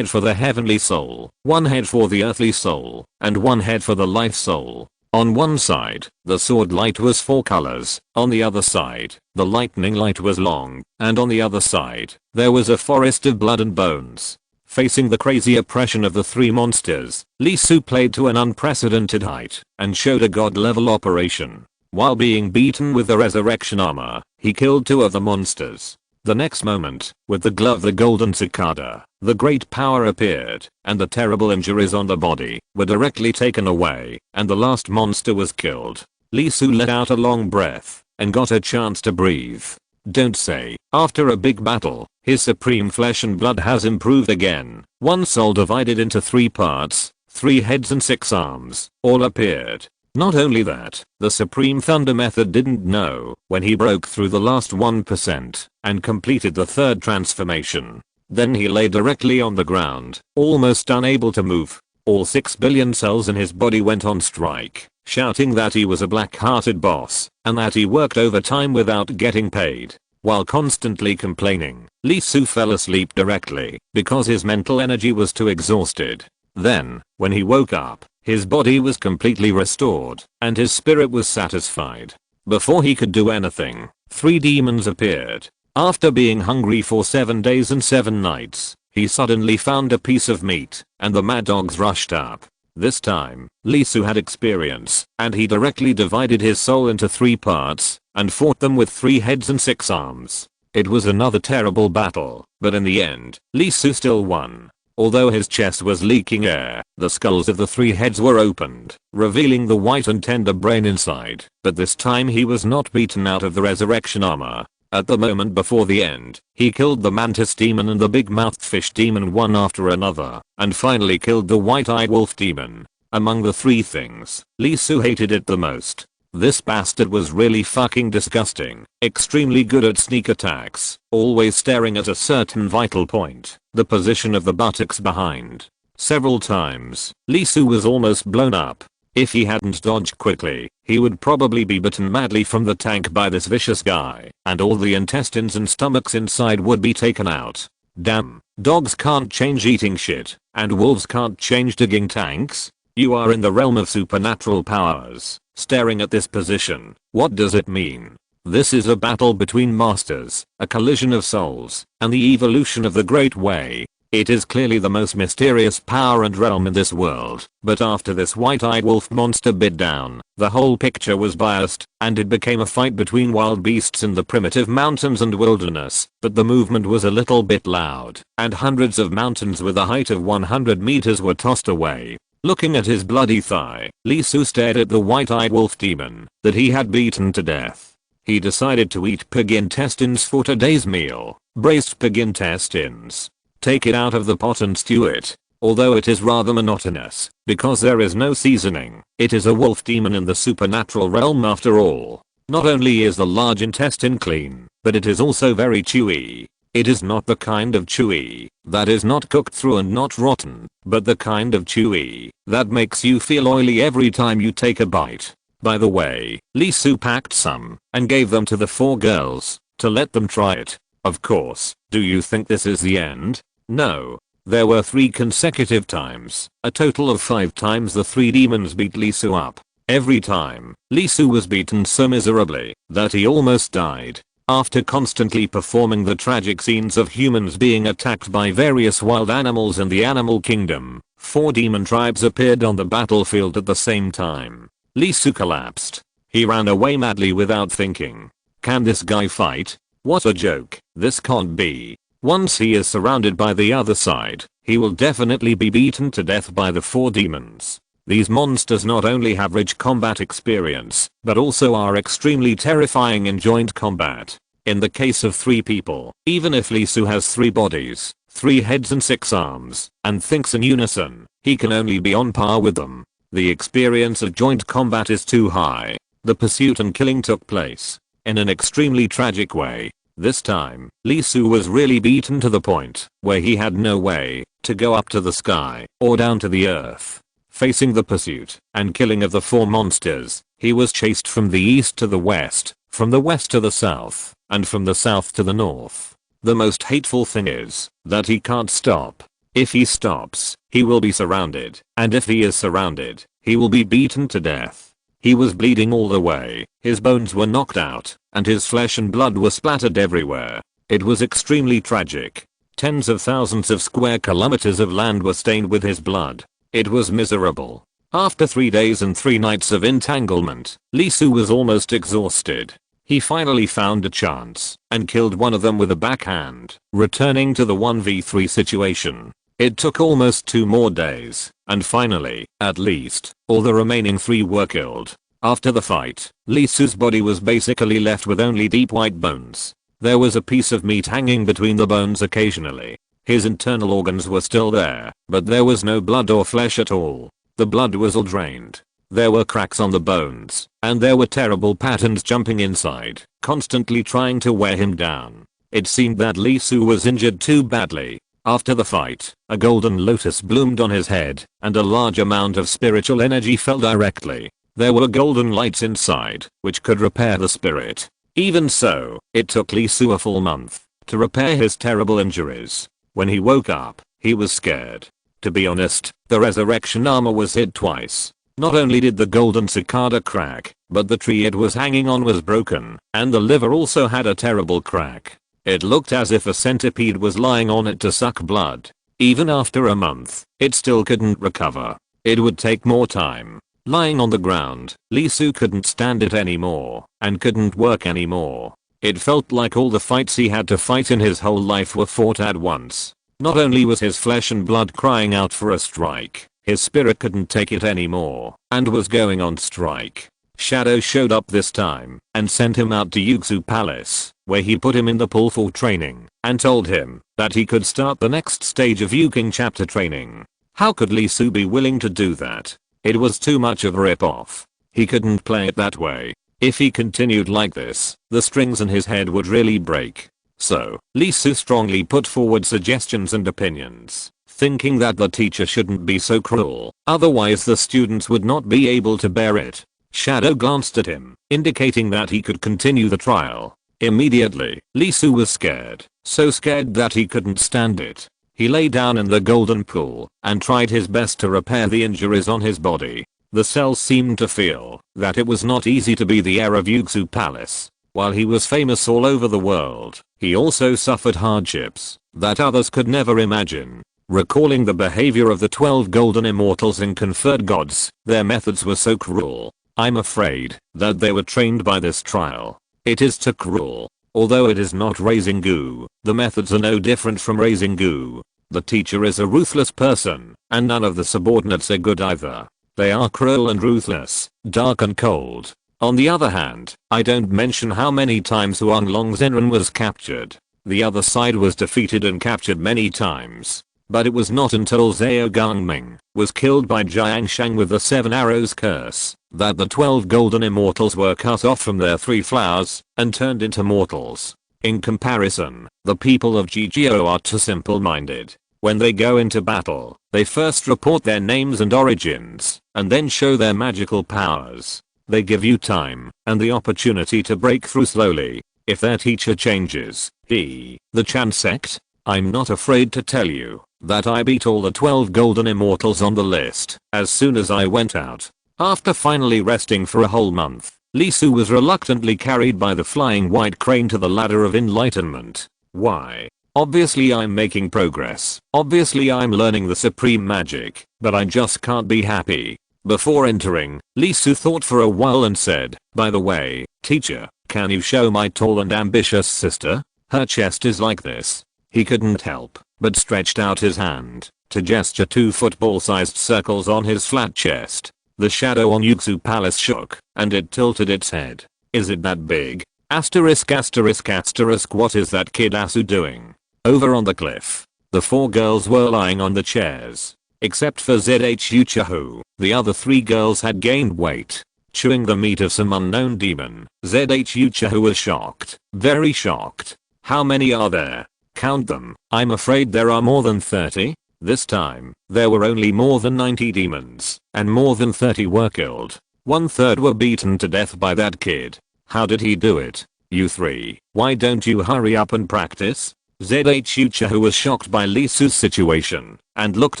for the heavenly soul, 1 head for the earthly soul, and 1 head for the life soul. On one side, the sword light was 4 colors, on the other side, the lightning light was long, and on the other side, there was a forest of blood and bones. Facing the crazy oppression of the 3 monsters, Lee Su played to an unprecedented height and showed a god-level operation. While being beaten with the resurrection armor, he killed 2 of the monsters. The next moment, with the glow of the golden cicada, the great power appeared, and the terrible injuries on the body were directly taken away, and the last monster was killed. Lee Su let out a long breath and got a chance to breathe. Don't say, after a big battle, his supreme flesh and blood has improved again. 1 soul divided into 3 parts, 3 heads and 6 arms, all appeared. Not only that, the Supreme Thunder method didn't know when he broke through the last 1% and completed the 3rd transformation. Then he lay directly on the ground, almost unable to move. All 6 billion cells in his body went on strike, shouting that he was a black-hearted boss and that he worked overtime without getting paid. While constantly complaining, Lee Su fell asleep directly because his mental energy was too exhausted. Then, when he woke up, his body was completely restored and his spirit was satisfied. Before he could do anything, 3 demons appeared. After being hungry for 7 days and 7 nights, he suddenly found a piece of meat, and the mad dogs rushed up. This time, Lee Su had experience, and he directly divided his soul into 3 parts, and fought them with 3 heads and 6 arms. It was another terrible battle, but in the end, Lee Su still won. Although his chest was leaking air, the skulls of the 3 heads were opened, revealing the white and tender brain inside. But this time he was not beaten out of the resurrection armor. At the moment before the end, he killed the mantis demon and the big-mouthed fish demon one after another, and finally killed the white-eyed wolf demon. Among the 3 things, Lee Su hated it the most. This bastard was really fucking disgusting, extremely good at sneak attacks, always staring at a certain vital point, the position of the buttocks behind. Several times, Lee Su was almost blown up. If he hadn't dodged quickly, he would probably be bitten madly from the tank by this vicious guy, and all the intestines and stomachs inside would be taken out. Damn, dogs can't change eating shit, and wolves can't change digging tanks? You are in the realm of supernatural powers. Staring at this position, what does it mean? This is a battle between masters, a collision of souls, and the evolution of the Great Way. It is clearly the most mysterious power and realm in this world, but after this white-eyed wolf monster bit down, the whole picture was biased, and it became a fight between wild beasts in the primitive mountains and wilderness. But the movement was a little bit loud, and hundreds of mountains with a height of 100 meters were tossed away. Looking at his bloody thigh, Lee Su stared at the white-eyed wolf demon that he had beaten to death. He decided to eat pig intestines for today's meal. Braised pig intestines. Take it out of the pot and stew it. Although it is rather monotonous, because there is no seasoning, it is a wolf demon in the supernatural realm after all. Not only is the large intestine clean, but it is also very chewy. It is not the kind of chewy that is not cooked through and not rotten, but the kind of chewy that makes you feel oily every time you take a bite. By the way, Lee Su packed some and gave them to the 4 girls to let them try it. Of course, do you think this is the end? No. There were 3 consecutive times, a total of 5 times the 3 demons beat Lee Su up. Every time, Lee Su was beaten so miserably that he almost died. After constantly performing the tragic scenes of humans being attacked by various wild animals in the animal kingdom, 4 demon tribes appeared on the battlefield at the same time. Lee Su collapsed. He ran away madly without thinking. Can this guy fight? What a joke. This can't be. Once he is surrounded by the other side, he will definitely be beaten to death by the 4 demons. These monsters not only have rich combat experience, but also are extremely terrifying in joint combat. In the case of 3 people, even if Lee Su has 3 bodies, 3 heads and 6 arms, and thinks in unison, he can only be on par with them. The experience of joint combat is too high. The pursuit and killing took place in an extremely tragic way. This time, Lee Su was really beaten to the point where he had no way to go up to the sky or down to the earth. Facing the pursuit and killing of the 4 monsters, he was chased from the east to the west, from the west to the south, and from the south to the north. The most hateful thing is that he can't stop. If he stops, he will be surrounded, and if he is surrounded, he will be beaten to death. He was bleeding all the way, his bones were knocked out, and his flesh and blood were splattered everywhere. It was extremely tragic. Tens of thousands of square kilometers of land were stained with his blood. It was miserable. After 3 days and 3 nights of entanglement, Lee Su was almost exhausted. He finally found a chance and killed one of them with a backhand, returning to the 1v3 situation. It took almost 2 more days, and finally, at least, all the remaining 3 were killed. After the fight, Lee Su's body was basically left with only deep white bones. There was a piece of meat hanging between the bones occasionally. His internal organs were still there, but there was no blood or flesh at all. The blood was all drained. There were cracks on the bones, and there were terrible patterns jumping inside, constantly trying to wear him down. It seemed that Lee Su was injured too badly. After the fight, a golden lotus bloomed on his head, and a large amount of spiritual energy fell directly. There were golden lights inside, which could repair the spirit. Even so, it took Lee Su a full month to repair his terrible injuries. When he woke up, he was scared. To be honest, the resurrection armor was hit twice. Not only did the golden cicada crack, but the tree it was hanging on was broken, and the liver also had a terrible crack. It looked as if a centipede was lying on it to suck blood. Even after a month, it still couldn't recover. It would take more time. Lying on the ground, Lee Su couldn't stand it anymore, and couldn't work anymore. It felt like all the fights he had to fight in his whole life were fought at once. Not only was his flesh and blood crying out for a strike, his spirit couldn't take it anymore, and was going on strike. Shadow showed up this time, and sent him out to Yuxu Palace, where he put him in the pool for training, and told him that he could start the next stage of Yuking chapter training. How could Lee Su be willing to do that? It was too much of a rip-off. He couldn't play it that way. If he continued like this, the strings in his head would really break. So, Lee Su strongly put forward suggestions and opinions, thinking that the teacher shouldn't be so cruel, otherwise the students would not be able to bear it. Shadow glanced at him, indicating that he could continue the trial. Immediately, Lee Su was scared, so scared that he couldn't stand it. He lay down in the golden pool and tried his best to repair the injuries on his body. The cells seemed to feel that it was not easy to be the heir of Yuxu Palace. While he was famous all over the world, he also suffered hardships that others could never imagine. Recalling the behavior of the 12 golden immortals and conferred gods, their methods were so cruel. I'm afraid that they were trained by this trial. It is too cruel. Although it is not raising goo, the methods are no different from raising goo. The teacher is a ruthless person, and none of the subordinates are good either. They are cruel and ruthless, dark and cold. On the other hand, I don't mention how many times Huang Long Zenren was captured. The other side was defeated and captured many times. But it was not until Zhao Gangming was killed by Jiang Shang with the 7 arrows curse that the 12 golden immortals were cut off from their 3 flowers and turned into mortals. In comparison, the people of Jijio are too simple-minded. When they go into battle, they first report their names and origins, and then show their magical powers. They give you time and the opportunity to break through slowly. If their teacher changes, the Chan sect, I'm not afraid to tell you that I beat all the 12 golden immortals on the list as soon as I went out. After finally resting for a whole month, Lee Su was reluctantly carried by the flying white crane to the ladder of enlightenment. Why? Obviously I'm making progress. Obviously I'm learning the supreme magic, but I just can't be happy. Before entering, Lee Su thought for a while and said, by the way, teacher, can you show my tall and ambitious sister? Her chest is like this. He couldn't help but stretched out his hand to gesture 2 football-sized circles on his flat chest. The shadow on Yuxu Palace shook, and it tilted its head. Is it that big? Asterisk asterisk asterisk what is that kid Asu doing? Over on the cliff. The 4 girls were lying on the chairs. Except for ZHU Chahu, the other 3 girls had gained weight, chewing the meat of some unknown demon. ZHU Chahu was shocked. Very shocked. How many are there? Count them. I'm afraid there are more than 30. This time, there were only more than 90 demons, and more than 30 were killed. 1/3 were beaten to death by that kid. How did he do it? You 3, why don't you hurry up and practice? ZHU Chahu was shocked by Lisu's situation, and looked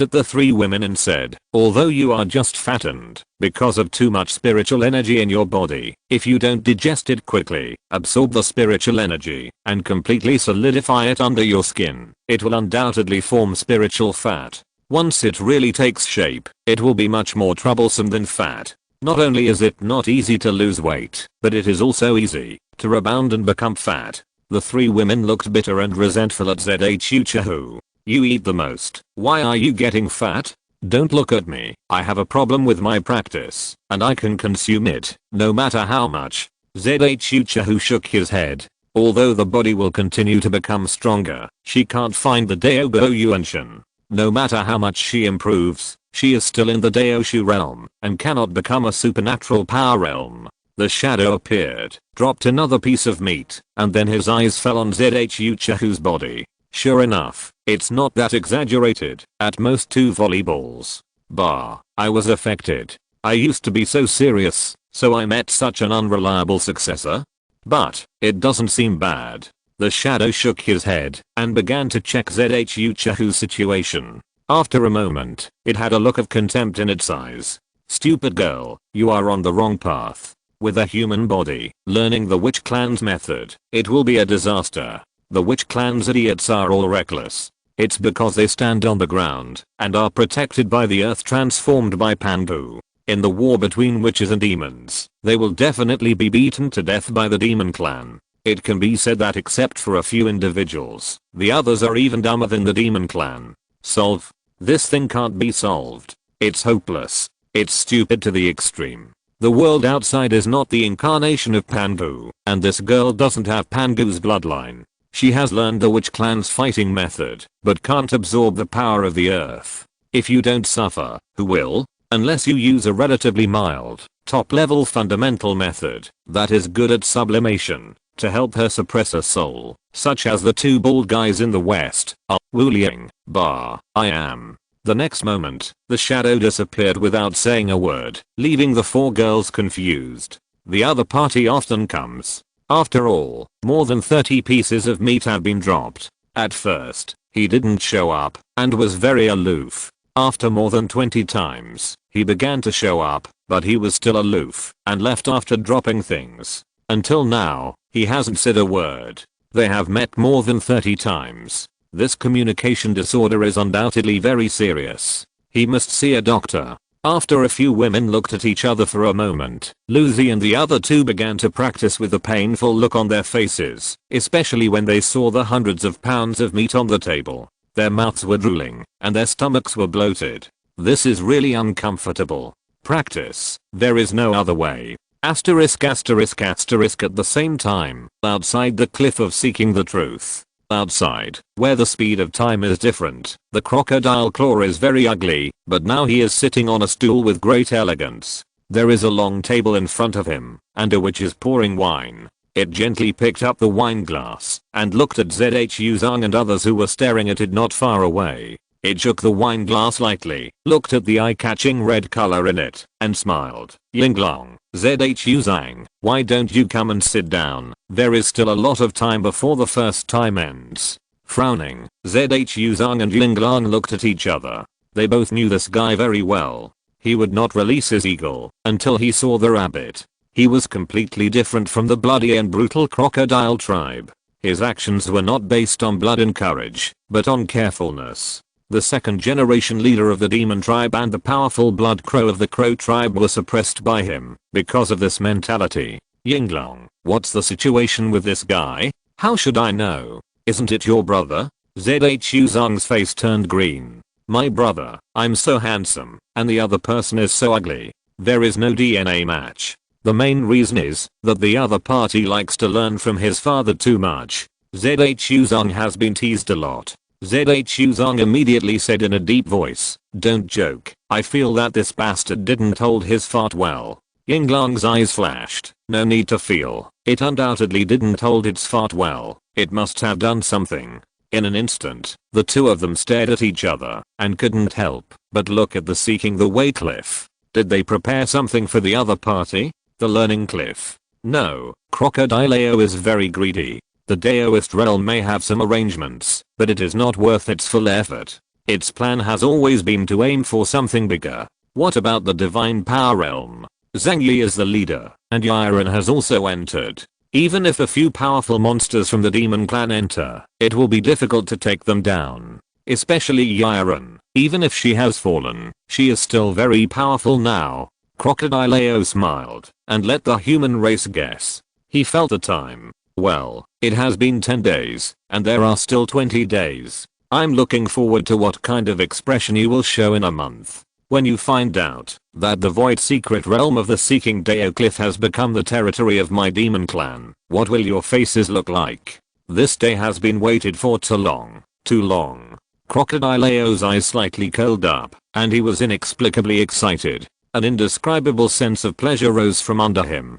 at the 3 women and said, although you are just fattened, because of too much spiritual energy in your body, if you don't digest it quickly, absorb the spiritual energy, and completely solidify it under your skin, it will undoubtedly form spiritual fat. Once it really takes shape, it will be much more troublesome than fat. Not only is it not easy to lose weight, but it is also easy to rebound and become fat. The 3 women looked bitter and resentful at ZHU Chahu. You eat the most. Why are you getting fat? Don't look at me. I have a problem with my practice, and I can consume it, no matter how much. ZHU Chahu shook his head. Although the body will continue to become stronger, she can't find the Daobo Yuanshan. No matter how much she improves, she is still in the Daoshu realm, and cannot become a supernatural power realm. The shadow appeared, dropped another piece of meat, and then his eyes fell on ZHU Chahu's body. Sure enough, it's not that exaggerated, at most 2 volleyballs. Bah, I was affected. I used to be so serious, so I met such an unreliable successor? But, it doesn't seem bad. The shadow shook his head, and began to check ZHU Chahu's situation. After a moment, it had a look of contempt in its eyes. Stupid girl, you are on the wrong path. With a human body, learning the witch clan's method, it will be a disaster. The witch clan's idiots are all reckless. It's because they stand on the ground, and are protected by the earth transformed by Pandu. In the war between witches and demons, they will definitely be beaten to death by the demon clan. It can be said that except for a few individuals, the others are even dumber than the demon clan. Solve. This thing can't be solved. It's hopeless. It's stupid to the extreme. The world outside is not the incarnation of Pandu, and this girl doesn't have Pandu's bloodline. She has learned the witch clan's fighting method, but can't absorb the power of the earth. If you don't suffer, who will? Unless you use a relatively mild, top-level fundamental method that is good at sublimation to help her suppress her soul, such as the 2 bald guys in the west. Wu Liang, bah, I am. The next moment, the shadow disappeared without saying a word, leaving the 4 girls confused. The other party often comes. After all, more than 30 pieces of meat have been dropped. At first, he didn't show up, and was very aloof. After more than 20 times, he began to show up, but he was still aloof, and left after dropping things. Until now, he hasn't said a word. They have met more than 30 times. This communication disorder is undoubtedly very serious. He must see a doctor. After a few women looked at each other for a moment, Lucy and the other 2 began to practice with a painful look on their faces, especially when they saw the hundreds of pounds of meat on the table. Their mouths were drooling, and their stomachs were bloated. This is really uncomfortable. Practice. There is no other way. Asterisk asterisk asterisk at the same time, outside the cliff of seeking the truth. Outside, where the speed of time is different, the crocodile claw is very ugly, but now he is sitting on a stool with great elegance. There is a long table in front of him, and a witch is pouring wine. It gently picked up the wine glass, and looked at ZHU Zhang and others who were staring at it not far away. It shook the wine glass lightly, looked at the eye-catching red color in it, and smiled. Yinglong, ZHU Zhang, why don't you come and sit down? There is still a lot of time before the first time ends. Frowning, ZHU Zhang and Yinglong looked at each other. They both knew this guy very well. He would not release his eagle until he saw the rabbit. He was completely different from the bloody and brutal crocodile tribe. His actions were not based on blood and courage, but on carefulness. The 2nd generation leader of the demon tribe and the powerful blood crow of the crow tribe were suppressed by him because of this mentality. Yinglong, what's the situation with this guy? How should I know? Isn't it your brother? ZHU Zong's face turned green. My brother, I'm so handsome, and the other person is so ugly. There is no DNA match. The main reason is that the other party likes to learn from his father too much. ZHU Zong has been teased a lot. ZHU Zong immediately said in a deep voice, don't joke, I feel that this bastard didn't hold his fart well. Yinglong's eyes flashed. No need to feel. It undoubtedly didn't hold its fart well. It must have done something. In an instant, the two of them stared at each other and couldn't help but look at the seeking the way cliff. Did they prepare something for the other party? The learning cliff? No, Crocodileo is very greedy. The Daoist realm may have some arrangements, but it is not worth its full effort. Its plan has always been to aim for something bigger. What about the divine power realm? Zhang Yi is the leader, and Yiren has also entered. Even if a few powerful monsters from the demon clan enter, it will be difficult to take them down. Especially Yiren. Even if she has fallen, she is still very powerful now. Crocodileo smiled and let the human race guess. He felt the time. Well, it has been 10 days, and there are still 20 days. I'm looking forward to what kind of expression you will show in a month. When you find out that the void secret realm of the Seeking Dao Cliff has become the territory of my demon clan, what will your faces look like? This day has been waited for too long. Too long. Crocodileo's eyes slightly curled up, and he was inexplicably excited. An indescribable sense of pleasure rose from under him.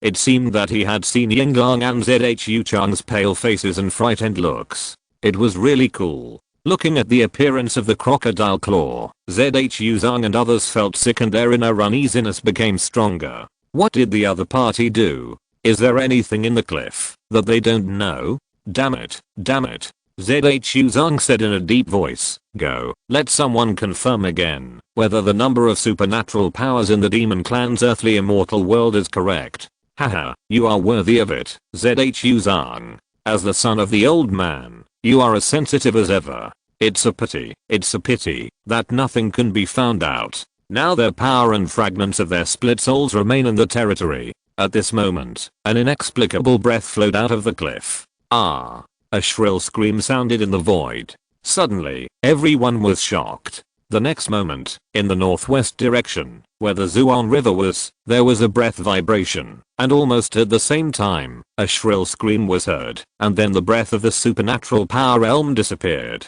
It seemed that he had seen Yinglong and ZHU Chang's pale faces and frightened looks. It was really cool. Looking at the appearance of the crocodile claw, ZHU Zong and others felt sick and their inner uneasiness became stronger. What did the other party do? Is there anything in the cliff that they don't know? Damn it, damn it. ZHU Zong said in a deep voice, go, let someone confirm again whether the number of supernatural powers in the demon clan's earthly immortal world is correct. Haha, you are worthy of it, ZHU Zong. As the son of the old man, you are as sensitive as ever. It's a pity that nothing can be found out. Now their power and fragments of their split souls remain in the territory. At this moment, an inexplicable breath flowed out of the cliff. A shrill scream sounded in the void. Suddenly, everyone was shocked. The next moment, in the northwest direction, where the Zhuan River was, there was a breath vibration, and almost at the same time, a shrill scream was heard, and then the breath of the supernatural power realm disappeared.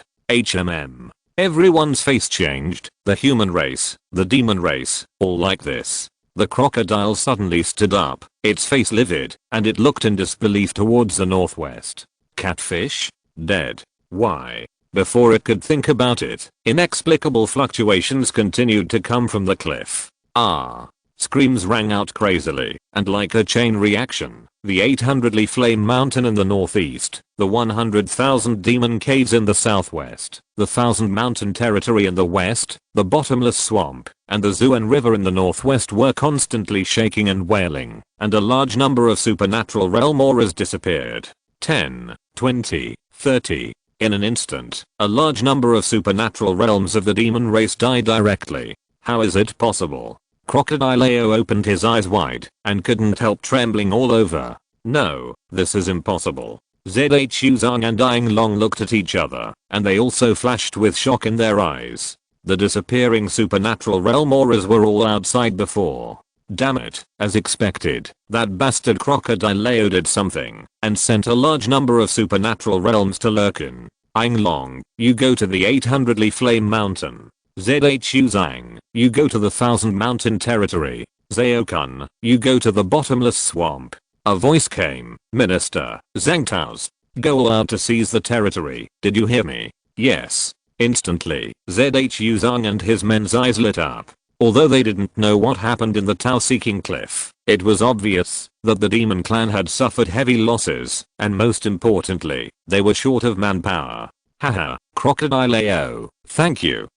Everyone's face changed, the human race, the demon race, all like this. The crocodile suddenly stood up, its face livid, and it looked in disbelief towards the northwest. Catfish? Dead. Why? Before it could think about it, inexplicable fluctuations continued to come from the cliff. Screams rang out crazily, and like a chain reaction, the 800-ly flame mountain in the northeast, the 100,000 demon caves in the southwest, the 1,000 mountain territory in the west, the bottomless swamp, and the Zhuan River in the northwest were constantly shaking and wailing, and a large number of supernatural realm auras disappeared. 10, 20, 30. In an instant, a large number of supernatural realms of the demon race died directly. How is it possible? Crocodileo opened his eyes wide and couldn't help trembling all over. No, this is impossible. ZHU Zong and Yinglong looked at each other, and they also flashed with shock in their eyes. The disappearing supernatural realm auras were all outside before. Damn it, as expected, that bastard Crocodileo did something and sent a large number of supernatural realms to Lurkin. Yinglong, you go to the 800-ly flame mountain. ZHU Zang, you go to the 1,000 mountain territory. Zhaokun, you go to the bottomless swamp. A voice came, Minister, Zhangtao's, go all out to seize the territory, did you hear me? Yes. Instantly, ZHU Zang and his men's eyes lit up. Although they didn't know what happened in the Tao Seeking Cliff, it was obvious that the demon clan had suffered heavy losses, and most importantly, they were short of manpower. Haha, Crocodileo, thank you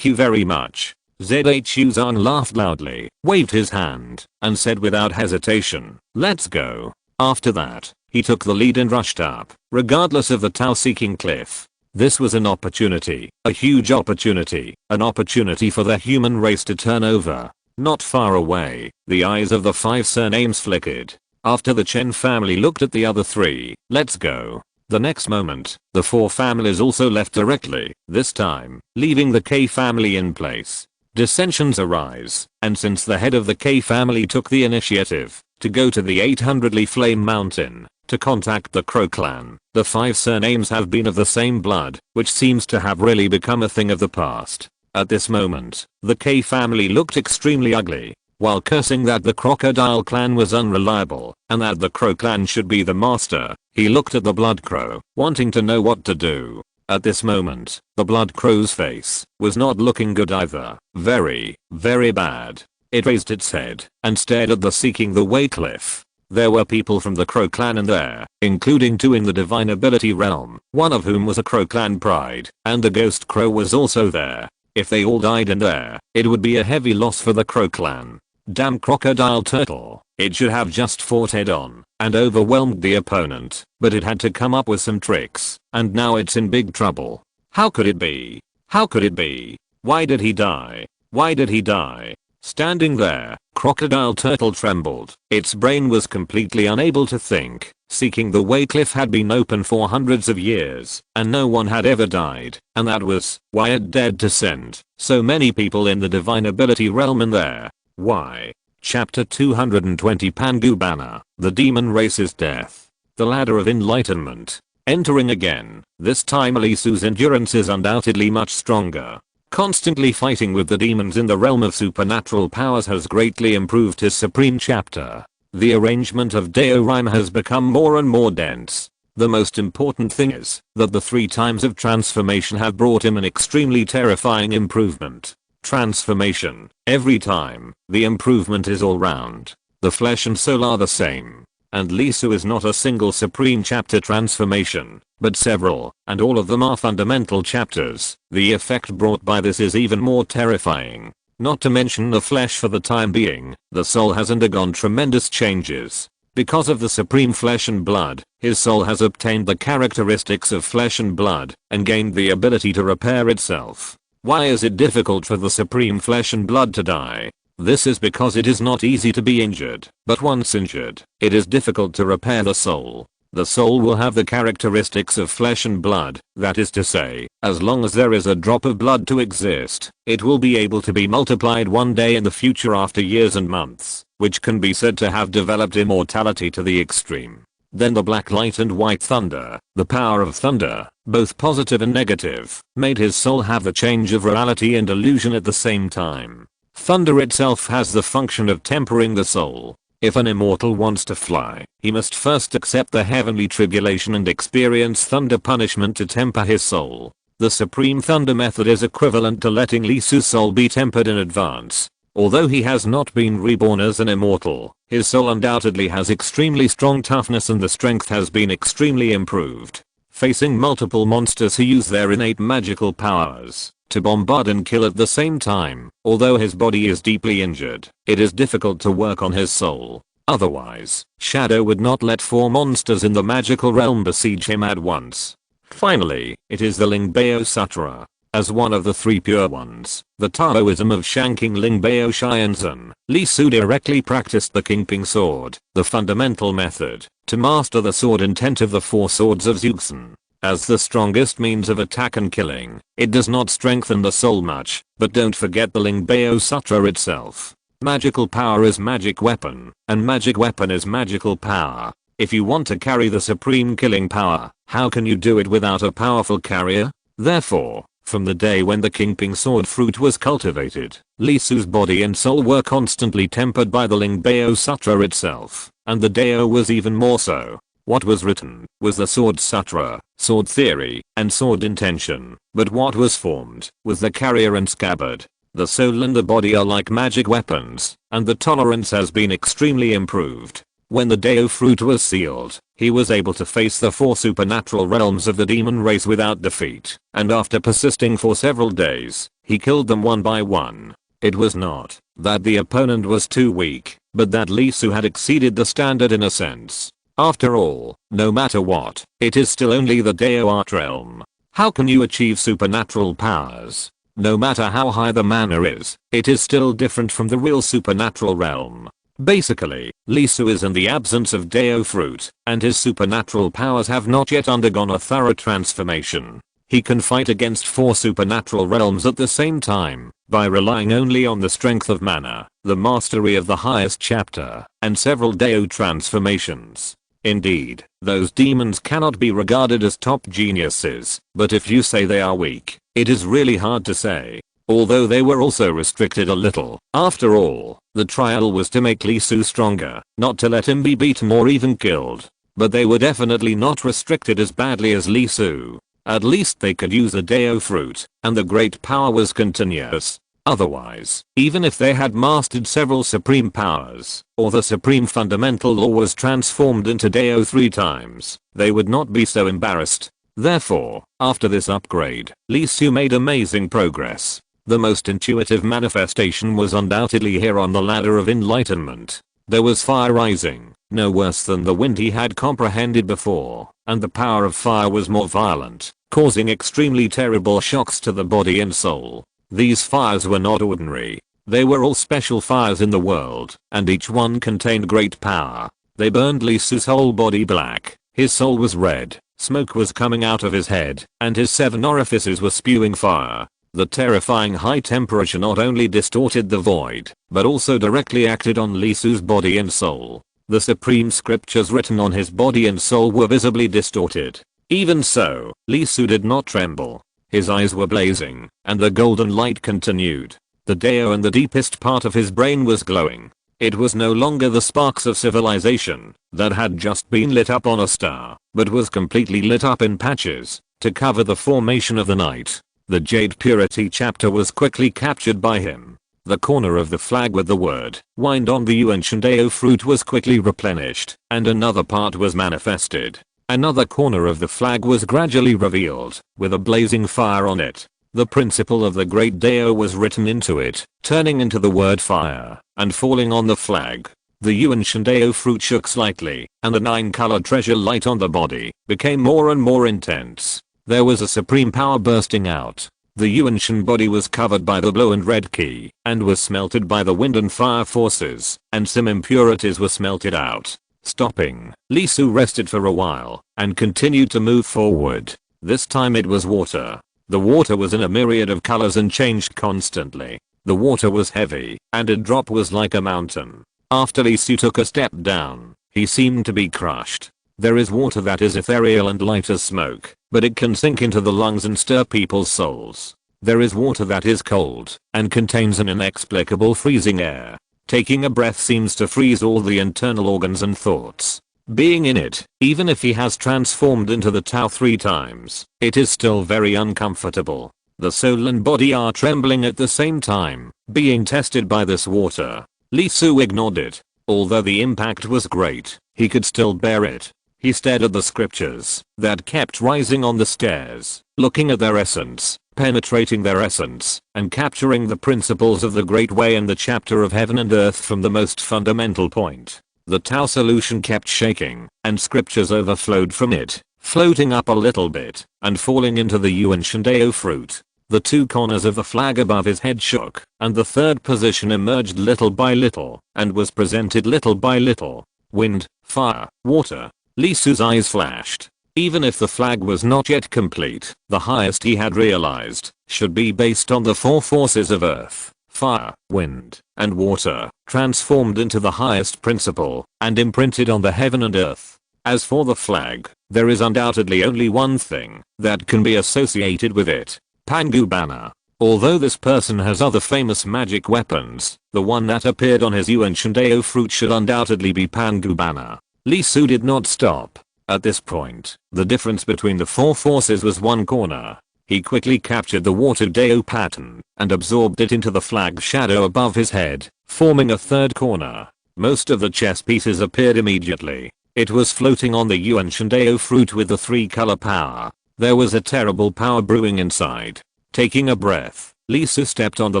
very much. ZHU Zang laughed loudly, waved his hand, and said without hesitation, let's go. After that, he took the lead and rushed up, regardless of the Tao Seeking Cliff. This was an opportunity, a huge opportunity, an opportunity for the human race to turn over. Not far away, the eyes of the 5 surnames flickered. After the Chen family looked at the other 3, let's go. The next moment, the four families also left directly, this time, leaving the K family in place. Dissensions arise, and since the head of the K family took the initiative to go to the 800 Flame Mountain to contact the Crow clan, the 5 surnames have been of the same blood, which seems to have really become a thing of the past. At this moment, the K family looked extremely ugly, while cursing that the Crocodile clan was unreliable and that the Crow clan should be the master. He looked at the Blood Crow, wanting to know what to do. At this moment, the Blood Crow's face was not looking good either. Very, very bad. It raised its head and stared at the Seeking the Way cliff. There were people from the Crow clan in there, including 2 in the divine ability realm, one of whom was a Crow clan pride, and the Ghost Crow was also there. If they all died in there, it would be a heavy loss for the Crow clan. Damn Crocodile Turtle. It should have just fought head on and overwhelmed the opponent, but it had to come up with some tricks, and now it's in big trouble. How could it be? How could it be? Why did he die? Why did he die? Standing there, Crocodile Turtle trembled. Its brain was completely unable to think. Seeking the Way cliff had been open for hundreds of years, and no one had ever died, and that was why it dared to send so many people in the divine ability realm in there. Why? Chapter 220 Pangu Banner, the demon race's death. The ladder of enlightenment. Entering again, this time Lisu's endurance is undoubtedly much stronger. Constantly fighting with the demons in the realm of supernatural powers has greatly improved his supreme chapter. The arrangement of Deo rhyme has become more and more dense. The most important thing is that the 3 times of transformation have brought him an extremely terrifying improvement. Transformation. Every time, the improvement is all round. The flesh and soul are the same. And Lisu is not a single supreme chapter transformation, but several, and all of them are fundamental chapters. The effect brought by this is even more terrifying. Not to mention the flesh for the time being, the soul has undergone tremendous changes. Because of the supreme flesh and blood, his soul has obtained the characteristics of flesh and blood, and gained the ability to repair itself. Why is it difficult for the supreme flesh and blood to die? This is because it is not easy to be injured, but once injured, it is difficult to repair the soul. The soul will have the characteristics of flesh and blood, that is to say, as long as there is a drop of blood to exist, it will be able to be multiplied one day in the future after years and months, which can be said to have developed immortality to the extreme. Then the black light and white thunder, the power of thunder, both positive and negative, made his soul have the change of reality and illusion at the same time. Thunder itself has the function of tempering the soul. If an immortal wants to fly, he must first accept the heavenly tribulation and experience thunder punishment to temper his soul. The supreme thunder method is equivalent to letting Lisu's soul be tempered in advance. Although he has not been reborn as an immortal, his soul undoubtedly has extremely strong toughness and the strength has been extremely improved. Facing multiple monsters who use their innate magical powers to bombard and kill at the same time, although his body is deeply injured, it is difficult to work on his soul. Otherwise, Shadow would not let 4 monsters in the magical realm besiege him at once. Finally, it is the Lingbao Sutra. As one of the 3 pure ones, the Taoism of Shanking Lingbao Shianzhen, Lisu directly practiced the Kingping sword, the fundamental method, to master the sword intent of the 4 swords of Zuxan. As the strongest means of attack and killing, it does not strengthen the soul much, but don't forget the Lingbao Sutra itself. Magical power is magic weapon, and magic weapon is magical power. If you want to carry the supreme killing power, how can you do it without a powerful carrier? Therefore, from the day when the Kingping sword fruit was cultivated, Lisu's body and soul were constantly tempered by the Lingbao Sutra itself, and the Dao was even more so. What was written was the sword sutra, sword theory, and sword intention, but what was formed was the carrier and scabbard. The soul and the body are like magic weapons, and the tolerance has been extremely improved. When the Dao fruit was sealed, he was able to face the 4 supernatural realms of the demon race without defeat, and after persisting for several days, he killed them one by one. It was not that the opponent was too weak, but that Lisu had exceeded the standard in a sense. After all, no matter what, it is still only the Dao art realm. How can you achieve supernatural powers? No matter how high the mana is, it is still different from the real supernatural realm. Basically, Li Su is in the absence of Dao fruit, and his supernatural powers have not yet undergone a thorough transformation. He can fight against 4 supernatural realms at the same time, by relying only on the strength of mana, the mastery of the highest chapter, and several Dao transformations. Indeed, those demons cannot be regarded as top geniuses, but if you say they are weak, it is really hard to say. Although they were also restricted a little. After all, the trial was to make Li Su stronger, not to let him be beaten or even killed. But they were definitely not restricted as badly as Li Su. At least they could use a Dao fruit, and the great power was continuous. Otherwise, even if they had mastered several supreme powers, or the supreme fundamental law was transformed into Dao 3 times, they would not be so embarrassed. Therefore, after this upgrade, Li Su made amazing progress. The most intuitive manifestation was undoubtedly here on the ladder of enlightenment. There was fire rising, no worse than the wind he had comprehended before, and the power of fire was more violent, causing extremely terrible shocks to the body and soul. These fires were not ordinary. They were all special fires in the world, and each one contained great power. They burned Li Su's whole body black. His soul was red, smoke was coming out of his head, and his 7 orifices were spewing fire. The terrifying high temperature not only distorted the void, but also directly acted on Li Su's body and soul. The supreme scriptures written on his body and soul were visibly distorted. Even so, Li Su did not tremble. His eyes were blazing, and the golden light continued. The Dao in the deepest part of his brain was glowing. It was no longer the sparks of civilization that had just been lit up on a star, but was completely lit up in patches to cover the formation of the night. The Jade Purity chapter was quickly captured by him. The corner of the flag with the word "Wind" on the ancient Dao fruit was quickly replenished, and another part was manifested. Another corner of the flag was gradually revealed, with a blazing fire on it. The principle of the great Dao was written into it, turning into the word fire, and falling on the flag. The ancient Dao fruit shook slightly, and the 9-colored treasure light on the body became more and more intense. There was a supreme power bursting out. The ancient body was covered by the blue and red ki, and was smelted by the wind and fire forces, and some impurities were smelted out. Stopping, Li Su rested for a while, and continued to move forward. This time it was water. The water was in a myriad of colors and changed constantly. The water was heavy, and a drop was like a mountain. After Li Su took a step down, he seemed to be crushed. There is water that is ethereal and light as smoke, but it can sink into the lungs and stir people's souls. There is water that is cold, and contains an inexplicable freezing air. Taking a breath seems to freeze all the internal organs and thoughts. Being in it, even if he has transformed into the Tao 3 times, it is still very uncomfortable. The soul and body are trembling at the same time, being tested by this water. Li Su ignored it. Although the impact was great, he could still bear it. He stared at the scriptures that kept rising on the stairs, looking at their essence, penetrating their essence, and capturing the principles of the Great Way and the chapter of heaven and earth from the most fundamental point. The Tao solution kept shaking, and scriptures overflowed from it, floating up a little bit, and falling into the ancient Dao fruit. The 2 corners of the flag above his head shook, and the 3rd position emerged little by little, and was presented little by little. Wind, fire, water. Li Su's eyes flashed. Even if the flag was not yet complete, the highest he had realized should be based on the 4 forces of earth, fire, wind, and water, transformed into the highest principle, and imprinted on the heaven and earth. As for the flag, there is undoubtedly only one thing that can be associated with it. Pangu Banner. Although this person has other famous magic weapons, the one that appeared on his ancient Dao fruit should undoubtedly be Pangu Banner. Li Su did not stop. At this point, the difference between the 4 forces was 1 corner. He quickly captured the water Dao pattern and absorbed it into the flag shadow above his head, forming a 3rd corner. Most of the chess pieces appeared immediately. It was floating on the ancient Dao fruit with the 3-color power. There was a terrible power brewing inside. Taking a breath, Li Su stepped on the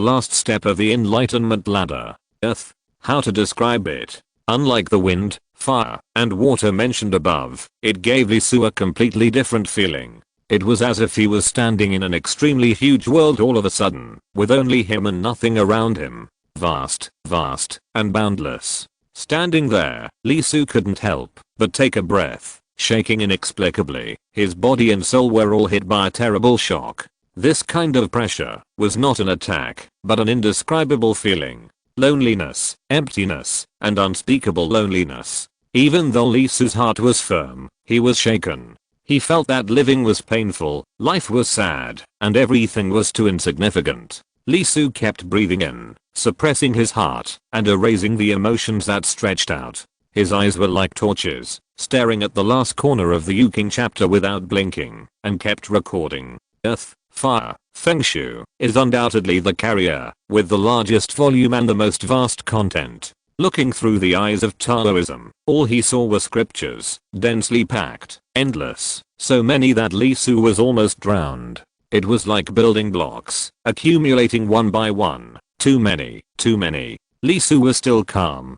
last step of the enlightenment ladder. Earth. How to describe it? Unlike the wind, fire, and water mentioned above, it gave Li Su a completely different feeling. It was as if he was standing in an extremely huge world all of a sudden, with only him and nothing around him. Vast, vast, and boundless. Standing there, Lee Su couldn't help but take a breath, shaking inexplicably. His body and soul were all hit by a terrible shock. This kind of pressure was not an attack, but an indescribable feeling. Loneliness, emptiness, and unspeakable loneliness. Even though Lee Su's heart was firm, he was shaken. He felt that living was painful, life was sad, and everything was too insignificant. Lee Su kept breathing in, suppressing his heart, and erasing the emotions that stretched out. His eyes were like torches, staring at the last corner of the Yuking chapter without blinking, and kept recording. Earth, fire, Feng Shui is undoubtedly the carrier, with the largest volume and the most vast content. Looking through the eyes of Taoism, all he saw were scriptures, densely packed, endless, so many that Lee Su was almost drowned. It was like building blocks, accumulating one by one. Too many, too many. Lee Su was still calm,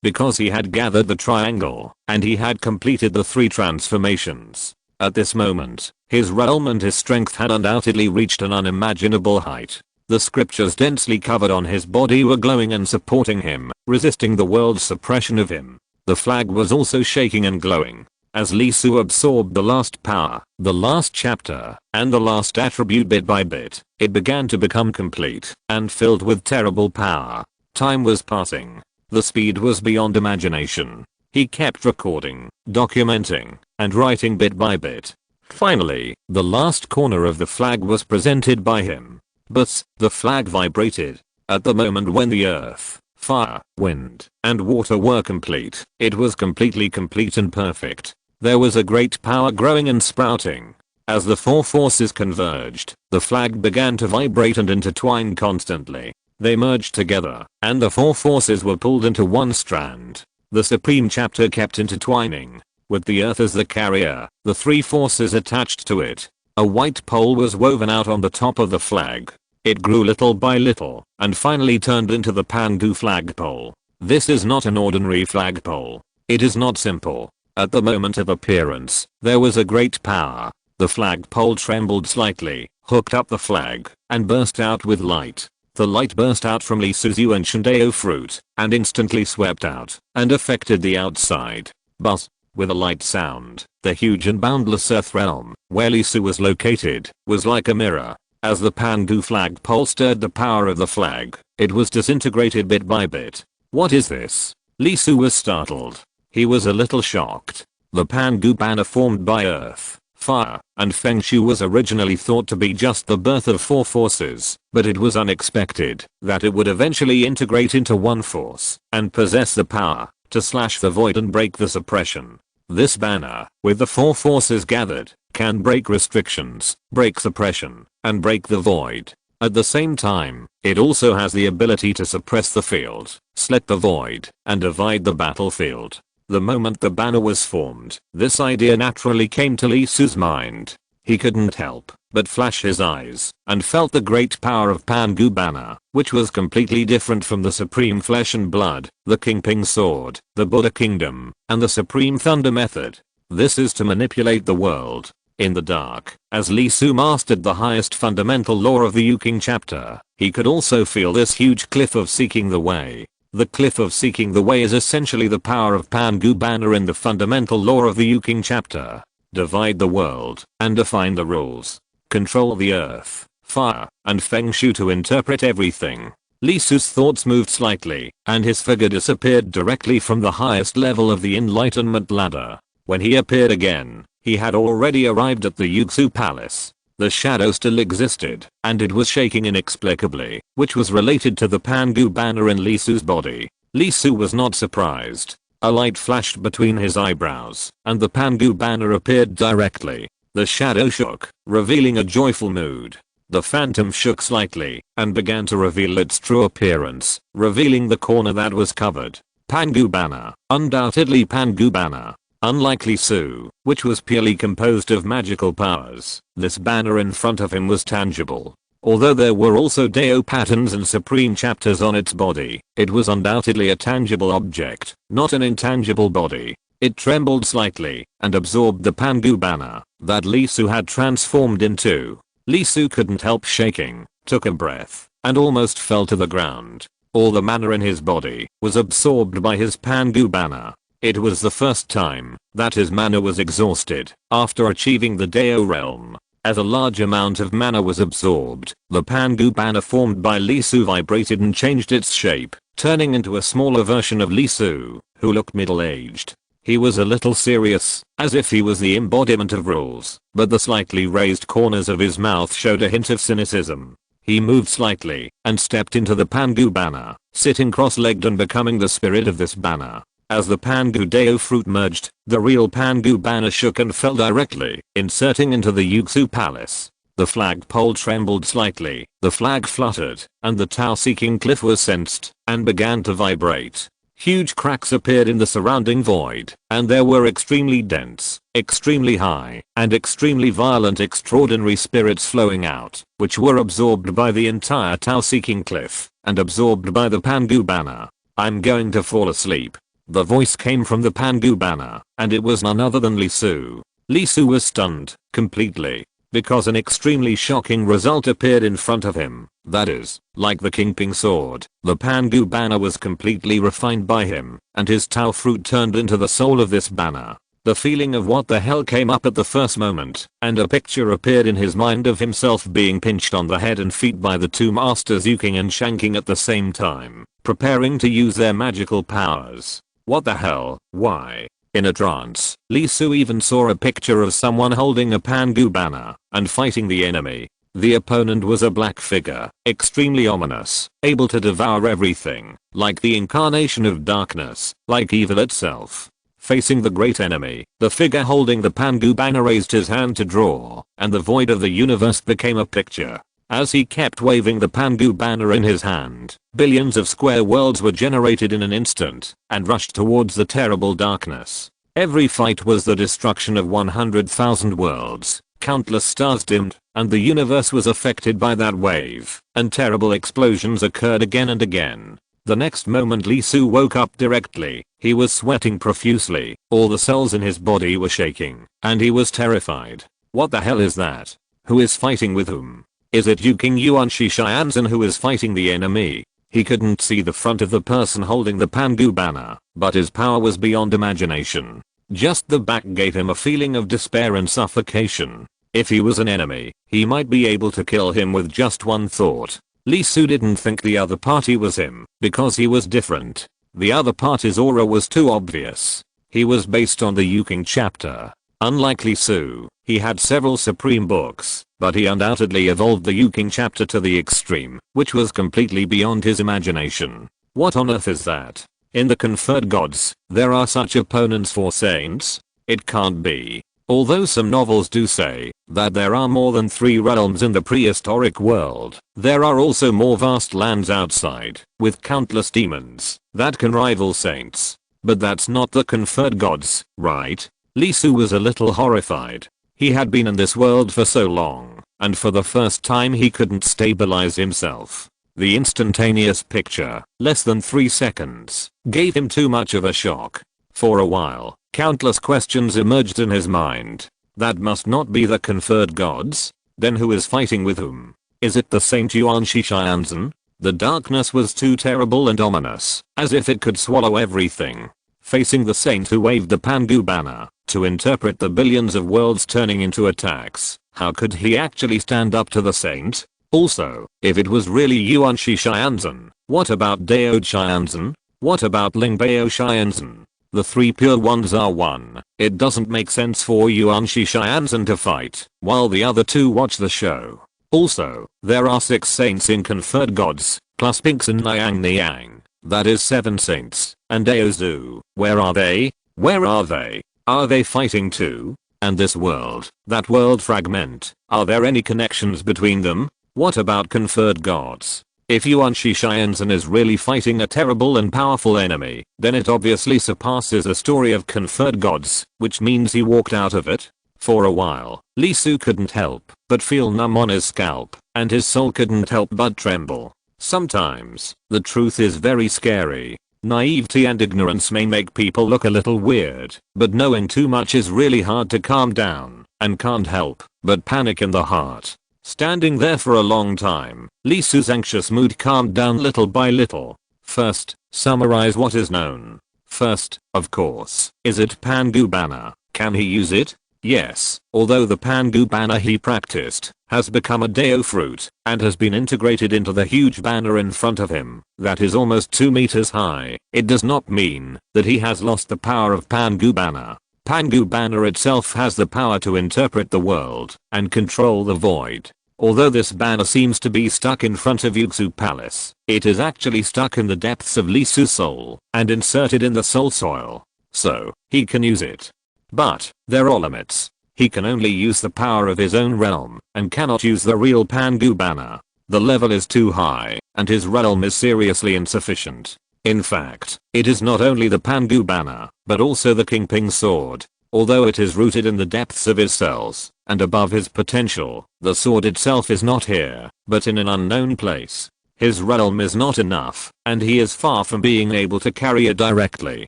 because he had gathered the triangle, and he had completed the 3 transformations. At this moment, his realm and his strength had undoubtedly reached an unimaginable height. The scriptures densely covered on his body were glowing and supporting him, resisting the world's suppression of him. The flag was also shaking and glowing. As Lee Su absorbed the last power, the last chapter, and the last attribute bit by bit, it began to become complete and filled with terrible power. Time was passing. The speed was beyond imagination. He kept recording, documenting, and writing bit by bit. Finally, the last corner of the flag was presented by him. But the flag vibrated. At the moment when the earth, fire, wind, and water were complete, it was completely complete and perfect. There was a great power growing and sprouting. As the 4 forces converged, the flag began to vibrate and intertwine constantly. They merged together, and the 4 forces were pulled into one strand. The supreme chapter kept intertwining. With the earth as the carrier, the 3 forces attached to it. A white pole was woven out on the top of the flag. It grew little by little, and finally turned into the Pangu flagpole. This is not an ordinary flagpole. It is not simple. At the moment of appearance, there was a great power. The flagpole trembled slightly, hooked up the flag, and burst out with light. The light burst out from Lee Su's Yuan Shandao fruit, and instantly swept out, and affected the outside. But, with a light sound, the huge and boundless earth realm, where Lee Su was located, was like a mirror. As the Pangu flagpole stirred the power of the flag, it was disintegrated bit by bit. What is this? Lee Su was startled. He was a little shocked. The Pangu banner formed by earth, fire, and Feng Shui was originally thought to be just the birth of 4 forces, but it was unexpected that it would eventually integrate into one force and possess the power to slash the void and break the suppression. This banner, with the 4 forces gathered, can break restrictions, break suppression, and break the void. At the same time, it also has the ability to suppress the field, slit the void, and divide the battlefield. The moment the banner was formed, this idea naturally came to Lee Su's mind. He couldn't help but flash his eyes and felt the great power of Pangu banner, which was completely different from the supreme flesh and blood, the Kingping sword, the Buddha kingdom, and the supreme thunder method. This is to manipulate the world. In the dark, as Lee Su mastered the highest fundamental law of the Yuking chapter, he could also feel this huge cliff of seeking the way. The cliff of seeking the way is essentially the power of Pangu banner in the fundamental law of the Yuking chapter. Divide the world and define the rules. Control the earth, fire, and Feng Shui to interpret everything. Lee Su's thoughts moved slightly, and his figure disappeared directly from the highest level of the enlightenment ladder. When he appeared again, he had already arrived at the Yuxu Palace. The shadow still existed, and it was shaking inexplicably, which was related to the Pangu banner in Lee Su's body. Lee Su was not surprised. A light flashed between his eyebrows, and the Pangu banner appeared directly. The shadow shook, revealing a joyful mood. The phantom shook slightly, and began to reveal its true appearance, revealing the corner that was covered. Pangu banner, undoubtedly Pangu banner. Unlike Lee Su, which was purely composed of magical powers, this banner in front of him was tangible. Although there were also Dao patterns and supreme chapters on its body, it was undoubtedly a tangible object, not an intangible body. It trembled slightly and absorbed the Pangu banner that Lee Su had transformed into. Lee Su couldn't help shaking, took a breath, and almost fell to the ground. All the mana in his body was absorbed by his Pangu banner. It was the first time that his mana was exhausted after achieving the Deo realm. As a large amount of mana was absorbed, the Pangu banner formed by Lee Su vibrated and changed its shape, turning into a smaller version of Lee Su, who looked middle-aged. He was a little serious, as if he was the embodiment of rules, but the slightly raised corners of his mouth showed a hint of cynicism. He moved slightly and stepped into the Pangu banner, sitting cross-legged and becoming the spirit of this banner. As the Pangu Deo fruit merged, the real Pangu banner shook and fell directly, inserting into the Yuxu palace. The flagpole trembled slightly, the flag fluttered, and the Tao-seeking cliff was sensed and began to vibrate. Huge cracks appeared in the surrounding void, and there were extremely dense, extremely high, and extremely violent extraordinary spirits flowing out, which were absorbed by the entire Tao-seeking cliff, and absorbed by the Pangu banner. "I'm going to fall asleep." The voice came from the Pangu banner, and it was none other than Lee Su. Lee Su was stunned, completely, because an extremely shocking result appeared in front of him. That is, like the Kingping sword, the Pangu banner was completely refined by him, and his Tao fruit turned into the soul of this banner. The feeling of what the hell came up at the first moment, and a picture appeared in his mind of himself being pinched on the head and feet by the two masters yuking and shanking at the same time, preparing to use their magical powers. What the hell? Why? In a trance, Lee Su even saw a picture of someone holding a Pangu banner and fighting the enemy. The opponent was a black figure, extremely ominous, able to devour everything, like the incarnation of darkness, like evil itself. Facing the great enemy, the figure holding the Pangu banner raised his hand to draw, and the void of the universe became a picture. As he kept waving the Pangu banner in his hand, billions of square worlds were generated in an instant and rushed towards the terrible darkness. Every fight was the destruction of 100,000 worlds, countless stars dimmed, and the universe was affected by that wave, and terrible explosions occurred again and again. The next moment Lee Su woke up directly. He was sweating profusely, all the cells in his body were shaking, and he was terrified. What the hell is that? Who is fighting with whom? Is it Yu King Yuan Shi Xianzhen who is fighting the enemy? He couldn't see the front of the person holding the Pangu banner, but his power was beyond imagination. Just the back gave him a feeling of despair and suffocation. If he was an enemy, he might be able to kill him with just one thought. Lee Su didn't think the other party was him, because he was different. The other party's aura was too obvious. He was based on the Yu King chapter. Unlike Lee Su, he had several supreme books, but he undoubtedly evolved the Yu King chapter to the extreme, which was completely beyond his imagination. What on earth is that? In the conferred gods, there are such opponents for saints? It can't be. Although some novels do say that there are more than 3 realms in the prehistoric world, there are also more vast lands outside, with countless demons, that can rival saints. But that's not the conferred gods, right? Lee Su was a little horrified. He had been in this world for so long, and for the first time he couldn't stabilize himself. The instantaneous picture, less than 3 seconds, gave him too much of a shock. For a while, countless questions emerged in his mind. That must not be the conferred gods. Then who is fighting with whom? Is it the Saint Yuan Shi Xianzhen? The darkness was too terrible and ominous, as if it could swallow everything. Facing the saint who waved the Pangu banner, to interpret the billions of worlds turning into attacks, how could he actually stand up to the saint? Also, if it was really Yuan Shi Xianzhen, what about Dao Xianzhen? What about Lingbao Xianzhen? The 3 pure ones are one. It doesn't make sense for Yuan Shi Xianzhen to fight, while the other 2 watch the show. Also, there are 6 saints in conferred gods, plus Pinxin Niang Niang. That is 7 saints. And Daozu, where are they? Where are they? Are they fighting too? And this world, that world fragment, are there any connections between them? What about conferred gods? If Yuan Shi Xianzhen is really fighting a terrible and powerful enemy, then it obviously surpasses a story of conferred gods, which means he walked out of it. For a while, Lee Su couldn't help but feel numb on his scalp, and his soul couldn't help but tremble. Sometimes, the truth is very scary. Naivety and ignorance may make people look a little weird, but knowing too much is really hard to calm down, and can't help but panic in the heart. Standing there for a long time, Lee Su's anxious mood calmed down little by little. First, summarize what is known. First, of course, is it Pangu banner? Can he use it? Yes, although the Pangu banner he practiced has become a Deo fruit and has been integrated into the huge banner in front of him that is almost 2 meters high, it does not mean that he has lost the power of Pangu banner. Pangu banner itself has the power to interpret the world and control the void. Although this banner seems to be stuck in front of Yuxu Palace, it is actually stuck in the depths of Lee Su's soul and inserted in the soul soil. So, he can use it. But, there are limits. He can only use the power of his own realm and cannot use the real Pangu banner. The level is too high and his realm is seriously insufficient. In fact, it is not only the Pangu banner, but also the King Ping sword. Although it is rooted in the depths of his cells and above his potential, the sword itself is not here, but in an unknown place. His realm is not enough, and he is far from being able to carry it directly.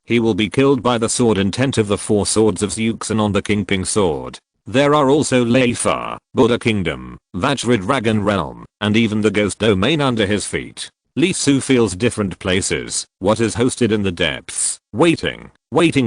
He will be killed by the sword intent of the 4 swords of Zeuxan on the King Ping sword. There are also Leifa, Buddha Kingdom, Vajra Dragon Realm, and even the Ghost Domain under his feet. Lee Su feels different places, what is hosted in the depths, waiting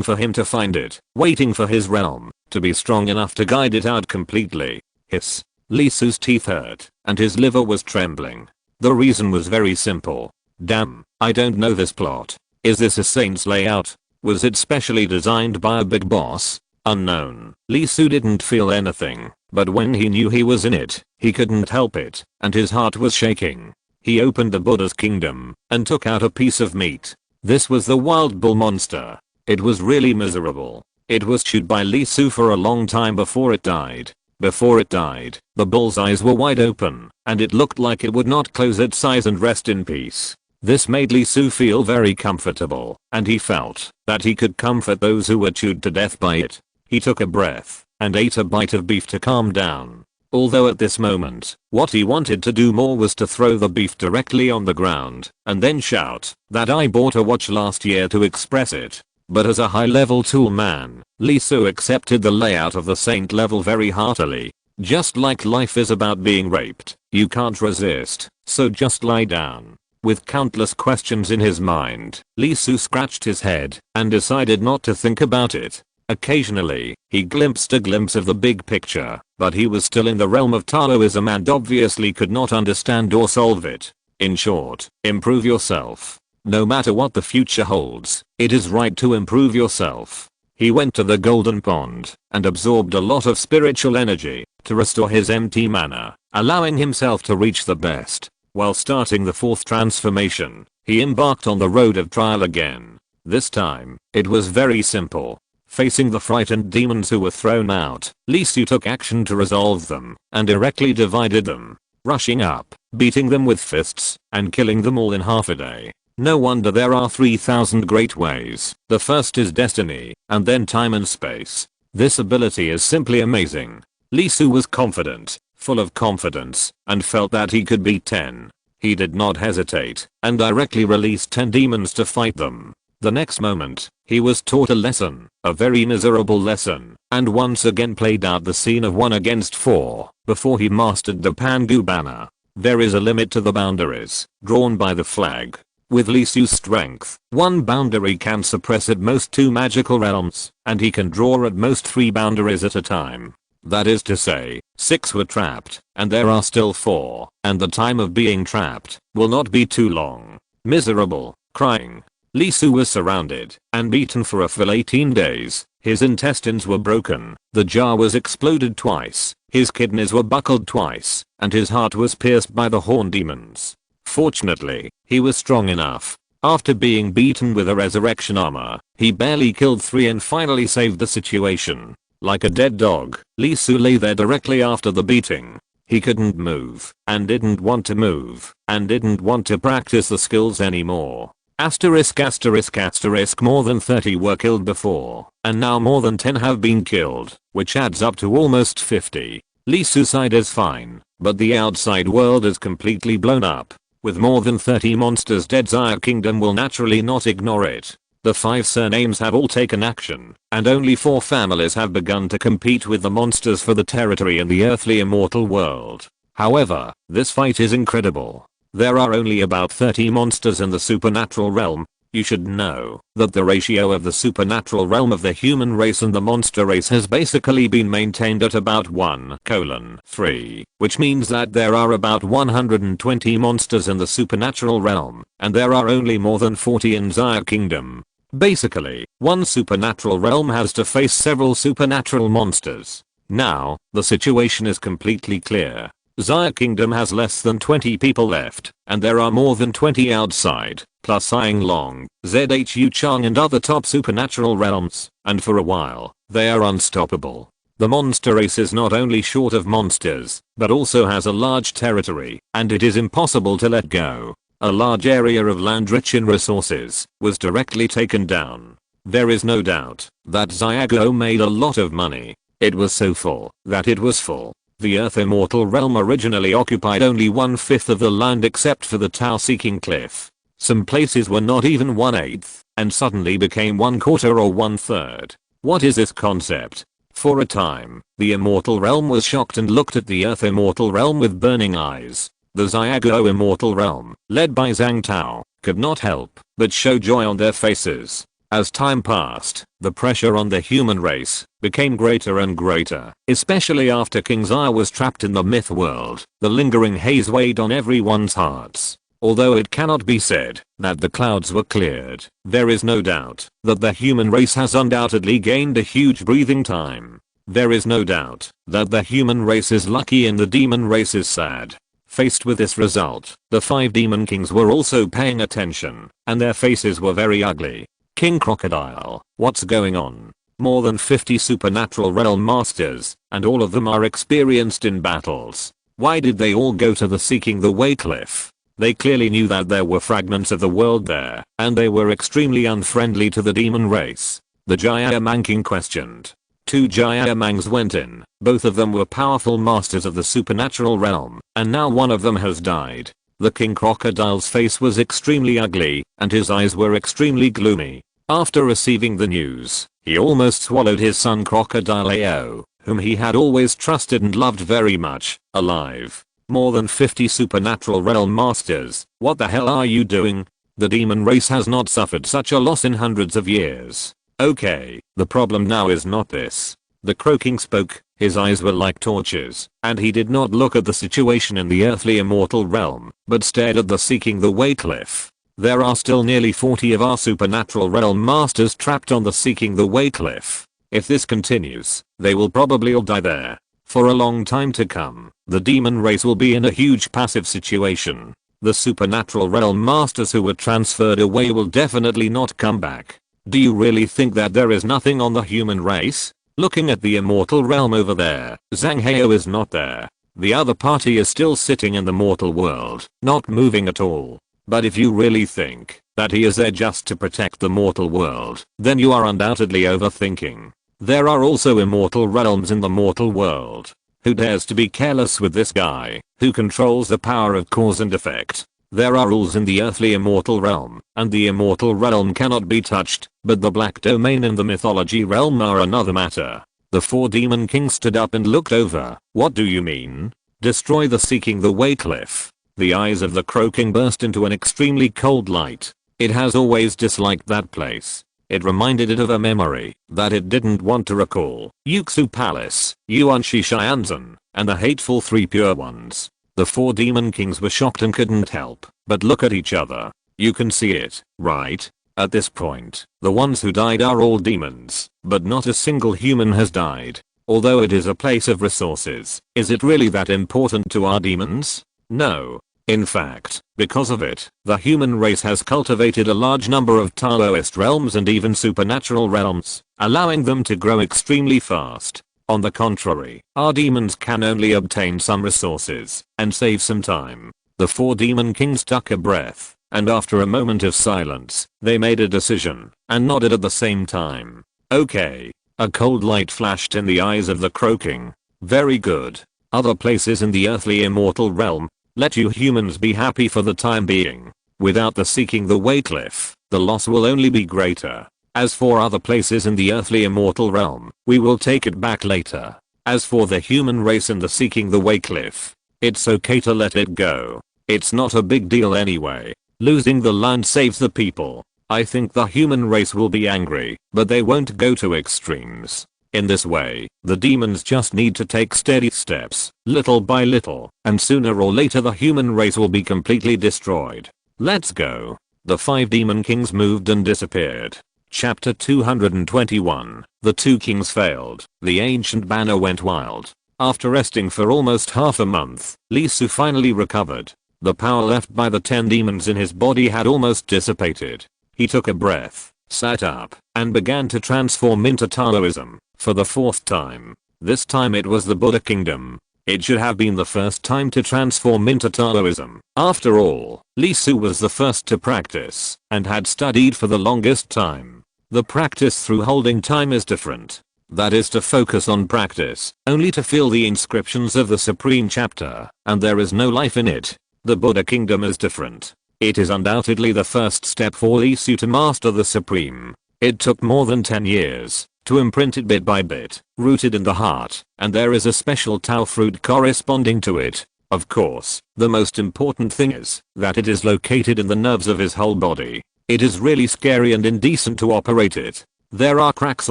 for him to find it, waiting for his realm to be strong enough to guide it out completely. Hiss. Lee Su's teeth hurt, and his liver was trembling. The reason was very simple. Damn, I don't know this plot. Is this a Saint's layout? Was it specially designed by a big boss? Unknown. Lee Su didn't feel anything, but when he knew he was in it, he couldn't help it, and his heart was shaking. He opened the Buddha's kingdom and took out a piece of meat. This was the wild bull monster. It was really miserable. It was chewed by Lee Su for a long time before it died. Before it died, the bull's eyes were wide open, and it looked like it would not close its eyes and rest in peace. This made Lee Su feel very comfortable, and he felt that he could comfort those who were chewed to death by it. He took a breath and ate a bite of beef to calm down. Although at this moment, what he wanted to do more was to throw the beef directly on the ground and then shout that I bought a watch last year to express it. But as a high-level tool man, Lee Su accepted the layout of the saint level very heartily. Just like life is about being raped, you can't resist, so just lie down. With countless questions in his mind, Lee Su scratched his head and decided not to think about it. Occasionally, he glimpsed a glimpse of the big picture, but he was still in the realm of Taoism and obviously could not understand or solve it. In short, improve yourself. No matter what the future holds, it is right to improve yourself. He went to the golden pond and absorbed a lot of spiritual energy to restore his empty mana, allowing himself to reach the best. While starting the 4th transformation, he embarked on the road of trial again. This time, it was very simple. Facing the frightened demons who were thrown out, Lee Su took action to resolve them and directly divided them, rushing up, beating them with fists, and killing them all in half a day. No wonder there are 3000 great ways. The first is destiny, and then time and space. This ability is simply amazing. Lee Su was confident, full of confidence, and felt that he could beat 10. He did not hesitate, and directly released 10 demons to fight them. The next moment, he was taught a lesson, a very miserable lesson, and once again played out the scene of 1 against 4, before he mastered the Pangu banner. There is a limit to the boundaries, drawn by the flag. With Lee Su's strength, 1 boundary can suppress at most 2 magical realms, and he can draw at most 3 boundaries at a time. That is to say, 6 were trapped, and there are still 4, and the time of being trapped will not be too long. Miserable, crying, Lee Su was surrounded and beaten for a full 18 days. His intestines were broken, the jaw was exploded twice, his kidneys were buckled twice, and his heart was pierced by the horn demons. Fortunately, he was strong enough. After being beaten with a resurrection armor, he barely killed 3 and finally saved the situation. Like a dead dog, Lee Su lay there directly after the beating. He couldn't move, and didn't want to move, and didn't want to practice the skills anymore. Asterisk asterisk asterisk more than 30 were killed before, and now more than 10 have been killed, which adds up to almost 50. Lee Su's side is fine, but the outside world is completely blown up. With more than 30 monsters dead, Zaya Kingdom will naturally not ignore it. The 5 surnames have all taken action, and only 4 families have begun to compete with the monsters for the territory in the earthly immortal world. However, this fight is incredible. There are only about 30 monsters in the supernatural realm. You should know that the ratio of the supernatural realm of the human race and the monster race has basically been maintained at about 1:3, which means that there are about 120 monsters in the supernatural realm, and there are only more than 40 in Zaya Kingdom. Basically, one supernatural realm has to face several supernatural monsters. Now, the situation is completely clear. Zaya Kingdom has less than 20 people left, and there are more than 20 outside, plus Ying Long, Zhu Chang and other top supernatural realms, and for a while, they are unstoppable. The monster race is not only short of monsters, but also has a large territory, and it is impossible to let go. A large area of land rich in resources was directly taken down. There is no doubt that Xiago made a lot of money. It was so full that it was full. The Earth Immortal realm originally occupied only 1/5 of the land except for the Tao-seeking cliff. Some places were not even 1/8, and suddenly became 1/4 or 1/3. What is this concept? For a time, the Immortal realm was shocked and looked at the Earth Immortal realm with burning eyes. The Xiago Immortal realm, led by Zhang Tao, could not help but show joy on their faces. As time passed, the pressure on the human race became greater and greater, especially after King Xia was trapped in the myth world. The lingering haze weighed on everyone's hearts. Although it cannot be said that the clouds were cleared, there is no doubt that the human race has undoubtedly gained a huge breathing time. There is no doubt that the human race is lucky and the demon race is sad. Faced with this result, the 5 demon kings were also paying attention, and their faces were very ugly. King Crocodile, what's going on? More than 50 supernatural realm masters, and all of them are experienced in battles. Why did they all go to the Seeking the Way cliff? They clearly knew that there were fragments of the world there, and they were extremely unfriendly to the demon race. The Jayamang King questioned. 2 Jayamangs went in. Both of them were powerful masters of the supernatural realm, and now one of them has died. The King Crocodile's face was extremely ugly, and his eyes were extremely gloomy. After receiving the news, he almost swallowed his son Crocodile Ao, whom he had always trusted and loved very much, alive. More than 50 supernatural realm masters, what the hell are you doing? The demon race has not suffered such a loss in hundreds of years. Okay, the problem now is not this. The Crow King spoke, his eyes were like torches, and he did not look at the situation in the earthly immortal realm, but stared at the Seeking the Way cliff. There are still nearly 40 of our supernatural realm masters trapped on the Seeking the Way cliff. If this continues, they will probably all die there. For a long time to come, the demon race will be in a huge passive situation. The supernatural realm masters who were transferred away will definitely not come back. Do you really think that there is nothing on the human race? Looking at the immortal realm over there, Zhang Hao is not there. The other party is still sitting in the mortal world, not moving at all. But if you really think that he is there just to protect the mortal world, then you are undoubtedly overthinking. There are also immortal realms in the mortal world. Who dares to be careless with this guy, who controls the power of cause and effect? There are rules in the earthly immortal realm, and the immortal realm cannot be touched, but the black domain and the mythology realm are another matter. The 4 demon kings stood up and looked over. What do you mean? Destroy the Seeking the Way cliff. The eyes of the Crow King burst into an extremely cold light. It has always disliked that place. It reminded it of a memory that it didn't want to recall. Yuxu Palace, Yuan Shishianzan, and the hateful 3 pure ones. The 4 demon kings were shocked and couldn't help but look at each other. You can see it, right? At this point, the ones who died are all demons, but not a single human has died. Although it is a place of resources, is it really that important to our demons? No. In fact, because of it, the human race has cultivated a large number of Taoist realms and even supernatural realms, allowing them to grow extremely fast. On the contrary, our demons can only obtain some resources and save some time. The 4 demon kings took a breath, and after a moment of silence, they made a decision and nodded at the same time. Okay. A cold light flashed in the eyes of the Crow King. Very good. Other places in the earthly immortal realm, let you humans be happy for the time being. Without the Seeking the Way cliff, the loss will only be greater. As for other places in the earthly immortal realm, we will take it back later. As for the human race in the Seeking the Way cliff, it's okay to let it go. It's not a big deal anyway. Losing the land saves the people. I think the human race will be angry, but they won't go to extremes. In this way, the demons just need to take steady steps, little by little, and sooner or later the human race will be completely destroyed. Let's go. The 5 demon kings moved and disappeared. Chapter 221. The 2 kings failed. The ancient banner went wild. After resting for almost half a month, Lee Su finally recovered. The power left by the 10 demons in his body had almost dissipated. He took a breath, sat up, and began to transform into Taoism. For the 4th time. This time it was the Buddha kingdom. It should have been the first time to transform into Taoism. After all, Lee Su was the first to practice, and had studied for the longest time. The practice through holding time is different. That is to focus on practice, only to feel the inscriptions of the supreme chapter, and there is no life in it. The Buddha kingdom is different. It is undoubtedly the first step for Lee Su to master the supreme. It took more than 10 years. To imprint it bit by bit, rooted in the heart, and there is a special Tao fruit corresponding to it. Of course, the most important thing is that it is located in the nerves of his whole body. It is really scary and indecent to operate it. There are cracks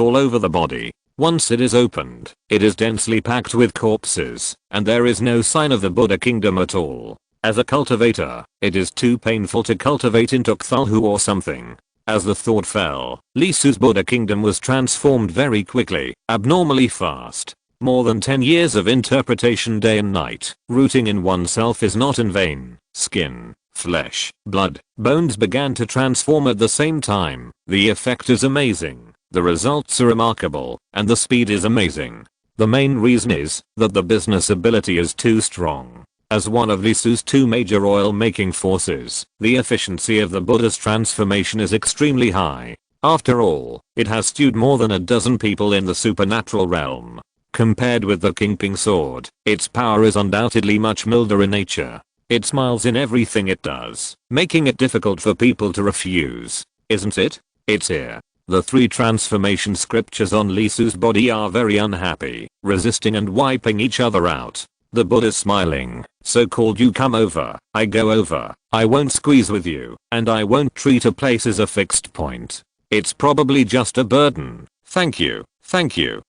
all over the body. Once it is opened, it is densely packed with corpses, and there is no sign of the Buddha kingdom at all. As a cultivator, it is too painful to cultivate into Cthulhu or something. As the thought fell, Lee Su's Buddha kingdom was transformed very quickly, abnormally fast. More than 10 years of interpretation day and night. Rooting in oneself is not in vain. Skin, flesh, blood, bones began to transform at the same time. The effect is amazing. The results are remarkable, and the speed is amazing. The main reason is that the business ability is too strong. As one of Lee Su's 2 major oil-making forces, the efficiency of the Buddha's transformation is extremely high. After all, it has stewed more than a dozen people in the supernatural realm. Compared with the Kingping sword, its power is undoubtedly much milder in nature. It smiles in everything it does, making it difficult for people to refuse. Isn't it? It's here. The 3 transformation scriptures on Lee Su's body are very unhappy, resisting and wiping each other out. The Buddha's smiling, so-called you come over, I go over, I won't squeeze with you, and I won't treat a place as a fixed point. It's probably just a burden. Thank you,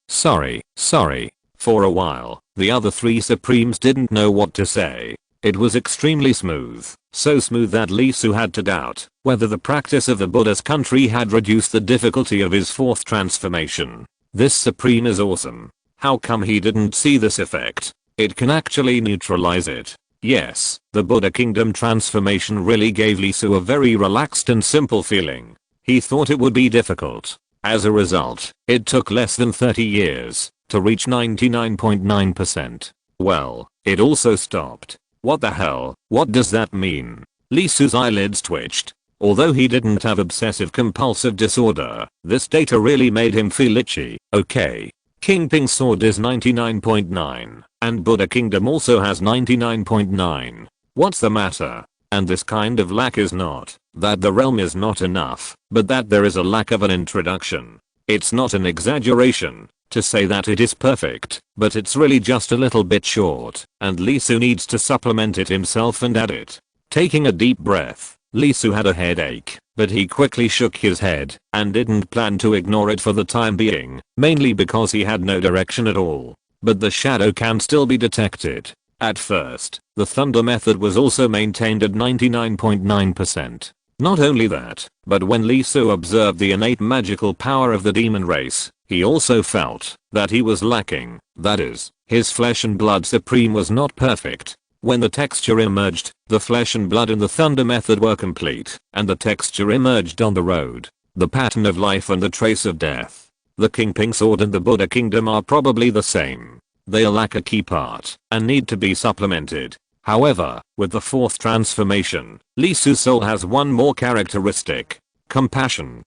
sorry. For a while, the other 3 supremes didn't know what to say. It was extremely smooth, so smooth that Lee Su had to doubt whether the practice of the Buddha's country had reduced the difficulty of his 4th transformation. This supreme is awesome. How come he didn't see this effect? It can actually neutralize it. Yes, the Buddha kingdom transformation really gave Lee Su a very relaxed and simple feeling. He thought it would be difficult. As a result, it took less than 30 years to reach 99.9%. Well, it also stopped. What the hell? What does that mean? Lee Su's eyelids twitched. Although he didn't have obsessive compulsive disorder, this data really made him feel itchy. Okay. Kingping sword is 99.9, and Buddha kingdom also has 99.9. What's the matter? And this kind of lack is not that the realm is not enough, but that there is a lack of an introduction. It's not an exaggeration to say that it is perfect, but it's really just a little bit short, and Lee Su needs to supplement it himself and add it. Taking a deep breath, Lee Su had a headache, but he quickly shook his head and didn't plan to ignore it for the time being, mainly because he had no direction at all. But the shadow can still be detected. At first, the thunder method was also maintained at 99.9%. Not only that, but when Lee Su observed the innate magical power of the demon race, he also felt that he was lacking. That is, his flesh and blood supreme was not perfect. When the texture emerged, the flesh and blood in the thunder method were complete, and the texture emerged on the road, the pattern of life and the trace of death. The Kingping sword and the Buddha kingdom are probably the same. They lack a key part and need to be supplemented. However, with the 4th transformation, Lee Su's soul has one more characteristic. Compassion.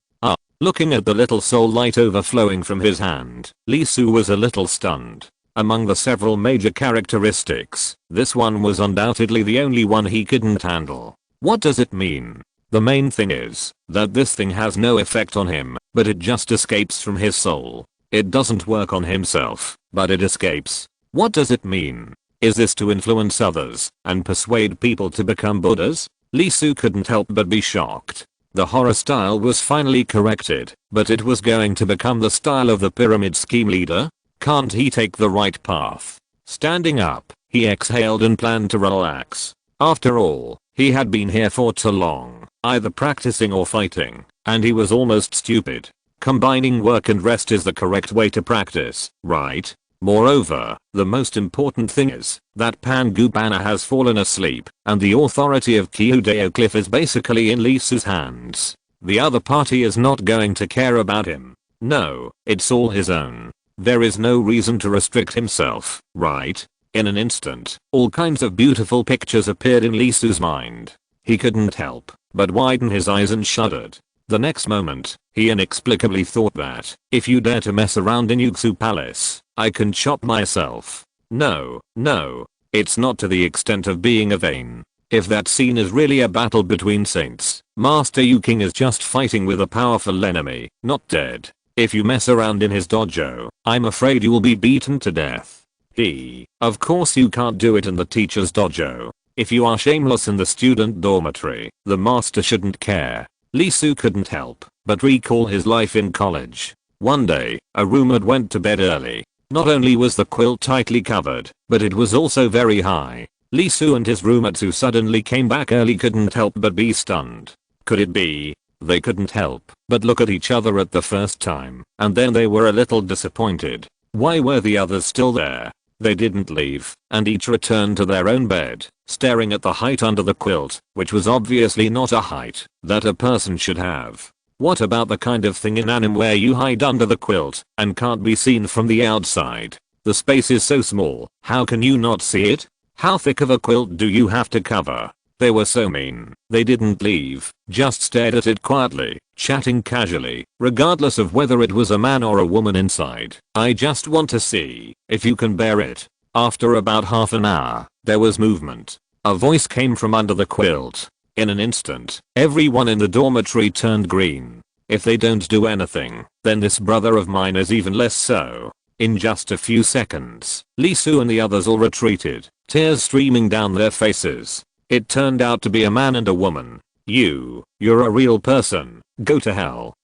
Looking at the little soul light overflowing from his hand, Lee Su was a little stunned. Among the several major characteristics, this one was undoubtedly the only one he couldn't handle. What does it mean? The main thing is that this thing has no effect on him, but it just escapes from his soul. It doesn't work on himself, but it escapes. What does it mean? Is this to influence others and persuade people to become Buddhas? Lee Soo couldn't help but be shocked. The horror style was finally corrected, but it was going to become the style of the pyramid scheme leader? Can't he take the right path? Standing up, he exhaled and planned to relax. After all, he had been here for too long, either practicing or fighting, and he was almost stupid. Combining work and rest is the correct way to practice, right? Moreover, the most important thing is that Pangubana has fallen asleep, and the authority of Kyudeo Cliff is basically in Lee Soo's hands. The other party is not going to care about him. No, it's all his own. There is no reason to restrict himself, right? In an instant, all kinds of beautiful pictures appeared in Lee Soo's mind. He couldn't help but widen his eyes and shuddered. The next moment, he inexplicably thought that, if you dare to mess around in Yugsu Palace, I can chop myself. No, it's not to the extent of being a vain. If that scene is really a battle between saints, Master Yu King is just fighting with a powerful enemy, not dead. If you mess around in his dojo, I'm afraid you will be beaten to death. Of course you can't do it in the teacher's dojo. If you are shameless in the student dormitory, the master shouldn't care. Lee Soo couldn't help but recall his life in college. One day, a roommate went to bed early. Not only was the quilt tightly covered, but it was also very high. Lee Soo and his roommates who suddenly came back early couldn't help but be stunned. Could it be? They couldn't help but look at each other at the first time, and then they were a little disappointed. Why were the others still there? They didn't leave, and each returned to their own bed, staring at the height under the quilt, which was obviously not a height that a person should have. What about the kind of thing in anime where you hide under the quilt and can't be seen from the outside? The space is so small, how can you not see it? How thick of a quilt do you have to cover? They were so mean. They didn't leave, just stared at it quietly, chatting casually, regardless of whether it was a man or a woman inside. I just want to see if you can bear it. After about half an hour, there was movement. A voice came from under the quilt. In an instant, everyone in the dormitory turned green. If they don't do anything, then this brother of mine is even less so. In just a few seconds, Lee Soo and the others all retreated, tears streaming down their faces. It turned out to be a man and a woman. You're a real person. Go to hell.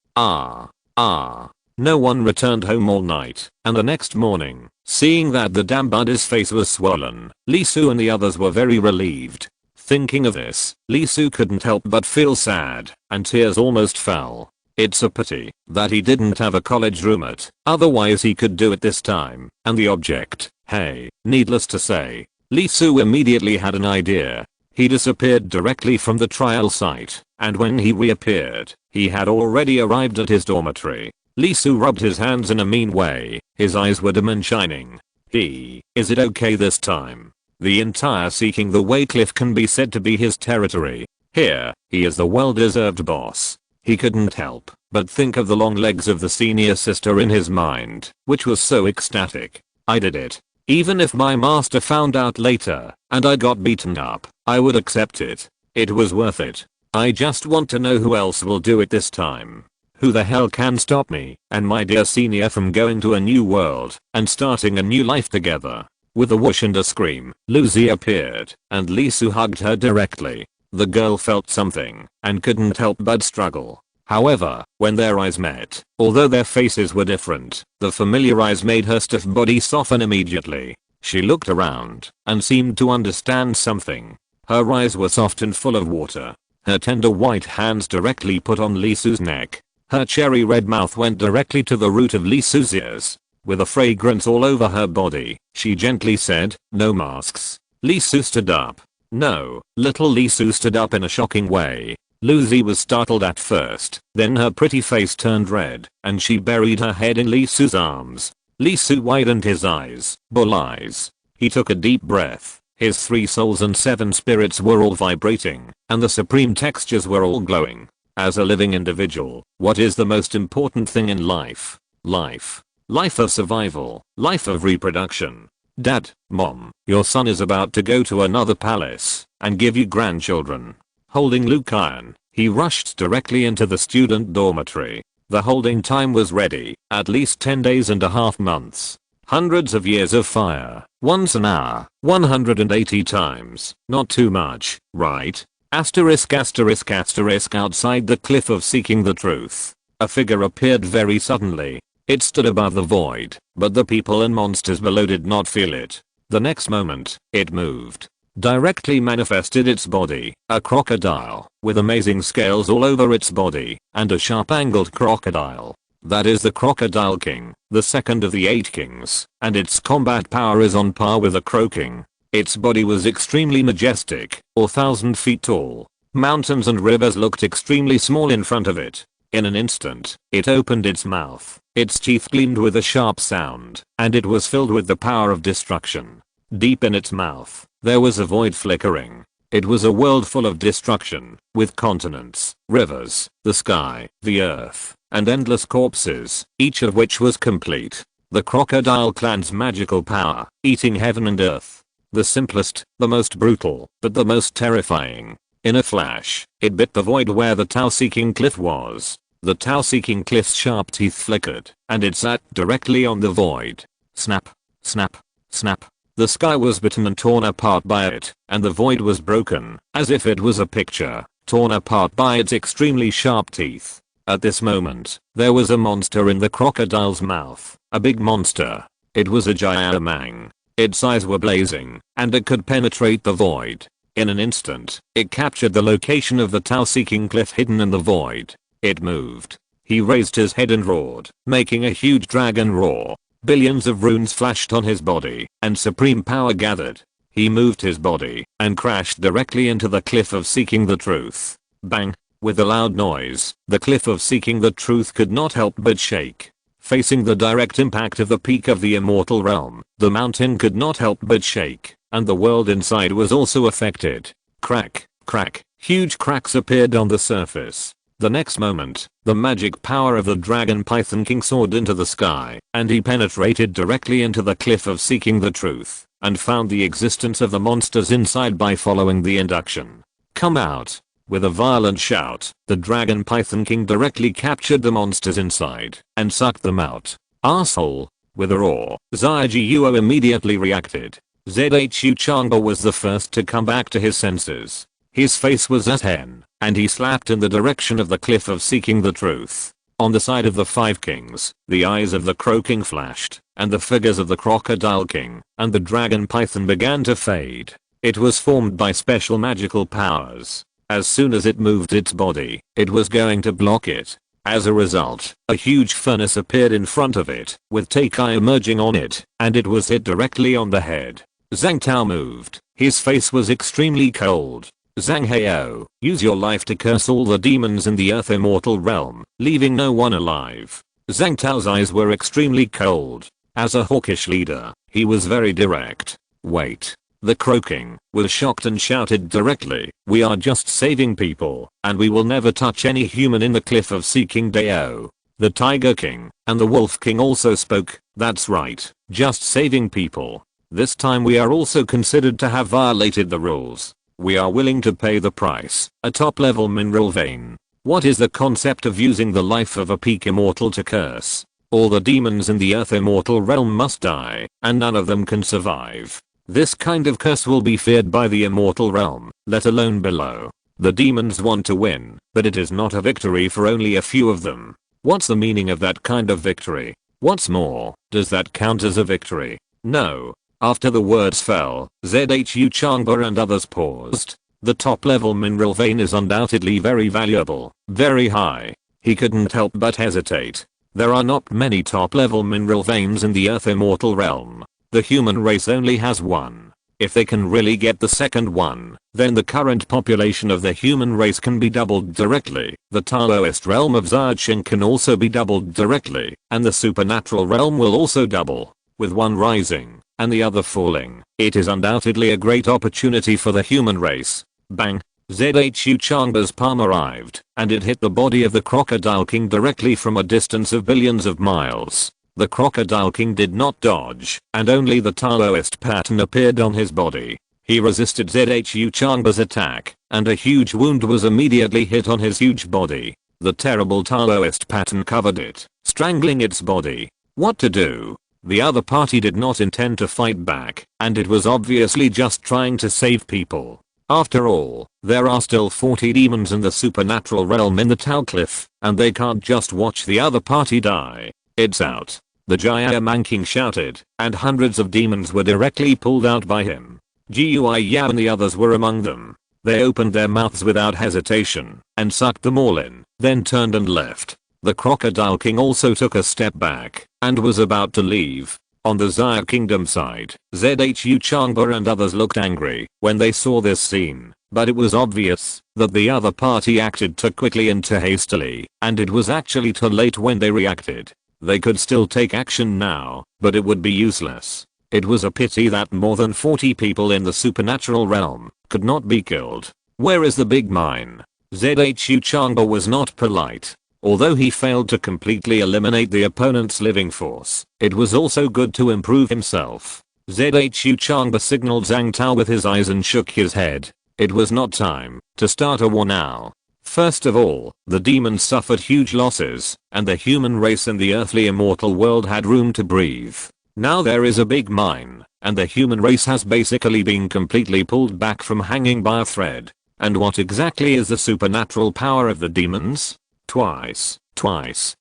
No one returned home all night, and the next morning, seeing that the damn Buddha's face was swollen, Lee Soo and the others were very relieved. Thinking of this, Lee Soo couldn't help but feel sad, and tears almost fell. It's a pity that he didn't have a college roommate, otherwise he could do it this time. And the object, hey, needless to say, Lee Soo immediately had an idea. He disappeared directly from the trial site, and when he reappeared, he had already arrived at his dormitory. Lee Soo rubbed his hands in a mean way, his eyes were dim and shining. Is it okay this time? The entire Seeking the Way cliff can be said to be his territory. Here, he is the well-deserved boss. He couldn't help but think of the long legs of the senior sister in his mind, which was so ecstatic. I did it. Even if my master found out later, and I got beaten up, I would accept it. It was worth it. I just want to know who else will do it this time. Who the hell can stop me and my dear senior from going to a new world and starting a new life together? With a whoosh and a scream, Lucy appeared, and Lee Soo hugged her directly. The girl felt something, and couldn't help but struggle. However, when their eyes met, although their faces were different, the familiar eyes made her stiff body soften immediately. She looked around, and seemed to understand something. Her eyes were soft and full of water. Her tender white hands directly put on Lee Soo's neck. Her cherry red mouth went directly to the root of Lee Soo's ears. With a fragrance all over her body, she gently said, "No masks." Lee Soo stood up. No, little Lee Soo stood up in a shocking way. Lucy was startled at first, then her pretty face turned red, and she buried her head in Lee Soo's arms. Lee Soo widened his eyes, bull eyes. He took a deep breath. His 3 souls and 7 spirits were all vibrating, and the supreme textures were all glowing. As a living individual, what is the most important thing in life? Life of survival, life of reproduction. Dad, Mom, your son is about to go to another palace and give you grandchildren. Holding Luke Iron, he rushed directly into the student dormitory. The holding time was ready, at least 10 days and a half months. Hundreds of years of fire, once an hour, 180 times, not too much, right? Asterisk asterisk asterisk outside the cliff of seeking the truth. A figure appeared very suddenly. It stood above the void, but the people and monsters below did not feel it. The next moment, it moved. Directly manifested its body, a crocodile, with amazing scales all over its body, and a sharp angled crocodile. That is the Crocodile King, the second of the 8 kings, and its combat power is on par with the Crow King. Its body was extremely majestic, 1,000 feet tall. Mountains and rivers looked extremely small in front of it. In an instant, it opened its mouth, its teeth gleamed with a sharp sound, and it was filled with the power of destruction. Deep in its mouth, there was a void flickering. It was a world full of destruction, with continents, rivers, the sky, the earth, and endless corpses, each of which was complete. The Crocodile Clan's magical power, eating heaven and earth. The simplest, the most brutal, but the most terrifying. In a flash, it bit the void where the Tao-seeking cliff was. The Tao-seeking cliff's sharp teeth flickered, and it sat directly on the void. Snap, snap, snap. The sky was bitten and torn apart by it, and the void was broken, as if it was a picture, torn apart by its extremely sharp teeth. At this moment, there was a monster in the crocodile's mouth, a big monster. It was a Giant. Its eyes were blazing, and it could penetrate the void. In an instant, it captured the location of the Tao-seeking cliff hidden in the void. It moved. He raised his head and roared, making a huge dragon roar. Billions of runes flashed on his body, and supreme power gathered. He moved his body, and crashed directly into the cliff of seeking the truth. Bang! With a loud noise, the cliff of seeking the truth could not help but shake. Facing the direct impact of the peak of the immortal realm, the mountain could not help but shake, and the world inside was also affected. Crack, crack, huge cracks appeared on the surface. The next moment, the magic power of the Dragon Python King soared into the sky, and he penetrated directly into the cliff of seeking the truth, and found the existence of the monsters inside by following the induction. Come out! With a violent shout, the Dragon Python King directly captured the monsters inside, and sucked them out. Arsehole! With a roar, Xiaojiuo immediately reacted. Zhu Chang'e was the first to come back to his senses. His face was as hen, and he slapped in the direction of the cliff of seeking the truth. On the side of the 5 kings, the eyes of the Crow King flashed, and the figures of the Crocodile King and the Dragon Python began to fade. It was formed by special magical powers. As soon as it moved its body, it was going to block it. As a result, a huge furnace appeared in front of it, with Takai emerging on it, and it was hit directly on the head. Zhang Tao moved. His face was extremely cold. Zhang Heyo, use your life to curse all the demons in the Earth Immortal Realm, leaving no one alive. Zhang Tao's eyes were extremely cold. As a hawkish leader, he was very direct. Wait. The Crow King was shocked and shouted directly, we are just saving people, and we will never touch any human in the cliff of seeking Dao. The Tiger King and the Wolf King also spoke, that's right, just saving people. This time we are also considered to have violated the rules. We are willing to pay the price, a top level mineral vein. What is the concept of using the life of a peak immortal to curse? All the demons in the Earth Immortal Realm must die, and none of them can survive. This kind of curse will be feared by the Immortal Realm, let alone below. The demons want to win, but it is not a victory for only a few of them. What's the meaning of that kind of victory? What's more, does that count as a victory? No. After the words fell, Zhu Chang'e and others paused. The top level mineral vein is undoubtedly very valuable, very high. He couldn't help but hesitate. There are not many top level mineral veins in the Earth Immortal Realm. The human race only has one. If they can really get the second one, then the current population of the human race can be doubled directly. The Taoist realm of Xiaoqing can also be doubled directly, and the supernatural realm will also double, with one rising and the other falling. It is undoubtedly a great opportunity for the human race. Bang! Zhu Chang'e's palm arrived, and it hit the body of the Crocodile King directly from a distance of billions of miles. The Crocodile King did not dodge, and only the Taoist pattern appeared on his body. He resisted Zhu Chang'e's attack, and a huge wound was immediately hit on his huge body. The terrible Taoist pattern covered it, strangling its body. What to do? The other party did not intend to fight back, and it was obviously just trying to save people. After all, there are still 40 demons in the supernatural realm in the Tau Cliff, and they can't just watch the other party die. It's out. The Giant King shouted, and hundreds of demons were directly pulled out by him. Gui Yao and the others were among them. They opened their mouths without hesitation, and sucked them all in, then turned and left. The Crocodile King also took a step back, and was about to leave. On the Xia Kingdom side, Zhu Changba and others looked angry when they saw this scene, but it was obvious that the other party acted too quickly and too hastily, and it was actually too late when they reacted. They could still take action now, but it would be useless. It was a pity that more than 40 people in the supernatural realm could not be killed. Where is the big mine? Zhu Changba was not polite. Although he failed to completely eliminate the opponent's living force, it was also good to improve himself. Zhu Changba signaled Zhang Tao with his eyes and shook his head. It was not time to start a war now. First of all, the demons suffered huge losses, and the human race in the earthly immortal world had room to breathe. Now there is a big mine, and the human race has basically been completely pulled back from hanging by a thread. And what exactly is the supernatural power of the demons? Twice,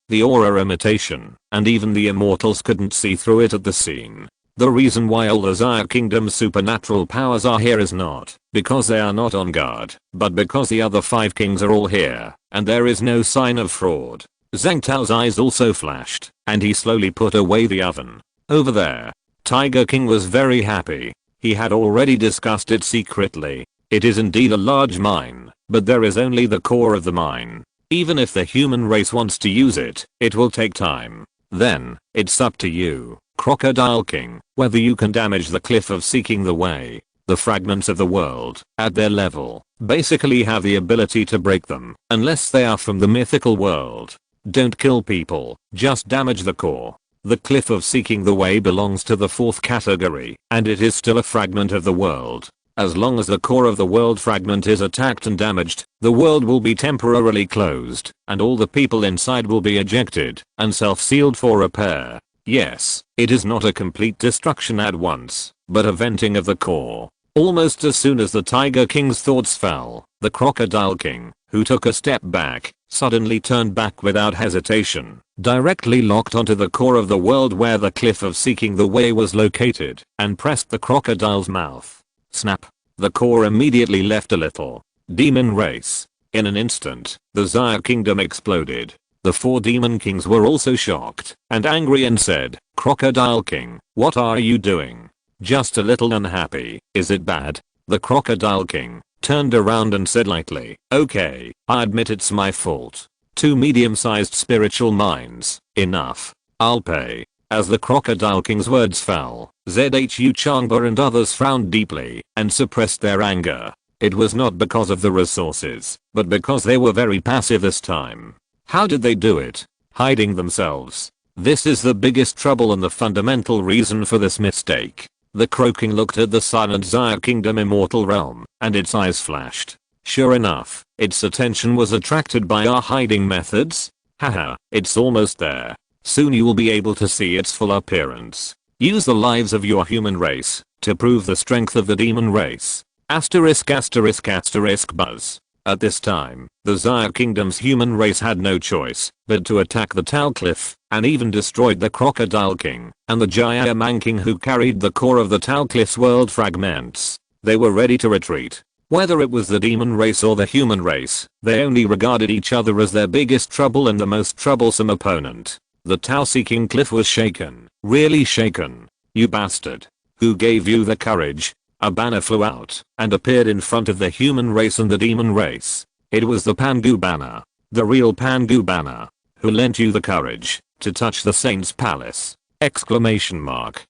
the aura imitation, and even the immortals couldn't see through it at the scene. The reason why all the Xia Kingdom's supernatural powers are here is not because they are not on guard, but because the other 5 kings are all here, and there is no sign of fraud. Zhang Tao's eyes also flashed, and he slowly put away the oven. Over there, Tiger King was very happy. He had already discussed it secretly. It is indeed a large mine, but there is only the core of the mine. Even if the human race wants to use it, it will take time. Then, it's up to you, Crocodile King, whether you can damage the Cliff of Seeking the Way. The fragments of the world, at their level, basically have the ability to break them, unless they are from the mythical world. Don't kill people, just damage the core. The Cliff of Seeking the Way belongs to the 4th category, and it is still a fragment of the world. As long as the core of the world fragment is attacked and damaged, the world will be temporarily closed, and all the people inside will be ejected and self-sealed for repair. Yes, it is not a complete destruction at once, but a venting of the core. Almost as soon as the Tiger King's thoughts fell, the Crocodile King, who took a step back, suddenly turned back without hesitation, directly locked onto the core of the world where the Cliff of Seeking the Way was located, and pressed the crocodile's mouth. Snap. The core immediately left a little. Demon race. In an instant, the Xia Kingdom exploded. The 4 demon kings were also shocked and angry and said, Crocodile King, what are you doing? Just a little unhappy, is it bad? The Crocodile King turned around and said lightly, okay, I admit it's my fault. 2 medium-sized spiritual minds, enough. I'll pay. As the Crocodile King's words fell, Zhu Changba and others frowned deeply and suppressed their anger. It was not because of the resources, but because they were very passive this time. How did they do it? Hiding themselves. This is the biggest trouble and the fundamental reason for this mistake. The Crow King looked at the silent Xia Kingdom immortal realm, and its eyes flashed. Sure enough, its attention was attracted by our hiding methods. Haha, it's almost there. Soon you will be able to see its full appearance. Use the lives of your human race to prove the strength of the demon race. Buzz. At this time, the Xia Kingdom's human race had no choice but to attack the Tau Cliff, and even destroyed the Crocodile King and the Giant King who carried the core of the Tau Cliff's world fragments. They were ready to retreat. Whether it was the demon race or the human race, they only regarded each other as their biggest trouble and the most troublesome opponent. The Tau Seeking Cliff was shaken, really shaken. You bastard. Who gave you the courage? A banner flew out and appeared in front of the human race and the demon race. It was the Pangu banner. The real Pangu banner. Who lent you the courage to touch the Saint's palace? Exclamation mark.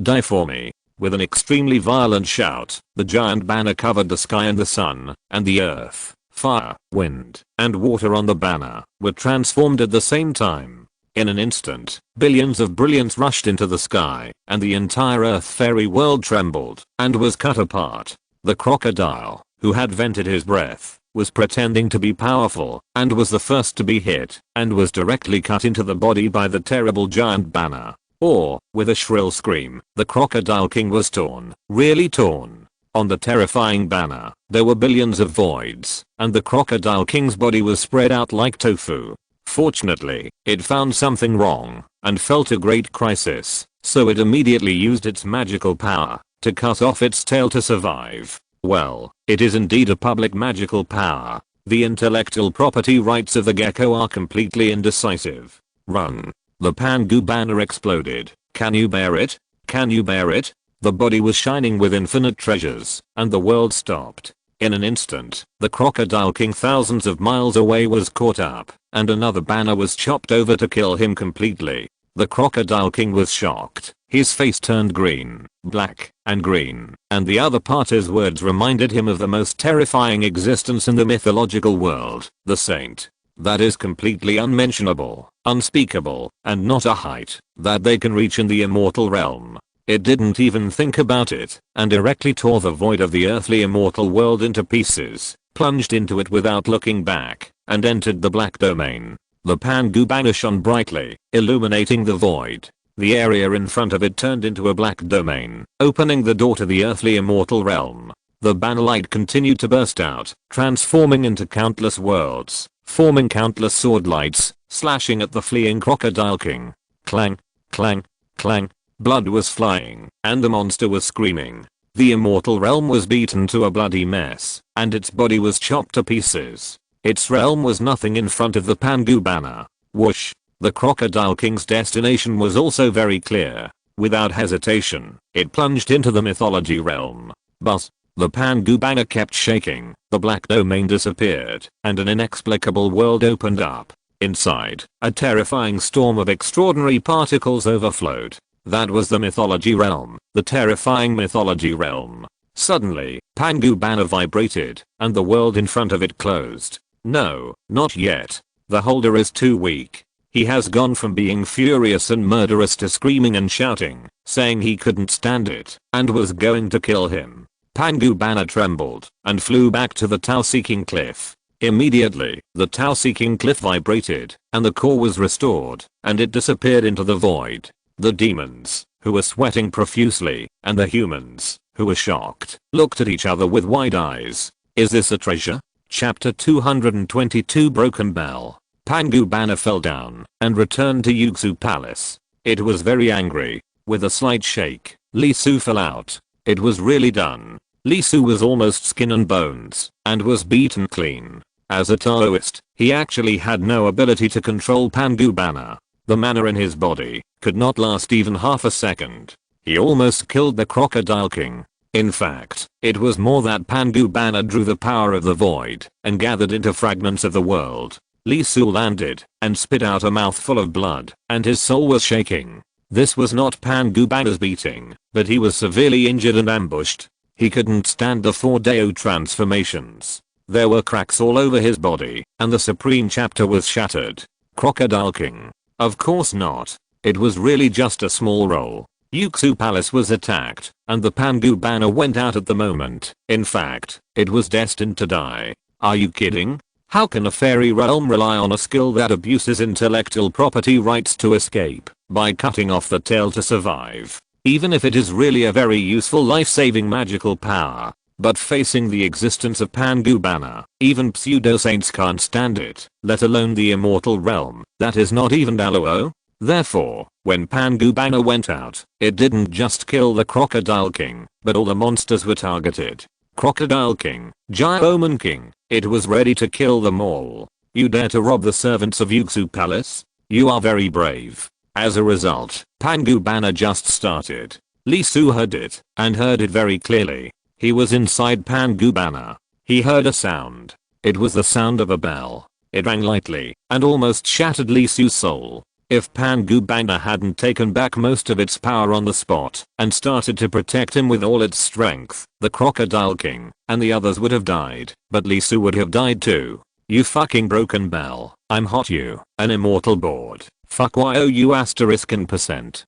Die for me. With an extremely violent shout, the giant banner covered the sky and the sun, and the earth, fire, wind, and water on the banner were transformed at the same time. In an instant, billions of brilliance rushed into the sky, and the entire earth fairy world trembled and was cut apart. The crocodile, who had vented his breath, was pretending to be powerful and was the first to be hit and was directly cut into the body by the terrible giant banner. Or, with a shrill scream, the Crocodile King was torn, really torn. On the terrifying banner, there were billions of voids, and the Crocodile King's body was spread out like tofu. Fortunately, it found something wrong, and felt a great crisis, so it immediately used its magical power to cut off its tail to survive. Well, it is indeed a public magical power. The intellectual property rights of the gecko are completely indecisive. Run. The Pangu banner exploded. Can you bear it? Can you bear it? The body was shining with infinite treasures, and the world stopped. In an instant, the Crocodile King thousands of miles away was caught up, and another banner was chopped over to kill him completely. The Crocodile King was shocked. His face turned green, black, and green, and the other part his words reminded him of the most terrifying existence in the mythological world, the saint. That is completely unmentionable, unspeakable, and not a height that they can reach in the immortal realm. It didn't even think about it, and directly tore the void of the earthly immortal world into pieces, plunged into it without looking back, and entered the black domain. The Pangu banner shone brightly, illuminating the void. The area in front of it turned into a black domain, opening the door to the earthly immortal realm. The banner light continued to burst out, transforming into countless worlds, forming countless sword lights, slashing at the fleeing Crocodile King. Clang, clang, clang. Blood was flying, and the monster was screaming. The immortal realm was beaten to a bloody mess, and its body was chopped to pieces. Its realm was nothing in front of the Pangu banner. Whoosh! The Crocodile King's destination was also very clear. Without hesitation, it plunged into the mythology realm. But the Pangu banner kept shaking, the black domain disappeared, and an inexplicable world opened up. Inside, a terrifying storm of extraordinary particles overflowed. That was the mythology realm, the terrifying mythology realm. Suddenly, Pangu banner vibrated, and the world in front of it closed. No, not yet. The holder is too weak. He has gone from being furious and murderous to screaming and shouting, saying he couldn't stand it, and was going to kill him. Pangu banner trembled, and flew back to the Tao-seeking cliff. Immediately, the Tao-seeking cliff vibrated, and the core was restored, and it disappeared into the void. The demons, who were sweating profusely, and the humans, who were shocked, looked at each other with wide eyes. Is this a treasure? Chapter 222 Broken Bell. Pangu banner fell down, and returned to Yuxu Palace. It was very angry. With a slight shake, Li Su fell out. It was really done. Li Su was almost skin and bones, and was beaten clean. As a Taoist, he actually had no ability to control Pangu banner. The mana in his body could not last even half a second. He almost killed the Crocodile King. In fact, it was more that Pangu banner drew the power of the void and gathered into fragments of the world. Li Su landed and spit out a mouthful of blood, and his soul was shaking. This was not Pangu banner's beating, but he was severely injured and ambushed. He couldn't stand the 4 Dao transformations. There were cracks all over his body, and the supreme chapter was shattered. Crocodile King. Of course not. It was really just a small roll. Yuxu Palace was attacked, and the Pangu banner went out at the moment. In fact, it was destined to die. Are you kidding? How can a fairy realm rely on a skill that abuses intellectual property rights to escape by cutting off the tail to survive? Even if it is really a very useful life-saving magical power. But facing the existence of Pangu banner, even pseudo-saints can't stand it, let alone the immortal realm, that is not even Daluo. Therefore, when Pangu banner went out, it didn't just kill the Crocodile King, but all the monsters were targeted. Crocodile King, Giant Omen King, it was ready to kill them all. You dare to rob the servants of Yuxu Palace? You are very brave. As a result, Pangu banner just started. Li Su heard it, and heard it very clearly. He was inside Pangu banner. He heard a sound. It was the sound of a bell. It rang lightly, and almost shattered Li Su's soul. If Pangu banner hadn't taken back most of its power on the spot, and started to protect him with all its strength, the Crocodile King, and the others would have died, but Li Su would have died too. You fucking broken bell, I'm hot you, an immortal board, fuck you asterisk in percent.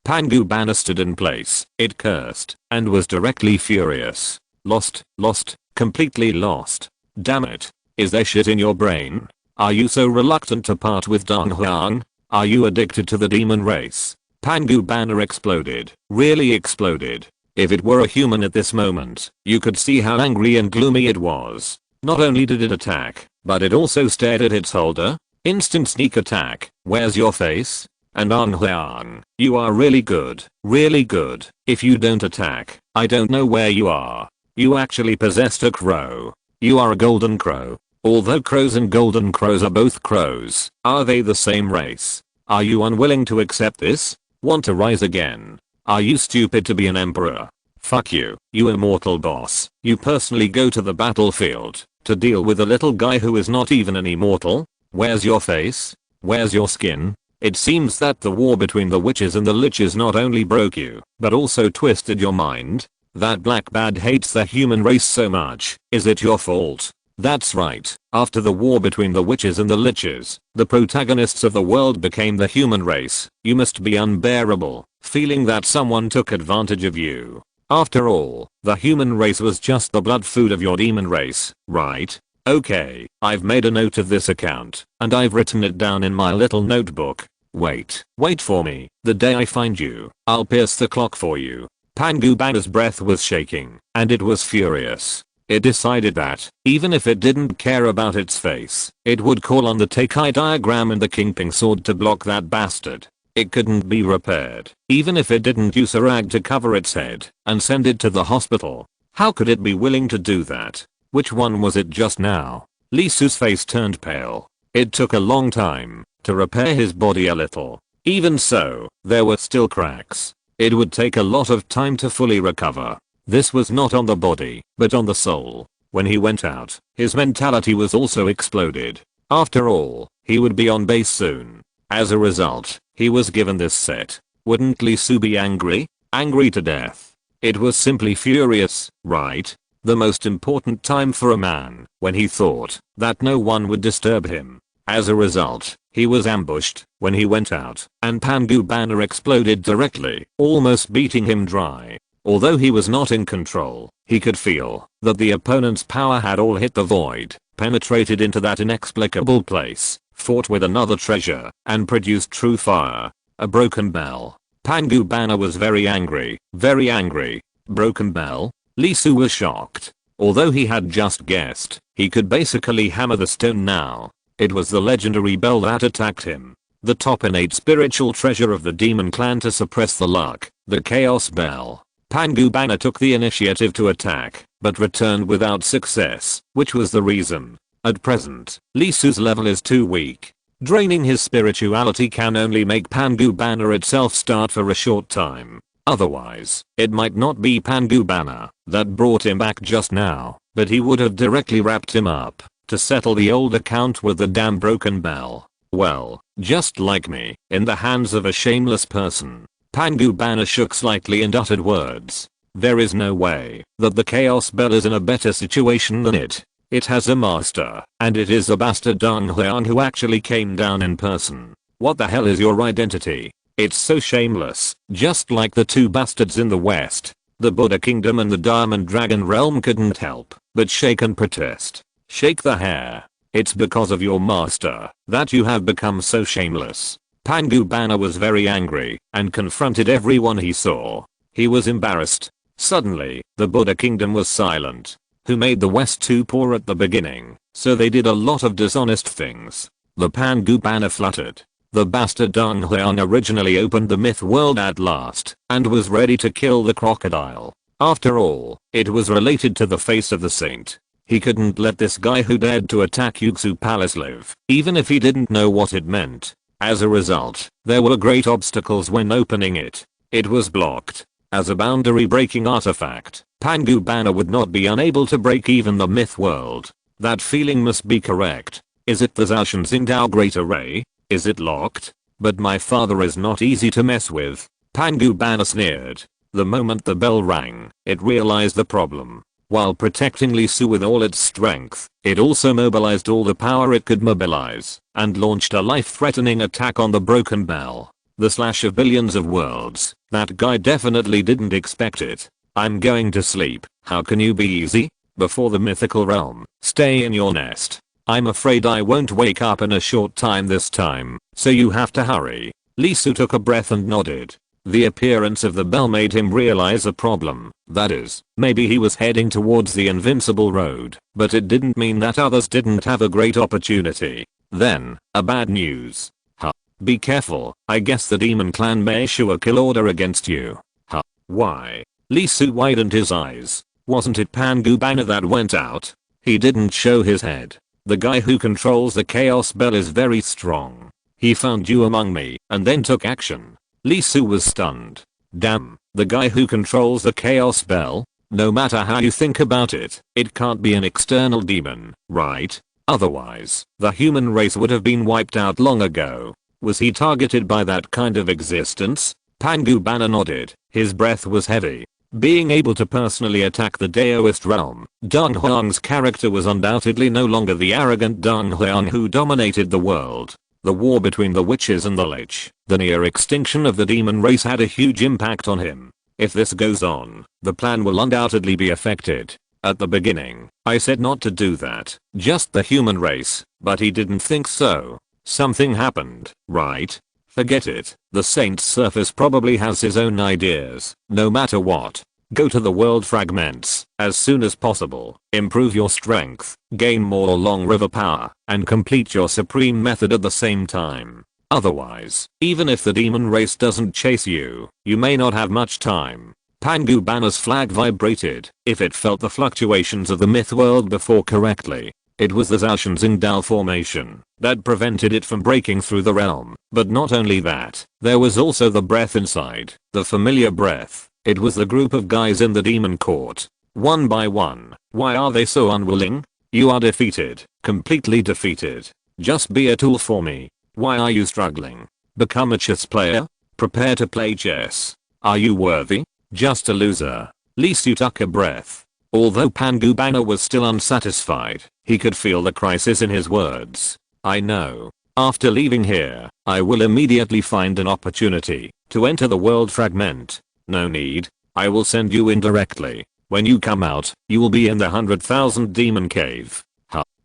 Pangu banner stood in place, it cursed, and was directly furious. Lost, completely lost. Damn it. Is there shit in your brain? Are you so reluctant to part with Dong Huang? Are you addicted to the demon race? Pangu banner exploded. Really exploded. If it were a human at this moment, you could see how angry and gloomy it was. Not only did it attack, but it also stared at its holder. Instant sneak attack. Where's your face? And Anghang, you are really good. Really good. If you don't attack, I don't know where you are. You actually possessed a crow. You are a golden crow. Although crows and golden crows are both crows, are they the same race? Are you unwilling to accept this? Want to rise again? Are you stupid to be an emperor? Fuck you, you immortal boss. You personally go to the battlefield to deal with a little guy who is not even an immortal? Where's your face? Where's your skin? It seems that the war between the witches and the liches not only broke you, but also twisted your mind. That black bad hates the human race so much. Is it your fault? That's right. After the war between the witches and the liches, the protagonists of the world became the human race. You must be unbearable, feeling that someone took advantage of you. After all, the human race was just the blood food of your demon race, right? Okay, I've made a note of this account, and I've written it down in my little notebook. Wait for me. The day I find you, I'll pierce the clock for you. Pangu banner's breath was shaking, and it was furious. It decided that, even if it didn't care about its face, it would call on the Tekai diagram and the Kingping sword to block that bastard. It couldn't be repaired, even if it didn't use a rag to cover its head and send it to the hospital. How could it be willing to do that? Which one was it just now? Lee Su's face turned pale. It took a long time to repair his body a little. Even so, there were still cracks. It would take a lot of time to fully recover. This was not on the body, but on the soul. When he went out, his mentality was also exploded. After all, he would be on base soon. As a result, he was given this set. Wouldn't Lee Su be angry? Angry to death. It was simply furious, right? The most important time for a man, when he thought that no one would disturb him. As a result, he was ambushed when he went out, and Pangu banner exploded directly, almost beating him dry. Although he was not in control, he could feel that the opponent's power had all hit the void, penetrated into that inexplicable place, fought with another treasure, and produced true fire. A broken bell. Pangu banner was very angry. Very angry. Broken bell? Lee Su was shocked. Although he had just guessed, he could basically hammer the stone now. It was the legendary bell that attacked him. The top innate spiritual treasure of the demon clan to suppress the luck, the chaos bell. Pangu banner took the initiative to attack, but returned without success, which was the reason. At present, Lee Su's level is too weak. Draining his spirituality can only make Pangu banner itself start for a short time. Otherwise, it might not be Pangu banner that brought him back just now, but he would have directly wrapped him up to settle the old account with the damn broken bell. Well, just like me, in the hands of a shameless person. Pangu banner shook slightly and uttered words. There is no way that the chaos bell is in a better situation than it. It has a master, and it is the bastard Donghliang who actually came down in person. What the hell is your identity? It's so shameless, just like the two bastards in the west. The Buddha Kingdom and the Diamond Dragon Realm couldn't help but shake and protest. Shake the hair. It's because of your master that you have become so shameless. Pangu banner was very angry and confronted everyone he saw. He was embarrassed. Suddenly, the Buddha Kingdom was silent. Who made the West too poor at the beginning, so they did a lot of dishonest things. The Pangu banner fluttered. The bastard Donghliang originally opened the myth world at last and was ready to kill the crocodile. After all, it was related to the face of the saint. He couldn't let this guy who dared to attack Yuxu Palace live, even if he didn't know what it meant. As a result, there were great obstacles when opening it. It was blocked. As a boundary-breaking artifact, Pangu banner would not be unable to break even the myth world. That feeling must be correct. Is it the Zaoshan Xingdao Great Array? Is it locked? But my father is not easy to mess with. Pangu banner sneered. The moment the bell rang, it realized the problem. While protecting Lee Su with all its strength, it also mobilized all the power it could mobilize, and launched a life-threatening attack on the broken bell. The slash of billions of worlds. That guy definitely didn't expect it. I'm going to sleep. How can you be easy? Before the mythical realm, stay in your nest. I'm afraid I won't wake up in a short time this time, so you have to hurry. Lee Su took a breath and nodded. The appearance of the bell made him realize a problem. That is, maybe he was heading towards the invincible road, but it didn't mean that others didn't have a great opportunity. Then, a bad news. Be careful, I guess the demon clan may issue a kill order against you. Why? Lee Su widened his eyes. Wasn't it Pangu Banner that went out? He didn't show his head. The guy who controls the chaos bell is very strong. He found you among me and then took action. Lee Su was stunned. Damn, the guy who controls the chaos bell? No matter how you think about it, it can't be an external demon, right? Otherwise, the human race would have been wiped out long ago. Was he targeted by that kind of existence? Pangu Banner nodded. His breath was heavy. Being able to personally attack the Daoist realm, Deng Huang's character was undoubtedly no longer the arrogant Deng Huang who dominated the world. The war between the witches and the lich, the near extinction of the demon race had a huge impact on him. If this goes on, the plan will undoubtedly be affected. At the beginning, I said not to do that, just the human race, but he didn't think so. Something happened, right? Forget it. The Saint's surface probably has his own ideas. No matter what, go to the world fragments as soon as possible. Improve your strength, gain more long river power, and complete your supreme method at the same time. Otherwise, even if the demon race doesn't chase you, you may not have much time. Pangu Banner's flag vibrated. If it felt the fluctuations of the myth world before correctly, it was the Zhaoshan Xingdao formation that prevented it from breaking through the realm. But not only that, there was also the breath inside, the familiar breath. It was the group of guys in the demon court. One by one. Why are they so unwilling? You are defeated. Completely defeated. Just be a tool for me. Why are you struggling? Become a chess player? Prepare to play chess. Are you worthy? Just a loser. Lee Su took a breath. Although Pangu Banner was still unsatisfied, he could feel the crisis in his words. I know. After leaving here, I will immediately find an opportunity to enter the world fragment. No need. I will send you in directly. When you come out, you will be in the 100,000 demon cave.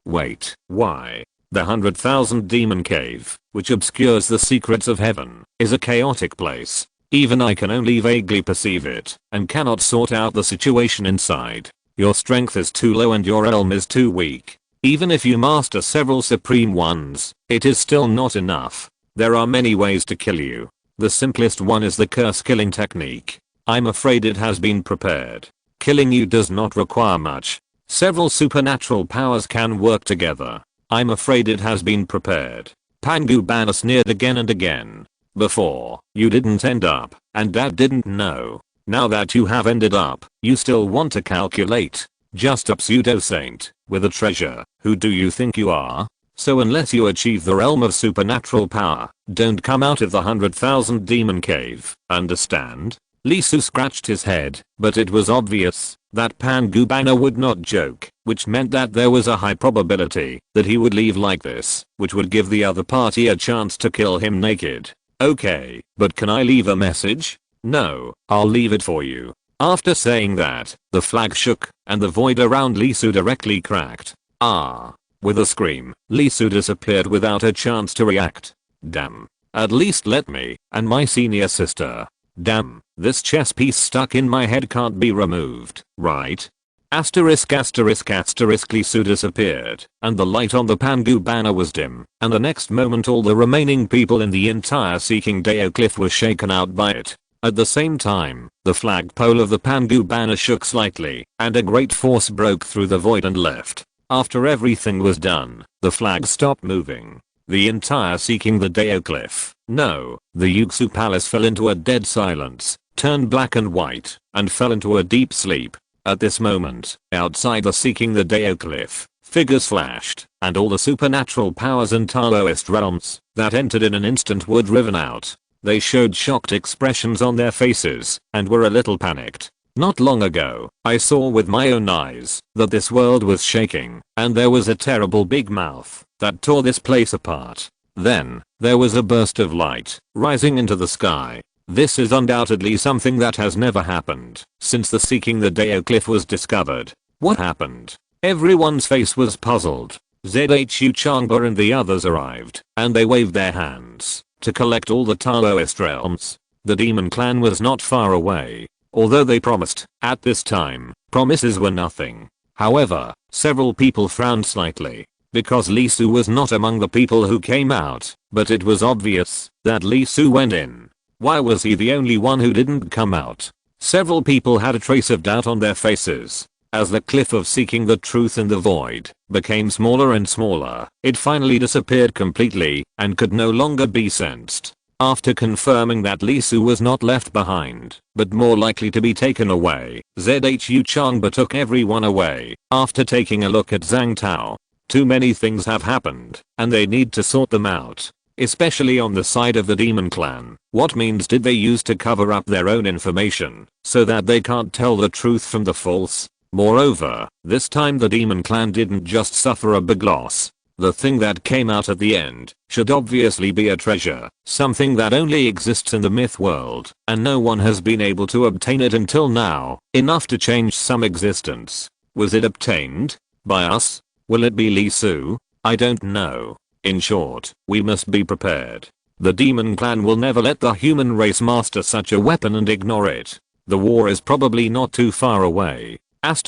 Wait, why? The 100,000 demon cave, which obscures the secrets of heaven, is a chaotic place. Even I can only vaguely perceive it, and cannot sort out the situation inside. Your strength is too low and your realm is too weak. Even if you master several supreme ones, it is still not enough. There are many ways to kill you. The simplest one is the curse killing technique. I'm afraid it has been prepared. Killing you does not require much. Several supernatural powers can work together. I'm afraid it has been prepared. Pangu Banner sneered again and again. Before, you didn't end up, and Dad didn't know. Now that you have ended up, you still want to calculate. Just a pseudo-saint, with a treasure. Who do you think you are? So unless you achieve the realm of supernatural power, don't come out of the 100,000 demon cave, understand? Lee Su scratched his head, but it was obvious that Pangu Banner would not joke, which meant that there was a high probability that he would leave like this, which would give the other party a chance to kill him naked. Okay, but can I leave a message? No, I'll leave it for you. After saying that, the flag shook, and the void around Lee Su directly cracked. Ah. With a scream, Lee Su disappeared without a chance to react. Damn. At least let me, and my senior sister. Damn, this chess piece stuck in my head can't be removed, right? Asterisk asterisk asterisk Lee Su disappeared, and the light on the Pangu Banner was dim, and the next moment all the remaining people in the entire Seeking Dao cliff were shaken out by it. At the same time, the flagpole of the Pangu Banner shook slightly, and a great force broke through the void and left. After everything was done, the flag stopped moving. The entire Seeking the Dao cliff, no, the Yuxu palace fell into a dead silence, turned black and white, and fell into a deep sleep. At this moment, outside the Seeking the Dao cliff, figures flashed, and all the supernatural powers in Taoist realms that entered in an instant were driven out. They showed shocked expressions on their faces, and were a little panicked. Not long ago, I saw with my own eyes that this world was shaking, and there was a terrible big mouth that tore this place apart. Then, there was a burst of light rising into the sky. This is undoubtedly something that has never happened since the Seeking the Dao cliff was discovered. What happened? Everyone's face was puzzled. Zhu Changba and the others arrived, and they waved their hands. to collect all the Taoist realms. The demon clan was not far away, although they promised. At this time, promises were nothing. However, several people frowned slightly, because Lee Su was not among the people who came out, but it was obvious that Lee Su went in. Why was he the only one who didn't come out? Several people had a trace of doubt on their faces. As the cliff of seeking the truth in the void became smaller and smaller, it finally disappeared completely and could no longer be sensed. After confirming that Lee Su was not left behind, but more likely to be taken away, Zhu Changba took everyone away. After taking a look at Zhang Tao, too many things have happened, and they need to sort them out. Especially on the side of the demon clan. What means did they use to cover up their own information, so that they can't tell the truth from the false? Moreover, this time the demon clan didn't just suffer a big loss. The thing that came out at the end should obviously be a treasure, something that only exists in the myth world, and no one has been able to obtain it until now, enough to change some existence. Was it obtained? By us? Will it be Lee Su? I don't know. In short, we must be prepared. The demon clan will never let the human race master such a weapon and ignore it. The war is probably not too far away. Have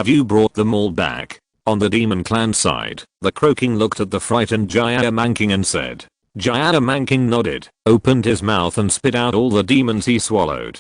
you brought them all back? On the demon clan side, the Croaking looked at the frightened Jaya-Manking and said. Jaya-Manking nodded, opened his mouth and spit out all the demons he swallowed.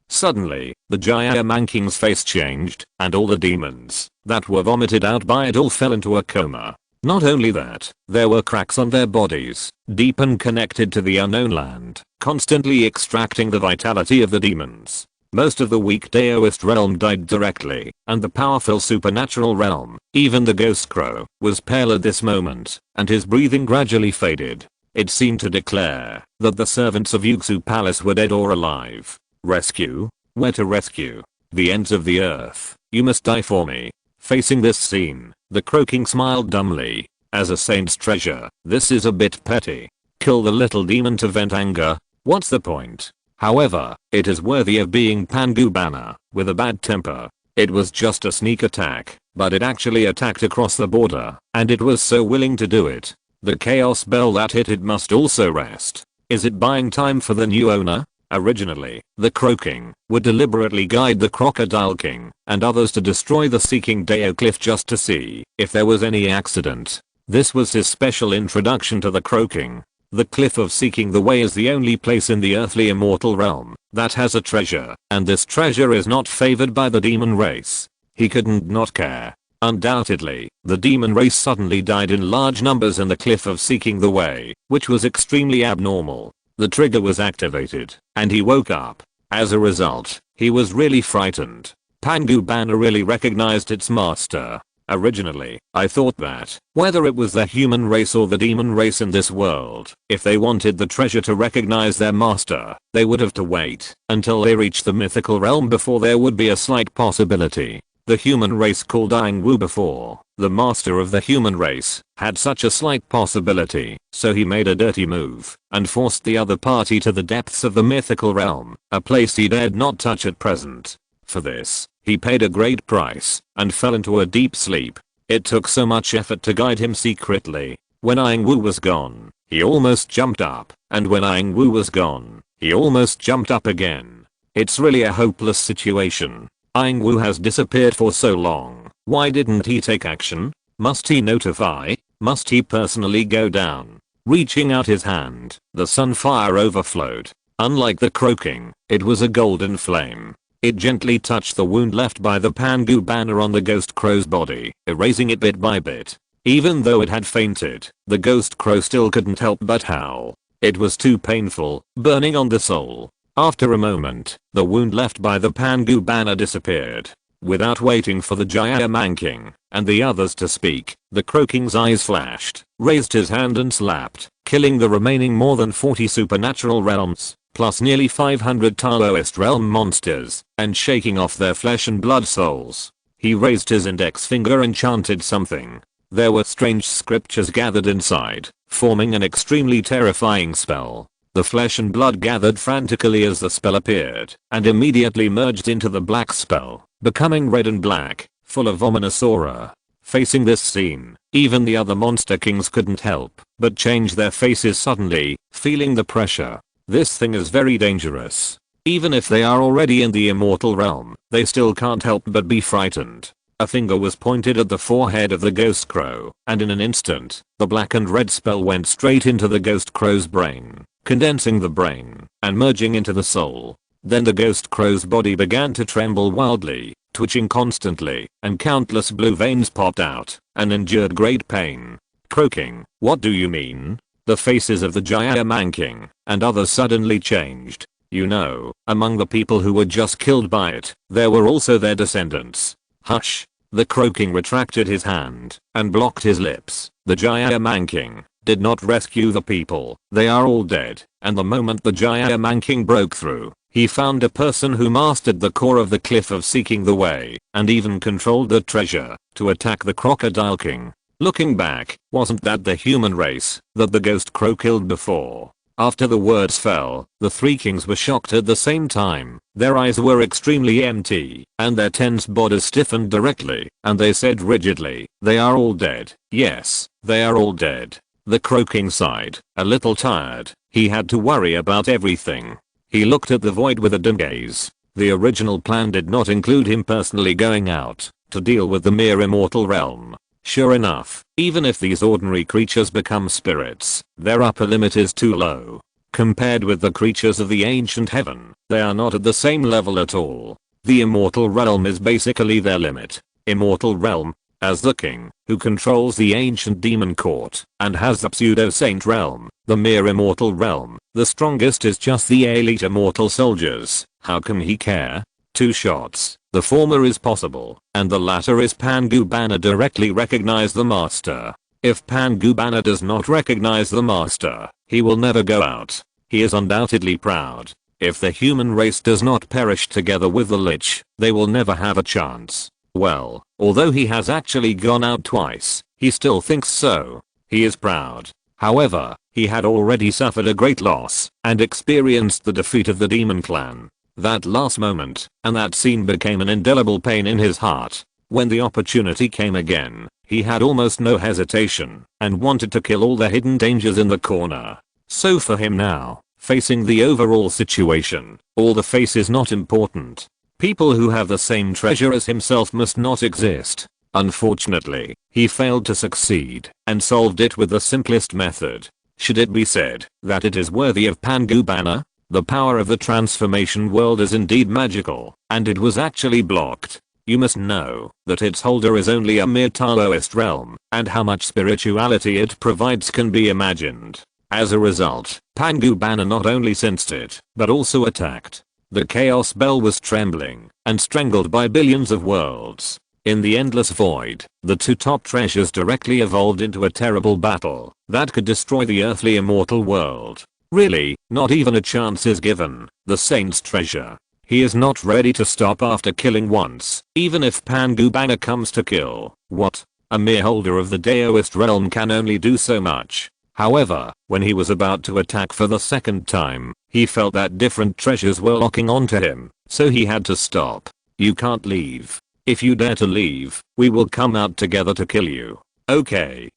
Suddenly, the Jaya-Manking's face changed, and all the demons that were vomited out by it all fell into a coma. Not only that, there were cracks on their bodies, deep and connected to the unknown land, constantly extracting the vitality of the demons. Most of the weak Taoist realm died directly, and the powerful supernatural realm, even the ghost crow, was pale at this moment, and his breathing gradually faded. It seemed to declare that the servants of Yuxu Palace were dead or alive. Rescue? Where to rescue? The ends of the earth. You must die for me. Facing this scene, the Croaking smiled dumbly. As a saint's treasure, this is a bit petty. Kill the little demon to vent anger. What's the point? However, it is worthy of being Pangu Banner, with a bad temper. It was just a sneak attack, but it actually attacked across the border, and it was so willing to do it. The chaos bell that hit it must also rest. Is it buying time for the new owner? Originally, the Croaking would deliberately guide the Crocodile King and others to destroy the Seeking Dao cliff just to see if there was any accident. This was his special introduction to the Croaking. The Cliff of Seeking the Way is the only place in the earthly immortal realm that has a treasure, and this treasure is not favored by the demon race. He couldn't not care. Undoubtedly, the demon race suddenly died in large numbers in the Cliff of Seeking the Way, which was extremely abnormal. The trigger was activated, and he woke up. As a result, he was really frightened. Pangu Banner really recognized its master. Originally, I thought that, whether it was the human race or the demon race in this world, if they wanted the treasure to recognize their master, they would have to wait until they reached the mythical realm before there would be a slight possibility. The human race called Ang Wu before, the master of the human race, had such a slight possibility, so he made a dirty move and forced the other party to the depths of the mythical realm, a place he dared not touch at present. For this, he paid a great price and fell into a deep sleep. It took so much effort to guide him secretly. When Ang Wu was gone, he almost jumped up, and when Ang Wu was gone, he almost jumped up again. It's really a hopeless situation. Ang Wu has disappeared for so long. Why didn't he take action? Must he notify? Must he personally go down? Reaching out his hand, the sunfire overflowed. Unlike the Croaking, it was a golden flame. It gently touched the wound left by the Pangu Banner on the ghost crow's body, erasing it bit by bit. Even though it had fainted, the ghost crow still couldn't help but howl. It was too painful, burning on the soul. After a moment, the wound left by the Pangu Banner disappeared. Without waiting for the Jaya-Manking and the others to speak, the Croaking's eyes flashed, raised his hand and slapped, killing the remaining more than 40 supernatural realms, plus nearly 500 Taoist realm monsters, and shaking off their flesh and blood souls. He raised his index finger and chanted something. There were strange scriptures gathered inside, forming an extremely terrifying spell. The flesh and blood gathered frantically as the spell appeared, and immediately merged into the black spell, becoming red and black, full of ominous aura. Facing this scene, even the other monster kings couldn't help but change their faces suddenly, feeling the pressure. This thing is very dangerous. Even if they are already in the immortal realm, they still can't help but be frightened. A finger was pointed at the forehead of the ghost crow, and in an instant, the black and red spell went straight into the ghost crow's brain, condensing the brain and merging into the soul. Then the ghost crow's body began to tremble wildly, twitching constantly, and countless blue veins popped out, and endured great pain. Croaking, "What do you mean?" The faces of the Giant King and others suddenly changed. You know, among the people who were just killed by it, there were also their descendants. Hush. The croaking retracted his hand and blocked his lips. The Giant King did not rescue the people. They are all dead. And the moment the Giant King broke through, he found a person who mastered the core of the cliff of seeking the way, and even controlled the treasure, to attack the Crocodile King. Looking back, wasn't that the human race that the ghost crow killed before? After the words fell, the three kings were shocked at the same time. Their eyes were extremely empty, and their tense bodies stiffened directly, and they said rigidly, "They are all dead. Yes, they are all dead." The Crow King sighed, a little tired. He had to worry about everything. He looked at the void with a dim gaze. The original plan did not include him personally going out to deal with the mere immortal realm. Sure enough, even if these ordinary creatures become spirits, their upper limit is too low. Compared with the creatures of the ancient heaven, they are not at the same level at all. The immortal realm is basically their limit. Immortal realm, as the king, who controls the ancient demon court, and has the pseudo-saint realm, the mere immortal realm, the strongest is just the elite immortal soldiers. How can he care? 2 shots. The former is possible, and the latter is Pangu Banner directly recognize the master. If Pangu Banner does not recognize the master, he will never go out. He is undoubtedly proud. If the human race does not perish together with the Lich, they will never have a chance. Well, although he has actually gone out twice, he still thinks so. He is proud. However, he had already suffered a great loss, and experienced the defeat of the demon clan. That last moment, and that scene became an indelible pain in his heart. When the opportunity came again, he had almost no hesitation, and wanted to kill all the hidden dangers in the corner. So for him now, facing the overall situation, all the face is not important. People who have the same treasure as himself must not exist. Unfortunately, he failed to succeed, and solved it with the simplest method. Should it be said that it is worthy of Pangu Banner? The power of the transformation world is indeed magical, and it was actually blocked. You must know that its holder is only a mere Taoist realm, and how much spirituality it provides can be imagined. As a result, Pangu Banner not only sensed it, but also attacked. The chaos bell was trembling, and strangled by billions of worlds. In the endless void, the 2 top treasures directly evolved into a terrible battle that could destroy the earthly immortal world. Really, not even a chance is given. The saint's treasure. He is not ready to stop after killing once, even if Pangu Banner comes to kill. What? A mere holder of the Daoist realm can only do so much. However, when he was about to attack for the second time, he felt that different treasures were locking onto him, so he had to stop. You can't leave. If you dare to leave, we will come out together to kill you. Okay.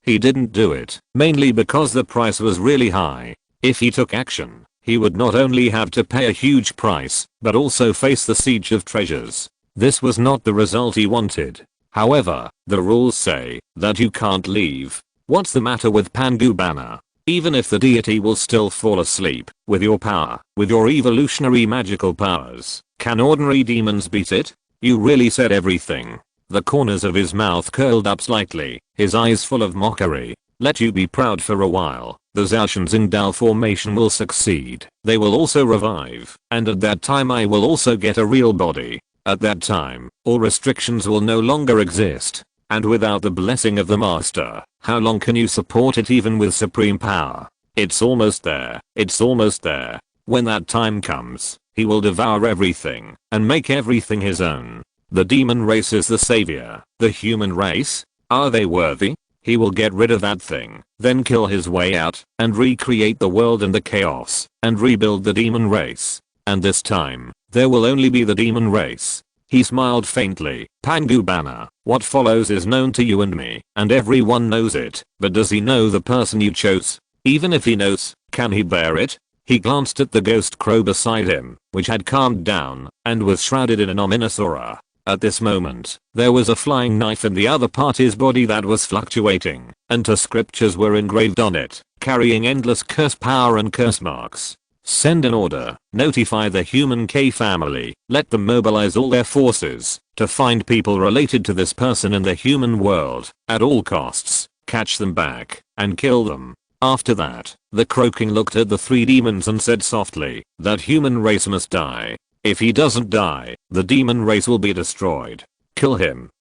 He didn't do it, mainly because the price was really high. If he took action, he would not only have to pay a huge price, but also face the siege of treasures. This was not the result he wanted. However, the rules say that you can't leave. What's the matter with Pangu Banner? Even if the deity will still fall asleep, with your power, with your evolutionary magical powers, can ordinary demons beat it? You really said everything. The corners of his mouth curled up slightly, his eyes full of mockery. Let you be proud for a while. The Zaoshan Xingdao formation will succeed. They will also revive, and at that time I will also get a real body. At that time, all restrictions will no longer exist. And without the blessing of the master, how long can you support it even with supreme power? It's almost there. It's almost there. When that time comes, he will devour everything, and make everything his own. The demon race is the savior. The human race? Are they worthy? He will get rid of that thing, then kill his way out, and recreate the world and the chaos, and rebuild the demon race. And this time, there will only be the demon race. He smiled faintly. Pangu Banner, what follows is known to you and me, and everyone knows it, but does he know the person you chose? Even if he knows, can he bear it? He glanced at the ghost crow beside him, which had calmed down, and was shrouded in an ominous aura. At this moment, there was a flying knife in the other party's body that was fluctuating, and two scriptures were engraved on it, carrying endless curse power and curse marks. Send an order, notify the human K family, let them mobilize all their forces, to find people related to this person in the human world, at all costs, catch them back, and kill them. After that, the Crow King looked at the three demons and said softly, that human race must die. If he doesn't die, the demon race will be destroyed. Kill him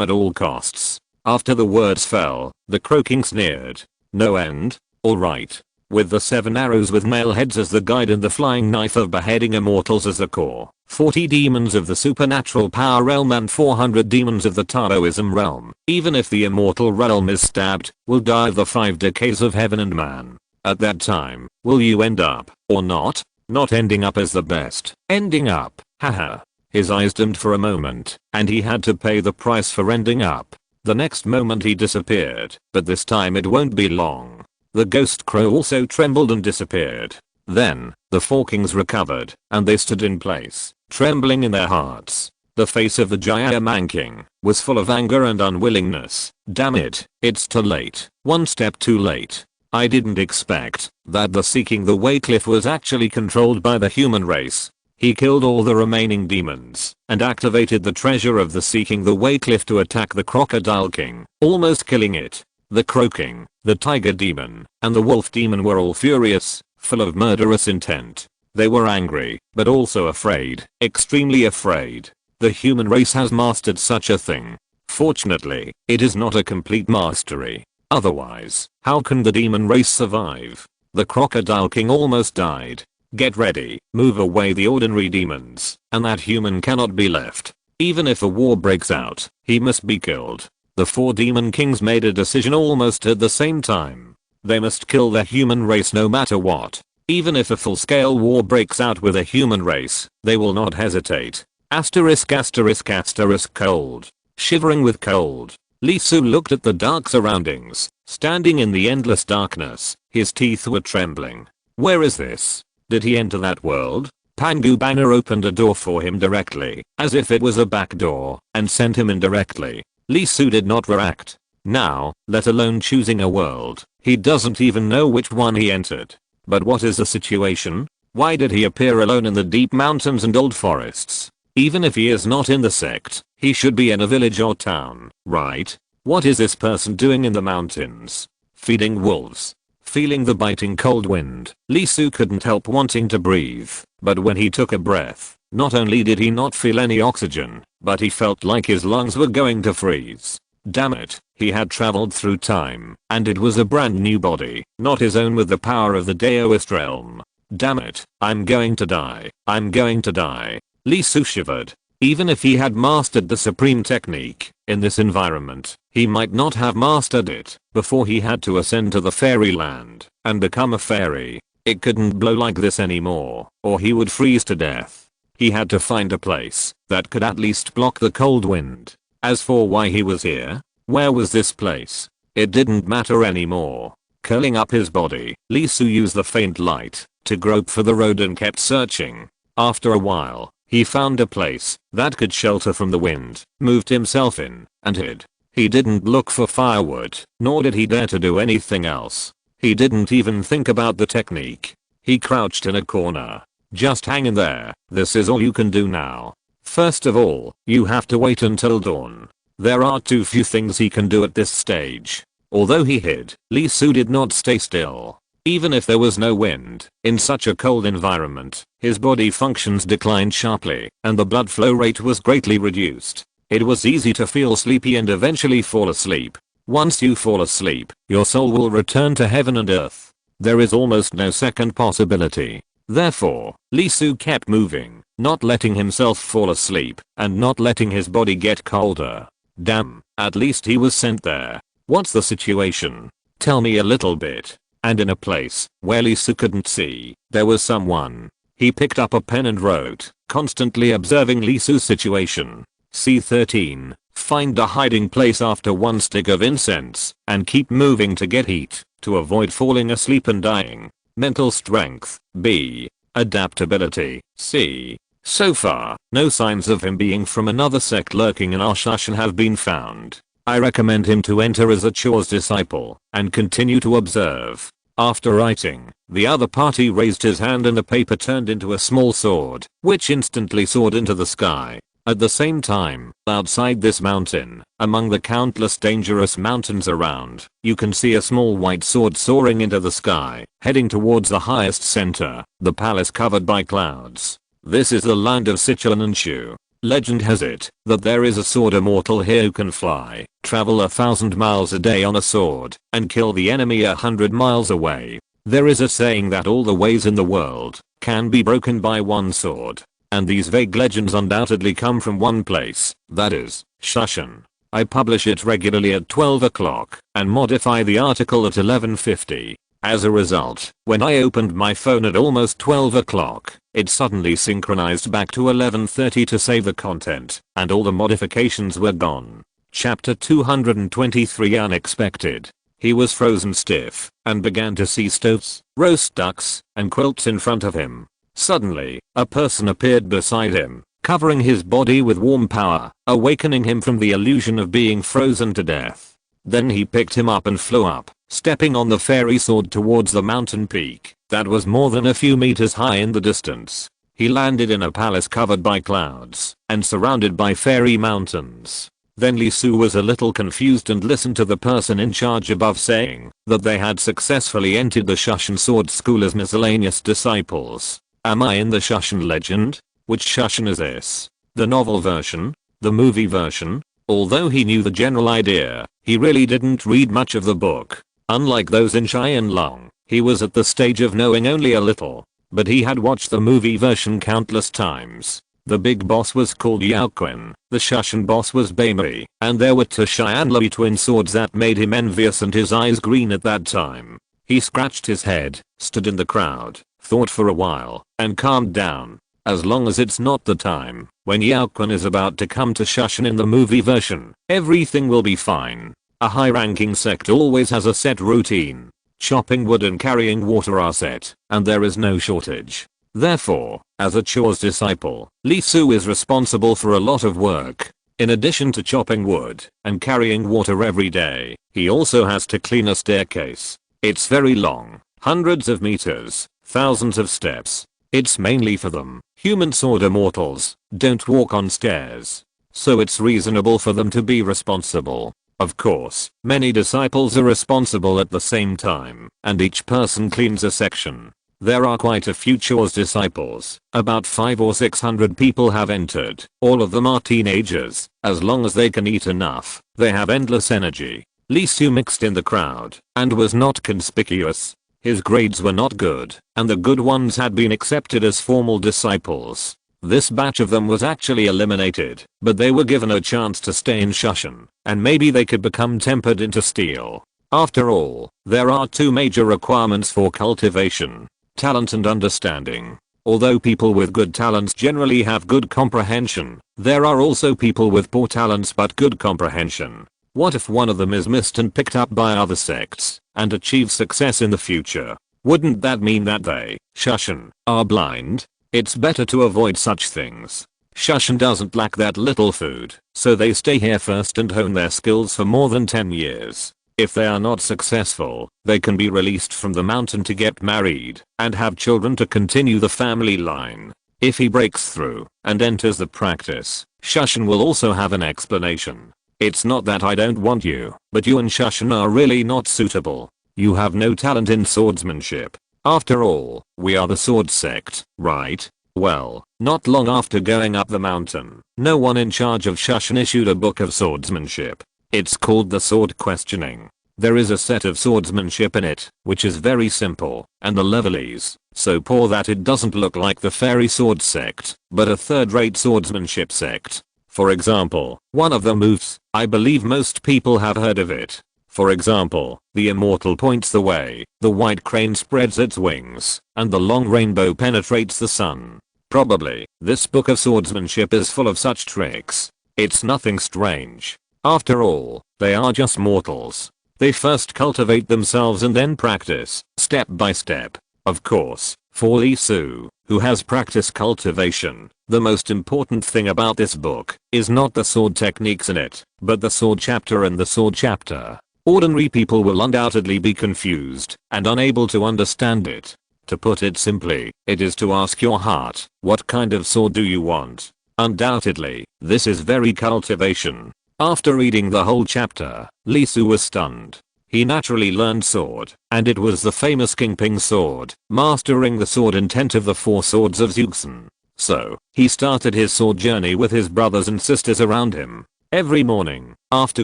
at all costs. After the words fell, the Crow King sneered. No end? Alright. With the 7 arrows with male heads as the guide and the flying knife of beheading immortals as the core, 40 demons of the supernatural power realm and 400 demons of the Taoism realm, even if the immortal realm is stabbed, will die of the 5 decays of heaven and man. At that time, will you end up, or not? Not ending up is the best. Ending up, haha. His eyes dimmed for a moment, and he had to pay the price for ending up. The next moment he disappeared, but this time it won't be long. The ghost crow also trembled and disappeared. Then, the 4 kings recovered, and they stood in place, trembling in their hearts. The face of the Jaya King was full of anger and unwillingness. Damn it, it's too late. One step too late. I didn't expect that the Seeking the Way cliff was actually controlled by the human race. He killed all the remaining demons and activated the treasure of the Seeking the Way cliff to attack the Crocodile King, almost killing it. The Crow King, the Tiger Demon, and the Wolf Demon were all furious, full of murderous intent. They were angry, but also afraid, extremely afraid. The human race has mastered such a thing. Fortunately, it is not a complete mastery. Otherwise, how can the demon race survive? The Crocodile King almost died. Get ready, move away the ordinary demons, and that human cannot be left. Even if a war breaks out, he must be killed. The 4 demon kings made a decision almost at the same time. They must kill the human race no matter what. Even if a full-scale war breaks out with a human race, they will not hesitate. Asterisk asterisk asterisk cold. Shivering with cold, Lee Su looked at the dark surroundings, standing in the endless darkness. His teeth were trembling. Where is this? Did he enter that world? Pangu Banner opened a door for him directly, as if it was a back door, and sent him in directly. Lee Su did not react. Now, let alone choosing a world, he doesn't even know which one he entered. But what is the situation? Why did he appear alone in the deep mountains and old forests? Even if he is not in the sect, he should be in a village or town, right? What is this person doing in the mountains? Feeding wolves. Feeling the biting cold wind, Lee Su couldn't help wanting to breathe, but when he took a breath, not only did he not feel any oxygen, but he felt like his lungs were going to freeze. Damn it, he had traveled through time, and it was a brand new body, not his own with the power of the Daoist realm. Damn it, I'm going to die. I'm going to die. Lee Su shivered. Even if he had mastered the supreme technique, in this environment, he might not have mastered it before he had to ascend to the fairyland and become a fairy. It couldn't blow like this anymore, or he would freeze to death. He had to find a place that could at least block the cold wind. As for why he was here, where was this place? It didn't matter anymore. Curling up his body, Lee Su used the faint light to grope for the road and kept searching. After a while, he found a place that could shelter from the wind, moved himself in, and hid. He didn't look for firewood, nor did he dare to do anything else. He didn't even think about the technique. He crouched in a corner. Just hang in there, this is all you can do now. First of all, you have to wait until dawn. There are too few things he can do at this stage. Although he hid, Lee Su did not stay still. Even if there was no wind, in such a cold environment, his body functions declined sharply, and the blood flow rate was greatly reduced. It was easy to feel sleepy and eventually fall asleep. Once you fall asleep, your soul will return to heaven and earth. There is almost no second possibility. Therefore, Lee Su kept moving, not letting himself fall asleep, and not letting his body get colder. Damn, at least he was sent there. What's the situation? Tell me a little bit. And in a place where Lee Su couldn't see, there was someone. He picked up a pen and wrote, constantly observing Lee Su's situation. C13. Find a hiding place after one stick of incense and keep moving to get heat to avoid falling asleep and dying. Mental strength. B. Adaptability. C. So far, no signs of him being from another sect lurking in our Shushan have been found. I recommend him to enter as a Chore's disciple and continue to observe. After writing, the other party raised his hand and the paper turned into a small sword, which instantly soared into the sky. At the same time, outside this mountain, among the countless dangerous mountains around, you can see a small white sword soaring into the sky, heading towards the highest center, the palace covered by clouds. This is the land of Sichuan and Shu. Legend has it that there is a sword immortal here who can fly, travel 1,000 miles a day on a sword, and kill the enemy 100 miles away. There is a saying that all the ways in the world can be broken by one sword. And these vague legends undoubtedly come from one place, that is, Shushan. I publish it regularly at 12 o'clock and modify the article at 11:50. As a result, when I opened my phone at almost 12 o'clock, it suddenly synchronized back to 11:30 to save the content, and all the modifications were gone. Chapter 223 Unexpected. He was frozen stiff and began to see stoves, roast ducks, and quilts in front of him. Suddenly, a person appeared beside him, covering his body with warm power, awakening him from the illusion of being frozen to death. Then he picked him up and flew up, stepping on the fairy sword towards the mountain peak that was more than a few meters high in the distance. He landed in a palace covered by clouds and surrounded by fairy mountains. Then Lee Su was a little confused and listened to the person in charge above saying that they had successfully entered the Shushan Sword School as miscellaneous disciples. Am I in the Shushan legend? Which Shushan is this? The novel version? The movie version? Although he knew the general idea, he really didn't read much of the book. Unlike those in Qianlong, he was at the stage of knowing only a little. But he had watched the movie version countless times. The big boss was called Yao Qin, the Shushan boss was Baimei, and there were two Qianlong twin swords that made him envious and his eyes green at that time. He scratched his head, stood in the crowd, thought for a while, and calmed down. As long as it's not the time when Yao Qin is about to come to Shushan in the movie version, everything will be fine. A high-ranking sect always has a set routine. Chopping wood and carrying water are set, and there is no shortage. Therefore, as a Chore's disciple, Lee Su is responsible for a lot of work. In addition to chopping wood and carrying water every day, he also has to clean a staircase. It's very long, hundreds of meters, thousands of steps. It's mainly for them. Human sword immortals don't walk on stairs. So it's reasonable for them to be responsible. Of course, many disciples are responsible at the same time, and each person cleans a section. There are quite a few Chore's disciples, about 500 or 600 people have entered. All of them are teenagers. As long as they can eat enough, they have endless energy. Lee Su mixed in the crowd and was not conspicuous. His grades were not good, and the good ones had been accepted as formal disciples. This batch of them was actually eliminated, but they were given a chance to stay in Shushan, and maybe they could become tempered into steel. After all, there are two major requirements for cultivation: talent and understanding. Although people with good talents generally have good comprehension, there are also people with poor talents but good comprehension. What if one of them is missed and picked up by other sects and achieves success in the future? Wouldn't that mean that they, Shushan, are blind? It's better to avoid such things. Shushan doesn't lack that little food, so they stay here first and hone their skills for more than 10 years. If they are not successful, they can be released from the mountain to get married and have children to continue the family line. If he breaks through and enters the practice, Shushan will also have an explanation. It's not that I don't want you, but you and Shushan are really not suitable. You have no talent in swordsmanship. After all, we are the sword sect, right? Well, not long after going up the mountain, no one in charge of Shushan issued a book of swordsmanship. It's called the Sword Questioning. There is a set of swordsmanship in it, which is very simple, and the level is so poor that it doesn't look like the fairy sword sect, but a third-rate swordsmanship sect. For example, one of the moves, I believe most people have heard of it. For example, the immortal points the way, the white crane spreads its wings, and the long rainbow penetrates the sun. Probably, this book of swordsmanship is full of such tricks. It's nothing strange. After all, they are just mortals. They first cultivate themselves and then practice, step by step. Of course, for Lee Soo, who has practiced cultivation, the most important thing about this book is not the sword techniques in it, but the sword chapter and the sword chapter. Ordinary people will undoubtedly be confused and unable to understand it. To put it simply, it is to ask your heart, what kind of sword do you want? Undoubtedly, this is very cultivation. After reading the whole chapter, Lee Soo was stunned. He naturally learned sword, and it was the famous Kingping sword, mastering the sword intent of the four swords of Zuxan. So, he started his sword journey with his brothers and sisters around him. Every morning, after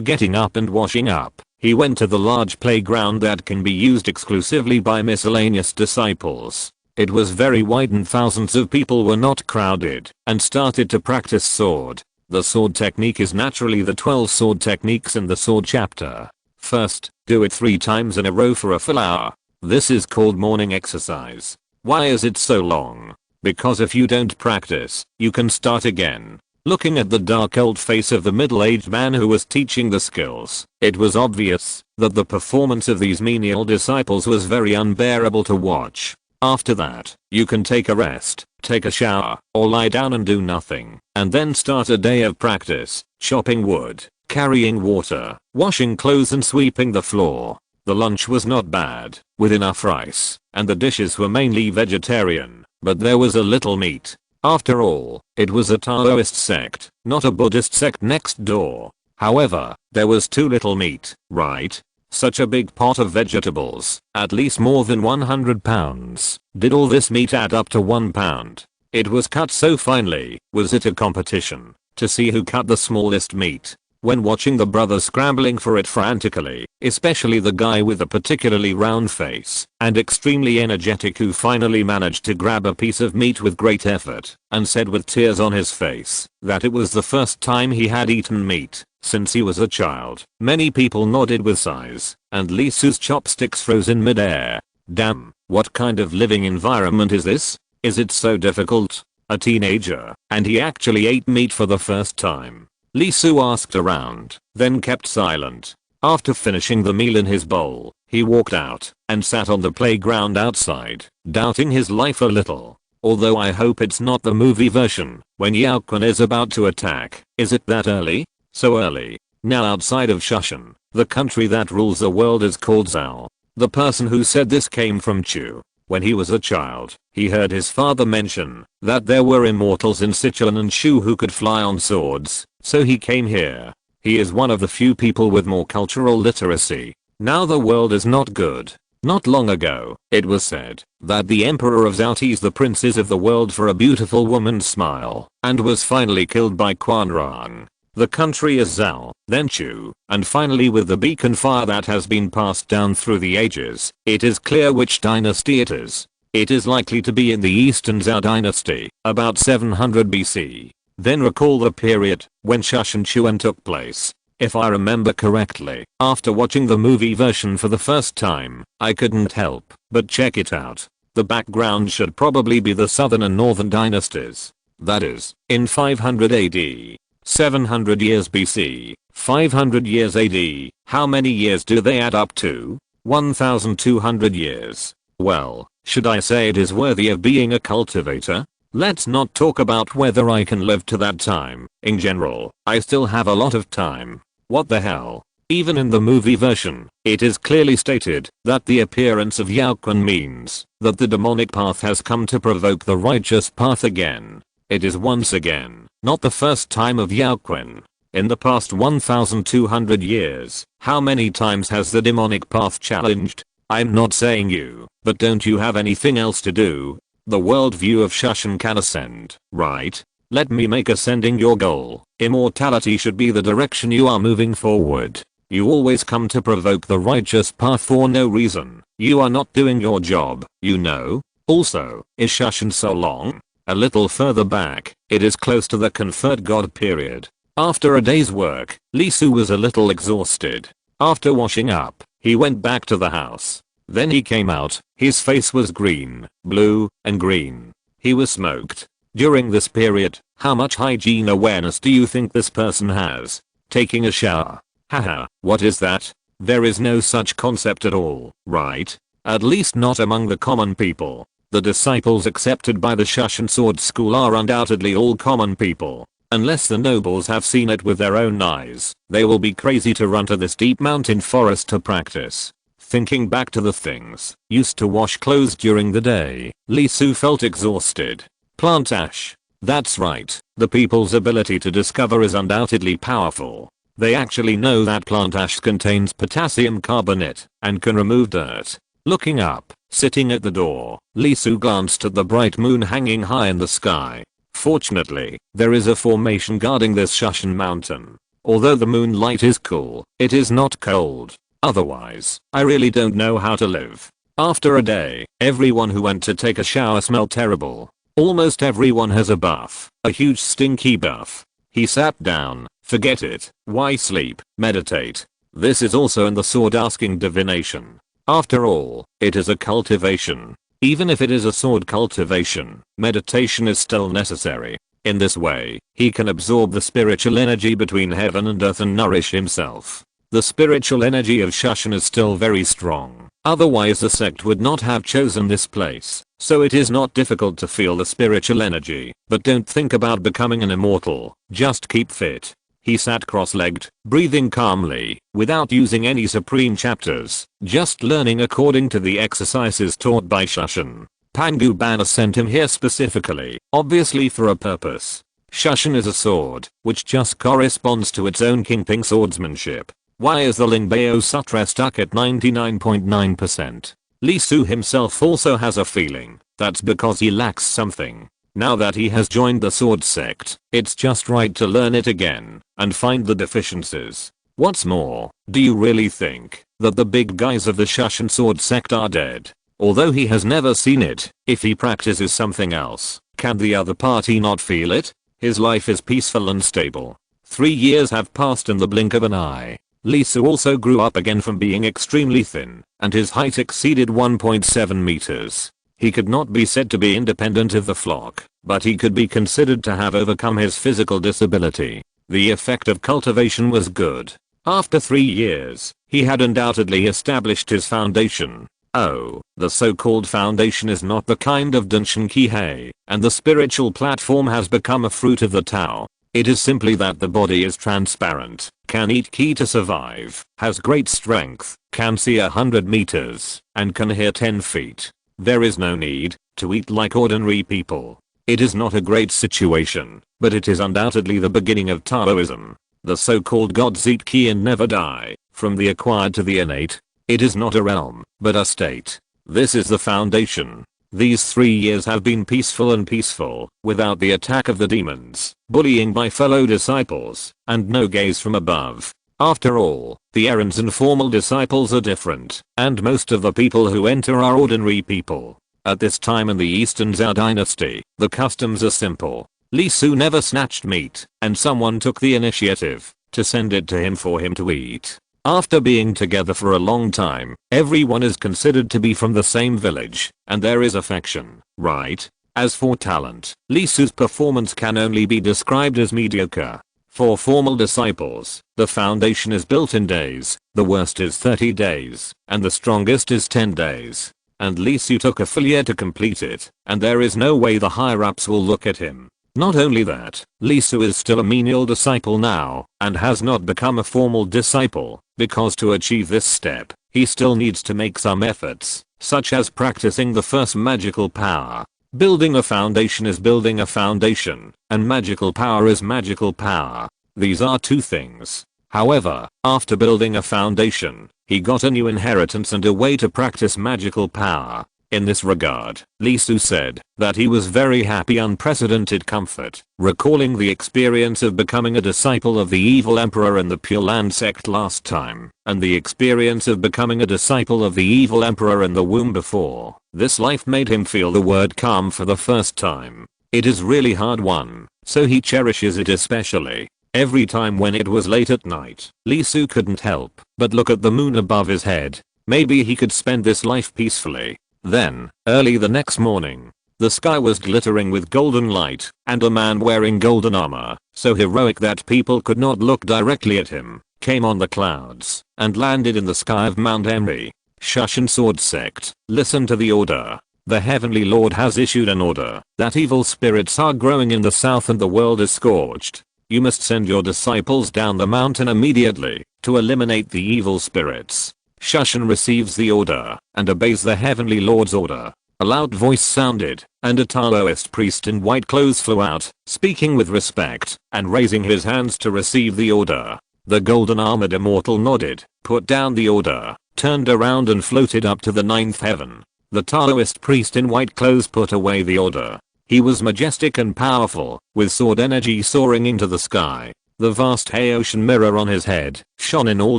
getting up and washing up, he went to the large playground that can be used exclusively by miscellaneous disciples. It was very wide and thousands of people were not crowded, and started to practice sword. The sword technique is naturally the 12 sword techniques in the sword chapter. First, do it 3 times in a row for a full hour. This is called morning exercise. Why is it so long? Because if you don't practice, you can start again. Looking at the dark old face of the middle-aged man who was teaching the skills, it was obvious that the performance of these menial disciples was very unbearable to watch. After that, you can take a rest, take a shower, or lie down and do nothing, and then start a day of practice, chopping wood, carrying water, washing clothes and sweeping the floor. The lunch was not bad, with enough rice, and the dishes were mainly vegetarian, but there was a little meat. After all, it was a Taoist sect, not a Buddhist sect next door. However, there was too little meat, right? Such a big pot of vegetables, at least more than 100 pounds. Did all this meat add up to 1 pound? It was cut so finely. Was it a competition to see who cut the smallest meat? When watching the brothers scrambling for it frantically, especially the guy with a particularly round face and extremely energetic who finally managed to grab a piece of meat with great effort and said with tears on his face that it was the first time he had eaten meat since he was a child. Many people nodded with sighs, and Lee Soo's chopsticks froze in midair. Damn, what kind of living environment is this? Is it so difficult? A teenager, and he actually ate meat for the first time. Lee Soo asked around, then kept silent. After finishing the meal in his bowl, he walked out and sat on the playground outside, doubting his life a little. Although I hope it's not the movie version, when Yao Kun is about to attack. Is it that early? So early. Now outside of Shushan, the country that rules the world is called Zhao. The person who said this came from Chu. When he was a child, he heard his father mention that there were immortals in Sichuan and Shu who could fly on swords, so he came here. He is one of the few people with more cultural literacy. Now the world is not good. Not long ago, it was said that the emperor of Zhao teased the princes of the world for a beautiful woman's smile, and was finally killed by Quan Rang. The country is Zhao, then Chu, and finally with the beacon fire that has been passed down through the ages, it is clear which dynasty it is. It is likely to be in the Eastern Zhao dynasty, about 700 BC. Then recall the period when Shushan Chuan took place. If I remember correctly, after watching the movie version for the first time, I couldn't help but check it out. The background should probably be the southern and northern dynasties. That is, in 500 AD. 700 years BC, 500 years AD, how many years do they add up to? 1200 years. Well, should I say it is worthy of being a cultivator? Let's not talk about whether I can live to that time. In general, I still have a lot of time. What the hell? Even in the movie version, it is clearly stated that the appearance of Yao Kun means that the demonic path has come to provoke the righteous path again. It is once again not the first time of Yao Kun. In the past 1200 years, how many times has the demonic path challenged? I'm not saying you, but don't you have anything else to do? The worldview of Shushan can ascend, right? Let me make ascending your goal. Immortality should be the direction you are moving forward. You always come to provoke the righteous path for no reason. You are not doing your job, you know. Also, is Shushan so long? A little further back, it is close to the conferred god period. After a day's work, Lee Soo was a little exhausted. After washing up, he went back to the house. Then he came out, his face was green, blue, and green. He was smoked. During this period, how much hygiene awareness do you think this person has? Taking a shower. Haha, what is that? There is no such concept at all, right? At least not among the common people. The disciples accepted by the Shushan Sword School are undoubtedly all common people. Unless the nobles have seen it with their own eyes, they will be crazy to run to this deep mountain forest to practice. Thinking back to the things used to wash clothes during the day, Lee Su felt exhausted. Plant ash. That's right, the people's ability to discover is undoubtedly powerful. They actually know that plant ash contains potassium carbonate and can remove dirt. Looking up, sitting at the door, Lee Su glanced at the bright moon hanging high in the sky. Fortunately, there is a formation guarding this Shushan mountain. Although the moonlight is cool, it is not cold. Otherwise, I really don't know how to live. After a day, everyone who went to take a shower smelled terrible. Almost everyone has a buff, a huge stinky buff. He sat down. Forget it. Why sleep? Meditate. This is also in the sword asking divination. After all, it is a cultivation. Even if it is a sword cultivation, meditation is still necessary. In this way, he can absorb the spiritual energy between heaven and earth and nourish himself. The spiritual energy of Shushan is still very strong. Otherwise the sect would not have chosen this place. So it is not difficult to feel the spiritual energy, but don't think about becoming an immortal. Just keep fit. He sat cross-legged, breathing calmly, without using any supreme chapters, just learning according to the exercises taught by Shushan. Pangu Banner sent him here specifically, obviously for a purpose. Shushan is a sword, which just corresponds to its own Kingping swordsmanship. Why is the Lingbao Sutra stuck at 99.9%? Lee Su himself also has a feeling that's because he lacks something. Now that he has joined the sword sect, it's just right to learn it again and find the deficiencies. What's more, do you really think that the big guys of the Shushan sword sect are dead? Although he has never seen it, if he practices something else, can the other party not feel it? His life is peaceful and stable. 3 years have passed in the blink of an eye. Lee Su also grew up again from being extremely thin, and his height exceeded 1.7 meters. He could not be said to be independent of the flock, but he could be considered to have overcome his physical disability. The effect of cultivation was good. After 3 years, he had undoubtedly established his foundation. Oh, the so-called foundation is not the kind of Dunshin Kihei, and the spiritual platform has become a fruit of the Tao. It is simply that the body is transparent, can eat ki to survive, has great strength, can see 100 meters, and can hear 10 feet. There is no need to eat like ordinary people. It is not a great situation, but it is undoubtedly the beginning of Taoism. The so-called gods eat ki and never die, from the acquired to the innate. It is not a realm, but a state. This is the foundation. These 3 years have been peaceful, without the attack of the demons, bullying by fellow disciples, and no gaze from above. After all, the errands and formal disciples are different, and most of the people who enter are ordinary people. At this time in the Eastern Zhao dynasty, the customs are simple. Lee Su never snatched meat, and someone took the initiative to send it to him for him to eat. After being together for a long time, everyone is considered to be from the same village, and there is affection, right? As for talent, Lee Su's performance can only be described as mediocre. For formal disciples, the foundation is built in days, the worst is 30 days, and the strongest is 10 days. And Lee Su took a full year to complete it, and there is no way the higher-ups will look at him. Not only that, Lee Su is still a menial disciple now, and has not become a formal disciple, because to achieve this step, he still needs to make some efforts, such as practicing the first magical power. Building a foundation is building a foundation, and magical power is magical power. These are two things. However, after building a foundation, he got a new inheritance and a way to practice magical power. In this regard, Lee Su said that he was very happy, unprecedented comfort, recalling the experience of becoming a disciple of the evil emperor in the Pure Land sect last time, and the experience of becoming a disciple of the evil emperor in the womb before. This life made him feel the word calm for the first time. It is really hard one, so he cherishes it especially. Every time when it was late at night, Lee Su couldn't help but look at the moon above his head. Maybe he could spend this life peacefully. Then, early the next morning, The sky was glittering with golden light, and a man wearing golden armor, so heroic that people could not look directly at him, came on the clouds, and landed in the sky of Mount Emery. Shushan Sword Sect, listen to the order. The Heavenly Lord has issued an order that evil spirits are growing in the south and the world is scorched. You must send your disciples down the mountain immediately to eliminate the evil spirits. Shushan receives the order and obeys the Heavenly Lord's order. A loud voice sounded, and a Taoist priest in white clothes flew out, speaking with respect and raising his hands to receive the order. The golden armored immortal nodded, put down the order, turned around and floated up to the ninth heaven. The Taoist priest in white clothes put away the order. He was majestic and powerful, with sword energy soaring into the sky. The vast ocean mirror on his head shone in all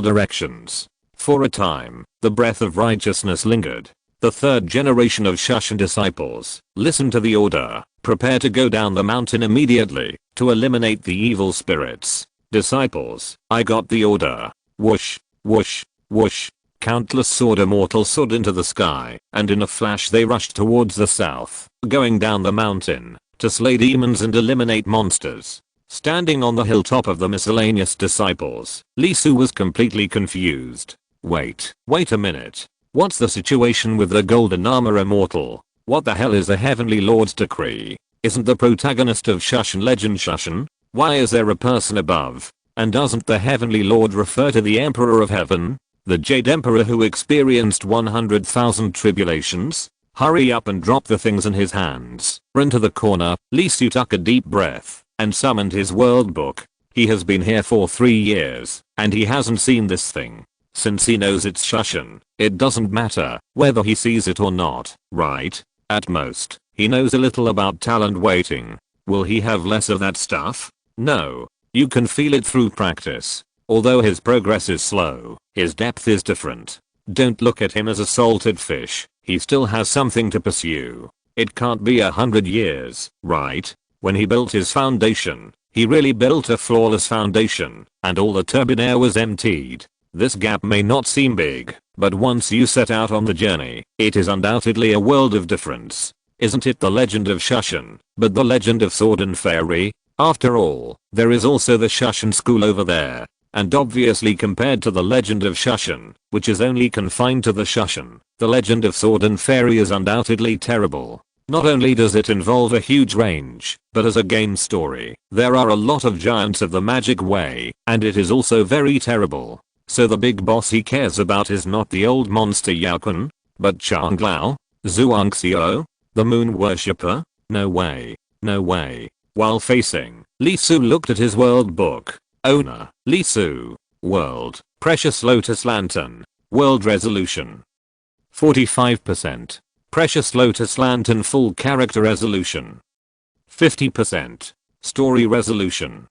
directions. For a time, the breath of righteousness lingered. The third generation of Shushan disciples, listen to the order, prepare to go down the mountain immediately, to eliminate the evil spirits. Disciples, I got the order. Whoosh, whoosh, whoosh. Countless sword immortals soared into the sky, and in a flash they rushed towards the south, going down the mountain, to slay demons and eliminate monsters. Standing on the hilltop of the miscellaneous disciples, Li Su was completely confused. Wait a minute. What's the situation with the golden armor immortal? What the hell is the Heavenly Lord's decree? Isn't the protagonist of Shushan legend Shushan? Why is there a person above? And doesn't the Heavenly Lord refer to the Emperor of Heaven? The Jade Emperor who experienced 100,000 tribulations? Hurry up and drop the things in his hands. Run to the corner. Li Su took a deep breath and summoned his world book. He has been here for 3 years, and he hasn't seen this thing. Since he knows it's Shushan, it doesn't matter whether he sees it or not, right? At most, he knows a little about talent waiting. Will he have less of that stuff? No. You can feel it through practice. Although his progress is slow, his depth is different. Don't look at him as a salted fish. He still has something to pursue. It can't be 100 years, right? When he built his foundation, he really built a flawless foundation, and all the turbine air was emptied. This gap may not seem big, but once you set out on the journey, it is undoubtedly a world of difference. Isn't it the legend of Shushan, but the legend of Sword and Fairy? After all, there is also the Shushan school over there. And obviously compared to the legend of Shushan, which is only confined to the Shushan, the legend of Sword and Fairy is undoubtedly terrible. Not only does it involve a huge range, but as a game story, there are a lot of giants of the magic way, and it is also very terrible. So the big boss he cares about is not the old monster Yao Kun, but Changlao, Zhuangxiu, the moon worshipper? No way. No way. While facing, Li Su looked at his world book. Owner, Li Su. World, Precious Lotus Lantern. World resolution. 45%. Precious Lotus Lantern full character resolution. 50%. Story resolution.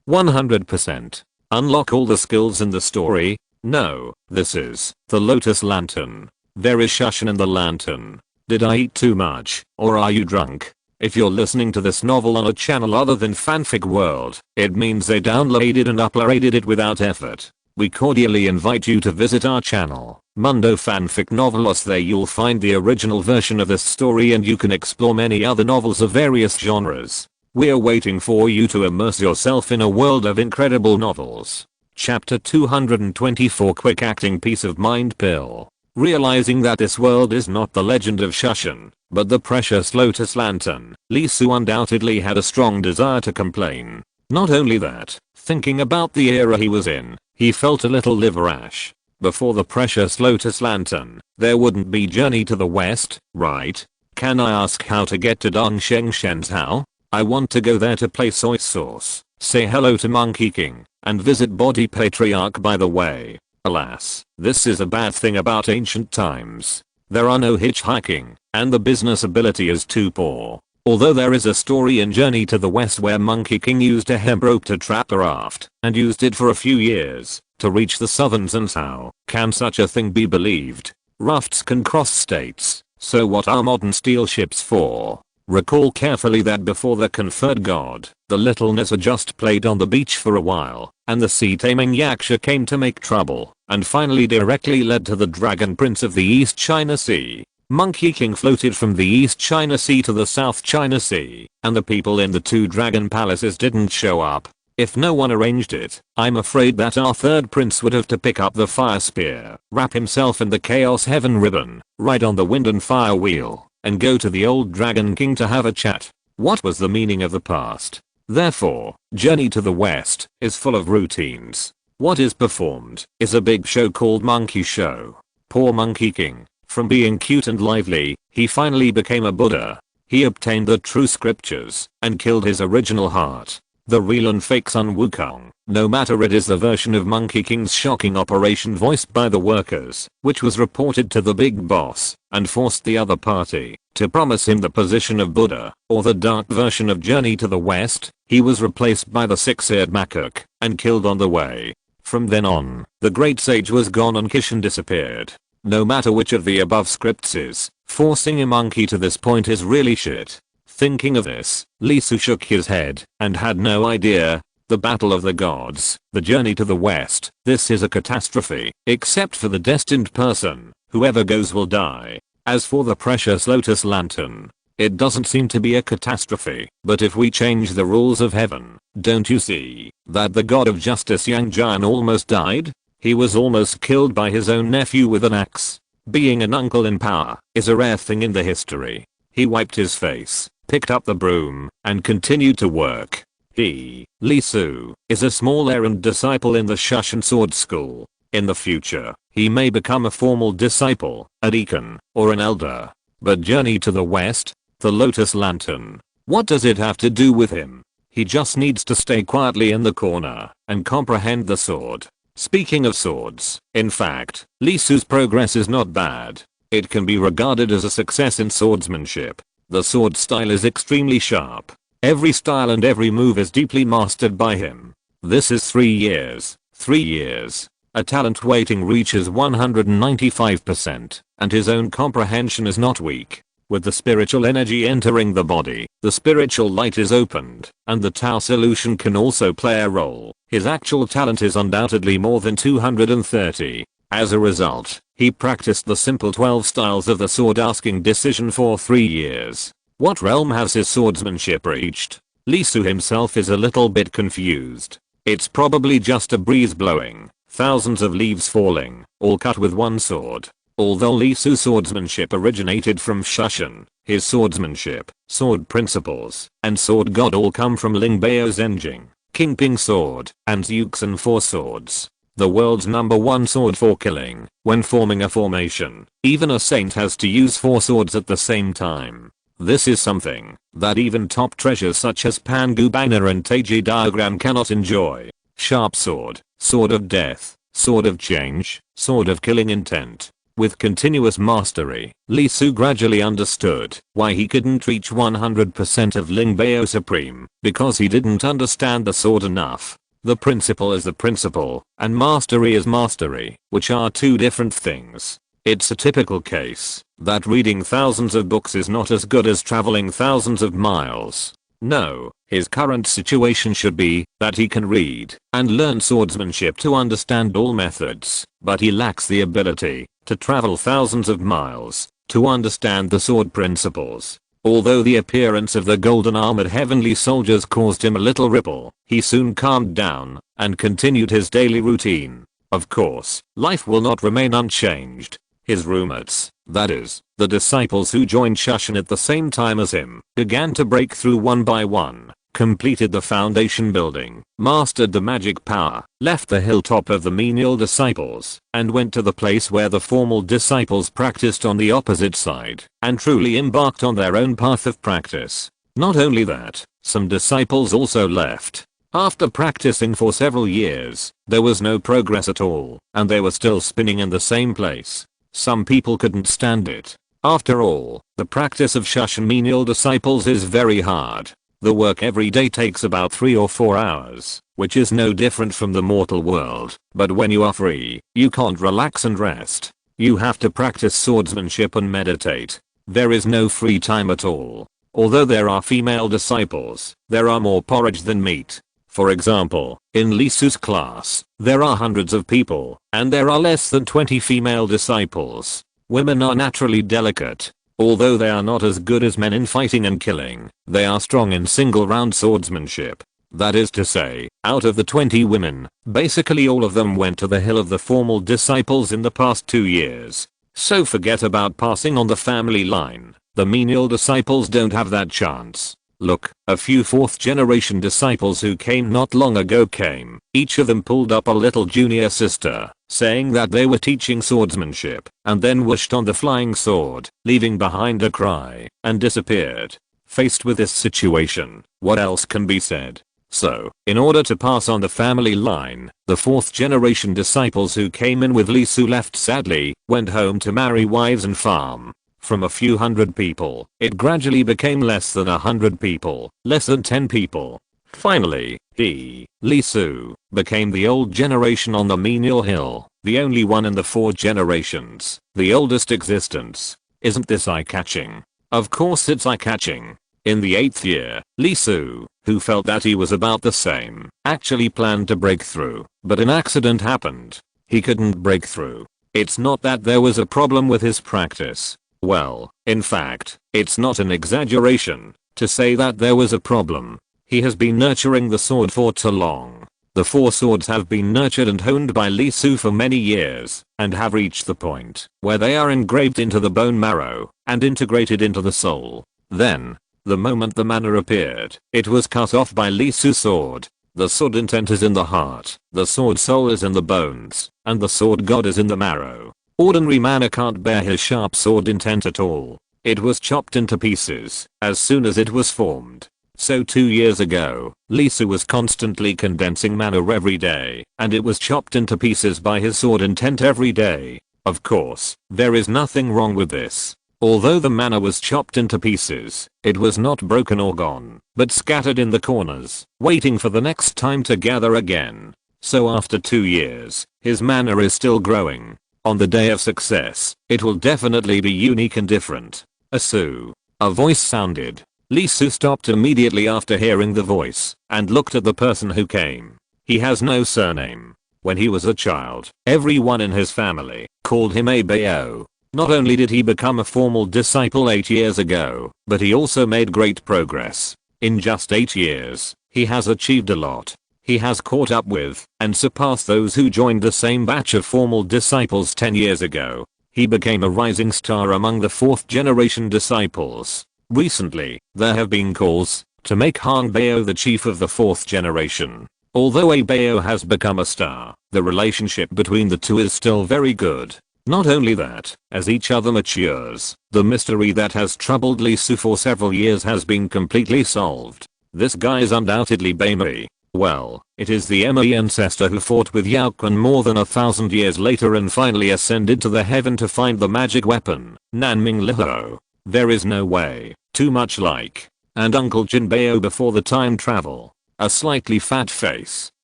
100%. Unlock all the skills in the story? No, this is the Lotus Lantern. There is Shushan in the lantern. Did I eat too much, or are you drunk? If you're listening to this novel on a channel other than Fanfic World, it means they downloaded and uploaded it without effort. We cordially invite you to visit our channel, Mundo Fanfic Novelos. There you'll find the original version of this story and you can explore many other novels of various genres. We're waiting for you to immerse yourself in a world of incredible novels. Chapter 224 Quick Acting Peace of Mind Pill. Realizing that this world is not the legend of Shushan, but the precious Lotus Lantern, Li Su undoubtedly had a strong desire to complain. Not only that, thinking about the era he was in, he felt a little liver ash. Before the precious Lotus Lantern, there wouldn't be Journey to the West, right? Can I ask how to get to Dongsheng Shenzhou? I want to go there to play soy sauce, say hello to Monkey King, and visit Body Patriarch by the way. Alas, this is a bad thing about ancient times. There are no hitchhiking, and the business ability is too poor. Although there is a story in Journey to the West where Monkey King used a hemp rope to trap a raft, and used it for a few years, to reach the southern Zhenzhou. Can such a thing be believed? Rafts can cross states, so what are modern steel ships for? Recall carefully that before the conferred god, the little Nissa just played on the beach for a while, and the sea-taming Yaksha came to make trouble, and finally directly led to the Dragon Prince of the East China Sea. Monkey King floated from the East China Sea to the South China Sea, and the people in the two dragon palaces didn't show up. If no one arranged it, I'm afraid that our third prince would have to pick up the fire spear, wrap himself in the chaos heaven ribbon, ride on the wind and fire wheel, and go to the old dragon king to have a chat. What was the meaning of the past? Therefore, Journey to the West is full of routines. What is performed is a big show called Monkey Show. Poor Monkey King. From being cute and lively, he finally became a Buddha. He obtained the true scriptures and killed his original heart. The real and fake Sun Wukong, no matter it is the version of Monkey King's shocking operation voiced by the workers, which was reported to the big boss and forced the other party to promise him the position of Buddha, or the dark version of Journey to the West, he was replaced by the six-eared macaque and killed on the way. From then on, the great sage was gone and Kishan disappeared. No matter which of the above scripts is, forcing a monkey to this point is really shit. Thinking of this, Lee Su shook his head and had no idea. The battle of the gods, the journey to the west, this is a catastrophe, except for the destined person. Whoever goes will die. As for the precious lotus lantern, it doesn't seem to be a catastrophe, but if we change the rules of heaven, don't you see that the god of justice Yang Jian almost died? He was almost killed by his own nephew with an axe. Being an uncle in power is a rare thing in the history. He wiped his face, picked up the broom, and continued to work. He, Lee Su, is a small errand disciple in the Shushan Sword School. In the future, he may become a formal disciple, a deacon, or an elder. But Journey to the West, the Lotus Lantern, what does it have to do with him? He just needs to stay quietly in the corner and comprehend the sword. Speaking of swords, in fact, Lee Su's progress is not bad. It can be regarded as a success in swordsmanship. The sword style is extremely sharp. Every style and every move is deeply mastered by him. This is 3 years. 3 years. A talent weighting reaches 195%, and his own comprehension is not weak. With the spiritual energy entering the body, the spiritual light is opened, and the Tao solution can also play a role. His actual talent is undoubtedly more than 230. As a result, he practiced the simple 12 styles of the sword asking decision for 3 years. What realm has his swordsmanship reached? Lee Su himself is a little bit confused. It's probably just a breeze blowing, thousands of leaves falling, all cut with one sword. Although Lee Su's swordsmanship originated from Shushan, his swordsmanship, sword principles, and sword god all come from Ling Bao Zhenjing, King Ping sword, and Yuxin 4 swords. The world's #1 sword for killing. When forming a formation, even a saint has to use 4 swords at the same time. This is something that even top treasures such as Pangu Banner and Taiji Diagram cannot enjoy. Sharp sword, sword of death, sword of change, sword of killing intent. With continuous mastery, Lee Su gradually understood why he couldn't reach 100% of Ling Bao Supreme, because he didn't understand the sword enough. The principle is the principle, and mastery is mastery, which are 2 different things. It's a typical case that reading thousands of books is not as good as traveling thousands of miles. No, his current situation should be that he can read and learn swordsmanship to understand all methods, but he lacks the ability to travel thousands of miles to understand the sword principles. Although the appearance of the golden armored heavenly soldiers caused him a little ripple, he soon calmed down and continued his daily routine. Of course, life will not remain unchanged. His roommates, that is, the disciples who joined Shushan at the same time as him, began to break through one by one, completed the foundation building, mastered the magic power, left the hilltop of the menial disciples, and went to the place where the formal disciples practiced on the opposite side, and truly embarked on their own path of practice. Not only that, some disciples also left. After practicing for several years, there was no progress at all, and they were still spinning in the same place. Some people couldn't stand it. After all, the practice of Shushan menial disciples is very hard. The work every day takes about 3 or 4 hours, which is no different from the mortal world. But when you are free, you can't relax and rest. You have to practice swordsmanship and meditate. There is no free time at all. Although there are female disciples, there are more porridge than meat. For example, in Lee Su's class, there are hundreds of people, and there are less than 20 female disciples. Women are naturally delicate. Although they are not as good as men in fighting and killing, they are strong in single round swordsmanship. That is to say, out of the 20 women, basically all of them went to the hill of the formal disciples in the past 2 years. So forget about passing on the family line. The menial disciples don't have that chance. Look, a few 4th generation disciples who came not long ago came. Each of them pulled up a little junior sister, saying that they were teaching swordsmanship, and then whooshed on the flying sword, leaving behind a cry, and disappeared. Faced with this situation, what else can be said? So, in order to pass on the family line, the 4th generation disciples who came in with Li Su left sadly, went home to marry wives and farm. From a few hundred people, it gradually became less than 100 people, less than 10 people. Finally, Li Su, became the old generation on the menial hill, the only one in the 4 generations, the oldest existence. Isn't this eye-catching? Of course it's eye-catching. In the 8th year, Li Su, who felt that he was about the same, actually planned to break through, but an accident happened. He couldn't break through. It's not that there was a problem with his practice. Well, in fact, it's not an exaggeration to say that there was a problem. He has been nurturing the sword for too long. The 4 swords have been nurtured and honed by Li Su for many years, and have reached the point where they are engraved into the bone marrow, and integrated into the soul. Then, the moment the mana appeared, it was cut off by Li Su's sword. The sword intent is in the heart, the sword soul is in the bones, and the sword god is in the marrow. Ordinary mana can't bear his sharp sword intent at all. It was chopped into pieces as soon as it was formed. So 2 years ago, Li Su was constantly condensing mana every day, and it was chopped into pieces by his sword intent every day. Of course, there is nothing wrong with this. Although the mana was chopped into pieces, it was not broken or gone, but scattered in the corners, waiting for the next time to gather again. So after 2 years, his mana is still growing. On the day of success, it will definitely be unique and different. A voice sounded. Li Su stopped immediately after hearing the voice, and looked at the person who came. He has no surname. When he was a child, everyone in his family called him a Bao. Not only did he become a formal disciple 8 years ago, but he also made great progress. In just 8 years, he has achieved a lot. He has caught up with, and surpassed those who joined the same batch of formal disciples 10 years ago. He became a rising star among the 4th generation disciples. Recently, there have been calls to make Han Bao the chief of the 4th generation. Although a Bao has become a star, the relationship between the two is still very good. Not only that, as each other matures, the mystery that has troubled Li Su for several years has been completely solved. This guy is undoubtedly Baimei. Well, it is the Emei ancestor who fought with Yao Kun more than 1,000 years later and finally ascended to the heaven to find the magic weapon, Nanming Liho. There is no way, too much like. And Uncle Jin Bao before the time travel. A slightly fat face,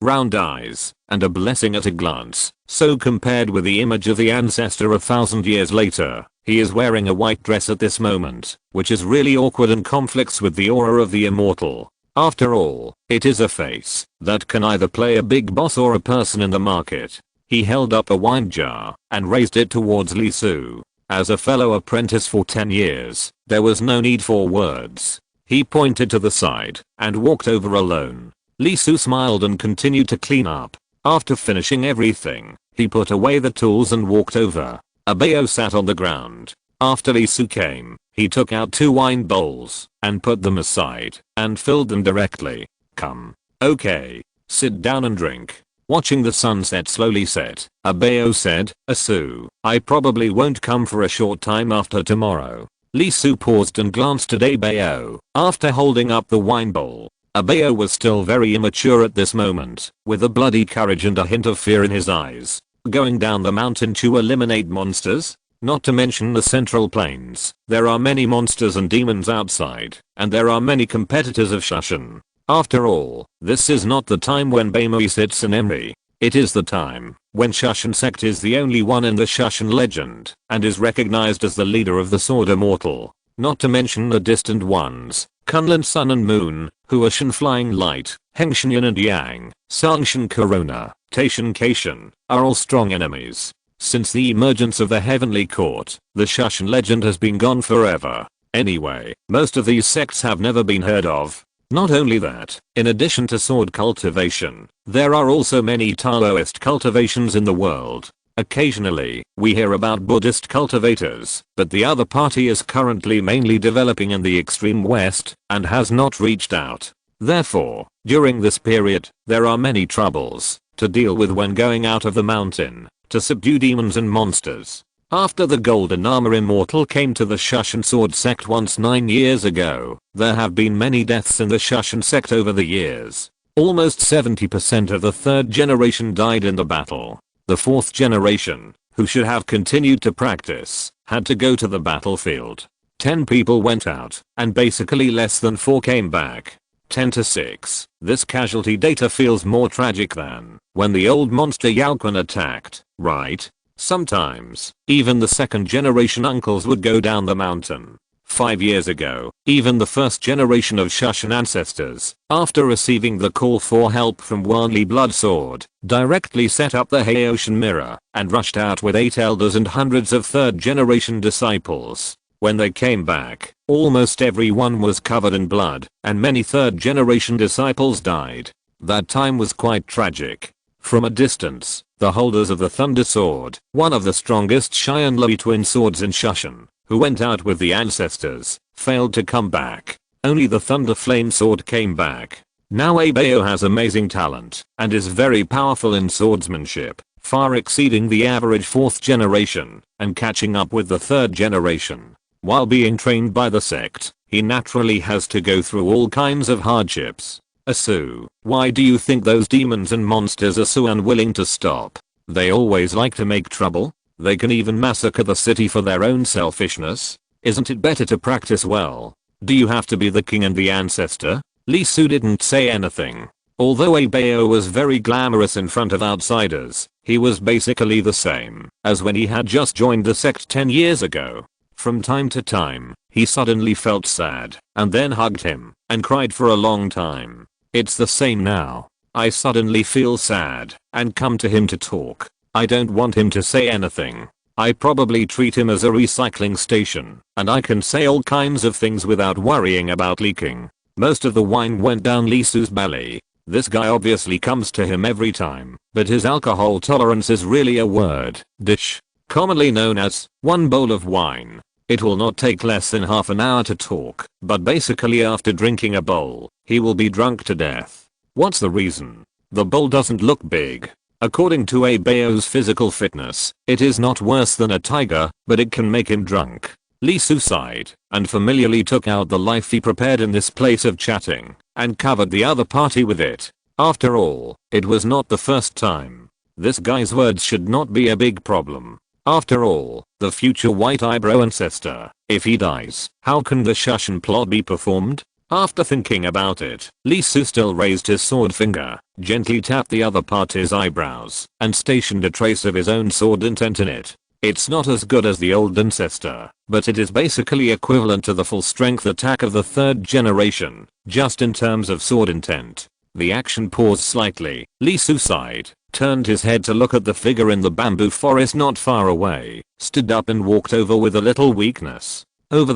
round eyes, and a blessing at a glance. So compared with the image of the ancestor 1,000 years later, he is wearing a white dress at this moment, which is really awkward and conflicts with the aura of the immortal. After all, it is a face that can either play a big boss or a person in the market. He held up a wine jar and raised it towards Li Su. As a fellow apprentice for 10 years, there was no need for words. He pointed to the side and walked over alone. Li Su smiled and continued to clean up. After finishing everything, he put away the tools and walked over. A Bao sat on the ground. After Li Su came, he took out 2 wine bowls and put them aside and filled them directly. Come. Okay. Sit down and drink. Watching the sunset slowly set, a Bao said, Asu, I probably won't come for a short time after tomorrow. Li Su paused and glanced at a Bao after holding up the wine bowl. A Bao was still very immature at this moment, with a bloody courage and a hint of fear in his eyes. Going down the mountain to eliminate monsters? Not to mention the central plains. There are many monsters and demons outside, and there are many competitors of Shushan. After all, this is not the time when Baimei sits in Emei. It is the time when Shushan sect is the only one in the Shushan legend, and is recognized as the leader of the Sword Immortal. Not to mention the distant ones, Kunlun Sun and Moon, Huashan Flying Light, Hengshan Yin and Yang, Sangshan Corona, Taishan Kaishan, are all strong enemies. Since the emergence of the Heavenly Court, the Shushan legend has been gone forever. Anyway, most of these sects have never been heard of. Not only that, in addition to sword cultivation, there are also many Taoist cultivations in the world. Occasionally, we hear about Buddhist cultivators, but the other party is currently mainly developing in the extreme west and has not reached out. Therefore, during this period, there are many troubles to deal with when going out of the mountain to subdue demons and monsters. After the Golden Armor Immortal came to the Shushan Sword sect once 9 years ago, there have been many deaths in the Shushan sect over the years. Almost 70% of the 3rd generation died in the battle. The 4th generation, who should have continued to practice, had to go to the battlefield. 10 people went out, and basically less than 4 came back. 10-6. This casualty data feels more tragic than when the old monster Yauquan attacked, right? Sometimes, even the 2nd generation uncles would go down the mountain. 5 years ago, even the 1st generation of Shushan ancestors, after receiving the call for help from Wanli Bloodsword, directly set up the Haoshan Mirror and rushed out with 8 elders and hundreds of 3rd generation disciples. When they came back, almost everyone was covered in blood, and many 3rd generation disciples died. That time was quite tragic. From a distance, the holders of the Thunder Sword, one of the strongest Xianlui twin swords in Shushan, who went out with the ancestors, failed to come back. Only the Thunder Flame Sword came back. Now Abeo has amazing talent, and is very powerful in swordsmanship, far exceeding the average 4th generation, and catching up with the 3rd generation. While being trained by the sect, he naturally has to go through all kinds of hardships. Asu, why do you think those demons and monsters are so unwilling to stop? They always like to make trouble. They can even massacre the city for their own selfishness. Isn't it better to practice well? Do you have to be the king and the ancestor? Li Su didn't say anything. Although Abeo was very glamorous in front of outsiders, he was basically the same as when he had just joined the sect 10 years ago. From time to time, he suddenly felt sad, and then hugged him, and cried for a long time. It's the same now. I suddenly feel sad, and come to him to talk. I don't want him to say anything. I probably treat him as a recycling station, and I can say all kinds of things without worrying about leaking. Most of the wine went down Li Su's belly. This guy obviously comes to him every time, but his alcohol tolerance is really a word dish, commonly known as 1 bowl of wine. It will not take less than half an hour to talk, but basically after drinking a bowl, he will be drunk to death. What's the reason? The bowl doesn't look big. According to Abeo's physical fitness, it is not worse than a tiger, but it can make him drunk. Li Su sighed, and familiarly took out the life he prepared in this place of chatting, and covered the other party with it. After all, it was not the first time. This guy's words should not be a big problem. After all, the future white eyebrow ancestor, if he dies, how can the Shushan plot be performed? After thinking about it, Li Su still raised his sword finger, gently tapped the other party's eyebrows, and stationed a trace of his own sword intent in it. It's not as good as the old ancestor, but it is basically equivalent to the full strength attack of the 3rd generation, just in terms of sword intent. The action paused slightly. Li Su sighed, turned his head to look at the figure in the bamboo forest not far away, stood up and walked over with a little weakness. Over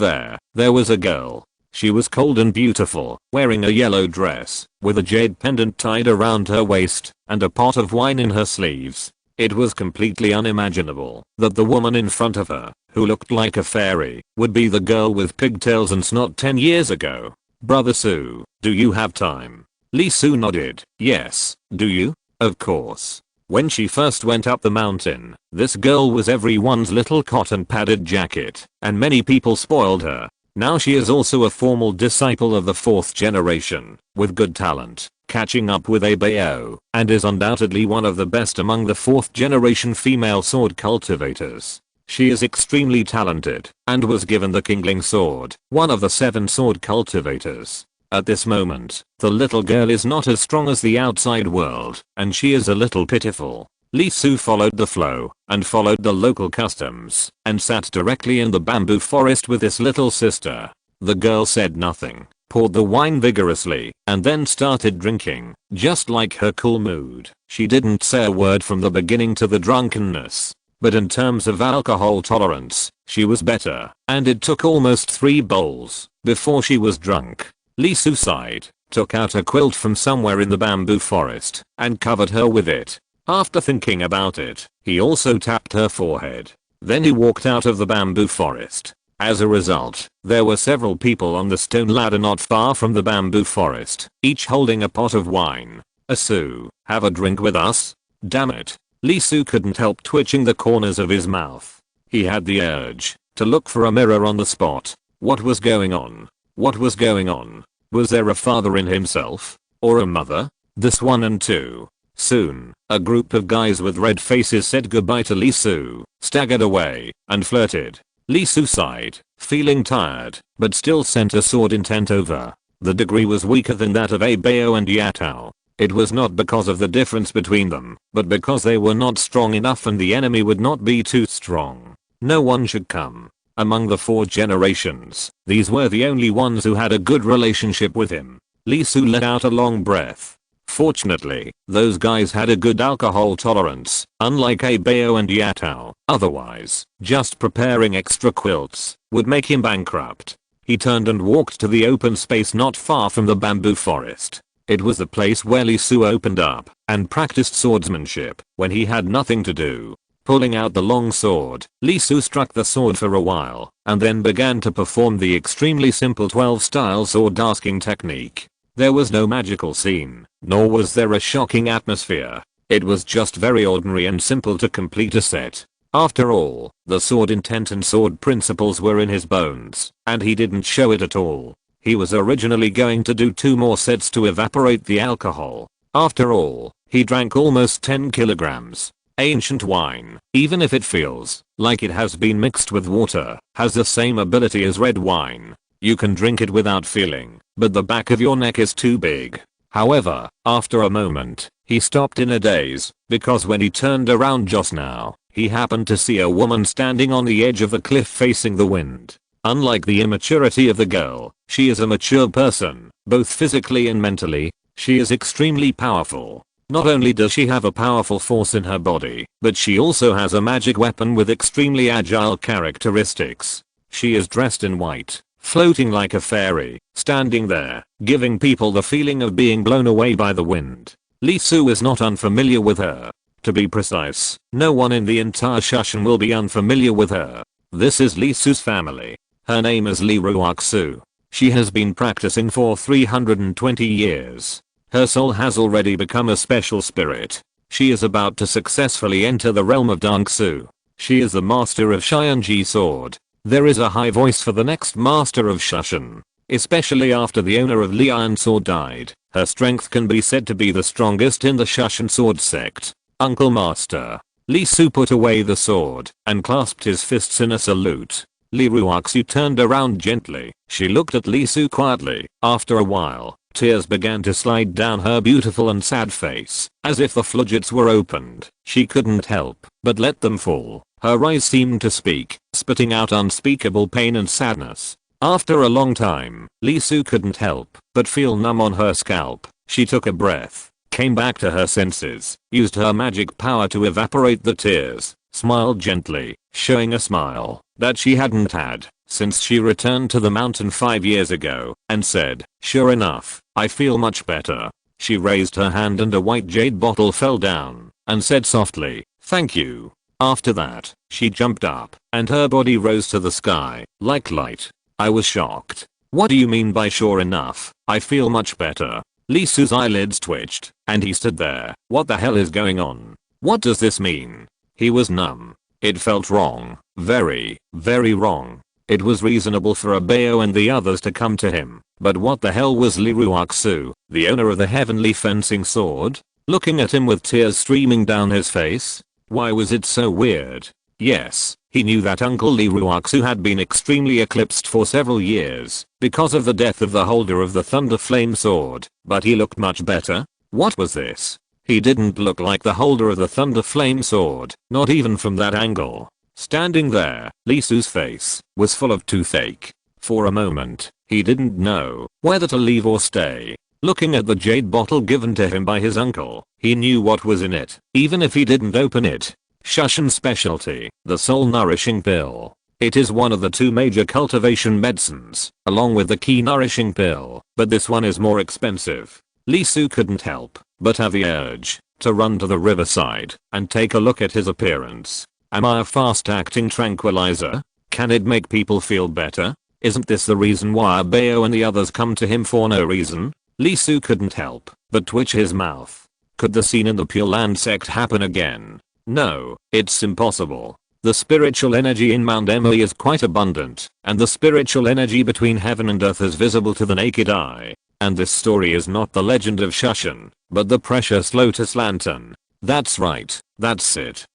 there was a girl. She was cold and beautiful, wearing a yellow dress, with a jade pendant tied around her waist, and a pot of wine in her sleeves. It was completely unimaginable that the woman in front of her, who looked like a fairy, would be the girl with pigtails and snot 10 years ago. Brother Su, do you have time? Li Su nodded. Yes, do you? Of course. When she first went up the mountain, this girl was everyone's little cotton padded jacket, and many people spoiled her. Now she is also a formal disciple of the 4th generation, with good talent, catching up with Abeo, and is undoubtedly one of the best among the 4th generation female sword cultivators. She is extremely talented, and was given the Kingling sword, one of the 7 sword cultivators. At this moment, the little girl is not as strong as the outside world, and she is a little pitiful. Li Su followed the flow, and followed the local customs, and sat directly in the bamboo forest with his little sister. The girl said nothing, poured the wine vigorously, and then started drinking, just like her cool mood. She didn't say a word from the beginning to the drunkenness. but in terms of alcohol tolerance, she was better, and it took almost 3 bowls before she was drunk. Lee Soo sighed, took out a quilt from somewhere in the bamboo forest, and covered her with it. After thinking about it, he also tapped her forehead. Then he walked out of the bamboo forest. As a result, there were several people on the stone ladder not far from the bamboo forest, each holding a pot of wine. Soo, have a drink with us? Damn it. Lee Soo couldn't help twitching the corners of his mouth. He had the urge to look for a mirror on the spot. What was going on? What was going on? Was there a father in himself? Or a mother? This 1 and 2. Soon, a group of guys with red faces said goodbye to Lee Soo, staggered away, and flirted. Lee Soo sighed, feeling tired, but still sent a sword intent over. The degree was weaker than that of Bao and Yatao. It was not because of the difference between them, but because they were not strong enough and the enemy would not be too strong. No one should come. Among the 4 generations, these were the only ones who had a good relationship with him. Lee Soo let out a long breath. Fortunately, those guys had a good alcohol tolerance, unlike Bao and Yatao. Otherwise, just preparing extra quilts would make him bankrupt. He turned and walked to the open space not far from the bamboo forest. It was the place where Lee Soo opened up and practiced swordsmanship when he had nothing to do. Pulling out the long sword, Lee Soo struck the sword for a while, and then began to perform the extremely simple 12-style sword asking technique. There was no magical scene, nor was there a shocking atmosphere. It was just very ordinary and simple to complete a set. After all, the sword intent and sword principles were in his bones, and he didn't show it at all. He was originally going to do 2 more sets to evaporate the alcohol. After all, he drank almost 10 kilograms. Ancient wine, even if it feels like it has been mixed with water, has the same ability as red wine. You can drink it without feeling, but the back of your neck is too big. However, after a moment, he stopped in a daze, because when he turned around just now, he happened to see a woman standing on the edge of the cliff facing the wind. Unlike the immaturity of the girl, she is a mature person, both physically and mentally. She is extremely powerful. Not only does she have a powerful force in her body, but she also has a magic weapon with extremely agile characteristics. She is dressed in white, floating like a fairy, standing there, giving people the feeling of being blown away by the wind. Lee Soo is not unfamiliar with her. To be precise, no one in the entire Shushan will be unfamiliar with her. This is Lee Soo's family. Her name is Lee Ruok Soo. She has been practicing for 320 years. Her soul has already become a special spirit. She is about to successfully enter the realm of Dongsu. She is the master of Shianji sword. There is a high voice for the next master of Shushan. Especially after the owner of Lian sword died, her strength can be said to be the strongest in the Shushan sword sect. Uncle Master. Lee Soo put away the sword and clasped his fists in a salute. Lee Ruoxu turned around gently. She looked at Lee Soo quietly. After a while, tears began to slide down her beautiful and sad face, as if the floodgates were opened. She couldn't help but let them fall. Her eyes seemed to speak, spitting out unspeakable pain and sadness. After a long time, Lee Soo couldn't help but feel numb on her scalp. She took a breath, came back to her senses, used her magic power to evaporate the tears, smiled gently, showing a smile that she hadn't had since she returned to the mountain 5 years ago, and said, "Sure enough, I feel much better." She raised her hand and a white jade bottle fell down, and said softly, "Thank you." After that, she jumped up, and her body rose to the sky, like light. I was shocked. "What do you mean by sure enough? I feel much better?" Lee Soo's eyelids twitched, and he stood there. What the hell is going on? What does this mean? He was numb. It felt wrong. Very, very wrong. It was reasonable for Bao and the others to come to him, but what the hell was Lee Ruoxu, the owner of the heavenly fencing sword, looking at him with tears streaming down his face? Why was it so weird? Yes, he knew that Uncle Lee Ruoxu had been extremely eclipsed for several years because of the death of the holder of the Thunder Flame sword, but he looked much better. What was this? He didn't look like the holder of the Thunder Flame sword, not even from that angle. Standing there, Lee Soo's face was full of toothache. For a moment, he didn't know whether to leave or stay. Looking at the jade bottle given to him by his uncle, he knew what was in it, even if he didn't open it. Shushan specialty, the soul nourishing pill. It is one of the two major cultivation medicines, along with the key nourishing pill, but this one is more expensive. Lee Soo couldn't help but have the urge to run to the riverside and take a look at his appearance. Am I a fast-acting tranquilizer? Can it make people feel better? Isn't this the reason why Bayo and the others come to him for no reason? Lee Soo couldn't help but twitch his mouth. Could the scene in the Pure Land sect happen again? No, it's impossible. The spiritual energy in Mount Emily is quite abundant, and the spiritual energy between heaven and earth is visible to the naked eye. And this story is not the legend of Shushan, but the precious lotus lantern. That's right, that's it.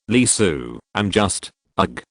Lee Soo, am just,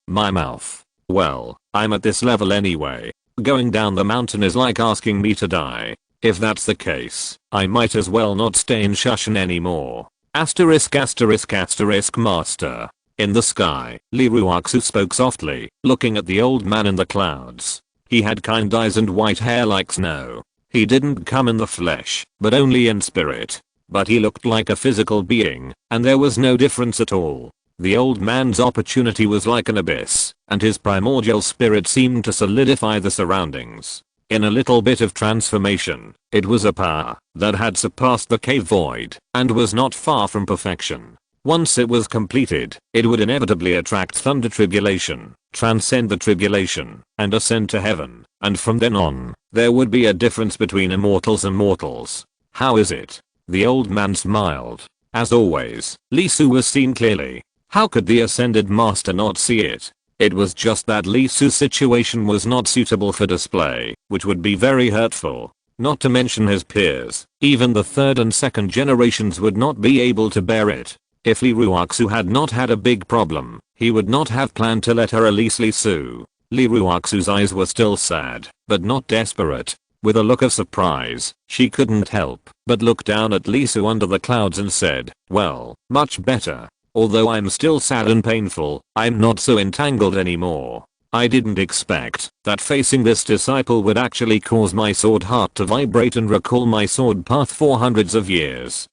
my mouth. Well, I'm at this level anyway. Going down the mountain is like asking me to die. If that's the case, I might as well not stay in Shushan anymore. Asterisk asterisk asterisk master. In the sky, Lee Ruoxu spoke softly, looking at the old man in the clouds. He had kind eyes and white hair like snow. He didn't come in the flesh, but only in spirit. But he looked like a physical being, and there was no difference at all. The old man's opportunity was like an abyss, and his primordial spirit seemed to solidify the surroundings. In a little bit of transformation, it was a power that had surpassed the cave void, and was not far from perfection. Once it was completed, it would inevitably attract thunder tribulation, transcend the tribulation, and ascend to heaven, and from then on, there would be a difference between immortals and mortals. How is it? The old man smiled. As always, Lee Soo was seen clearly. How could the ascended master not see it? It was just that Lee Soo's situation was not suitable for display, which would be very hurtful. Not to mention his peers, even the third and second generations would not be able to bear it. If Lee Ruoxu had not had a big problem, he would not have planned to let her release Lee Soo. Lee Ruoxu's eyes were still sad, but not desperate. With a look of surprise, she couldn't help but look down at Lee Soo under the clouds and said, well, much better. Although I'm still sad and painful, I'm not so entangled anymore. I didn't expect that facing this disciple would actually cause my sword heart to vibrate and recall my sword path for hundreds of years.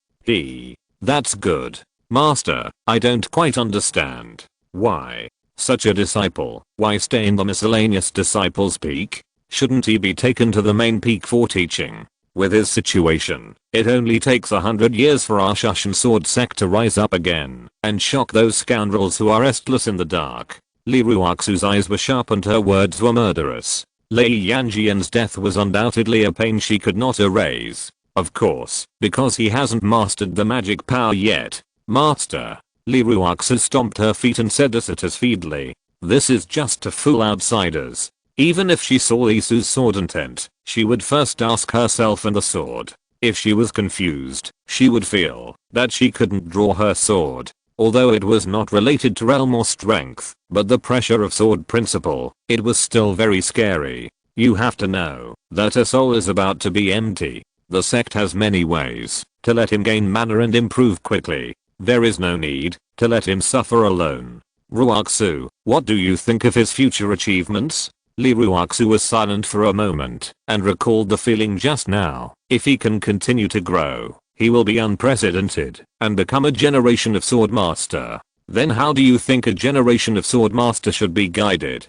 That's good. Master, I don't quite understand. Why? Such a disciple, why stay in the miscellaneous disciples peak? Shouldn't he be taken to the main peak for teaching? With his situation, it only takes 100 years for our Shushan sword sect to rise up again and shock those scoundrels who are restless in the dark. Lee Ruoxu's eyes were sharp and her words were murderous. Lei Yanjian's death was undoubtedly a pain she could not erase. Of course, because he hasn't mastered the magic power yet. Master. Lee Ruoxu stomped her feet and said dissatisfiedly. This is just to fool outsiders. Even if she saw Lee Soo's sword intent, she would first ask herself and the sword. If she was confused, she would feel that she couldn't draw her sword. Although it was not related to realm or strength, but the pressure of sword principle, it was still very scary. You have to know that her soul is about to be empty. The sect has many ways to let him gain mana and improve quickly. There is no need to let him suffer alone. Ruoxu, what do you think of his future achievements? Lee Ruoxu was silent for a moment and recalled the feeling just now. If he can continue to grow, he will be unprecedented and become a generation of sword master. Then how do you think a generation of sword master should be guided?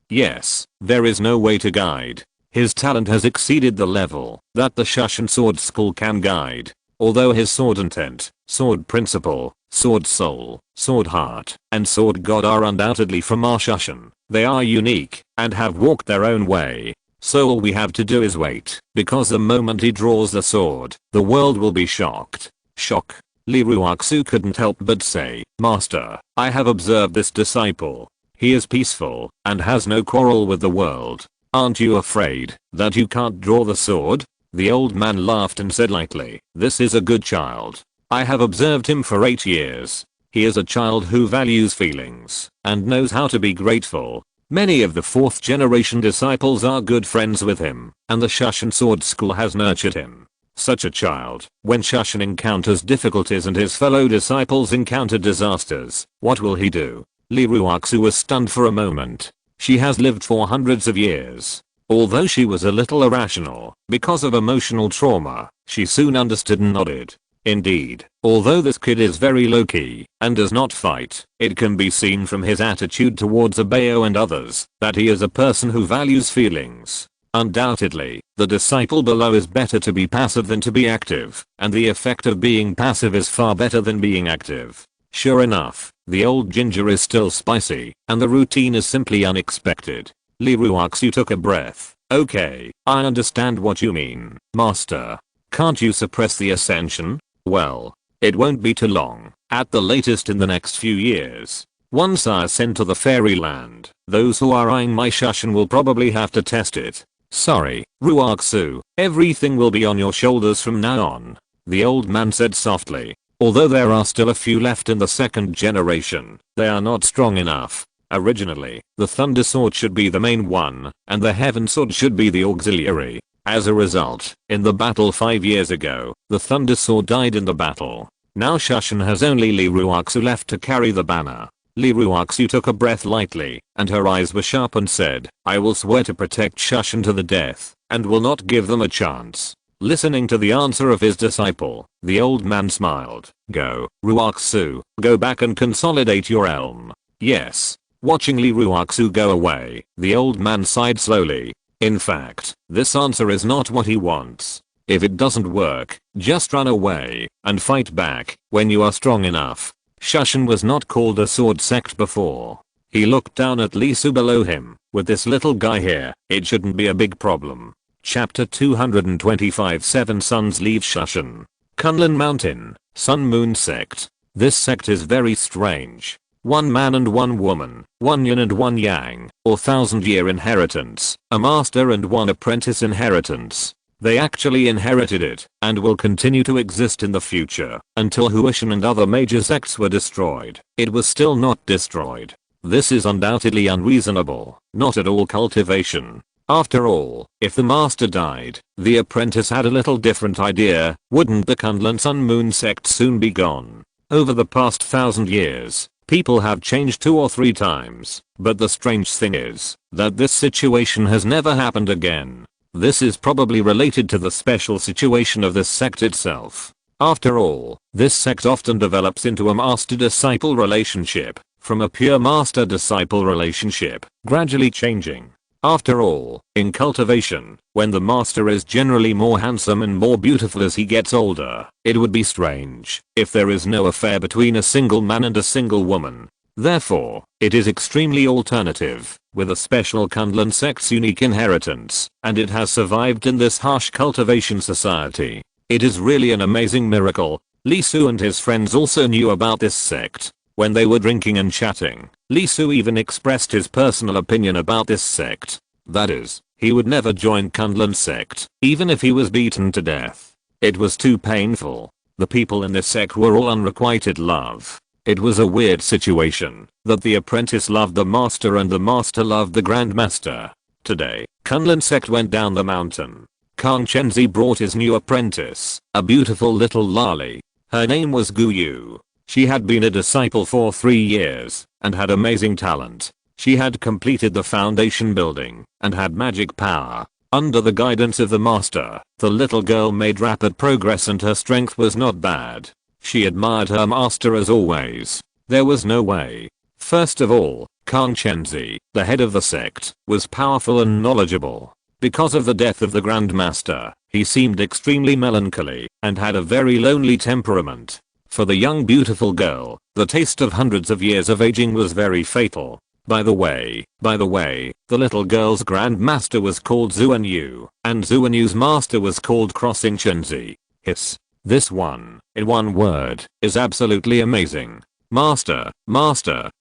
Yes, there is no way to guide. His talent has exceeded the level that the Shushan sword school can guide. Although his sword intent, sword principle, sword soul, sword heart, and sword god are undoubtedly from our Shushan, they are unique and have walked their own way. So all we have to do is wait, because the moment he draws the sword, the world will be shocked. Shock. Lee Ruoxu couldn't help but say, Master, I have observed this disciple. He is peaceful and has no quarrel with the world. Aren't you afraid that you can't draw the sword? The old man laughed and said lightly, this is a good child. I have observed him for 8 years. He is a child who values feelings and knows how to be grateful. Many of the 4th generation disciples are good friends with him, and the Shushan sword school has nurtured him. Such a child, when Shushan encounters difficulties and his fellow disciples encounter disasters, what will he do? Lee Ruoxu was stunned for a moment. She has lived for hundreds of years. Although she was a little irrational because of emotional trauma, she soon understood and nodded. Indeed, although this kid is very low-key and does not fight, it can be seen from his attitude towards Abayo and others that he is a person who values feelings. Undoubtedly, the disciple below is better to be passive than to be active, and the effect of being passive is far better than being active. Sure enough, the old ginger is still spicy, and the routine is simply unexpected. Lee Ruoxu took a breath. Okay, I understand what you mean, Master. Can't you suppress the ascension? Well, it won't be too long, at the latest in the next few years. Once I ascend to the fairyland, those who are eyeing my Shushin will probably have to test it. Sorry, Ruoxu, everything will be on your shoulders from now on, the old man said softly. Although there are still a few left in the second generation, they are not strong enough. Originally, the Thunder Sword should be the main one, and the Heaven Sword should be the auxiliary. As a result, in the battle 5 years ago, the Thunder Sword died in the battle. Now Shushin has only Lee Ruoxu left to carry the banner. Lee Ruoxu took a breath lightly, and her eyes were sharp and said, I will swear to protect Shushin to the death, and will not give them a chance. Listening to the answer of his disciple, the old man smiled. Go, Ruoxu, go back and consolidate your elm. Yes. Watching Lee Ruoxu go away, the old man sighed slowly. In fact, this answer is not what he wants. If it doesn't work, just run away and fight back when you are strong enough. Shushin was not called a sword sect before. He looked down at Lee Su below him. With this little guy here, it shouldn't be a big problem. Chapter 225 7 Sons leave Shushin. Kunlun Mountain, Sun Moon Sect. This sect is very strange. One man and one woman, one yin and one yang, or 1000-year inheritance, a master and one apprentice inheritance. They actually inherited it, and will continue to exist in the future, until Huishan and other major sects were destroyed. It was still not destroyed. This is undoubtedly unreasonable, not at all cultivation. After all, if the master died, the apprentice had a little different idea, wouldn't the Kunlun Sun Moon sect soon be gone? Over the past 1000 years, people have changed 2 or 3 times, but the strange thing is that this situation has never happened again. This is probably related to the special situation of this sect itself. After all, this sect often develops into a master-disciple relationship, from a pure master-disciple relationship, gradually changing. After all, in cultivation, when the master is generally more handsome and more beautiful as he gets older, it would be strange if there is no affair between a single man and a single woman. Therefore, it is extremely alternative, with a special Kunlun sect's unique inheritance, and it has survived in this harsh cultivation society. It is really an amazing miracle. Lee Su and his friends also knew about this sect. When they were drinking and chatting, Lee Su even expressed his personal opinion about this sect. That is, he would never join Kunlun sect, even if he was beaten to death. It was too painful. The people in this sect were all unrequited love. It was a weird situation, that the apprentice loved the master and the master loved the grandmaster. Today, Kunlun sect went down the mountain. Kang Chenzi brought his new apprentice, a beautiful little loli. Her name was Gu Yu. She had been a disciple for 3 years, and had amazing talent. She had completed the foundation building, and had magic power. Under the guidance of the master, the little girl made rapid progress and her strength was not bad. She admired her master as always. There was no way. First of all, Kang Chenzi, the head of the sect, was powerful and knowledgeable. Because of the death of the grandmaster, he seemed extremely melancholy, and had a very lonely temperament. For the young beautiful girl, the taste of hundreds of years of aging was very fatal. By the way, the little girl's grandmaster was called Zuanyu, and Zuanyu's master was called Crossing Chenzi. Hiss. This one, in one word, is absolutely amazing. Master,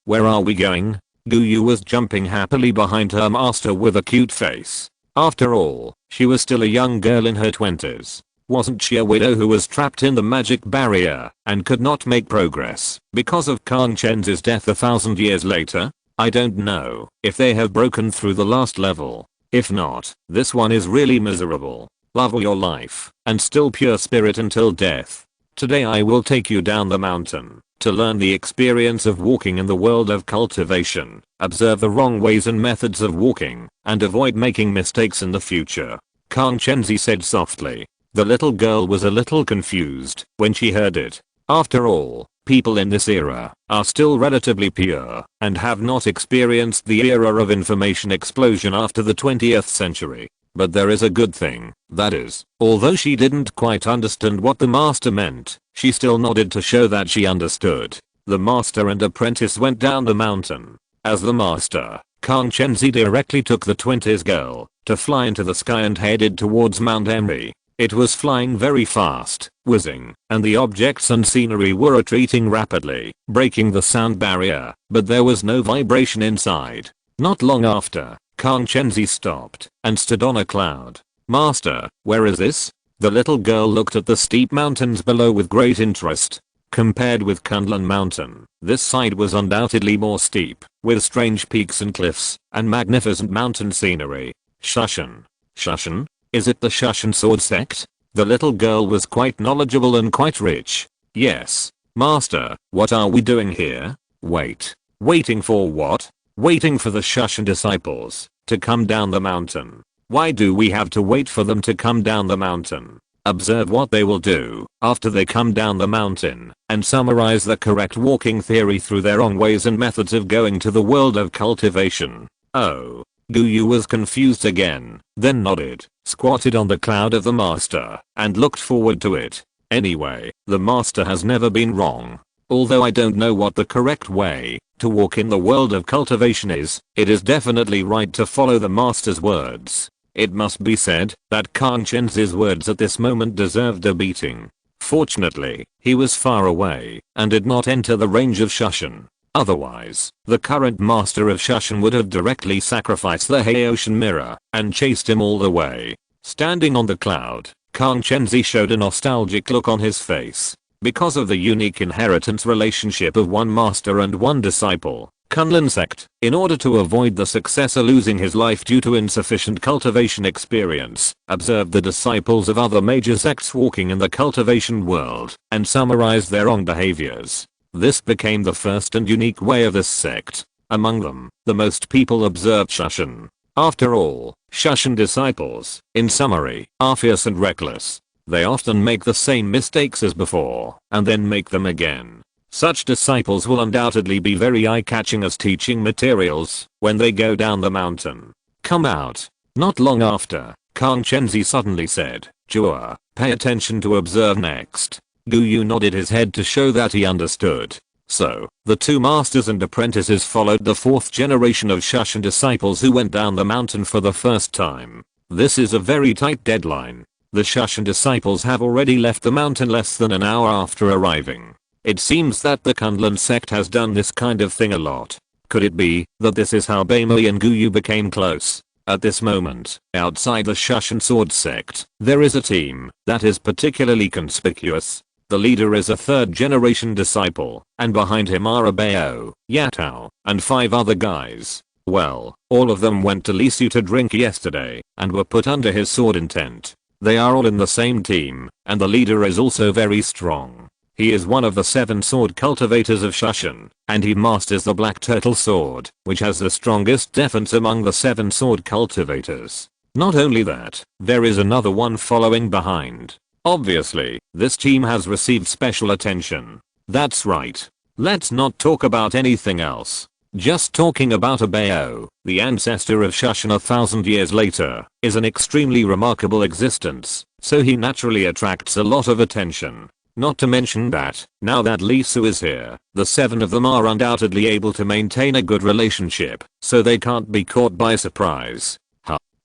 where are we going? Gu Yu was jumping happily behind her master with a cute face. After all, she was still a young girl in her 20s. Wasn't she a widow who was trapped in the magic barrier and could not make progress because of Kang Chenzi's death 1000 years later? I don't know if they have broken through the last level. If not, this one is really miserable. Love your life and still pure spirit until death. Today I will take you down the mountain to learn the experience of walking in the world of cultivation, observe the wrong ways and methods of walking, and avoid making mistakes in the future. Kang Chenzi said softly. The little girl was a little confused when she heard it. After all, people in this era are still relatively pure and have not experienced the era of information explosion after the 20th century. But there is a good thing, that is, although she didn't quite understand what the master meant, she still nodded to show that she understood. The master and apprentice went down the mountain. As the master, Kang Chenzi directly took the 20s girl to fly into the sky and headed towards Mount Emery. It was flying very fast, whizzing, and the objects and scenery were retreating rapidly, breaking the sound barrier, but there was no vibration inside. Not long after, Kang Chenzi stopped and stood on a cloud. "Master, where is this?" The little girl looked at the steep mountains below with great interest. Compared with Kunlun Mountain, this side was undoubtedly more steep, with strange peaks and cliffs, and magnificent mountain scenery. Shushan. Shushan? Is it the Shushan sword sect? The little girl was quite knowledgeable and quite rich. "Yes. Master, what are we doing here?" "Wait. Waiting for what?" "Waiting for the Shushan disciples to come down the mountain." "Why do we have to wait for them to come down the mountain?" "Observe what they will do after they come down the mountain and summarize the correct walking theory through their own ways and methods of going to the world of cultivation." "Oh." Guyu was confused again, then nodded, squatted on the cloud of the master, and looked forward to it. "Anyway, the master has never been wrong. Although I don't know what the correct way to walk in the world of cultivation is, it is definitely right to follow the master's words." It must be said that Kang Chenzi's words at this moment deserved a beating. Fortunately, he was far away and did not enter the range of Shushan. Otherwise, the current master of Shushan would have directly sacrificed the Haoshan mirror and chased him all the way. Standing on the cloud, Kang Chenzi showed a nostalgic look on his face. Because of the unique inheritance relationship of one master and one disciple, Kunlun sect, in order to avoid the successor losing his life due to insufficient cultivation experience, observed the disciples of other major sects walking in the cultivation world and summarized their own behaviors. This became the first and unique way of this sect. Among them, the most people observed Shushan. After all, Shushan disciples, in summary, are fierce and reckless. They often make the same mistakes as before and then make them again. Such disciples will undoubtedly be very eye-catching as teaching materials when they go down the mountain. "Come out." Not long after, Kang Chenzi suddenly said, "Chua, pay attention to observe next." Guyu nodded his head to show that he understood. So, the two masters and apprentices followed the fourth generation of Shushan disciples who went down the mountain for the first time. This is a very tight deadline. The Shushan disciples have already left the mountain less than an hour after arriving. It seems that the Kunlun sect has done this kind of thing a lot. Could it be that this is how Baimei and Guyu became close? At this moment, outside the Shushan sword sect, there is a team that is particularly conspicuous. The leader is a third generation disciple, and behind him are Abeo, Yatao, and 5 other guys. Well, all of them went to Lisu to drink yesterday, and were put under his sword intent. They are all in the same team, and the leader is also very strong. He is one of the 7 sword cultivators of Shushan, and he masters the Black Turtle sword, which has the strongest defense among the 7 sword cultivators. Not only that, there is another one following behind. Obviously, this team has received special attention. That's right. Let's not talk about anything else. Just talking about Abeo, the ancestor of Shushan 1,000 years later, is an extremely remarkable existence, so he naturally attracts a lot of attention. Not to mention that, now that Lisu is here, the 7 of them are undoubtedly able to maintain a good relationship, so they can't be caught by surprise.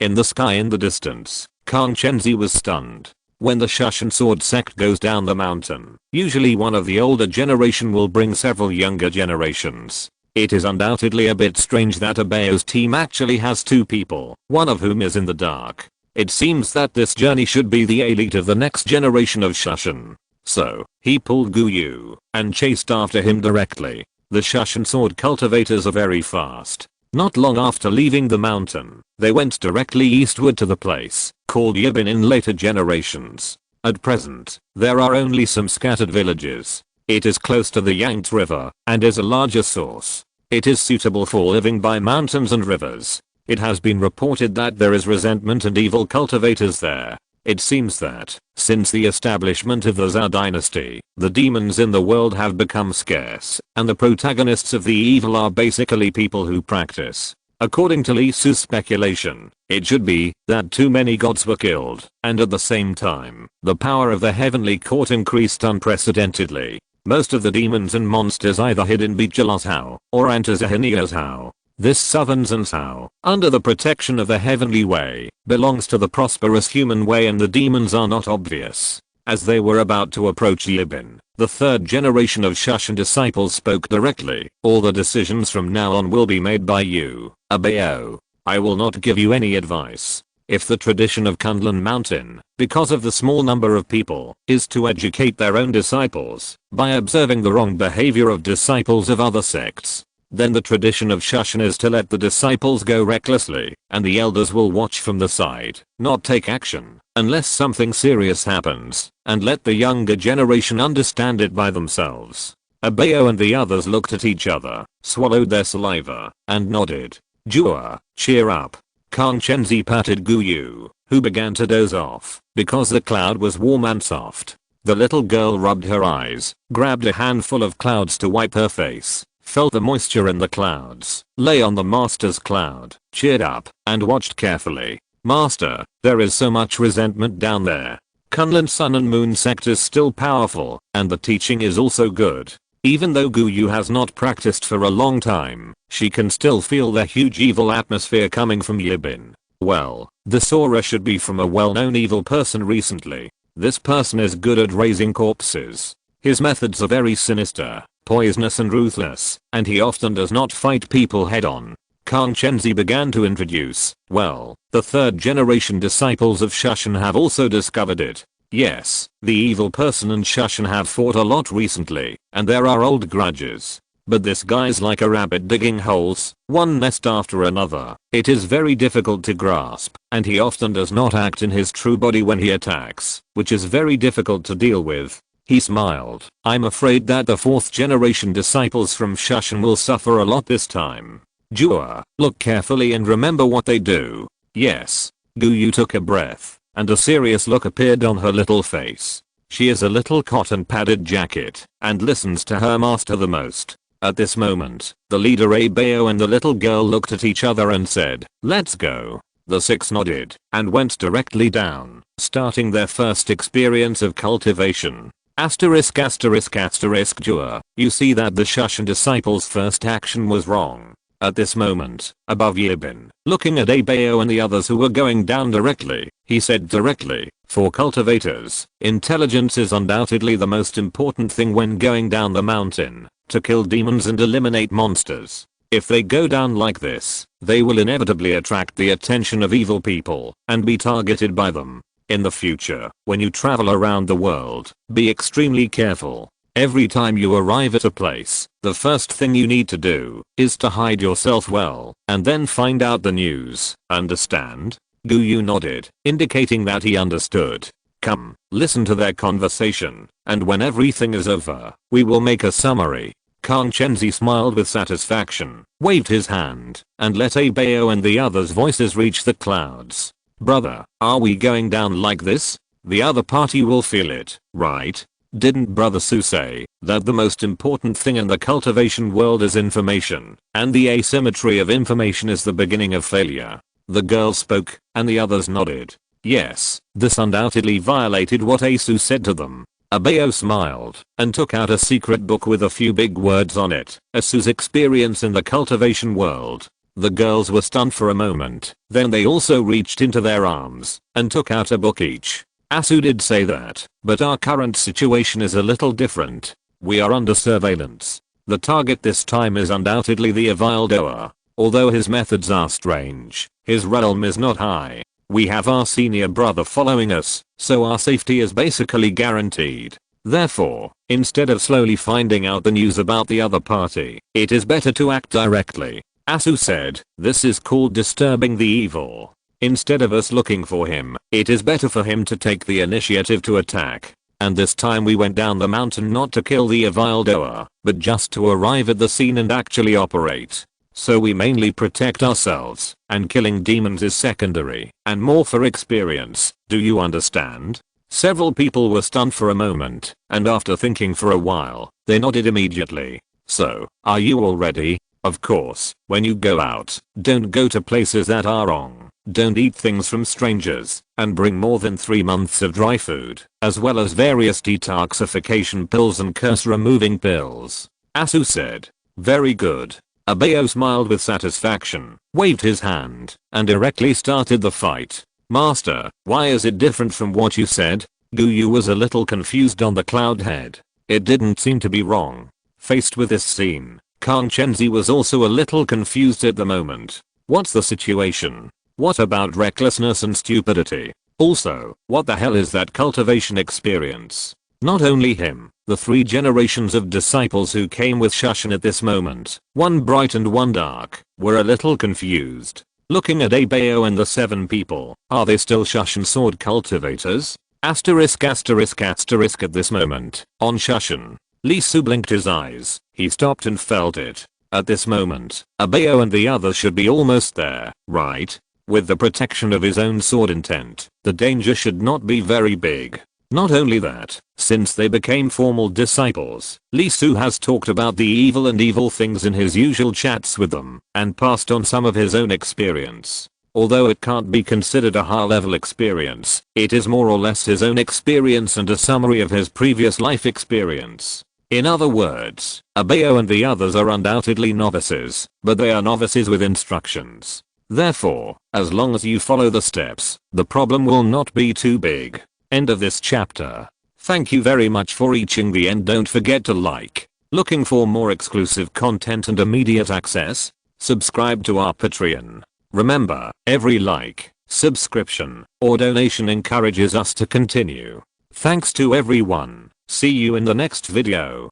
In the sky in the distance, Kang Chenzi was stunned. When the Shushan sword sect goes down the mountain, usually one of the older generation will bring several younger generations. It is undoubtedly a bit strange that Abeo's team actually has 2 people, one of whom is in the dark. It seems that this journey should be the elite of the next generation of Shushan. So, he pulled Guyu and chased after him directly. The Shushan sword cultivators are very fast. Not long after leaving the mountain, they went directly eastward to the place called Yibin in later generations. At present, there are only some scattered villages. It is close to the Yangtze River and is a larger source. It is suitable for living by mountains and rivers. It has been reported that there is resentment and evil cultivators there. It seems that, since the establishment of the Zhou dynasty, the demons in the world have become scarce, and the protagonists of the evil are basically people who practice. According to Lisu's speculation, it should be that too many gods were killed, and at the same time, the power of the heavenly court increased unprecedentedly. Most of the demons and monsters either hid in Bijala's Zhou or enters Ahinia's Zhou. This southern Zhou, under the protection of the heavenly way, belongs to the prosperous human way, and the demons are not obvious. As they were about to approach Yibin, the third generation of Shushan disciples spoke directly. All the decisions from now on will be made by you, Abayo. I will not give you any advice. If the tradition of Kunlun Mountain, because of the small number of people, is to educate their own disciples by observing the wrong behavior of disciples of other sects, then the tradition of Shushan is to let the disciples go recklessly, and the elders will watch from the side, not take action, unless something serious happens, and let the younger generation understand it by themselves. Abayo and the others looked at each other, swallowed their saliva, and nodded. Jua, cheer up. Kang Chenzi patted Guyu, who began to doze off, because the cloud was warm and soft. The little girl rubbed her eyes, grabbed a handful of clouds to wipe her face, felt the moisture in the clouds, lay on the master's cloud, cheered up, and watched carefully. Master, there is so much resentment down there. Kunlun Sun and Moon sect is still powerful, and the teaching is also good. Even though Guyu has not practiced for a long time, she can still feel the huge evil atmosphere coming from Yibin. Well, this aura should be from a well-known evil person recently. This person is good at raising corpses. His methods are very sinister, poisonous and ruthless, and he often does not fight people head-on. Kang Chenzi began to introduce. Well, the third generation disciples of Shushan have also discovered it. Yes, the evil person and Shushan have fought a lot recently, and there are old grudges. But this guy's like a rabbit digging holes, one nest after another. It is very difficult to grasp, and he often does not act in his true body when he attacks, which is very difficult to deal with. He smiled. I'm afraid that the fourth generation disciples from Shushan will suffer a lot this time. Jua, look carefully and remember what they do. Yes. Guyu took a breath, and a serious look appeared on her little face. She is a little cotton padded jacket, and listens to her master the most. At this moment, the leader Abayo and the little girl looked at each other and said, let's go. The six nodded, and went directly down, starting their first experience of cultivation. Asterisk asterisk asterisk Jua, you see that the Shushan disciples' first action was wrong. At this moment, above Yibin, looking at Abayo and the others who were going down directly, he said directly, for cultivators, intelligence is undoubtedly the most important thing when going down the mountain, to kill demons and eliminate monsters. If they go down like this, they will inevitably attract the attention of evil people, and be targeted by them. In the future, when you travel around the world, be extremely careful. Every time you arrive at a place, the first thing you need to do is to hide yourself well, and then find out the news. Understand? Guyu nodded, indicating that he understood. Come, listen to their conversation, and when everything is over, we will make a summary. Kang Chenzi smiled with satisfaction, waved his hand, and let Abayo and the others' voices reach the clouds. Brother, are we going down like this? The other party will feel it, right? Didn't Brother Su say that the most important thing in the cultivation world is information, and the asymmetry of information is the beginning of failure? The girl spoke, and the others nodded. Yes, this undoubtedly violated what Asu said to them. Abayo smiled, and took out a secret book with a few big words on it. Asu's experience in the cultivation world. The girls were stunned for a moment, then they also reached into their arms, and took out a book each. Asu did say that, but our current situation is a little different. We are under surveillance. The target this time is undoubtedly the Evildoer. Although his methods are strange, his realm is not high. We have our senior brother following us, so our safety is basically guaranteed. Therefore, instead of slowly finding out the news about the other party, it is better to act directly. Asu said, this is called disturbing the evil. Instead of us looking for him, it is better for him to take the initiative to attack. And this time we went down the mountain not to kill the Evildoer, but just to arrive at the scene and actually operate. So we mainly protect ourselves, and killing demons is secondary, and more for experience. Do you understand? Several people were stunned for a moment, and after thinking for a while, they nodded immediately. So, are you all ready? Of course, when you go out, don't go to places that are wrong. Don't eat things from strangers, and bring more than 3 months of dry food, as well as various detoxification pills and curse removing pills. Asu said. Very good. Abayo smiled with satisfaction, waved his hand, and directly started the fight. Master, why is it different from what you said? Guyu was a little confused on the cloud head. It didn't seem to be wrong. Faced with this scene, Kang Chenzi was also a little confused at the moment. What's the situation? What about recklessness and stupidity? Also, what the hell is that cultivation experience? Not only him, the 3 generations of disciples who came with Shushan at this moment, one bright and one dark, were a little confused. Looking at Abayo and the 7 people, are they still Shushan sword cultivators? Asterisk asterisk asterisk at this moment, on Shushan. Lee Su blinked his eyes, he stopped and felt it. At this moment, Abayo and the others should be almost there, right? With the protection of his own sword intent, the danger should not be very big. Not only that, since they became formal disciples, Lee Su has talked about the evil things in his usual chats with them, and passed on some of his own experience. Although it can't be considered a high-level experience, it is more or less his own experience and a summary of his previous life experience. In other words, Abayo and the others are undoubtedly novices, but they are novices with instructions. Therefore, as long as you follow the steps, the problem will not be too big. End of this chapter. Thank you very much for reaching the end. Don't forget to like. Looking for more exclusive content and immediate access? Subscribe to our Patreon. Remember, every like, subscription, or donation encourages us to continue. Thanks to everyone. See you in the next video.